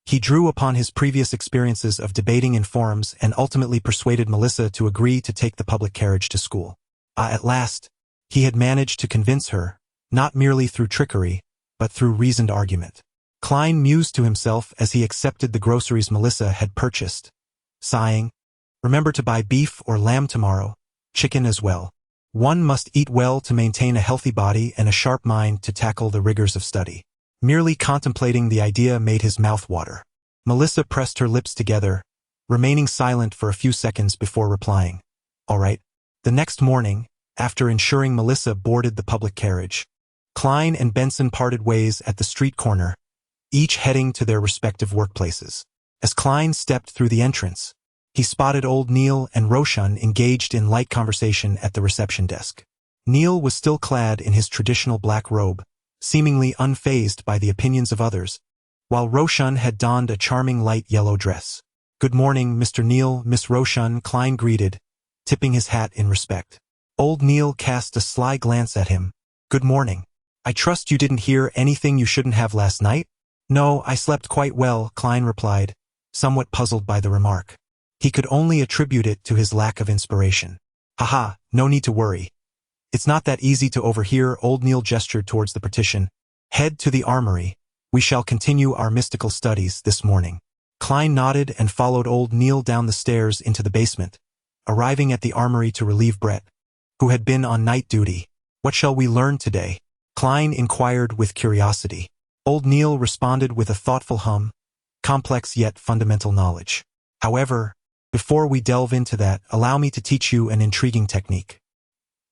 Speaker 2: He drew upon his previous experiences of debating in forums and ultimately persuaded Melissa to agree to take the public carriage to school. At last, he had managed to convince her, not merely through trickery, but through reasoned argument. Klein mused to himself as he accepted the groceries Melissa had purchased, sighing, Remember to buy beef or lamb tomorrow, chicken as well. One must eat well to maintain a healthy body and a sharp mind to tackle the rigors of study. Merely contemplating the idea made his mouth water. Melissa pressed her lips together, remaining silent for a few seconds before replying, All right. The next morning, after ensuring Melissa boarded the public carriage, Klein and Benson parted ways at the street corner, each heading to their respective workplaces. As Klein stepped through the entrance, he spotted old Neil and Roshan engaged in light conversation at the reception desk. Neil was still clad in his traditional black robe, seemingly unfazed by the opinions of others, while Roshan had donned a charming light yellow dress. Good morning, Mr. Neil, Miss Roshan, Klein greeted, tipping his hat in respect. Old Neil cast a sly glance at him. Good morning. I trust you didn't hear anything you shouldn't have last night? No, I slept quite well, Klein replied, somewhat puzzled by the remark. He could only attribute it to his lack of inspiration. Haha, no need to worry. It's not that easy to overhear. Old Neil gestured towards the partition. Head to the armory. We shall continue our mystical studies this morning. Klein nodded and followed old Neil down the stairs into the basement, arriving at the armory to relieve Brett, who had been on night duty. What shall we learn today? Klein inquired with curiosity. Old Neil responded with a thoughtful hum, complex yet fundamental knowledge. However, before we delve into that, allow me to teach you an intriguing technique.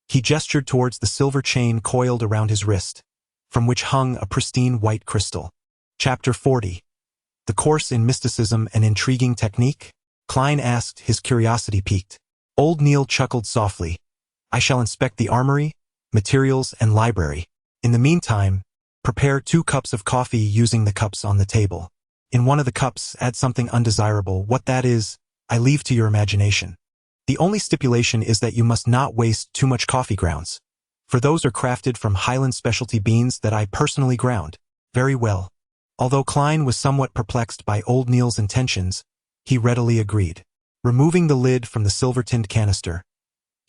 Speaker 2: He gestured towards the silver chain coiled around his wrist, from which hung a pristine white crystal. Chapter 40. The Course in Mysticism, an Intriguing Technique? Klein asked, his curiosity piqued. Old Neil chuckled softly. I shall inspect the armory, materials, and library. In the meantime, prepare 2 cups of coffee using the cups on the table. In one of the cups, add something undesirable. What that is, I leave to your imagination. The only stipulation is that you must not waste too much coffee grounds, for those are crafted from Highland specialty beans that I personally ground. Very well. Although Klein was somewhat perplexed by old Neil's intentions, he readily agreed. Removing the lid from the silver-tinned canister,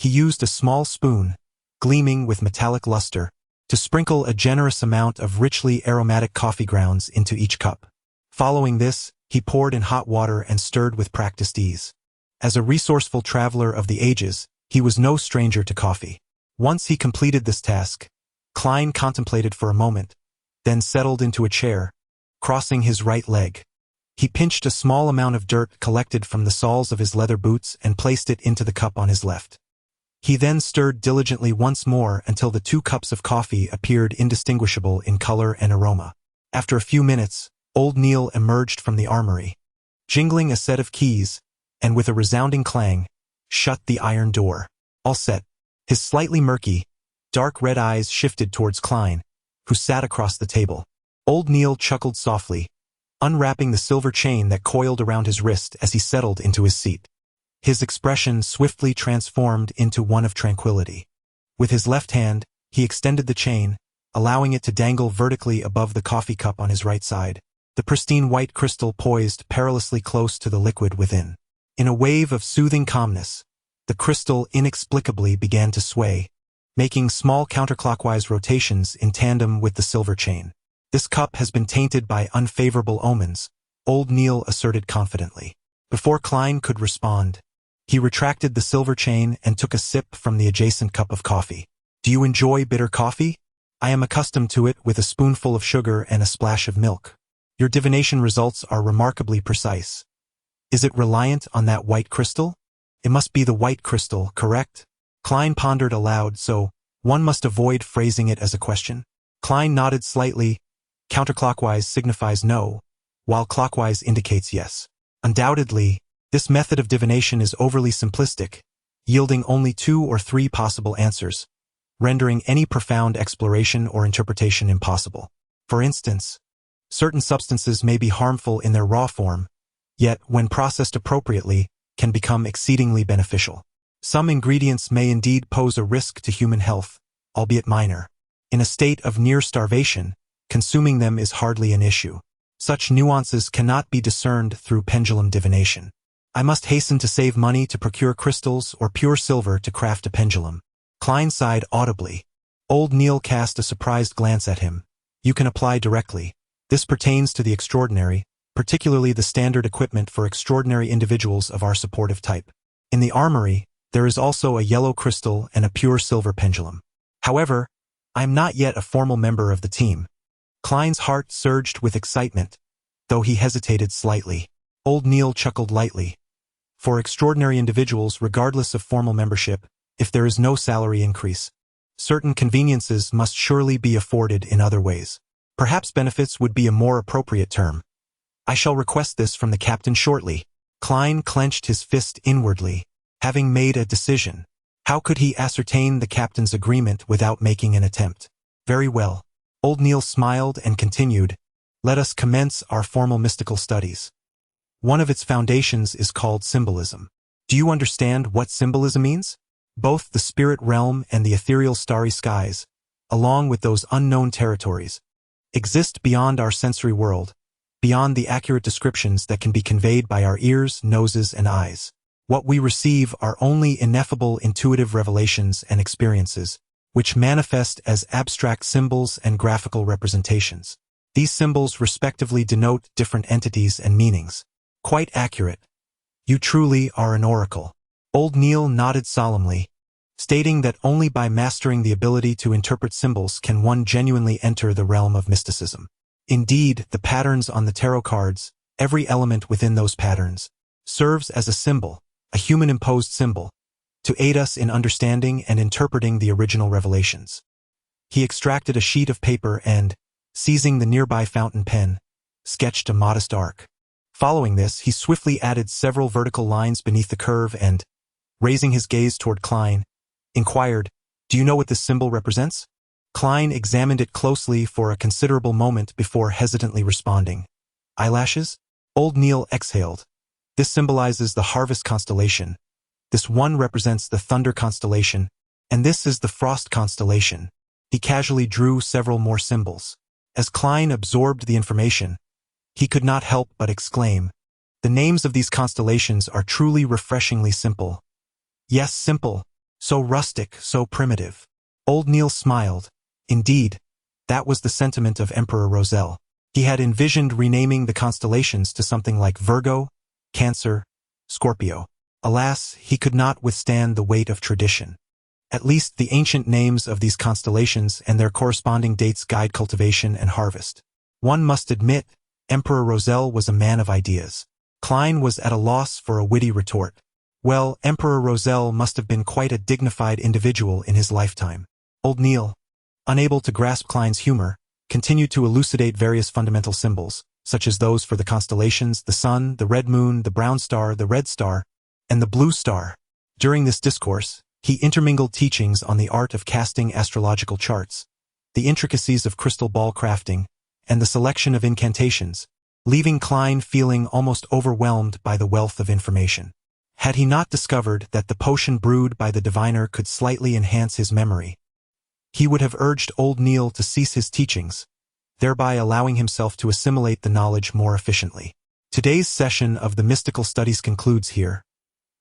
Speaker 2: He used a small spoon, gleaming with metallic luster, to sprinkle a generous amount of richly aromatic coffee grounds into each cup. Following this, he poured in hot water and stirred with practiced ease. As a resourceful traveler of the ages, he was no stranger to coffee. Once he completed this task, Klein contemplated for a moment, then settled into a chair, crossing his right leg. He pinched a small amount of dirt collected from the soles of his leather boots and placed it into the cup on his left. He then stirred diligently once more until the 2 cups of coffee appeared indistinguishable in color and aroma. After a few minutes, Old Neil emerged from the armory, jingling a set of keys, and with a resounding clang, shut the iron door. All set. His slightly murky, dark red eyes shifted towards Klein, who sat across the table. Old Neil chuckled softly, unwrapping the silver chain that coiled around his wrist as he settled into his seat. His expression swiftly transformed into one of tranquility. With his left hand, he extended the chain, allowing it to dangle vertically above the coffee cup on his right side, the pristine white crystal poised perilously close to the liquid within. In a wave of soothing calmness, the crystal inexplicably began to sway, making small counterclockwise rotations in tandem with the silver chain. "This cup has been tainted by unfavorable omens," Old Neil asserted confidently. Before Klein could respond, he retracted the silver chain and took a sip from the adjacent cup of coffee. "Do you enjoy bitter coffee? I am accustomed to it with a spoonful of sugar and a splash of milk. Your divination results are remarkably precise. Is it reliant on that white crystal? It must be the white crystal, correct?" Klein pondered aloud, so one must avoid phrasing it as a question. Klein nodded slightly. Counterclockwise signifies no, while clockwise indicates yes. Undoubtedly, this method of divination is overly simplistic, yielding only 2 or 3 possible answers, rendering any profound exploration or interpretation impossible. For instance, certain substances may be harmful in their raw form, yet when processed appropriately, can become exceedingly beneficial. Some ingredients may indeed pose a risk to human health, albeit minor. In a state of near starvation, consuming them is hardly an issue. Such nuances cannot be discerned through pendulum divination. I must hasten to save money to procure crystals or pure silver to craft a pendulum. Klein sighed audibly. Old Neil cast a surprised glance at him. You can apply directly. This pertains to the extraordinary, particularly the standard equipment for extraordinary individuals of our supportive type. In the armory, there is also a yellow crystal and a pure silver pendulum. However, I am not yet a formal member of the team. Klein's heart surged with excitement, though he hesitated slightly. Old Neil chuckled lightly. For extraordinary individuals, regardless of formal membership, if there is no salary increase, certain conveniences must surely be afforded in other ways. Perhaps benefits would be a more appropriate term. I shall request this from the captain shortly. Klein clenched his fist inwardly, having made a decision. How could he ascertain the captain's agreement without making an attempt? Very well. Old Neil smiled and continued, let us commence our formal mystical studies. One of its foundations is called symbolism. Do you understand what symbolism means? Both the spirit realm and the ethereal starry skies, along with those unknown territories, exist beyond our sensory world, beyond the accurate descriptions that can be conveyed by our ears, noses, and eyes. What we receive are only ineffable intuitive revelations and experiences, which manifest as abstract symbols and graphical representations. These symbols respectively denote different entities and meanings. Quite accurate. You truly are an oracle. Old Neil nodded solemnly, stating that only by mastering the ability to interpret symbols can one genuinely enter the realm of mysticism. Indeed, the patterns on the tarot cards, every element within those patterns, serves as a symbol, a human-imposed symbol, to aid us in understanding and interpreting the original revelations. He extracted a sheet of paper and, seizing the nearby fountain pen, sketched a modest arc. Following this, he swiftly added several vertical lines beneath the curve and, raising his gaze toward Klein, inquired, "Do you know what this symbol represents?" Klein examined it closely for a considerable moment before hesitantly responding. "Eyelashes?" Old Neil exhaled. "This symbolizes the harvest constellation. This one represents the thunder constellation, and this is the frost constellation." He casually drew several more symbols. As Klein absorbed the information, he could not help but exclaim, "The names of these constellations are truly refreshingly simple." Yes, simple. So rustic, so primitive. Old Neil smiled. Indeed, that was the sentiment of Emperor Roselle. He had envisioned renaming the constellations to something like Virgo, Cancer, Scorpio. Alas, he could not withstand the weight of tradition. At least the ancient names of these constellations and their corresponding dates guide cultivation and harvest. One must admit, Emperor Roselle was a man of ideas. Klein was at a loss for a witty retort. Well, Emperor Roselle must have been quite a dignified individual in his lifetime. Old Neil, unable to grasp Klein's humor, continued to elucidate various fundamental symbols, such as those for the constellations, the sun, the red moon, the brown star, the red star, and the blue star. During this discourse, he intermingled teachings on the art of casting astrological charts, the intricacies of crystal ball crafting, and the selection of incantations, leaving Klein feeling almost overwhelmed by the wealth of information. Had he not discovered that the potion brewed by the diviner could slightly enhance his memory, he would have urged Old Neil to cease his teachings, thereby allowing himself to assimilate the knowledge more efficiently. Today's session of the Mystical Studies concludes here.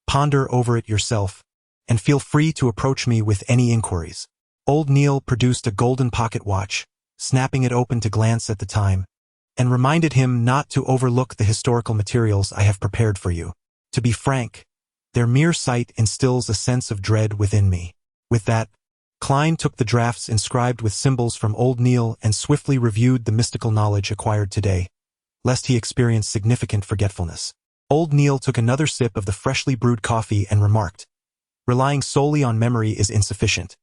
Speaker 2: Ponder over it yourself, and feel free to approach me with any inquiries. Old Neil produced a golden pocket watch, snapping it open to glance at the time, and reminded him not to overlook the historical materials I have prepared for you. To be frank, their mere sight instills a sense of dread within me. With that, Klein took the drafts inscribed with symbols from Old Neil and swiftly reviewed the mystical knowledge acquired today, lest he experience significant forgetfulness. Old Neil took another sip of the freshly brewed coffee and remarked, "Relying solely on memory is insufficient.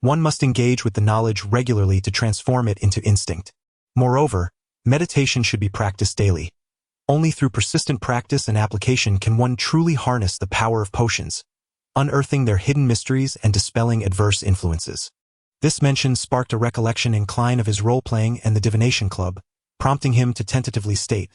Speaker 2: One must engage with the knowledge regularly to transform it into instinct. Moreover, meditation should be practiced daily. Only through persistent practice and application can one truly harness the power of potions, unearthing their hidden mysteries and dispelling adverse influences." This mention sparked a recollection in Klein of his role-playing and the divination club, prompting him to tentatively state,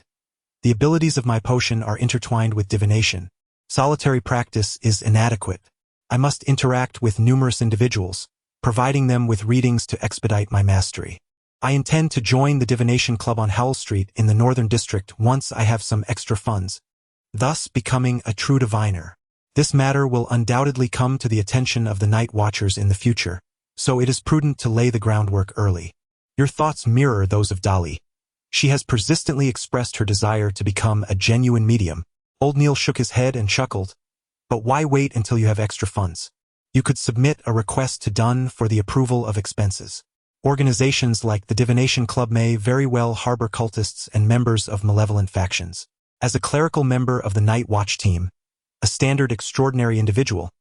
Speaker 2: "The abilities of my potion are intertwined with divination. Solitary practice is inadequate. I must interact with numerous individuals, providing them with readings to expedite my mastery. I intend to join the divination club on Howell Street in the Northern District once I have some extra funds, thus becoming a true diviner. This matter will undoubtedly come to the attention of the night watchers in the future, so it is prudent to lay the groundwork early. Your thoughts mirror those of Dolly. She has persistently expressed her desire to become a genuine medium." Old Neil shook his head and chuckled. "But why wait until you have extra funds? You could submit a request to Dunn for the approval of expenses. Organizations like the Divination Club may very well harbor cultists and members of malevolent factions. As a clerical member of the Night Watch team, a standard extraordinary individual,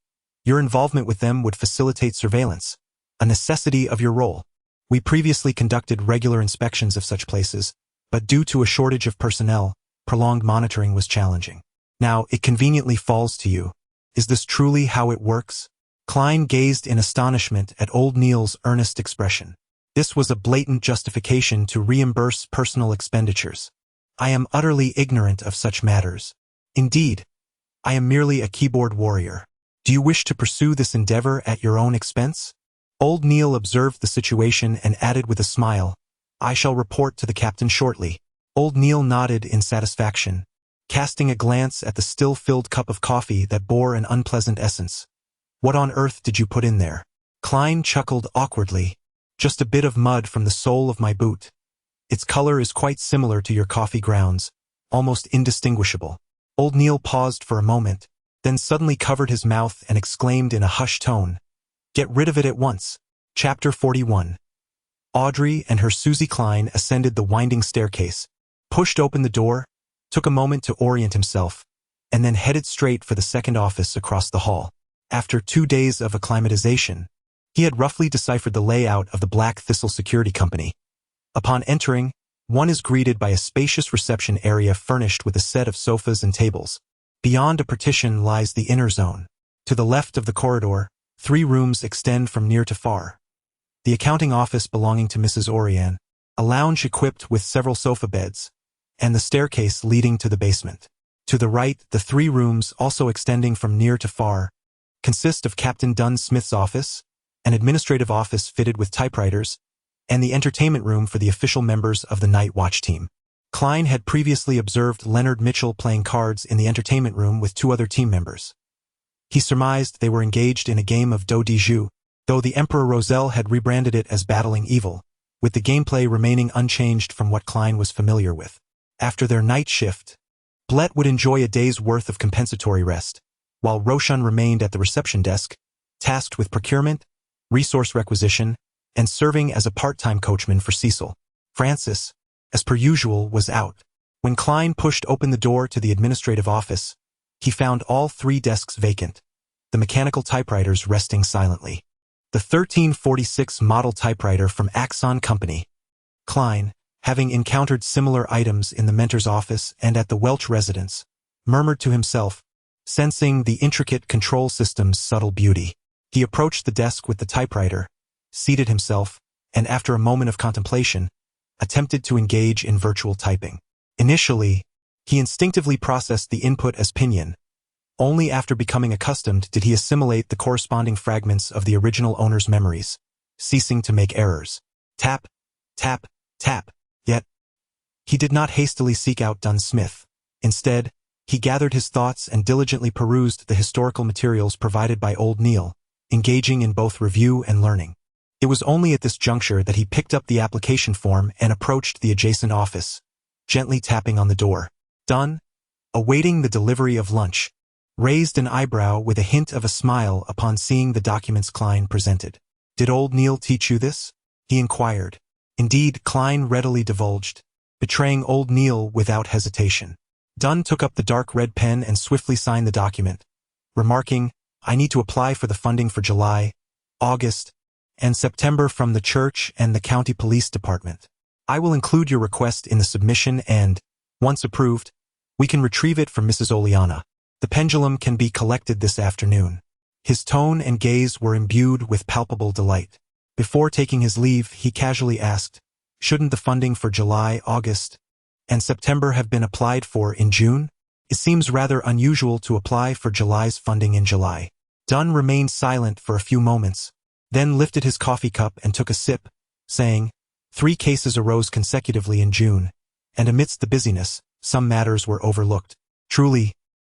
Speaker 2: your involvement with them would facilitate surveillance, a necessity of your role. We previously conducted regular inspections of such places, but due to a shortage of personnel, prolonged monitoring was challenging. Now, it conveniently falls to you. Is this truly how it works?" Klein gazed in astonishment at Old Neil's earnest expression. This was a blatant justification to reimburse personal expenditures. "I am utterly ignorant of such matters. Indeed, I am merely a keyboard warrior. Do you wish to pursue this endeavor at your own expense?" Old Neil observed the situation and added with a smile, "I shall report to the captain shortly." Old Neil nodded in satisfaction, casting a glance at the still-filled cup of coffee that bore an unpleasant essence. "What on earth did you put in there?" Klein chuckled awkwardly. "Just a bit of mud from the sole of my boot. Its color is quite similar to your coffee grounds, almost indistinguishable." Old Neil paused for a moment, then suddenly covered his mouth and exclaimed in a hushed tone, "Get rid of it at once." Chapter 41. Audrey and her Susie Klein ascended the winding staircase, pushed open the door, took a moment to orient himself, and then headed straight for the second office across the hall. After 2 days of acclimatization, he had roughly deciphered the layout of the Black Thistle Security Company. Upon entering, one is greeted by a spacious reception area furnished with a set of sofas and tables. Beyond a partition lies the inner zone. To the left of the corridor, 3 rooms extend from near to far. The accounting office belonging to Mrs. Orian, a lounge equipped with several sofa beds, and the staircase leading to the basement. To the right, the 3 rooms, also extending from near to far, consist of Captain Dunn Smith's office, an administrative office fitted with typewriters, and the entertainment room for the official members of the Night Watch team. Klein had previously observed Leonard Mitchell playing cards in the entertainment room with 2 other team members. He surmised they were engaged in a game of dos de jeu, though the Emperor Roselle had rebranded it as Battling Evil, with the gameplay remaining unchanged from what Klein was familiar with. After their night shift, Blett would enjoy a day's worth of compensatory rest, while Roshan remained at the reception desk, tasked with procurement, resource requisition, and serving as a part-time coachman for Cecil. Francis, as per usual, was out. When Klein pushed open the door to the administrative office, he found all 3 desks vacant, the mechanical typewriters resting silently. The 1346 model typewriter from Axon Company. Klein, having encountered similar items in the mentor's office and at the Welch residence, murmured to himself, sensing the intricate control system's subtle beauty. He approached the desk with the typewriter, seated himself, and after a moment of contemplation, attempted to engage in virtual typing. Initially, he instinctively processed the input as pinyin. Only after becoming accustomed did he assimilate the corresponding fragments of the original owner's memories, ceasing to make errors. Tap, tap, tap. Yet, he did not hastily seek out Dunn Smith. Instead, he gathered his thoughts and diligently perused the historical materials provided by Old Neil, engaging in both review and learning. It was only at this juncture that he picked up the application form and approached the adjacent office, gently tapping on the door. Dunn, awaiting the delivery of lunch, raised an eyebrow with a hint of a smile upon seeing the documents Klein presented. "Did Old Neil teach you this?" he inquired. Indeed, Klein readily divulged, betraying Old Neil without hesitation. Dunn took up the dark red pen and swiftly signed the document, remarking, "I need to apply for the funding for July, August, and September from the church and the county police department. I will include your request in the submission and, once approved, we can retrieve it from Mrs. Oleana. The pendulum can be collected this afternoon." His tone and gaze were imbued with palpable delight. Before taking his leave, he casually asked, "Shouldn't the funding for July, August, and September have been applied for in June? It seems rather unusual to apply for July's funding in July." Dunn remained silent for a few moments, then lifted his coffee cup and took a sip, saying, 3 cases arose consecutively in June, and amidst the busyness, some matters were overlooked. Truly,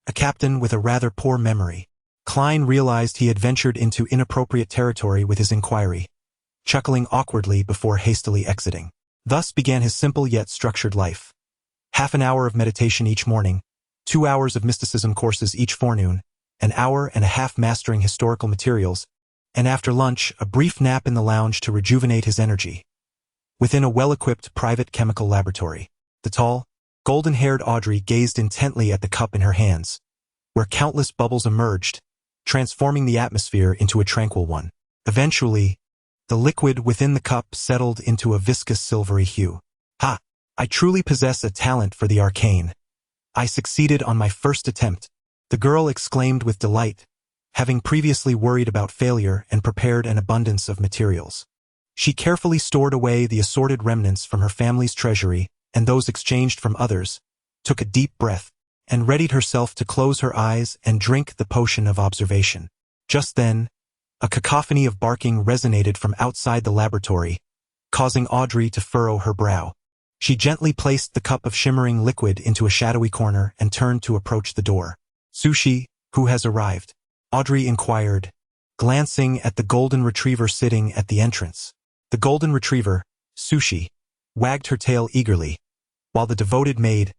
Speaker 2: a captain with a rather poor memory. Klein realized he had ventured into inappropriate territory with his inquiry, chuckling awkwardly before hastily exiting. Thus began his simple yet structured life. Half an hour of meditation each morning, 2 hours of mysticism courses each forenoon, an hour and a half mastering historical materials, and after lunch, a brief nap in the lounge to rejuvenate his energy. Within a well-equipped private chemical laboratory, the tall, golden-haired Audrey gazed intently at the cup in her hands, where countless bubbles emerged, transforming the atmosphere into a tranquil one. Eventually, the liquid within the cup settled into a viscous silvery hue. "Ha! I truly possess a talent for the arcane. I succeeded on my first attempt," the girl exclaimed with delight, having previously worried about failure and prepared an abundance of materials. She carefully stored away the assorted remnants from her family's treasury and those exchanged from others, took a deep breath, and readied herself to close her eyes and drink the potion of observation. Just then, a cacophony of barking resonated from outside the laboratory, causing Audrey to furrow her brow. She gently placed the cup of shimmering liquid into a shadowy corner and turned to approach the door. "Sushi, who has arrived?" Audrey inquired, glancing at the golden retriever sitting at the entrance. The golden retriever, Sushi, wagged her tail eagerly, while the devoted maid,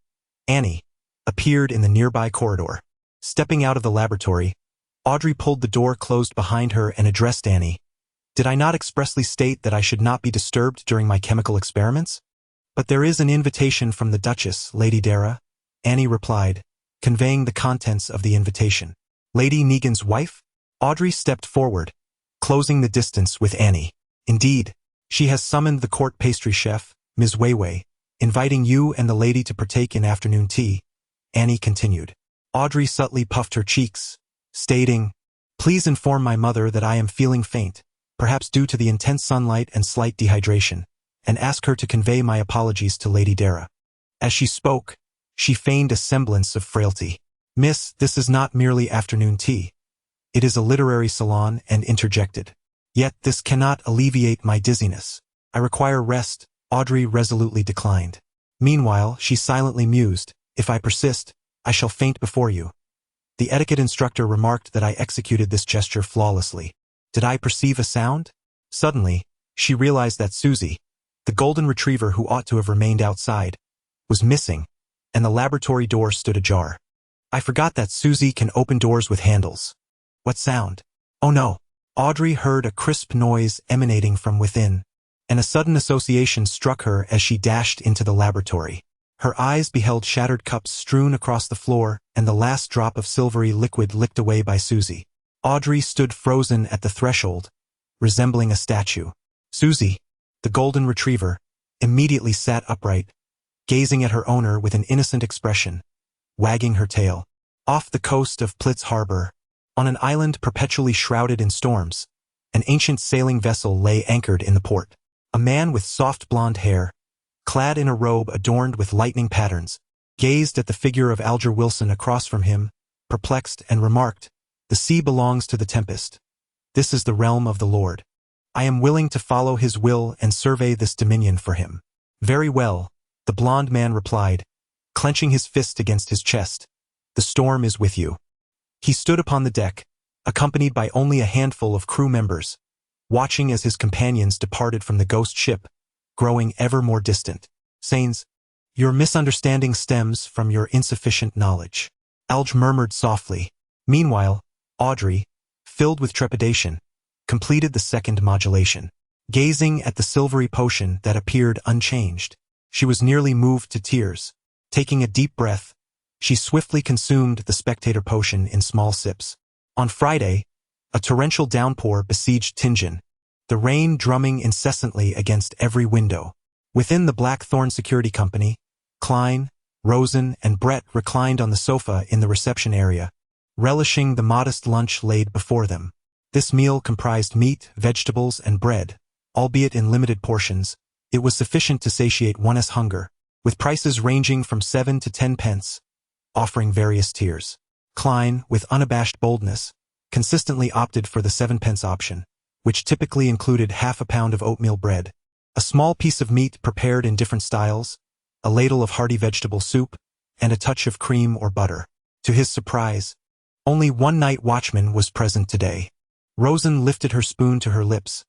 Speaker 2: Annie, appeared in the nearby corridor. Stepping out of the laboratory, Audrey pulled the door closed behind her and addressed Annie. "Did I not expressly state that I should not be disturbed during my chemical experiments?" "But there is an invitation from the Duchess, Lady Dara," Annie replied, conveying the contents of the invitation. "Lady Negan's wife?" Audrey stepped forward, closing the distance with Annie. "Indeed, she has summoned the court pastry chef, Ms. Weiwei, inviting you and the lady to partake in afternoon tea," Annie continued. Audrey subtly puffed her cheeks, stating, "Please inform my mother that I am feeling faint, perhaps due to the intense sunlight and slight dehydration, and ask her to convey my apologies to Lady Dara." As she spoke, she feigned a semblance of frailty. "Miss, this is not merely afternoon tea. It is a literary salon," and interjected. "Yet this cannot alleviate my dizziness. I require rest," Audrey resolutely declined. Meanwhile, she silently mused, "If I persist, I shall faint before you." The etiquette instructor remarked that I executed this gesture flawlessly. Did I perceive a sound? Suddenly, she realized that Susie, the golden retriever who ought to have remained outside, was missing, and the laboratory door stood ajar. I forgot that Susie can open doors with handles. What sound? Oh no! Audrey heard a crisp noise emanating from within, and a sudden association struck her as she dashed into the laboratory. Her eyes beheld shattered cups strewn across the floor and the last drop of silvery liquid licked away by Susie. Audrey stood frozen at the threshold, resembling a statue. Susie, the golden retriever, immediately sat upright, gazing at her owner with an innocent expression, wagging her tail. Off the coast of Plitz Harbor, on an island perpetually shrouded in storms, an ancient sailing vessel lay anchored in the port. A man with soft blonde hair, clad in a robe adorned with lightning patterns, gazed at the figure of Alger Wilson across from him, perplexed, and remarked, "The sea belongs to the tempest. This is the realm of the Lord. I am willing to follow his will and survey this dominion for him." "Very well," the blond man replied, clenching his fist against his chest. "The storm is with you." He stood upon the deck, accompanied by only a handful of crew members, watching as his companions departed from the ghost ship, growing ever more distant. "Sains, your misunderstanding stems from your insufficient knowledge," Alge murmured softly. Meanwhile, Audrey, filled with trepidation, completed the second modulation. Gazing at the silvery potion that appeared unchanged, she was nearly moved to tears. Taking a deep breath, she swiftly consumed the spectator potion in small sips. On Friday, a torrential downpour besieged Tingen, the rain drumming incessantly against every window. Within the Blackthorn Security Company, Klein, Rosen, and Brett reclined on the sofa in the reception area, relishing the modest lunch laid before them. This meal comprised meat, vegetables, and bread. Albeit in limited portions, it was sufficient to satiate one's hunger, with prices ranging from 7 to 10 pence, offering various tiers. Klein, with unabashed boldness, consistently opted for the 7-pence option, which typically included half a pound of oatmeal bread, a small piece of meat prepared in different styles, a ladle of hearty vegetable soup, and a touch of cream or butter. To his surprise, only one night watchman was present today. Rosen lifted her spoon to her lips,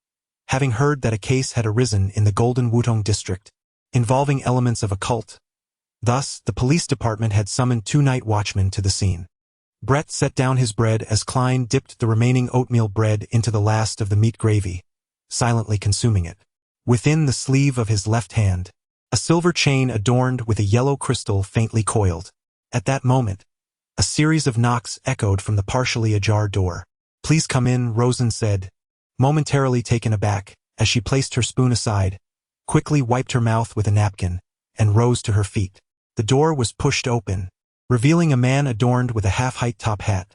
Speaker 2: having heard that a case had arisen in the Golden Wutong district, involving elements of a cult. Thus, the police department had summoned 2 night watchmen to the scene. Brett set down his bread as Klein dipped the remaining oatmeal bread into the last of the meat gravy, silently consuming it. Within the sleeve of his left hand, a silver chain adorned with a yellow crystal faintly coiled. At that moment, a series of knocks echoed from the partially ajar door. "Please come in," Rosen said, momentarily taken aback, as she placed her spoon aside, quickly wiped her mouth with a napkin, and rose to her feet. The door was pushed open, revealing a man adorned with a half-height top hat.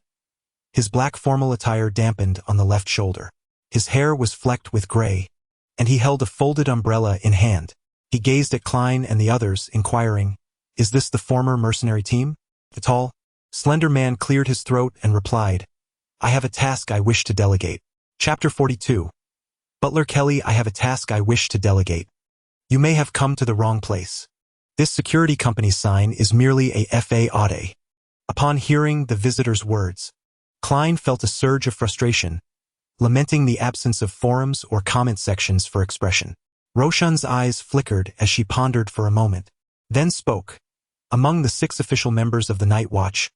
Speaker 2: His black formal attire dampened on the left shoulder. His hair was flecked with gray, and he held a folded umbrella in hand. He gazed at Klein and the others, inquiring, "Is this the former mercenary team?" The tall, slender man cleared his throat and replied, "I have a task I wish to delegate." Chapter 42. Butler Kelly, I have a task I wish to delegate. You may have come to the wrong place. This security company's sign is merely a FA Aude. Upon hearing the visitor's words, Klein felt a surge of frustration, lamenting the absence of forums or comment sections for expression. Roshan's eyes flickered as she pondered for a moment, then spoke. Among the 6 official members of the Night Watch,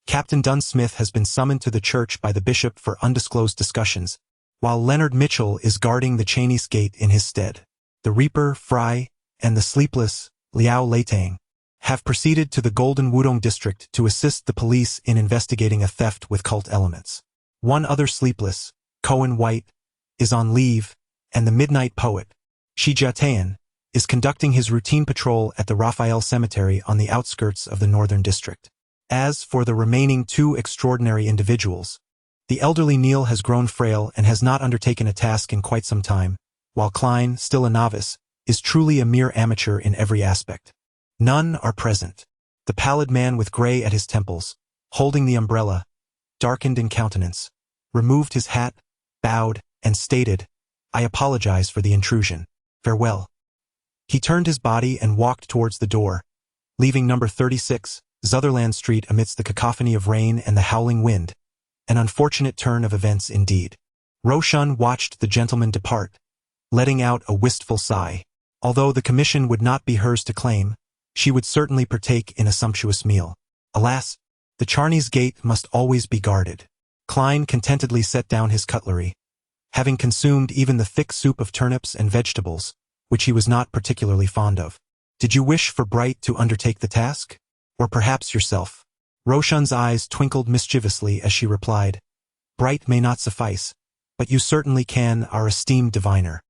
Speaker 2: Captain Dunsmith has been summoned to the church by the bishop for undisclosed discussions, while Leonard Mitchell is guarding the Chinese gate in his stead. The Reaper, Fry, and the sleepless, Liao Leitang, have proceeded to the Golden Wudong district to assist the police in investigating a theft with cult elements. One other sleepless, Cohen White, is on leave, and the Midnight Poet, Shi Jiatayan, is conducting his routine patrol at the Raphael Cemetery on the outskirts of the Northern District. As for the remaining 2 extraordinary individuals, the elderly Neil has grown frail and has not undertaken a task in quite some time, while Klein, still a novice, is truly a mere amateur in every aspect. None are present. The pallid man with gray at his temples, holding the umbrella, darkened in countenance, removed his hat, bowed, and stated, "I apologize for the intrusion. Farewell." He turned his body and walked towards the door, leaving number 36, Sutherland Street amidst the cacophony of rain and the howling wind. An unfortunate turn of events indeed. Roshan watched the gentleman depart, letting out a wistful sigh. Although the commission would not be hers to claim, she would certainly partake in a sumptuous meal. Alas, the Charney's gate must always be guarded. Klein contentedly set down his cutlery, having consumed even the thick soup of turnips and vegetables, which he was not particularly fond of. Did you wish for Bright to undertake the task? Or perhaps yourself? Roshan's eyes twinkled mischievously as she replied, Bright may not suffice, but you certainly can, our esteemed diviner.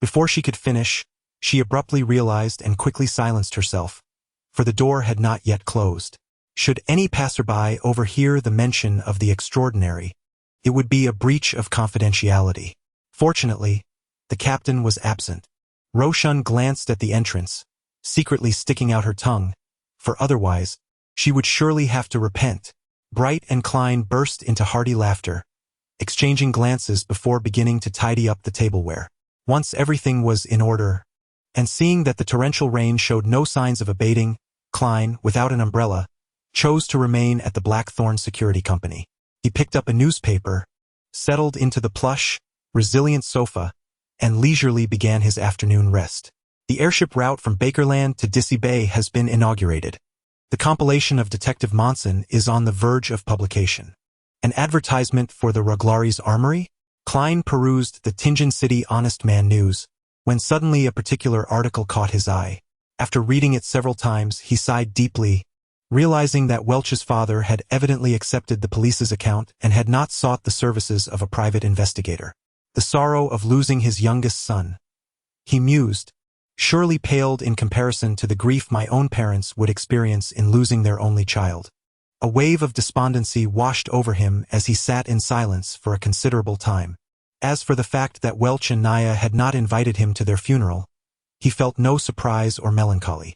Speaker 2: Before she could finish, she abruptly realized and quickly silenced herself, for the door had not yet closed. Should any passerby overhear the mention of the extraordinary, it would be a breach of confidentiality. Fortunately, the captain was absent. Roshan glanced at the entrance, secretly sticking out her tongue, for otherwise, she would surely have to repent. Bright and Klein burst into hearty laughter, exchanging glances before beginning to tidy up the tableware. Once everything was in order, and seeing that the torrential rain showed no signs of abating, Klein, without an umbrella, chose to remain at the Blackthorn Security Company. He picked up a newspaper, settled into the plush, resilient sofa, and leisurely began his afternoon rest. The airship route from Bakerland to Dissy Bay has been inaugurated. The compilation of Detective Monson is on the verge of publication. An advertisement for the Ruglaries Armory? Klein perused the Tingen City Honest Man News, when suddenly a particular article caught his eye. After reading it several times, he sighed deeply, realizing that Welch's father had evidently accepted the police's account and had not sought the services of a private investigator. The sorrow of losing his youngest son, he mused, surely paled in comparison to the grief my own parents would experience in losing their only child. A wave of despondency washed over him as he sat in silence for a considerable time. As for the fact that Welch and Naya had not invited him to their funeral, he felt no surprise or melancholy.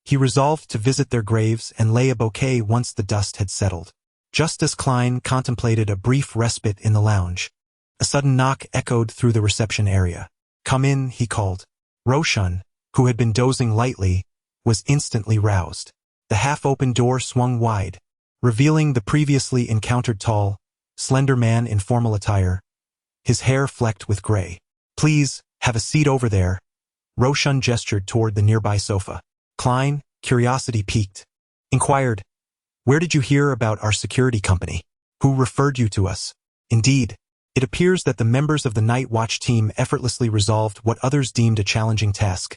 Speaker 2: He resolved to visit their graves and lay a bouquet once the dust had settled. Just as Klein contemplated a brief respite in the lounge, a sudden knock echoed through the reception area. Come in, he called. Roshan, who had been dozing lightly, was instantly roused. The half-open door swung wide, revealing the previously encountered tall, slender man in formal attire, his hair flecked with gray. Please, have a seat over there. Roshan gestured toward the nearby sofa. Klein, curiosity piqued, inquired, Where did you hear about our security company? Who referred you to us? Indeed, it appears that the members of the Night Watch team effortlessly resolved what others deemed a challenging task,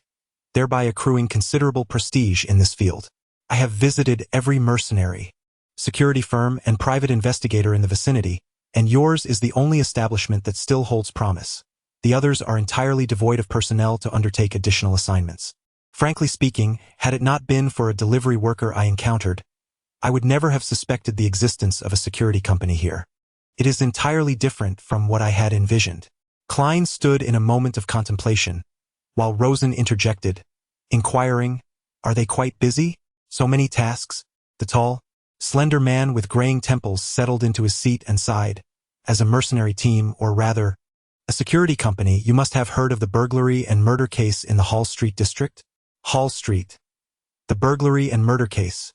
Speaker 2: thereby accruing considerable prestige in this field. I have visited every mercenary, security firm, and private investigator in the vicinity, and yours is the only establishment that still holds promise. The others are entirely devoid of personnel to undertake additional assignments. Frankly speaking, had it not been for a delivery worker I encountered, I would never have suspected the existence of a security company here. It is entirely different from what I had envisioned. Klein stood in a moment of contemplation, while Rosen interjected, inquiring, Are they quite busy? So many tasks? The tall, slender man with graying temples settled into his seat and sighed. As a mercenary team, or rather, a security company, you must have heard of the burglary and murder case in the Hall Street district? Hall Street. The burglary and murder case.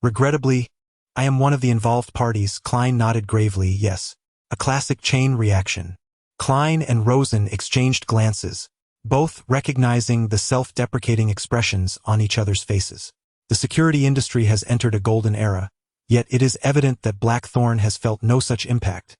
Speaker 2: Regrettably, I am one of the involved parties. Klein nodded gravely, yes. A classic chain reaction. Klein and Rosen exchanged glances, both recognizing the self-deprecating expressions on each other's faces. The security industry has entered a golden era, yet it is evident that Blackthorn has felt no such impact,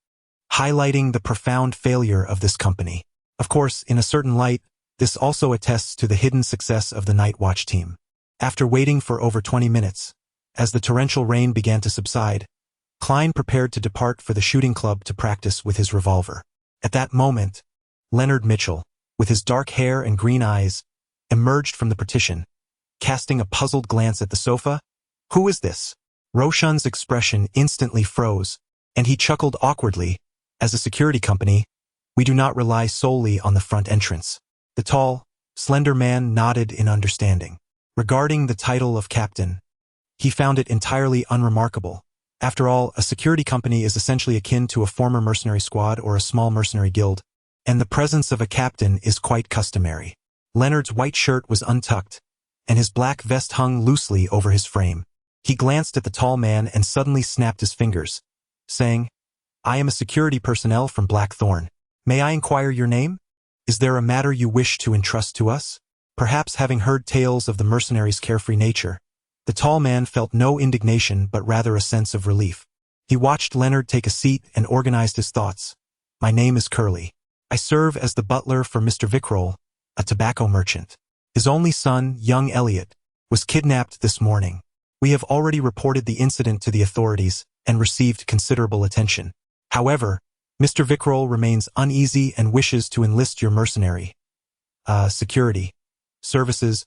Speaker 2: highlighting the profound failure of this company. Of course, in a certain light, this also attests to the hidden success of the Night Watch team. After waiting for over 20 minutes, as the torrential rain began to subside, Klein prepared to depart for the shooting club to practice with his revolver. At that moment, Leonard Mitchell, with his dark hair and green eyes, emerged from the partition, casting a puzzled glance at the sofa. Who is this? Roshan's expression instantly froze, and he chuckled awkwardly. As a security company, we do not rely solely on the front entrance. The tall, slender man nodded in understanding. Regarding the title of captain, he found it entirely unremarkable. After all, a security company is essentially akin to a former mercenary squad or a small mercenary guild, and the presence of a captain is quite customary. Leonard's white shirt was untucked, and his black vest hung loosely over his frame. He glanced at the tall man and suddenly snapped his fingers, saying, "I am a security personnel from Blackthorn. May I inquire your name? Is there a matter you wish to entrust to us?" Perhaps having heard tales of the mercenaries' carefree nature, the tall man felt no indignation but rather a sense of relief. He watched Leonard take a seat and organized his thoughts. "My name is Curly. I serve as the butler for Mr. Vickrol, a tobacco merchant. His only son, young Elliot, was kidnapped this morning. We have already reported the incident to the authorities and received considerable attention. However, Mr. Vickrol remains uneasy and wishes to enlist your mercenary security services,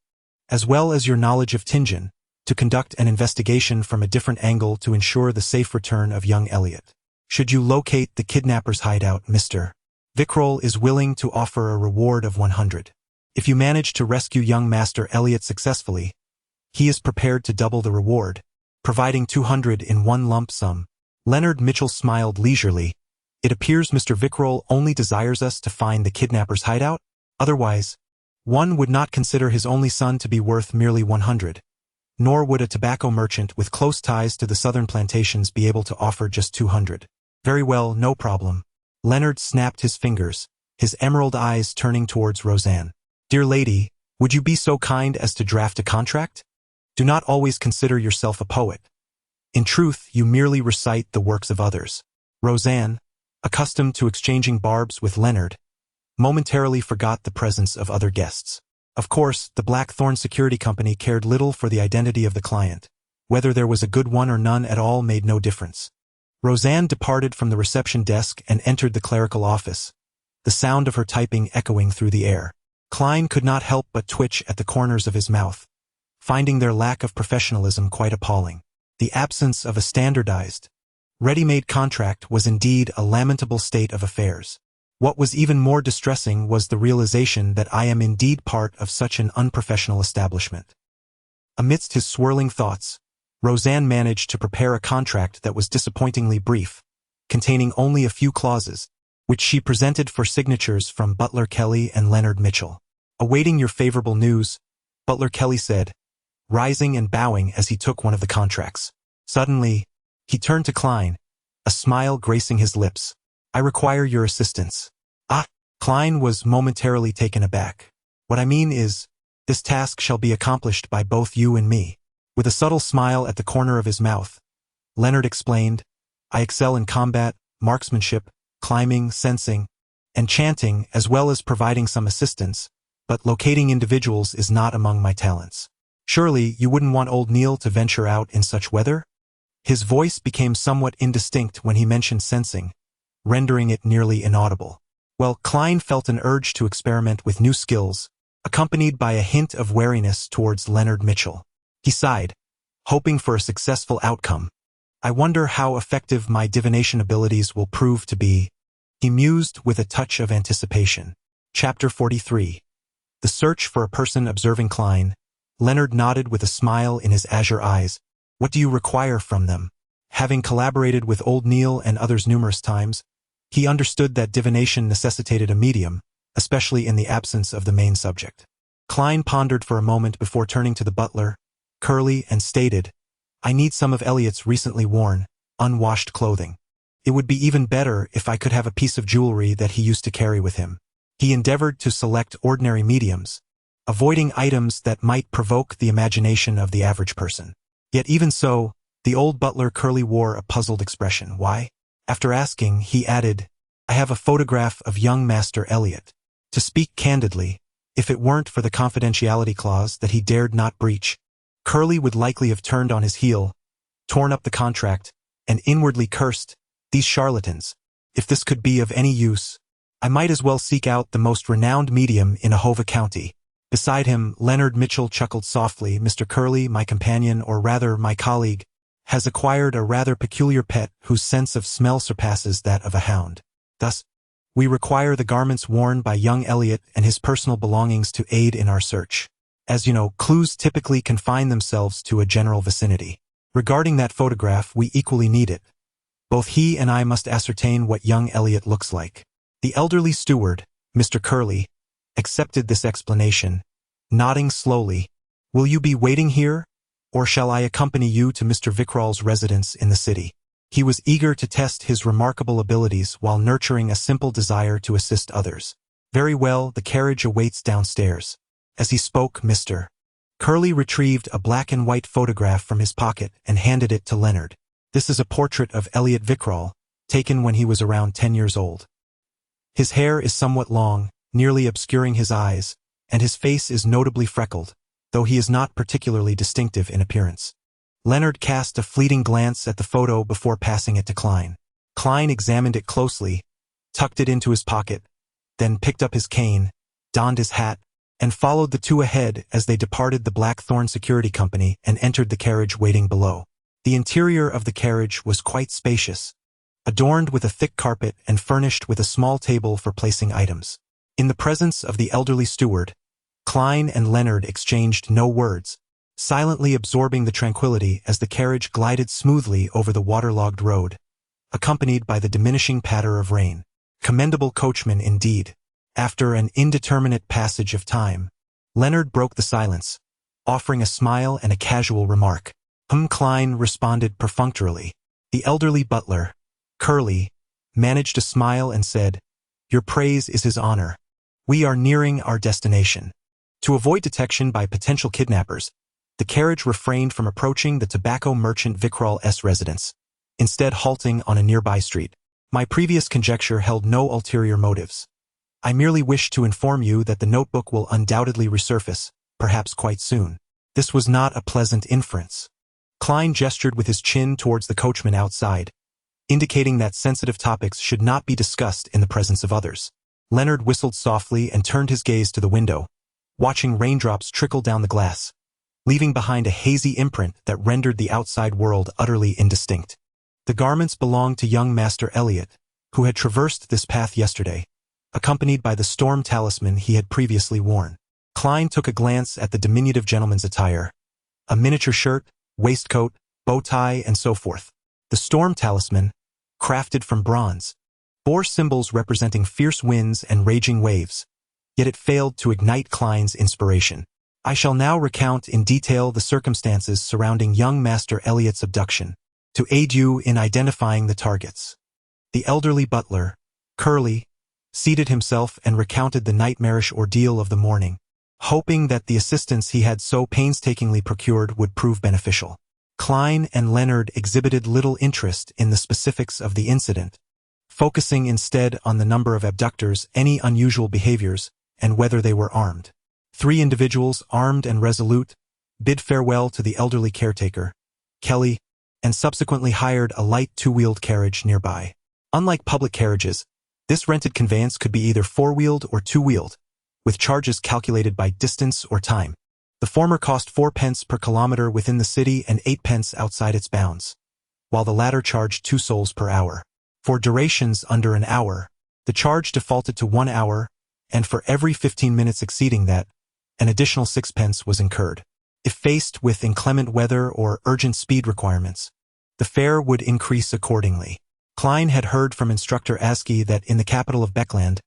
Speaker 2: as well as your knowledge of Tingen, to conduct an investigation from a different angle to ensure the safe return of young Elliot. Should you locate the kidnapper's hideout, Mr. Vickrol is willing to offer a reward of 100. If you manage to rescue young Master Elliot successfully, he is prepared to double the reward, providing 200 in one lump sum." Leonard Mitchell smiled leisurely. "It appears Mr. Vickrol only desires us to find the kidnapper's hideout. Otherwise, one would not consider his only son to be worth merely 100. Nor would a tobacco merchant with close ties to the southern plantations be able to offer just 200. Very well, no problem." Leonard snapped his fingers, his emerald eyes turning towards Roseanne. "Dear lady, would you be so kind as to draft a contract? Do not always consider yourself a poet. In truth, you merely recite the works of others." Roseanne, accustomed to exchanging barbs with Leonard, momentarily forgot the presence of other guests. Of course, the Blackthorn Security Company cared little for the identity of the client. Whether there was a good one or none at all made no difference. Roseanne departed from the reception desk and entered the clerical office, the sound of her typing echoing through the air. Klein could not help but twitch at the corners of his mouth, finding their lack of professionalism quite appalling. The absence of a standardized, ready-made contract was indeed a lamentable state of affairs. What was even more distressing was the realization that I am indeed part of such an unprofessional establishment. Amidst his swirling thoughts, Roseanne managed to prepare a contract that was disappointingly brief, containing only a few clauses, which she presented for signatures from Butler Kelly and Leonard Mitchell. "Awaiting your favorable news," Butler Kelly said, rising and bowing as he took one of the contracts. Suddenly, he turned to Klein, a smile gracing his lips. "I require your assistance." "Ah!" Klein was momentarily taken aback. "What I mean is, this task shall be accomplished by both you and me." With a subtle smile at the corner of his mouth, Leonard explained, "I excel in combat, marksmanship, climbing, sensing, and chanting, as well as providing some assistance, but locating individuals is not among my talents. Surely you wouldn't want old Neil to venture out in such weather?" His voice became somewhat indistinct when he mentioned sensing, rendering it nearly inaudible. Well, Klein felt an urge to experiment with new skills, accompanied by a hint of wariness towards Leonard Mitchell. He sighed, hoping for a successful outcome. "I wonder how effective my divination abilities will prove to be," he mused with a touch of anticipation. Chapter 43. The search for a person observing Klein. Leonard nodded with a smile in his azure eyes. "What do you require from them?" Having collaborated with old Neil and others numerous times, he understood that divination necessitated a medium, especially in the absence of the main subject. Klein pondered for a moment before turning to the butler, Curly, and stated, "I need some of Elliot's recently worn, unwashed clothing. It would be even better if I could have a piece of jewelry that he used to carry with him." He endeavored to select ordinary mediums, avoiding items that might provoke the imagination of the average person. Yet even so, the old butler Curly wore a puzzled expression. "Why?" After asking, he added, "I have a photograph of young Master Elliot. To speak candidly, if it weren't for the confidentiality clause that he dared not breach, Curly would likely have turned on his heel, torn up the contract, and inwardly cursed, 'These charlatans. If this could be of any use, I might as well seek out the most renowned medium in Ahova County." Beside him, Leonard Mitchell chuckled softly. "Mr. Curly, my companion, or rather my colleague, has acquired a rather peculiar pet whose sense of smell surpasses that of a hound. Thus, we require the garments worn by young Elliot and his personal belongings to aid in our search. As you know, clues typically confine themselves to a general vicinity. Regarding that photograph, we equally need it. Both he and I must ascertain what young Elliot looks like." The elderly steward, Mr. Curly, accepted this explanation, nodding slowly. "Will you be waiting here, or shall I accompany you to Mr. Vickrall's residence in the city? He was eager to test his remarkable abilities while nurturing a simple desire to assist others. Very well, the carriage awaits downstairs. As he spoke, Mr. Curly retrieved a black and white photograph from his pocket and handed it to Leonard. This is a portrait of Elliot Vickrall, taken when he was around 10 years old. His hair is somewhat long, nearly obscuring his eyes, and his face is notably freckled, though he is not particularly distinctive in appearance. Leonard cast a fleeting glance at the photo before passing it to Klein. Klein examined it closely, tucked it into his pocket, then picked up his cane, donned his hat, and followed the two ahead as they departed the Blackthorn Security Company and entered the carriage waiting below. The interior of the carriage was quite spacious, adorned with a thick carpet and furnished with a small table for placing items. In the presence of the elderly steward, Klein and Leonard exchanged no words, silently absorbing the tranquility as the carriage glided smoothly over the waterlogged road, accompanied by the diminishing patter of rain. Commendable coachman indeed. After an indeterminate passage of time, Leonard broke the silence, offering a smile and a casual remark. Klein responded perfunctorily. The elderly butler, Curly, managed a smile and said, "Your praise is his honor. We are nearing our destination." To avoid detection by potential kidnappers, the carriage refrained from approaching the tobacco merchant Vickrall's residence, instead halting on a nearby street. My previous conjecture held no ulterior motives. I merely wish to inform you that the notebook will undoubtedly resurface, perhaps quite soon. This was not a pleasant inference. Klein gestured with his chin towards the coachman outside, indicating that sensitive topics should not be discussed in the presence of others. Leonard whistled softly and turned his gaze to the window, watching raindrops trickle down the glass, leaving behind a hazy imprint that rendered the outside world utterly indistinct. The garments belonged to young Master Elliot, who had traversed this path yesterday, accompanied by the storm talisman he had previously worn. Klein took a glance at the diminutive gentleman's attire, a miniature shirt, waistcoat, bow tie, and so forth. The storm talisman, crafted from bronze, bore symbols representing fierce winds and raging waves, yet it failed to ignite Klein's inspiration. I shall now recount in detail the circumstances surrounding young Master Elliot's abduction, to aid you in identifying the targets. The elderly butler, Curly, seated himself and recounted the nightmarish ordeal of the morning, hoping that the assistance he had so painstakingly procured would prove beneficial. Klein and Leonard exhibited little interest in the specifics of the incident, focusing instead on the number of abductors, any unusual behaviors, and whether they were armed. 3 individuals, armed and resolute, bid farewell to the elderly caretaker, Kelly, and subsequently hired a light 2-wheeled carriage nearby. Unlike public carriages, this rented conveyance could be either 4-wheeled or 2-wheeled, with charges calculated by distance or time. The former cost 4 pence per kilometer within the city and 8 pence outside its bounds, while the latter charged 2 sols per hour. For durations under an hour, the charge defaulted to 1 hour, and for every 15 minutes exceeding that, an additional 6 pence was incurred. If faced with inclement weather or urgent speed requirements, the fare would increase accordingly. Klein had heard from instructor Askey that in the capital of Beckland,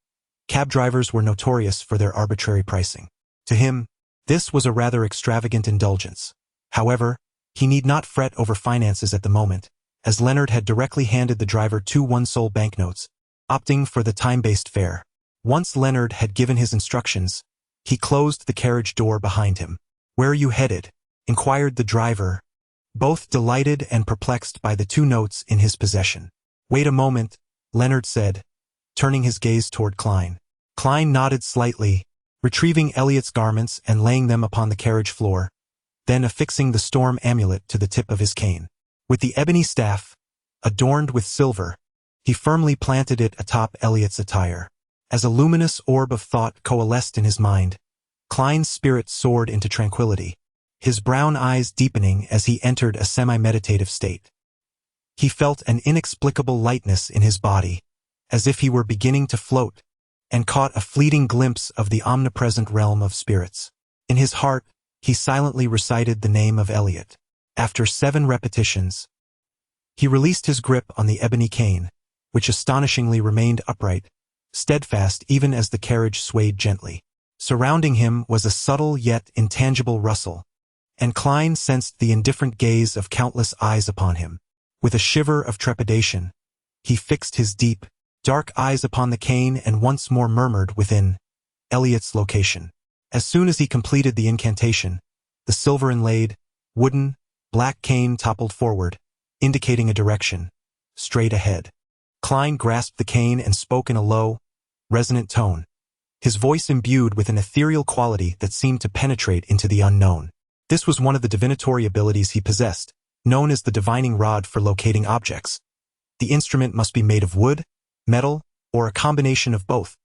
Speaker 2: cab drivers were notorious for their arbitrary pricing. To him, this was a rather extravagant indulgence. However, he need not fret over finances at the moment, as Leonard had directly handed the driver 2 1-sol banknotes, opting for the time-based fare. Once Leonard had given his instructions, he closed the carriage door behind him. "Where are you headed?" inquired the driver, both delighted and perplexed by the 2 notes in his possession. "Wait a moment," Leonard said, turning his gaze toward Klein. Klein nodded slightly, retrieving Elliot's garments and laying them upon the carriage floor, then affixing the storm amulet to the tip of his cane. With the ebony staff, adorned with silver, he firmly planted it atop Elliot's attire. As a luminous orb of thought coalesced in his mind, Klein's spirit soared into tranquility, his brown eyes deepening as he entered a semi-meditative state. He felt an inexplicable lightness in his body, as if he were beginning to float, and caught a fleeting glimpse of the omnipresent realm of spirits. In his heart, he silently recited the name of Elliot. After 7 repetitions, he released his grip on the ebony cane, which astonishingly remained upright, steadfast even as the carriage swayed gently. Surrounding him was a subtle yet intangible rustle, and Klein sensed the indifferent gaze of countless eyes upon him. With a shiver of trepidation, he fixed his deep, dark eyes upon the cane and once more murmured within Elliot's location. As soon as he completed the incantation, the silver-inlaid, wooden, black cane toppled forward, indicating a direction, straight ahead. Klein grasped the cane and spoke in a low, resonant tone, his voice imbued with an ethereal quality that seemed to penetrate into the unknown. This was one of the divinatory abilities he possessed, known as the divining rod for locating objects. The instrument must be made of wood, metal, or a combination of both.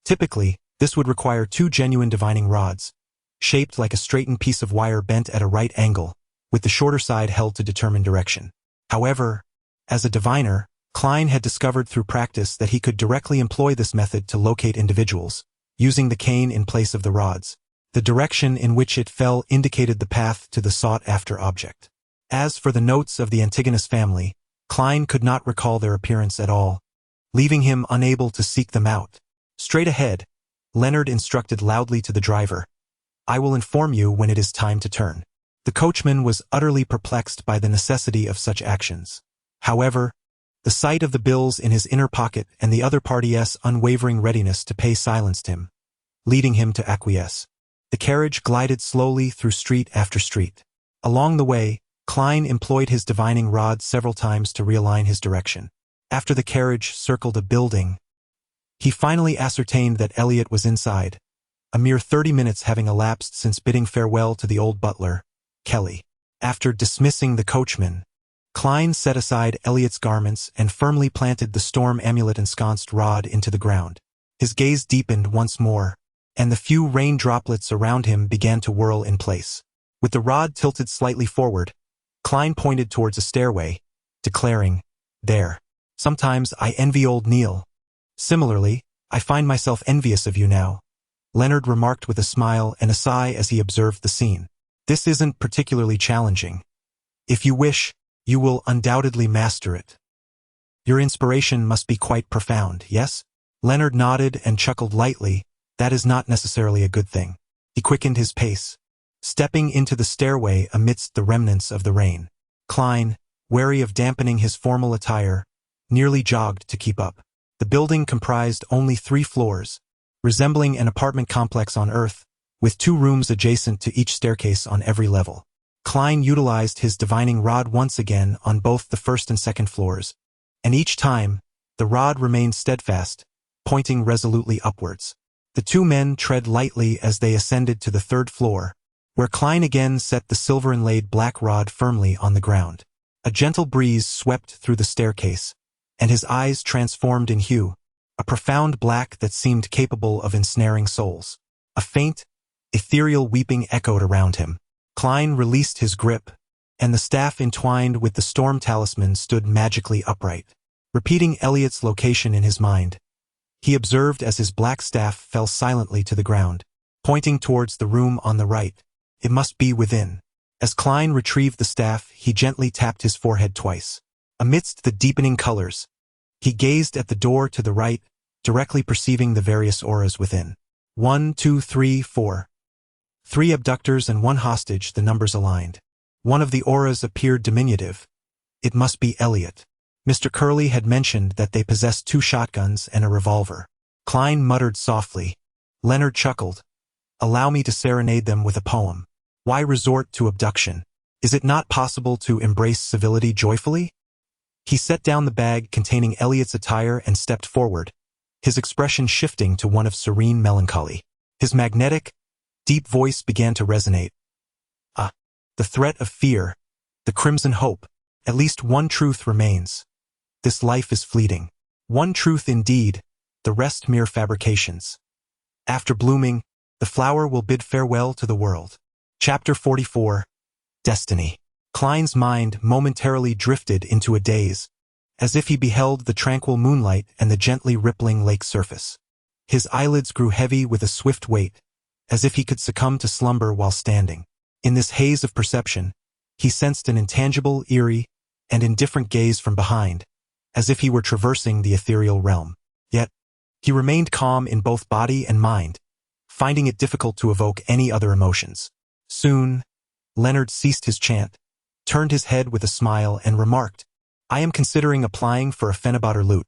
Speaker 2: Typically, this would require two genuine divining rods, shaped like a straightened piece of wire bent at a right angle, with the shorter side held to determine direction. However, as a diviner, Klein had discovered through practice that he could directly employ this method to locate individuals, using the cane in place of the rods. The direction in which it fell indicated the path to the sought-after object. As for the notes of the Antigonus family, Klein could not recall their appearance at all, leaving him unable to seek them out. Straight ahead, Leonard instructed loudly to the driver, "I will inform you when it is time to turn." The coachman was utterly perplexed by the necessity of such actions. However, the sight of the bills in his inner pocket and the other party's unwavering readiness to pay silenced him, leading him to acquiesce. The carriage glided slowly through street after street. Along the way, Klein employed his divining rod several times to realign his direction. After the carriage circled a building, he finally ascertained that Elliot was inside, a mere 30 minutes having elapsed since bidding farewell to the old butler, Kelly. After dismissing the coachman, Klein set aside Elliot's garments and firmly planted the storm amulet-ensconced rod into the ground. His gaze deepened once more, and the few rain droplets around him began to whirl in place. With the rod tilted slightly forward, Klein pointed towards a stairway, declaring, "There. Sometimes I envy old Neil. Similarly, I find myself envious of you now," Leonard remarked with a smile and a sigh as he observed the scene. "This isn't particularly challenging. If you wish, you will undoubtedly master it. Your inspiration must be quite profound, yes?" Leonard nodded and chuckled lightly. "That is not necessarily a good thing." He quickened his pace, stepping into the stairway amidst the remnants of the rain. Klein, wary of dampening his formal attire, nearly jogged to keep up. The building comprised only 3 floors, resembling an apartment complex on Earth, with 2 rooms adjacent to each staircase on every level. Klein utilized his divining rod once again on both the first and second floors, and each time, the rod remained steadfast, pointing resolutely upwards. The 2 men tread lightly as they ascended to the 3rd floor, where Klein again set the silver-inlaid black rod firmly on the ground. A gentle breeze swept through the staircase, and his eyes transformed in hue, a profound black that seemed capable of ensnaring souls. A faint, ethereal weeping echoed around him. Klein released his grip, and the staff entwined with the storm talisman stood magically upright. Repeating Elliot's location in his mind, he observed as his black staff fell silently to the ground, pointing towards the room on the right. It must be within. As Klein retrieved the staff, he gently tapped his forehead twice. Amidst the deepening colors, he gazed at the door to the right, directly perceiving the various auras within. 1, 2, 3, 4. 3 abductors and 1 hostage, the numbers aligned. One of the auras appeared diminutive. It must be Elliot. Mr. Curley had mentioned that they possessed 2 shotguns and a revolver. Klein muttered softly. Leonard chuckled. "Allow me to serenade them with a poem. Why resort to abduction? Is it not possible to embrace civility joyfully?" He set down the bag containing Elliot's attire and stepped forward, his expression shifting to one of serene melancholy. His magnetic, deep voice began to resonate. The threat of fear, the crimson hope. At least one truth remains. This life is fleeting. One truth indeed, the rest mere fabrications. After blooming, the flower will bid farewell to the world. Chapter 44. Destiny. Klein's mind momentarily drifted into a daze, as if he beheld the tranquil moonlight and the gently rippling lake surface. His eyelids grew heavy with a swift weight, as if he could succumb to slumber while standing. In this haze of perception, he sensed an intangible, eerie, and indifferent gaze from behind, as if he were traversing the ethereal realm. Yet, he remained calm in both body and mind, finding it difficult to evoke any other emotions. Soon, Leonard ceased his chant, turned his head with a smile and remarked, "I am considering applying for a Fennebader lute.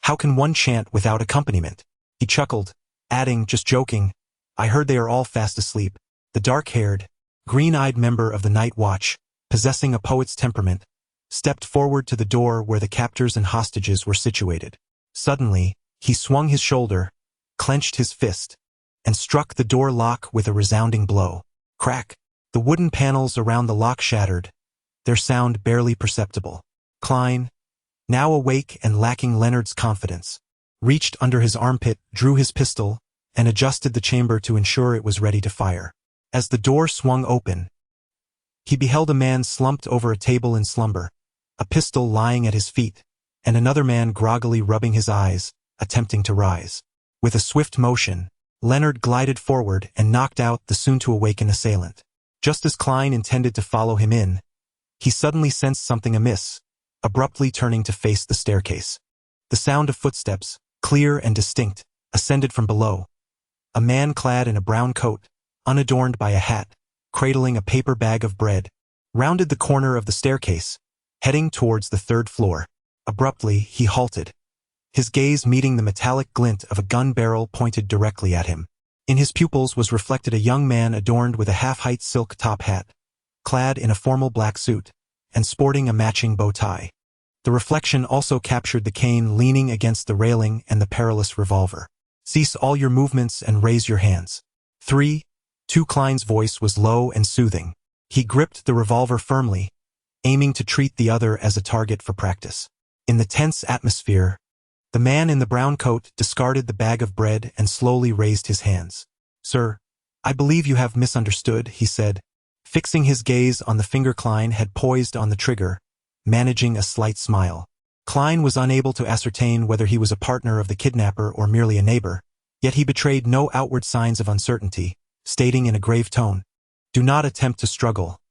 Speaker 2: How can one chant without accompaniment?" He chuckled, adding, just joking, "I heard they are all fast asleep." The dark-haired, green-eyed member of the night watch, possessing a poet's temperament, stepped forward to the door where the captors and hostages were situated. Suddenly, he swung his shoulder, clenched his fist, and struck the door lock with a resounding blow. Crack! The wooden panels around the lock shattered, their sound barely perceptible. Klein, now awake and lacking Leonard's confidence, reached under his armpit, drew his pistol, and adjusted the chamber to ensure it was ready to fire. As the door swung open, he beheld a man slumped over a table in slumber, a pistol lying at his feet, and another man groggily rubbing his eyes, attempting to rise. With a swift motion, Leonard glided forward and knocked out the soon-to-awaken assailant. Just as Klein intended to follow him in, he suddenly sensed something amiss, abruptly turning to face the staircase. The sound of footsteps, clear and distinct, ascended from below. A man clad in a brown coat, unadorned by a hat, cradling a paper bag of bread, rounded the corner of the staircase, heading towards the third floor. Abruptly, he halted, his gaze meeting the metallic glint of a gun barrel pointed directly at him. In his pupils was reflected a young man adorned with a half-height silk top hat, clad in a formal black suit, and sporting a matching bow tie. The reflection also captured the cane leaning against the railing and the perilous revolver. "Cease all your movements and raise your hands." 3. Klein's voice was low and soothing. He gripped the revolver firmly, aiming to treat the other as a target for practice. In the tense atmosphere, the man in the brown coat discarded the bag of bread and slowly raised his hands. "Sir, I believe you have misunderstood," he said, fixing his gaze on the finger Klein had poised on the trigger, managing a slight smile. Klein was unable to ascertain whether he was a partner of the kidnapper or merely a neighbor, yet he betrayed no outward signs of uncertainty, stating in a grave tone, "Do not attempt to struggle.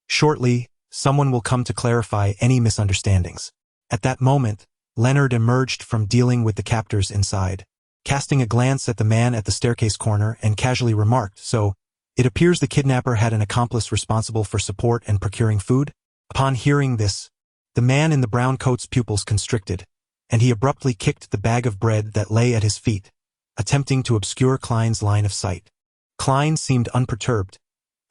Speaker 2: Shortly, someone will come to clarify any misunderstandings." At that moment, Leonard emerged from dealing with the captors inside, casting a glance at the man at the staircase corner and casually remarked, "So, it appears the kidnapper had an accomplice responsible for support and procuring food?" Upon hearing this, the man in the brown coat's pupils constricted, and he abruptly kicked the bag of bread that lay at his feet, attempting to obscure Klein's line of sight. Klein seemed unperturbed,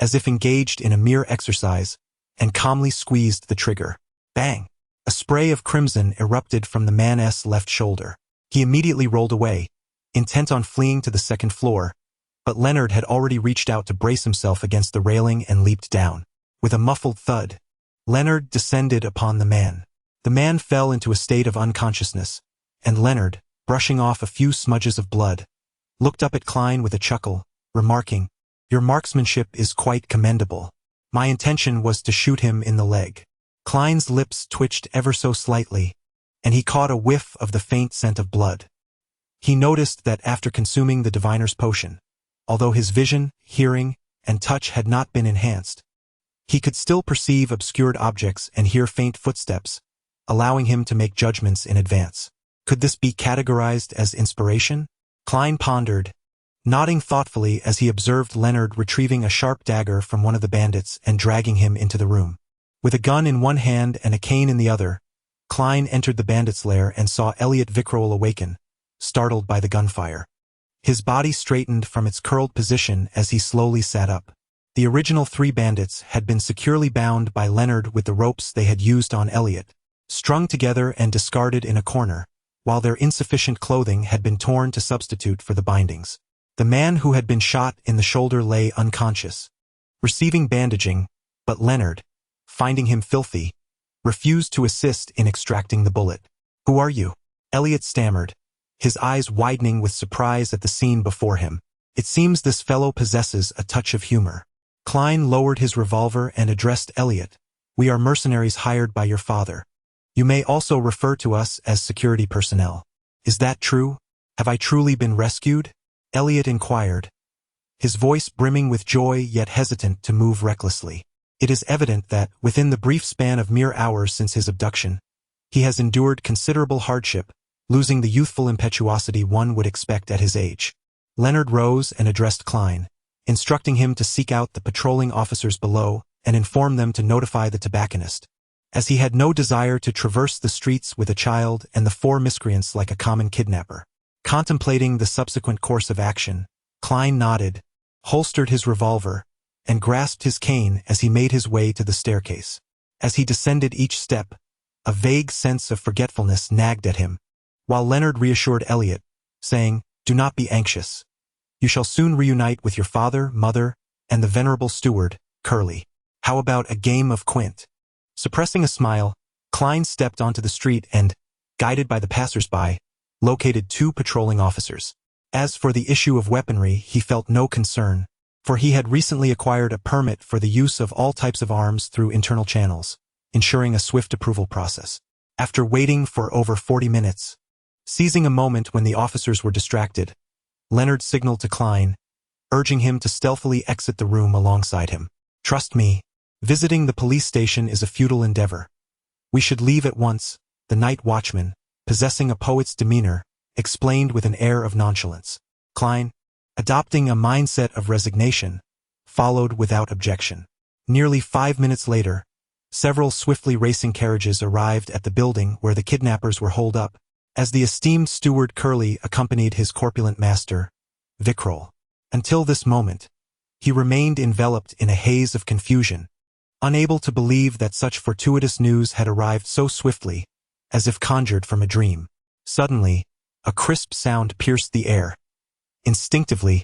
Speaker 2: as if engaged in a mere exercise, and calmly squeezed the trigger. Bang! A spray of crimson erupted from the man's left shoulder. He immediately rolled away, intent on fleeing to the second floor, but Leonard had already reached out to brace himself against the railing and leaped down. With a muffled thud, Leonard descended upon the man. The man fell into a state of unconsciousness, and Leonard, brushing off a few smudges of blood, looked up at Klein with a chuckle, remarking, "Your marksmanship is quite commendable. My intention was to shoot him in the leg." Klein's lips twitched ever so slightly, and he caught a whiff of the faint scent of blood. He noticed that after consuming the diviner's potion, although his vision, hearing, and touch had not been enhanced, he could still perceive obscured objects and hear faint footsteps, allowing him to make judgments in advance. Could this be categorized as inspiration? Klein pondered, nodding thoughtfully as he observed Leonard retrieving a sharp dagger from one of the bandits and dragging him into the room. With a gun in one hand and a cane in the other, Klein entered the bandit's lair and saw Elliot Vickrowell awaken, startled by the gunfire. His body straightened from its curled position as he slowly sat up. The original 3 bandits had been securely bound by Leonard with the ropes they had used on Elliot, strung together and discarded in a corner, while their insufficient clothing had been torn to substitute for the bindings. The man who had been shot in the shoulder lay unconscious, receiving bandaging, but Leonard, finding him filthy, refused to assist in extracting the bullet. "Who are you?" Elliot stammered, his eyes widening with surprise at the scene before him. "It seems this fellow possesses a touch of humor." Klein lowered his revolver and addressed Elliot. "We are mercenaries hired by your father. You may also refer to us as security personnel. Is that true? Have I truly been rescued?" Elliot inquired, his voice brimming with joy yet hesitant to move recklessly. It is evident that, within the brief span of mere hours since his abduction, he has endured considerable hardship, losing the youthful impetuosity one would expect at his age. Leonard rose and addressed Klein, instructing him to seek out the patrolling officers below and informed them to notify the tobacconist, as he had no desire to traverse the streets with a child and the four miscreants like a common kidnapper. Contemplating the subsequent course of action, Klein nodded, holstered his revolver, and grasped his cane as he made his way to the staircase. As he descended each step, a vague sense of forgetfulness nagged at him, while Leonard reassured Elliot, saying, "Do not be anxious. You shall soon reunite with your father, mother, and the venerable steward, Curly. How about a game of quint?" Suppressing a smile, Klein stepped onto the street and, guided by the passers-by, located two patrolling officers. As for the issue of weaponry, he felt no concern, for he had recently acquired a permit for the use of all types of arms through internal channels, ensuring a swift approval process. After waiting for over 40 minutes, seizing a moment when the officers were distracted, Leonard signaled to Klein, urging him to stealthily exit the room alongside him. "Trust me, visiting the police station is a futile endeavor. We should leave at once," the night watchman, possessing a poet's demeanor, explained with an air of nonchalance. Klein, adopting a mindset of resignation, followed without objection. Nearly 5 minutes later, several swiftly racing carriages arrived at the building where the kidnappers were holed up, as the esteemed steward Curly accompanied his corpulent master, Victorian. Until this moment, he remained enveloped in a haze of confusion, unable to believe that such fortuitous news had arrived so swiftly, as if conjured from a dream. Suddenly, a crisp sound pierced the air. Instinctively,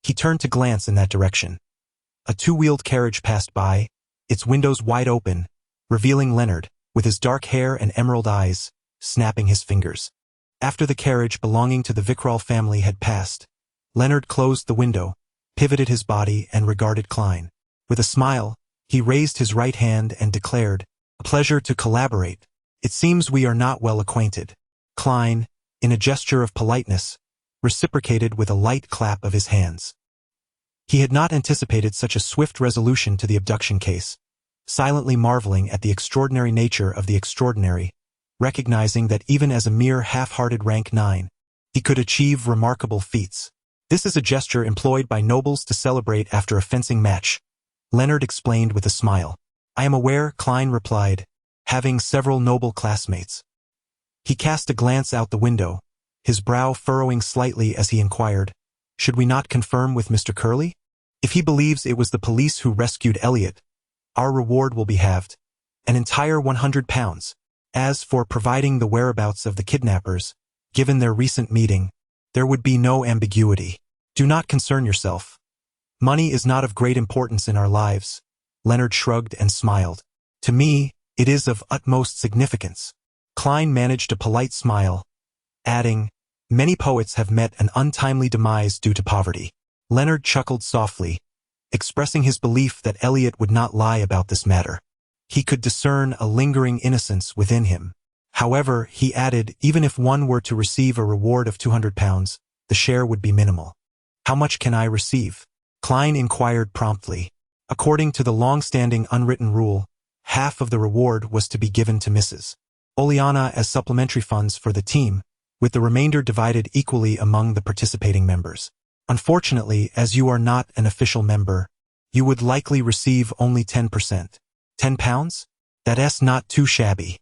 Speaker 2: he turned to glance in that direction. A two-wheeled carriage passed by, its windows wide open, revealing Leonard, with his dark hair and emerald eyes, snapping his fingers. After the carriage belonging to the Victorian family had passed, Leonard closed the window, pivoted his body, and regarded Klein. With a smile, he raised his right hand and declared, "A pleasure to collaborate. It seems we are not well acquainted." Klein, in a gesture of politeness, reciprocated with a light clap of his hands. He had not anticipated such a swift resolution to the abduction case, silently marveling at the extraordinary nature of the extraordinary, recognizing that even as a mere half-hearted rank 9, he could achieve remarkable feats. "This is a gesture employed by nobles to celebrate after a fencing match," Leonard explained with a smile. "I am aware," Klein replied, having several noble classmates. He cast a glance out the window, his brow furrowing slightly as he inquired, "Should we not confirm with Mr. Curly? If he believes it was the police who rescued Elliot, our reward will be halved, an entire £100. As for providing the whereabouts of the kidnappers, given their recent meeting, there would be no ambiguity. Do not concern yourself. Money is not of great importance in our lives." Leonard shrugged and smiled. "To me, it is of utmost significance." Klein managed a polite smile, adding, "Many poets have met an untimely demise due to poverty." Leonard chuckled softly, expressing his belief that Elliot would not lie about this matter. He could discern a lingering innocence within him. However, he added, even if one were to receive a reward of £200, the share would be minimal. "How much can I receive?" Klein inquired promptly. According to the long-standing unwritten rule, half of the reward was to be given to Mrs. Oleana as supplementary funds for the team, with the remainder divided equally among the participating members. Unfortunately, as you are not an official member, you would likely receive only 10%. £10? That's not too shabby.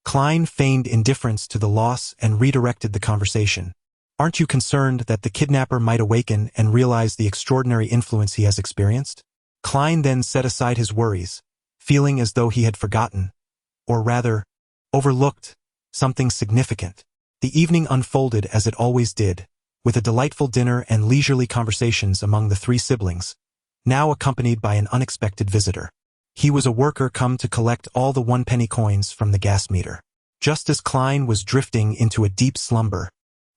Speaker 2: Klein feigned indifference to the loss and redirected the conversation. "Aren't you concerned that the kidnapper might awaken and realize the extraordinary influence he has experienced?" Klein then set aside his worries, feeling as though he had forgotten, or rather, overlooked, something significant. The evening unfolded as it always did, with a delightful dinner and leisurely conversations among the three siblings, now accompanied by an unexpected visitor. He was a worker come to collect all the one-penny coins from the gas meter. Just as Klein was drifting into a deep slumber,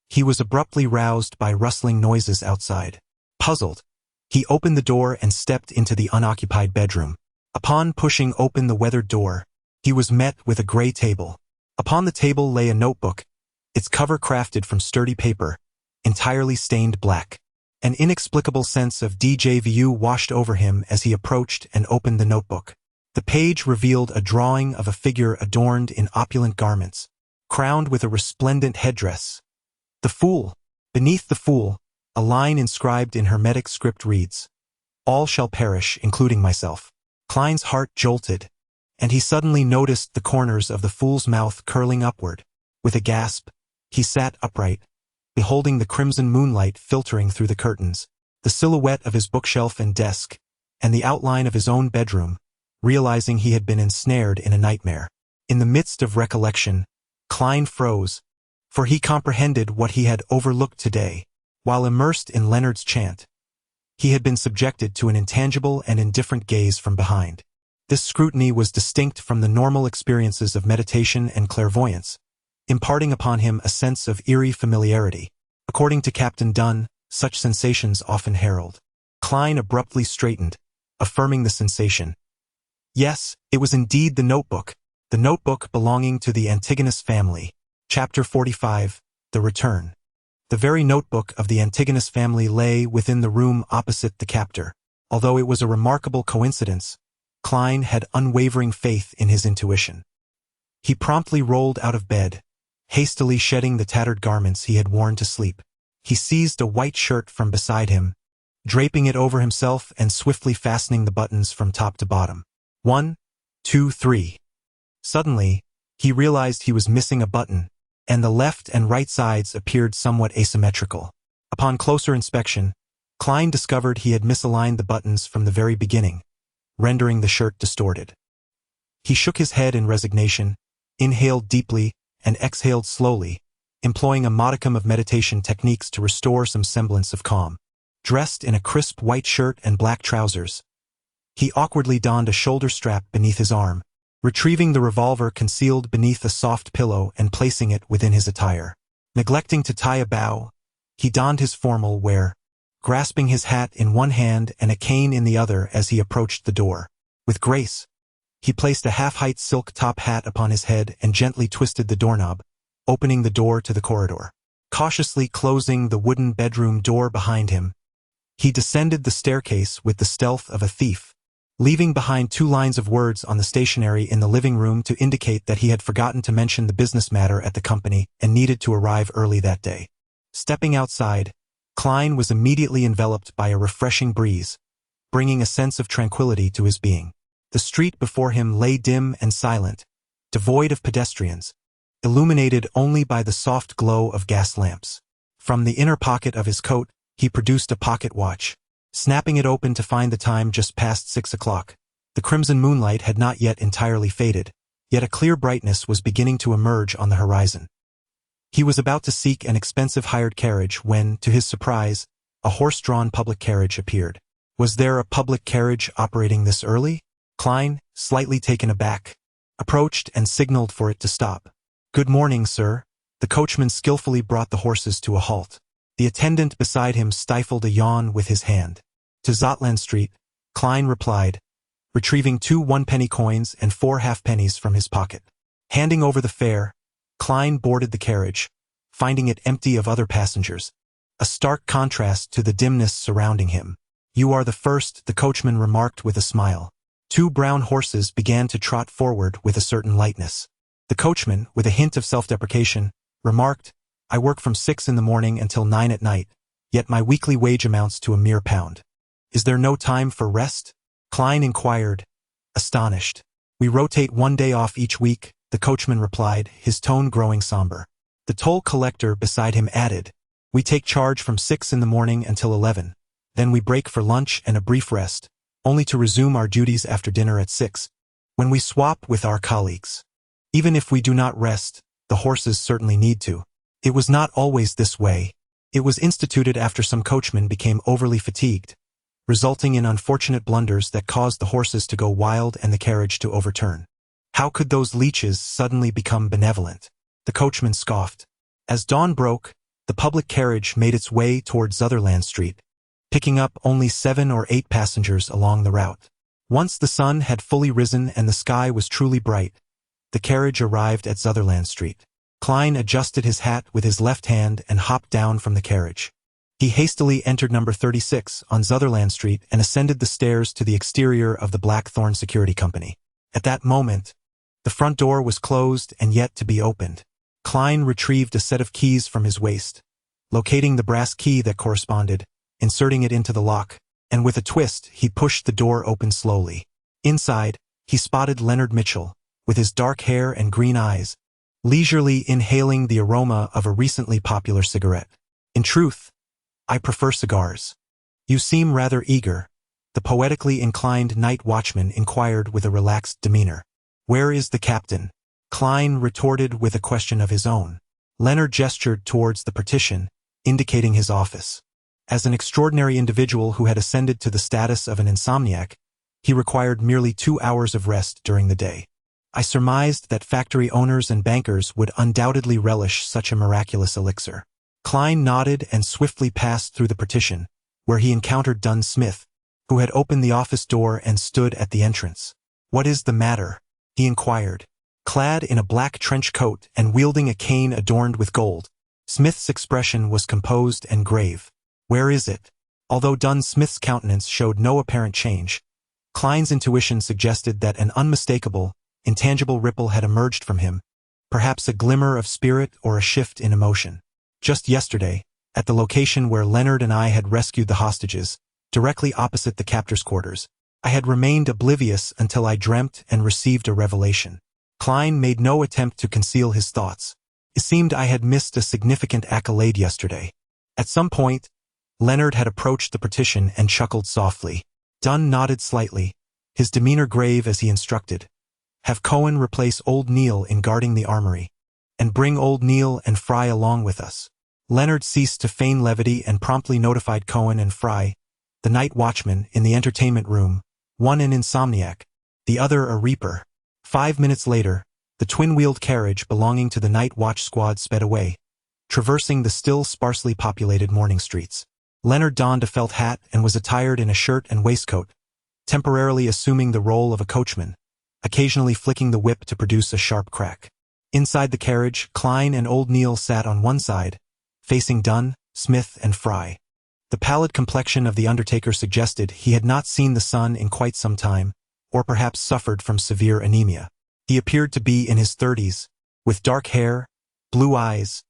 Speaker 2: he was abruptly roused by rustling noises outside. Puzzled, he opened the door and stepped into the unoccupied bedroom. Upon pushing open the weathered door, he was met with a gray table. Upon the table lay a notebook, its cover crafted from sturdy paper, entirely stained black. An inexplicable sense of déjà vu washed over him as he approached and opened the notebook. The page revealed a drawing of a figure adorned in opulent garments, crowned with a resplendent headdress. The Fool. Beneath the Fool, a line inscribed in Hermetic script reads, "All shall perish, including myself." Klein's heart jolted, and he suddenly noticed the corners of the fool's mouth curling upward. With a gasp, he sat upright, beholding the crimson moonlight filtering through the curtains, the silhouette of his bookshelf and desk, and the outline of his own bedroom, realizing he had been ensnared in a nightmare. In the midst of recollection, Klein froze, for he comprehended what he had overlooked today. While immersed in Leonard's chant, he had been subjected to an intangible and indifferent gaze from behind. This scrutiny was distinct from the normal experiences of meditation and clairvoyance, imparting upon him a sense of eerie familiarity. According to Captain Dunn, such sensations often herald. Klein abruptly straightened, affirming the sensation. Yes, it was indeed the notebook belonging to the Antigonus family. Chapter 45, The Return. The very notebook of the Antigonus family lay within the room opposite the captor. Although it was a remarkable coincidence, Klein had unwavering faith in his intuition. He promptly rolled out of bed, hastily shedding the tattered garments he had worn to sleep. He seized a white shirt from beside him, draping it over himself and swiftly fastening the buttons from top to bottom. 1, 2, 3. Suddenly, he realized he was missing a button, and the left and right sides appeared somewhat asymmetrical. Upon closer inspection, Klein discovered he had misaligned the buttons from the very beginning, rendering the shirt distorted. He shook his head in resignation, inhaled deeply, and exhaled slowly, employing a modicum of meditation techniques to restore some semblance of calm. Dressed in a crisp white shirt and black trousers, he awkwardly donned a shoulder strap beneath his arm, retrieving the revolver concealed beneath a soft pillow and placing it within his attire. Neglecting to tie a bow, he donned his formal wear, grasping his hat in one hand and a cane in the other as he approached the door. With grace, he placed a half-height silk top hat upon his head and gently twisted the doorknob, opening the door to the corridor. Cautiously closing the wooden bedroom door behind him, he descended the staircase with the stealth of a thief, leaving behind 2 lines of words on the stationery in the living room to indicate that he had forgotten to mention the business matter at the company and needed to arrive early that day. Stepping outside, Klein was immediately enveloped by a refreshing breeze, bringing a sense of tranquility to his being. The street before him lay dim and silent, devoid of pedestrians, illuminated only by the soft glow of gas lamps. From the inner pocket of his coat, he produced a pocket watch, snapping it open to find the time just past 6 o'clock. The crimson moonlight had not yet entirely faded, yet a clear brightness was beginning to emerge on the horizon. He was about to seek an expensive hired carriage when, to his surprise, a horse-drawn public carriage appeared. Was there a public carriage operating this early? Klein, slightly taken aback, approached and signaled for it to stop. "Good morning, sir." The coachman skillfully brought the horses to a halt. The attendant beside him stifled a yawn with his hand. "To Zotland Street," Klein replied, retrieving 2 one-penny coins and 4 half-pennies from his pocket. Handing over the fare, Klein boarded the carriage, finding it empty of other passengers, a stark contrast to the dimness surrounding him. "You are the first," the coachman remarked with a smile. 2 brown horses began to trot forward with a certain lightness. The coachman, with a hint of self-deprecation, remarked, "I work from 6 in the morning until 9 at night, yet my weekly wage amounts to a mere £1. Is there no time for rest?" Klein inquired, astonished. "We rotate 1 day off each week," the coachman replied, his tone growing somber. The toll collector beside him added, "We take charge from 6 in the morning until 11. Then we break for lunch and a brief rest, only to resume our duties after dinner at 6, when we swap with our colleagues. Even if we do not rest, the horses certainly need to." It was not always this way. It was instituted after some coachmen became overly fatigued, resulting in unfortunate blunders that caused the horses to go wild and the carriage to overturn. How could those leeches suddenly become benevolent? The coachman scoffed. As dawn broke, the public carriage made its way toward Sutherland Street, picking up only 7 or 8 passengers along the route. Once the sun had fully risen and the sky was truly bright, the carriage arrived at Sutherland Street. Klein adjusted his hat with his left hand and hopped down from the carriage. He hastily entered number 36 on Sutherland Street and ascended the stairs to the exterior of the Blackthorn Security Company. At that moment, the front door was closed and yet to be opened. Klein retrieved a set of keys from his waist, locating the brass key that corresponded, inserting it into the lock, and with a twist he pushed the door open slowly. Inside, he spotted Leonard Mitchell, with his dark hair and green eyes, leisurely inhaling the aroma of a recently popular cigarette. In truth, I prefer cigars. You seem rather eager, the poetically inclined night watchman inquired with a relaxed demeanor. Where is the captain? Klein retorted with a question of his own. Leonard gestured towards the partition, indicating his office. As an extraordinary individual who had ascended to the status of an insomniac, he required merely 2 hours of rest during the day. I surmised that factory owners and bankers would undoubtedly relish such a miraculous elixir. Klein nodded and swiftly passed through the partition, where he encountered Dunn Smith, who had opened the office door and stood at the entrance. "What is the matter?" he inquired. Clad in a black trench coat and wielding a cane adorned with gold, Smith's expression was composed and grave. "Where is it?" Although Dunn Smith's countenance showed no apparent change, Klein's intuition suggested that an unmistakable, intangible ripple had emerged from him, perhaps a glimmer of spirit or a shift in emotion. Just yesterday, at the location where Leonard and I had rescued the hostages, directly opposite the captor's quarters, I had remained oblivious until I dreamt and received a revelation. Klein made no attempt to conceal his thoughts. It seemed I had missed a significant accolade yesterday. At some point, Leonard had approached the partition and chuckled softly. Dunn nodded slightly, his demeanor grave as he instructed. "Have Cohen replace Old Neil in guarding the armory, and bring Old Neil and Fry along with us." Leonard ceased to feign levity and promptly notified Cohen and Fry, the night watchmen, in the entertainment room, one an insomniac, the other a reaper. 5 minutes later, the twin-wheeled carriage belonging to the night watch squad sped away, traversing the still sparsely populated morning streets. Leonard donned a felt hat and was attired in a shirt and waistcoat, temporarily assuming the role of a coachman, occasionally flicking the whip to produce a sharp crack. Inside the carriage, Klein and Old Neil sat on one side, facing Dunn, Smith, and Fry. The pallid complexion of the undertaker suggested he had not seen the sun in quite some time, or perhaps suffered from severe anemia. He appeared to be in his 30s, with dark hair, blue eyes,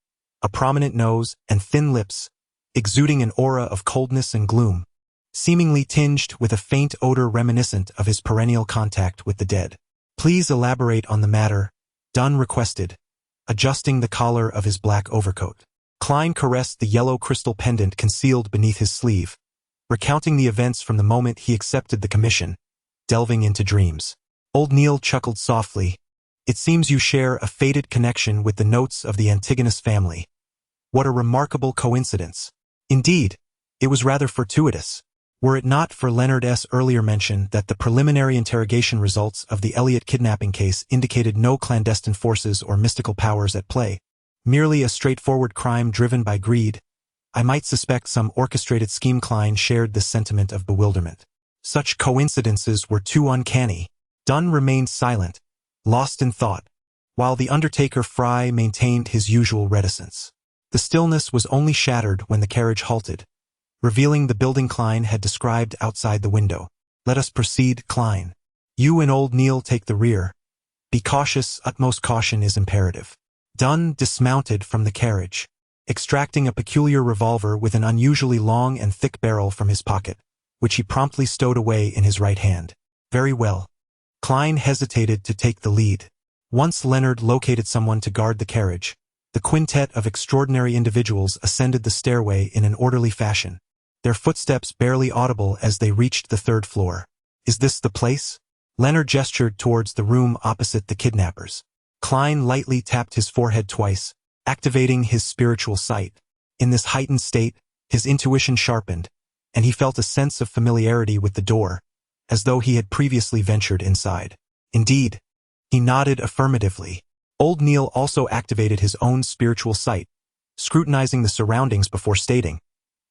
Speaker 2: a prominent nose, and thin lips, exuding an aura of coldness and gloom, seemingly tinged with a faint odor reminiscent of his perennial contact with the dead. "Please elaborate on the matter," Dunn requested, adjusting the collar of his black overcoat. Klein caressed the yellow crystal pendant concealed beneath his sleeve, recounting the events from the moment he accepted the commission, delving into dreams. Old Neil chuckled softly. "It seems you share a fated connection with the notes of the Antigonus family. What a remarkable coincidence. Indeed, it was rather fortuitous. Were it not for Leonard's earlier mention that the preliminary interrogation results of the Elliot kidnapping case indicated no clandestine forces or mystical powers at play, merely a straightforward crime driven by greed, I might suspect some orchestrated scheme." Klein shared this sentiment of bewilderment. Such coincidences were too uncanny. Dunn remained silent, lost in thought, while the undertaker Fry maintained his usual reticence. The stillness was only shattered when the carriage halted, revealing the building Klein had described outside the window. "Let us proceed, Klein. You and Old Neil take the rear. Be cautious, utmost caution is imperative." Dunn dismounted from the carriage, extracting a peculiar revolver with an unusually long and thick barrel from his pocket, which he promptly stowed away in his right hand. "Very well." Klein hesitated to take the lead. Once Leonard located someone to guard the carriage, the quintet of extraordinary individuals ascended the stairway in an orderly fashion, their footsteps barely audible as they reached the 3rd floor. "Is this the place?" Leonard gestured towards the room opposite the kidnappers. Klein lightly tapped his forehead twice, activating his spiritual sight. In this heightened state, his intuition sharpened, and he felt a sense of familiarity with the door, as though he had previously ventured inside. Indeed, he nodded affirmatively. Old Neil also activated his own spiritual sight, scrutinizing the surroundings before stating,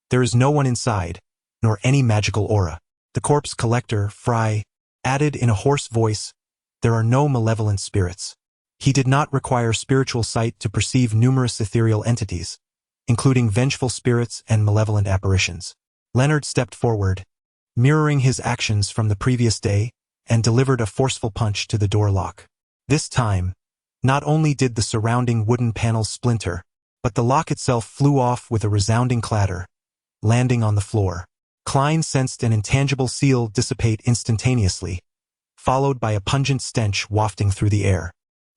Speaker 2: "There is no one inside, nor any magical aura." The corpse collector, Fry, added in a hoarse voice, "There are no malevolent spirits." He did not require spiritual sight to perceive numerous ethereal entities, including vengeful spirits and malevolent apparitions. Leonard stepped forward, mirroring his actions from the previous day, and delivered a forceful punch to the door lock. This time, not only did the surrounding wooden panels splinter, but the lock itself flew off with a resounding clatter, landing on the floor. Klein sensed an intangible seal dissipate instantaneously, followed by a pungent stench wafting through the air.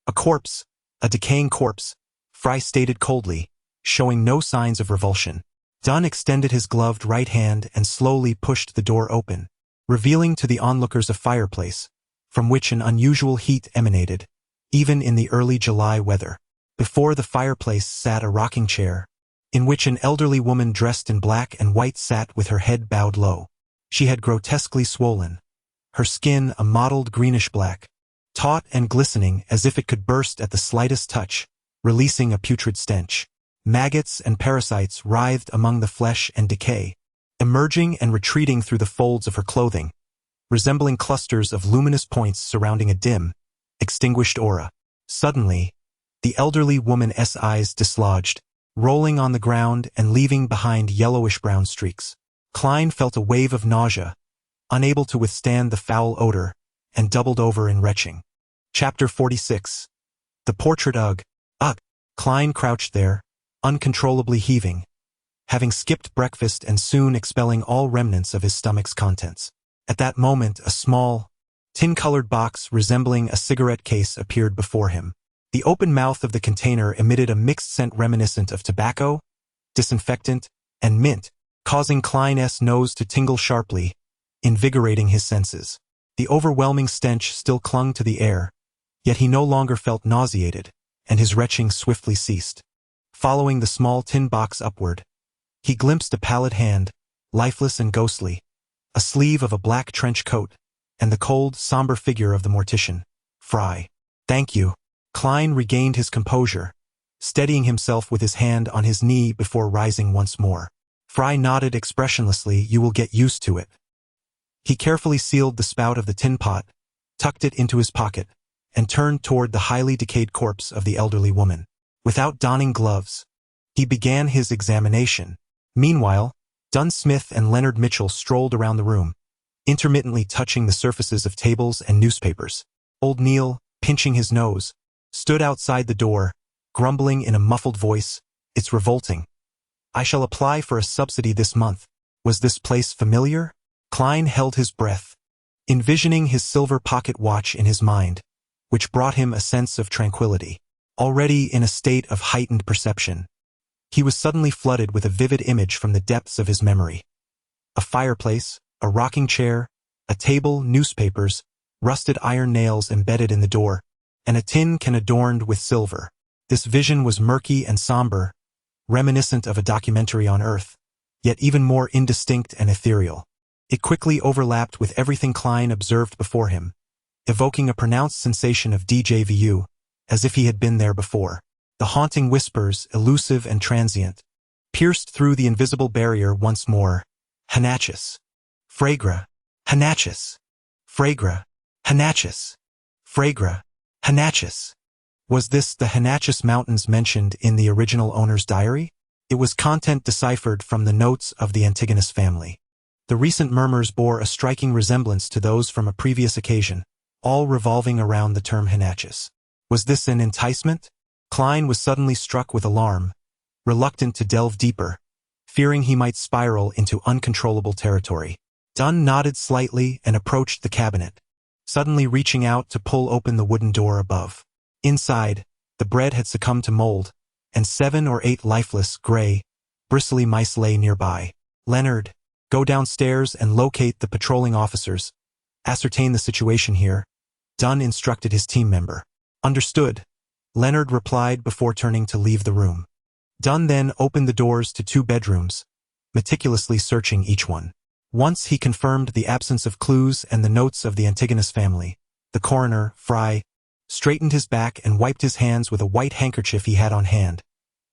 Speaker 2: A corpse, a decaying corpse, Fry stated coldly, showing no signs of revulsion. Dunn extended his gloved right hand and slowly pushed the door open, revealing to the onlookers a fireplace, from which an unusual heat emanated, even in the early July weather. Before the fireplace sat a rocking chair, in which an elderly woman dressed in black and white sat with her head bowed low. She had grotesquely swollen, her skin a mottled greenish-black, taut and glistening as if it could burst at the slightest touch, releasing a putrid stench. Maggots and parasites writhed among the flesh and decay, emerging and retreating through the folds of her clothing, resembling clusters of luminous points surrounding a dim, extinguished aura. Suddenly, the elderly woman's eyes dislodged, rolling on the ground and leaving behind yellowish-brown streaks. Klein felt a wave of nausea, unable to withstand the foul odor, and doubled over in retching. Chapter 46. The Portrait. Ugh. Klein crouched there, uncontrollably heaving, having skipped breakfast and soon expelling all remnants of his stomach's contents. At that moment, a small, tin-colored box resembling a cigarette case appeared before him. The open mouth of the container emitted a mixed scent reminiscent of tobacco, disinfectant, and mint, causing Klein's nose to tingle sharply, invigorating his senses. The overwhelming stench still clung to the air, yet he no longer felt nauseated, and his retching swiftly ceased. Following the small tin box upward, he glimpsed a pallid hand, lifeless and ghostly, a sleeve of a black trench coat, and the cold, somber figure of the mortician, Fry. "Thank you." Klein regained his composure, steadying himself with his hand on his knee before rising once more. Fry nodded expressionlessly. "You will get used to it." He carefully sealed the spout of the tin pot, tucked it into his pocket, and turned toward the highly decayed corpse of the elderly woman. Without donning gloves, he began his examination. Meanwhile, Dunn Smith and Leonard Mitchell strolled around the room, intermittently touching the surfaces of tables and newspapers. Old Neil, pinching his nose, stood outside the door, grumbling in a muffled voice, "It's revolting. I shall apply for a subsidy this month." Was this place familiar? Klein held his breath, envisioning his silver pocket watch in his mind, which brought him a sense of tranquility. Already in a state of heightened perception, he was suddenly flooded with a vivid image from the depths of his memory. A fireplace, a rocking chair, a table, newspapers, rusted iron nails embedded in the door, and a tin can adorned with silver. This vision was murky and somber, reminiscent of a documentary on Earth, yet even more indistinct and ethereal. It quickly overlapped with everything Klein observed before him, evoking a pronounced sensation of déjà vu, as if he had been there before. The haunting whispers, elusive and transient, pierced through the invisible barrier once more. "Hanachis. Fragra. Hanachis. Fragra. Hanachis. Fragra. Hanachis." Was this the Hanachis Mountains mentioned in the original owner's diary? It was content deciphered from the notes of the Antigonus family. The recent murmurs bore a striking resemblance to those from a previous occasion, all revolving around the term Hanachis. Was this an enticement? Klein was suddenly struck with alarm, reluctant to delve deeper, fearing he might spiral into uncontrollable territory. Dunn nodded slightly and approached the cabinet, suddenly reaching out to pull open the wooden door above. Inside, the bread had succumbed to mold, and 7 or 8 lifeless, gray, bristly mice lay nearby. "Leonard, go downstairs and locate the patrolling officers. Ascertain the situation here," Dunn instructed his team member. "Understood," Leonard replied before turning to leave the room. Dunn then opened the doors to 2 bedrooms, meticulously searching each one. Once he confirmed the absence of clues and the notes of the Antigonus family, the coroner, Fry, straightened his back and wiped his hands with a white handkerchief he had on hand,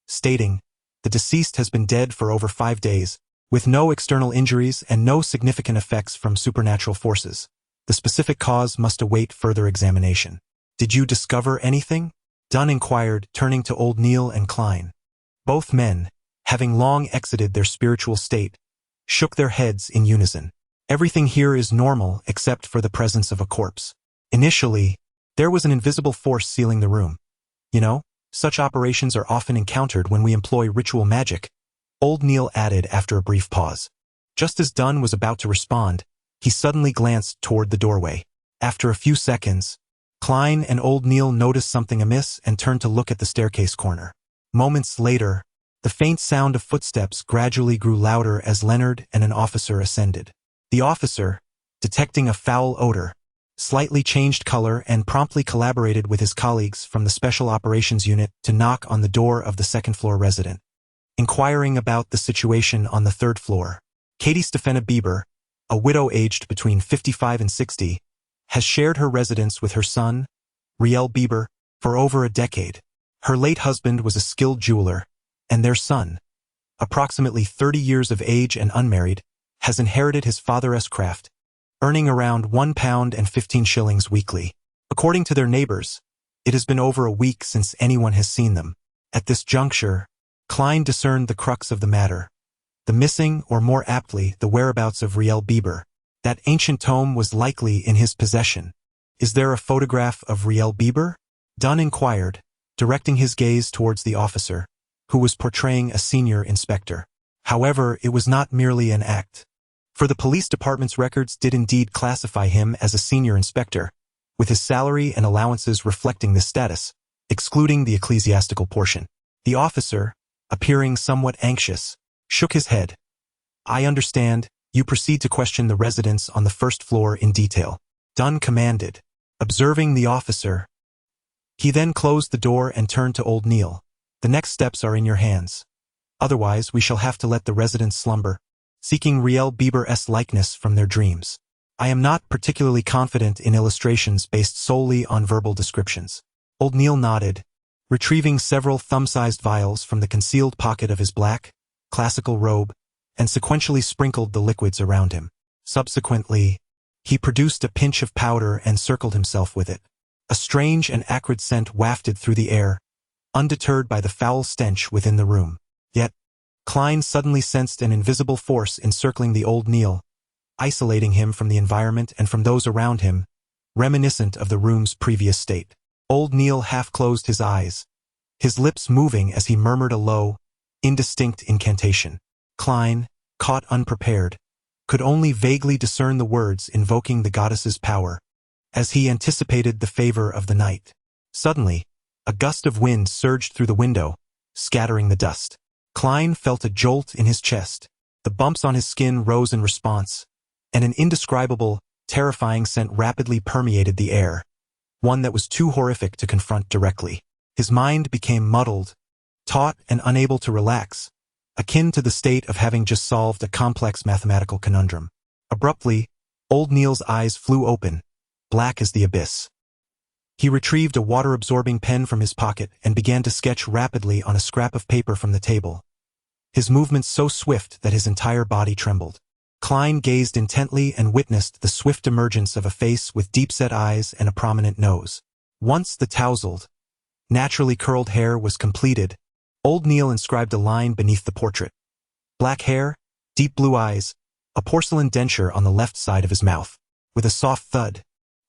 Speaker 2: stating, "The deceased has been dead for over 5 days, with no external injuries and no significant effects from supernatural forces. The specific cause must await further examination." "Did you discover anything?" Dunn inquired, turning to Old Neil and Klein. Both men, having long exited their spiritual state, shook their heads in unison. "Everything here is normal except for the presence of a corpse. Initially, there was an invisible force sealing the room. You know, such operations are often encountered when we employ ritual magic," Old Neil added after a brief pause. Just as Dunn was about to respond, he suddenly glanced toward the doorway. After a few seconds, Klein and old Neil noticed something amiss and turned to look at the staircase corner. Moments later, the faint sound of footsteps gradually grew louder as Leonard and an officer ascended. The officer, detecting a foul odor, slightly changed color and promptly collaborated with his colleagues from the Special Operations Unit to knock on the door of the second-floor resident. Inquiring about the situation on the third floor, Katie Stefana Bieber, a widow aged between 55 and 60, has shared her residence with her son, Riel Bieber, for over a decade. Her late husband was a skilled jeweler, and their son, approximately 30 years of age and unmarried, has inherited his father's craft, earning around £1.15 weekly. According to their neighbors, it has been over a week since anyone has seen them. At this juncture, Klein discerned the crux of the matter, the missing, or more aptly, the whereabouts of Riel Bieber. That ancient tome was likely in his possession. Is there a photograph of Riel Bieber? Dunn inquired, directing his gaze towards the officer, who was portraying a senior inspector. However, it was not merely an act. For the police department's records did indeed classify him as a senior inspector, with his salary and allowances reflecting this status, excluding the ecclesiastical portion. The officer, appearing somewhat anxious, shook his head. I understand, you proceed to question the residents on the first floor in detail. Dunn commanded, observing the officer. He then closed the door and turned to old Neil. The next steps are in your hands. Otherwise, we shall have to let the residents slumber, seeking Riel Bieber's likeness from their dreams. I am not particularly confident in illustrations based solely on verbal descriptions. Old Neil nodded, retrieving several thumb-sized vials from the concealed pocket of his black, classical robe, and sequentially sprinkled the liquids around him. Subsequently, he produced a pinch of powder and circled himself with it. A strange and acrid scent wafted through the air, undeterred by the foul stench within the room. Yet, Klein suddenly sensed an invisible force encircling the old Neil, isolating him from the environment and from those around him, reminiscent of the room's previous state. Old Neil half closed his eyes, his lips moving as he murmured a low, indistinct incantation. Klein, caught unprepared, could only vaguely discern the words invoking the goddess's power, as he anticipated the favor of the night. Suddenly, a gust of wind surged through the window, scattering the dust. Klein felt a jolt in his chest. The bumps on his skin rose in response, and an indescribable, terrifying scent rapidly permeated the air, one that was too horrific to confront directly. His mind became muddled, taut and unable to relax, akin to the state of having just solved a complex mathematical conundrum. Abruptly, old Neil's eyes flew open, black as the abyss. He retrieved a water-absorbing pen from his pocket and began to sketch rapidly on a scrap of paper from the table, his movements so swift that his entire body trembled. Klein gazed intently and witnessed the swift emergence of a face with deep-set eyes and a prominent nose. Once the tousled, naturally curled hair was completed, old Neil inscribed a line beneath the portrait. Black hair, deep blue eyes, a porcelain denture on the left side of his mouth. With a soft thud,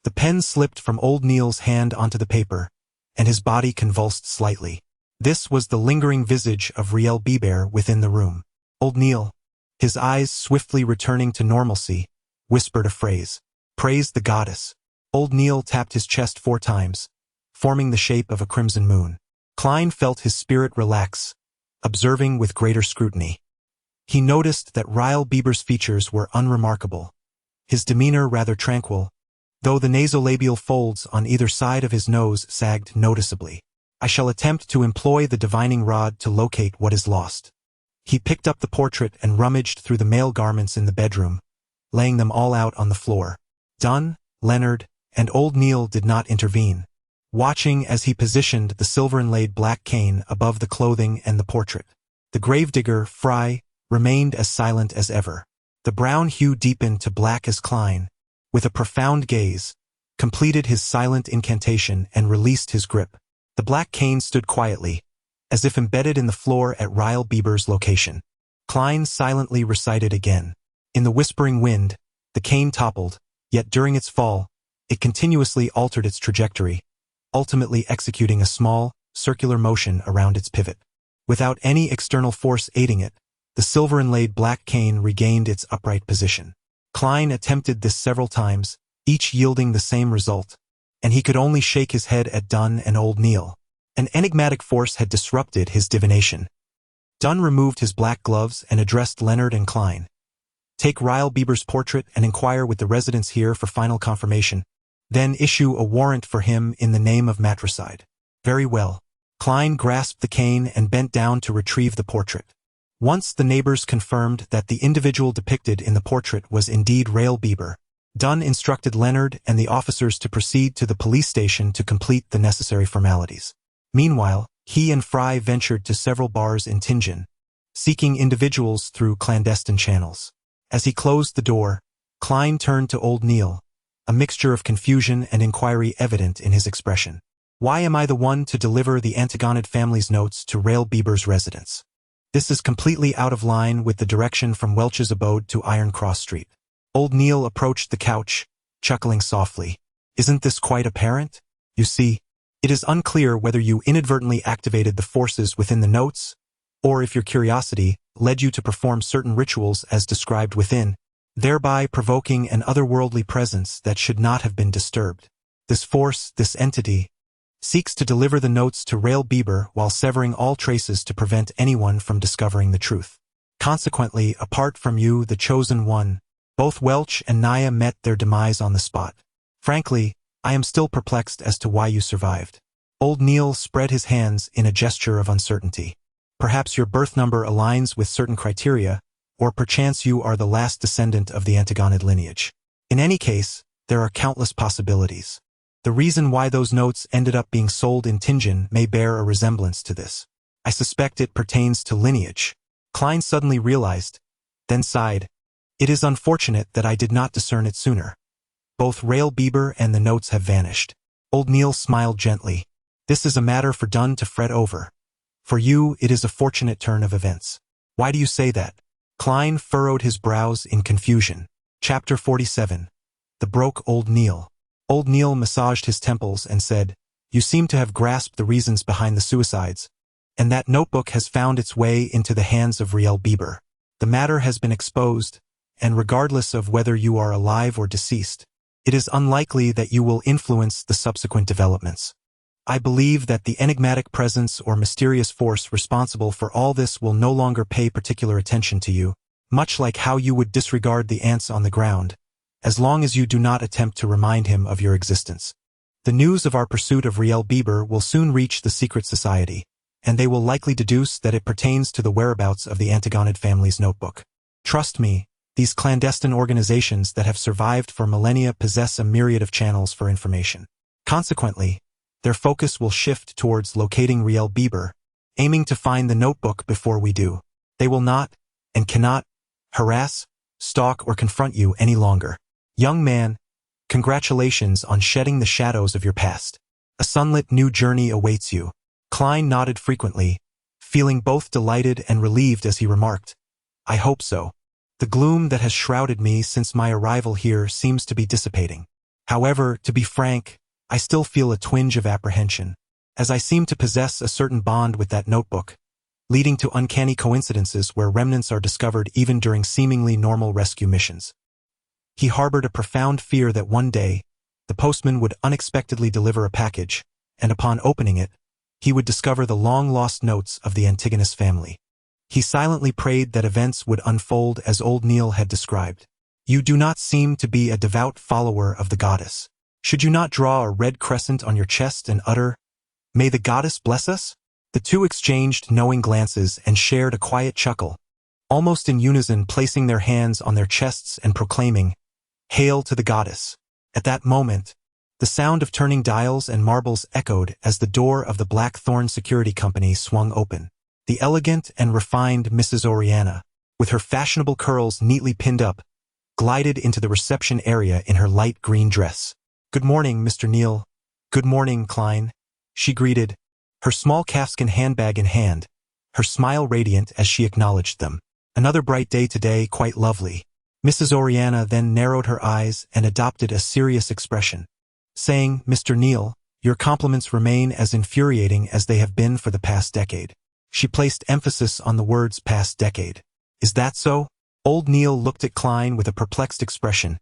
Speaker 2: the pen slipped from old Neil's hand onto the paper, and his body convulsed slightly. This was the lingering visage of Riel Bieber within the room. Old Neil, his eyes swiftly returning to normalcy, whispered a phrase. Praise the goddess. Old Neil tapped his chest 4 times, forming the shape of a crimson moon. Klein felt his spirit relax, observing with greater scrutiny. He noticed that Riel Bieber's features were unremarkable, his demeanor rather tranquil, though the nasolabial folds on either side of his nose sagged noticeably. I shall attempt to employ the divining rod to locate what is lost. He picked up the portrait and rummaged through the male garments in the bedroom, laying them all out on the floor. Dunn, Leonard, and old Neil did not intervene, watching as he positioned the silver-inlaid black cane above the clothing and the portrait. The gravedigger, Fry, remained as silent as ever. The brown hue deepened to black as Klein, with a profound gaze, completed his silent incantation and released his grip. The black cane stood quietly, as if embedded in the floor at Riel Bieber's location. Klein silently recited again. In the whispering wind, the cane toppled, yet during its fall, it continuously altered its trajectory, ultimately executing a small, circular motion around its pivot. Without any external force aiding it, the silver-inlaid black cane regained its upright position. Klein attempted this several times, each yielding the same result, and he could only shake his head at Dunn and old Neil. An enigmatic force had disrupted his divination. Dunn removed his black gloves and addressed Leonard and Klein. Take Ryle Bieber's portrait and inquire with the residents here for final confirmation. Then issue a warrant for him in the name of matricide. Very well. Klein grasped the cane and bent down to retrieve the portrait. Once the neighbors confirmed that the individual depicted in the portrait was indeed Ryle Bieber, Dunn instructed Leonard and the officers to proceed to the police station to complete the necessary formalities. Meanwhile, he and Fry ventured to several bars in Tingen, seeking individuals through clandestine channels. As he closed the door, Klein turned to old Neil, a mixture of confusion and inquiry evident in his expression. Why am I the one to deliver the Antagonid family's notes to Ryle Bieber's residence? This is completely out of line with the direction from Welch's abode to Iron Cross Street. Old Neil approached the couch, chuckling softly. Isn't this quite apparent? You see, it is unclear whether you inadvertently activated the forces within the notes, or if your curiosity led you to perform certain rituals as described within, thereby provoking an otherworldly presence that should not have been disturbed. This force, this entity, seeks to deliver the notes to Ryle Bieber while severing all traces to prevent anyone from discovering the truth. Consequently, apart from you, the chosen one, both Welch and Naya met their demise on the spot. Frankly, I am still perplexed as to why you survived. Old Neil spread his hands in a gesture of uncertainty. Perhaps your birth number aligns with certain criteria, or perchance you are the last descendant of the Antagonid lineage. In any case, there are countless possibilities. The reason why those notes ended up being sold in Tingen may bear a resemblance to this. I suspect it pertains to lineage. Klein suddenly realized, then sighed. It is unfortunate that I did not discern it sooner. Both Ryle Bieber and the notes have vanished. Old Neil smiled gently. This is a matter for Dunn to fret over. For you, it is a fortunate turn of events. Why do you say that? Klein furrowed his brows in confusion. Chapter 47. The Broke Old Neil. Old Neil massaged his temples and said, You seem to have grasped the reasons behind the suicides, and that notebook has found its way into the hands of Ryle Bieber. The matter has been exposed, and regardless of whether you are alive or deceased, it is unlikely that you will influence the subsequent developments. I believe that the enigmatic presence or mysterious force responsible for all this will no longer pay particular attention to you, much like how you would disregard the ants on the ground, as long as you do not attempt to remind him of your existence. The news of our pursuit of Ryle Bieber will soon reach the secret society, and they will likely deduce that it pertains to the whereabouts of the Antagonid family's notebook. Trust me, these clandestine organizations that have survived for millennia possess a myriad of channels for information. Consequently, their focus will shift towards locating Ryle Bieber, aiming to find the notebook before we do. They will not, and cannot, harass, stalk, or confront you any longer. Young man, congratulations on shedding the shadows of your past. A sunlit new journey awaits you. Klein nodded frequently, feeling both delighted and relieved as he remarked, I hope so. The gloom that has shrouded me since my arrival here seems to be dissipating. However, to be frank, I still feel a twinge of apprehension, as I seem to possess a certain bond with that notebook, leading to uncanny coincidences where remnants are discovered even during seemingly normal rescue missions. He harbored a profound fear that one day, the postman would unexpectedly deliver a package, and upon opening it, he would discover the long-lost notes of the Antigonus family. He silently prayed that events would unfold as old Neil had described. You do not seem to be a devout follower of the goddess. Should you not draw a red crescent on your chest and utter, May the goddess bless us? The two exchanged knowing glances and shared a quiet chuckle, almost in unison, placing their hands on their chests and proclaiming, Hail to the goddess. At that moment, the sound of turning dials and marbles echoed as the door of the Blackthorn Security Company swung open. The elegant and refined Mrs. Oriana, with her fashionable curls neatly pinned up, glided into the reception area in her light green dress. Good morning, Mr. Neil. Good morning, Klein, she greeted, her small calfskin handbag in hand, her smile radiant as she acknowledged them. Another bright day today, quite lovely. Mrs. Oriana then narrowed her eyes and adopted a serious expression, saying, Mr. Neil, your compliments remain as infuriating as they have been for the past decade. She placed emphasis on the words past decade. Is that so? Old Neil looked at Klein with a perplexed expression,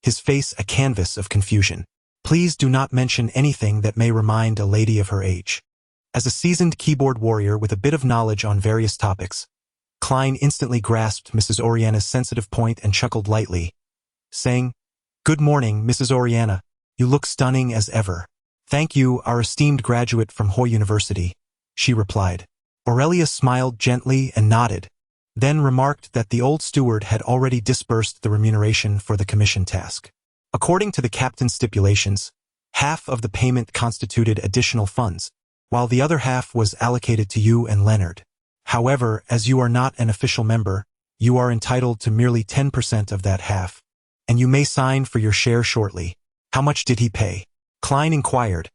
Speaker 2: his face a canvas of confusion. Please do not mention anything that may remind a lady of her age. As a seasoned keyboard warrior with a bit of knowledge on various topics, Klein instantly grasped Mrs. Oriana's sensitive point and chuckled lightly, saying, "Good morning, Mrs. Oriana. You look stunning as ever." "Thank you, our esteemed graduate from Hoy University," she replied. Aurelia smiled gently and nodded, then remarked that the old steward had already disbursed the remuneration for the commission task. According to the captain's stipulations, half of the payment constituted additional funds, while the other half was allocated to you and Leonard. However, as you are not an official member, you are entitled to merely 10% of that half, and you may sign for your share shortly. How much did he pay? Klein inquired,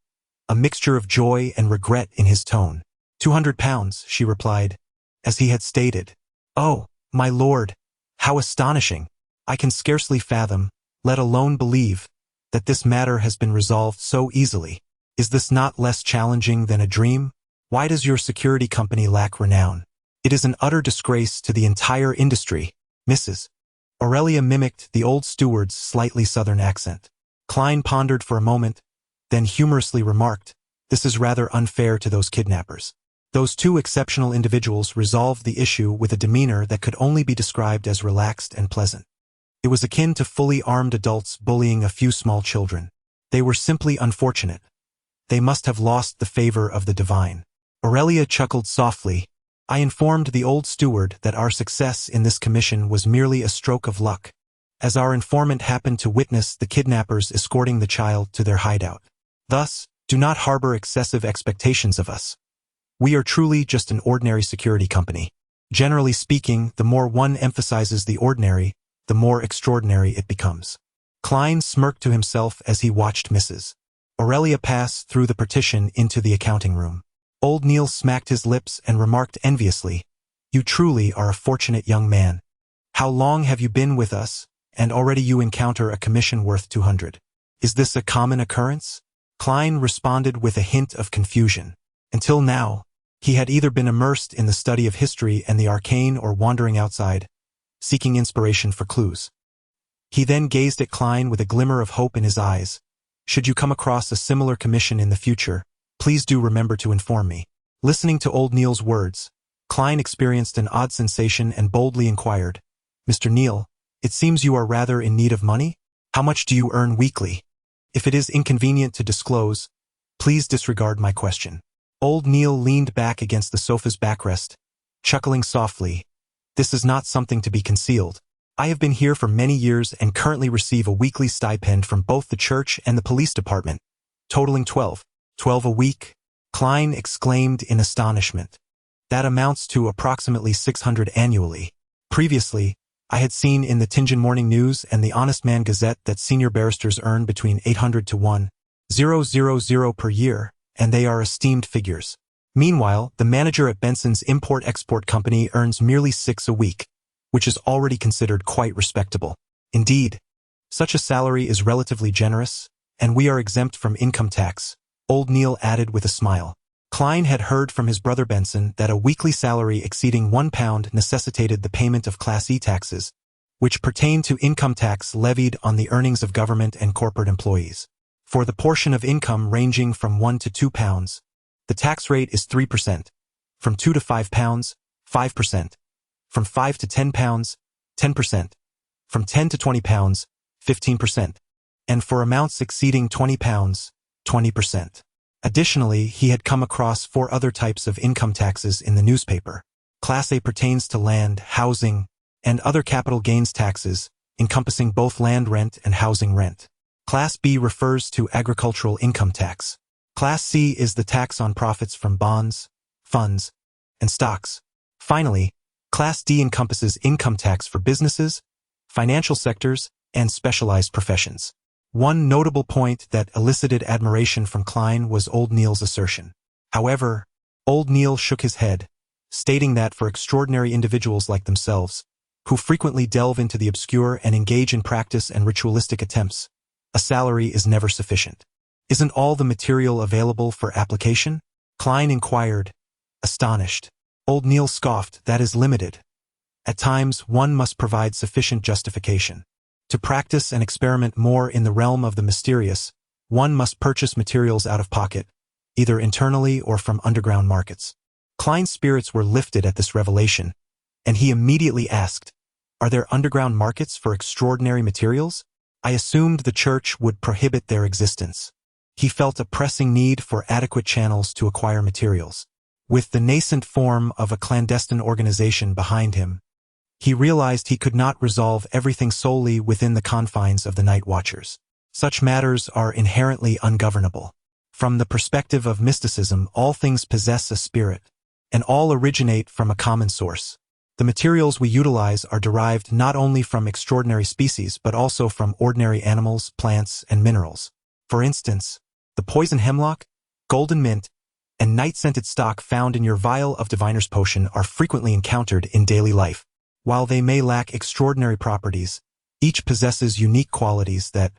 Speaker 2: a mixture of joy and regret in his tone. £200, she replied, as he had stated. Oh, my lord, how astonishing! I can scarcely fathom, let alone believe, that this matter has been resolved so easily. Is this not less challenging than a dream? Why does your security company lack renown? It is an utter disgrace to the entire industry, Mrs. Aurelia mimicked the old steward's slightly southern accent. Klein pondered for a moment, then humorously remarked, "This is rather unfair to those kidnappers." Those two exceptional individuals resolved the issue with a demeanor that could only be described as relaxed and pleasant. It was akin to fully armed adults bullying a few small children. They were simply unfortunate. They must have lost the favor of the divine. Aurelia chuckled softly. I informed the old steward that our success in this commission was merely a stroke of luck, as our informant happened to witness the kidnappers escorting the child to their hideout. Thus, do not harbor excessive expectations of us. We are truly just an ordinary security company. Generally speaking, the more one emphasizes the ordinary, the more extraordinary it becomes. Klein smirked to himself as he watched Mrs. Aurelia pass through the partition into the accounting room. Old Neil smacked his lips and remarked enviously, "You truly are a fortunate young man. How long have you been with us, and already you encounter a commission worth 200? Is this a common occurrence?" Klein responded with a hint of confusion. Until now, he had either been immersed in the study of history and the arcane or wandering outside, seeking inspiration for clues. He then gazed at Klein with a glimmer of hope in his eyes. "Should you come across a similar commission in the future, please do remember to inform me." Listening to old Neil's words, Klein experienced an odd sensation and boldly inquired, "Mr. Neil, it seems you are rather in need of money? How much do you earn weekly? If it is inconvenient to disclose, please disregard my question." Old Neil leaned back against the sofa's backrest, chuckling softly. "This is not something to be concealed. I have been here for many years and currently receive a weekly stipend from both the church and the police department, totaling 12 a week?" Klein exclaimed in astonishment. "That amounts to approximately 600 annually. Previously, I had seen in the Tianjin Morning News and the Honest Man Gazette that senior barristers earn between 800 to 1,000 per year, and they are esteemed figures. Meanwhile, the manager at Benson's import-export company earns merely 6 a week, which is already considered quite respectable. Indeed, such a salary is relatively generous, and we are exempt from income tax," Old Neil added with a smile. Klein had heard from his brother Benson that a weekly salary exceeding £1 necessitated the payment of Class E taxes, which pertain to income tax levied on the earnings of government and corporate employees. For the portion of income ranging from £1 to £2, the tax rate is 3%, from £2 to £5, 5%, from £5 to £10, 10%, from £10 to £20, 15%, and for amounts exceeding £20, 20%. Additionally, he had come across 4 other types of income taxes in the newspaper. Class A pertains to land, housing, and other capital gains taxes, encompassing both land rent and housing rent. Class B refers to agricultural income tax. Class C is the tax on profits from bonds, funds, and stocks. Finally, Class D encompasses income tax for businesses, financial sectors, and specialized professions. One notable point that elicited admiration from Klein was Old Neil's assertion. However, Old Neil shook his head, stating that for extraordinary individuals like themselves, who frequently delve into the obscure and engage in practice and ritualistic attempts, a salary is never sufficient. "Isn't all the material available for application?" Klein inquired, astonished. Old Neil scoffed, "That is limited. At times, one must provide sufficient justification. To practice and experiment more in the realm of the mysterious, one must purchase materials out of pocket, either internally or from underground markets. Klein's spirits were lifted at this revelation, and he immediately asked, "Are there underground markets for extraordinary materials? I assumed the church would prohibit their existence." He felt a pressing need for adequate channels to acquire materials. With the nascent form of a clandestine organization behind him, he realized he could not resolve everything solely within the confines of the Night Watchers. Such matters are inherently ungovernable. From the perspective of mysticism, all things possess a spirit, and all originate from a common source. The materials we utilize are derived not only from extraordinary species but also from ordinary animals, plants, and minerals. For instance, the poison hemlock, golden mint, and night-scented stock found in your vial of diviner's potion are frequently encountered in daily life. While they may lack extraordinary properties, each possesses unique qualities that,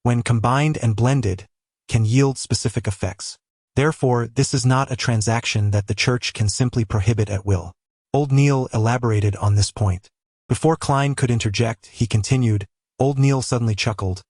Speaker 2: when combined and blended, can yield specific effects. Therefore, this is not a transaction that the church can simply prohibit at will. Old Neil elaborated on this point. Before Klein could interject, he continued. Old Neil suddenly chuckled,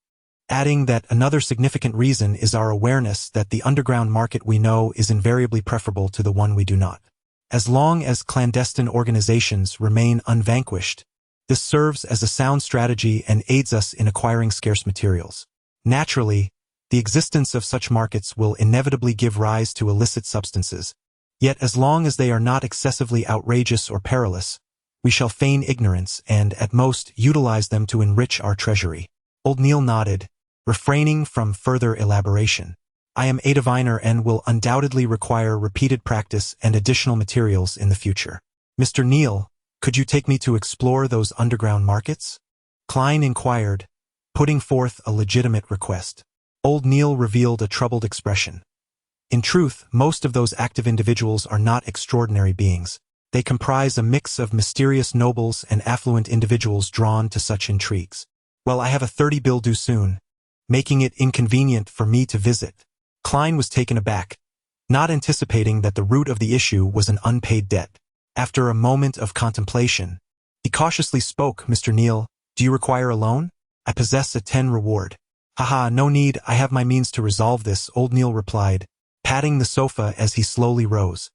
Speaker 2: adding that another significant reason is our awareness that the underground market we know is invariably preferable to the one we do not. As long as clandestine organizations remain unvanquished, this serves as a sound strategy and aids us in acquiring scarce materials. Naturally, the existence of such markets will inevitably give rise to illicit substances, yet as long as they are not excessively outrageous or perilous, we shall feign ignorance and, at most, utilize them to enrich our treasury. Old Neil nodded, refraining from further elaboration. I am a diviner and will undoubtedly require repeated practice and additional materials in the future. Mr. Neil, could you take me to explore those underground markets? Klein inquired, putting forth a legitimate request. Old Neil revealed a troubled expression. In truth, most of those active individuals are not extraordinary beings. They comprise a mix of mysterious nobles and affluent individuals drawn to such intrigues. Well, I have a 30 bill due soon, making it inconvenient for me to visit. Klein was taken aback, not anticipating that the root of the issue was an unpaid debt. After a moment of contemplation, he cautiously spoke. Mr. Neil, do you require a loan? I possess a 10 reward. Haha, no need, I have my means to resolve this, Old Neil replied, patting the sofa as he slowly rose.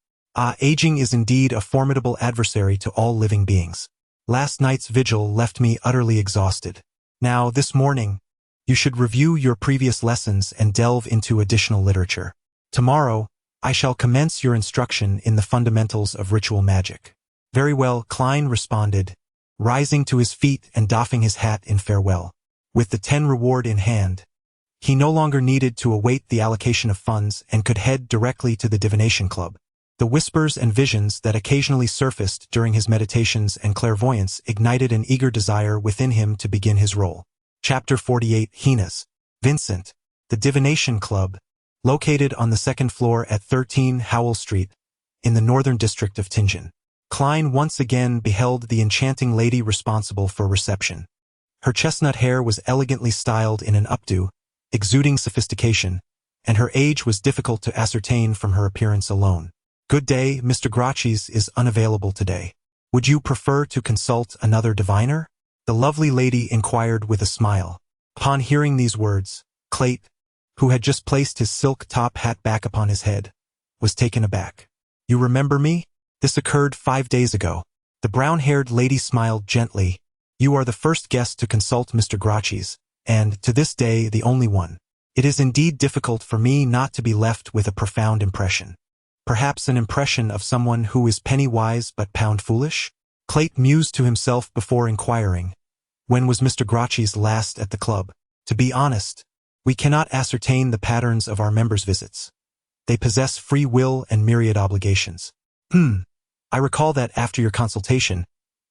Speaker 2: Aging is indeed a formidable adversary to all living beings. Last night's vigil left me utterly exhausted. Now, this morning, you should review your previous lessons and delve into additional literature. Tomorrow, I shall commence your instruction in the fundamentals of ritual magic. Very well, Klein responded, rising to his feet and doffing his hat in farewell. With the 10 reward in hand, he no longer needed to await the allocation of funds and could head directly to the divination club. The whispers and visions that occasionally surfaced during his meditations and clairvoyance ignited an eager desire within him to begin his role. Chapter 48 Hina's Vincent, the Divination Club, located on the second floor at 13 Howell Street, in the northern district of Tingen. Klein once again beheld the enchanting lady responsible for reception. Her chestnut hair was elegantly styled in an updo, exuding sophistication, and her age was difficult to ascertain from her appearance alone. Good day, Mr. Grachis is unavailable today. Would you prefer to consult another diviner? The lovely lady inquired with a smile. Upon hearing these words, Clayt, who had just placed his silk top hat back upon his head, was taken aback. You remember me? This occurred 5 days ago. The brown-haired lady smiled gently. You are the first guest to consult Mr. Grachis, and, to this day, the only one. It is indeed difficult for me not to be left with a profound impression. Perhaps an impression of someone who is penny-wise but pound-foolish? Clayt mused to himself before inquiring, when was Mr. Grachis last at the club? To be honest, we cannot ascertain the patterns of our members' visits. They possess free will and myriad obligations. I recall that after your consultation,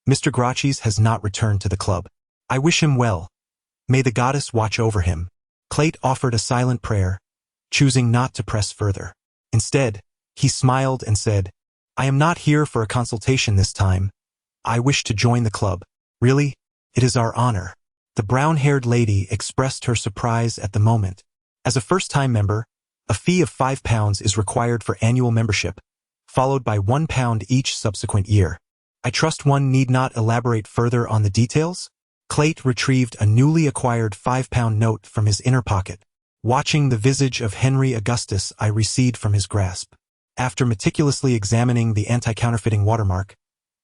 Speaker 2: Mr. Grachis has not returned to the club. I wish him well. May the goddess watch over him. Clayt offered a silent prayer, choosing not to press further. Instead, he smiled and said, I am not here for a consultation this time. I wish to join the club. Really? It is our honor. The brown-haired lady expressed her surprise at the moment. As a first-time member, a fee of £5 is required for annual membership, followed by £1 each subsequent year. I trust one need not elaborate further on the details? Clayt retrieved a newly acquired 5-pound note from his inner pocket. Watching the visage of Henry Augustus recede from his grasp. After meticulously examining the anti-counterfeiting watermark,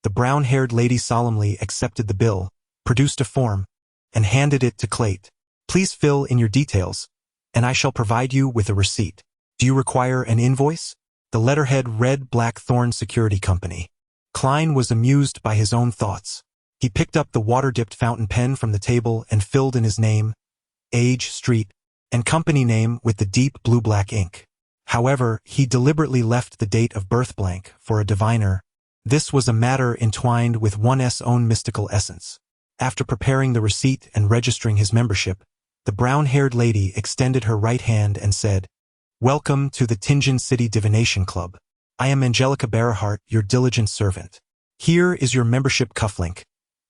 Speaker 2: the brown-haired lady solemnly accepted the bill, produced a form, and handed it to Clayt. Please fill in your details, and I shall provide you with a receipt. Do you require an invoice? The letterhead read Blackthorn Security Company. Klein was amused by his own thoughts. He picked up the water-dipped fountain pen from the table and filled in his name, age, street, and company name with the deep blue-black ink. However, he deliberately left the date of birth blank for a diviner. This was a matter entwined with one's own mystical essence. After preparing the receipt and registering his membership, the brown-haired lady extended her right hand and said, "Welcome to the Tingen City Divination Club. I am Angelica Berahart, your diligent servant. Here is your membership cufflink,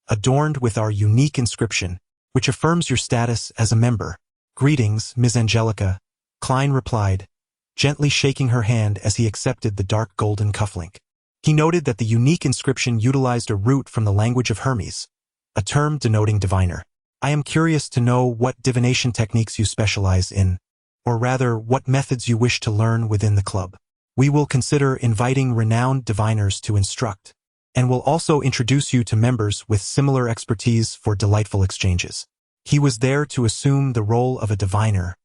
Speaker 2: adorned with our unique inscription, which affirms your status as a member. Greetings, Ms. Angelica," Klein replied, gently shaking her hand as he accepted the dark golden cufflink. He noted that the unique inscription utilized a root from the language of Hermes, a term denoting diviner. "I am curious to know what divination techniques you specialize in, or rather, what methods you wish to learn within the club. We will consider inviting renowned diviners to instruct, and will also introduce you to members with similar expertise for delightful exchanges." He was there to assume the role of a diviner,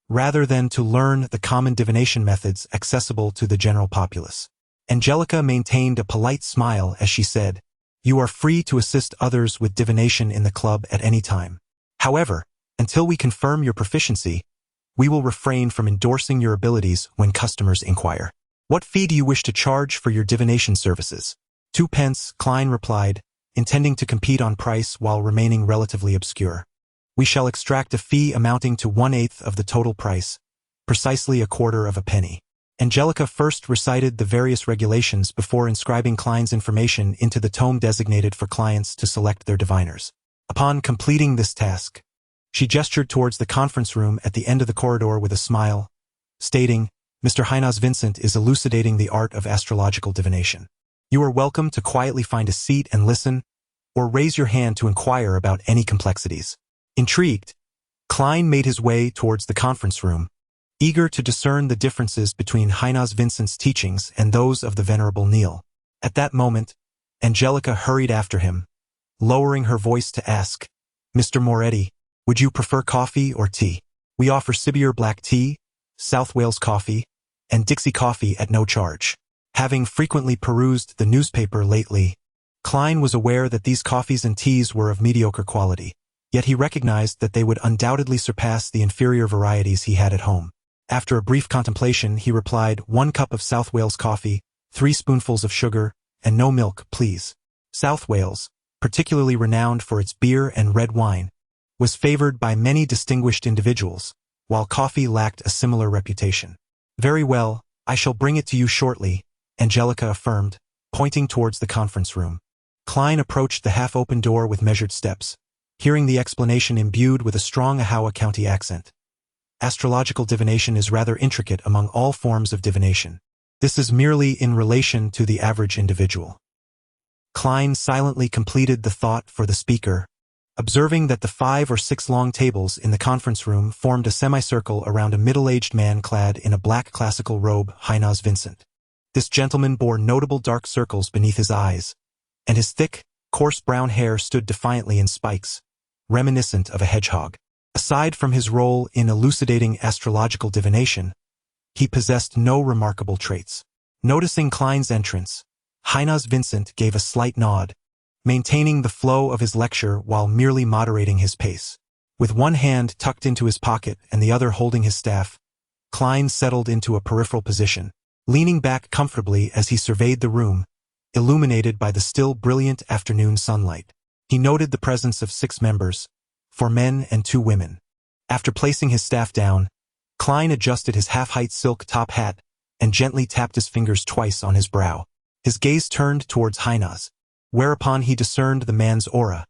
Speaker 2: rather than to learn the common divination methods accessible to the general populace. Angelica maintained a polite smile as she said, "You are free to assist others with divination in the club at any time. However, until we confirm your proficiency, we will refrain from endorsing your abilities when customers inquire. What fee do you wish to charge for your divination services?" 2 pence, Klein replied, intending to compete on price while remaining relatively obscure. "We shall extract a fee amounting to 1/8 of the total price, precisely 1/4 of a penny." Angelica first recited the various regulations before inscribing Klein's information into the tome designated for clients to select their diviners. Upon completing this task, she gestured towards the conference room at the end of the corridor with a smile, stating, "Mr. Heinaz Vincent is elucidating the art of astrological divination. You are welcome to quietly find a seat and listen, or raise your hand to inquire about any complexities." Intrigued, Klein made his way towards the conference room, eager to discern the differences between Heinaz Vincent's teachings and those of the Venerable Neil. At that moment, Angelica hurried after him, lowering her voice to ask, "Mr. Moretti, would you prefer coffee or tea? We offer Sibier black tea, South Wales coffee, and Dixie coffee at no charge." Having frequently perused the newspaper lately, Klein was aware that these coffees and teas were of mediocre quality, yet he recognized that they would undoubtedly surpass the inferior varieties he had at home. After a brief contemplation, he replied, "1 cup of South Wales coffee, 3 spoonfuls of sugar, and no milk, please." South Wales, particularly renowned for its beer and red wine, was favored by many distinguished individuals, while coffee lacked a similar reputation. "Very well, I shall bring it to you shortly," Angelica affirmed, pointing towards the conference room. Klein approached the half-open door with measured steps, hearing the explanation imbued with a strong Ahawa County accent. "Astrological divination is rather intricate among all forms of divination. This is merely in relation to the average individual." Klein silently completed the thought for the speaker, observing that the 5 or 6 long tables in the conference room formed a semicircle around a middle-aged man clad in a black classical robe, Heinaz Vincent. This gentleman bore notable dark circles beneath his eyes, and his thick, coarse brown hair stood defiantly in spikes, reminiscent of a hedgehog. Aside from his role in elucidating astrological divination, he possessed no remarkable traits. Noticing Klein's entrance, Heinaz Vincent gave a slight nod, maintaining the flow of his lecture while merely moderating his pace. With one hand tucked into his pocket and the other holding his staff, Klein settled into a peripheral position, leaning back comfortably as he surveyed the room, illuminated by the still brilliant afternoon sunlight. He noted the presence of 6 members, 4 men and 2 women. After placing his staff down, Klein adjusted his half-height silk top hat and gently tapped his fingers twice on his brow. His gaze turned towards Heinaz, whereupon he discerned the man's aura,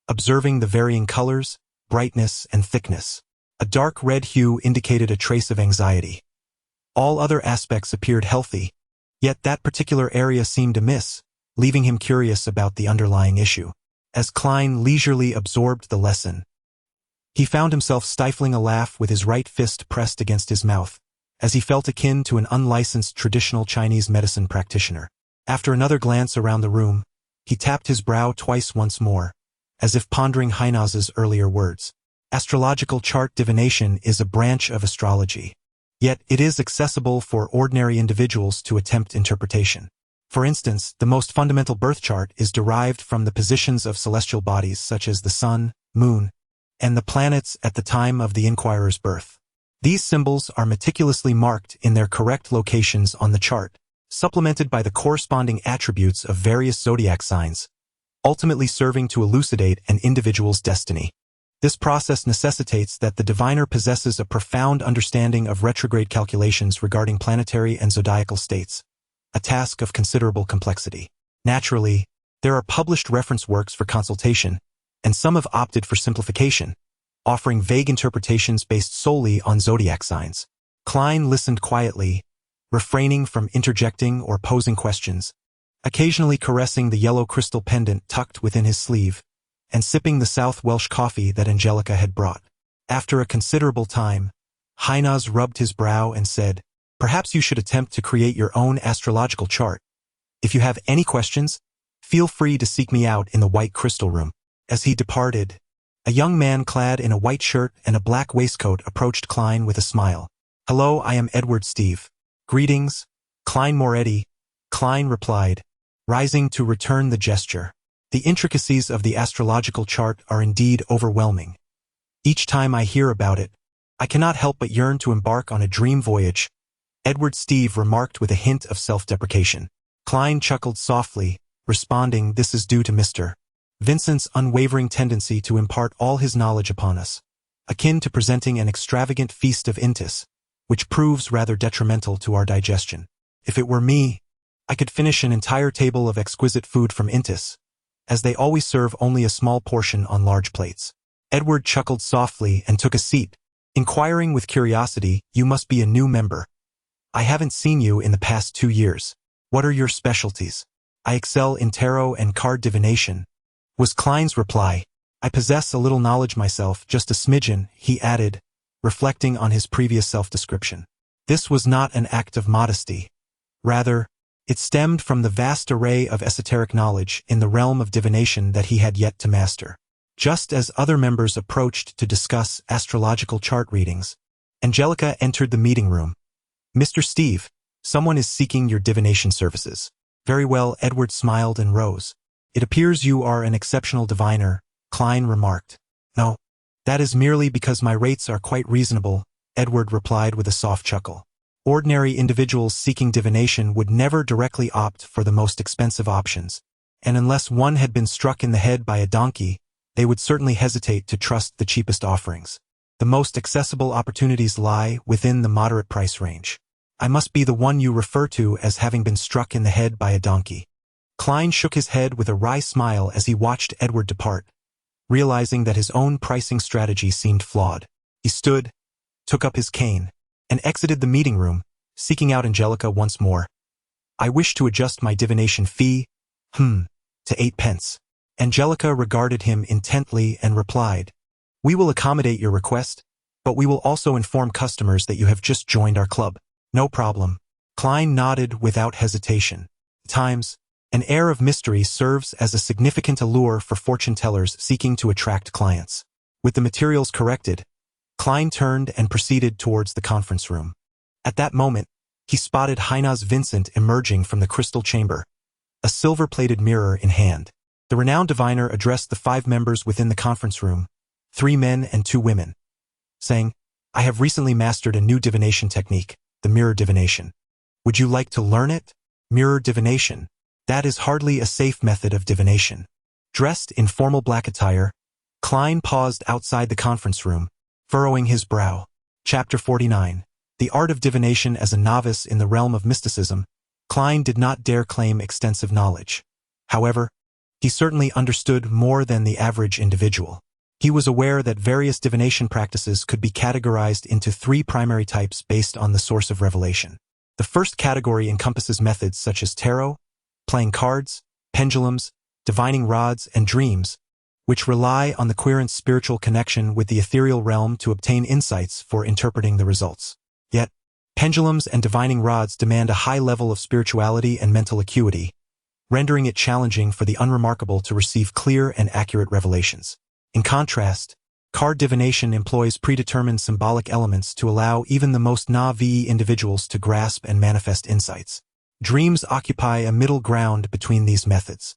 Speaker 2: observing the varying colors, brightness, and thickness. A dark red hue indicated a trace of anxiety. All other aspects appeared healthy, yet that particular area seemed amiss, leaving him curious about the underlying issue. as Klein leisurely absorbed the lesson. He found himself stifling a laugh with his right fist pressed against his mouth, as he felt akin to an unlicensed traditional Chinese medicine practitioner. After another glance around the room, he tapped his brow twice once more, as if pondering Heinaz's earlier words. Astrological chart divination is a branch of astrology. Yet it is accessible for ordinary individuals to attempt interpretation. For instance, the most fundamental birth chart is derived from the positions of celestial bodies such as the sun, moon, and the planets at the time of the inquirer's birth. These symbols are meticulously marked in their correct locations on the chart, supplemented by the corresponding attributes of various zodiac signs, ultimately serving to elucidate an individual's destiny. This process necessitates that the diviner possesses a profound understanding of retrograde calculations regarding planetary and zodiacal states, a task of considerable complexity. Naturally, there are published reference works for consultation, and some have opted for simplification, offering vague interpretations based solely on zodiac signs. Klein listened quietly, refraining from interjecting or posing questions, occasionally caressing the yellow crystal pendant tucked within his sleeve, and sipping the South Welsh coffee that Angelica had brought. After a considerable time, Heinaz rubbed his brow and said, "Perhaps you should attempt to create your own astrological chart. If you have any questions, feel free to seek me out in the White Crystal Room." As he departed, a young man clad in a white shirt and a black waistcoat approached Klein with a smile. "Hello, I am Edward Steve." "Greetings, Klein Moretti," Klein replied, rising to return the gesture. The intricacies of the astrological chart are indeed overwhelming. Each time I hear about it, I cannot help but yearn to embark on a dream voyage, Edward Steve remarked with a hint of self-deprecation. Klein chuckled softly, responding, "This is due to Mr. Vincent's unwavering tendency to impart all his knowledge upon us, akin to presenting an extravagant feast of intis, which proves rather detrimental to our digestion. If it were me, I could finish an entire table of exquisite food from intis, as they always serve only a small portion on large plates." Edward chuckled softly and took a seat, inquiring with curiosity, "You must be a new member. I haven't seen you in the past 2 years. What are your specialties?" "I excel in tarot and card divination," was Klein's reply. "I possess a little knowledge myself, just a smidgen," he added, reflecting on his previous self-description. This was not an act of modesty. Rather, it stemmed from the vast array of esoteric knowledge in the realm of divination that he had yet to master. Just as other members approached to discuss astrological chart readings, Angelica entered the meeting room. "Mr. Steve, someone is seeking your divination services." "Very well," Edward smiled and rose. "It appears you are an exceptional diviner," Klein remarked. "No, that is merely because my rates are quite reasonable," Edward replied with a soft chuckle. "Ordinary individuals seeking divination would never directly opt for the most expensive options, and unless one had been struck in the head by a donkey, they would certainly hesitate to trust the cheapest offerings. The most accessible opportunities lie within the moderate price range. I must be the one you refer to as having been struck in the head by a donkey." Klein shook his head with a wry smile as he watched Edward depart, realizing that his own pricing strategy seemed flawed. He stood, took up his cane, and exited the meeting room, seeking out Angelica once more. "I wish to adjust my divination fee, to 8 pence. Angelica regarded him intently and replied, "We will accommodate your request, but we will also inform customers that you have just joined our club." "No problem." Klein nodded without hesitation. At times, an air of mystery serves as a significant allure for fortune tellers seeking to attract clients. With the materials corrected, Klein turned and proceeded towards the conference room. At that moment, he spotted Heinaz Vincent emerging from the crystal chamber, a silver-plated mirror in hand. The renowned diviner addressed the 5 members within the conference room, 3 men and 2 women, saying, "I have recently mastered a new divination technique, the mirror divination. Would you like to learn it?" Mirror divination. That is hardly a safe method of divination. Dressed in formal black attire, Klein paused outside the conference room, furrowing his brow. Chapter 49. The Art of Divination. As a novice in the realm of mysticism, Klein did not dare claim extensive knowledge. However, he certainly understood more than the average individual. He was aware that various divination practices could be categorized into 3 primary types based on the source of revelation. The first category encompasses methods such as tarot, playing cards, pendulums, divining rods, and dreams, which rely on the querent's spiritual connection with the ethereal realm to obtain insights for interpreting the results. Yet, pendulums and divining rods demand a high level of spirituality and mental acuity, rendering it challenging for the unremarkable to receive clear and accurate revelations. In contrast, card divination employs predetermined symbolic elements to allow even the most naive individuals to grasp and manifest insights. Dreams occupy a middle ground between these methods.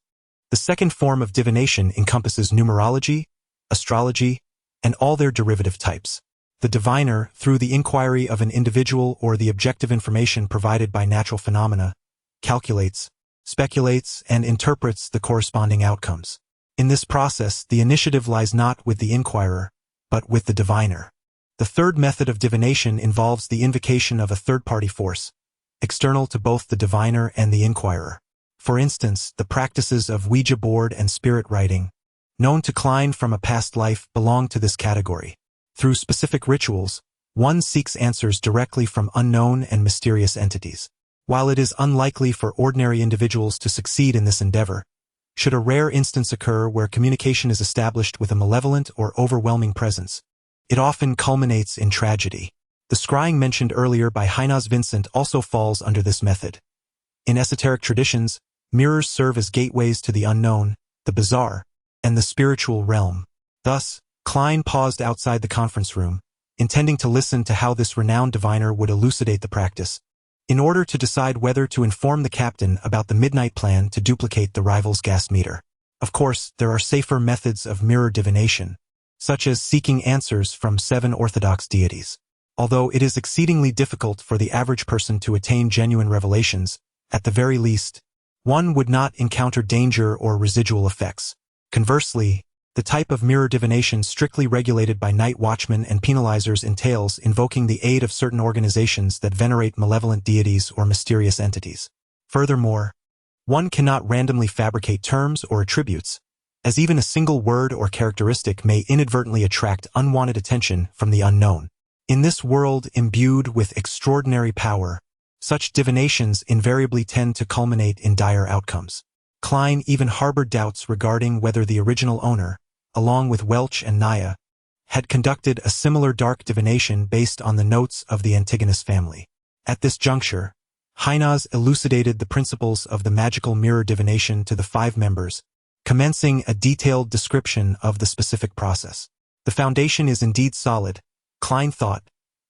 Speaker 2: The second form of divination encompasses numerology, astrology, and all their derivative types. The diviner, through the inquiry of an individual or the objective information provided by natural phenomena, calculates, speculates, and interprets the corresponding outcomes. In this process, the initiative lies not with the inquirer, but with the diviner. The third method of divination involves the invocation of a third-party force, external to both the diviner and the inquirer. For instance, the practices of Ouija board and spirit writing, known to Klein from a past life, belong to this category. Through specific rituals, one seeks answers directly from unknown and mysterious entities. While it is unlikely for ordinary individuals to succeed in this endeavor, should a rare instance occur where communication is established with a malevolent or overwhelming presence, it often culminates in tragedy. The scrying mentioned earlier by Heinaz Vincent also falls under this method. In esoteric traditions, mirrors serve as gateways to the unknown, the bizarre, and the spiritual realm. Thus, Klein paused outside the conference room, intending to listen to how this renowned diviner would elucidate the practice, in order to decide whether to inform the captain about the midnight plan to duplicate the rival's gas meter. Of course, there are safer methods of mirror divination, such as seeking answers from 7 orthodox deities. Although it is exceedingly difficult for the average person to attain genuine revelations, at the very least, one would not encounter danger or residual effects. Conversely, the type of mirror divination strictly regulated by night watchmen and penalizers entails invoking the aid of certain organizations that venerate malevolent deities or mysterious entities. Furthermore, one cannot randomly fabricate terms or attributes, as even a single word or characteristic may inadvertently attract unwanted attention from the unknown. In this world imbued with extraordinary power, such divinations invariably tend to culminate in dire outcomes. Klein even harbored doubts regarding whether the original owner, along with Welch and Naya, had conducted a similar dark divination based on the notes of the Antigonus family. At this juncture, Heinaz elucidated the principles of the magical mirror divination to the 5 members, commencing a detailed description of the specific process. The foundation is indeed solid, Klein thought,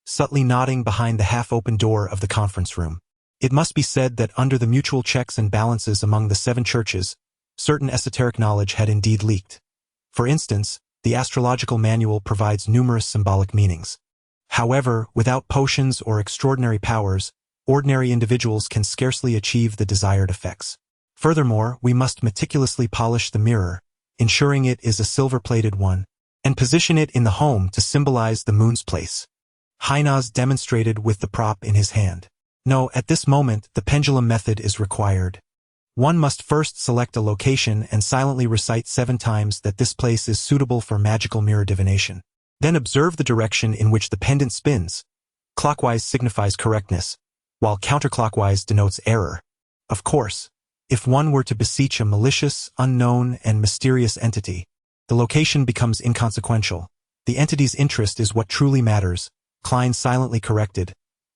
Speaker 2: subtly nodding behind the half-open door of the conference room. It must be said that under the mutual checks and balances among the 7 churches, certain esoteric knowledge had indeed leaked. For instance, the astrological manual provides numerous symbolic meanings. However, without potions or extraordinary powers, ordinary individuals can scarcely achieve the desired effects. Furthermore, we must meticulously polish the mirror, ensuring it is a silver-plated one, and position it in the home to symbolize the moon's place. Heinaz demonstrated with the prop in his hand. No, at this moment, the pendulum method is required. One must first select a location and silently recite 7 times that this place is suitable for magical mirror divination. Then observe the direction in which the pendant spins. Clockwise signifies correctness, while counterclockwise denotes error. Of course, if one were to beseech a malicious, unknown, and mysterious entity, the location becomes inconsequential. The entity's interest is what truly matters, Klein silently corrected,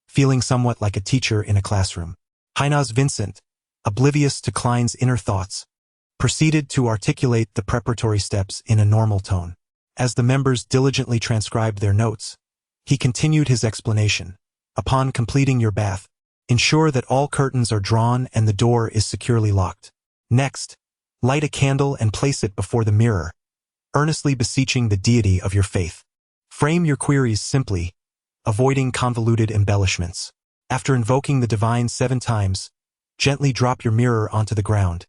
Speaker 2: feeling somewhat like a teacher in a classroom. Heinaz Vincent, oblivious to Klein's inner thoughts, proceeded to articulate the preparatory steps in a normal tone. As the members diligently transcribed their notes, he continued his explanation. Upon completing your bath, ensure that all curtains are drawn and the door is securely locked. Next, light a candle and place it before the mirror, earnestly beseeching the deity of your faith. Frame your queries simply, avoiding convoluted embellishments. After invoking the divine 7 times, gently drop your mirror onto the ground,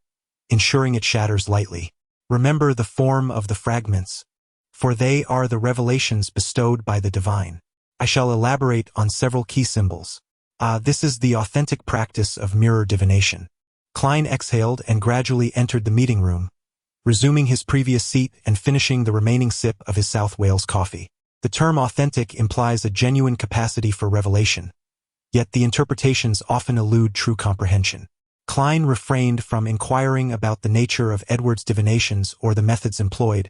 Speaker 2: ensuring it shatters lightly. Remember the form of the fragments, for they are the revelations bestowed by the divine. I shall elaborate on several key symbols. This is the authentic practice of mirror divination. Klein exhaled and gradually entered the meeting room, resuming his previous seat and finishing the remaining sip of his South Wales coffee. The term authentic implies a genuine capacity for revelation, yet the interpretations often elude true comprehension. Klein refrained from inquiring about the nature of Edward's divinations or the methods employed,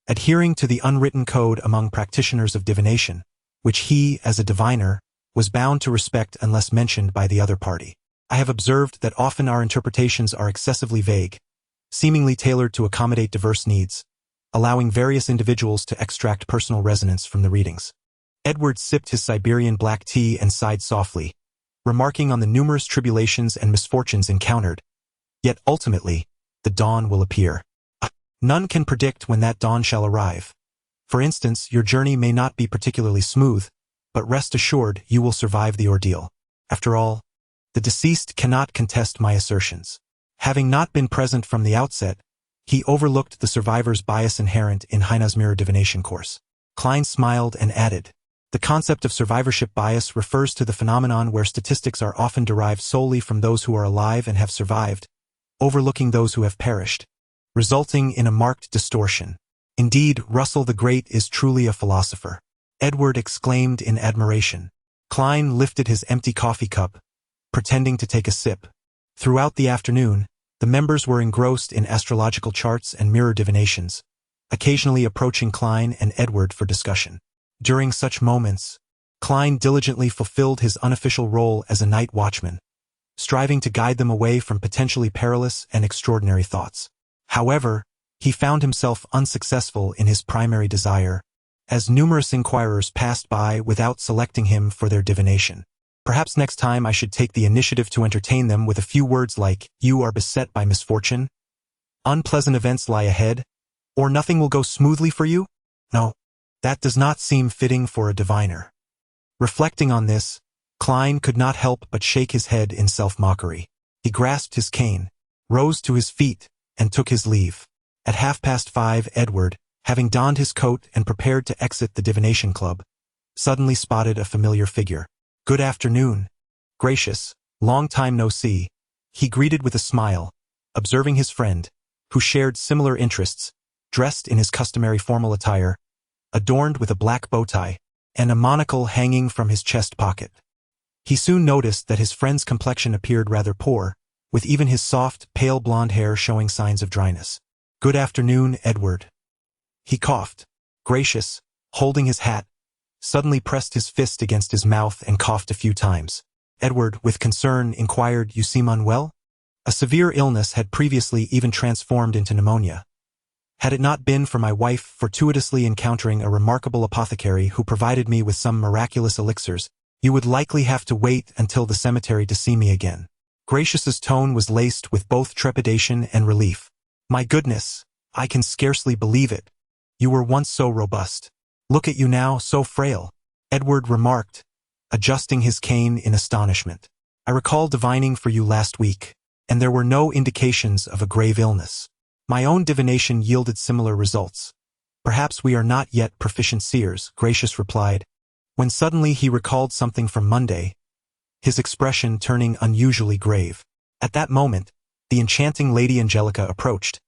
Speaker 2: adhering to the unwritten code among practitioners of divination, which he, as a diviner, was bound to respect unless mentioned by the other party. I have observed that often our interpretations are excessively vague, seemingly tailored to accommodate diverse needs, allowing various individuals to extract personal resonance from the readings. Edward sipped his Siberian black tea and sighed softly, remarking on the numerous tribulations and misfortunes encountered. Yet ultimately, the dawn will appear. None can predict when that dawn shall arrive. For instance, your journey may not be particularly smooth, but rest assured you will survive the ordeal. After all, the deceased cannot contest my assertions. Having not been present from the outset, he overlooked the survivor's bias inherent in Heine's mirror divination course. Klein smiled and added, "The concept of survivorship bias refers to the phenomenon where statistics are often derived solely from those who are alive and have survived, overlooking those who have perished, resulting in a marked distortion. Indeed, Russell the Great is truly a philosopher," Edward exclaimed in admiration. Klein lifted his empty coffee cup, pretending to take a sip. Throughout the afternoon, the members were engrossed in astrological charts and mirror divinations, occasionally approaching Klein and Edward for discussion. During such moments, Klein diligently fulfilled his unofficial role as a night watchman, striving to guide them away from potentially perilous and extraordinary thoughts. However, he found himself unsuccessful in his primary desire, as numerous inquirers passed by without selecting him for their divination. Perhaps next time I should take the initiative to entertain them with a few words like, "You are beset by misfortune," "Unpleasant events lie ahead," or "Nothing will go smoothly for you." No, that does not seem fitting for a diviner. Reflecting on this, Klein could not help but shake his head in self-mockery. He grasped his cane, rose to his feet, and took his leave. At 5:30, Edward, having donned his coat and prepared to exit the divination club, suddenly spotted a familiar figure. "Good afternoon. Gracious, long time no see," he greeted with a smile, observing his friend, who shared similar interests, dressed in his customary formal attire, adorned with a black bow tie, and a monocle hanging from his chest pocket. He soon noticed that his friend's complexion appeared rather poor, with even his soft, pale blonde hair showing signs of dryness. "Good afternoon, Edward." He coughed. Gracious, holding his hat, suddenly pressed his fist against his mouth and coughed a few times. Edward, with concern, inquired, "You seem unwell?" A severe illness had previously even transformed into pneumonia. Had it not been for my wife fortuitously encountering a remarkable apothecary who provided me with some miraculous elixirs, you would likely have to wait until the cemetery to see me again. Gracious's tone was laced with both trepidation and relief. "My goodness, I can scarcely believe it. You were once so robust. Look at you now, so frail," Edward remarked, adjusting his cane in astonishment. "I recall divining for you last week, and there were no indications of a grave illness. My own divination yielded similar results. Perhaps we are not yet proficient seers," Gracious replied, when suddenly he recalled something from Monday, his expression turning unusually grave. At that moment, the enchanting Lady Angelica approached,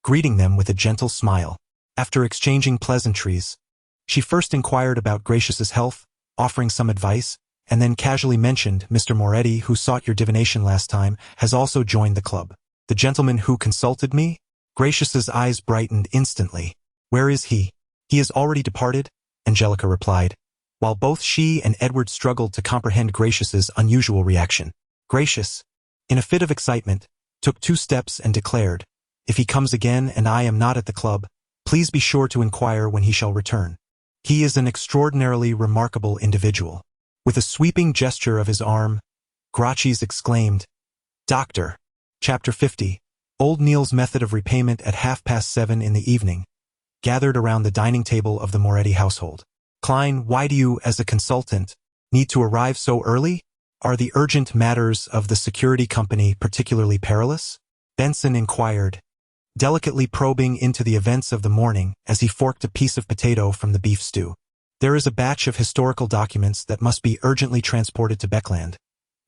Speaker 2: greeting them with a gentle smile. After exchanging pleasantries, she first inquired about Gracious's health, offering some advice, and then casually mentioned, "Mr. Moretti, who sought your divination last time, has also joined the club." "The gentleman who consulted me?" Gracious's eyes brightened instantly. "Where is he?" "He has already departed," Angelica replied, while both she and Edward struggled to comprehend Gracious's unusual reaction. Gracious, in a fit of excitement, took 2 steps and declared, "If he comes again and I am not at the club, please be sure to inquire when he shall return. He is an extraordinarily remarkable individual." With a sweeping gesture of his arm, Gracchus exclaimed, "Doctor." Chapter 50. Old Neil's method of repayment at 7:30 in the evening, gathered around the dining table of the Moretti household. "Klein, why do you, as a consultant, need to arrive so early? Are the urgent matters of the security company particularly perilous?" Benson inquired, delicately probing into the events of the morning as he forked a piece of potato from the beef stew. "There is a batch of historical documents that must be urgently transported to Beckland,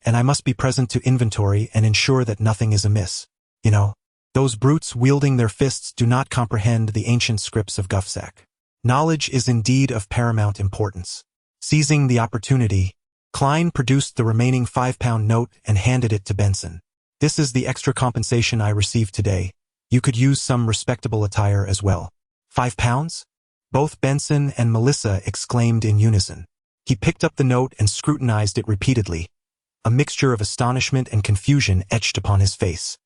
Speaker 2: and I must be present to inventory and ensure that nothing is amiss. You know, those brutes wielding their fists do not comprehend the ancient scripts of Guffsack. Knowledge is indeed of paramount importance." Seizing the opportunity, Klein produced the remaining £5 note and handed it to Benson. "This is the extra compensation I received today. You could use some respectable attire as well." £5? Both Benson and Melissa exclaimed in unison. He picked up the note and scrutinized it repeatedly. A mixture of astonishment and confusion etched upon his face.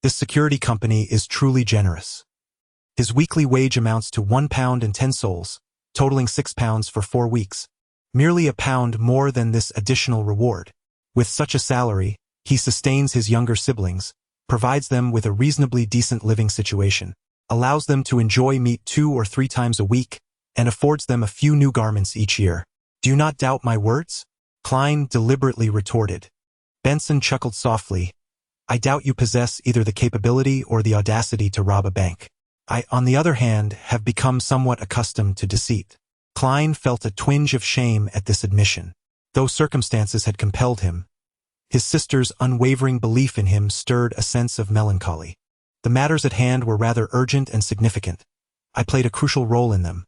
Speaker 2: This security company is truly generous. His weekly wage amounts to £1.10, totaling £6 for 4 weeks. Merely £1 more than this additional reward. With such a salary, he sustains his younger siblings, provides them with a reasonably decent living situation, allows them to enjoy meat 2 or 3 times a week, and affords them a few new garments each year. Do you not doubt my words? Klein deliberately retorted. Benson chuckled softly. I doubt you possess either the capability or the audacity to rob a bank. I, on the other hand, have become somewhat accustomed to deceit. Klein felt a twinge of shame at this admission. Though circumstances had compelled him, his sister's unwavering belief in him stirred a sense of melancholy. The matters at hand were rather urgent and significant. I played a crucial role in them.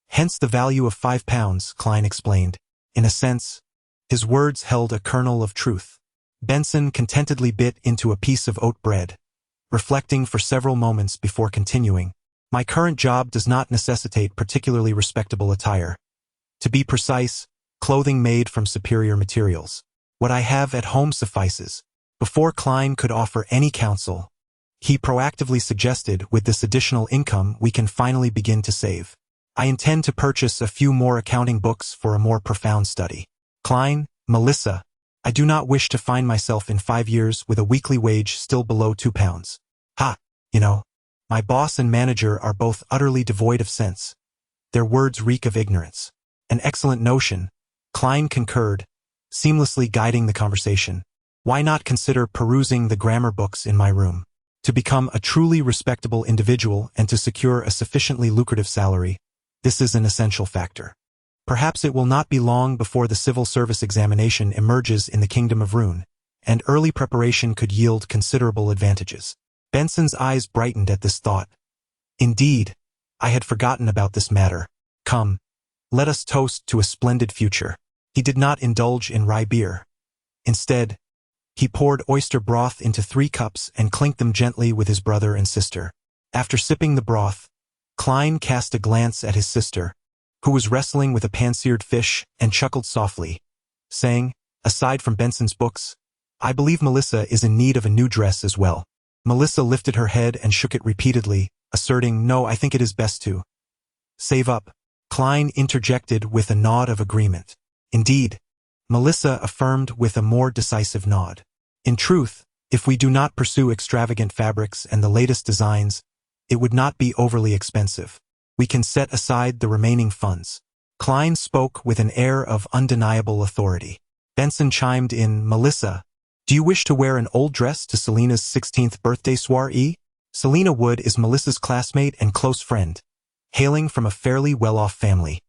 Speaker 2: Hence the value of £5, Klein explained. In a sense, his words held a kernel of truth. Benson contentedly bit into a piece of oat bread, reflecting for several moments before continuing. My current job does not necessitate particularly respectable attire. To be precise, clothing made from superior materials. What I have at home suffices. Before Klein could offer any counsel, he proactively suggested, with this additional income we can finally begin to save. I intend to purchase a few more accounting books for a more profound study. Klein, Melissa, I do not wish to find myself in 5 years with a weekly wage still below £2. Ha, you know, my boss and manager are both utterly devoid of sense. Their words reek of ignorance. An excellent notion, Klein concurred, seamlessly guiding the conversation. Why not consider perusing the grammar books in my room? To become a truly respectable individual and to secure a sufficiently lucrative salary, this is an essential factor. Perhaps it will not be long before the civil service examination emerges in the Kingdom of Rune, and early preparation could yield considerable advantages. Benson's eyes brightened at this thought. Indeed, I had forgotten about this matter. Come, let us toast to a splendid future. He did not indulge in rye beer. Instead, he poured oyster broth into 3 cups and clinked them gently with his brother and sister. After sipping the broth, Klein cast a glance at his sister, who was wrestling with a pan-seared fish, and chuckled softly, saying, aside from Benson's books, I believe Melissa is in need of a new dress as well. Melissa lifted her head and shook it repeatedly, asserting, no, I think it is best to save up. Klein interjected with a nod of agreement. Indeed, Melissa affirmed with a more decisive nod. In truth, if we do not pursue extravagant fabrics and the latest designs, it would not be overly expensive. We can set aside the remaining funds. Klein spoke with an air of undeniable authority. Benson chimed in, Melissa, do you wish to wear an old dress to Selena's 16th birthday soiree? Selena Wood is Melissa's classmate and close friend, hailing from a fairly well-off family.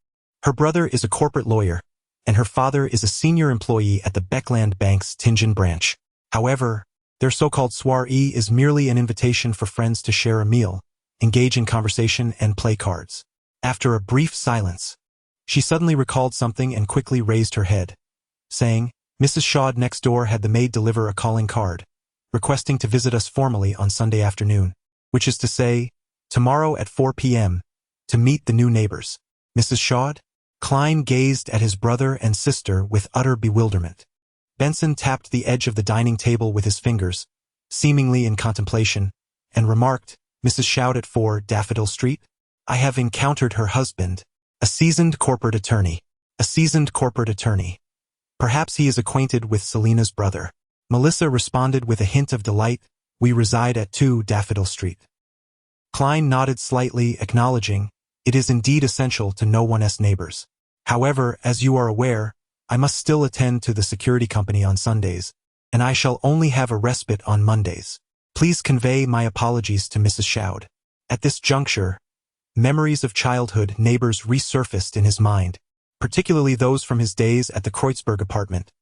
Speaker 2: Her brother is a corporate lawyer, and her father is a senior employee at the Beckland Bank's Tingen branch. However, their so-called soiree is merely an invitation for friends to share a meal, engage in conversation, and play cards. After a brief silence, she suddenly recalled something and quickly raised her head, saying, Mrs. Shaw next door had the maid deliver a calling card, requesting to visit us formally on Sunday afternoon, which is to say, tomorrow at 4 p.m., to meet the new neighbors. Mrs. Shaw? Klein gazed at his brother and sister with utter bewilderment. Benson tapped the edge of the dining table with his fingers, seemingly in contemplation, and remarked, Mrs. Shout at 4 Daffodil Street? I have encountered her husband, a seasoned corporate attorney. A seasoned corporate attorney. Perhaps he is acquainted with Selena's brother. Melissa responded with a hint of delight, we reside at 2 Daffodil Street. Klein nodded slightly, acknowledging, it is indeed essential to know one's neighbors. However, as you are aware, I must still attend to the security company on Sundays, and I shall only have a respite on Mondays. Please convey my apologies to Mrs. Shoud. At this juncture, memories of childhood neighbors resurfaced in his mind, particularly those from his days at the Kreutzberg apartment,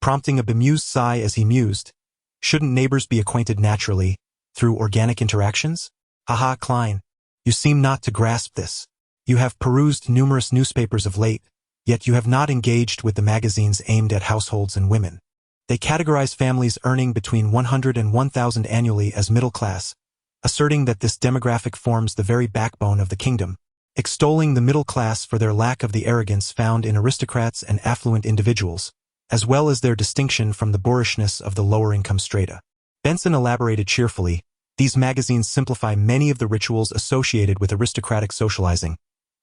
Speaker 2: prompting a bemused sigh as he mused, shouldn't neighbors be acquainted naturally, through organic interactions? Haha, Klein, you seem not to grasp this. You have perused numerous newspapers of late, yet you have not engaged with the magazines aimed at households and women. They categorize families earning between 100 and 1,000 annually as middle class, asserting that this demographic forms the very backbone of the kingdom. extolling the middle class for their lack of the arrogance found in aristocrats and affluent individuals, as well as their distinction from the boorishness of the lower-income strata. Benson elaborated cheerfully, these magazines simplify many of the rituals associated with aristocratic socializing,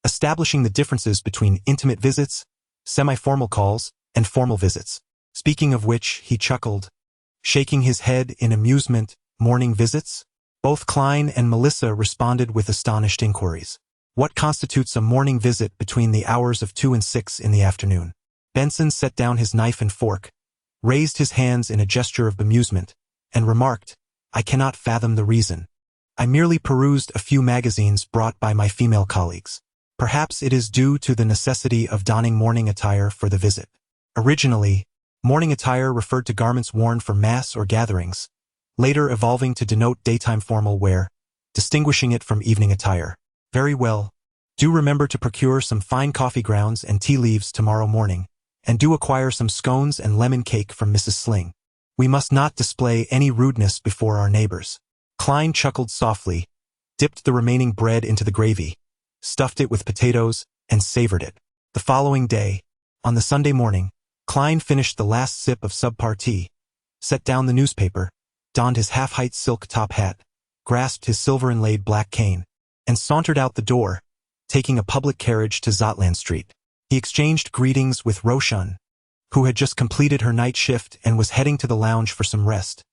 Speaker 2: establishing the differences between intimate visits, semi-formal calls, and formal visits. Speaking of which, he chuckled, shaking his head in amusement, morning visits? Both Klein and Melissa responded with astonished inquiries. What constitutes a morning visit between the hours of 2 and 6 in the afternoon? Benson set down his knife and fork, raised his hands in a gesture of bemusement, and remarked, I cannot fathom the reason. I merely perused a few magazines brought by my female colleagues. Perhaps it is due to the necessity of donning morning attire for the visit. Originally, morning attire referred to garments worn for mass or gatherings, later evolving to denote daytime formal wear, distinguishing it from evening attire. Very well. Do remember to procure some fine coffee grounds and tea leaves tomorrow morning, and do acquire some scones and lemon cake from Mrs. Sling. We must not display any rudeness before our neighbors. Klein chuckled softly, dipped the remaining bread into the gravy, stuffed it with potatoes, and savored it. The following day, on the Sunday morning, Klein finished the last sip of subpar tea, set down the newspaper, donned his half-height silk top hat, grasped his silver-inlaid black cane, and sauntered out the door, taking a public carriage to Zotland Street. He exchanged greetings with Roshan, who had just completed her night shift and was heading to the lounge for some rest,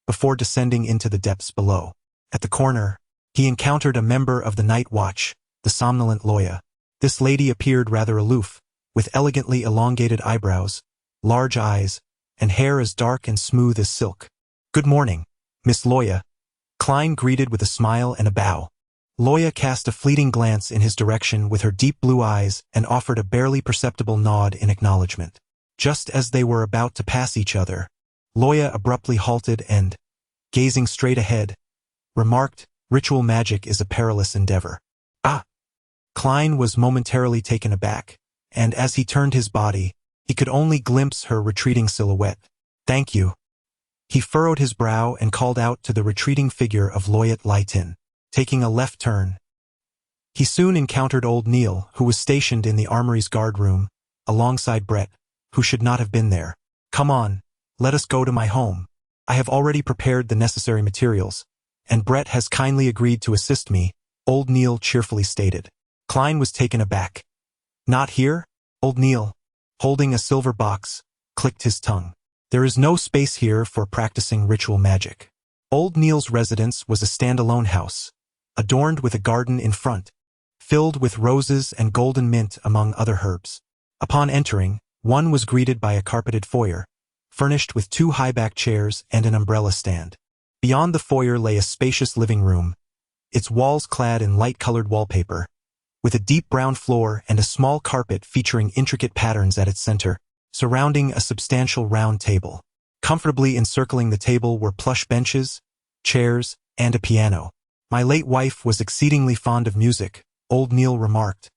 Speaker 2: before descending into the depths below. At the corner, he encountered a member of the night watch, the somnolent Loya. This lady appeared rather aloof, with elegantly elongated eyebrows, large eyes, and hair as dark and smooth as silk. Good morning, Miss Loya. Klein greeted with a smile and a bow. Loya cast a fleeting glance in his direction with her deep blue eyes and offered a barely perceptible nod in acknowledgement. Just as they were about to pass each other, Loya abruptly halted and, gazing straight ahead, remarked, Ritual magic is a perilous endeavor. Ah! Klein was momentarily taken aback, and as he turned his body, he could only glimpse her retreating silhouette. Thank you. He furrowed his brow and called out to the retreating figure of Loyat Laitin. Taking a left turn, he soon encountered old Neil, who was stationed in the armory's guard room, alongside Brett, who should not have been there. Come on, let us go to my home. I have already prepared the necessary materials, and Brett has kindly agreed to assist me, old Neil cheerfully stated. Klein was taken aback. Not here? Old Neil, holding a silver box, clicked his tongue. There is no space here for practicing ritual magic. Old Neil's residence was a standalone house, adorned with a garden in front, filled with roses and golden mint among other herbs. Upon entering, one was greeted by a carpeted foyer, furnished with 2 high-backed chairs and an umbrella stand. Beyond the foyer lay a spacious living room, its walls clad in light-colored wallpaper, with a deep brown floor and a small carpet featuring intricate patterns at its center, surrounding a substantial round table. Comfortably encircling the table were plush benches, chairs, and a piano. My late wife was exceedingly fond of music, old Neil remarked,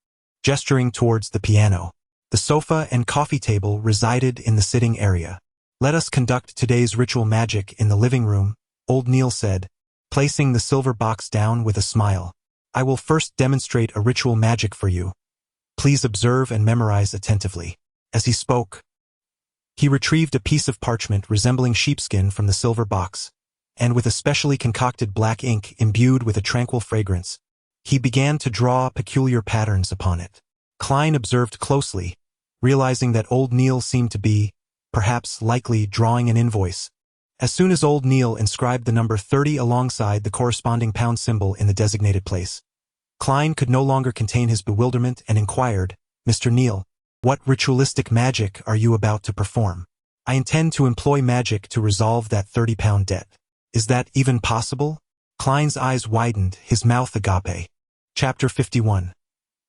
Speaker 2: gesturing towards the piano. The sofa and coffee table resided in the sitting area. Let us conduct today's ritual magic in the living room, old Neil said, placing the silver box down with a smile. I will first demonstrate a ritual magic for you. Please observe and memorize attentively. As he spoke, he retrieved a piece of parchment resembling sheepskin from the silver box, and with a specially concocted black ink imbued with a tranquil fragrance, he began to draw peculiar patterns upon it. Klein observed closely, realizing that old Neil seemed to be, perhaps likely, drawing an invoice. As soon as old Neil inscribed the number 30 alongside the corresponding pound symbol in the designated place, Klein could no longer contain his bewilderment and inquired, Mr. Neil, what ritualistic magic are you about to perform? I intend to employ magic to resolve that 30-pound debt. Is that even possible? Klein's eyes widened, his mouth agape. Chapter 51.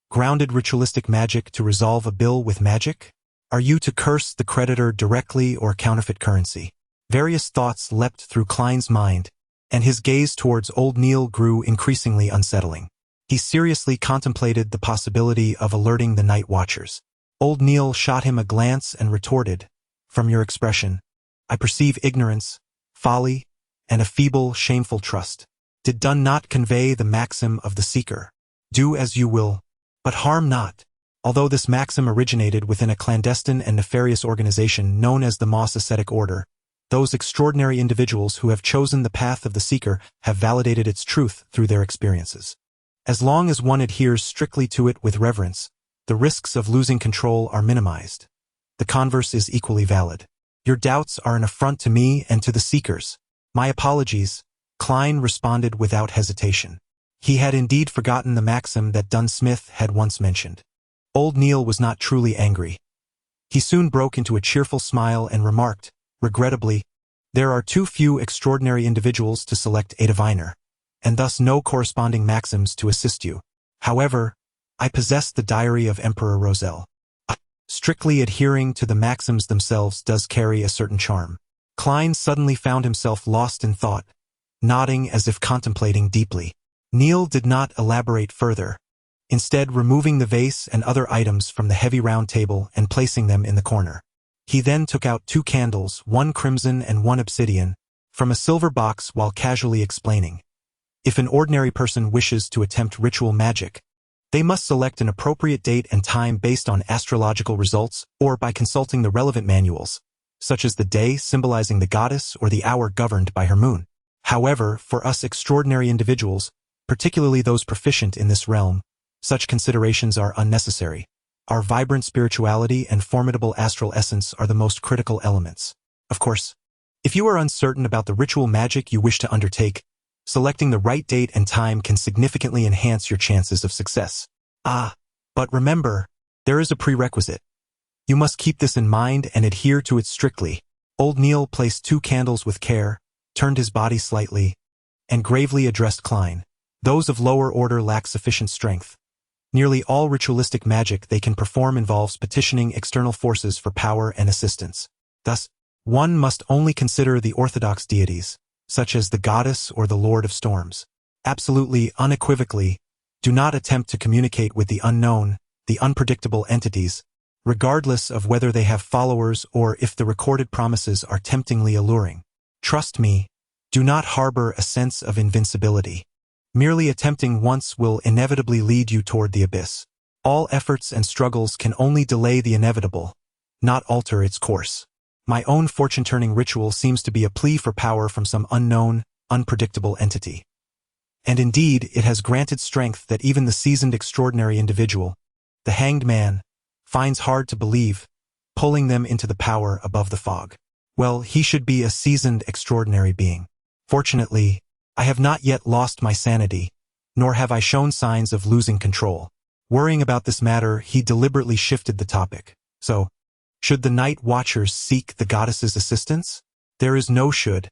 Speaker 2: Grounded ritualistic magic to resolve a bill with magic? Are you to curse the creditor directly or counterfeit currency? Various thoughts leapt through Klein's mind, and his gaze towards old Neil grew increasingly unsettling. He seriously contemplated the possibility of alerting the night watchers. Old Neil shot him a glance and retorted, From your expression, I perceive ignorance, folly, and a feeble, shameful trust. Did Dunn not convey the maxim of the seeker? Do as you will, but harm not. Although this maxim originated within a clandestine and nefarious organization known as the Moss Ascetic Order, those extraordinary individuals who have chosen the path of the seeker have validated its truth through their experiences. As long as one adheres strictly to it with reverence, the risks of losing control are minimized. The converse is equally valid. Your doubts are an affront to me and to the seekers. My apologies, Klein responded without hesitation. He had indeed forgotten the maxim that Dunn Smith had once mentioned. Old Neil was not truly angry. He soon broke into a cheerful smile and remarked, regrettably, there are too few extraordinary individuals to select a diviner, and thus no corresponding maxims to assist you. However, I possess the diary of Emperor Roselle. Strictly adhering to the maxims themselves does carry a certain charm. Klein suddenly found himself lost in thought, nodding as if contemplating deeply. Neil did not elaborate further, instead removing the vase and other items from the heavy round table and placing them in the corner. He then took out 2 candles, one crimson and one obsidian, from a silver box while casually explaining. If an ordinary person wishes to attempt ritual magic, they must select an appropriate date and time based on astrological results or by consulting the relevant manuals, such as the day symbolizing the goddess or the hour governed by her moon. However, for us extraordinary individuals, particularly those proficient in this realm, such considerations are unnecessary. Our vibrant spirituality and formidable astral essence are the most critical elements. Of course, if you are uncertain about the ritual magic you wish to undertake, selecting the right date and time can significantly enhance your chances of success. But remember, there is a prerequisite. You must keep this in mind and adhere to it strictly. Old Neil placed 2 candles with care, turned his body slightly, and gravely addressed Klein. Those of lower order lack sufficient strength. Nearly all ritualistic magic they can perform involves petitioning external forces for power and assistance. Thus, one must only consider the orthodox deities, such as the goddess or the Lord of Storms. Absolutely, unequivocally, do not attempt to communicate with the unknown, the unpredictable entities, regardless of whether they have followers or if the recorded promises are temptingly alluring. Trust me, do not harbor a sense of invincibility. Merely attempting once will inevitably lead you toward the abyss. All efforts and struggles can only delay the inevitable, not alter its course. My own fortune-turning ritual seems to be a plea for power from some unknown, unpredictable entity. And indeed, it has granted strength that even the seasoned extraordinary individual, the hanged man, finds hard to believe, pulling them into the power above the fog. Well, he should be a seasoned extraordinary being. Fortunately, I have not yet lost my sanity, nor have I shown signs of losing control. Worrying about this matter, he deliberately shifted the topic. So, should the night watchers seek the goddess's assistance? There is no should.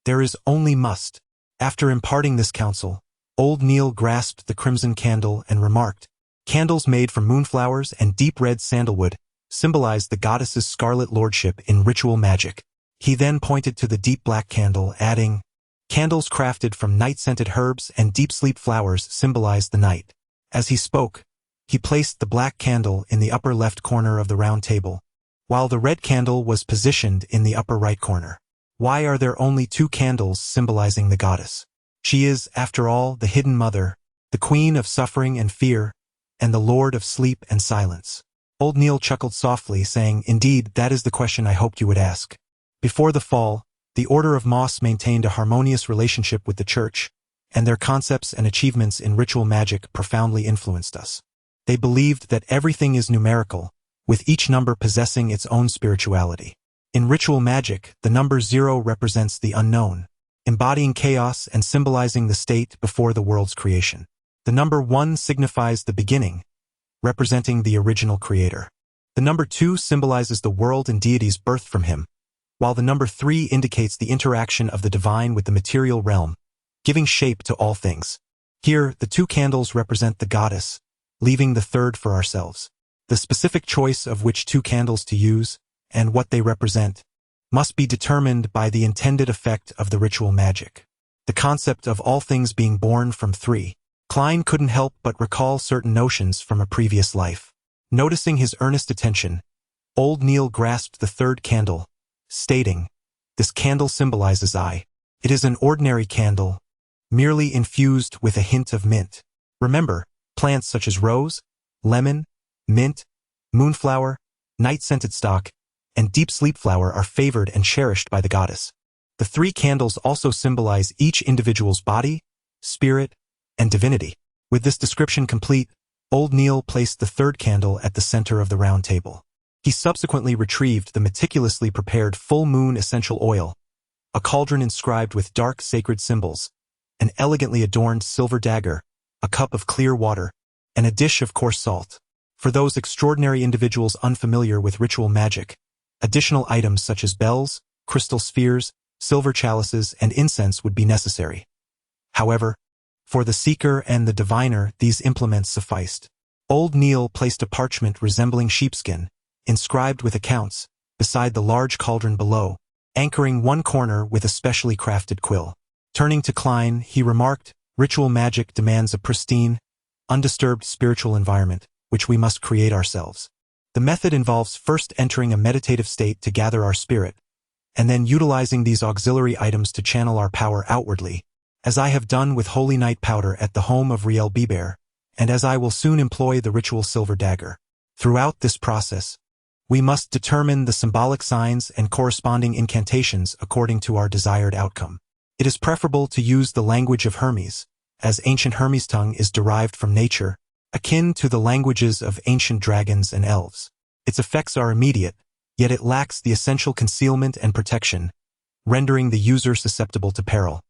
Speaker 2: There is only must. After imparting this counsel, old Neil grasped the crimson candle and remarked, candles made from moonflowers and deep red sandalwood symbolize the goddess's scarlet lordship in ritual magic. He then pointed to the deep black candle, adding, candles crafted from night-scented herbs and deep-sleep flowers symbolize the night. As he spoke, he placed the black candle in the upper left corner of the round table, while the red candle was positioned in the upper right corner. Why are there only 2 candles symbolizing the goddess? She is, after all, the hidden mother, the queen of suffering and fear, and the lord of sleep and silence. Old Neil chuckled softly, saying, indeed, that is the question I hoped you would ask. Before the fall, the Order of Moss maintained a harmonious relationship with the Church, and their concepts and achievements in ritual magic profoundly influenced us. They believed that everything is numerical, with each number possessing its own spirituality. In ritual magic, the number 0 represents the unknown, embodying chaos and symbolizing the state before the world's creation. The number 1 signifies the beginning, representing the original creator. The number 2 symbolizes the world and deities birthed from him, while the number 3 indicates the interaction of the divine with the material realm, giving shape to all things. Here, the 2 candles represent the goddess, leaving the 3rd for ourselves. The specific choice of which 2 candles to use, and what they represent, must be determined by the intended effect of the ritual magic. The concept of all things being born from 3. Klein couldn't help but recall certain notions from a previous life. Noticing his earnest attention, old Neil grasped the 3rd candle, stating, this candle symbolizes I. It is an ordinary candle, merely infused with a hint of mint. Remember, plants such as rose, lemon, mint, moonflower, night-scented stock, and deep sleep flower are favored and cherished by the goddess. The 3 candles also symbolize each individual's body, spirit, and divinity. With this description complete, Old Neil placed the 3rd candle at the center of the round table. He subsequently retrieved the meticulously prepared full moon essential oil, a cauldron inscribed with dark sacred symbols, an elegantly adorned silver dagger, a cup of clear water, and a dish of coarse salt. For those extraordinary individuals unfamiliar with ritual magic, additional items such as bells, crystal spheres, silver chalices, and incense would be necessary. However, for the seeker and the diviner, these implements sufficed. Old Neil placed a parchment resembling sheepskin, inscribed with accounts, beside the large cauldron below, anchoring one corner with a specially crafted quill. Turning to Klein, he remarked, "Ritual magic demands a pristine, undisturbed spiritual environment, which we must create ourselves. The method involves first entering a meditative state to gather our spirit, and then utilizing these auxiliary items to channel our power outwardly, as I have done with Holy Night Powder at the home of Riel Biber, and as I will soon employ the ritual silver dagger. Throughout this process, we must determine the symbolic signs and corresponding incantations according to our desired outcome. It is preferable to use the language of Hermes, as ancient Hermes tongue is derived from nature, akin to the languages of ancient dragons and elves. Its effects are immediate, yet it lacks the essential concealment and protection, rendering the user susceptible to peril.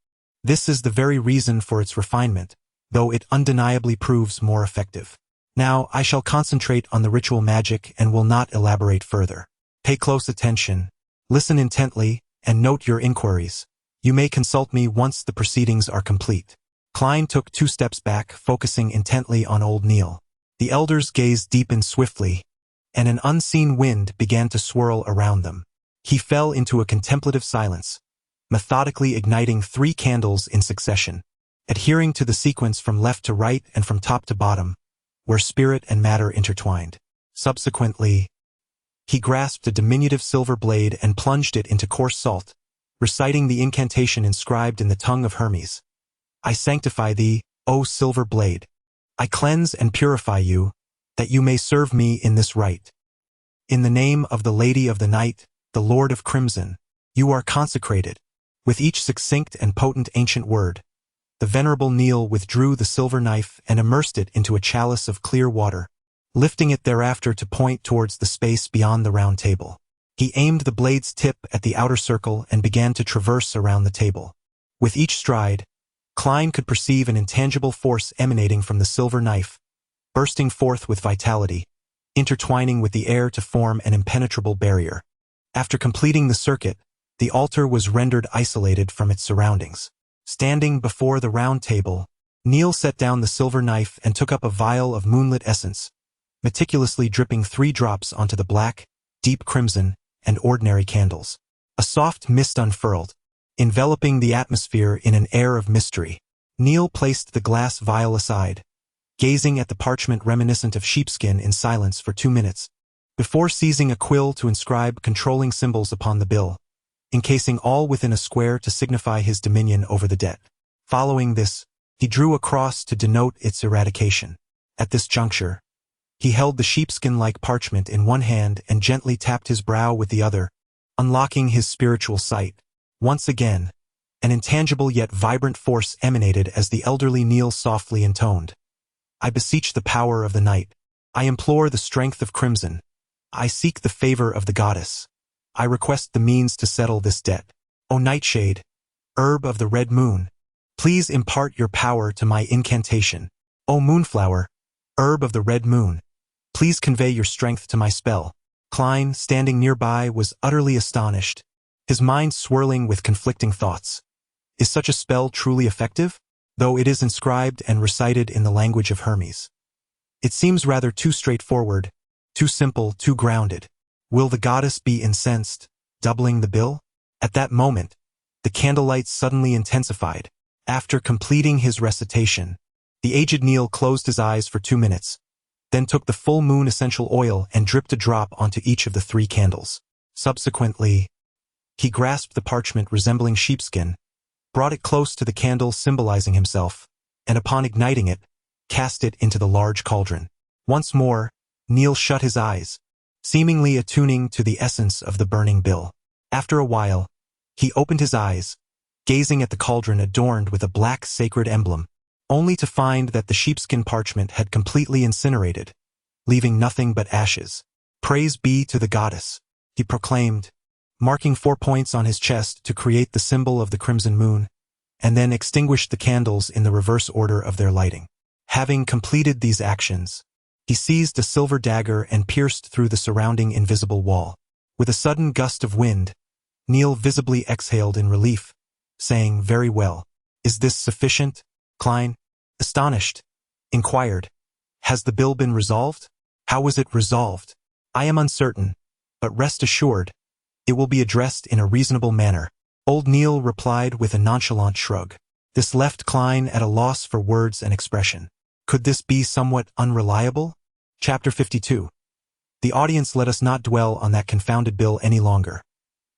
Speaker 2: This is the very reason for its refinement, though it undeniably proves more effective. Now, I shall concentrate on the ritual magic and will not elaborate further. Pay close attention, listen intently, and note your inquiries. You may consult me once the proceedings are complete." Klein took 2 steps back, focusing intently on Old Neil. The elders gazed deep and swiftly, and an unseen wind began to swirl around them. He fell into a contemplative silence, methodically igniting 3 candles in succession, adhering to the sequence from left to right and from top to bottom, where spirit and matter intertwined. Subsequently, he grasped a diminutive silver blade and plunged it into coarse salt, reciting the incantation inscribed in the tongue of Hermes. "I sanctify thee, O silver blade. I cleanse and purify you, that you may serve me in this rite. In the name of the Lady of the Night, the Lord of Crimson, you are consecrated." With each succinct and potent ancient word, the venerable Neil withdrew the silver knife and immersed it into a chalice of clear water, lifting it thereafter to point towards the space beyond the round table. He aimed the blade's tip at the outer circle and began to traverse around the table. With each stride, Klein could perceive an intangible force emanating from the silver knife, bursting forth with vitality, intertwining with the air to form an impenetrable barrier. After completing the circuit, the altar was rendered isolated from its surroundings. Standing before the round table, Neil set down the silver knife and took up a vial of moonlit essence, meticulously dripping 3 drops onto the black, deep crimson, and ordinary candles. A soft mist unfurled, enveloping the atmosphere in an air of mystery. Neil placed the glass vial aside, gazing at the parchment reminiscent of sheepskin in silence for 2 minutes, before seizing a quill to inscribe controlling symbols upon the bill, encasing all within a square to signify his dominion over the debt. Following this, he drew a cross to denote its eradication. At this juncture, he held the sheepskin-like parchment in one hand and gently tapped his brow with the other, unlocking his spiritual sight. Once again, an intangible yet vibrant force emanated as the elderly Neil softly intoned, "I beseech the power of the night. I implore the strength of crimson. I seek the favor of the goddess. I request the means to settle this debt. O nightshade, herb of the red moon, please impart your power to my incantation. O moonflower, herb of the red moon, please convey your strength to my spell." Klein, standing nearby, was utterly astonished, his mind swirling with conflicting thoughts. Is such a spell truly effective? Though it is inscribed and recited in the language of Hermes, it seems rather too straightforward, too simple, too grounded. Will the goddess be incensed, doubling the bill? At that moment, the candlelight suddenly intensified. After completing his recitation, the aged Neil closed his eyes for 2 minutes, then took the full moon essential oil and dripped a drop onto each of the 3 candles. Subsequently, he grasped the parchment resembling sheepskin, brought it close to the candle symbolizing himself, and upon igniting it, cast it into the large cauldron. Once more, Neil shut his eyes, seemingly attuning to the essence of the burning bill. After a while, he opened his eyes, gazing at the cauldron adorned with a black sacred emblem, only to find that the sheepskin parchment had completely incinerated, leaving nothing but ashes. "Praise be to the goddess," he proclaimed, marking 4 points on his chest to create the symbol of the crimson moon, and then extinguished the candles in the reverse order of their lighting. Having completed these actions, he seized a silver dagger and pierced through the surrounding invisible wall. With a sudden gust of wind, Neil visibly exhaled in relief, saying, "Very well. Is this sufficient?" Klein, astonished, inquired, "Has the bill been resolved?" "How was it resolved? I am uncertain, but rest assured, it will be addressed in a reasonable manner." Old Neil replied with a nonchalant shrug. This left Klein at a loss for words and expression. Could this be somewhat unreliable? Chapter 52. The audience let us not dwell on that confounded bill any longer.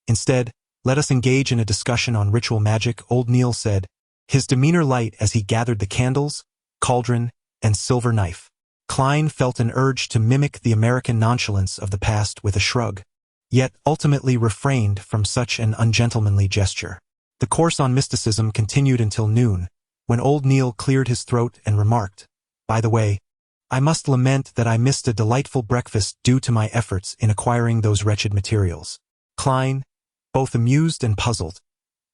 Speaker 2: Instead, let us engage in a discussion on ritual magic, Old Neil said, his demeanor light as he gathered the candles, cauldron, and silver knife. Klein felt an urge to mimic the American nonchalance of the past with a shrug, yet ultimately refrained from such an ungentlemanly gesture. The course on mysticism continued until noon, when Old Neil cleared his throat and remarked, "By the way, I must lament that I missed a delightful breakfast due to my efforts in acquiring those wretched materials." Klein, both amused and puzzled,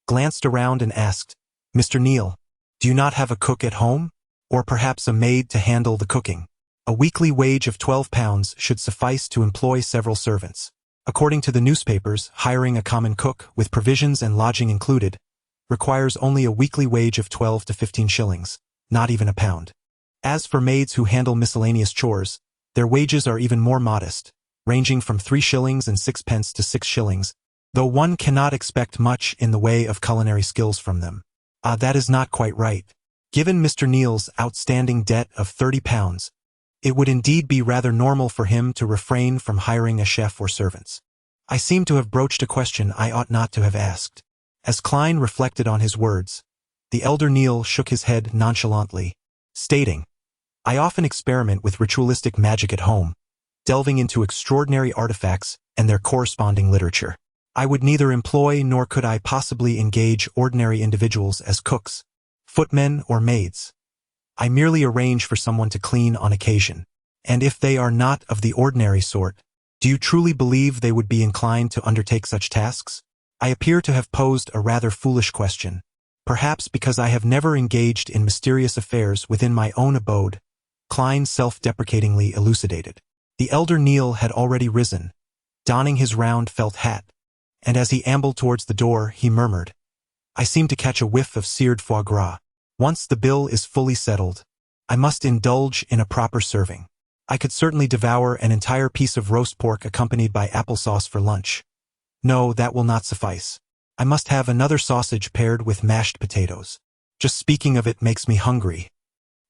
Speaker 2: glanced around and asked, "Mr. Neil, do you not have a cook at home? Or perhaps a maid to handle the cooking?" A weekly wage of £12 should suffice to employ several servants. According to the newspapers, hiring a common cook, with provisions and lodging included, requires only a weekly wage of 12 to 15 shillings, not even a pound. As for maids who handle miscellaneous chores, their wages are even more modest, ranging from 3 shillings and 6 pence to 6 shillings, though one cannot expect much in the way of culinary skills from them. That is not quite right. Given Mr. Neil's outstanding debt of £30, it would indeed be rather normal for him to refrain from hiring a chef or servants. I seem to have broached a question I ought not to have asked. As Klein reflected on his words, the elder Neil shook his head nonchalantly, stating, "I often experiment with ritualistic magic at home, delving into extraordinary artifacts and their corresponding literature. I would neither employ nor could I possibly engage ordinary individuals as cooks, footmen, or maids. I merely arrange for someone to clean on occasion. And if they are not of the ordinary sort, do you truly believe they would be inclined to undertake such tasks?" I appear to have posed a rather foolish question, perhaps because I have never engaged in mysterious affairs within my own abode, Klein self-deprecatingly elucidated. The elder Neil had already risen, donning his round felt hat, and as he ambled towards the door, he murmured, "I seem to catch a whiff of seared foie gras. Once the bill is fully settled, I must indulge in a proper serving. I could certainly devour an entire piece of roast pork accompanied by applesauce for lunch. No, that will not suffice. I must have another sausage paired with mashed potatoes. Just speaking of it makes me hungry."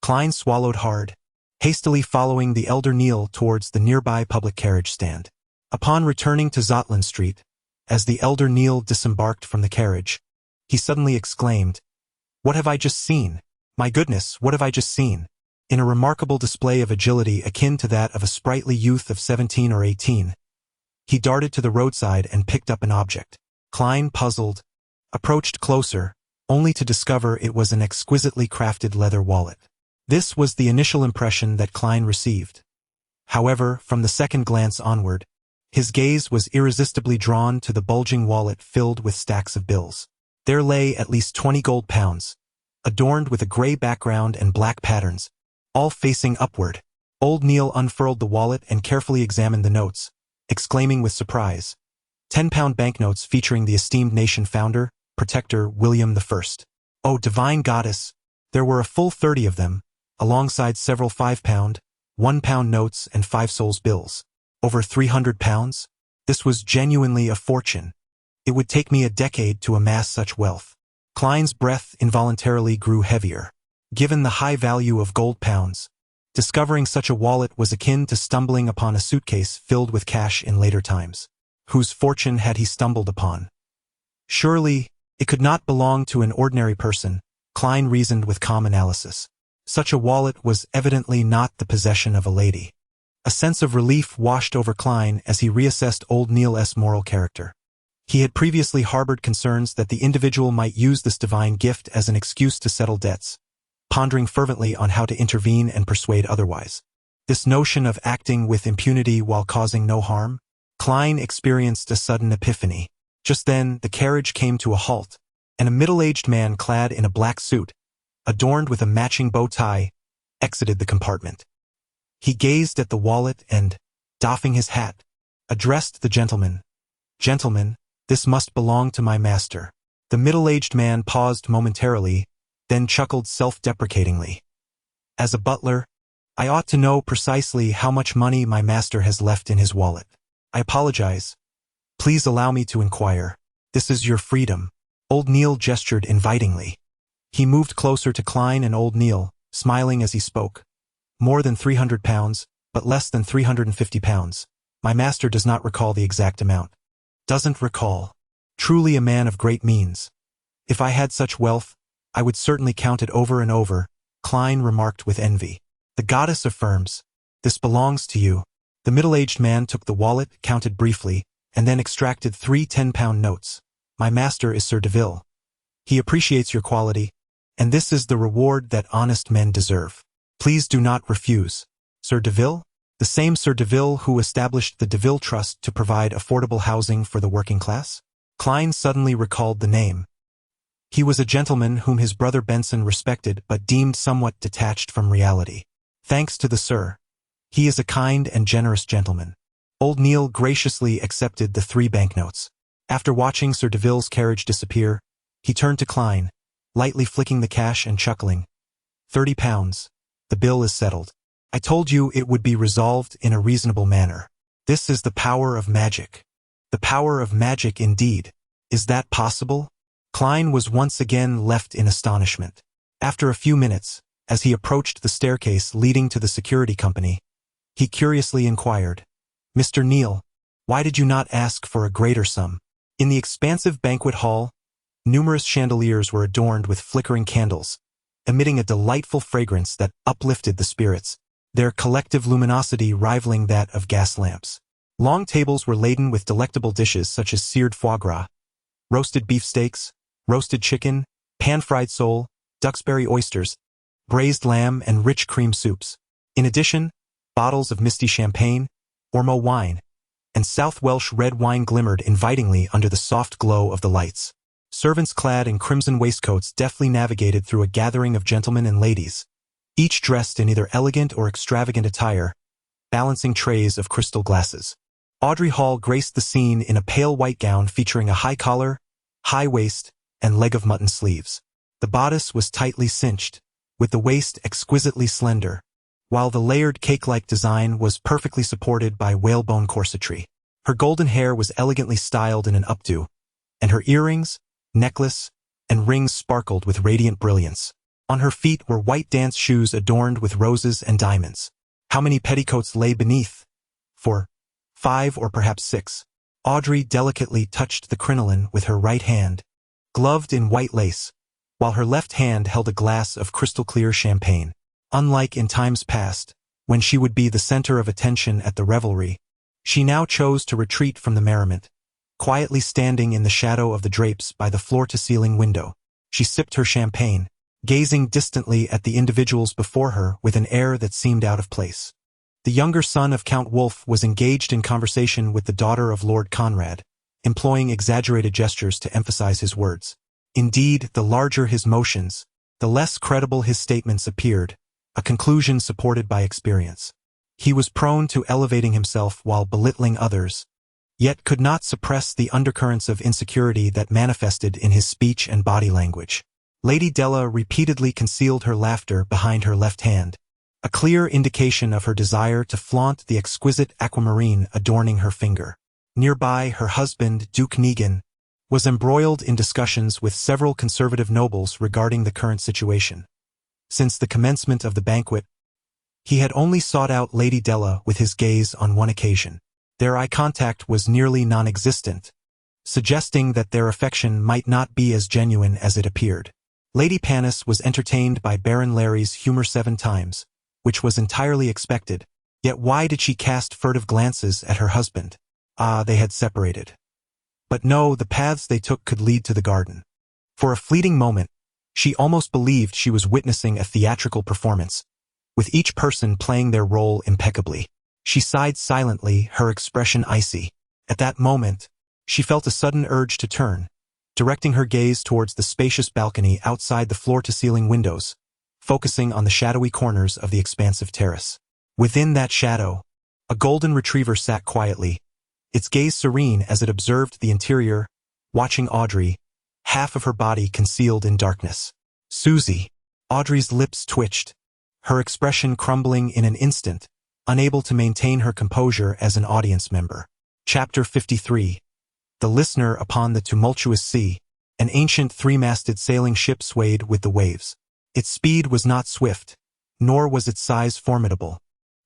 Speaker 2: Klein swallowed hard, hastily following the elder Neil towards the nearby public carriage stand. Upon returning to Zotland Street, as the elder Neil disembarked from the carriage, he suddenly exclaimed, "What have I just seen? My goodness, what have I just seen?" In a remarkable display of agility akin to that of a sprightly youth of 17 or 18, he darted to the roadside and picked up an object. Klein, puzzled, approached closer, only to discover it was an exquisitely crafted leather wallet. This was the initial impression that Klein received. However, from the second glance onward, his gaze was irresistibly drawn to the bulging wallet filled with stacks of bills. There lay at least 20 gold pounds, adorned with a gray background and black patterns, all facing upward. Old Neil unfurled the wallet and carefully examined the notes, exclaiming with surprise, £10 banknotes featuring the esteemed nation founder, protector William I. Oh, divine goddess! There were a full 30 of them, alongside several £5, £1 notes and 5 sols bills. Over £300? This was genuinely a fortune. It would take me a decade to amass such wealth. Klein's breath involuntarily grew heavier. Given the high value of gold pounds, discovering such a wallet was akin to stumbling upon a suitcase filled with cash in later times. Whose fortune had he stumbled upon? Surely, it could not belong to an ordinary person, Klein reasoned with calm analysis. Such a wallet was evidently not the possession of a lady. A sense of relief washed over Klein as he reassessed old Neil's moral character. He had previously harbored concerns that the individual might use this divine gift as an excuse to settle debts, pondering fervently on how to intervene and persuade otherwise. This notion of acting with impunity while causing no harm? Klein experienced a sudden epiphany. Just then, the carriage came to a halt, and a middle-aged man clad in a black suit, adorned with a matching bow tie, exited the compartment. He gazed at the wallet and, doffing his hat, addressed the gentleman. "Gentlemen, this must belong to my master." The middle-aged man paused momentarily, then chuckled self-deprecatingly. "As a butler, I ought to know precisely how much money my master has left in his wallet. I apologize. Please allow me to inquire. This is your freedom." Old Neil gestured invitingly. He moved closer to Klein and old Neil, smiling as he spoke. "More than 300 pounds, but less than 350 pounds. My master does not recall the exact amount." "Doesn't recall. Truly a man of great means. If I had such wealth, I would certainly count it over and over," Klein remarked with envy. "The goddess affirms, this belongs to you." The middle-aged man took the wallet, counted briefly, and then extracted 3 10-pound notes. "My master is Sir Deville. He appreciates your quality, and this is the reward that honest men deserve. Please do not refuse." "Sir Deville?" "The same Sir Deville who established the Deville Trust to provide affordable housing for the working class?" Klein suddenly recalled the name. He was a gentleman whom his brother Benson respected but deemed somewhat detached from reality. "Thanks to the Sir. He is a kind and generous gentleman." Old Neil graciously accepted the 3 banknotes. After watching Sir Deville's carriage disappear, he turned to Klein, lightly flicking the cash and chuckling. £30. The bill is settled. I told you it would be resolved in a reasonable manner. This is the power of magic." "The power of magic indeed. Is that possible?" Klein was once again left in astonishment. After a few minutes, as he approached the staircase leading to the security company, he curiously inquired, "Mr. Neil, why did you not ask for a greater sum?" In the expansive banquet hall, numerous chandeliers were adorned with flickering candles, emitting a delightful fragrance that uplifted the spirits, their collective luminosity rivaling that of gas lamps. Long tables were laden with delectable dishes such as seared foie gras, roasted beefsteaks, roasted chicken, pan-fried sole, duxbury oysters, braised lamb, and rich cream soups. In addition, bottles of misty champagne, Ormeau wine, and South Welsh red wine glimmered invitingly under the soft glow of the lights. Servants clad in crimson waistcoats deftly navigated through a gathering of gentlemen and ladies, each dressed in either elegant or extravagant attire, balancing trays of crystal glasses. Audrey Hall graced the scene in a pale white gown featuring a high collar, high waist, and leg of mutton sleeves. The bodice was tightly cinched, with the waist exquisitely slender, while the layered cake-like design was perfectly supported by whalebone corsetry. Her golden hair was elegantly styled in an updo, and her earrings, necklace, and rings sparkled with radiant brilliance. On her feet were white dance shoes adorned with roses and diamonds. How many petticoats lay beneath? 4, 5, or perhaps 6. Audrey delicately touched the crinoline with her right hand, gloved in white lace, while her left hand held a glass of crystal-clear champagne. Unlike in times past, when she would be the center of attention at the revelry, she now chose to retreat from the merriment, quietly standing in the shadow of the drapes by the floor-to-ceiling window. She sipped her champagne, gazing distantly at the individuals before her with an air that seemed out of place. The younger son of Count Wolf was engaged in conversation with the daughter of Lord Conrad, employing exaggerated gestures to emphasize his words. Indeed, the larger his motions, the less credible his statements appeared, a conclusion supported by experience. He was prone to elevating himself while belittling others, yet could not suppress the undercurrents of insecurity that manifested in his speech and body language. Lady Della repeatedly concealed her laughter behind her left hand, a clear indication of her desire to flaunt the exquisite aquamarine adorning her finger. Nearby, her husband, Duke Negan, was embroiled in discussions with several conservative nobles regarding the current situation. Since the commencement of the banquet, he had only sought out Lady Della with his gaze on one occasion. Their eye contact was nearly non-existent, suggesting that their affection might not be as genuine as it appeared. Lady Panis was entertained by Baron Larry's humor 7 times, which was entirely expected. Yet why did she cast furtive glances at her husband? They had separated. But no, the paths they took could lead to the garden. For a fleeting moment, she almost believed she was witnessing a theatrical performance, with each person playing their role impeccably. She sighed silently, her expression icy. At that moment, she felt a sudden urge to turn, directing her gaze towards the spacious balcony outside the floor-to-ceiling windows, focusing on the shadowy corners of the expansive terrace. Within that shadow, a golden retriever sat quietly, its gaze serene as it observed the interior, watching Audrey, half of her body concealed in darkness. Susie. Audrey's lips twitched, her expression crumbling in an instant, unable to maintain her composure as an audience member. Chapter 53. The listener upon the tumultuous sea. An ancient 3-masted sailing ship swayed with the waves. Its speed was not swift, nor was its size formidable.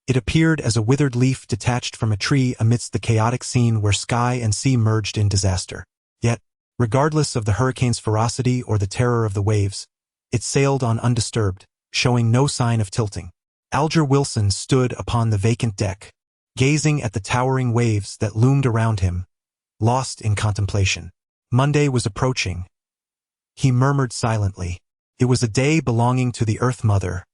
Speaker 2: It appeared as a withered leaf detached from a tree amidst the chaotic scene where sky and sea merged in disaster. Yet, regardless of the hurricane's ferocity or the terror of the waves, it sailed on undisturbed, showing no sign of tilting. Alger Wilson stood upon the vacant deck, gazing at the towering waves that loomed around him, lost in contemplation. Monday was approaching. He murmured silently. It was a day belonging to the Earth Mother,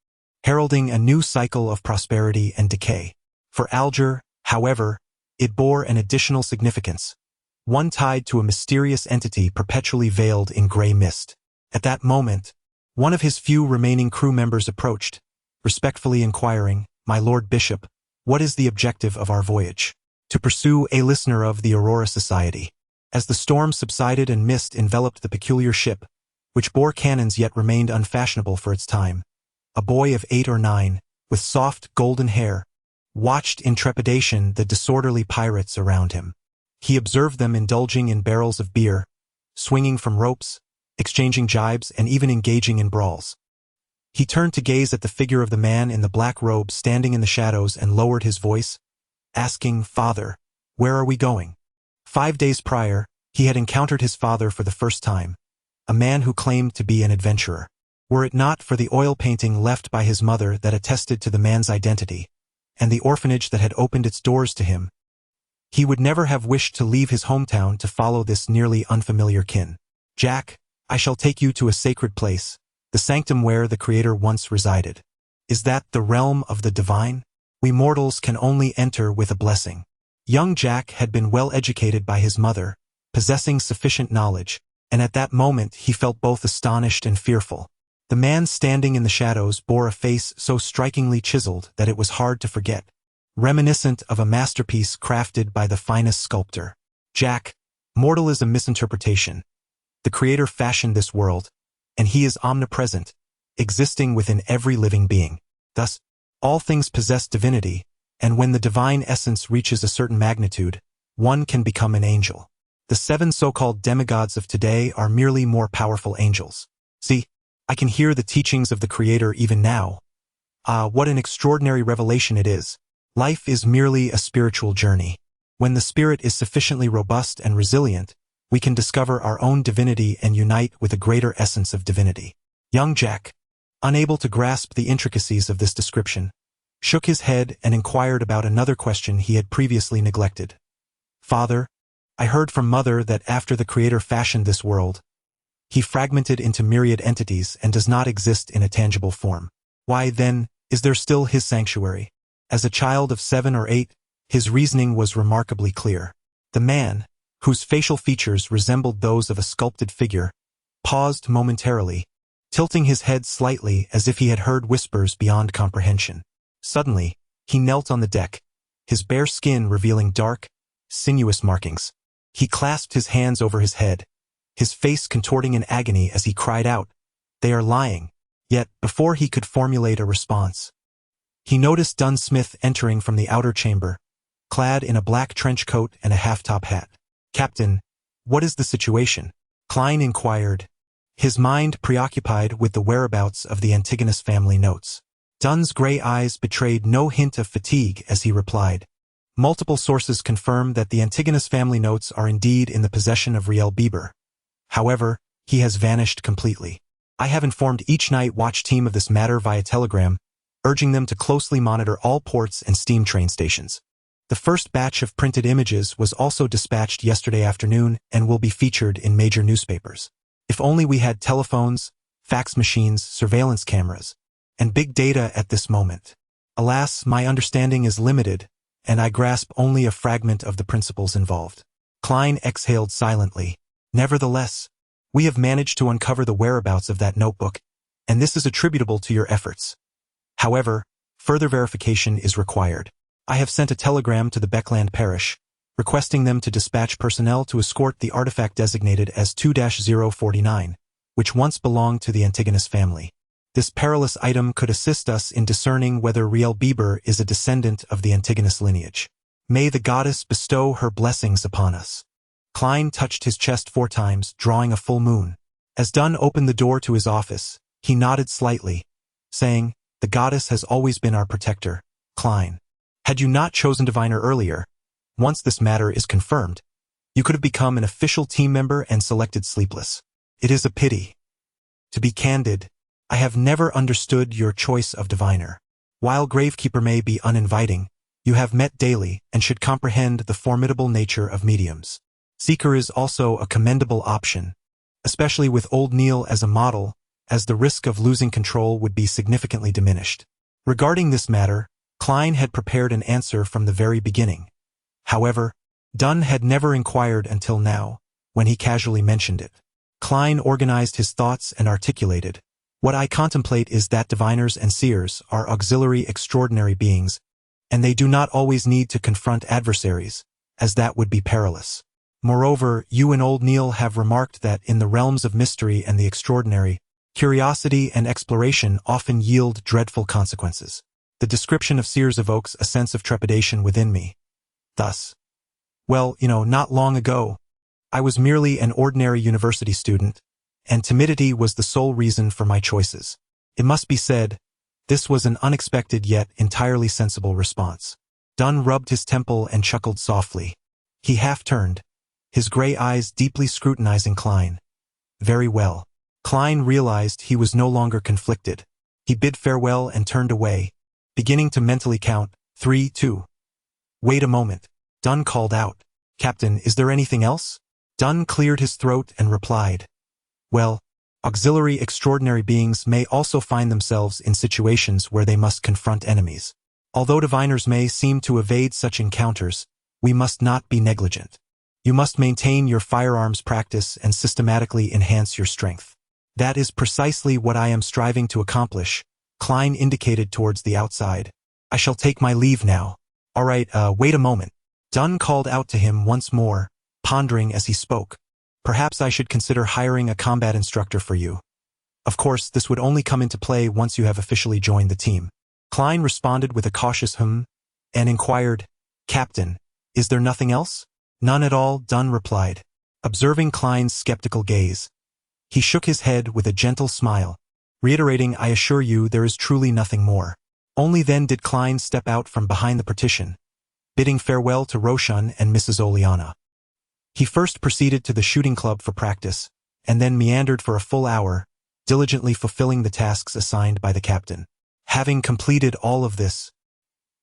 Speaker 2: heralding a new cycle of prosperity and decay. For Alger, however, it bore an additional significance, one tied to a mysterious entity perpetually veiled in gray mist. At that moment, one of his few remaining crew members approached, respectfully inquiring, "My Lord Bishop, what is the objective of our voyage?" To pursue a listener of the Aurora Society. As the storm subsided and mist enveloped the peculiar ship, which bore cannons yet remained unfashionable for its time, a boy of 8 or 9, with soft golden hair, watched in trepidation the disorderly pirates around him. He observed them indulging in barrels of beer, swinging from ropes, exchanging jibes, and even engaging in brawls. He turned to gaze at the figure of the man in the black robe standing in the shadows and lowered his voice, asking, "Father, where are we going?" 5 days prior, he had encountered his father for the first time, a man who claimed to be an adventurer. Were it not for the oil painting left by his mother that attested to the man's identity, and the orphanage that had opened its doors to him, he would never have wished to leave his hometown to follow this nearly unfamiliar kin. "Jack, I shall take you to a sacred place, the sanctum where the Creator once resided. Is that the realm of the divine? We mortals can only enter with a blessing." Young Jack had been well educated by his mother, possessing sufficient knowledge, and at that moment he felt both astonished and fearful. The man standing in the shadows bore a face so strikingly chiseled that it was hard to forget, reminiscent of a masterpiece crafted by the finest sculptor. "Jack, mortal is a misinterpretation. The Creator fashioned this world, and He is omnipresent, existing within every living being. Thus, all things possess divinity, and when the divine essence reaches a certain magnitude, one can become an angel. The 7 so-called demigods of today are merely more powerful angels. See, I can hear the teachings of the Creator even now. What an extraordinary revelation it is. Life is merely a spiritual journey. When the spirit is sufficiently robust and resilient, we can discover our own divinity and unite with a greater essence of divinity." Young Jack, unable to grasp the intricacies of this description, shook his head and inquired about another question he had previously neglected. "Father, I heard from Mother that after the Creator fashioned this world, He fragmented into myriad entities and does not exist in a tangible form. Why, then, is there still His sanctuary?" As a child of 7 or 8, his reasoning was remarkably clear. The man, whose facial features resembled those of a sculpted figure, paused momentarily, tilting his head slightly as if he had heard whispers beyond comprehension. Suddenly, he knelt on the deck, his bare skin revealing dark, sinuous markings. He clasped his hands over his head, his face contorting in agony as he cried out, "They are lying." Yet, before he could formulate a response, he noticed Dunn Smith entering from the outer chamber, clad in a black trench coat and a half-top hat. "Captain, what is the situation?" Klein inquired, his mind preoccupied with the whereabouts of the Antigonus family notes. Dunn's gray eyes betrayed no hint of fatigue as he replied, "Multiple sources confirm that the Antigonus family notes are indeed in the possession of Riel Bieber. However, he has vanished completely. I have informed each night watch team of this matter via telegram, urging them to closely monitor all ports and steam train stations. The first batch of printed images was also dispatched yesterday afternoon and will be featured in major newspapers. If only we had telephones, fax machines, surveillance cameras, and big data at this moment. Alas, my understanding is limited, and I grasp only a fragment of the principles involved. Klein exhaled silently. Nevertheless, we have managed to uncover the whereabouts of that notebook, and this is attributable to your efforts. However, further verification is required. I have sent a telegram to the Beckland Parish, requesting them to dispatch personnel to escort the artifact designated as 2-049, which once belonged to the Antigonus family. This perilous item could assist us in discerning whether Riel Bieber is a descendant of the Antigonus lineage. May the goddess bestow her blessings upon us. Klein touched his chest 4 times, drawing a full moon. As Dunn opened the door to his office, he nodded slightly, saying, "The goddess has always been our protector, Klein. Had you not chosen Diviner earlier, once this matter is confirmed, you could have become an official team member and selected Sleepless. It is a pity. To be candid, I have never understood your choice of diviner. While Gravekeeper may be uninviting, you have met daily and should comprehend the formidable nature of mediums. Seeker is also a commendable option, especially with old Neil as a model, as the risk of losing control would be significantly diminished." Regarding this matter, Klein had prepared an answer from the very beginning. However, Dunn had never inquired until now, when he casually mentioned it. Klein organized his thoughts and articulated, "What I contemplate is that diviners and seers are auxiliary extraordinary beings, and they do not always need to confront adversaries, as that would be perilous. Moreover, you and old Neil have remarked that in the realms of mystery and the extraordinary, curiosity and exploration often yield dreadful consequences. The description of seers evokes a sense of trepidation within me. Thus, not long ago, I was merely an ordinary university student, and timidity was the sole reason for my choices. It must be said, this was an unexpected yet entirely sensible response." Dunn rubbed his temple and chuckled softly. He half-turned, his gray eyes deeply scrutinizing Klein. Very well. Klein realized he was no longer conflicted. He bid farewell and turned away, beginning to mentally count 3, 2. "Wait a moment," Dunn called out. "Captain, is there anything else?" Dunn cleared his throat and replied, "Well, auxiliary extraordinary beings may also find themselves in situations where they must confront enemies. Although diviners may seem to evade such encounters, we must not be negligent. You must maintain your firearms practice and systematically enhance your strength. That is precisely what I am striving to accomplish," Klein indicated towards the outside. "I shall take my leave now." "All right, wait a moment." Dunn called out to him once more, pondering as he spoke. "Perhaps I should consider hiring a combat instructor for you. Of course, this would only come into play once you have officially joined the team." Klein responded with a cautious and inquired, "Captain, is there nothing else?" "None at all," Dunn replied. Observing Klein's skeptical gaze, he shook his head with a gentle smile, reiterating, "I assure you there is truly nothing more." Only then did Klein step out from behind the partition, bidding farewell to Roshan and Mrs. Oleana. He first proceeded to the shooting club for practice, and then meandered for a full hour, diligently fulfilling the tasks assigned by the captain. Having completed all of this,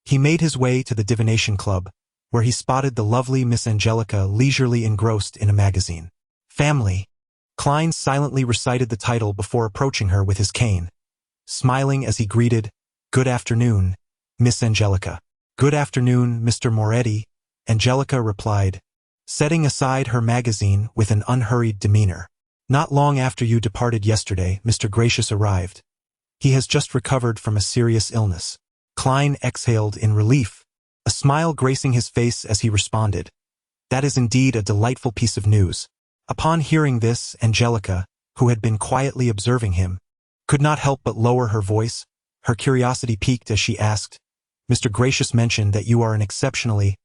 Speaker 2: he made his way to the divination club, where he spotted the lovely Miss Angelica leisurely engrossed in a magazine. "Family." Klein silently recited the title before approaching her with his cane, smiling as he greeted, "Good afternoon, Miss Angelica." "Good afternoon, Mr. Moretti," Angelica replied, setting aside her magazine with an unhurried demeanor. "Not long after you departed yesterday, Mr. Gracious arrived. He has just recovered from a serious illness." Klein exhaled in relief, a smile gracing his face as he responded, "That is indeed a delightful piece of news." Upon hearing this, Angelica, who had been quietly observing him, could not help but lower her voice, her curiosity piqued as she asked, "Mr. Gracious mentioned that you are an exceptionally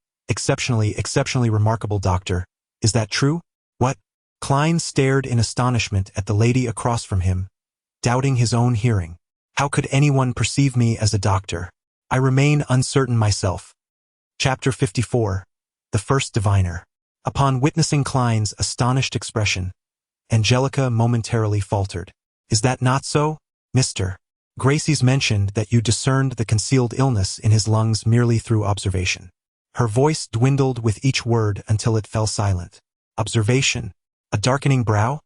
Speaker 2: remarkable doctor. Is that true?" "What?" Klein stared in astonishment at the lady across from him, doubting his own hearing. "How could anyone perceive me as a doctor? I remain uncertain myself." Chapter 54. The First Diviner. Upon witnessing Klein's astonished expression, Angelica momentarily faltered. Is that not so, Mr. Gracie's mentioned that you discerned the concealed illness in his lungs merely through observation. Her voice dwindled with each word until it fell silent. Observation? A darkening brow?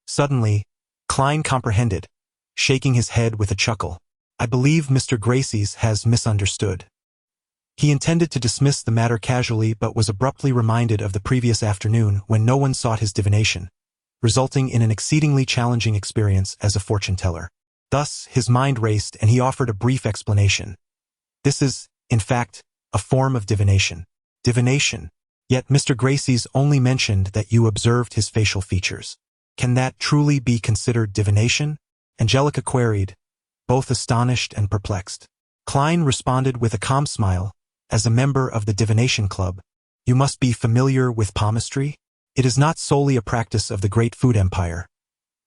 Speaker 2: Suddenly, Klein comprehended, shaking his head with a chuckle. I believe Mr. Gracie's has misunderstood. He intended to dismiss the matter casually but was abruptly reminded of the previous afternoon when no one sought his divination, resulting in an exceedingly challenging experience as a fortune-teller. Thus, his mind raced and he offered a brief explanation. This is, in fact, a form of divination. Divination. Yet Mr. Gracie's only mentioned that you observed his facial features. Can that truly be considered divination? Angelica queried, both astonished and perplexed. Klein responded with a calm smile. As a member of the divination club, you must be familiar with palmistry. It is not solely a practice of the great food empire.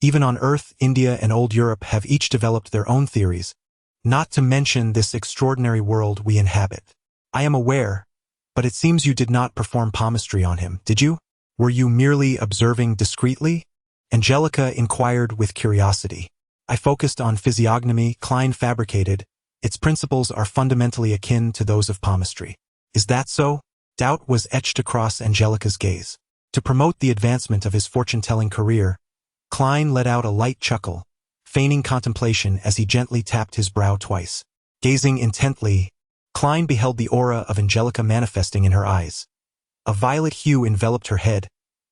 Speaker 2: Even on Earth, India and Old Europe have each developed their own theories, not to mention this extraordinary world we inhabit. I am aware, but it seems you did not perform palmistry on him, did you? Were you merely observing discreetly? Angelica inquired with curiosity. I focused on physiognomy, Klein fabricated. Its principles are fundamentally akin to those of palmistry. Is that so? Doubt was etched across Angelica's gaze. To promote the advancement of his fortune-telling career, Klein let out a light chuckle, feigning contemplation as he gently tapped his brow twice. Gazing intently, Klein beheld the aura of Angelica manifesting in her eyes. A violet hue enveloped her head,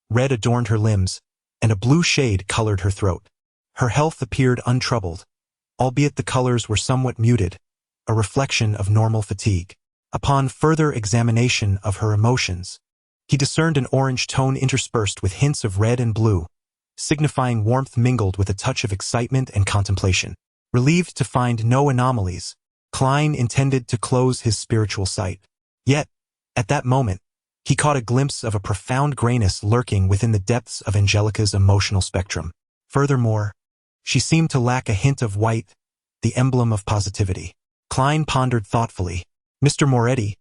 Speaker 2: red adorned her limbs, and a blue shade colored her throat. Her health appeared untroubled, albeit the colors were somewhat muted, a reflection of normal fatigue. Upon further examination of her emotions, he discerned an orange tone interspersed with hints of red and blue, signifying warmth mingled with a touch of excitement and contemplation. Relieved to find no anomalies, Klein intended to close his spiritual sight. Yet, at that moment, he caught a glimpse of a profound grayness lurking within the depths of Angelica's emotional spectrum. Furthermore, she seemed to lack a hint of white, the emblem of positivity. Klein pondered thoughtfully. Mr. Moretti,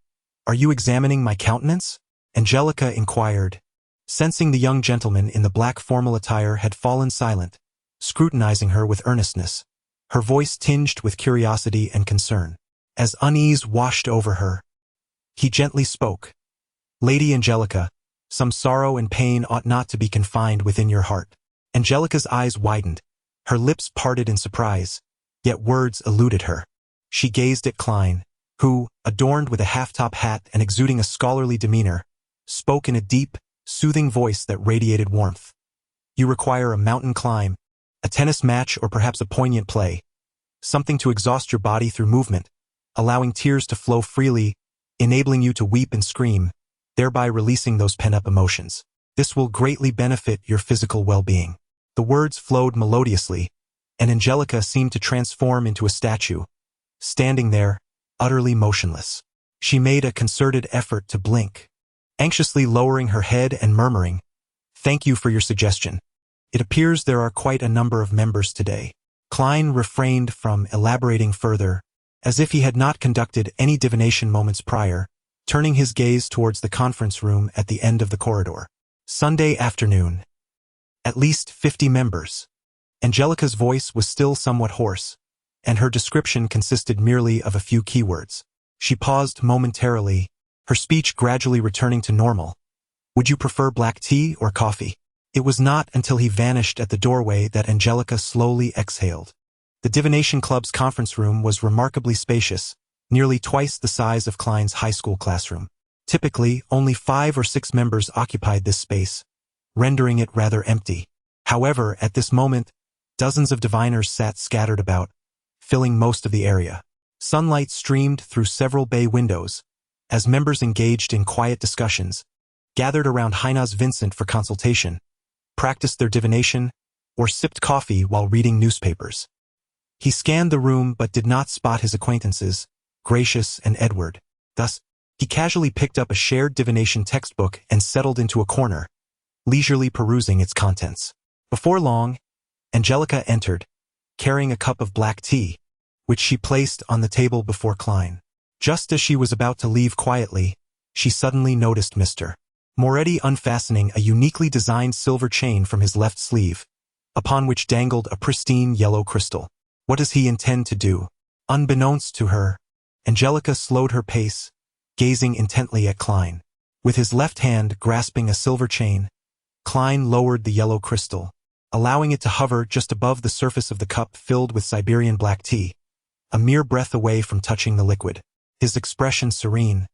Speaker 2: are you examining my countenance? Angelica inquired, sensing the young gentleman in the black formal attire had fallen silent, scrutinizing her with earnestness, her voice tinged with curiosity and concern. As unease washed over her, he gently spoke. Lady Angelica, some sorrow and pain ought not to be confined within your heart. Angelica's eyes widened, her lips parted in surprise, yet words eluded her. She gazed at Klein, who, adorned with a half-top hat and exuding a scholarly demeanor, spoke in a deep, soothing voice that radiated warmth. You require a mountain climb, a tennis match, or perhaps a poignant play, something to exhaust your body through movement, allowing tears to flow freely, enabling you to weep and scream, thereby releasing those pent-up emotions. This will greatly benefit your physical well-being. The words flowed melodiously, and Angelica seemed to transform into a statue, standing there, utterly motionless. She made a concerted effort to blink, anxiously lowering her head and murmuring, "Thank you for your suggestion. It appears there are quite a number of members today." Klein refrained from elaborating further, as if he had not conducted any divination moments prior, turning his gaze towards the conference room at the end of the corridor. Sunday afternoon. At least 50 members. Angelica's voice was still somewhat hoarse, and her description consisted merely of a few keywords. She paused momentarily, her speech gradually returning to normal. Would you prefer black tea or coffee? It was not until he vanished at the doorway that Angelica slowly exhaled. The Divination Club's conference room was remarkably spacious, nearly twice the size of Klein's high school classroom. Typically, only 5 or 6 members occupied this space, rendering it rather empty. However, at this moment, dozens of diviners sat scattered about, filling most of the area. Sunlight streamed through several bay windows, as members engaged in quiet discussions, gathered around Heinaz Vincent for consultation, practiced their divination, or sipped coffee while reading newspapers. He scanned the room but did not spot his acquaintances, Gracious and Edward. Thus, he casually picked up a shared divination textbook and settled into a corner, leisurely perusing its contents. Before long, Angelica entered, carrying a cup of black tea, which she placed on the table before Klein. Just as she was about to leave quietly, she suddenly noticed Mr. Moretti unfastening a uniquely designed silver chain from his left sleeve, upon which dangled a pristine yellow crystal. What does he intend to do? Unbeknownst to her, Angelica slowed her pace, gazing intently at Klein. With his left hand grasping a silver chain, Klein lowered the yellow crystal, allowing it to hover just above the surface of the cup filled with Siberian black tea, a mere breath away from touching the liquid. His expression serene.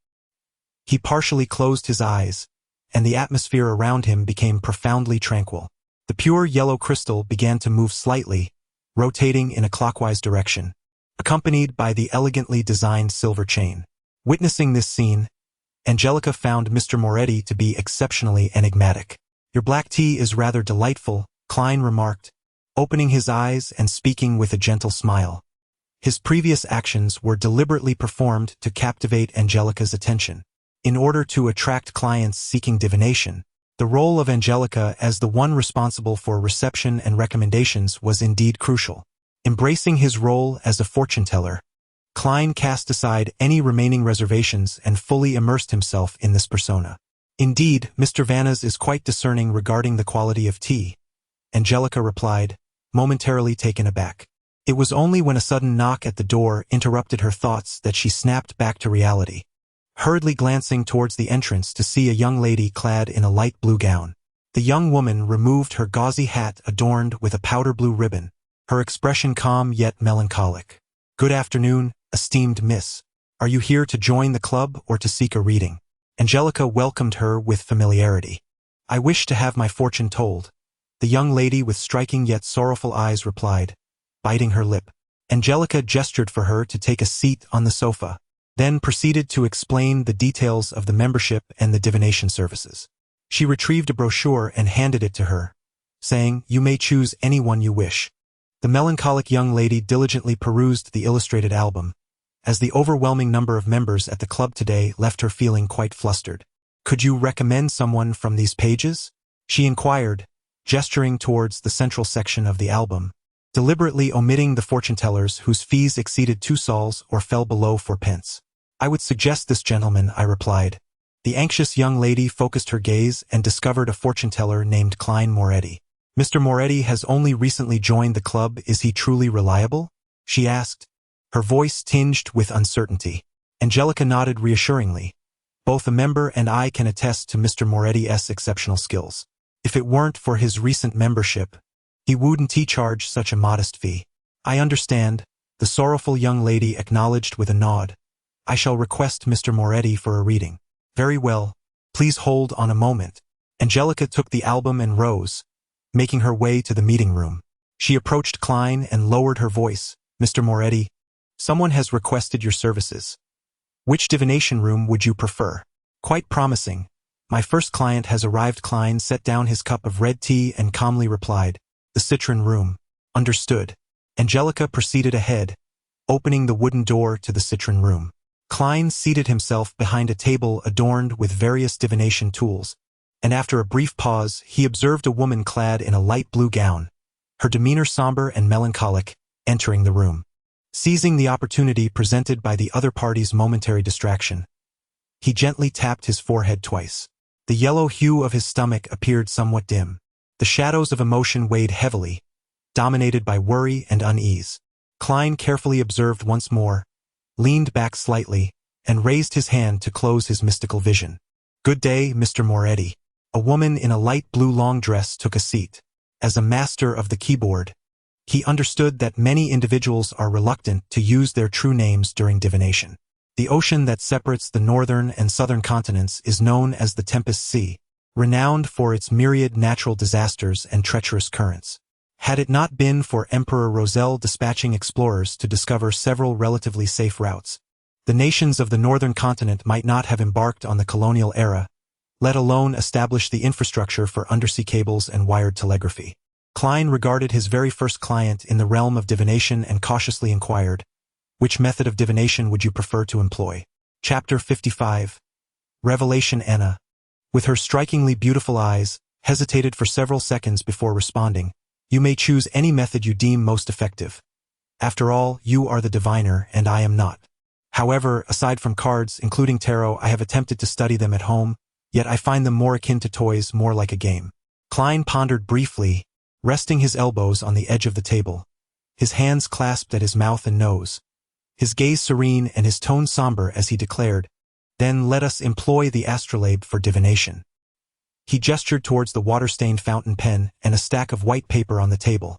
Speaker 2: He partially closed his eyes, and the atmosphere around him became profoundly tranquil. The pure yellow crystal began to move slightly, rotating in a clockwise direction, accompanied by the elegantly designed silver chain. Witnessing this scene, Angelica found Mr. Moretti to be exceptionally enigmatic. "Your black tea is rather delightful," Klein remarked, opening his eyes and speaking with a gentle smile. His previous actions were deliberately performed to captivate Angelica's attention. In order to attract clients seeking divination, the role of Angelica as the one responsible for reception and recommendations was indeed crucial. Embracing his role as a fortune-teller, Klein cast aside any remaining reservations and fully immersed himself in this persona. "Indeed, Mr. Vannas is quite discerning regarding the quality of tea," Angelica replied, momentarily taken aback. It was only when a sudden knock at the door interrupted her thoughts that she snapped back to reality, hurriedly glancing towards the entrance to see a young lady clad in a light blue gown. The young woman removed her gauzy hat adorned with a powder blue ribbon, her expression calm yet melancholic. "Good afternoon, esteemed miss. Are you here to join the club or to seek a reading?" Angelica welcomed her with familiarity. "I wish to have my fortune told," the young lady with striking yet sorrowful eyes replied, biting her lip. Angelica gestured for her to take a seat on the sofa, then proceeded to explain the details of the membership and the divination services. She retrieved a brochure and handed it to her, saying, "You may choose anyone you wish." The melancholic young lady diligently perused the illustrated album, as the overwhelming number of members at the club today left her feeling quite flustered. "Could you recommend someone from these pages?" she inquired, gesturing towards the central section of the album, deliberately omitting the fortune-tellers whose fees exceeded 2 sols or fell below 4 pence. "I would suggest this gentleman," I replied. The anxious young lady focused her gaze and discovered a fortune-teller named Klein Moretti. "Mr. Moretti has only recently joined the club. Is he truly reliable?" she asked, her voice tinged with uncertainty. Angelica nodded reassuringly. "Both a member and I can attest to Mr. Moretti's exceptional skills. If it weren't for his recent membership, he wouldn't charge such a modest fee." "I understand," the sorrowful young lady acknowledged with a nod. "I shall request Mr. Moretti for a reading." "Very well. Please hold on a moment." Angelica took the album and rose, making her way to the meeting room. She approached Klein and lowered her voice. "Mr. Moretti, someone has requested your services. Which divination room would you prefer?" "Quite promising. My first client has arrived." Klein set down his cup of red tea and calmly replied, "The citron room." "Understood." Angelica proceeded ahead, opening the wooden door to the citron room. Klein seated himself behind a table adorned with various divination tools, and after a brief pause, he observed a woman clad in a light blue gown, her demeanor somber and melancholic, entering the room. Seizing the opportunity presented by the other party's momentary distraction, he gently tapped his forehead twice. The yellow hue of his stomach appeared somewhat dim. The shadows of emotion weighed heavily, dominated by worry and unease. Klein carefully observed once more, leaned back slightly, and raised his hand to close his mystical vision. "Good day, Mr. Moretti." A woman in a light blue long dress took a seat. As a master of the keyboard, he understood that many individuals are reluctant to use their true names during divination. The ocean that separates the northern and southern continents is known as the Tempest Sea, renowned for its myriad natural disasters and treacherous currents. Had it not been for Emperor Roselle dispatching explorers to discover several relatively safe routes, the nations of the northern continent might not have embarked on the colonial era, let alone establish the infrastructure for undersea cables and wired telegraphy. Klein regarded his very first client in the realm of divination and cautiously inquired, "Which method of divination would you prefer to employ?" Chapter 55. Revelation. Anna, with her strikingly beautiful eyes, hesitated for several seconds before responding. "You may choose any method you deem most effective. After all, you are the diviner and I am not. However, aside from cards, including tarot, I have attempted to study them at home, yet I find them more akin to toys, more like a game." Klein pondered briefly, resting his elbows on the edge of the table, his hands clasped at his mouth and nose, his gaze serene and his tone somber as he declared, "Then let us employ the astrolabe for divination." He gestured towards the water-stained fountain pen and a stack of white paper on the table,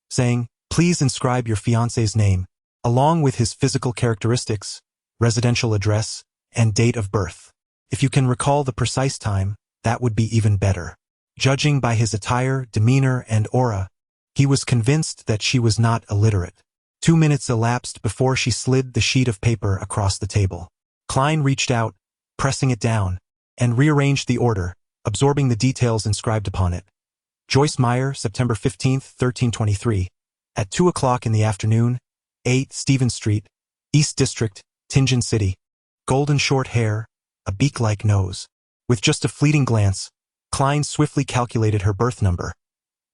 Speaker 2: saying, "Please inscribe your fiancé's name, along with his physical characteristics, residential address, and date of birth. If you can recall the precise time, that would be even better." Judging by his attire, demeanor, and aura, he was convinced that she was not illiterate. 2 minutes elapsed before she slid the sheet of paper across the table. Klein reached out, pressing it down, and rearranged the order, absorbing the details inscribed upon it. Joyce Meyer, September 15, 1323, at 2 o'clock in the afternoon, 8 Stevens Street, East District, Tingen City. Golden short hair, a beak-like nose. With just a fleeting glance, Klein swiftly calculated her birth number.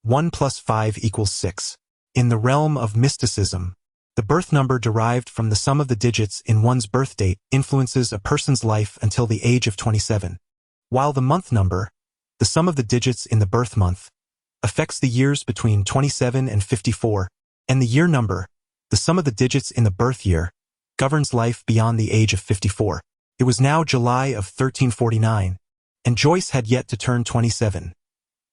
Speaker 2: 1 plus 5 equals 6. In the realm of mysticism, the birth number derived from the sum of the digits in one's birth date influences a person's life until the age of 27, while the month number, the sum of the digits in the birth month, affects the years between 27 and 54, and the year number, the sum of the digits in the birth year, governs life beyond the age of 54. It was now July of 1349, and Joyce had yet to turn 27.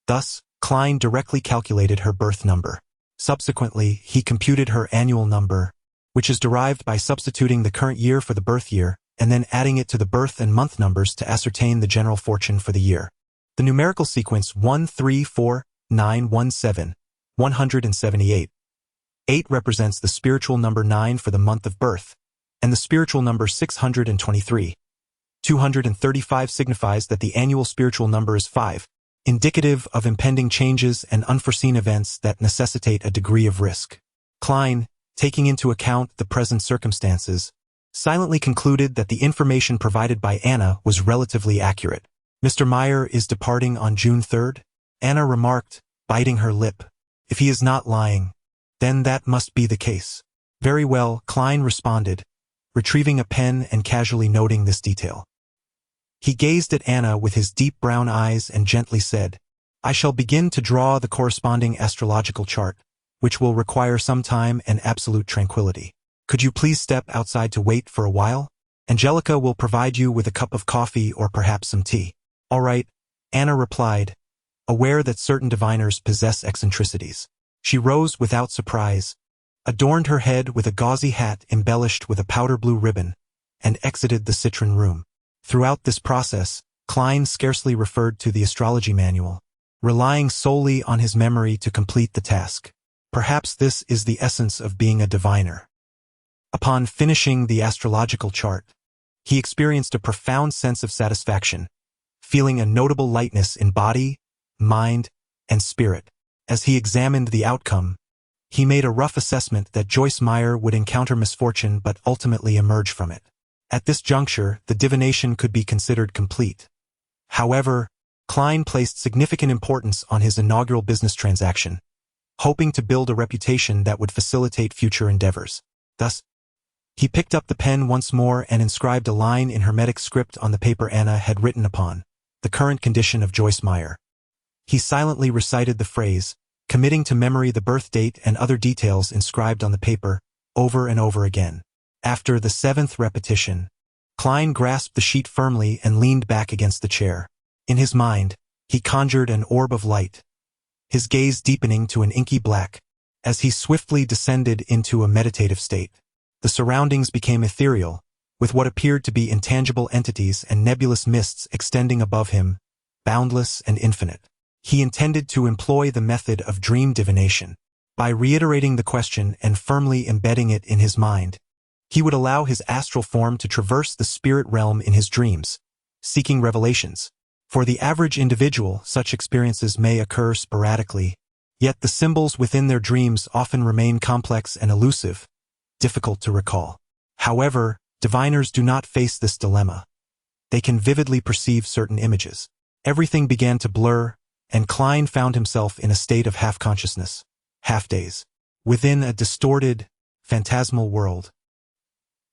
Speaker 2: Thus, Klein directly calculated her birth number. Subsequently, he computed her annual number, which is derived by substituting the current year for the birth year, and then adding it to the birth and month numbers to ascertain the general fortune for the year. The numerical sequence 1 3 4 9 1 7, 178. 8 represents the spiritual number 9 for the month of birth, and the spiritual number 623. 235 signifies that the annual spiritual number is 5, indicative of impending changes and unforeseen events that necessitate a degree of risk. Klein, taking into account the present circumstances, silently concluded that the information provided by Anna was relatively accurate. "Mr. Meyer is departing on June 3rd? Anna remarked, biting her lip. "If he is not lying, then that must be the case." "Very well," Klein responded, retrieving a pen and casually noting this detail. He gazed at Anna with his deep brown eyes and gently said, "I shall begin to draw the corresponding astrological chart, which will require some time and absolute tranquility. Could you please step outside to wait for a while? Angelica will provide you with a cup of coffee or perhaps some tea." "All right," Anna replied, aware that certain diviners possess eccentricities. She rose without surprise, adorned her head with a gauzy hat embellished with a powder blue ribbon, and exited the citron room. Throughout this process, Klein scarcely referred to the astrology manual, relying solely on his memory to complete the task. Perhaps this is the essence of being a diviner. Upon finishing the astrological chart, he experienced a profound sense of satisfaction, feeling a notable lightness in body, mind, and spirit. As he examined the outcome, he made a rough assessment that Joyce Meyer would encounter misfortune but ultimately emerge from it. At this juncture, the divination could be considered complete. However, Klein placed significant importance on his inaugural business transaction, hoping to build a reputation that would facilitate future endeavors. Thus, he picked up the pen once more and inscribed a line in Hermetic script on the paper Anna had written upon, the current condition of Joyce Meyer. He silently recited the phrase, committing to memory the birth date and other details inscribed on the paper, over and over again. After the 7th repetition, Klein grasped the sheet firmly and leaned back against the chair. In his mind, he conjured an orb of light, his gaze deepening to an inky black, as he swiftly descended into a meditative state. The surroundings became ethereal, with what appeared to be intangible entities and nebulous mists extending above him, boundless and infinite. He intended to employ the method of dream divination. By reiterating the question and firmly embedding it in his mind, he would allow his astral form to traverse the spirit realm in his dreams, seeking revelations. For the average individual, such experiences may occur sporadically, yet the symbols within their dreams often remain complex and elusive, difficult to recall. However, diviners do not face this dilemma. They can vividly perceive certain images. Everything began to blur, and Klein found himself in a state of half-consciousness, half-daze. Within a distorted, phantasmal world,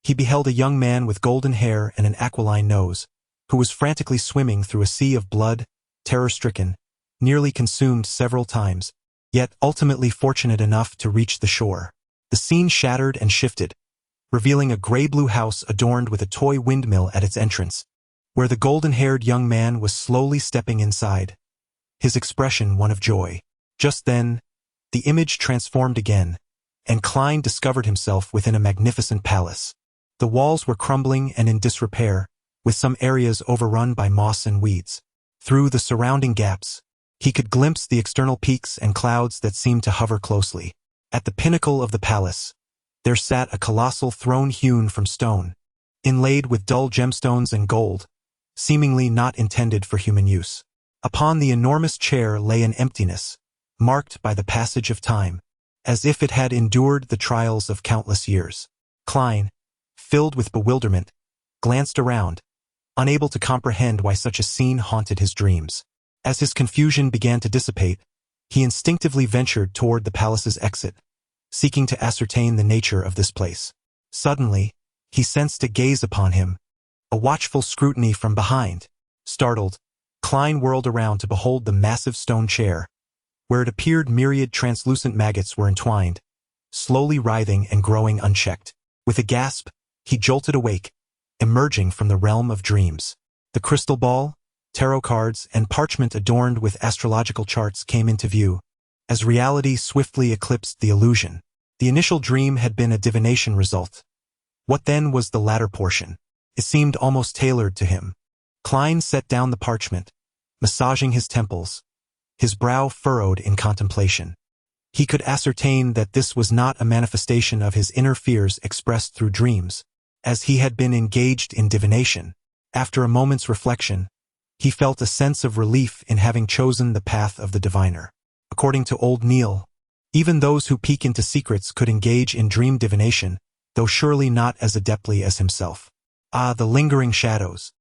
Speaker 2: he beheld a young man with golden hair and an aquiline nose, who was frantically swimming through a sea of blood, terror-stricken, nearly consumed several times. yet ultimately fortunate enough to reach the shore. The scene shattered and shifted, revealing a gray-blue house adorned with a toy windmill at its entrance, where the golden-haired young man was slowly stepping inside, his expression one of joy. Just then, the image transformed again, and Klein discovered himself within a magnificent palace. The walls were crumbling and in disrepair, with some areas overrun by moss and weeds. Through the surrounding gaps, he could glimpse the external peaks and clouds that seemed to hover closely. At the pinnacle of the palace, there sat a colossal throne hewn from stone, inlaid with dull gemstones and gold, seemingly not intended for human use. Upon the enormous chair lay an emptiness, marked by the passage of time, as if it had endured the trials of countless years. Klein, filled with bewilderment, glanced around, unable to comprehend why such a scene haunted his dreams. As his confusion began to dissipate, he instinctively ventured toward the palace's exit, seeking to ascertain the nature of this place. Suddenly, he sensed a gaze upon him, a watchful scrutiny from behind. Startled, Klein whirled around to behold the massive stone chair, where it appeared myriad translucent maggots were entwined, slowly writhing and growing unchecked. With a gasp, he jolted awake, emerging from the realm of dreams. The crystal ball, tarot cards, and parchment adorned with astrological charts came into view, as reality swiftly eclipsed the illusion. The initial dream had been a divination result. What then was the latter portion? It seemed almost tailored to him. Klein set down the parchment, massaging his temples, his brow furrowed in contemplation. He could ascertain that this was not a manifestation of his inner fears expressed through dreams, as he had been engaged in divination. After a moment's reflection, he felt a sense of relief in having chosen the path of the diviner. According to old Neil, even those who peek into secrets could engage in dream divination, though surely not as adeptly as himself. Ah, the lingering shadows.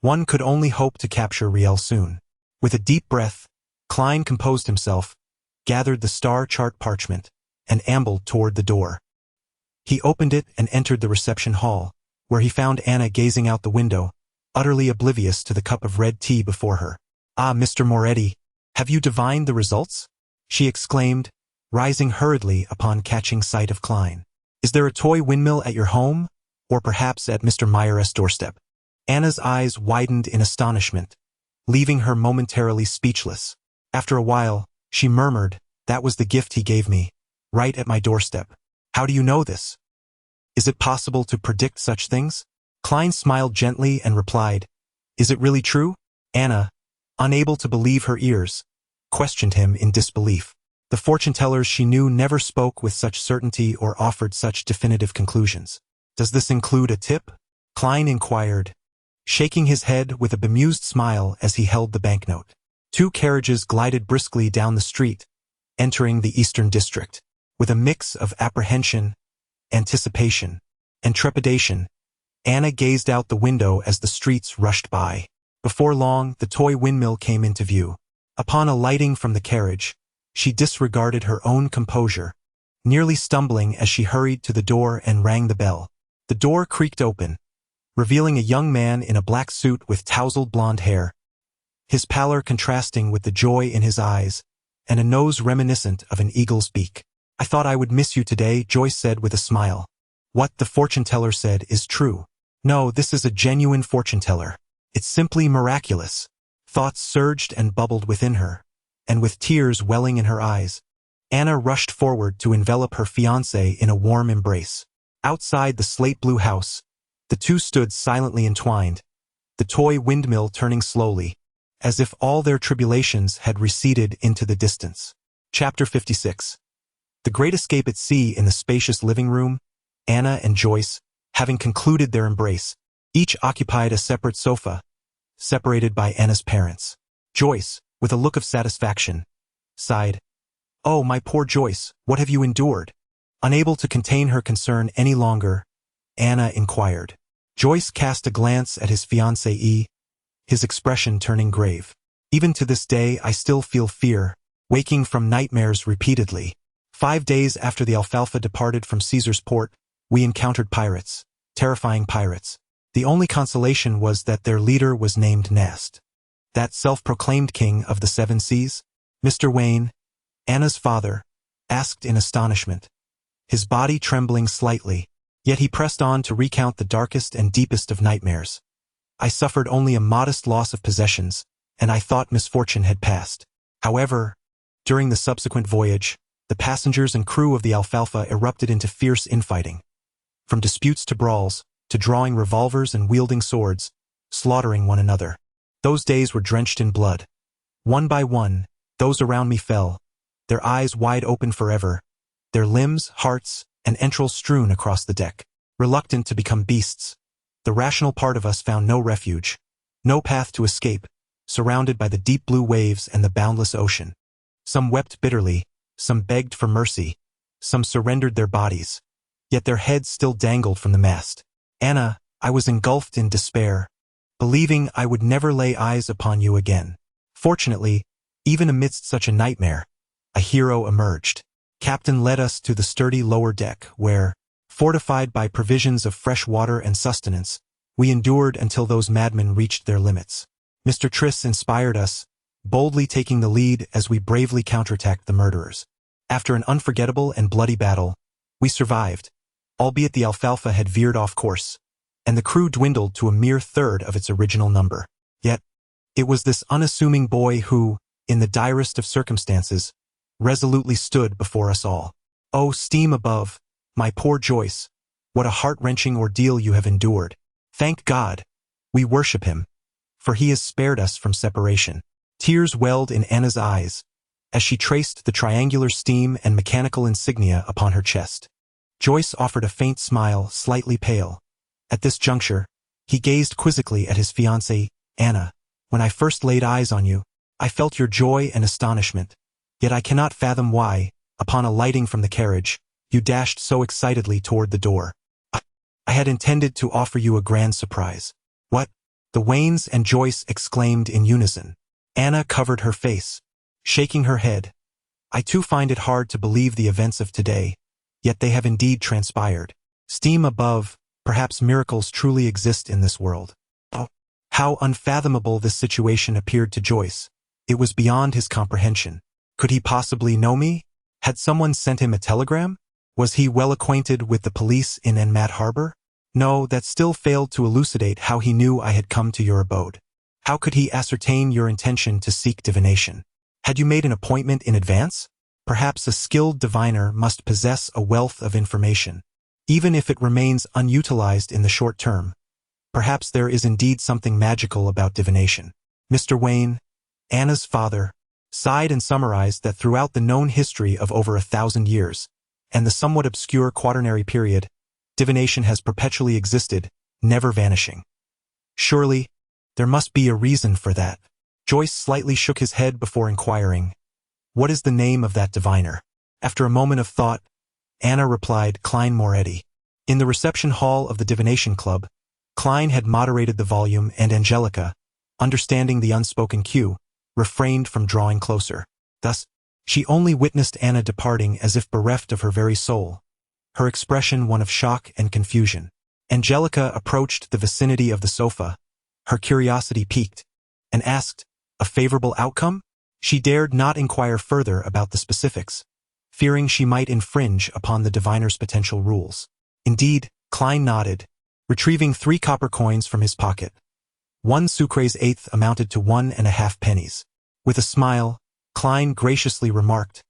Speaker 2: One could only hope to capture Riel soon. With a deep breath, Klein composed himself, gathered the star chart parchment, and ambled toward the door. He opened it and entered the reception hall, where he found Anna gazing out the window, utterly oblivious to the cup of red tea before her. "Ah, Mr. Moretti, have you divined the results?" she exclaimed, rising hurriedly upon catching sight of Klein. "Is there a toy windmill at your home, or perhaps at Mr. Meyer's doorstep?" Anna's eyes widened in astonishment, leaving her momentarily speechless. After a while, she murmured, "That was the gift he gave me, right at my doorstep." "How do you know this? Is it possible to predict such things?" Klein smiled gently and replied, "Is it really true?" Anna, unable to believe her ears, questioned him in disbelief. The fortune-tellers she knew never spoke with such certainty or offered such definitive conclusions. "Does this include a tip?" Klein inquired, shaking his head with a bemused smile as he held the banknote. Two carriages glided briskly down the street, entering the Eastern District. With a mix of apprehension, anticipation, and trepidation, Anna gazed out the window as the streets rushed by. Before long, the toy windmill came into view. Upon alighting from the carriage, she disregarded her own composure, nearly stumbling as she hurried to the door and rang the bell. The door creaked open, revealing a young man in a black suit with tousled blonde hair, his pallor contrasting with the joy in his eyes, and a nose reminiscent of an eagle's beak. "I thought I would miss you today," Joyce said with a smile. "What the fortune-teller said is true." "No, this is a genuine fortune-teller. It's simply miraculous." Thoughts surged and bubbled within her, and with tears welling in her eyes, Anna rushed forward to envelop her fiancé in a warm embrace. Outside the slate-blue house, the two stood silently entwined, the toy windmill turning slowly, as if all their tribulations had receded into the distance. Chapter 56. The Great Escape at Sea. In the spacious living room, Anna and Joyce, having concluded their embrace, each occupied a separate sofa, separated by Anna's parents. Joyce, with a look of satisfaction, sighed, "Oh, my poor Joyce, what have you endured?" Unable to contain her concern any longer, Anna inquired. Joyce cast a glance at his fiancée, his expression turning grave. "Even to this day I still feel fear, waking from nightmares repeatedly. 5 days after the Alfalfa departed from Caesar's port, we encountered pirates, terrifying pirates. The only consolation was that their leader was named Nast, that self-proclaimed king of the 7 seas. Mr. Wayne," Anna's father? Asked in astonishment, his body trembling slightly, yet he pressed on to recount the darkest and deepest of nightmares. I suffered only a modest loss of possessions, and I thought misfortune had passed. However, during the subsequent voyage, the passengers and crew of the Alfalfa erupted into fierce infighting. From disputes to brawls, to drawing revolvers and wielding swords, slaughtering one another. Those days were drenched in blood. One by one, those around me fell, their eyes wide open forever, their limbs, hearts, and entrails strewn across the deck. Reluctant to become beasts, the rational part of us found no refuge, no path to escape, surrounded by the deep blue waves and the boundless ocean. Some wept bitterly, some begged for mercy, some surrendered their bodies, yet their heads still dangled from the mast. Anna, I was engulfed in despair, believing I would never lay eyes upon you again. Fortunately, even amidst such a nightmare, a hero emerged. Captain led us to the sturdy lower deck where, fortified by provisions of fresh water and sustenance, we endured until those madmen reached their limits. Mr. Triss inspired us, boldly taking the lead as we bravely counterattacked the murderers. After an unforgettable and bloody battle, we survived, albeit the Alfalfa had veered off course, and the crew dwindled to a mere third of its original number. Yet, it was this unassuming boy who, in the direst of circumstances, resolutely stood before us all. Oh, steam above, my poor Joyce, what a heart-wrenching ordeal you have endured. Thank God, we worship him, for he has spared us from separation. Tears welled in Anna's eyes, as she traced the triangular steam and mechanical insignia upon her chest. Joyce offered a faint smile, slightly pale. At this juncture, he gazed quizzically at his fiancée, Anna. When I first laid eyes on you, I felt your joy and astonishment, yet I cannot fathom why, upon alighting from the carriage, you dashed so excitedly toward the door. I had intended to offer you a grand surprise. What? The Waynes and Joyce exclaimed in unison. Anna covered her face, shaking her head. I too find it hard to believe the events of today, yet they have indeed transpired. Steam above, perhaps miracles truly exist in this world. Oh, how unfathomable this situation appeared to Joyce. It was beyond his comprehension. Could he possibly know me? Had someone sent him a telegram? Was he well acquainted with the police in Enmat Harbor? No, that still failed to elucidate how he knew I had come to your abode. How could he ascertain your intention to seek divination? Had you made an appointment in advance? Perhaps a skilled diviner must possess a wealth of information, even if it remains unutilized in the short term. Perhaps there is indeed something magical about divination. Mr. Wayne, Anna's father, sighed and summarized that throughout the known history of over 1,000 years, and the somewhat obscure Quaternary period, divination has perpetually existed, never vanishing. Surely, there must be a reason for that. Joyce slightly shook his head before inquiring, what is the name of that diviner? After a moment of thought, Anna replied, Klein Moretti. In the reception hall of the Divination Club, Klein had moderated the volume, and Angelica, understanding the unspoken cue, refrained from drawing closer. Thus, she only witnessed Anna departing as if bereft of her very soul, her expression one of shock and confusion. Angelica approached the vicinity of the sofa, her curiosity piqued, and asked, a favorable outcome? She dared not inquire further about the specifics, fearing she might infringe upon the diviner's potential rules. Indeed, Klein nodded, retrieving 3 copper coins from his pocket. 1 sucre's eighth amounted to 1.5 pennies. With a smile, Klein graciously remarked,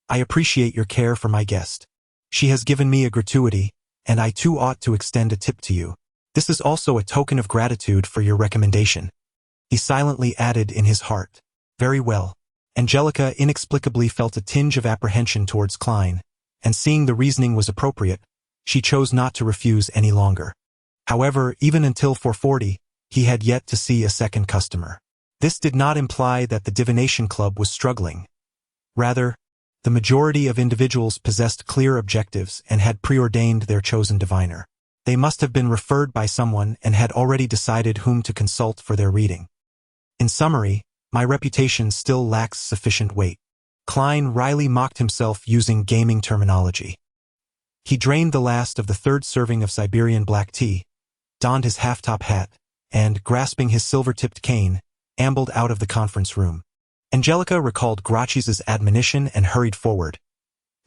Speaker 2: I appreciate your care for my guest. She has given me a gratuity, and I too ought to extend a tip to you. This is also a token of gratitude for your recommendation. He silently added in his heart, very well. Angelica inexplicably felt a tinge of apprehension towards Klein, and seeing the reasoning was appropriate, she chose not to refuse any longer. However, even until 4:40, he had yet to see a second customer. This did not imply that the Divination Club was struggling. Rather, the majority of individuals possessed clear objectives and had preordained their chosen diviner. They must have been referred by someone and had already decided whom to consult for their reading. In summary, my reputation still lacks sufficient weight. Klein wryly mocked himself using gaming terminology. He drained the last of the 3rd serving of Siberian black tea, donned his half-top hat, and, grasping his silver-tipped cane, ambled out of the conference room. Angelica recalled Gracchi's admonition and hurried forward.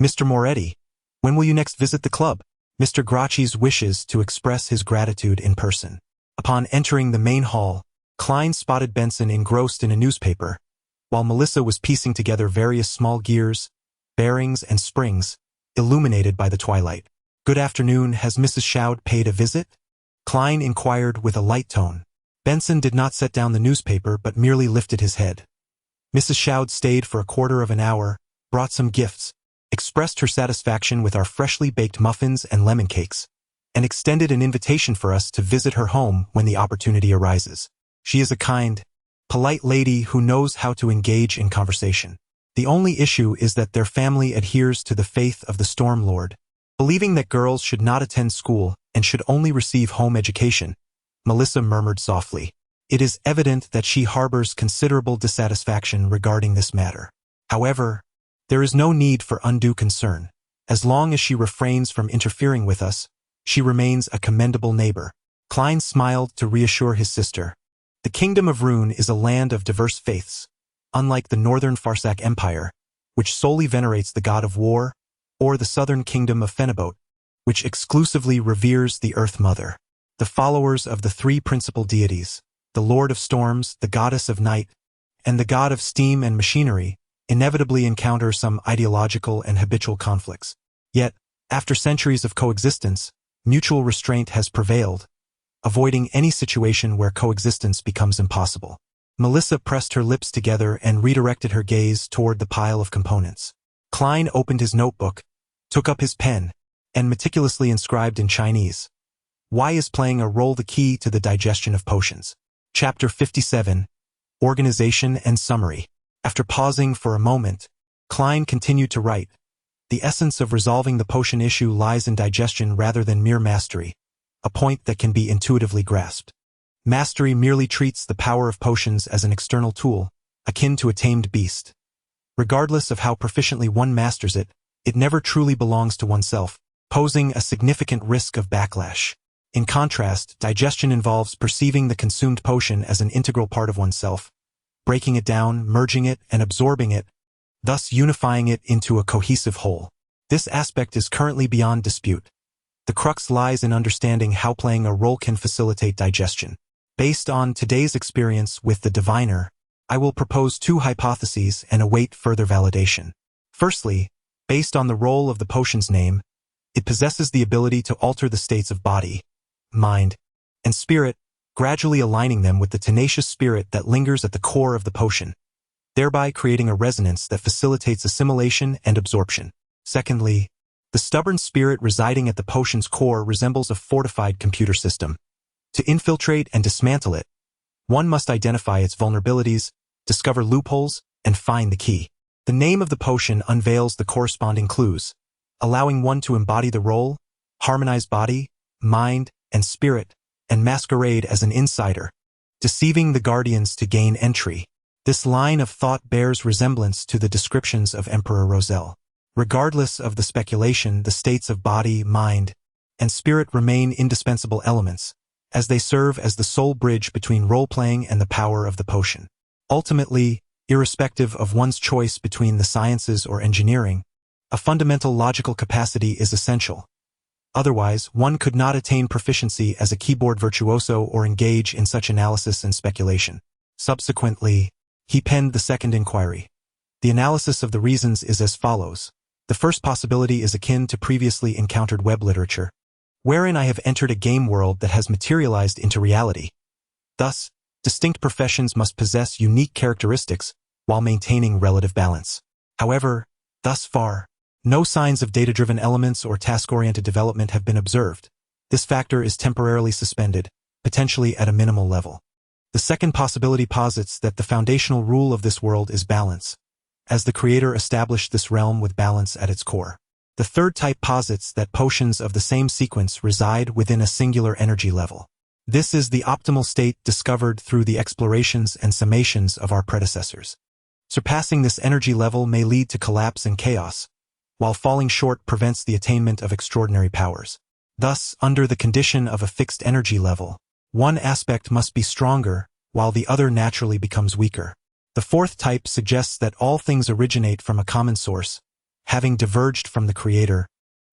Speaker 2: Mr. Moretti, when will you next visit the club? Mr. Gracchi's wishes to express his gratitude in person. Upon entering the main hall, Klein spotted Benson engrossed in a newspaper, while Melissa was piecing together various small gears, bearings, and springs, illuminated by the twilight. Good afternoon, has Mrs. Shoud paid a visit? Klein inquired with a light tone. Benson did not set down the newspaper but merely lifted his head. Mrs. Shoud stayed for a quarter of an hour, brought some gifts, expressed her satisfaction with our freshly baked muffins and lemon cakes, and extended an invitation for us to visit her home when the opportunity arises. She is a kind, polite lady who knows how to engage in conversation. The only issue is that their family adheres to the faith of the Storm Lord, believing that girls should not attend school and should only receive home education. Melissa murmured softly. It is evident that she harbors considerable dissatisfaction regarding this matter. However, there is no need for undue concern. As long as she refrains from interfering with us, she remains a commendable neighbor. Klein smiled to reassure his sister. The Kingdom of Rune is a land of diverse faiths, unlike the northern Farsak Empire, which solely venerates the god of war, or the southern kingdom of Fenibot, which exclusively reveres the Earth Mother. The followers of the three principal deities, the Lord of Storms, the Goddess of Night, and the God of Steam and Machinery, inevitably encounter some ideological and habitual conflicts. Yet, after centuries of coexistence, mutual restraint has prevailed, avoiding any situation where coexistence becomes impossible. Melissa pressed her lips together and redirected her gaze toward the pile of components. Klein opened his notebook, took up his pen, and meticulously inscribed in Chinese. Why is playing a role the key to the digestion of potions? Chapter 57, Organization and Summary. After pausing for a moment, Klein continued to write. The essence of resolving the potion issue lies in digestion rather than mere mastery, a point that can be intuitively grasped. Mastery merely treats the power of potions as an external tool, akin to a tamed beast. Regardless of how proficiently one masters it, it never truly belongs to oneself, posing a significant risk of backlash. In contrast, digestion involves perceiving the consumed potion as an integral part of oneself, breaking it down, merging it, and absorbing it, thus unifying it into a cohesive whole. This aspect is currently beyond dispute. The crux lies in understanding how playing a role can facilitate digestion. Based on today's experience with the diviner, I will propose two hypotheses and await further validation. Firstly, based on the role of the potion's name, it possesses the ability to alter the states of body, mind, and spirit, gradually aligning them with the tenacious spirit that lingers at the core of the potion, thereby creating a resonance that facilitates assimilation and absorption. Secondly, the stubborn spirit residing at the potion's core resembles a fortified computer system. To infiltrate and dismantle it, one must identify its vulnerabilities, discover loopholes, and find the key. The name of the potion unveils the corresponding clues, allowing one to embody the role, harmonize body, mind, and spirit, and masquerade as an insider, deceiving the guardians to gain entry. This line of thought bears resemblance to the descriptions of Emperor Roselle. Regardless of the speculation, the states of body, mind, and spirit remain indispensable elements, as they serve as the sole bridge between role-playing and the power of the potion. Ultimately, irrespective of one's choice between the sciences or engineering, a fundamental logical capacity is essential. Otherwise, one could not attain proficiency as a keyboard virtuoso or engage in such analysis and speculation. Subsequently, he penned the second inquiry. The analysis of the reasons is as follows. The first possibility is akin to previously encountered web literature, wherein I have entered a game world that has materialized into reality. Thus, distinct professions must possess unique characteristics while maintaining relative balance. However, thus far, no signs of data-driven elements or task-oriented development have been observed. This factor is temporarily suspended, potentially at a minimal level. The second possibility posits that the foundational rule of this world is balance, as the creator established this realm with balance at its core. The third type posits that potions of the same sequence reside within a singular energy level. This is the optimal state discovered through the explorations and summations of our predecessors. Surpassing this energy level may lead to collapse and chaos, while falling short prevents the attainment of extraordinary powers. Thus, under the condition of a fixed energy level, one aspect must be stronger, while the other naturally becomes weaker. The fourth type suggests that all things originate from a common source, having diverged from the Creator,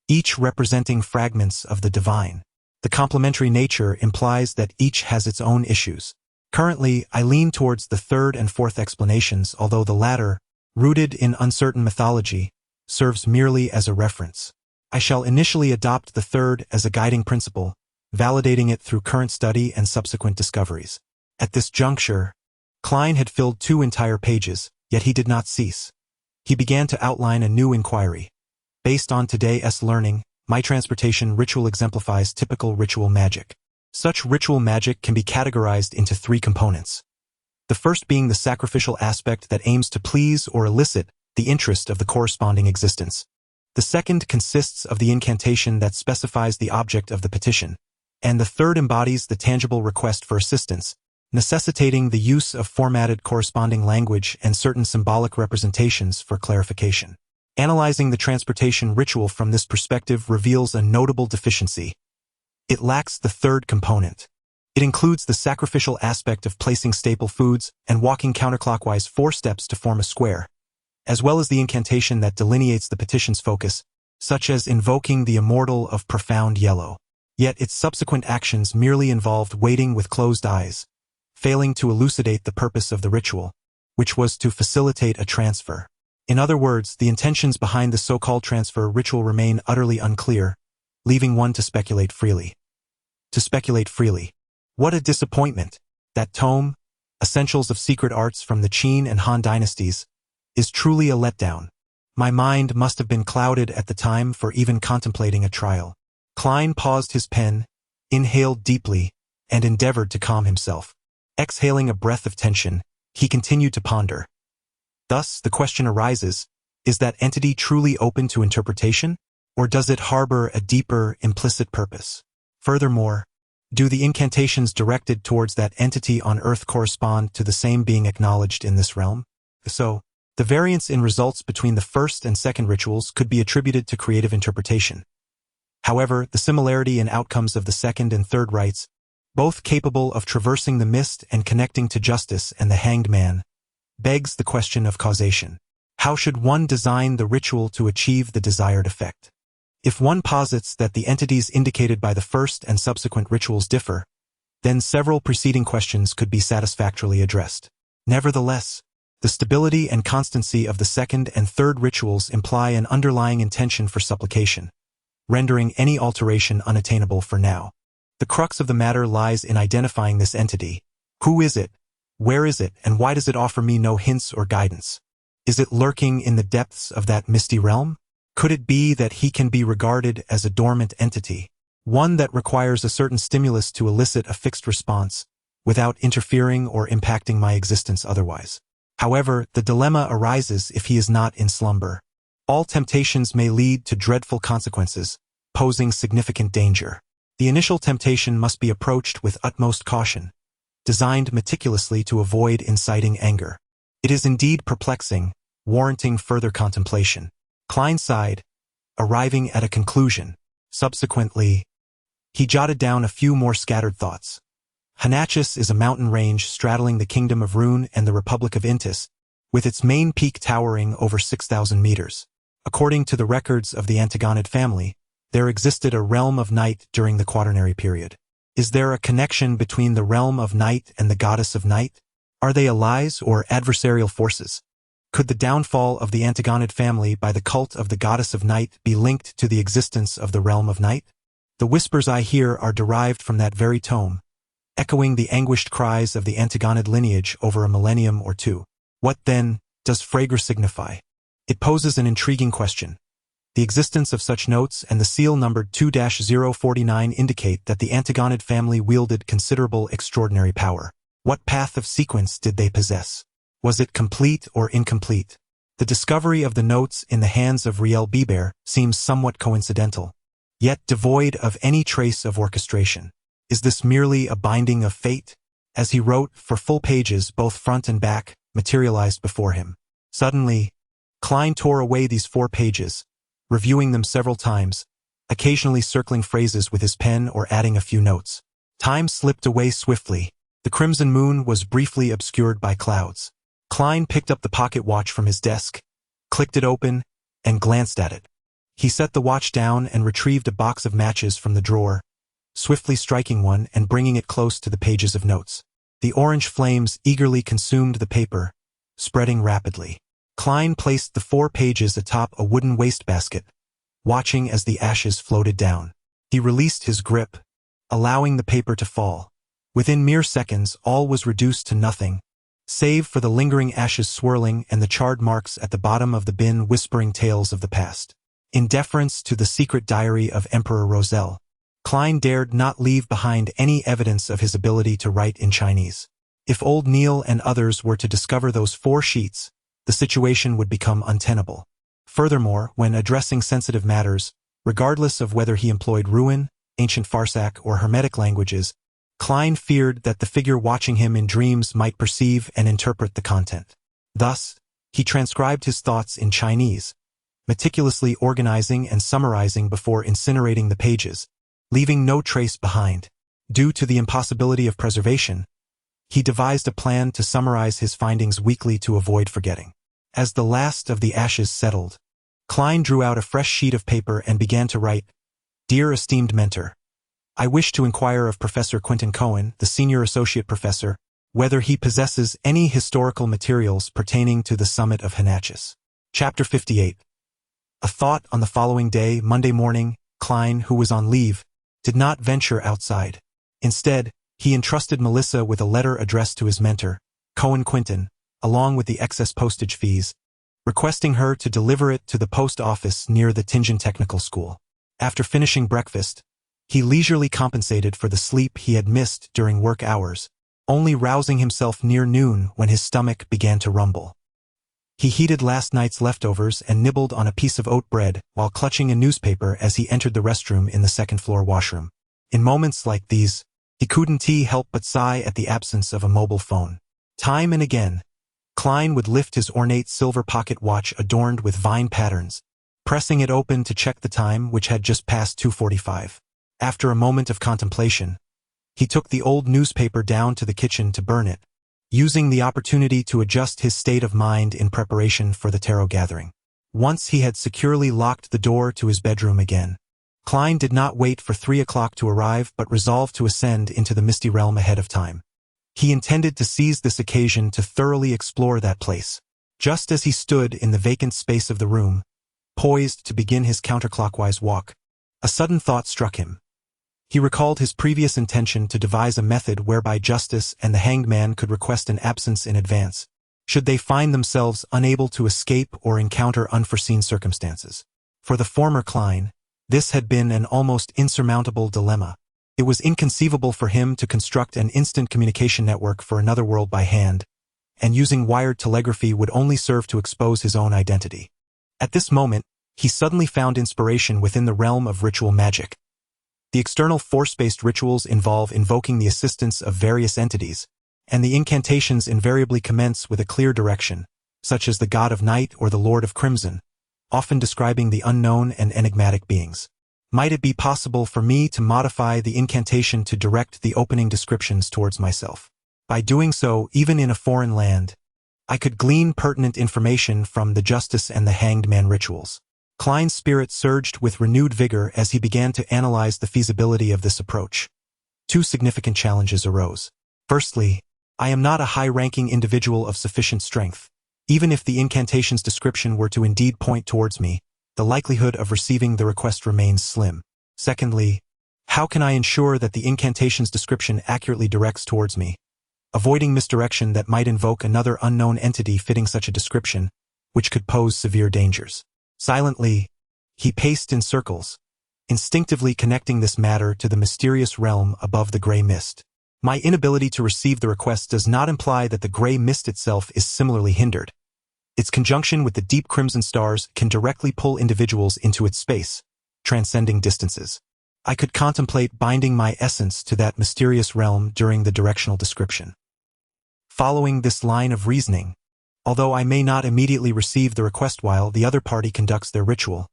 Speaker 2: each representing fragments of the divine. The complementary nature implies that each has its own issues. Currently, I lean towards the third and fourth explanations, although the latter, rooted in uncertain mythology, serves merely as a reference. I shall initially adopt the third as a guiding principle, validating it through current study and subsequent discoveries. At this juncture, Klein had filled 2 entire pages, yet he did not cease. He began to outline a new inquiry. Based on today's learning, my transportation ritual exemplifies typical ritual magic. Such ritual magic can be categorized into 3 components. The first being the sacrificial aspect that aims to please or elicit the interest of the corresponding existence. The second consists of the incantation that specifies the object of the petition, and the third embodies the tangible request for assistance, necessitating the use of formatted corresponding language and certain symbolic representations for clarification. Analyzing the transportation ritual from this perspective reveals a notable deficiency. It lacks the third component. It includes the sacrificial aspect of placing staple foods and walking counterclockwise 4 steps to form a square, as well as the incantation that delineates the petition's focus, such as invoking the immortal of profound yellow. Yet its subsequent actions merely involved waiting with closed eyes, failing to elucidate the purpose of the ritual, which was to facilitate a transfer. In other words, the intentions behind the so-called transfer ritual remain utterly unclear, leaving one to speculate freely. What a disappointment! That tome, Essentials of Secret Arts from the Qin and Han Dynasties, is truly a letdown. My mind must have been clouded at the time for even contemplating a trial. Klein paused his pen, inhaled deeply, and endeavored to calm himself. Exhaling a breath of tension, he continued to ponder. Thus, the question arises, is that entity truly open to interpretation, or does it harbor a deeper, implicit purpose? Furthermore, do the incantations directed towards that entity on Earth correspond to the same being acknowledged in this realm? So, the variance in results between the first and second rituals could be attributed to creative interpretation. However, the similarity in outcomes of the second and third rites, both capable of traversing the mist and connecting to justice and the hanged man, begs the question of causation. How should one design the ritual to achieve the desired effect? If one posits that the entities indicated by the first and subsequent rituals differ, then several preceding questions could be satisfactorily addressed. Nevertheless, the stability and constancy of the second and third rituals imply an underlying intention for supplication, rendering any alteration unattainable for now. The crux of the matter lies in identifying this entity. Who is it? Where is it? And why does it offer me no hints or guidance? Is it lurking in the depths of that misty realm? Could it be that he can be regarded as a dormant entity, one that requires a certain stimulus to elicit a fixed response, without interfering or impacting my existence otherwise? However, the dilemma arises if he is not in slumber. All temptations may lead to dreadful consequences, posing significant danger. The initial temptation must be approached with utmost caution, designed meticulously to avoid inciting anger. It is indeed perplexing, warranting further contemplation. Klein sighed, arriving at a conclusion. Subsequently, he jotted down a few more scattered thoughts. Hanachis is a mountain range straddling the Kingdom of Rune and the Republic of Intis, with its main peak towering over 6,000 meters. According to the records of the Antigonid family, there existed a realm of night during the Quaternary period. Is there a connection between the realm of night and the goddess of night? Are they allies or adversarial forces? Could the downfall of the Antigonid family by the cult of the goddess of night be linked to the existence of the realm of night? The whispers I hear are derived from that very tome, echoing the anguished cries of the Antigonid lineage over a millennium or two. What, then, does Frager signify? It poses an intriguing question. The existence of such notes and the seal numbered 2-049 indicate that the Antigonid family wielded considerable extraordinary power. What path of sequence did they possess? Was it complete or incomplete? The discovery of the notes in the hands of Riel Biber seems somewhat coincidental, yet devoid of any trace of orchestration. Is this merely a binding of fate? As he wrote, for full pages, both front and back, materialized before him. Suddenly, Klein tore away these 4 pages, reviewing them several times, occasionally circling phrases with his pen or adding a few notes. Time slipped away swiftly. The crimson moon was briefly obscured by clouds. Klein picked up the pocket watch from his desk, clicked it open, and glanced at it. He set the watch down and retrieved a box of matches from the drawer, swiftly striking one and bringing it close to the pages of notes. The orange flames eagerly consumed the paper, spreading rapidly. Klein placed the 4 pages atop a wooden wastebasket, watching as the ashes floated down. He released his grip, allowing the paper to fall. Within mere seconds, all was reduced to nothing, save for the lingering ashes swirling and the charred marks at the bottom of the bin whispering tales of the past. In deference to the secret diary of Emperor Roselle, Klein dared not leave behind any evidence of his ability to write in Chinese. If old Neil and others were to discover those 4 sheets, the situation would become untenable. Furthermore, when addressing sensitive matters, regardless of whether he employed Ruin, ancient Farsak, or Hermetic languages, Klein feared that the figure watching him in dreams might perceive and interpret the content. Thus, he transcribed his thoughts in Chinese, meticulously organizing and summarizing before incinerating the pages, leaving no trace behind. Due to the impossibility of preservation, he devised a plan to summarize his findings weekly to avoid forgetting. As the last of the ashes settled, Klein drew out a fresh sheet of paper and began to write, "Dear esteemed mentor, I wish to inquire of Professor Quentin Cohen, the senior associate professor, whether he possesses any historical materials pertaining to the summit of Henachus." Chapter 58. A thought. On the following day, Monday morning, Klein, who was on leave, did not venture outside. Instead, he entrusted Melissa with a letter addressed to his mentor, Cohen Quentin, along with the excess postage fees, requesting her to deliver it to the post office near the Tingen Technical School. After finishing breakfast, he leisurely compensated for the sleep he had missed during work hours, only rousing himself near noon when his stomach began to rumble. He heated last night's leftovers and nibbled on a piece of oat bread while clutching a newspaper as he entered the restroom in the second-floor washroom. In moments like these, he couldn't help but sigh at the absence of a mobile phone. Time and again, Klein would lift his ornate silver pocket watch adorned with vine patterns, pressing it open to check the time, which had just passed 2:45. After a moment of contemplation, he took the old newspaper down to the kitchen to burn it, using the opportunity to adjust his state of mind in preparation for the tarot gathering. Once he had securely locked the door to his bedroom again, Klein did not wait for 3 o'clock to arrive but resolved to ascend into the misty realm ahead of time. He intended to seize this occasion to thoroughly explore that place. Just as he stood in the vacant space of the room, poised to begin his counterclockwise walk, a sudden thought struck him. He recalled his previous intention to devise a method whereby justice and the hanged man could request an absence in advance, should they find themselves unable to escape or encounter unforeseen circumstances. For the former Klein, this had been an almost insurmountable dilemma. It was inconceivable for him to construct an instant communication network for another world by hand, and using wired telegraphy would only serve to expose his own identity. At this moment, he suddenly found inspiration within the realm of ritual magic. The external force-based rituals involve invoking the assistance of various entities, and the incantations invariably commence with a clear direction, such as the God of Night or the Lord of Crimson, often describing the unknown and enigmatic beings. Might it be possible for me to modify the incantation to direct the opening descriptions towards myself? By doing so, even in a foreign land, I could glean pertinent information from the justice and the hanged man rituals. Klein's spirit surged with renewed vigor as he began to analyze the feasibility of this approach. 2 significant challenges arose. Firstly, I am not a high-ranking individual of sufficient strength. Even if the incantation's description were to indeed point towards me, the likelihood of receiving the request remains slim. Secondly, how can I ensure that the incantation's description accurately directs towards me, avoiding misdirection that might invoke another unknown entity fitting such a description, which could pose severe dangers? Silently, he paced in circles, instinctively connecting this matter to the mysterious realm above the gray mist. My inability to receive the request does not imply that the gray mist itself is similarly hindered. Its conjunction with the deep crimson stars can directly pull individuals into its space, transcending distances. I could contemplate binding my essence to that mysterious realm during the directional description. Following this line of reasoning, although I may not immediately receive the request while the other party conducts their ritual,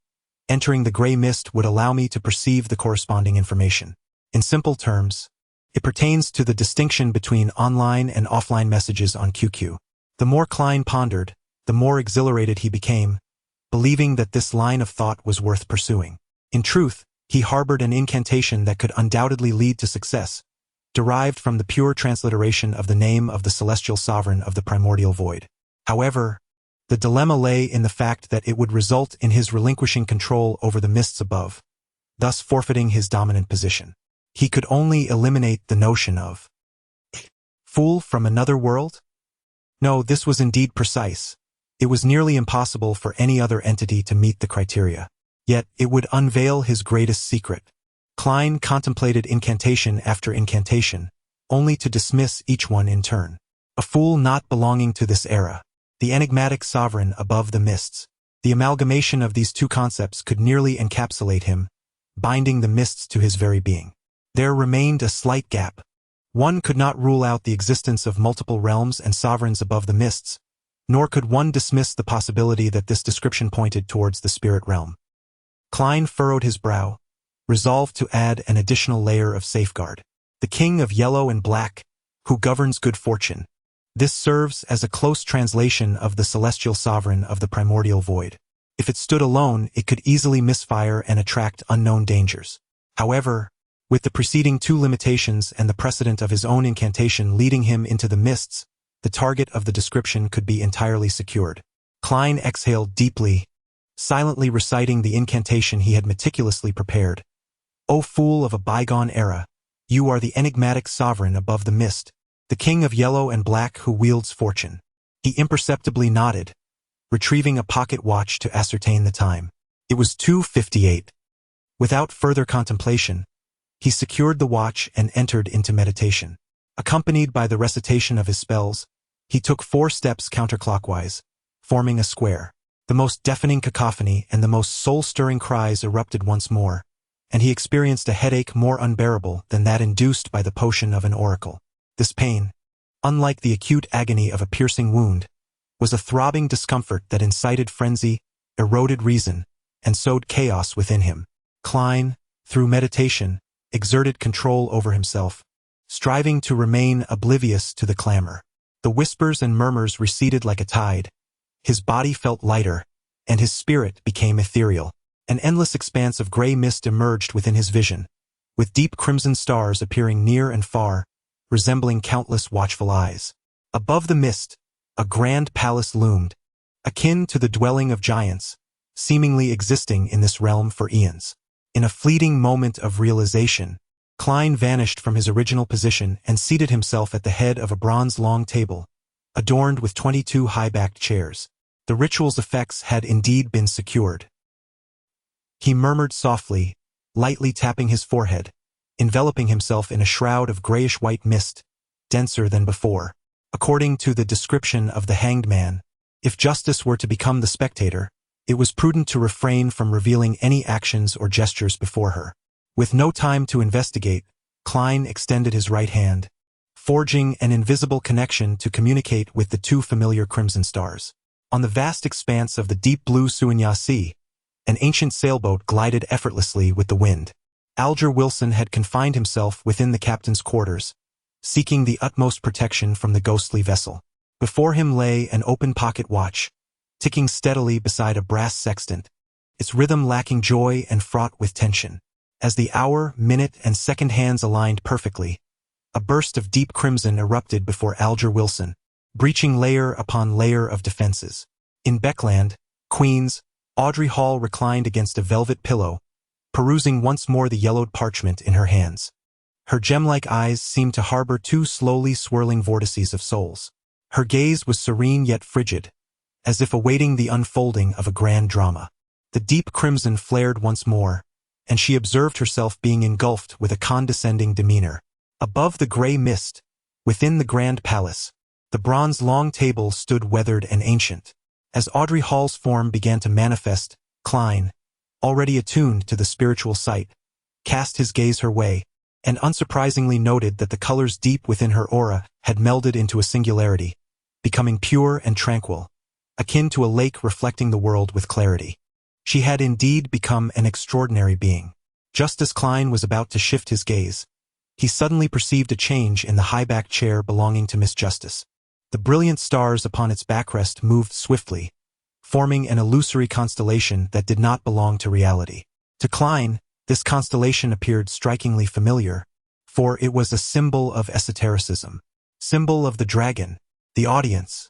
Speaker 2: entering the gray mist would allow me to perceive the corresponding information. In simple terms, it pertains to the distinction between online and offline messages on QQ. The more Klein pondered, the more exhilarated he became, believing that this line of thought was worth pursuing. In truth, he harbored an incantation that could undoubtedly lead to success, derived from the pure transliteration of the name of the celestial sovereign of the primordial void. However, the dilemma lay in the fact that it would result in his relinquishing control over the mists above, thus forfeiting his dominant position. He could only eliminate the notion of fool from another world? No, this was indeed precise. It was nearly impossible for any other entity to meet the criteria. Yet, it would unveil his greatest secret. Klein contemplated incantation after incantation, only to dismiss each one in turn. A fool not belonging to this era. The enigmatic sovereign above the mists. The amalgamation of these two concepts could nearly encapsulate him, binding the mists to his very being. There remained a slight gap. One could not rule out the existence of multiple realms and sovereigns above the mists, nor could one dismiss the possibility that this description pointed towards the spirit realm. Klein furrowed his brow, resolved to add an additional layer of safeguard. The king of yellow and black, who governs good fortune. This serves as a close translation of the celestial sovereign of the primordial void. If it stood alone, it could easily misfire and attract unknown dangers. However, with the preceding two limitations and the precedent of his own incantation leading him into the mists, the target of the description could be entirely secured. Klein exhaled deeply, silently reciting the incantation he had meticulously prepared. O fool of a bygone era, you are the enigmatic sovereign above the mist, the king of yellow and black who wields fortune. He imperceptibly nodded, retrieving a pocket watch to ascertain the time. It was 2:58. Without further contemplation, he secured the watch and entered into meditation. Accompanied by the recitation of his spells, he took 4 steps counterclockwise, forming a square. The most deafening cacophony and the most soul-stirring cries erupted once more, and he experienced a headache more unbearable than that induced by the potion of an oracle. This pain, unlike the acute agony of a piercing wound, was a throbbing discomfort that incited frenzy, eroded reason, and sowed chaos within him. Klein, through meditation, exerted control over himself, striving to remain oblivious to the clamor. The whispers and murmurs receded like a tide. His body felt lighter, and his spirit became ethereal. An endless expanse of gray mist emerged within his vision, with deep crimson stars appearing near and far, resembling countless watchful eyes. Above the mist, a grand palace loomed, akin to the dwelling of giants, seemingly existing in this realm for eons. In a fleeting moment of realization, Klein vanished from his original position and seated himself at the head of a bronze-long table, adorned with 22 high-backed chairs. The ritual's effects had indeed been secured. He murmured softly, lightly tapping his forehead, enveloping himself in a shroud of grayish-white mist, denser than before. According to the description of the hanged man, if justice were to become the spectator, it was prudent to refrain from revealing any actions or gestures before her. With no time to investigate, Klein extended his right hand, forging an invisible connection to communicate with the 2 familiar crimson stars. On the vast expanse of the deep blue Suanya Sea, an ancient sailboat glided effortlessly with the wind. Alger Wilson had confined himself within the captain's quarters, seeking the utmost protection from the ghostly vessel. Before him lay an open pocket watch, ticking steadily beside a brass sextant, its rhythm lacking joy and fraught with tension. As the hour, minute, and second hands aligned perfectly, a burst of deep crimson erupted before Alger Wilson, breaching layer upon layer of defenses. In Beckland, Queens, Audrey Hall reclined against a velvet pillow, perusing once more the yellowed parchment in her hands. Her gem-like eyes seemed to harbor 2 slowly swirling vortices of souls. Her gaze was serene yet frigid, as if awaiting the unfolding of a grand drama. The deep crimson flared once more, and she observed herself being engulfed with a condescending demeanor. Above the gray mist, within the grand palace, the bronze long table stood weathered and ancient. As Audrey Hall's form began to manifest, Klein, already attuned to the spiritual sight, cast his gaze her way, and unsurprisingly noted that the colors deep within her aura had melded into a singularity, becoming pure and tranquil, akin to a lake reflecting the world with clarity. She had indeed become an extraordinary being. Just as Klein was about to shift his gaze, he suddenly perceived a change in the high-backed chair belonging to Miss Justice. The brilliant stars upon its backrest moved swiftly, forming an illusory constellation that did not belong to reality. To Klein, this constellation appeared strikingly familiar, for it was a symbol of esotericism, symbol of the dragon, the audience.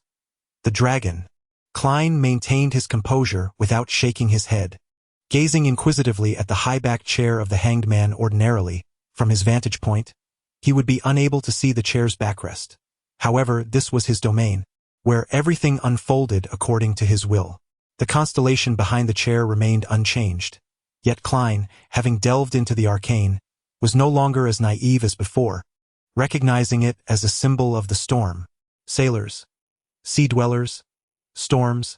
Speaker 2: The dragon. Klein maintained his composure without shaking his head, gazing inquisitively at the high-backed chair of the hanged man. Ordinarily, from his vantage point, he would be unable to see the chair's backrest. However, this was his domain, where everything unfolded according to his will. The constellation behind the chair remained unchanged. Yet Klein, having delved into the arcane, was no longer as naive as before, recognizing it as a symbol of the storm. Sailors, sea-dwellers, storms,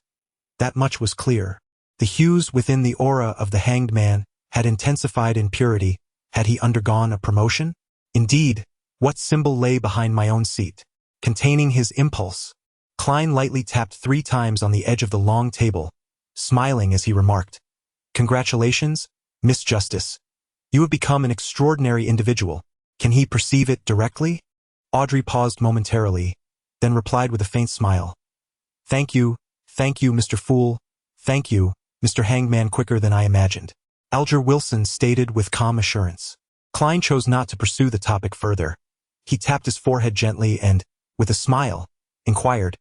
Speaker 2: that much was clear. The hues within the aura of the hanged man had intensified in purity. Had he undergone a promotion? Indeed, what symbol lay behind my own seat, containing his impulse? Klein lightly tapped 3 times on the edge of the long table, smiling as he remarked, "Congratulations, Miss Justice. You have become an extraordinary individual. Can he perceive it directly?" Audrey paused momentarily, then replied with a faint smile. Thank you, Mr. Fool. Thank you, Mr. Hangman, quicker than I imagined," Alger Wilson stated with calm assurance. Klein chose not to pursue the topic further. He tapped his forehead gently and, with a smile, inquired,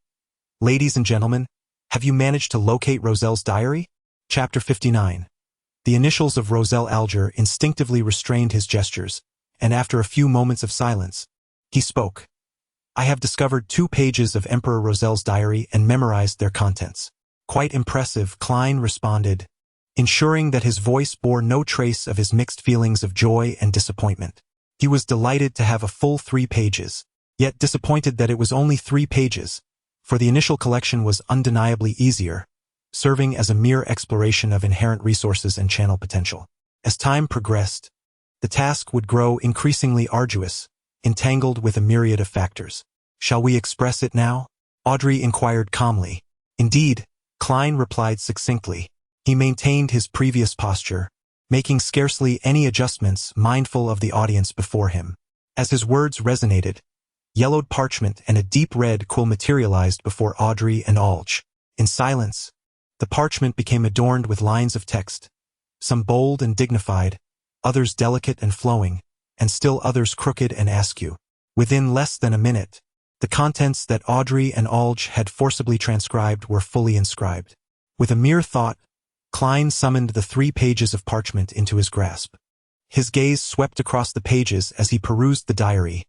Speaker 2: "Ladies and gentlemen, have you managed to locate Roselle's diary?" Chapter 59. The initials of Roselle. Alger instinctively restrained his gestures, and after a few moments of silence, he spoke. "I have discovered 2 pages of Emperor Roselle's diary and memorized their contents." "Quite impressive," Klein responded, ensuring that his voice bore no trace of his mixed feelings of joy and disappointment. He was delighted to have a full 3 pages, yet disappointed that it was only 3 pages, for the initial collection was undeniably easier, serving as a mere exploration of inherent resources and channel potential. As time progressed, the task would grow increasingly arduous, entangled with a myriad of factors. "Shall we express it now?" Audrey inquired calmly. "Indeed," Klein replied succinctly. He maintained his previous posture, making scarcely any adjustments, mindful of the audience before him. As his words resonated, yellowed parchment and a deep red quill materialized before Audrey and Alge. In silence, the parchment became adorned with lines of text, some bold and dignified, others delicate and flowing, and still others crooked and askew. Within less than a minute, the contents that Audrey and Alge had forcibly transcribed were fully inscribed. With a mere thought, Klein summoned the 3 pages of parchment into his grasp. His gaze swept across the pages as he perused the diary,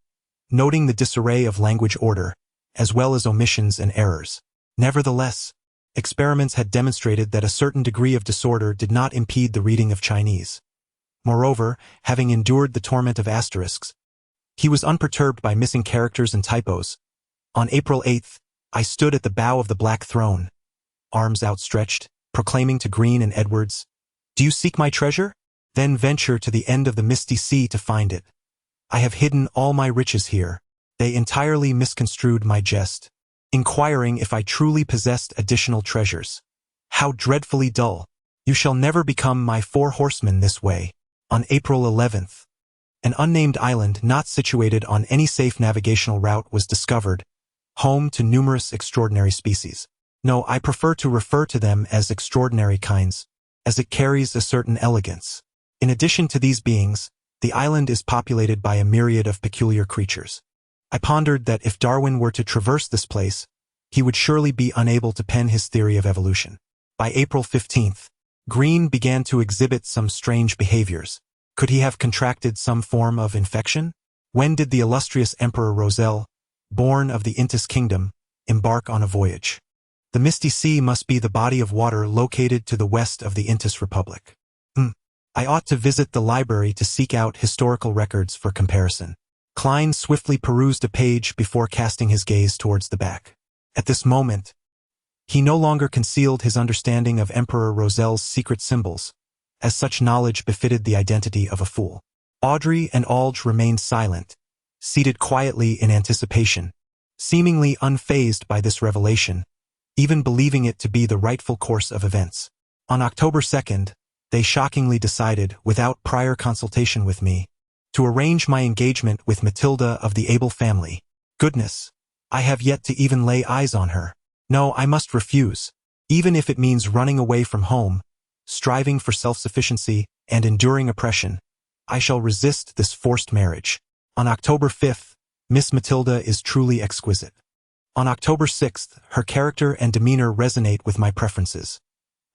Speaker 2: noting the disarray of language order, as well as omissions and errors. Nevertheless, experiments had demonstrated that a certain degree of disorder did not impede the reading of Chinese. Moreover, having endured the torment of asterisks, he was unperturbed by missing characters and typos. On April 8th, I stood at the bow of the Black Throne, arms outstretched, proclaiming to Green and Edwards, "Do you seek my treasure? Then venture to the end of the misty sea to find it. I have hidden all my riches here." They entirely misconstrued my jest, inquiring if I truly possessed additional treasures. How dreadfully dull. "You shall never become my 4 horsemen this way." On April 11th, an unnamed island not situated on any safe navigational route was discovered, home to numerous extraordinary species. No, I prefer to refer to them as extraordinary kinds, as it carries a certain elegance. In addition to these beings, the island is populated by a myriad of peculiar creatures. I pondered that if Darwin were to traverse this place, he would surely be unable to pen his theory of evolution. By April 15th, Green began to exhibit some strange behaviors. Could he have contracted some form of infection? When did the illustrious Emperor Roselle, born of the Intis Kingdom, embark on a voyage? The Misty Sea must be the body of water located to the west of the Intis Republic. I ought to visit the library to seek out historical records for comparison. Klein swiftly perused a page before casting his gaze towards the back. At this moment, he no longer concealed his understanding of Emperor Roselle's secret symbols, as such knowledge befitted the identity of a fool. Audrey and Alge remained silent, seated quietly in anticipation, seemingly unfazed by this revelation, even believing it to be the rightful course of events. On October 2nd, they shockingly decided, without prior consultation with me, to arrange my engagement with Matilda of the Able family. Goodness, I have yet to even lay eyes on her. No, I must refuse. Even if it means running away from home, striving for self-sufficiency, and enduring oppression, I shall resist this forced marriage. On October 5th, Miss Matilda is truly exquisite. On October 6th, her character and demeanor resonate with my preferences.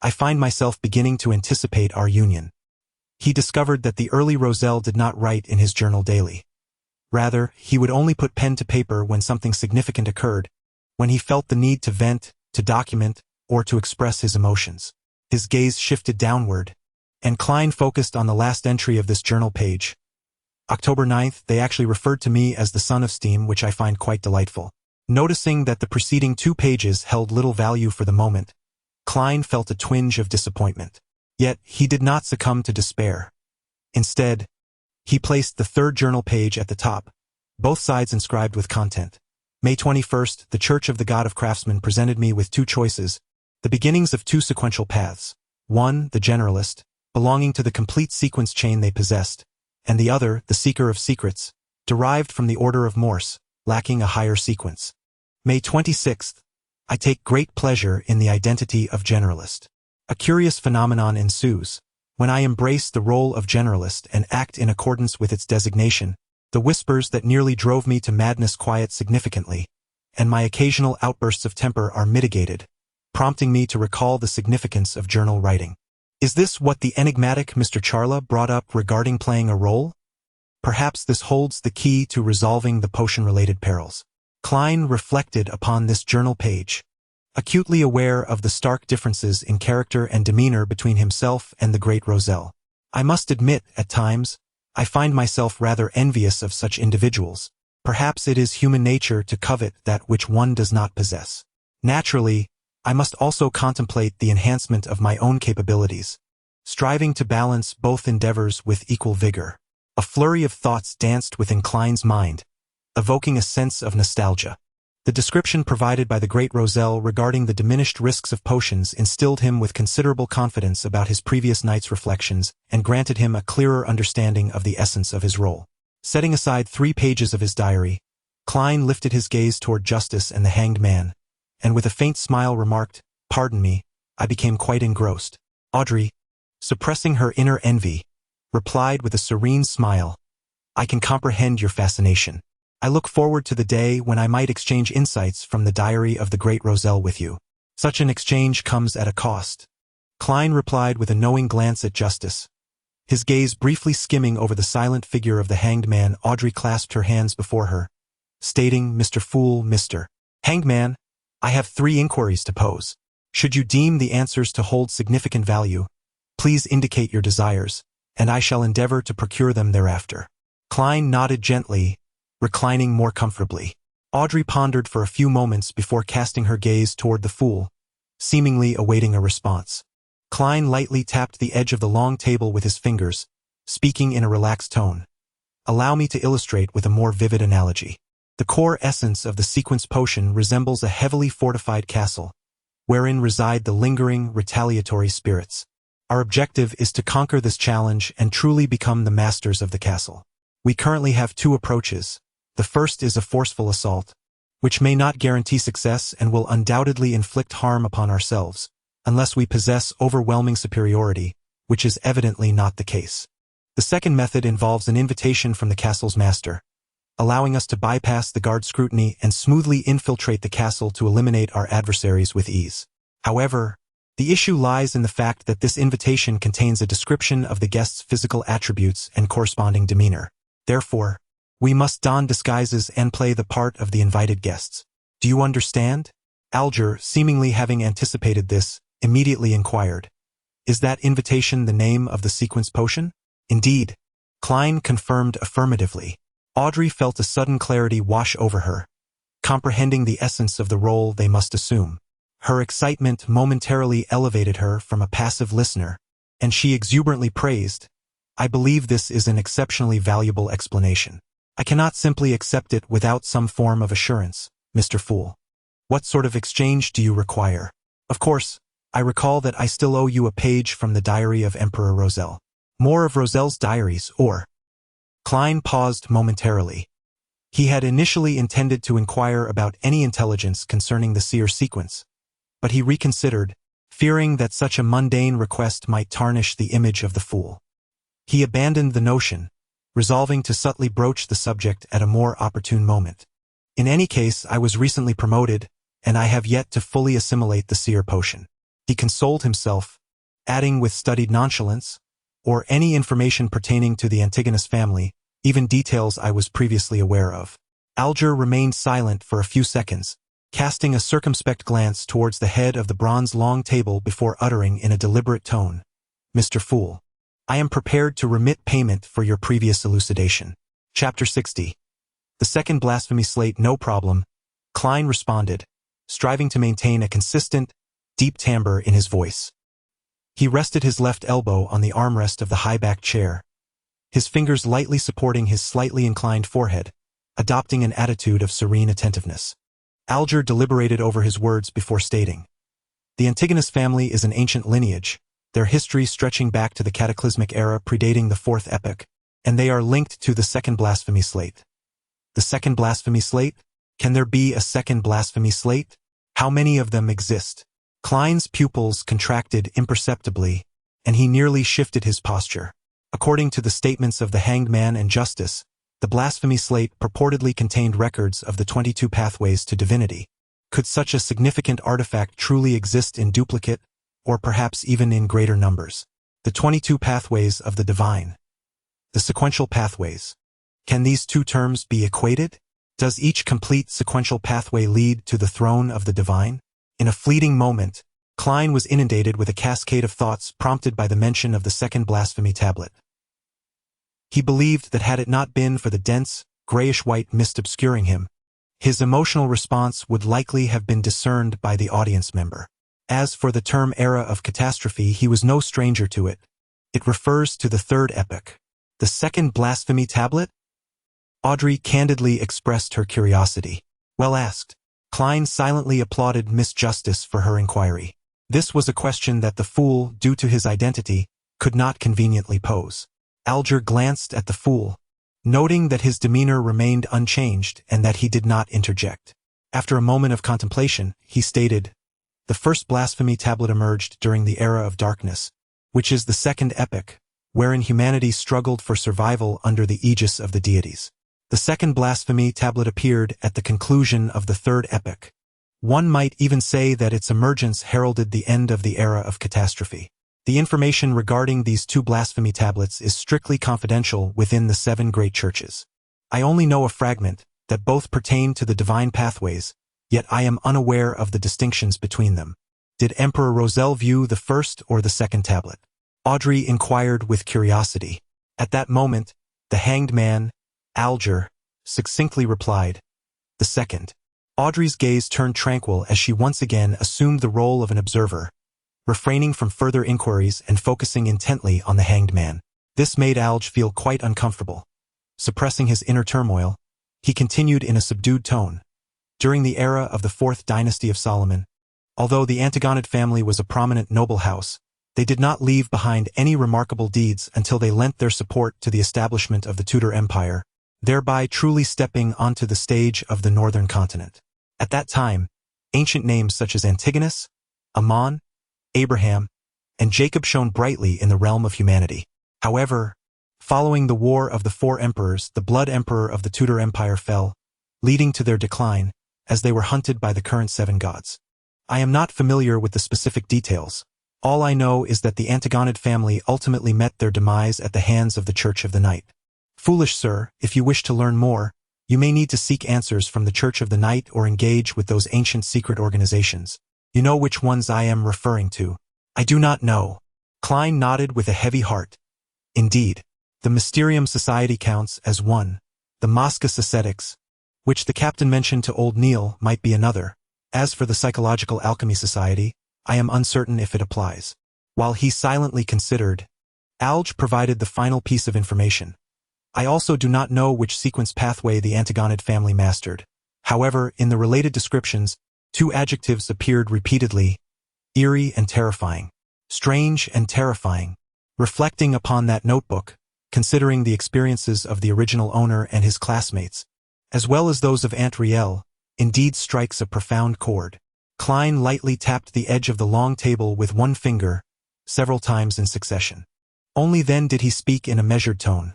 Speaker 2: I find myself beginning to anticipate our union. He discovered that the early Roselle did not write in his journal daily. Rather, he would only put pen to paper when something significant occurred, when he felt the need to vent, to document, or to express his emotions. His gaze shifted downward, and Klein focused on the last entry of this journal page. October 9th, they actually referred to me as the son of steam, which I find quite delightful. Noticing that the preceding 2 pages held little value for the moment, Klein felt a twinge of disappointment. Yet, he did not succumb to despair. Instead, he placed the 3rd journal page at the top, both sides inscribed with content. May 21st, the Church of the God of Craftsmen presented me with 2 choices, the beginnings of 2 sequential paths. One, the generalist, belonging to the complete sequence chain they possessed, and the other, the seeker of secrets, derived from the order of Morse, lacking a higher sequence. May 26th, I take great pleasure in the identity of generalist. A curious phenomenon ensues. When I embrace the role of generalist and act in accordance with its designation, the whispers that nearly drove me to madness quiet significantly, and my occasional outbursts of temper are mitigated, prompting me to recall the significance of journal writing. Is this what the enigmatic Mr. Charla brought up regarding playing a role? Perhaps this holds the key to resolving the potion-related perils. Klein reflected upon this journal page, acutely aware of the stark differences in character and demeanor between himself and the great Roselle. I must admit, at times, I find myself rather envious of such individuals. Perhaps it is human nature to covet that which one does not possess. Naturally, I must also contemplate the enhancement of my own capabilities, striving to balance both endeavors with equal vigor. A flurry of thoughts danced within Klein's mind, evoking a sense of nostalgia. The description provided by the great Roselle regarding the diminished risks of potions instilled him with considerable confidence about his previous night's reflections and granted him a clearer understanding of the essence of his role. Setting aside 3 pages of his diary, Klein lifted his gaze toward Justice and the hanged man, and with a faint smile remarked, "Pardon me, I became quite engrossed." Audrey, suppressing her inner envy, replied with a serene smile, "I can comprehend your fascination. I look forward to the day when I might exchange insights from the diary of the great Roselle with you. Such an exchange comes at a cost." Klein replied with a knowing glance at Justice. His gaze briefly skimming over the silent figure of the hanged man, Audrey clasped her hands before her, stating, "Mr. Fool, Mr. Hanged Man, I have 3 inquiries to pose. Should you deem the answers to hold significant value, please indicate your desires, and I shall endeavor to procure them thereafter." Klein nodded gently, reclining more comfortably. Audrey pondered for a few moments before casting her gaze toward the fool, seemingly awaiting a response. Klein lightly tapped the edge of the long table with his fingers, speaking in a relaxed tone. "Allow me to illustrate with a more vivid analogy. The core essence of the sequence potion resembles a heavily fortified castle, wherein reside the lingering, retaliatory spirits. Our objective is to conquer this challenge and truly become the masters of the castle. We currently have 2 approaches. The first is a forceful assault, which may not guarantee success and will undoubtedly inflict harm upon ourselves, unless we possess overwhelming superiority, which is evidently not the case. The second method involves an invitation from the castle's master, allowing us to bypass the guard scrutiny and smoothly infiltrate the castle to eliminate our adversaries with ease. However, the issue lies in the fact that this invitation contains a description of the guest's physical attributes and corresponding demeanor. Therefore, we must don disguises and play the part of the invited guests. Do you understand? Alger, seemingly having anticipated this, immediately inquired, "Is that invitation the name of the sequence potion?" "Indeed." Klein confirmed affirmatively. Audrey felt a sudden clarity wash over her, comprehending the essence of the role they must assume. Her excitement momentarily elevated her from a passive listener, and she exuberantly praised, "I believe this is an exceptionally valuable explanation. I cannot simply accept it without some form of assurance, Mr. Fool. What sort of exchange do you require? Of course, I recall that I still owe you a page from the diary of Emperor Roselle. More of Roselle's diaries, or..." Klein paused momentarily, He had initially intended to inquire about any intelligence concerning the seer sequence, but he reconsidered, fearing that such a mundane request might tarnish the image of the fool. He abandoned the notion, resolving to subtly broach the subject at a more opportune moment. In any case, I was recently promoted, and I have yet to fully assimilate the seer potion. He consoled himself, adding with studied nonchalance, or any information pertaining to the Antigonus family, even details I was previously aware of. Alger remained silent for a few seconds, casting a circumspect glance towards the head of the bronze long table before uttering in a deliberate tone, "Mr. Fool, I am prepared to remit payment for your previous elucidation." Chapter 60. The second blasphemy slate. No problem, Klein responded, striving to maintain a consistent, deep timbre in his voice. He rested his left elbow on the armrest of the high-backed chair, his fingers lightly supporting his slightly inclined forehead, adopting an attitude of serene attentiveness. Alger deliberated over his words before stating, "The Antigonus family is an ancient lineage, their history stretching back to the cataclysmic era predating the fourth epoch, and they are linked to the second blasphemy slate." The second blasphemy slate? Can there be a second blasphemy slate? How many of them exist? Klein's pupils contracted imperceptibly, and he nearly shifted his posture. According to the statements of the Hanged Man and Justice, the blasphemy slate purportedly contained records of the 22 pathways to divinity. Could such a significant artifact truly exist in duplicate, or perhaps even in greater numbers? The 22 pathways of the divine. The sequential pathways. Can these two terms be equated? Does each complete sequential pathway lead to the throne of the divine? In a fleeting moment, Klein was inundated with a cascade of thoughts prompted by the mention of the second blasphemy tablet. He believed that had it not been for the dense, grayish-white mist obscuring him, his emotional response would likely have been discerned by the audience member. As for the term era of catastrophe, he was no stranger to it. It refers to the third epoch. The second blasphemy tablet? Audrey candidly expressed her curiosity. Well asked. Klein silently applauded Miss Justice for her inquiry. This was a question that the fool, due to his identity, could not conveniently pose. Alger glanced at the fool, noting that his demeanor remained unchanged and that he did not interject. After a moment of contemplation, he stated, "The first blasphemy tablet emerged during the era of darkness, which is the second epoch, wherein humanity struggled for survival under the aegis of the deities. The second blasphemy tablet appeared at the conclusion of the third epoch. One might even say that its emergence heralded the end of the era of catastrophe. The information regarding these two blasphemy tablets is strictly confidential within the 7 great churches. I only know a fragment, that both pertain to the divine pathways, yet I am unaware of the distinctions between them. Did Emperor Roselle view the first or the second tablet?" Audrey inquired with curiosity. At that moment, the Hanged Man, Alger, succinctly replied, "The second." Audrey's gaze turned tranquil as she once again assumed the role of an observer, refraining from further inquiries and focusing intently on the Hanged Man. This made Alge feel quite uncomfortable. Suppressing his inner turmoil, he continued in a subdued tone. During the era of the 4th dynasty of Solomon, although the Antigonid family was a prominent noble house, they did not leave behind any remarkable deeds until they lent their support to the establishment of the Tudor Empire, thereby truly stepping onto the stage of the northern continent. At that time, ancient names such as Antigonus, Ammon, Abraham, and Jacob shone brightly in the realm of humanity. However, following the War of the 4 Emperors, the Blood Emperor of the Tudor Empire fell, leading to their decline, as they were hunted by the current 7 gods. I am not familiar with the specific details. All I know is that the Antigonid family ultimately met their demise at the hands of the Church of the Night. Foolish sir, if you wish to learn more, you may need to seek answers from the Church of the Night or engage with those ancient secret organizations. You know which ones I am referring to. I do not know. Klein nodded with a heavy heart. Indeed, the Mysterium Society counts as one. The Moscus Ascetics, which the captain mentioned to old Neil, might be another. As for the Psychological Alchemy Society, I am uncertain if it applies. While he silently considered, Alge provided the final piece of information. I also do not know which sequence pathway the Antigonid family mastered. However, in the related descriptions, 2 adjectives appeared repeatedly: eerie and terrifying, strange and terrifying. Reflecting upon that notebook, considering the experiences of the original owner and his classmates, as well as those of Aunt Riel, indeed strikes a profound chord. Klein lightly tapped the edge of the long table with one finger, several times in succession. Only then did he speak in a measured tone.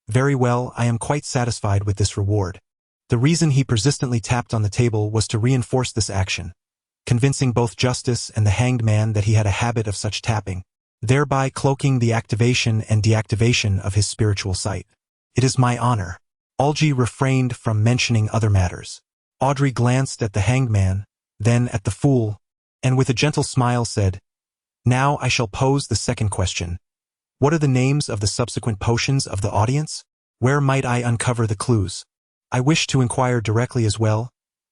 Speaker 2: Very well, I am quite satisfied with this reward. The reason he persistently tapped on the table was to reinforce this action, convincing both Justice and the hanged man that he had a habit of such tapping, thereby cloaking the activation and deactivation of his spiritual sight. It is my honor. Algy refrained from mentioning other matters. Audrey glanced at the hanged man, then at the fool, and with a gentle smile said, Now I shall pose the second question. What are the names of the subsequent potions of the audience? Where might I uncover the clues? I wish to inquire directly as well,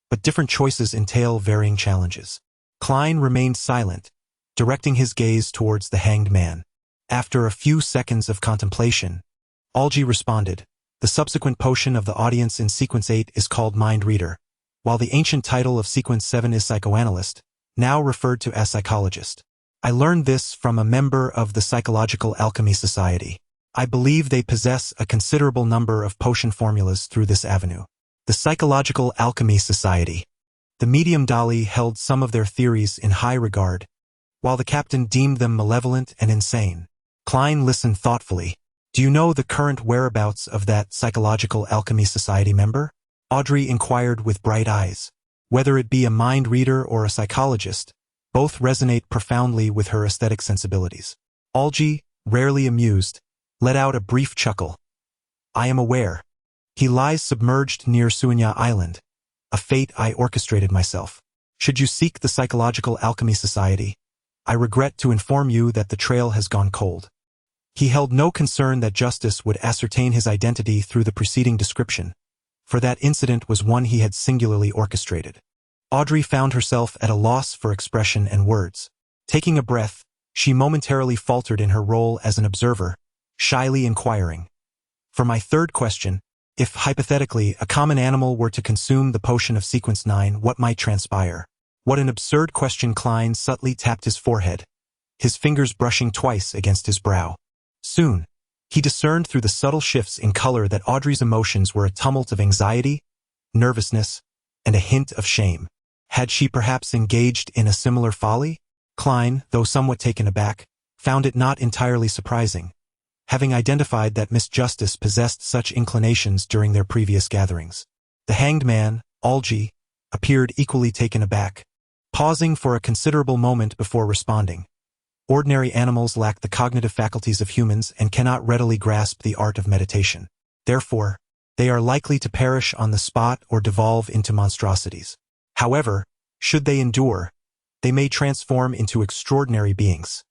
Speaker 2: but different choices entail varying challenges. Klein remained silent, directing his gaze towards the hanged man. After a few seconds of contemplation, Algy responded, The subsequent potion of the audience in Sequence 8 is called Mind Reader, while the ancient title of Sequence 7 is Psychoanalyst, now referred to as Psychologist. I learned this from a member of the Psychological Alchemy Society. I believe they possess a considerable number of potion formulas through this avenue. The Psychological Alchemy Society. The medium Dali held some of their theories in high regard, while the captain deemed them malevolent and insane. Klein listened thoughtfully. Do you know the current whereabouts of that Psychological Alchemy Society member? Audrey inquired with bright eyes. Whether it be a mind reader or a psychologist, both resonate profoundly with her aesthetic sensibilities. Algy, rarely amused, let out a brief chuckle. I am aware. He lies submerged near Suanya Island, a fate I orchestrated myself. Should you seek the Psychological Alchemy Society, I regret to inform you that the trail has gone cold. He held no concern that Justice would ascertain his identity through the preceding description, for that incident was one he had singularly orchestrated. Audrey found herself at a loss for expression and words. Taking a breath, she momentarily faltered in her role as an observer, shyly inquiring. For my third question, if hypothetically a common animal were to consume the potion of Sequence 9, what might transpire? What an absurd question! Klein subtly tapped his forehead, his fingers brushing twice against his brow. Soon, he discerned through the subtle shifts in color that Audrey's emotions were a tumult of anxiety, nervousness, and a hint of shame. Had she perhaps engaged in a similar folly? Klein, though somewhat taken aback, found it not entirely surprising, having identified that Miss Justice possessed such inclinations during their previous gatherings. The hanged man, Algy, appeared equally taken aback, pausing for a considerable moment before responding. Ordinary animals lack the cognitive faculties of humans and cannot readily grasp the art of meditation. Therefore, they are likely to perish on the spot or devolve into monstrosities. However, should they endure, they may transform into extraordinary beings.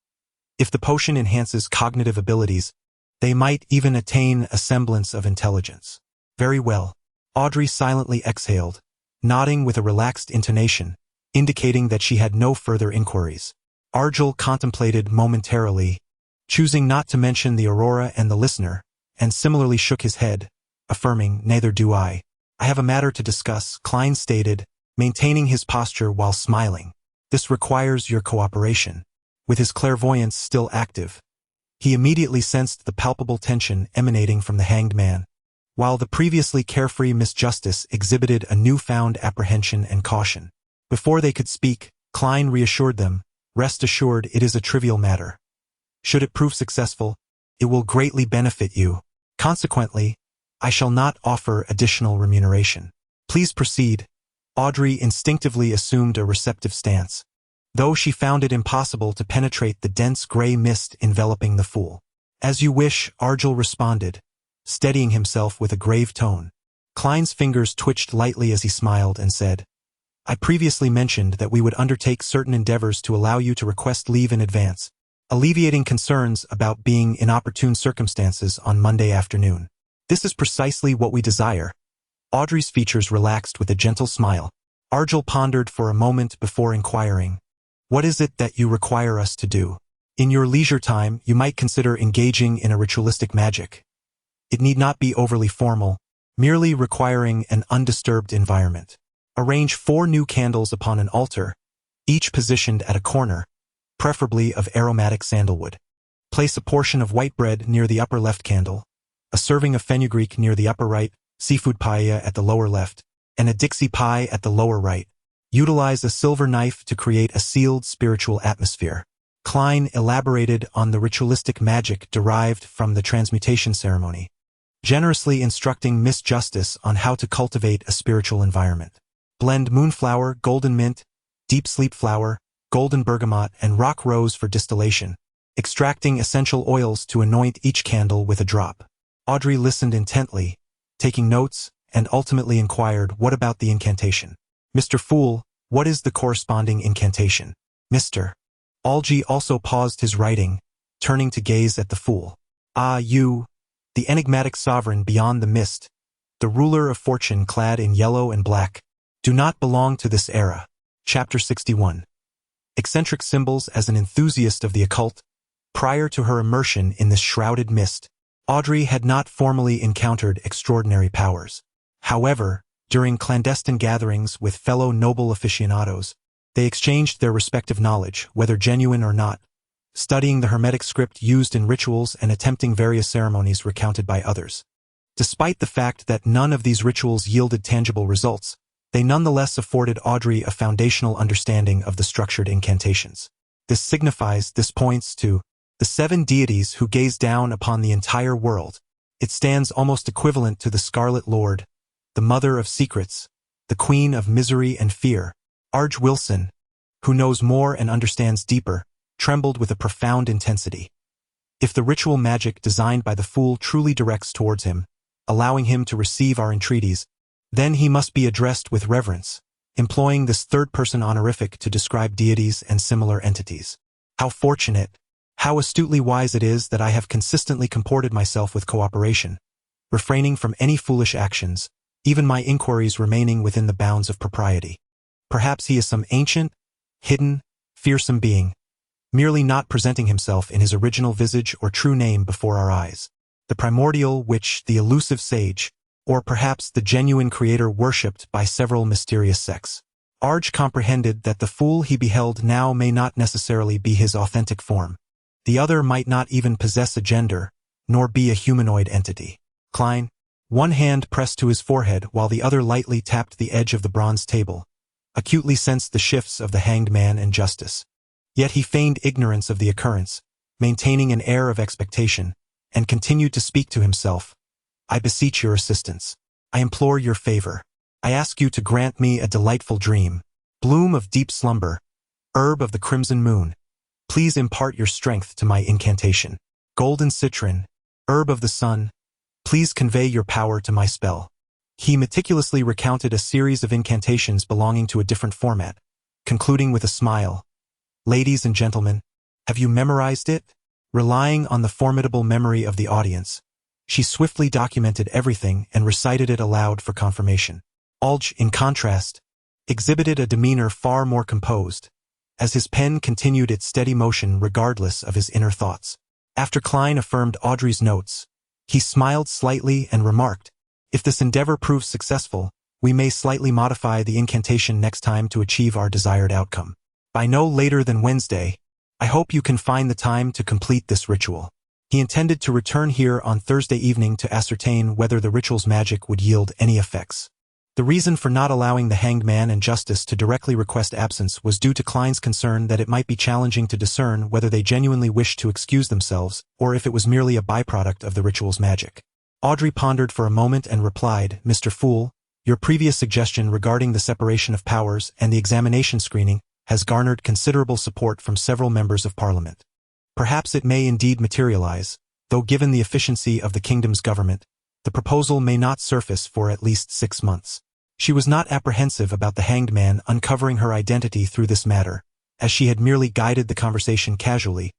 Speaker 2: If the potion enhances cognitive abilities, they might even attain a semblance of intelligence. Very well. Audrey silently exhaled, nodding with a relaxed intonation, indicating that she had no further inquiries. Argyll contemplated momentarily, choosing not to mention the Aurora and the listener, and similarly shook his head, affirming, Neither do I. I have a matter to discuss, Klein stated, maintaining his posture while smiling. This requires your cooperation. With his clairvoyance still active, he immediately sensed the palpable tension emanating from the hanged man, while the previously carefree Miss Justice exhibited a newfound apprehension and caution. Before they could speak, Klein reassured them, Rest assured, it is a trivial matter. Should it prove successful, it will greatly benefit you. Consequently, I shall not offer additional remuneration. Please proceed. Audrey instinctively assumed a receptive stance, though she found it impossible to penetrate the dense gray mist enveloping the fool. As you wish, Argyll responded, steadying himself with a grave tone. Klein's fingers twitched lightly as he smiled and said, I previously mentioned that we would undertake certain endeavors to allow you to request leave in advance, alleviating concerns about being in opportune circumstances on Monday afternoon. This is precisely what we desire. Audrey's features relaxed with a gentle smile. Argyll pondered for a moment before inquiring, What is it that you require us to do? In your leisure time, you might consider engaging in a ritualistic magic. It need not be overly formal, merely requiring an undisturbed environment. Arrange 4 new candles upon an altar, each positioned at a corner, preferably of aromatic sandalwood. Place a portion of white bread near the upper left candle, a serving of fenugreek near the upper right, seafood paella at the lower left, and a Dixie pie at the lower right. Utilize a silver knife to create a sealed spiritual atmosphere. Klein elaborated on the ritualistic magic derived from the transmutation ceremony, generously instructing Miss Justice on how to cultivate a spiritual environment. Blend moonflower, golden mint, deep sleep flower, golden bergamot, and rock rose for distillation, extracting essential oils to anoint each candle with a drop. Audrey listened intently, taking notes, and ultimately inquired, "What about the incantation? Mr. Fool, what is the corresponding incantation?" Mr. Algie also paused his writing, turning to gaze at the fool. "Ah, you, the enigmatic sovereign beyond the mist, the ruler of fortune clad in yellow and black, do not belong to this era." Chapter 61. Eccentric symbols. As an enthusiast of the occult, prior to her immersion in this shrouded mist, Audrey had not formally encountered extraordinary powers. However, during clandestine gatherings with fellow noble aficionados, they exchanged their respective knowledge, whether genuine or not, studying the hermetic script used in rituals and attempting various ceremonies recounted by others. Despite the fact that none of these rituals yielded tangible results, they nonetheless afforded Audrey a foundational understanding of the structured incantations. This points to the 7 deities who gaze down upon the entire world. It stands almost equivalent to the Scarlet Lord, the Mother of Secrets, the Queen of Misery and Fear. Arj Wilson, who knows more and understands deeper, trembled with a profound intensity. If the ritual magic designed by the fool truly directs towards him, allowing him to receive our entreaties, then he must be addressed with reverence, employing this third-person honorific to describe deities and similar entities. How fortunate, how astutely wise it is that I have consistently comported myself with cooperation, refraining from any foolish actions, even my inquiries remaining within the bounds of propriety. Perhaps he is some ancient, hidden, fearsome being, merely not presenting himself in his original visage or true name before our eyes. The primordial witch, the elusive sage, or perhaps the genuine creator worshipped by several mysterious sects. Arj comprehended that the fool he beheld now may not necessarily be his authentic form. The other might not even possess a gender, nor be a humanoid entity. Klein, one hand pressed to his forehead while the other lightly tapped the edge of the bronze table, acutely sensed the shifts of the hanged man and justice. Yet he feigned ignorance of the occurrence, maintaining an air of expectation, and continued to speak to himself. "I beseech your assistance. I implore your favor. I ask you to grant me a delightful dream. Bloom of deep slumber, herb of the crimson moon, please impart your strength to my incantation. Golden citron, herb of the sun, please convey your power to my spell." He meticulously recounted a series of incantations belonging to a different format, concluding with a smile. "Ladies and gentlemen, have you memorized it?" Relying on the formidable memory of the audience, she swiftly documented everything and recited it aloud for confirmation. Alj, in contrast, exhibited a demeanor far more composed, as his pen continued its steady motion regardless of his inner thoughts. After Klein affirmed Audrey's notes, he smiled slightly and remarked, "If this endeavor proves successful, we may slightly modify the incantation next time to achieve our desired outcome. By no later than Wednesday, I hope you can find the time to complete this ritual." He intended to return here on Thursday evening to ascertain whether the ritual's magic would yield any effects. The reason for not allowing the hanged man and justice to directly request absence was due to Klein's concern that it might be challenging to discern whether they genuinely wished to excuse themselves or if it was merely a byproduct of the ritual's magic. Audrey pondered for a moment and replied, "Mr. Fool, your previous suggestion regarding the separation of powers and the examination screening has garnered considerable support from several members of Parliament. Perhaps it may indeed materialize, though given the efficiency of the kingdom's government, the proposal may not surface for at least 6 months." She was not apprehensive about the hanged man uncovering her identity through this matter, as she had merely guided the conversation casually,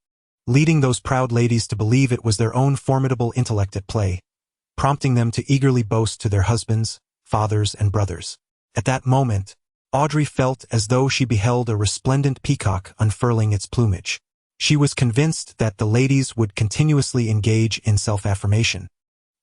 Speaker 2: leading those proud ladies to believe it was their own formidable intellect at play, prompting them to eagerly boast to their husbands, fathers, and brothers. At that moment, Audrey felt as though she beheld a resplendent peacock unfurling its plumage. She was convinced that the ladies would continuously engage in self-affirmation,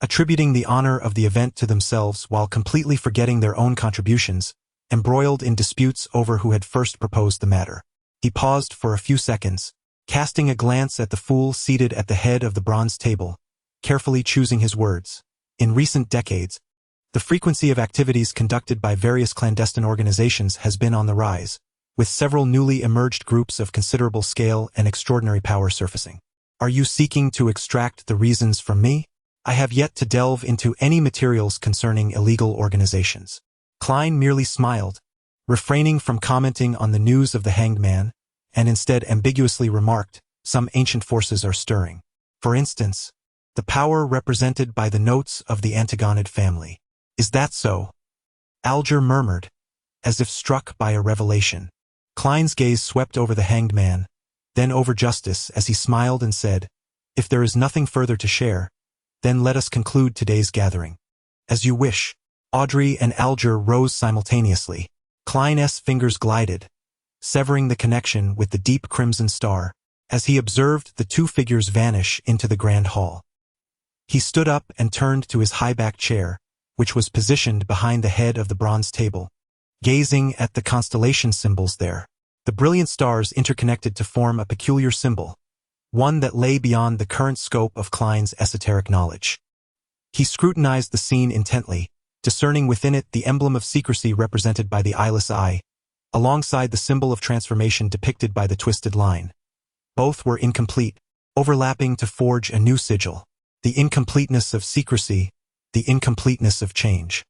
Speaker 2: attributing the honor of the event to themselves while completely forgetting their own contributions, embroiled in disputes over who had first proposed the matter. He paused for a few seconds, casting a glance at the fool seated at the head of the bronze table, carefully choosing his words. In recent decades, The frequency of activities conducted by various clandestine organizations has been on the rise, with several newly emerged groups of considerable scale and extraordinary power surfacing. Are you seeking to extract the reasons from me? I have yet to delve into any materials concerning illegal organizations. Klein merely smiled, refraining from commenting on the news of the hanged man, and instead ambiguously remarked, some ancient forces are stirring. For instance, the power represented by the notes of the Antigonid family. Is that so? Alger murmured, as if struck by a revelation. Klein's gaze swept over the hanged man, then over Justice as he smiled and said, if there is nothing further to share, then let us conclude today's gathering. As you wish. Audrey and Alger rose simultaneously. Klein's fingers glided, severing the connection with the deep crimson star, as he observed the two figures vanish into the grand hall. He stood up and turned to his high-backed chair, which was positioned behind the head of the bronze table, gazing at the constellation symbols there. The brilliant stars interconnected to form a peculiar symbol, one that lay beyond the current scope of Klein's esoteric knowledge. He scrutinized the scene intently, discerning within it the emblem of secrecy represented by the eyeless eye, alongside the symbol of transformation depicted by the twisted line. Both were incomplete, overlapping to forge a new sigil. The incompleteness of secrecy, the incompleteness of change.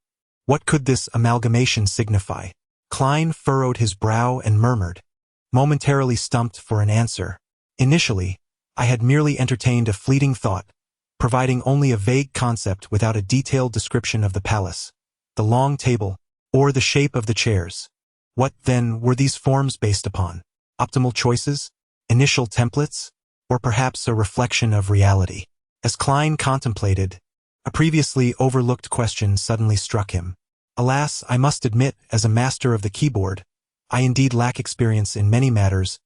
Speaker 2: What could this amalgamation signify? Klein furrowed his brow and murmured, momentarily stumped for an answer. Initially, I had merely entertained a fleeting thought, providing only a vague concept without a detailed description of the palace, the long table, or the shape of the chairs. What, then, were these forms based upon? Optimal choices? Initial templates? Or perhaps a reflection of reality? As Klein contemplated, a previously overlooked question suddenly struck him. Alas, I must admit, as a master of the keyboard, I indeed lack experience in many matters.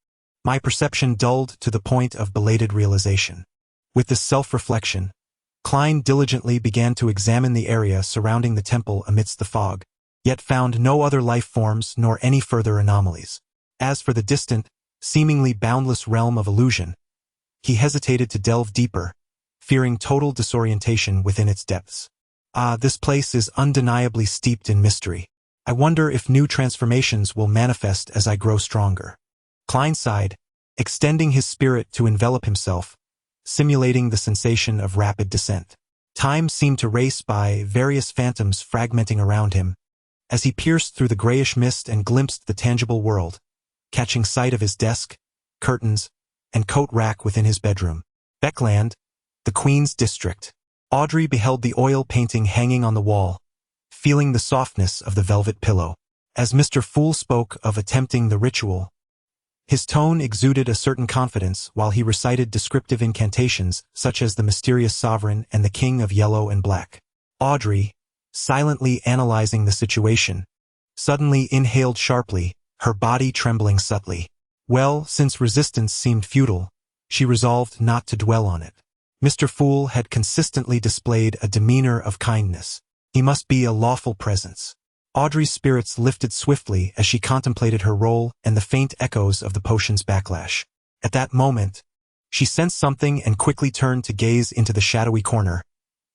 Speaker 2: My perception dulled to the point of belated realization. With this self-reflection, Klein diligently began to examine the area surrounding the temple amidst the fog, yet found no other life forms nor any further anomalies. As for the distant, seemingly boundless realm of illusion, he hesitated to delve deeper, fearing total disorientation within its depths. This place is undeniably steeped in mystery. I wonder if new transformations will manifest as I grow stronger. Klein sighed, extending his spirit to envelop himself, simulating the sensation of rapid descent. Time seemed to race by, various phantoms fragmenting around him, as he pierced through the grayish mist and glimpsed the tangible world, catching sight of his desk, curtains, and coat rack within his bedroom. Beckland, the Queen's District. Audrey beheld the oil painting hanging on the wall, feeling the softness of the velvet pillow. As Mr. Fool spoke of attempting the ritual, his tone exuded a certain confidence while he recited descriptive incantations such as the mysterious sovereign and the king of yellow and black. Audrey, silently analyzing the situation, suddenly inhaled sharply, her body trembling subtly. Well, since resistance seemed futile, she resolved not to dwell on it. Mr. Fool had consistently displayed a demeanor of kindness. He must be a lawful presence. Audrey's spirits lifted swiftly as she contemplated her role and the faint echoes of the potion's backlash. At that moment, she sensed something and quickly turned to gaze into the shadowy corner,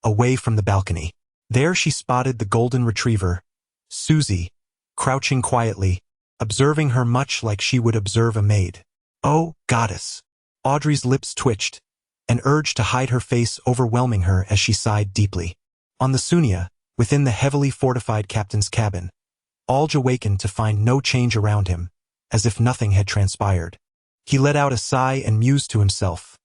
Speaker 2: away from the balcony. There she spotted the golden retriever, Susie, crouching quietly, observing her much like she would observe a maid. Oh, goddess! Audrey's lips twitched, an urge to hide her face overwhelming her as she sighed deeply. On the Sunia, within the heavily fortified captain's cabin, Alge awakened to find no change around him, as if nothing had transpired. He let out a sigh and mused to himself.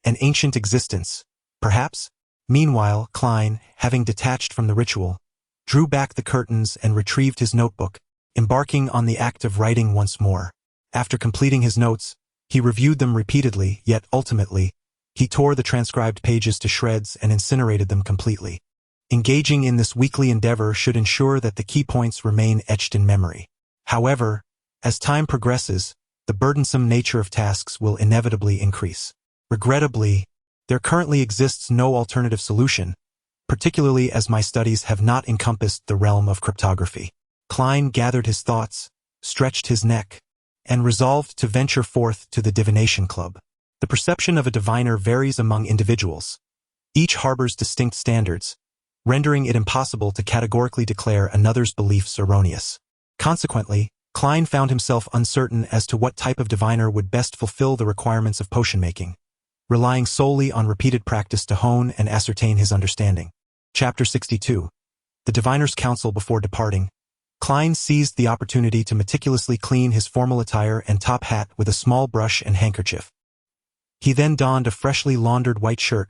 Speaker 2: An ancient existence, perhaps? Meanwhile, Klein, having detached from the ritual, drew back the curtains and retrieved his notebook, embarking on the act of writing once more. After completing his notes, he reviewed them repeatedly, yet ultimately, he tore the transcribed pages to shreds and incinerated them completely. Engaging in this weekly endeavor should ensure that the key points remain etched in memory. However, as time progresses, the burdensome nature of tasks will inevitably increase. Regrettably, there currently exists no alternative solution, particularly as my studies have not encompassed the realm of cryptography. Klein gathered his thoughts, stretched his neck, and resolved to venture forth to the divination club. The perception of a diviner varies among individuals. Each harbors distinct standards, rendering it impossible to categorically declare another's beliefs erroneous. Consequently, Klein found himself uncertain as to what type of diviner would best fulfill the requirements of potion-making, relying solely on repeated practice to hone and ascertain his understanding. Chapter 62. The Diviner's Counsel. Before departing, Klein seized the opportunity to meticulously clean his formal attire and top hat with a small brush and handkerchief. He then donned a freshly laundered white shirt,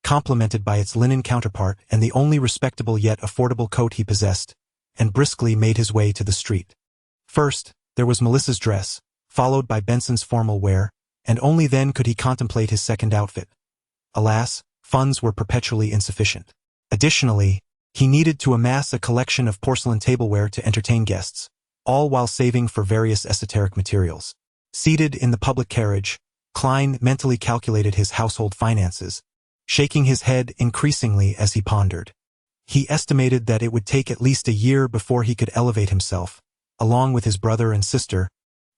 Speaker 2: complemented by its linen counterpart and the only respectable yet affordable coat he possessed, and briskly made his way to the street. First, there was Melissa's dress, followed by Benson's formal wear, and only then could he contemplate his second outfit. Alas, funds were perpetually insufficient. Additionally, he needed to amass a collection of porcelain tableware to entertain guests, all while saving for various esoteric materials. Seated in the public carriage, Klein mentally calculated his household finances, shaking his head increasingly as he pondered. He estimated that it would take at least a year before he could elevate himself, along with his brother and sister,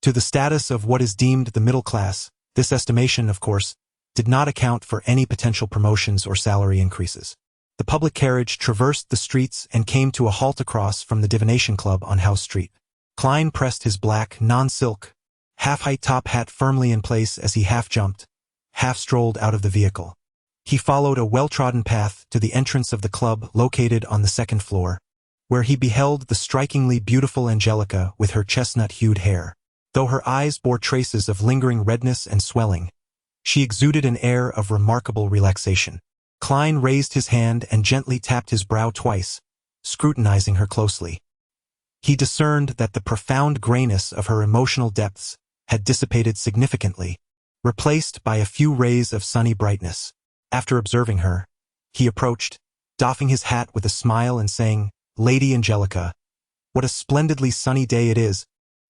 Speaker 2: to the status of what is deemed the middle class. This estimation, of course, did not account for any potential promotions or salary increases. The public carriage traversed the streets and came to a halt across from the Divination Club on House Street. Klein pressed his black, non-silk, half-height top hat firmly in place as he half-jumped, half-strolled out of the vehicle. He followed a well-trodden path to the entrance of the club located on the second floor, where he beheld the strikingly beautiful Angelica with her chestnut-hued hair. Though her eyes bore traces of lingering redness and swelling, she exuded an air of remarkable relaxation. Klein raised his hand and gently tapped his brow twice, scrutinizing her closely. He discerned that the profound grayness of her emotional depths had dissipated significantly, replaced by a few rays of sunny brightness. After observing her, he approached, doffing his hat with a smile and saying, "Lady Angelica, what a splendidly sunny day it is.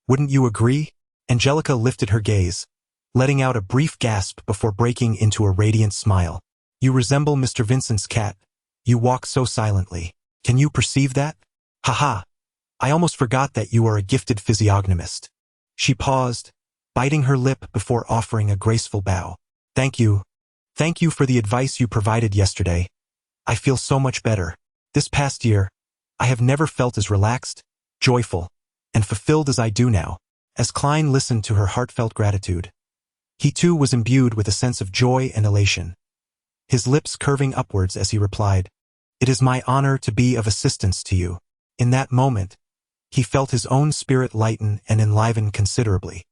Speaker 2: Wouldn't you agree?" Angelica lifted her gaze, letting out a brief gasp before breaking into a radiant smile. "You resemble Mr. Vincent's cat. You walk so silently. Can you perceive that? Ha! I almost forgot that you are a gifted physiognomist." She paused, biting her lip before offering a graceful bow. Thank you for the advice you provided yesterday. I feel so much better. This past year, I have never felt as relaxed, joyful, and fulfilled as I do now." As Klein listened to her heartfelt gratitude, he too was imbued with a sense of joy and elation, his lips curving upwards as he replied, "It is my honor to be of assistance to you." In that moment, he felt his own spirit lighten and enliven considerably.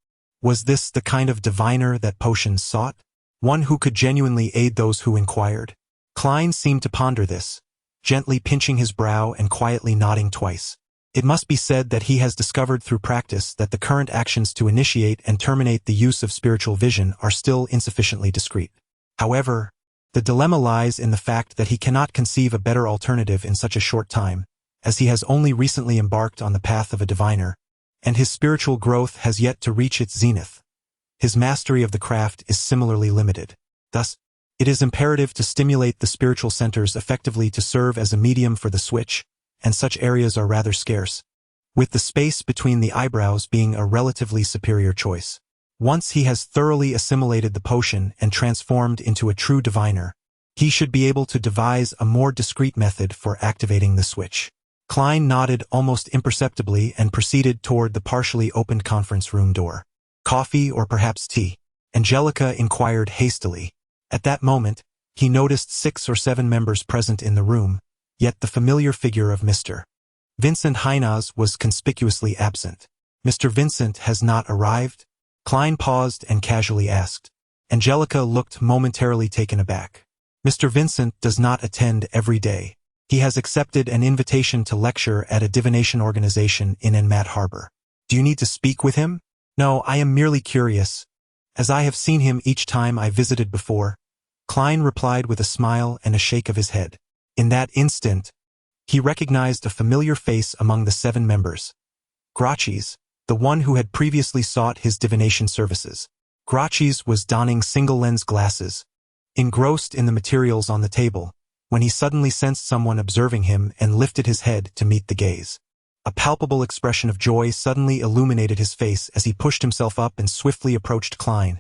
Speaker 2: Was this the kind of diviner that potions sought? One who could genuinely aid those who inquired? Klein seemed to ponder this, gently pinching his brow and quietly nodding twice. It must be said that he has discovered through practice that the current actions to initiate and terminate the use of spiritual vision are still insufficiently discreet. However, the dilemma lies in the fact that he cannot conceive a better alternative in such a short time, as he has only recently embarked on the path of a diviner, and his spiritual growth has yet to reach its zenith. His mastery of the craft is similarly limited. Thus, it is imperative to stimulate the spiritual centers effectively to serve as a medium for the switch, and such areas are rather scarce, with the space between the eyebrows being a relatively superior choice. Once he has thoroughly assimilated the potion and transformed into a true diviner, he should be able to devise a more discreet method for activating the switch. Klein nodded almost imperceptibly and proceeded toward the partially opened conference room door. "Coffee or perhaps tea?" Angelica inquired hastily. At that moment, he noticed 6 or 7 members present in the room, yet the familiar figure of Mr. Vincent Heinaz was conspicuously absent. "Mr. Vincent has not arrived?" Klein paused and casually asked. Angelica looked momentarily taken aback. "Mr. Vincent does not attend every day. He has accepted an invitation to lecture at a divination organization in Enmat Harbor. Do you need to speak with him?" "No, I am merely curious, as I have seen him each time I visited before," Klein replied with a smile and a shake of his head. In that instant, he recognized a familiar face among the 7 members. Grachis, the one who had previously sought his divination services. Grachis was donning single-lens glasses, engrossed in the materials on the table, when he suddenly sensed someone observing him and lifted his head to meet the gaze. A palpable expression of joy suddenly illuminated his face as he pushed himself up and swiftly approached Klein,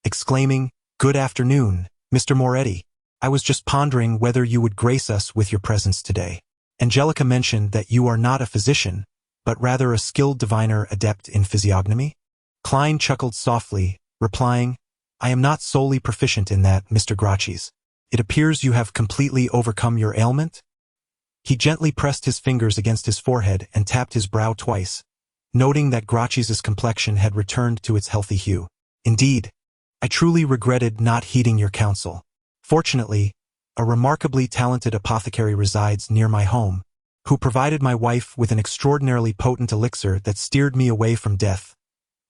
Speaker 2: exclaiming, "Good afternoon, Mr. Moretti." I was just pondering whether you would grace us with your presence today. Angelica mentioned that you are not a physician, but rather a skilled diviner adept in physiognomy. Klein chuckled softly, replying, I am not solely proficient in that, Mr. Grachis. It appears you have completely overcome your ailment? He gently pressed his fingers against his forehead and tapped his brow twice, noting that Grachis's complexion had returned to its healthy hue. Indeed, I truly regretted not heeding your counsel. Fortunately, a remarkably talented apothecary resides near my home, who provided my wife with an extraordinarily potent elixir that steered me away from death.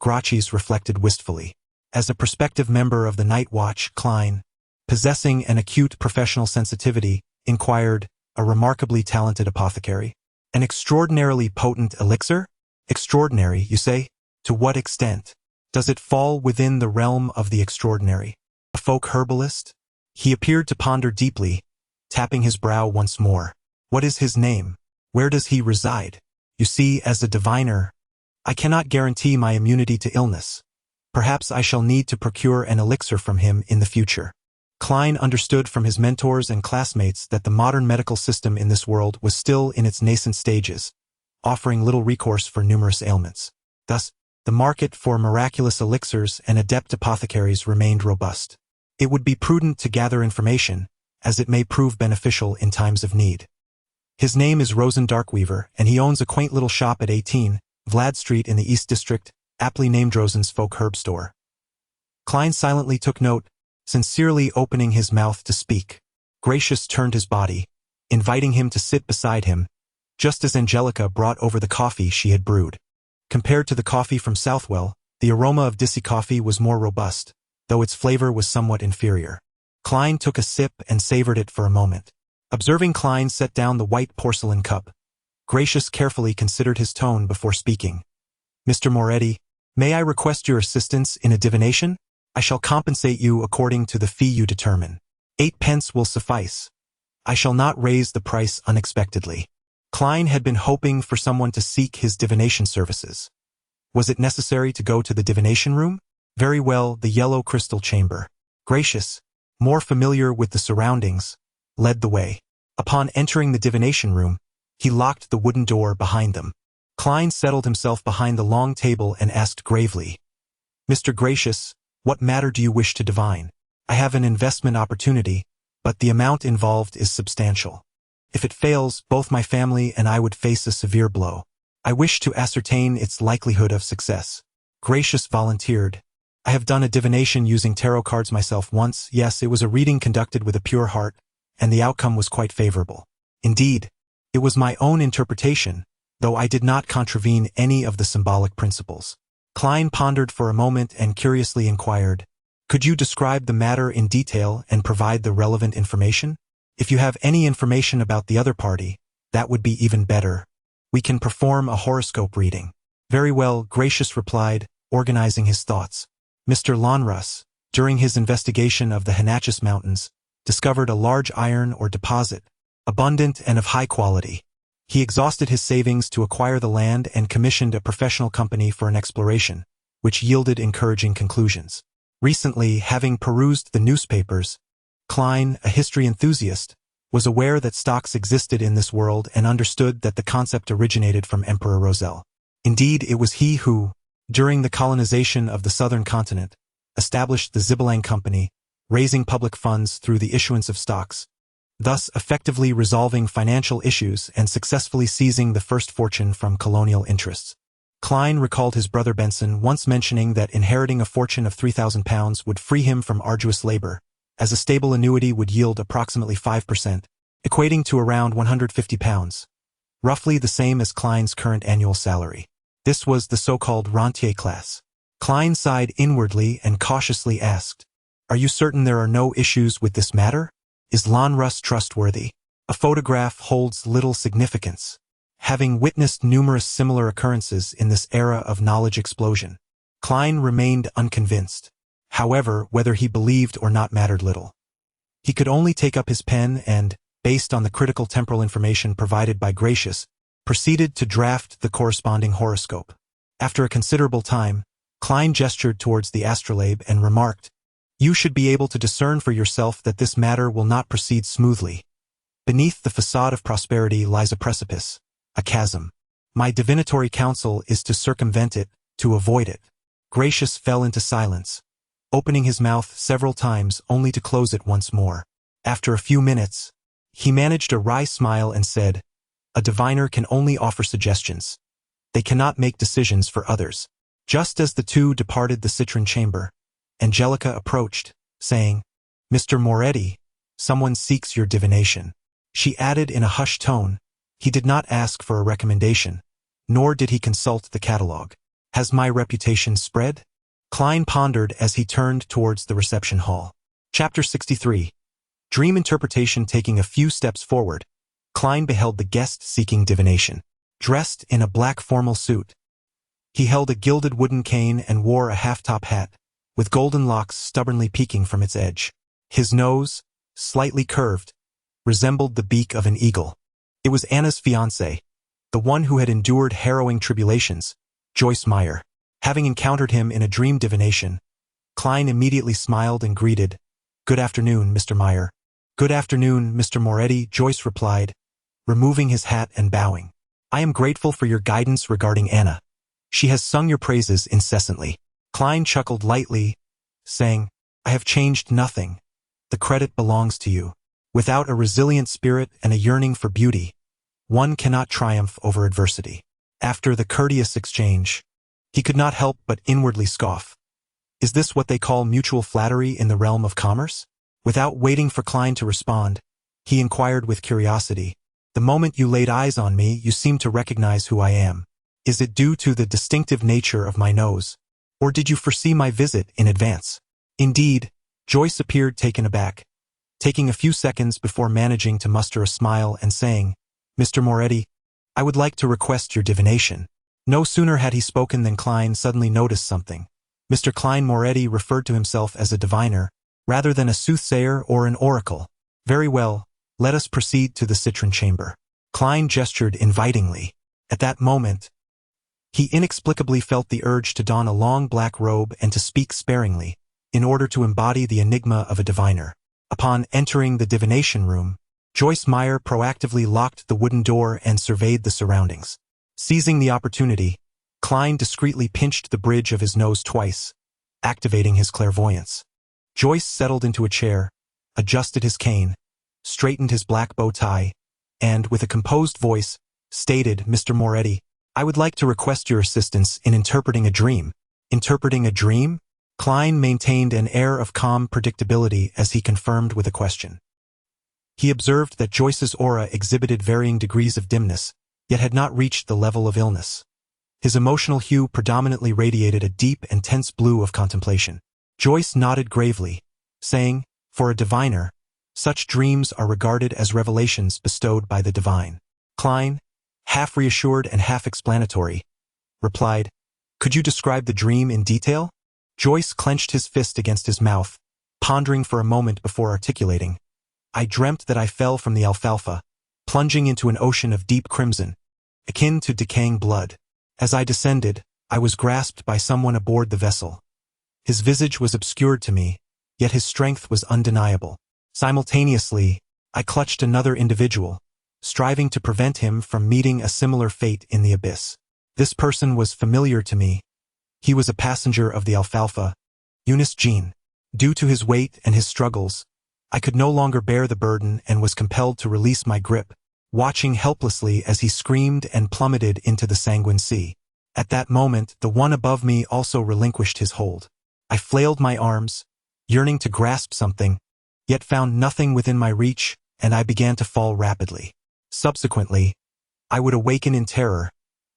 Speaker 2: Grachis reflected wistfully. As a prospective member of the Night Watch, Klein, possessing an acute professional sensitivity, inquired, a remarkably talented apothecary? An extraordinarily potent elixir? Extraordinary, you say? To what extent? Does it fall within the realm of the extraordinary? A folk herbalist? He appeared to ponder deeply, tapping his brow once more. What is his name? Where does he reside? You see, as a diviner, I cannot guarantee my immunity to illness. Perhaps I shall need to procure an elixir from him in the future. Klein understood from his mentors and classmates that the modern medical system in this world was still in its nascent stages, offering little recourse for numerous ailments. Thus, the market for miraculous elixirs and adept apothecaries remained robust. It would be prudent to gather information, as it may prove beneficial in times of need. His name is Rosen Darkweaver, and he owns a quaint little shop at 18, Vlad Street in the East District, aptly named Rosen's Folk Herb Store. Klein silently took note, sincerely opening his mouth to speak. Gracious turned his body, inviting him to sit beside him, just as Angelica brought over the coffee she had brewed. Compared to the coffee from Southwell, the aroma of Dissy coffee was more robust, though its flavor was somewhat inferior. Klein took a sip and savored it for a moment. Observing Klein set down the white porcelain cup, Gracious carefully considered his tone before speaking. Mr. Moretti, may I request your assistance in a divination? I shall compensate you according to the fee you determine. 8 pence will suffice. I shall not raise the price unexpectedly. Klein had been hoping for someone to seek his divination services. Was it necessary to go to the divination room? Very well, the yellow crystal chamber. Gracious, more familiar with the surroundings, led the way. Upon entering the divination room, he locked the wooden door behind them. Klein settled himself behind the long table and asked gravely, Mr. Gracious, what matter do you wish to divine? I have an investment opportunity, but the amount involved is substantial. If it fails, both my family and I would face a severe blow. I wish to ascertain its likelihood of success. Gracious volunteered. I have done a divination using tarot cards myself once. Yes, it was a reading conducted with a pure heart, and the outcome was quite favorable. Indeed, it was my own interpretation, though I did not contravene any of the symbolic principles. Klein pondered for a moment and curiously inquired, could you describe the matter in detail and provide the relevant information? If you have any information about the other party, that would be even better. We can perform a horoscope reading. Very well, Gracious replied, organizing his thoughts. Mr. Lonrus, during his investigation of the Henachus Mountains, discovered a large iron ore deposit, abundant and of high quality. He exhausted his savings to acquire the land and commissioned a professional company for an exploration, which yielded encouraging conclusions. Recently, having perused the newspapers, Klein, a history enthusiast, was aware that stocks existed in this world and understood that the concept originated from Emperor Roselle. Indeed, it was he who, during the colonization of the southern continent, established the Zibelang Company, raising public funds through the issuance of stocks, thus effectively resolving financial issues and successfully seizing the first fortune from colonial interests. Klein recalled his brother Benson once mentioning that inheriting a fortune of £3,000 would free him from arduous labor, as a stable annuity would yield approximately 5%, equating to around £150, roughly the same as Klein's current annual salary. This was the so-called rentier class. Klein sighed inwardly and cautiously asked, Are you certain there are no issues with this matter? Is Lonrus trustworthy? A photograph holds little significance. Having witnessed numerous similar occurrences in this era of knowledge explosion, Klein remained unconvinced. However, whether he believed or not mattered little. He could only take up his pen and, based on the critical temporal information provided by Gracious, proceeded to draft the corresponding horoscope. After a considerable time, Klein gestured towards the astrolabe and remarked, You should be able to discern for yourself that this matter will not proceed smoothly. Beneath the facade of prosperity lies a precipice, a chasm. My divinatory counsel is to circumvent it, to avoid it. Gracious fell into silence, opening his mouth several times only to close it once more. After a few minutes, he managed a wry smile and said, "A diviner can only offer suggestions. They cannot make decisions for others." Just as the two departed the citron chamber, Angelica approached, saying, "Mr. Moretti, someone seeks your divination." She added in a hushed tone, "He did not ask for a recommendation, nor did he consult the catalogue. Has my reputation spread?" Klein pondered as he turned towards the reception hall. Chapter 63. Dream interpretation. Taking a few steps forward, Klein beheld the guest seeking divination. Dressed in a black formal suit, he held a gilded wooden cane and wore a half-top hat, with golden locks stubbornly peeking from its edge. His nose, slightly curved, resembled the beak of an eagle. It was Anna's fiancé, the one who had endured harrowing tribulations, Joyce Meyer. Having encountered him in a dream divination, Klein immediately smiled and greeted, "Good afternoon, Mr. Meyer." "Good afternoon, Mr. Moretti," Joyce replied, removing his hat and bowing. "I am grateful for your guidance regarding Anna. She has sung your praises incessantly." Klein chuckled lightly, saying, "I have changed nothing. The credit belongs to you. Without a resilient spirit and a yearning for beauty, one cannot triumph over adversity." After the courteous exchange, he could not help but inwardly scoff. Is this what they call mutual flattery in the realm of commerce? Without waiting for Klein to respond, he inquired with curiosity, "The moment you laid eyes on me, you seemed to recognize who I am. Is it due to the distinctive nature of my nose, or did you foresee my visit in advance?" Indeed, Joyce appeared taken aback, taking a few seconds before managing to muster a smile and saying, "Mr. Moretti, I would like to request your divination." No sooner had he spoken than Klein suddenly noticed something. Mr. Klein Moretti referred to himself as a diviner, rather than a soothsayer or an oracle. "Very well, let us proceed to the citron chamber." Klein gestured invitingly. At that moment, he inexplicably felt the urge to don a long black robe and to speak sparingly, in order to embody the enigma of a diviner. Upon entering the divination room, Joyce Meyer proactively locked the wooden door and surveyed the surroundings. Seizing the opportunity, Klein discreetly pinched the bridge of his nose twice, activating his clairvoyance. Joyce settled into a chair, adjusted his cane, straightened his black bow tie, and, with a composed voice, stated, "Mr. Moretti, I would like to request your assistance in interpreting a dream." "Interpreting a dream?" Klein maintained an air of calm predictability as he confirmed with a question. He observed that Joyce's aura exhibited varying degrees of dimness, yet had not reached the level of illness. His emotional hue predominantly radiated a deep and tense blue of contemplation. Joyce nodded gravely, saying, "For a diviner, such dreams are regarded as revelations bestowed by the divine." Klein, half reassured and half explanatory, replied, "Could you describe the dream in detail?" Joyce clenched his fist against his mouth, pondering for a moment before articulating, "I dreamt that I fell from the alfalfa, plunging into an ocean of deep crimson, akin to decaying blood. As I descended, I was grasped by someone aboard the vessel. His visage was obscured to me, yet his strength was undeniable. Simultaneously, I clutched another individual, striving to prevent him from meeting a similar fate in the abyss. This person was familiar to me. He was a passenger of the alfalfa, Eunice Jean. Due to his weight and his struggles, I could no longer bear the burden and was compelled to release my grip, watching helplessly as he screamed and plummeted into the sanguine sea. At that moment, the one above me also relinquished his hold. I flailed my arms, yearning to grasp something, yet found nothing within my reach, and I began to fall rapidly. Subsequently, I would awaken in terror,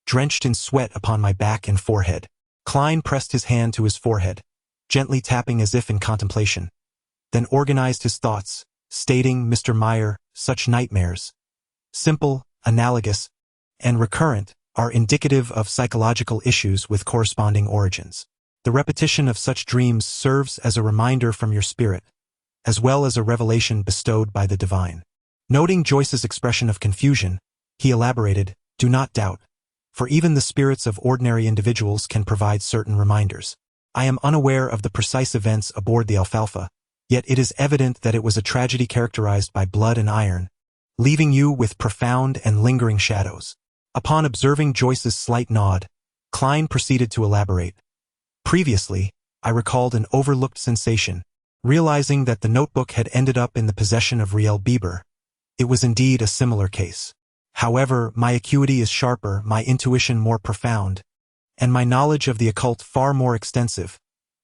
Speaker 2: drenched in sweat upon my back and forehead. Klein pressed his hand to his forehead, gently tapping as if in contemplation, then organized his thoughts, stating, "Mr. Meyer, such nightmares, simple, analogous, and recurrent, are indicative of psychological issues with corresponding origins. The repetition of such dreams serves as a reminder from your spirit, as well as a revelation bestowed by the divine." Noting Joyce's expression of confusion, he elaborated, "Do not doubt, for even the spirits of ordinary individuals can provide certain reminders. I am unaware of the precise events aboard the Alfalfa, yet it is evident that it was a tragedy characterized by blood and iron, leaving you with profound and lingering shadows. Upon observing Joyce's slight nod, Klein proceeded to elaborate. Previously, I recalled an overlooked sensation, realizing that the notebook had ended up in the possession of Riel Bieber. It was indeed a similar case. However, my acuity is sharper, my intuition more profound, and my knowledge of the occult far more extensive,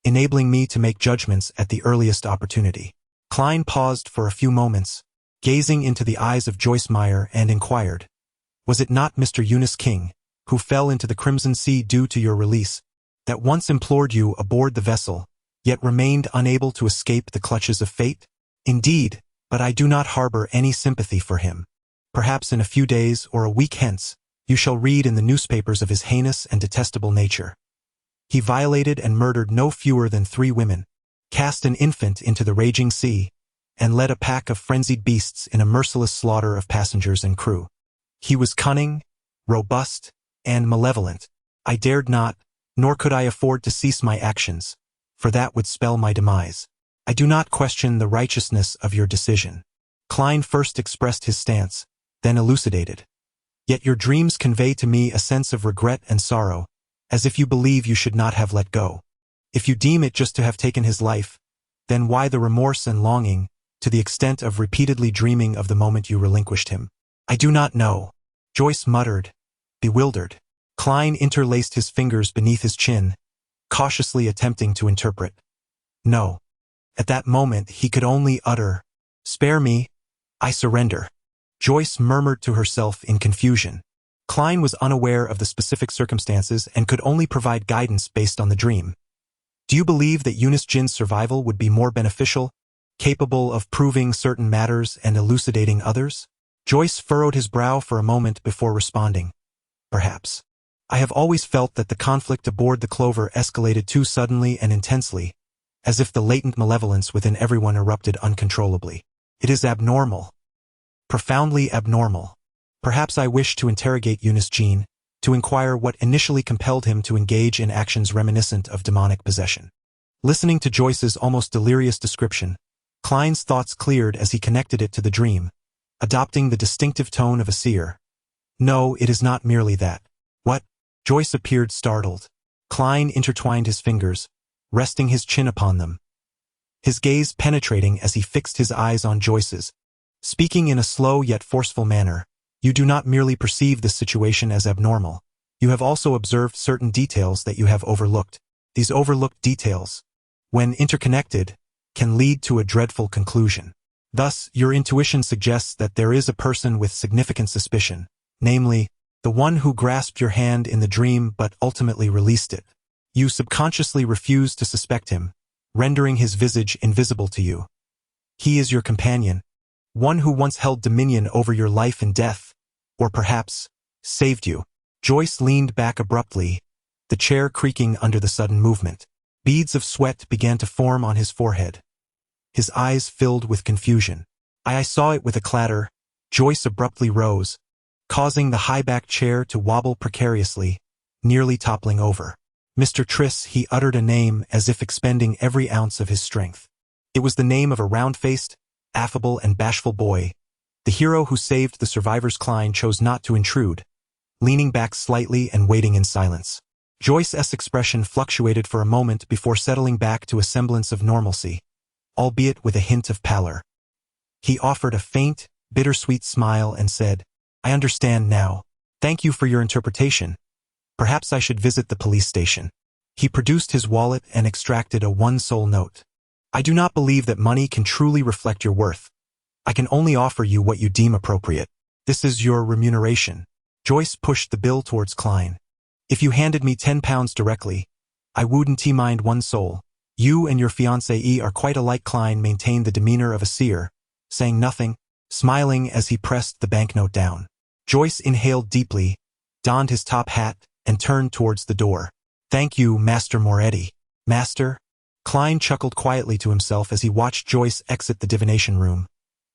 Speaker 2: enabling me to make judgments at the earliest opportunity. Klein paused for a few moments, gazing into the eyes of Joyce Meyer, and inquired, "Was it not Mr. Eunice King, who fell into the Crimson Sea due to your release, that once implored you aboard the vessel, yet remained unable to escape the clutches of fate?" "Indeed, but I do not harbor any sympathy for him. Perhaps in a few days or a week hence, you shall read in the newspapers of his heinous and detestable nature. He violated and murdered no fewer than 3 women, cast an infant into the raging sea, and led a pack of frenzied beasts in a merciless slaughter of passengers and crew. He was cunning, robust, and malevolent. I dared not, nor could I afford to cease my actions, for that would spell my demise. I do not question the righteousness of your decision." Klein first expressed his stance, then elucidated. "Yet your dreams convey to me a sense of regret and sorrow, as if you believe you should not have let go. If you deem it just to have taken his life, then why the remorse and longing, to the extent of repeatedly dreaming of the moment you relinquished him?" "I do not know," Joyce muttered, bewildered. Klein interlaced his fingers beneath his chin, cautiously attempting to interpret. "No." At that moment he could only utter, "Spare me, I surrender." Joyce murmured to herself in confusion. Klein was unaware of the specific circumstances and could only provide guidance based on the dream. "Do you believe that Eunice Jin's survival would be more beneficial, capable of proving certain matters and elucidating others?" Joyce furrowed his brow for a moment before responding. "Perhaps. I have always felt that the conflict aboard the Clover escalated too suddenly and intensely, as if the latent malevolence within everyone erupted uncontrollably. It is abnormal. Profoundly abnormal. Perhaps I wish to interrogate Eunice Jean, to inquire what initially compelled him to engage in actions reminiscent of demonic possession." Listening to Joyce's almost delirious description, Klein's thoughts cleared as he connected it to the dream, adopting the distinctive tone of a seer. "No, it is not merely that." "What?" Joyce appeared startled. Klein intertwined his fingers, resting his chin upon them, his gaze penetrating as he fixed his eyes on Joyce's, speaking in a slow yet forceful manner. "You do not merely perceive this situation as abnormal. You have also observed certain details that you have overlooked. These overlooked details, when interconnected, can lead to a dreadful conclusion. Thus, your intuition suggests that there is a person with significant suspicion, namely, the one who grasped your hand in the dream but ultimately released it. You subconsciously refuse to suspect him, rendering his visage invisible to you. He is your companion, one who once held dominion over your life and death, or perhaps, saved you." Joyce leaned back abruptly, the chair creaking under the sudden movement. Beads of sweat began to form on his forehead. His eyes filled with confusion. I saw it with a clatter. Joyce abruptly rose, causing the high-backed chair to wobble precariously, nearly toppling over. "Mr. Triss," he uttered a name as if expending every ounce of his strength. It was the name of a round-faced, affable and bashful boy. The hero who saved the survivors. Klein chose not to intrude, leaning back slightly and waiting in silence. Joyce's expression fluctuated for a moment before settling back to a semblance of normalcy, albeit with a hint of pallor. He offered a faint, bittersweet smile and said, "I understand now. Thank you for your interpretation. Perhaps I should visit the police station." He produced his wallet and extracted a one-sol note. "I do not believe that money can truly reflect your worth. I can only offer you what you deem appropriate. This is your remuneration." Joyce pushed the bill towards Klein. "If you handed me £10 directly, I wouldn't mind 1 sol. You and your fiancée are quite alike." Klein maintained the demeanor of a seer, saying nothing, smiling as he pressed the banknote down. Joyce inhaled deeply, donned his top hat, and turned towards the door. "Thank you, Master Moretti." "Master?" Klein chuckled quietly to himself as he watched Joyce exit the divination room,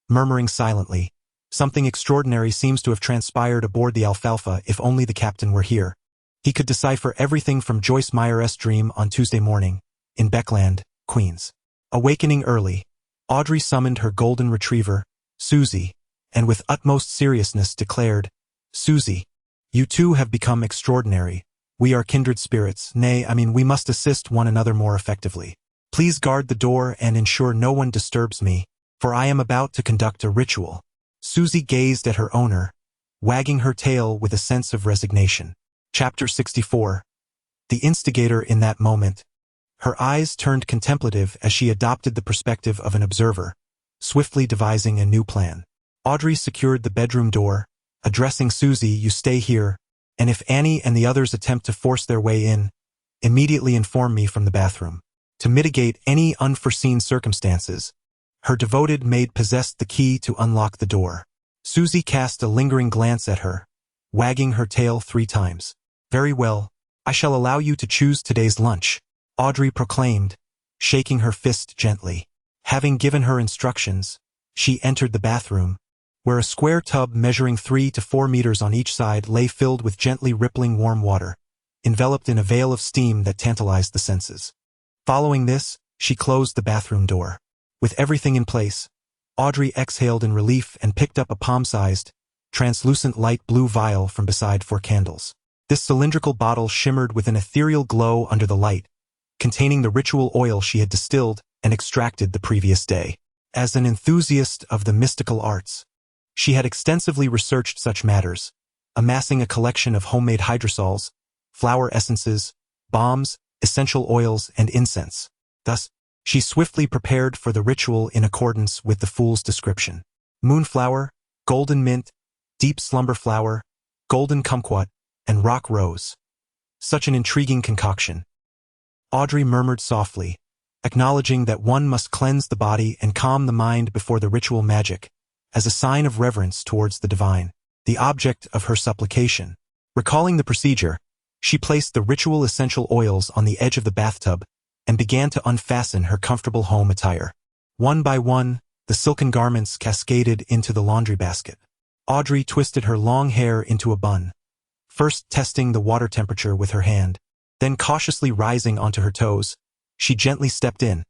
Speaker 2: murmuring silently, "Something extraordinary seems to have transpired aboard the Alfalfa. If only the captain were here." He could decipher everything from Joyce Meyer's dream on Tuesday morning, in Beckland, Queens. Awakening early, Audrey summoned her golden retriever, Susie, and with utmost seriousness declared, "Susie, you two have become extraordinary. We are kindred spirits, we must assist one another more effectively. Please guard the door and ensure no one disturbs me, for I am about to conduct a ritual." Susie gazed at her owner, wagging her tail with a sense of resignation. Chapter 64. The instigator in that moment. Her eyes turned contemplative as she adopted the perspective of an observer, swiftly devising a new plan. Audrey secured the bedroom door, addressing Susie, "You stay here, and if Annie and the others attempt to force their way in, immediately inform me from the bathroom." To mitigate any unforeseen circumstances, her devoted maid possessed the key to unlock the door. Susie cast a lingering glance at her, wagging her tail 3 times. "Very well, I shall allow you to choose today's lunch," Audrey proclaimed, shaking her fist gently. Having given her instructions, she entered the bathroom, where a square tub measuring 3 to 4 meters on each side lay filled with gently rippling warm water, enveloped in a veil of steam that tantalized the senses. Following this, she closed the bathroom door. With everything in place, Audrey exhaled in relief and picked up a palm-sized, translucent light blue vial from beside 4 candles. This cylindrical bottle shimmered with an ethereal glow under the light, containing the ritual oil she had distilled and extracted the previous day. As an enthusiast of the mystical arts, she had extensively researched such matters, amassing a collection of homemade hydrosols, flower essences, balms, essential oils, and incense. Thus, she swiftly prepared for the ritual in accordance with the fool's description. Moonflower, golden mint, deep slumber flower, golden kumquat, and rock rose. Such an intriguing concoction. Audrey murmured softly, acknowledging that one must cleanse the body and calm the mind before the ritual magic, as a sign of reverence towards the divine, the object of her supplication. Recalling the procedure, she placed the ritual essential oils on the edge of the bathtub and began to unfasten her comfortable home attire. One by one, the silken garments cascaded into the laundry basket. Audrey twisted her long hair into a bun, first testing the water temperature with her hand, then cautiously rising onto her toes. She gently stepped in,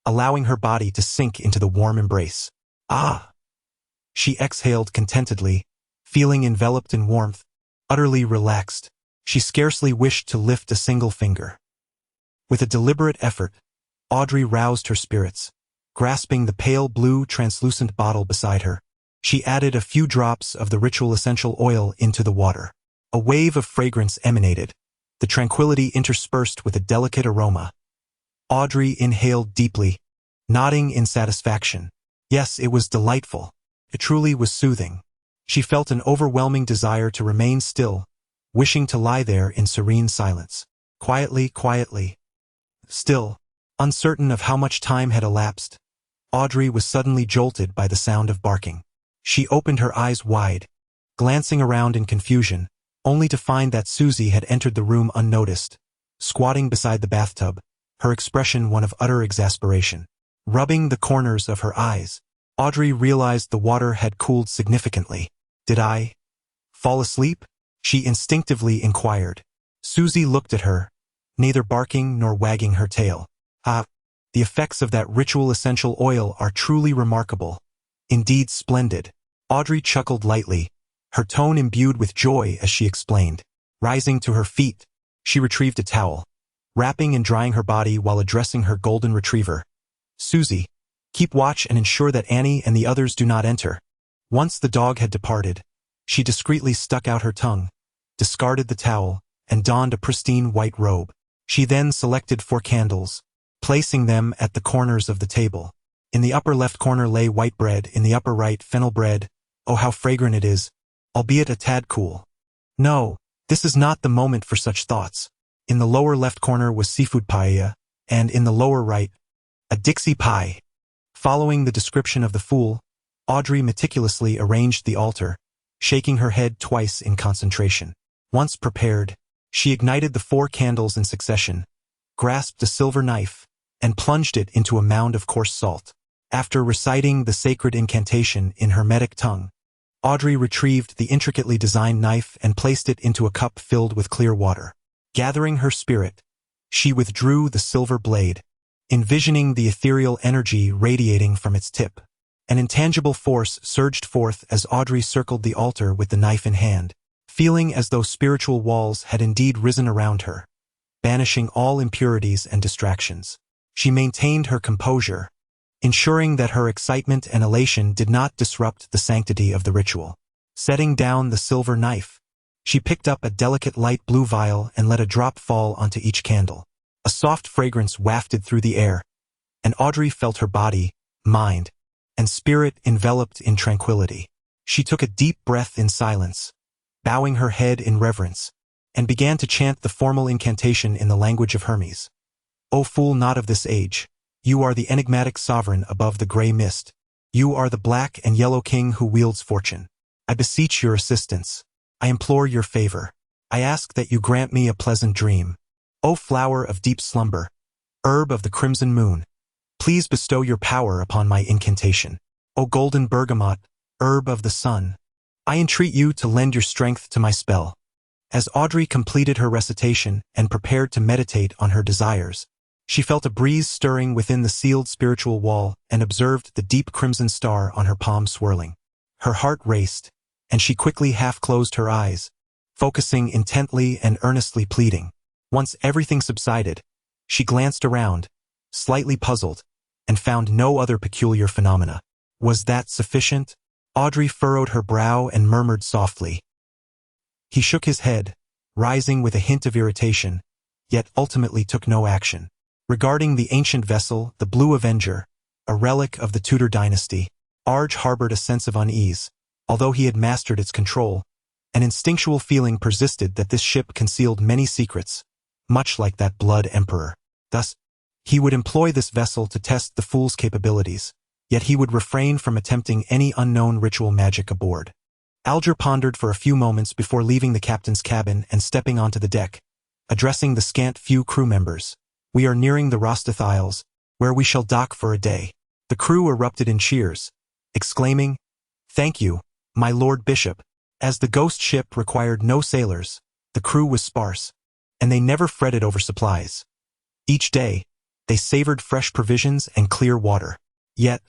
Speaker 2: allowing her body to sink into the warm embrace. "Ah!" She exhaled contentedly, feeling enveloped in warmth, utterly relaxed. She scarcely wished to lift a single finger. With a deliberate effort, Audrey roused her spirits. Grasping the pale blue translucent bottle beside her, she added a few drops of the ritual essential oil into the water. A wave of fragrance emanated, the tranquility interspersed with a delicate aroma. Audrey inhaled deeply, nodding in satisfaction. Yes, it was delightful. It truly was soothing. She felt an overwhelming desire to remain still, wishing to lie there in serene silence. Quietly. Still, uncertain of how much time had elapsed, Audrey was suddenly jolted by the sound of barking. She opened her eyes wide, glancing around in confusion, only to find that Susie had entered the room unnoticed, squatting beside the bathtub, her expression one of utter exasperation. Rubbing the corners of her eyes, Audrey realized the water had cooled significantly. "Did I fall asleep?" she instinctively inquired. Susie looked at her, neither barking nor wagging her tail. "Ah, the effects of that ritual essential oil are truly remarkable. Indeed splendid." Audrey chuckled lightly, her tone imbued with joy as she explained. Rising to her feet, she retrieved a towel, wrapping and drying her body while addressing her golden retriever. "Susie, keep watch and ensure that Annie and the others do not enter." Once the dog had departed, she discreetly stuck out her tongue, discarded the towel, and donned a pristine white robe. She then selected 4 candles, placing them at the corners of the table. In the upper left corner lay white bread, in the upper right fennel bread. Oh, how fragrant it is, albeit a tad cool. No, this is not the moment for such thoughts. In the lower left corner was seafood paella, and in the lower right, a Dixie pie. Following the description of the fool, Audrey meticulously arranged the altar, shaking her head twice in concentration. Once prepared, she ignited the 4 candles in succession, grasped a silver knife, and plunged it into a mound of coarse salt. After reciting the sacred incantation in Hermetic tongue, Audrey retrieved the intricately designed knife and placed it into a cup filled with clear water. Gathering her spirit, she withdrew the silver blade, envisioning the ethereal energy radiating from its tip. An intangible force surged forth as Audrey circled the altar with the knife in hand, feeling as though spiritual walls had indeed risen around her, banishing all impurities and distractions. She maintained her composure, ensuring that her excitement and elation did not disrupt the sanctity of the ritual. Setting down the silver knife, she picked up a delicate light blue vial and let a drop fall onto each candle. A soft fragrance wafted through the air, and Audrey felt her body, mind, and spirit enveloped in tranquility. She took a deep breath in silence, bowing her head in reverence, and began to chant the formal incantation in the language of Hermes. O fool not of this age, you are the enigmatic sovereign above the gray mist. You are the black and yellow king who wields fortune. I beseech your assistance. I implore your favor. I ask that you grant me a pleasant dream. O flower of deep slumber, herb of the crimson moon, please bestow your power upon my incantation. O golden bergamot, herb of the sun, I entreat you to lend your strength to my spell. As Audrey completed her recitation and prepared to meditate on her desires, she felt a breeze stirring within the sealed spiritual wall and observed the deep crimson star on her palm swirling. Her heart raced, and she quickly half-closed her eyes, focusing intently and earnestly pleading. Once everything subsided, she glanced around, slightly puzzled, and found no other peculiar phenomena. Was that sufficient? Audrey furrowed her brow and murmured softly. He shook his head, rising with a hint of irritation, yet ultimately took no action. Regarding the ancient vessel, the Blue Avenger, a relic of the Tudor dynasty, Arj harbored a sense of unease. Although he had mastered its control, an instinctual feeling persisted that this ship concealed many secrets, much like that Blood Emperor. Thus, he would employ this vessel to test the fool's capabilities, yet he would refrain from attempting any unknown ritual magic aboard. Alger pondered for a few moments before leaving the captain's cabin and stepping onto the deck, addressing the scant few crew members. We are nearing the Rosteth Isles, where we shall dock for a day. The crew erupted in cheers, exclaiming, "Thank you, my Lord Bishop." As the ghost ship required no sailors, the crew was sparse, and they never fretted over supplies. Each day, they savored fresh provisions and clear water. Yet,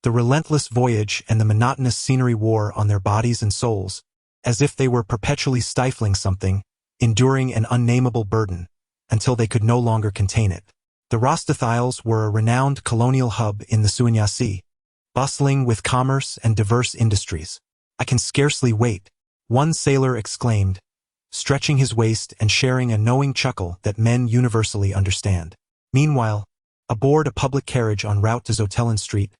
Speaker 2: the relentless voyage and the monotonous scenery wore on their bodies and souls, as if they were perpetually stifling something, enduring an unnameable burden, until they could no longer contain it. The Rosteth Isles were a renowned colonial hub in the Suanya Sea, bustling with commerce and diverse industries. "I can scarcely wait," one sailor exclaimed, stretching his waist and sharing a knowing chuckle that men universally understand. Meanwhile, aboard a public carriage en route to Zotellen Street,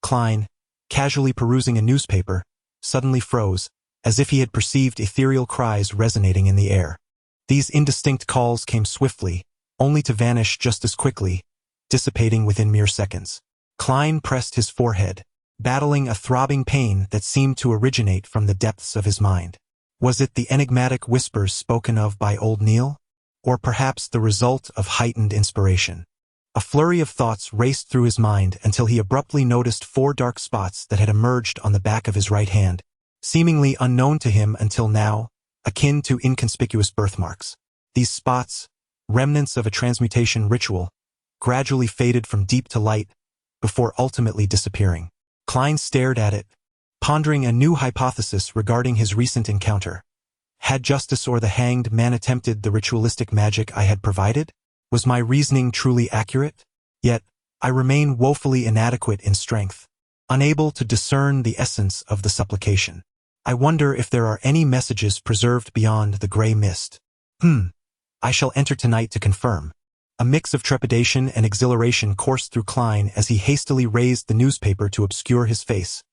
Speaker 2: Klein, casually perusing a newspaper, suddenly froze, as if he had perceived ethereal cries resonating in the air. These indistinct calls came swiftly, only to vanish just as quickly, dissipating within mere seconds. Klein pressed his forehead, battling a throbbing pain that seemed to originate from the depths of his mind. Was it the enigmatic whispers spoken of by old Neil? Or perhaps the result of heightened inspiration? A flurry of thoughts raced through his mind until he abruptly noticed 4 dark spots that had emerged on the back of his right hand, seemingly unknown to him until now, akin to inconspicuous birthmarks. These spots, remnants of a transmutation ritual, gradually faded from deep to light, before ultimately disappearing. Klein stared at it, pondering a new hypothesis regarding his recent encounter. Had justice or the hanged man attempted the ritualistic magic I had provided? Was my reasoning truly accurate? Yet, I remain woefully inadequate in strength, unable to discern the essence of the supplication. I wonder if there are any messages preserved beyond the gray mist. I shall enter tonight to confirm. A mix of trepidation and exhilaration coursed through Klein as he hastily raised the newspaper to obscure his face,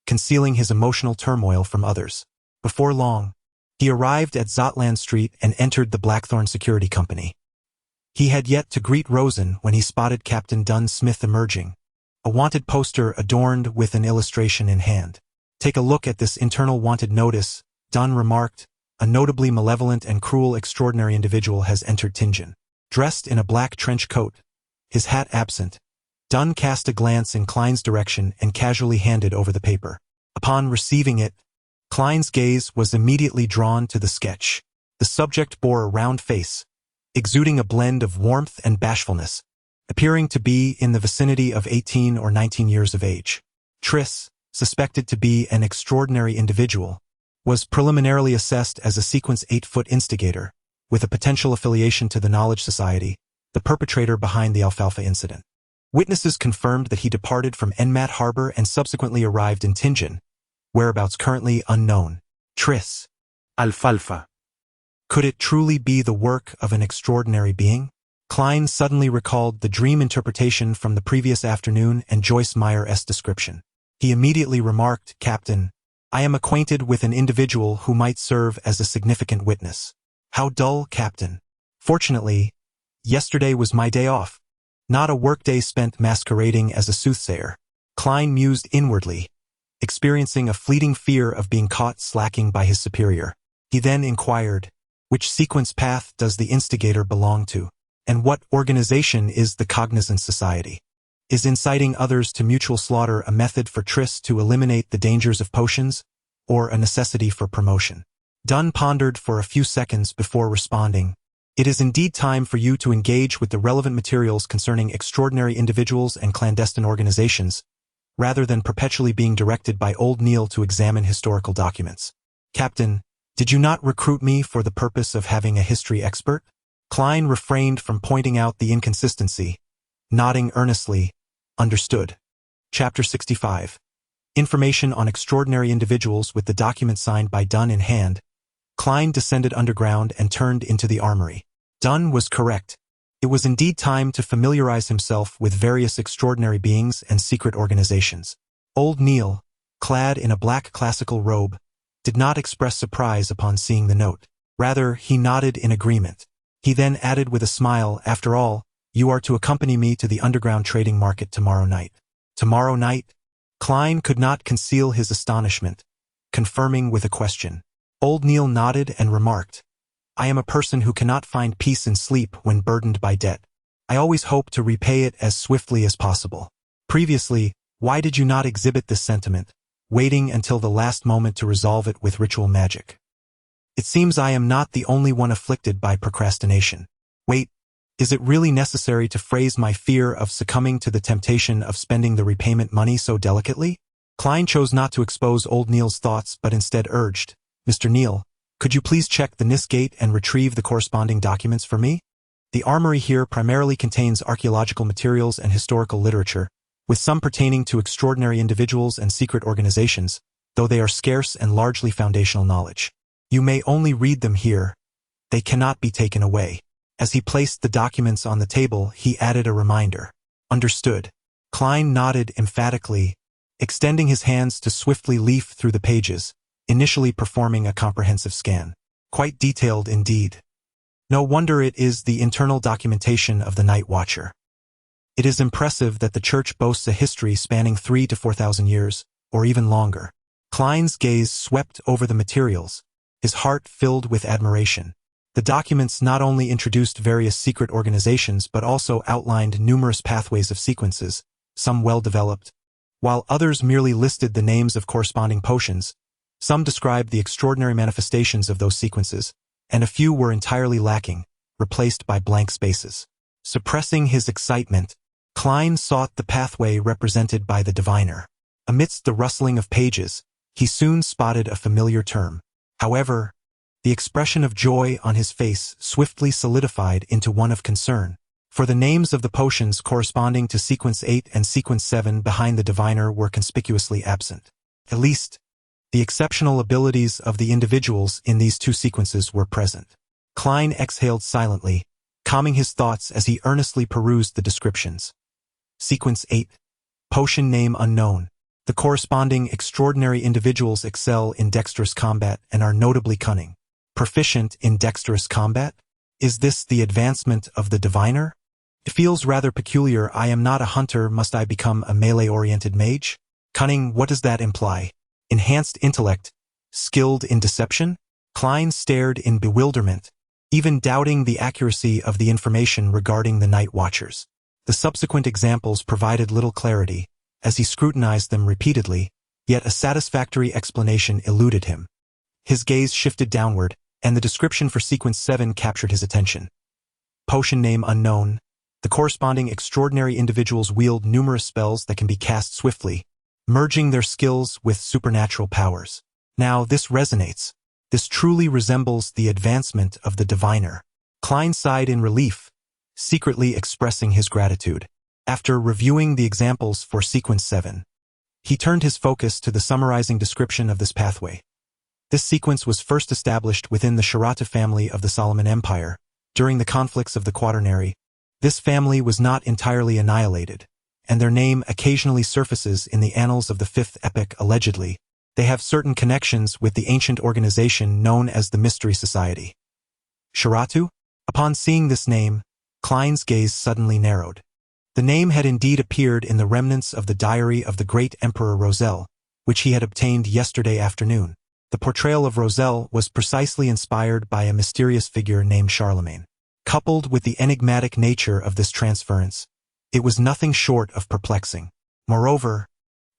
Speaker 2: concealing his emotional turmoil from others. Before long, he arrived at Zotland Street and entered the Blackthorn Security Company. He had yet to greet Rosen when he spotted Captain Dunn Smith emerging, a wanted poster adorned with an illustration in hand. "Take a look at this internal wanted notice," Dunn remarked. "A notably malevolent and cruel extraordinary individual has entered Tingen." Dressed in a black trench coat, his hat absent, Dunn cast a glance in Klein's direction and casually handed over the paper. Upon receiving it, Klein's gaze was immediately drawn to the sketch. The subject bore a round face, exuding a blend of warmth and bashfulness, appearing to be in the vicinity of 18 or 19 years of age. Triss, suspected to be an extraordinary individual, was preliminarily assessed as a Sequence 8-foot instigator, with a potential affiliation to the Knowledge Society, the perpetrator behind the Alfalfa incident. Witnesses confirmed that he departed from Enmat Harbor and subsequently arrived in Tingen, whereabouts currently unknown. Triss.
Speaker 3: Alfalfa.
Speaker 2: Could it truly be the work of an extraordinary being? Klein suddenly recalled the dream interpretation from the previous afternoon and Joyce Meyer's description. He immediately remarked, "Captain, I am acquainted with an individual who might serve as a significant witness." "How dull, Captain. Fortunately, yesterday was my day off. Not a workday spent masquerading as a soothsayer." Klein mused inwardly, experiencing a fleeting fear of being caught slacking by his superior. He then inquired, "Which sequence path does the instigator belong to? And what organization is the Cognizant Society? Is inciting others to mutual slaughter a method for Triss to eliminate the dangers of potions, or a necessity for promotion?" Dunn pondered for a few seconds before responding, "It is indeed time for you to engage with the relevant materials concerning extraordinary individuals and clandestine organizations, rather than perpetually being directed by Old Neil to examine historical documents. Captain, did you not recruit me for the purpose of having a history expert?" Klein refrained from pointing out the inconsistency, nodding earnestly, "Understood." Chapter 65. Information on extraordinary individuals. With the document signed by Dunn in hand, Klein descended underground and turned into the armory. Dunn was correct. It was indeed time to familiarize himself with various extraordinary beings and secret organizations. Old Neil, clad in a black classical robe, did not express surprise upon seeing the note. Rather, he nodded in agreement. He then added with a smile, "After all, you are to accompany me to the underground trading market tomorrow night." Tomorrow night? Klein could not conceal his astonishment, confirming with a question. Old Neil nodded and remarked, "I am a person who cannot find peace and sleep when burdened by debt. I always hope to repay it as swiftly as possible. Previously, why did you not exhibit this sentiment, waiting until the last moment to resolve it with ritual magic? It seems I am not the only one afflicted by procrastination. Wait, is it really necessary to phrase my fear of succumbing to the temptation of spending the repayment money so delicately?" Klein chose not to expose Old Neil's thoughts but instead urged, "Mr. Neil, could you please check the NIS gate and retrieve the corresponding documents for me? The armory here primarily contains archaeological materials and historical literature, with some pertaining to extraordinary individuals and secret organizations, though they are scarce and largely foundational knowledge. You may only read them here. They cannot be taken away." As he placed the documents on the table, he added a reminder. "Understood." Klein nodded emphatically, extending his hands to swiftly leaf through the pages, initially performing a comprehensive scan. Quite detailed indeed. No wonder it is the internal documentation of the Night Watcher. It is impressive that the church boasts a history spanning 3,000 to 4,000 years, or even longer. Klein's gaze swept over the materials, his heart filled with admiration. The documents not only introduced various secret organizations but also outlined numerous pathways of sequences, some well-developed, while others merely listed the names of corresponding potions. Some described the extraordinary manifestations of those sequences, and a few were entirely lacking, replaced by blank spaces. Suppressing his excitement, Klein sought the pathway represented by the diviner. Amidst the rustling of pages, he soon spotted a familiar term. However, the expression of joy on his face swiftly solidified into one of concern, for the names of the potions corresponding to Sequence 8 and Sequence 7 behind the diviner were conspicuously absent. At least, the exceptional abilities of the individuals in these two sequences were present. Klein exhaled silently, calming his thoughts as he earnestly perused the descriptions. Sequence 8. Potion name unknown. The corresponding extraordinary individuals excel in dexterous combat and are notably cunning. Proficient in dexterous combat? Is this the advancement of the diviner? It feels rather peculiar. I am not a hunter. Must I become a melee-oriented mage? Cunning, what does that imply? Enhanced intellect? Skilled in deception? Klein stared in bewilderment, even doubting the accuracy of the information regarding the Night Watchers. The subsequent examples provided little clarity, as he scrutinized them repeatedly, yet a satisfactory explanation eluded him. His gaze shifted downward, and the description for Sequence 7 captured his attention. potion name unknown. The corresponding extraordinary individuals wield numerous spells that can be cast swiftly, merging their skills with supernatural powers. Now, this resonates. This truly resembles the advancement of the diviner. Klein sighed in relief, secretly expressing his gratitude. After reviewing the examples for Sequence 7, he turned his focus to the summarizing description of this pathway. This sequence was first established within the Sharata family of the Solomon Empire. During the conflicts of the Quaternary, this family was not entirely annihilated, and their name occasionally surfaces in the annals of the Fifth Epoch allegedly. They have certain connections with the ancient organization known as the Mystery Society. Sharatu? Upon seeing this name, Klein's gaze suddenly narrowed. The name had indeed appeared in the remnants of the diary of the great Emperor Roselle, which he had obtained yesterday afternoon. The portrayal of Roselle was precisely inspired by a mysterious figure named Charlemagne. Coupled with the enigmatic nature of this transference, it was nothing short of perplexing. Moreover,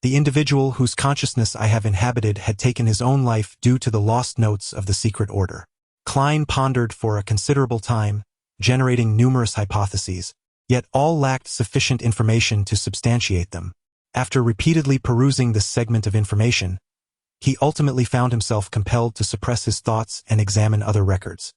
Speaker 2: the individual whose consciousness I have inhabited had taken his own life due to the lost notes of the secret order. Klein pondered for a considerable time, generating numerous hypotheses, yet all lacked sufficient information to substantiate them. After repeatedly perusing this segment of information, he ultimately found himself compelled to suppress his thoughts and examine other records.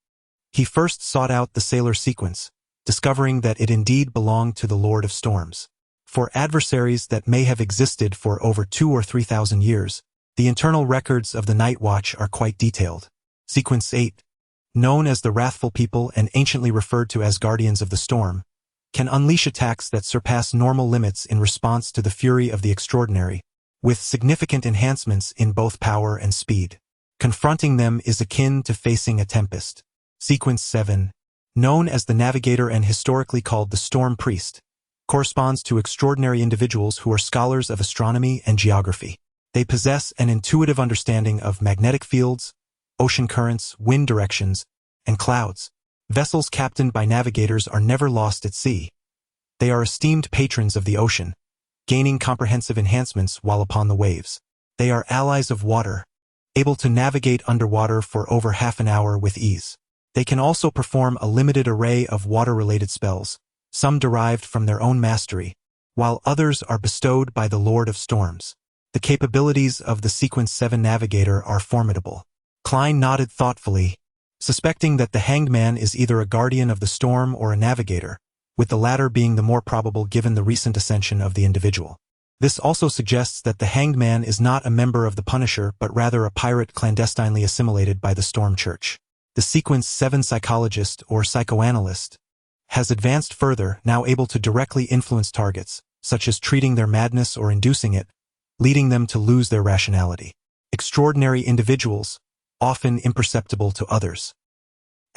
Speaker 2: He first sought out the Sailor sequence, discovering that it indeed belonged to the Lord of Storms. For adversaries that may have existed for over 2,000 or 3,000 years, the internal records of the Night Watch are quite detailed. Sequence 8, known as the Wrathful People and anciently referred to as Guardians of the Storm, can unleash attacks that surpass normal limits in response to the fury of the extraordinary, with significant enhancements in both power and speed. Confronting them is akin to facing a tempest. Sequence 7, known as the Navigator and historically called the Storm Priest, corresponds to extraordinary individuals who are scholars of astronomy and geography. They possess an intuitive understanding of magnetic fields, ocean currents, wind directions, and clouds. Vessels captained by navigators are never lost at sea. They are esteemed patrons of the ocean, gaining comprehensive enhancements while upon the waves. They are allies of water, able to navigate underwater for over half an hour with ease. They can also perform a limited array of water-related spells, some derived from their own mastery, while others are bestowed by the Lord of Storms. The capabilities of the Sequence 7 Navigator are formidable. Klein nodded thoughtfully, suspecting that the Hanged Man is either a guardian of the storm or a navigator, with the latter being the more probable given the recent ascension of the individual. This also suggests that the Hanged Man is not a member of the Punisher but rather a pirate clandestinely assimilated by the Storm Church. The Sequence 7 psychologist or psychoanalyst has advanced further, now able to directly influence targets, such as treating their madness or inducing it, leading them to lose their rationality. Extraordinary individuals, often imperceptible to others.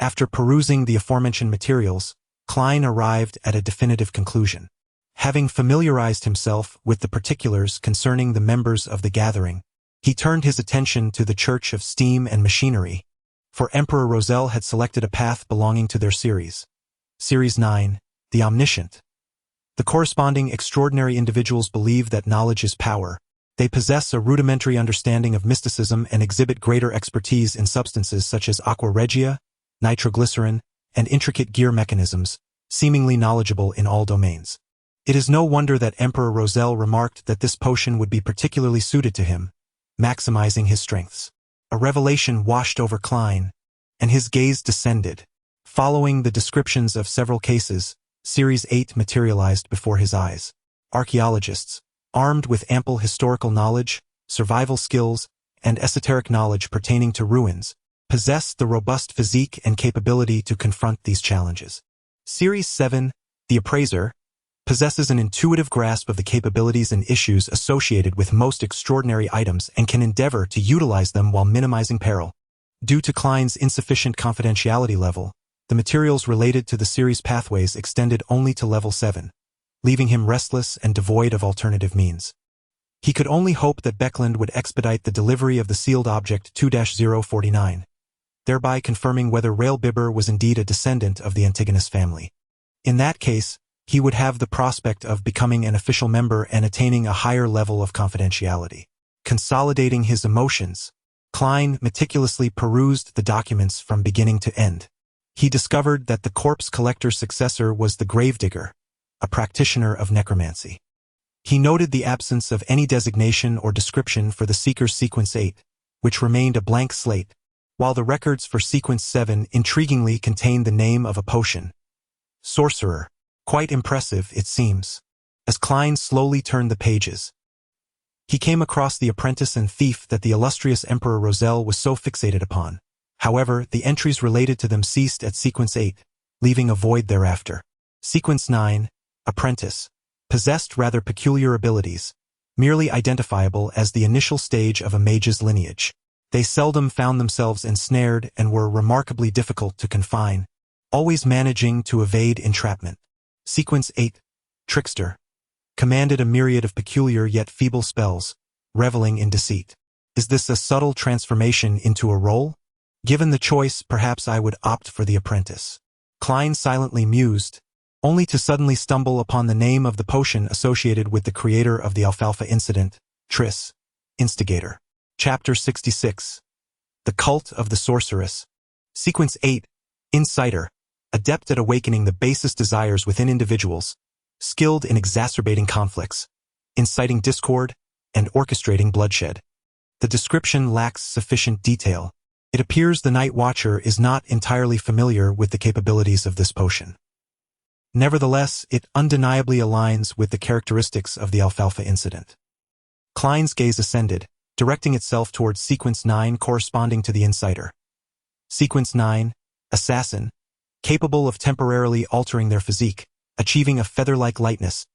Speaker 2: After perusing the aforementioned materials, Klein arrived at a definitive conclusion. Having familiarized himself with the particulars concerning the members of the gathering, he turned his attention to the Church of Steam and Machinery, for Emperor Roselle had selected a path belonging to their series. Series 9, the Omniscient. The corresponding extraordinary individuals believe that knowledge is power. They possess a rudimentary understanding of mysticism and exhibit greater expertise in substances such as aqua regia, nitroglycerin, and intricate gear mechanisms, seemingly knowledgeable in all domains. It is no wonder that Emperor Roselle remarked that this potion would be particularly suited to him, maximizing his strengths. A revelation washed over Klein, and his gaze descended. Following the descriptions of several cases, Series 8 materialized before his eyes. Archaeologists, armed with ample historical knowledge, survival skills, and esoteric knowledge pertaining to ruins, possess the robust physique and capability to confront these challenges. Series 7, the Appraiser, possesses an intuitive grasp of the capabilities and issues associated with most extraordinary items and can endeavor to utilize them while minimizing peril. Due to Klein's insufficient confidentiality level, the materials related to the series pathways extended only to level 7, leaving him restless and devoid of alternative means. He could only hope that Beckland would expedite the delivery of the sealed object 2-049, thereby confirming whether Railbibber was indeed a descendant of the Antigonus family. In that case, he would have the prospect of becoming an official member and attaining a higher level of confidentiality. Consolidating his emotions, Klein meticulously perused the documents from beginning to end. he discovered that the corpse collector's successor was the gravedigger, a practitioner of necromancy. He noted the absence of any designation or description for the seeker's Sequence 8, which remained a blank slate, while the records for Sequence 7 intriguingly contained the name of a potion. Sorcerer. Quite impressive, it seems. As Klein slowly turned the pages, he came across the apprentice and thief that the illustrious Emperor Roselle was so fixated upon. However, the entries related to them ceased at Sequence 8, leaving a void thereafter. Sequence 9, Apprentice, possessed rather peculiar abilities, merely identifiable as the initial stage of a mage's lineage. They seldom found themselves ensnared and were remarkably difficult to confine, always managing to evade entrapment. Sequence 8, Trickster, commanded a myriad of peculiar yet feeble spells, reveling in deceit. Is this a subtle transformation into a role? Given the choice, perhaps I would opt for the apprentice. Klein silently mused, only to suddenly stumble upon the name of the potion associated with the creator of the Alfalfa incident, Triss, Instigator. Chapter 66. The Cult of the Sorceress. Sequence 8, Insider, adept at awakening the basest desires within individuals, skilled in exacerbating conflicts, inciting discord, and orchestrating bloodshed. The description lacks sufficient detail. It appears the Night Watcher is not entirely familiar with the capabilities of this potion. Nevertheless, it undeniably aligns with the characteristics of the Alfalfa incident. Klein's gaze ascended, directing itself towards Sequence 9 corresponding to the Insider. Sequence 9, Assassin, capable of temporarily altering their physique, achieving a feather-like lightness,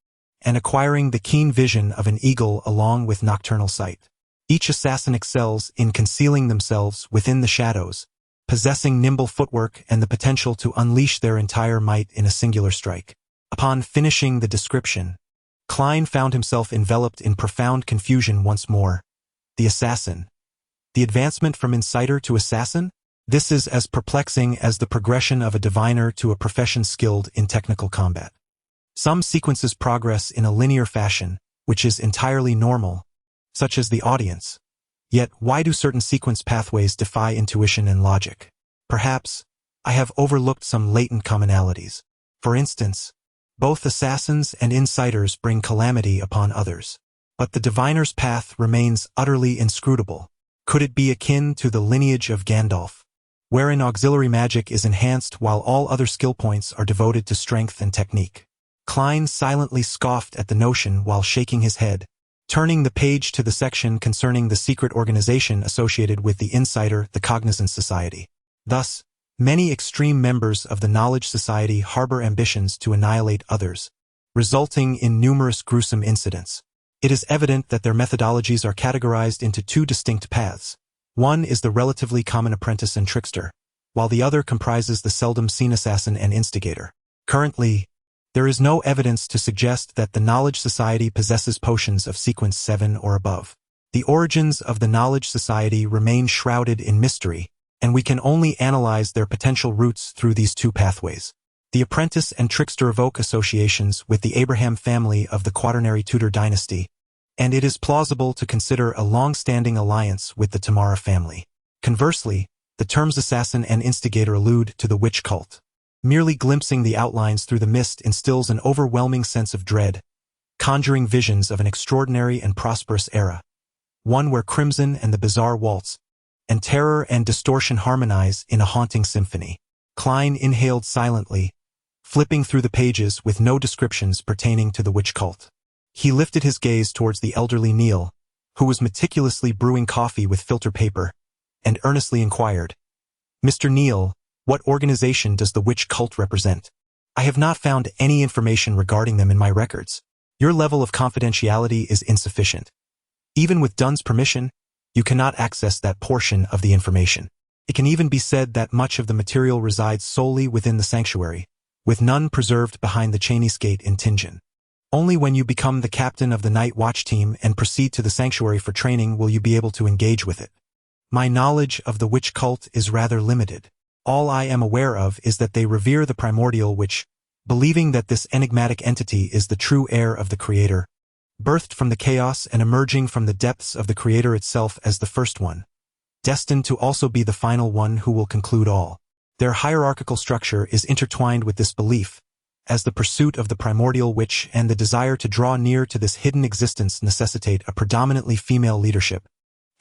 Speaker 2: and acquiring the keen vision of an eagle along with nocturnal sight. Each assassin excels in concealing themselves within the shadows, possessing nimble footwork and the potential to unleash their entire might in a singular strike. Upon finishing the description, Klein found himself enveloped in profound confusion once more. The assassin. The advancement from insider to assassin? This is as perplexing as the progression of a diviner to a profession skilled in technical combat. Some sequences progress in a linear fashion, which is entirely normal, such as the audience. Yet, why do certain sequence pathways defy intuition and logic? Perhaps, I have overlooked some latent commonalities. For instance, both assassins and insiders bring calamity upon others. But the diviner's path remains utterly inscrutable. Could it be akin to the lineage of Gandalf, wherein auxiliary magic is enhanced while all other skill points are devoted to strength and technique? Klein silently scoffed at the notion while shaking his head, turning the page to the section concerning the secret organization associated with the Insider, the Cognizance Society. Thus, many extreme members of the Knowledge Society harbor ambitions to annihilate others, resulting in numerous gruesome incidents. It is evident that their methodologies are categorized into two distinct paths. One is the relatively common apprentice and trickster, while the other comprises the seldom seen assassin and instigator. Currently, there is no evidence to suggest that the Knowledge Society possesses potions of Sequence 7 or above. The origins of the Knowledge Society remain shrouded in mystery, and we can only analyze their potential roots through these two pathways. The apprentice and trickster evoke associations with the Abraham family of the Quaternary Tudor dynasty, and it is plausible to consider a long-standing alliance with the Tamara family. Conversely, the terms assassin and instigator allude to the witch cult. Merely glimpsing the outlines through the mist instills an overwhelming sense of dread, conjuring visions of an extraordinary and prosperous era, one where crimson and the bizarre waltz, and terror and distortion harmonize in a haunting symphony. Klein inhaled silently, flipping through the pages with no descriptions pertaining to the witch cult. He lifted his gaze towards the elderly Neil, who was meticulously brewing coffee with filter paper, and earnestly inquired, "Mr. Neil, what organization does the witch cult represent? I have not found any information regarding them in my records. Your level of confidentiality is insufficient. Even with Dunn's permission, you cannot access that portion of the information. It can even be said that much of the material resides solely within the sanctuary, with none preserved behind the Cheney's Gate in Tingen. Only when you become the captain of the Night Watch team and proceed to the sanctuary for training will you be able to engage with it. My knowledge of the witch cult is rather limited. All I am aware of is that they revere the primordial witch, believing that this enigmatic entity is the true heir of the Creator, birthed from the chaos and emerging from the depths of the Creator itself as the first one, destined to also be the final one who will conclude all. Their hierarchical structure is intertwined with this belief, as the pursuit of the primordial witch and the desire to draw near to this hidden existence necessitate a predominantly female leadership,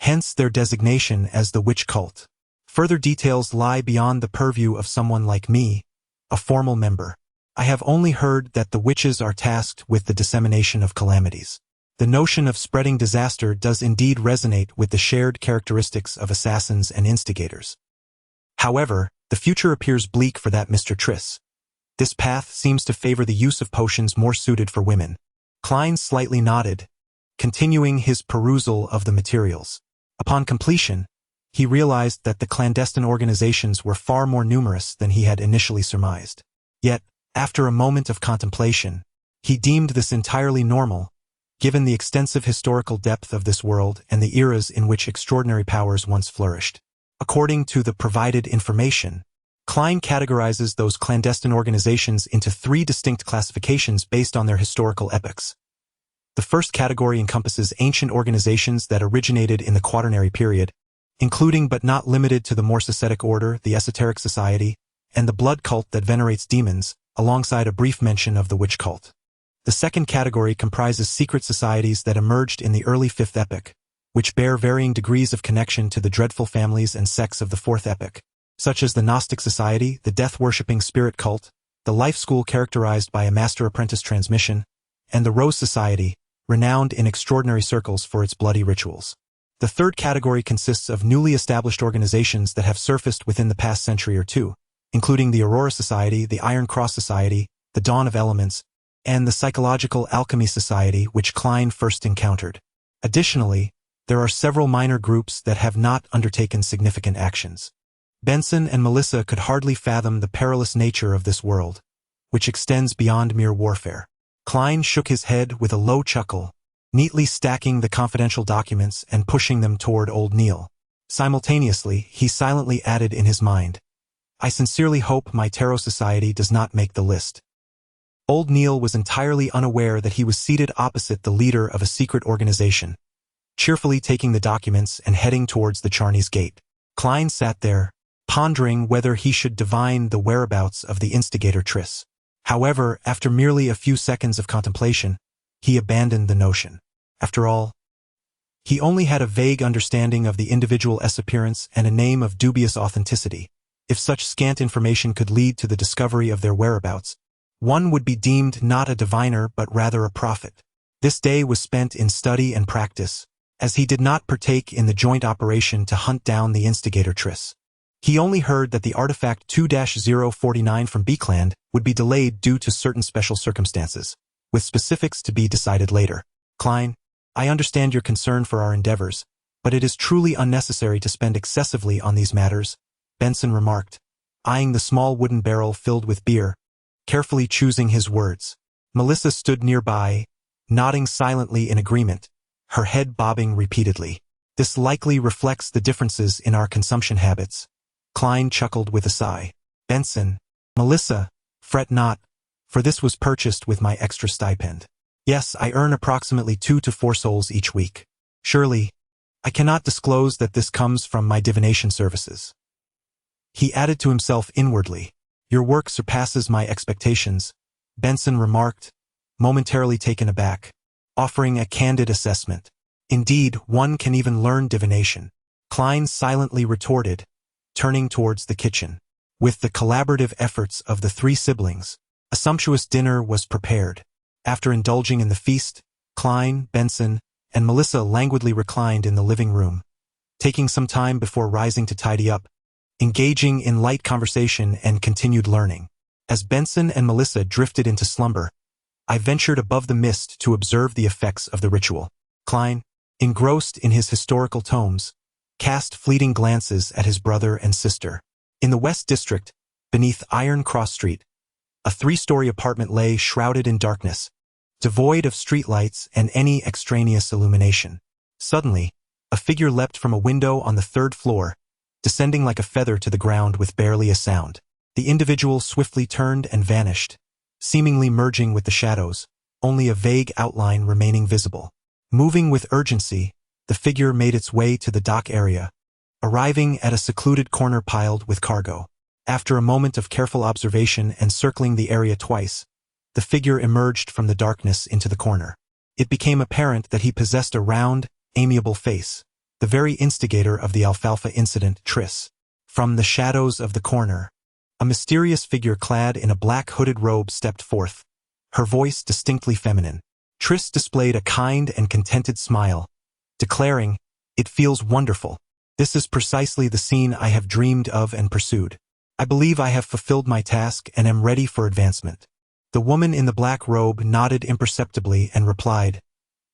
Speaker 2: hence their designation as the witch cult. Further details lie beyond the purview of someone like me, a formal member. I have only heard that the witches are tasked with the dissemination of calamities. The notion of spreading disaster does indeed resonate with the shared characteristics of assassins and instigators. However, the future appears bleak for that Mr. Triss. This path seems to favor the use of potions more suited for women. Klein slightly nodded, continuing his perusal of the materials. Upon completion, he realized that the clandestine organizations were far more numerous than he had initially surmised. Yet, after a moment of contemplation, he deemed this entirely normal, given the extensive historical depth of this world and the eras in which extraordinary powers once flourished. According to the provided information, Klein categorizes those clandestine organizations into 3 distinct classifications based on their historical epochs. The first category encompasses ancient organizations that originated in the Quaternary period, including but not limited to the Morse-ascetic order, the Esoteric Society, and the blood cult that venerates demons, alongside a brief mention of the witch cult. The second category comprises secret societies that emerged in the early 5th epoch, which bear varying degrees of connection to the dreadful families and sects of the 4th epoch, such as the Gnostic Society, the death-worshipping spirit cult, the life school characterized by a master-apprentice transmission, and the Rose Society, renowned in extraordinary circles for its bloody rituals. The third category consists of newly established organizations that have surfaced within the past century or two, including the Aurora Society, the Iron Cross Society, the Dawn of Elements, and the Psychological Alchemy Society, which Klein first encountered. Additionally, there are several minor groups that have not undertaken significant actions. Benson and Melissa could hardly fathom the perilous nature of this world, which extends beyond mere warfare. Klein shook his head with a low chuckle, neatly stacking the confidential documents and pushing them toward old Neil. Simultaneously, he silently added in his mind, "I sincerely hope my Tarot Society does not make the list." Old Neil was entirely unaware that he was seated opposite the leader of a secret organization, cheerfully taking the documents and heading towards the Charney's gate. Klein sat there, pondering whether he should divine the whereabouts of the instigator Triss. However, after merely a few seconds of contemplation, he abandoned the notion. After all, he only had a vague understanding of the individual's appearance and a name of dubious authenticity. If such scant information could lead to the discovery of their whereabouts, one would be deemed not a diviner but rather a prophet. This day was spent in study and practice, as he did not partake in the joint operation to hunt down the instigator Triss. He only heard that the artifact 2-049 from Beakland would be delayed due to certain special circumstances, with specifics to be decided later. "Klein, I understand your concern for our endeavors, but it is truly unnecessary to spend excessively on these matters," Benson remarked, eyeing the small wooden barrel filled with beer, carefully choosing his words. Melissa stood nearby, nodding silently in agreement, her head bobbing repeatedly. "This likely reflects the differences in our consumption habits," Klein chuckled with a sigh. "Benson, Melissa, fret not, for this was purchased with my extra stipend. Yes, I earn approximately 2 to 4 souls each week. Surely, I cannot disclose that this comes from my divination services." He added to himself inwardly, "Your work surpasses my expectations," Benson remarked, momentarily taken aback, offering a candid assessment. "Indeed, one can even learn divination," Klein silently retorted, turning towards the kitchen. With the collaborative efforts of the 3 siblings, a sumptuous dinner was prepared. After indulging in the feast, Klein, Benson, and Melissa languidly reclined in the living room, taking some time before rising to tidy up, engaging in light conversation and continued learning. As Benson and Melissa drifted into slumber, I ventured above the mist to observe the effects of the ritual. Klein, engrossed in his historical tomes, cast fleeting glances at his brother and sister. In the West District, beneath Iron Cross Street, a 3-story apartment lay shrouded in darkness, devoid of streetlights and any extraneous illumination. Suddenly, a figure leapt from a window on the 3rd floor, descending like a feather to the ground with barely a sound. The individual swiftly turned and vanished, seemingly merging with the shadows, only a vague outline remaining visible. Moving with urgency, the figure made its way to the dock area, arriving at a secluded corner piled with cargo. After a moment of careful observation and circling the area twice, the figure emerged from the darkness into the corner. It became apparent that he possessed a round, amiable face, the very instigator of the alfalfa incident, Triss. From the shadows of the corner, a mysterious figure clad in a black hooded robe stepped forth, her voice distinctly feminine. Triss displayed a kind and contented smile, declaring, "It feels wonderful. This is precisely the scene I have dreamed of and pursued. I believe I have fulfilled my task and am ready for advancement." The woman in the black robe nodded imperceptibly and replied,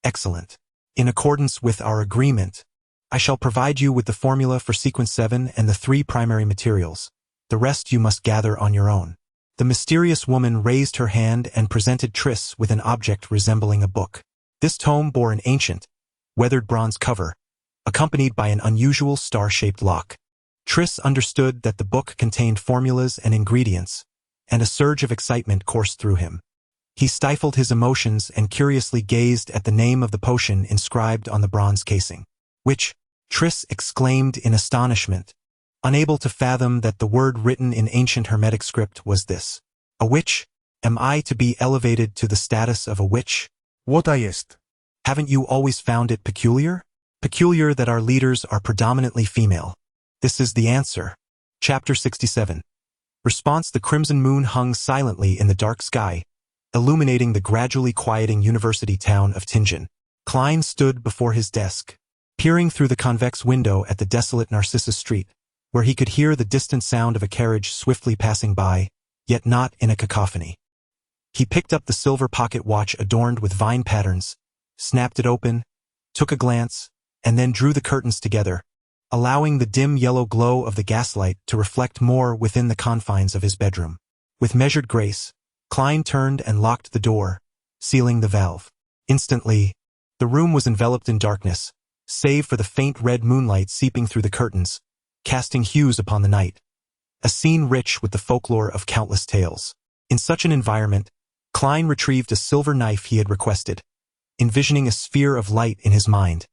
Speaker 2: "Excellent. In accordance with our agreement, I shall provide you with the formula for Sequence 7 and the 3 primary materials. The rest you must gather on your own." The mysterious woman raised her hand and presented Triss with an object resembling a book. This tome bore an ancient, weathered bronze cover, accompanied by an unusual star-shaped lock. Triss understood that the book contained formulas and ingredients, and a surge of excitement coursed through him. He stifled his emotions and curiously gazed at the name of the potion inscribed on the bronze casing. "Which?" Triss exclaimed in astonishment, unable to fathom that the word written in ancient Hermetic script was this. "A witch? Am I to be elevated to the status of a witch?"
Speaker 1: What ist?
Speaker 2: "Haven't you always found it peculiar? Peculiar that our leaders are predominantly female. This is the answer." Chapter 67. Response. The crimson moon hung silently in the dark sky, illuminating the gradually quieting university town of Tingen. Klein stood before his desk, peering through the convex window at the desolate Narcissus Street, where he could hear the distant sound of a carriage swiftly passing by, yet not in a cacophony. He picked up the silver pocket watch adorned with vine patterns, snapped it open, took a glance, and then drew the curtains together, allowing the dim yellow glow of the gaslight to reflect more within the confines of his bedroom. With measured grace, Klein turned and locked the door, sealing the valve. Instantly, the room was enveloped in darkness, save for the faint red moonlight seeping through the curtains, casting hues upon the night. A scene rich with the folklore of countless tales. In such an environment, Klein retrieved a silver knife he had requested, envisioning a sphere of light in his mind,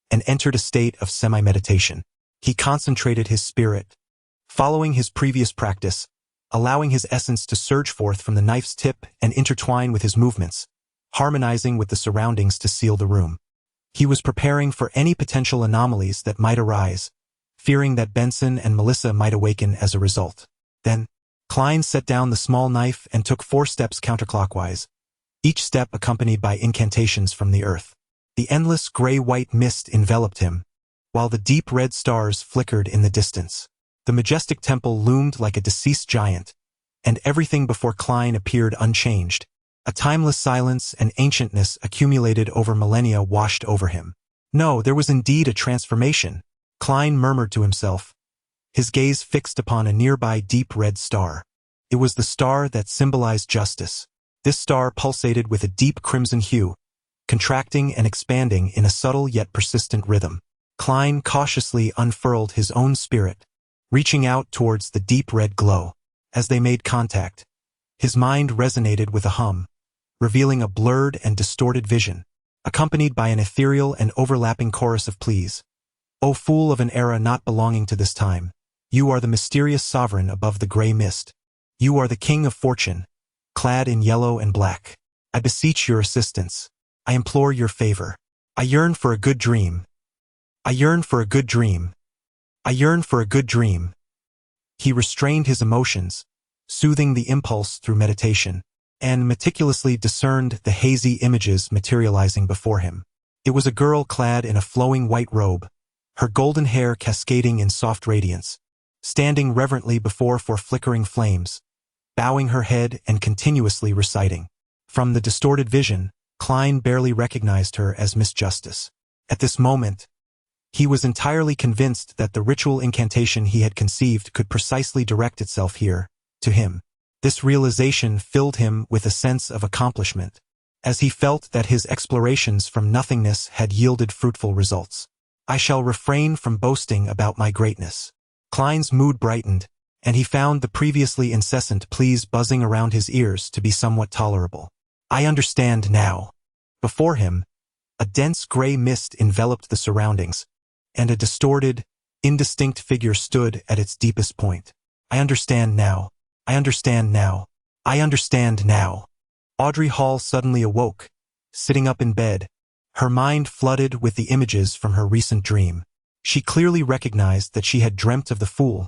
Speaker 2: and entered a state of semi-meditation. He concentrated his spirit, following his previous practice, allowing his essence to surge forth from the knife's tip and intertwine with his movements, harmonizing with the surroundings to seal the room. He was preparing for any potential anomalies that might arise, fearing that Benson and Melissa might awaken as a result. Then, Klein set down the small knife and took 4 steps counterclockwise, each step accompanied by incantations from the earth. The endless gray-white mist enveloped him, while the deep red stars flickered in the distance. The majestic temple loomed like a deceased giant, and everything before Klein appeared unchanged. A timeless silence and ancientness accumulated over millennia washed over him. No, there was indeed a transformation, Klein murmured to himself, his gaze fixed upon a nearby deep red star. It was the star that symbolized justice. This star pulsated with a deep crimson hue, contracting and expanding in a subtle yet persistent rhythm. Klein cautiously unfurled his own spirit, reaching out towards the deep red glow. As they made contact, his mind resonated with a hum, revealing a blurred and distorted vision, accompanied by an ethereal and overlapping chorus of pleas. "O fool of an era not belonging to this time, you are the mysterious sovereign above the gray mist. You are the king of fortune, clad in yellow and black. I beseech your assistance. I implore your favor. I yearn for a good dream. I yearn for a good dream. I yearn for a good dream." He restrained his emotions, soothing the impulse through meditation, and meticulously discerned the hazy images materializing before him. It was a girl clad in a flowing white robe, her golden hair cascading in soft radiance, standing reverently before 4 flickering flames, bowing her head and continuously reciting. From the distorted vision, Klein barely recognized her as Miss Justice. At this moment, he was entirely convinced that the ritual incantation he had conceived could precisely direct itself here, to him. This realization filled him with a sense of accomplishment, as he felt that his explorations from nothingness had yielded fruitful results. "I shall refrain from boasting about my greatness." Klein's mood brightened, and he found the previously incessant pleas buzzing around his ears to be somewhat tolerable. "I understand now." Before him, a dense gray mist enveloped the surroundings, and a distorted, indistinct figure stood at its deepest point. I understand now. I understand now. I understand now. Audrey Hall suddenly awoke, sitting up in bed, her mind flooded with the images from her recent dream. She clearly recognized that she had dreamt of the Fool,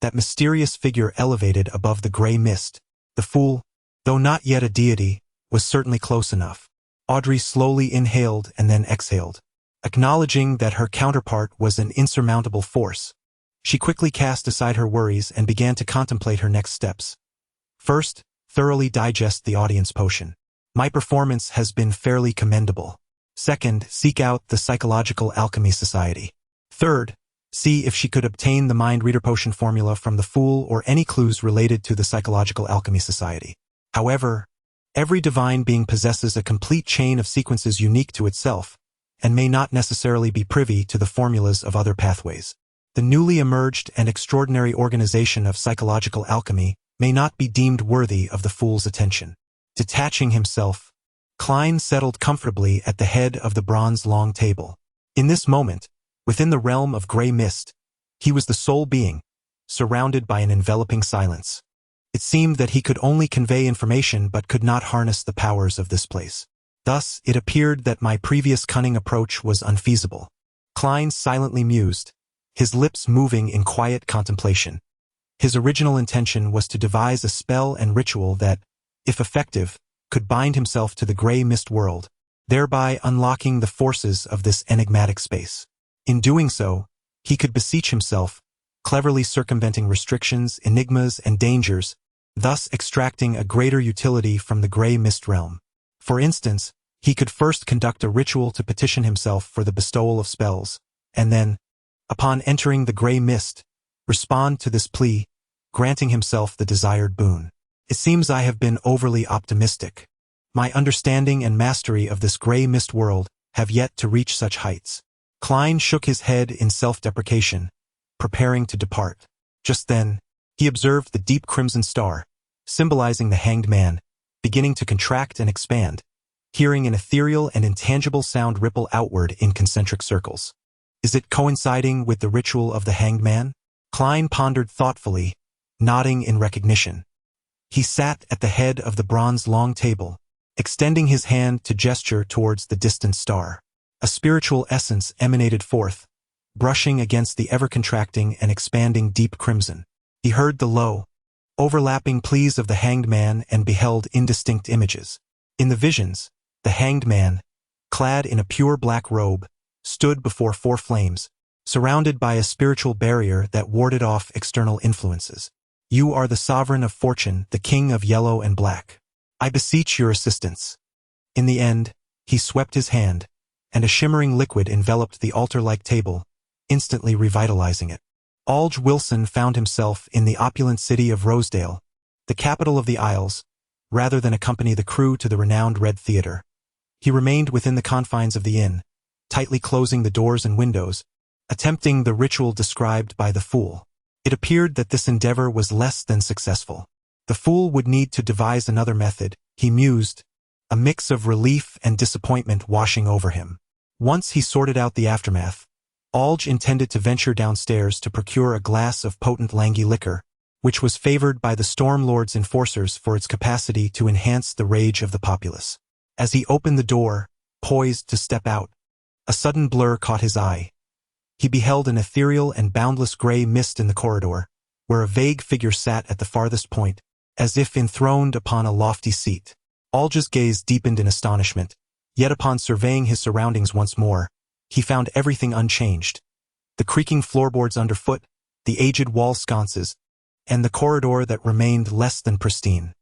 Speaker 2: that mysterious figure elevated above the gray mist. The Fool, though not yet a deity, was certainly close enough. Audrey slowly inhaled and then exhaled. Acknowledging that her counterpart was an insurmountable force, she quickly cast aside her worries and began to contemplate her next steps. First, thoroughly digest the audience potion. My performance has been fairly commendable. Second, seek out the Psychological Alchemy Society. Third, see if she could obtain the Mind Reader Potion formula from the Fool or any clues related to the Psychological Alchemy Society. However, every divine being possesses a complete chain of sequences unique to itself, and may not necessarily be privy to the formulas of other pathways. The newly emerged and extraordinary organization of psychological alchemy may not be deemed worthy of the Fool's attention. Detaching himself, Klein settled comfortably at the head of the bronze long table. In this moment, within the realm of gray mist, he was the sole being, surrounded by an enveloping silence. It seemed that he could only convey information but could not harness the powers of this place. Thus, it appeared that my previous cunning approach was unfeasible. Klein silently mused, his lips moving in quiet contemplation. His original intention was to devise a spell and ritual that, if effective, could bind himself to the gray mist world, thereby unlocking the forces of this enigmatic space. In doing so, he could beseech himself, cleverly circumventing restrictions, enigmas, and dangers, thus extracting a greater utility from the gray mist realm. For instance, he could first conduct a ritual to petition himself for the bestowal of spells, and then, upon entering the gray mist, respond to this plea, granting himself the desired boon. It seems I have been overly optimistic. My understanding and mastery of this gray mist world have yet to reach such heights. Klein shook his head in self-deprecation, preparing to depart. Just then, he observed the deep crimson star, symbolizing the hanged man, beginning to contract and expand, hearing an ethereal and intangible sound ripple outward in concentric circles. Is it coinciding with the ritual of the hanged man? Klein pondered thoughtfully, nodding in recognition. He sat at the head of the bronze long table, extending his hand to gesture towards the distant star. A spiritual essence emanated forth, brushing against the ever-contracting and expanding deep crimson. He heard the low, overlapping pleas of the hanged man and beheld indistinct images. In the visions, the hanged man, clad in a pure black robe, stood before four flames, surrounded by a spiritual barrier that warded off external influences. You are the sovereign of fortune, the king of yellow and black. I beseech your assistance. In the end, he swept his hand, and a shimmering liquid enveloped the altar-like table, instantly revitalizing it. Alge Wilson found himself in the opulent city of Rosedale, the capital of the Isles, rather than accompany the crew to the renowned Red Theater. He remained within the confines of the inn, tightly closing the doors and windows, attempting the ritual described by the Fool. It appeared that this endeavor was less than successful. The Fool would need to devise another method, he mused, a mix of relief and disappointment washing over him. Once he sorted out the aftermath, Alge intended to venture downstairs to procure a glass of potent langy liquor, which was favored by the Storm Lord's enforcers for its capacity to enhance the rage of the populace. As he opened the door, poised to step out, a sudden blur caught his eye. He beheld an ethereal and boundless gray mist in the corridor, where a vague figure sat at the farthest point, as if enthroned upon a lofty seat. Alge's gaze deepened in astonishment, yet upon surveying his surroundings once more, he found everything unchanged. The creaking floorboards underfoot, the aged wall sconces, and the corridor that remained less than pristine.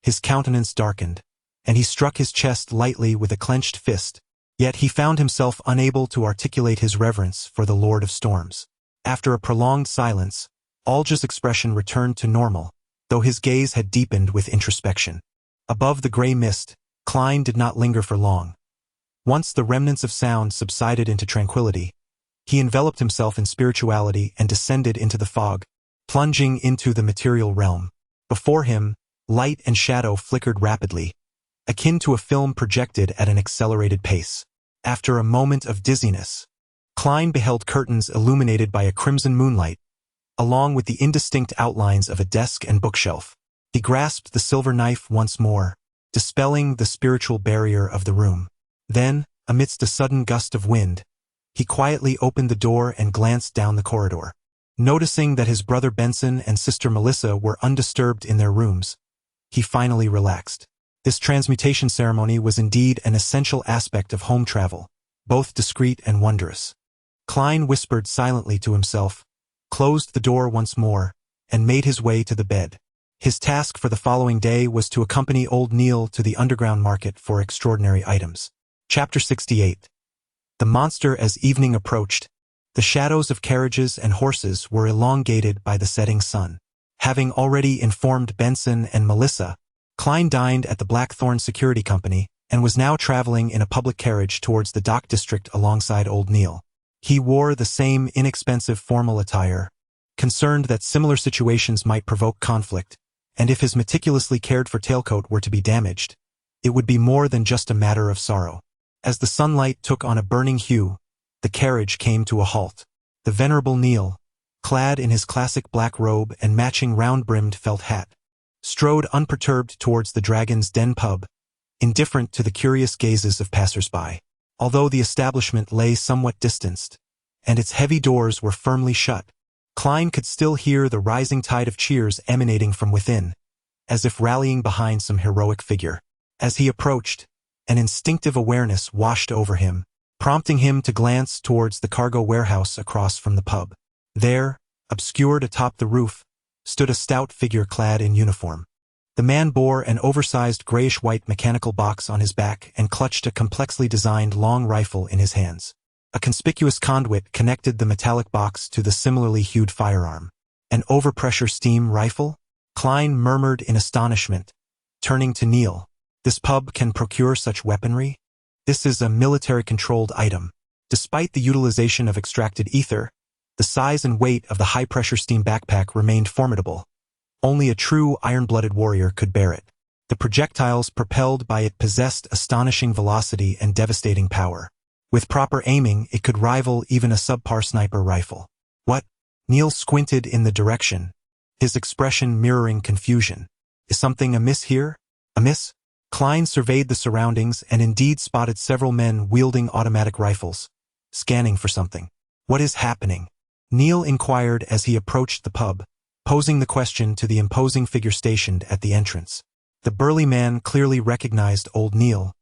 Speaker 2: His countenance darkened, and he struck his chest lightly with a clenched fist, yet he found himself unable to articulate his reverence for the Lord of Storms. After a prolonged silence, Alge's expression returned to normal, though his gaze had deepened with introspection. Above the gray mist, Klein did not linger for long. Once the remnants of sound subsided into tranquility, he enveloped himself in spirituality and descended into the fog, plunging into the material realm. Before him, light and shadow flickered rapidly, akin to a film projected at an accelerated pace. After a moment of dizziness, Klein beheld curtains illuminated by a crimson moonlight, along with the indistinct outlines of a desk and bookshelf. He grasped the silver knife once more, dispelling the spiritual barrier of the room. Then, amidst a sudden gust of wind, he quietly opened the door and glanced down the corridor. Noticing that his brother Benson and sister Melissa were undisturbed in their rooms, he finally relaxed. This transmutation ceremony was indeed an essential aspect of home travel, both discreet and wondrous. Klein whispered silently to himself, closed the door once more, and made his way to the bed. His task for the following day was to accompany old Neil to the underground market for extraordinary items. Chapter 68. The monster. As evening approached, the shadows of carriages and horses were elongated by the setting sun. Having already informed Benson and Melissa, Klein dined at the Blackthorn Security Company and was now traveling in a public carriage towards the dock district alongside old Neil. He wore the same inexpensive formal attire, concerned that similar situations might provoke conflict, and if his meticulously cared-for tailcoat were to be damaged, it would be more than just a matter of sorrow. As the sunlight took on a burning hue, the carriage came to a halt. The venerable Neil, clad in his classic black robe and matching round-brimmed felt hat, strode unperturbed towards the Dragon's Den pub, indifferent to the curious gazes of passers-by. Although the establishment lay somewhat distanced, and its heavy doors were firmly shut, Klein could still hear the rising tide of cheers emanating from within, as if rallying behind some heroic figure. As he approached, an instinctive awareness washed over him, prompting him to glance towards the cargo warehouse across from the pub. There, obscured atop the roof, stood a stout figure clad in uniform. The man bore an oversized grayish-white mechanical box on his back and clutched a complexly designed long rifle in his hands. A conspicuous conduit connected the metallic box to the similarly hued firearm. An overpressure steam rifle? Klein murmured in astonishment, turning to Neil. This pub can procure such weaponry? This is a military-controlled item. Despite the utilization of extracted ether, the size and weight of the high-pressure steam backpack remained formidable. Only a true iron-blooded warrior could bear it. The projectiles propelled by it possessed astonishing velocity and devastating power. With proper aiming, it could rival even a subpar sniper rifle. What? Neil squinted in the direction, his expression mirroring confusion. Is something amiss here? Amiss? Klein surveyed the surroundings and indeed spotted several men wielding automatic rifles, scanning for something. What is happening? Neil inquired as he approached the pub, posing the question to the imposing figure stationed at the entrance. The burly man clearly recognized old Neil,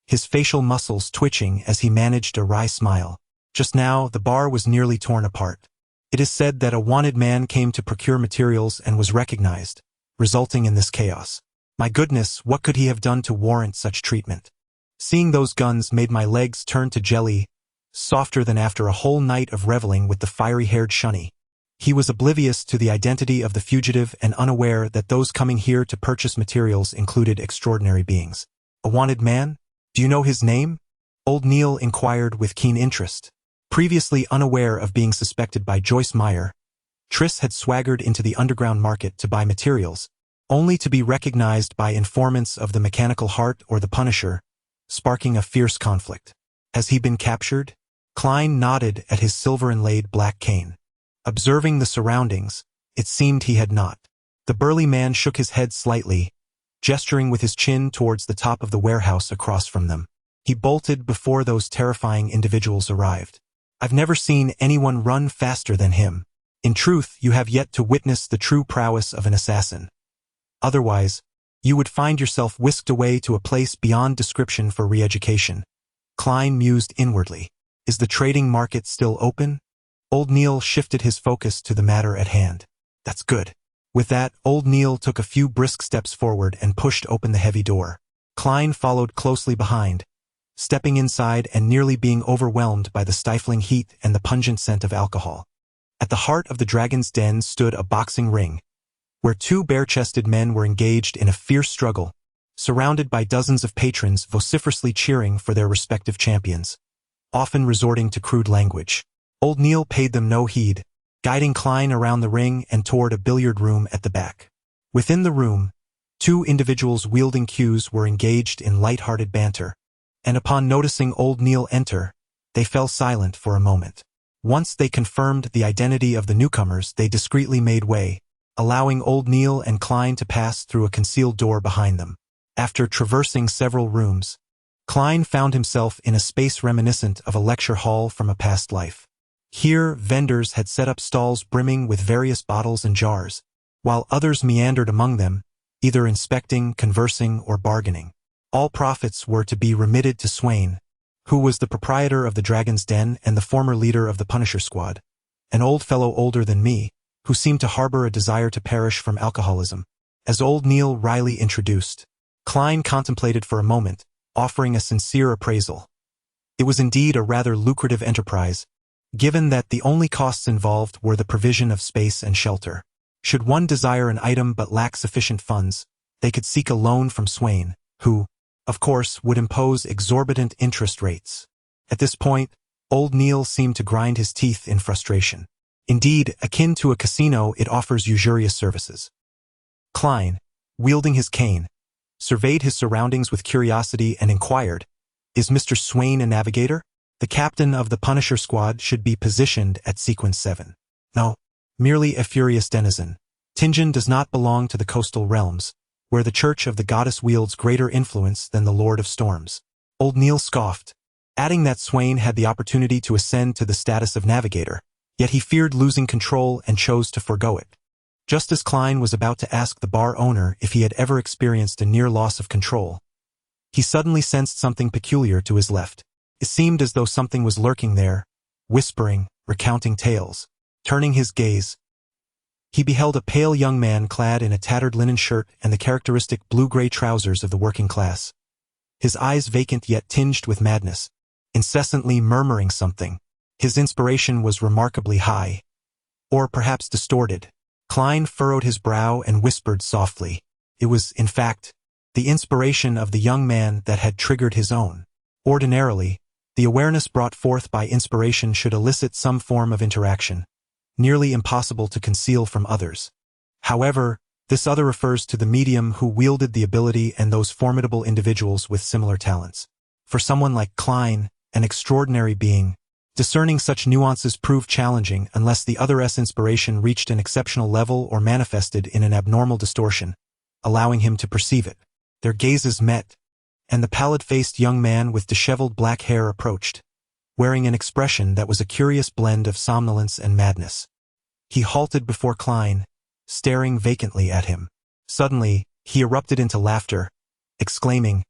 Speaker 2: his facial muscles twitching as he managed a wry smile. Just now, the bar was nearly torn apart. It is said that a wanted man came to procure materials and was recognized, resulting in this chaos. My goodness, what could he have done to warrant such treatment? Seeing those guns made my legs turn to jelly, softer than after a whole night of reveling with the fiery-haired shunny. He was oblivious to the identity of the fugitive and unaware that those coming here to purchase materials included extraordinary beings. A wanted man? Do you know his name? Old Neil inquired with keen interest. Previously unaware of being suspected by Joyce Meyer, Triss had swaggered into the underground market to buy materials, only to be recognized by informants of the Mechanical Heart or the Punisher, sparking a fierce conflict. Has he been captured? Klein nodded at his silver-inlaid black cane. Observing the surroundings, it seemed he had not. The burly man shook his head slightly, gesturing with his chin towards the top of the warehouse across from them. He bolted before those terrifying individuals arrived. I've never seen anyone run faster than him. In truth, you have yet to witness the true prowess of an assassin. Otherwise, you would find yourself whisked away to a place beyond description for re-education. Klein mused inwardly. Is the trading market still open? Old Neil shifted his focus to the matter at hand. That's good. With that, old Neil took a few brisk steps forward and pushed open the heavy door. Klein followed closely behind, stepping inside and nearly being overwhelmed by the stifling heat and the pungent scent of alcohol. At the heart of the Dragon's Den stood a boxing ring, where two bare-chested men were engaged in a fierce struggle, surrounded by dozens of patrons vociferously cheering for their respective champions, often resorting to crude language. Old Neil paid them no heed, guiding Klein around the ring and toward a billiard room at the back. Within the room, two individuals wielding cues were engaged in light-hearted banter, and upon noticing old Neil enter, they fell silent for a moment. Once they confirmed the identity of the newcomers, they discreetly made way, allowing Old Neil and Klein to pass through a concealed door behind them. After traversing several rooms, Klein found himself in a space reminiscent of a lecture hall from a past life. Here, vendors had set up stalls brimming with various bottles and jars, while others meandered among them, either inspecting, conversing, or bargaining. All profits were to be remitted to Swain, who was the proprietor of the Dragon's Den and the former leader of the Punisher Squad, an old fellow older than me, who seemed to harbor a desire to perish from alcoholism. As Old Neil wryly introduced, Klein contemplated for a moment, offering a sincere appraisal. It was indeed a rather lucrative enterprise, given that the only costs involved were the provision of space and shelter. Should one desire an item but lack sufficient funds, they could seek a loan from Swain, who, of course, would impose exorbitant interest rates. At this point, Old Neil seemed to grind his teeth in frustration. Indeed, akin to a casino, it offers usurious services. Klein, wielding his cane, surveyed his surroundings with curiosity and inquired, "Is Mr. Swain a navigator? The captain of the Punisher Squad should be positioned at Sequence 7. No, merely a furious denizen. Tingen does not belong to the coastal realms, where the Church of the Goddess wields greater influence than the Lord of Storms." Old Neil scoffed, adding that Swain had the opportunity to ascend to the status of navigator, yet he feared losing control and chose to forego it. Just as Klein was about to ask the bar owner if he had ever experienced a near loss of control, he suddenly sensed something peculiar to his left. It seemed as though something was lurking there, whispering, recounting tales. Turning his gaze, he beheld a pale young man clad in a tattered linen shirt and the characteristic blue-gray trousers of the working class. His eyes vacant yet tinged with madness, incessantly murmuring something. His inspiration was remarkably high, or perhaps distorted. Klein furrowed his brow and whispered softly. It was, in fact, the inspiration of the young man that had triggered his own. Ordinarily, the awareness brought forth by inspiration should elicit some form of interaction, nearly impossible to conceal from others. However, this other refers to the medium who wielded the ability and those formidable individuals with similar talents. For someone like Klein, an extraordinary being, discerning such nuances proved challenging unless the other's inspiration reached an exceptional level or manifested in an abnormal distortion, allowing him to perceive it. Their gazes met, and the pallid-faced young man with disheveled black hair approached, wearing an expression that was a curious blend of somnolence and madness. He halted before Klein, staring vacantly at him. Suddenly, he erupted into laughter, exclaiming,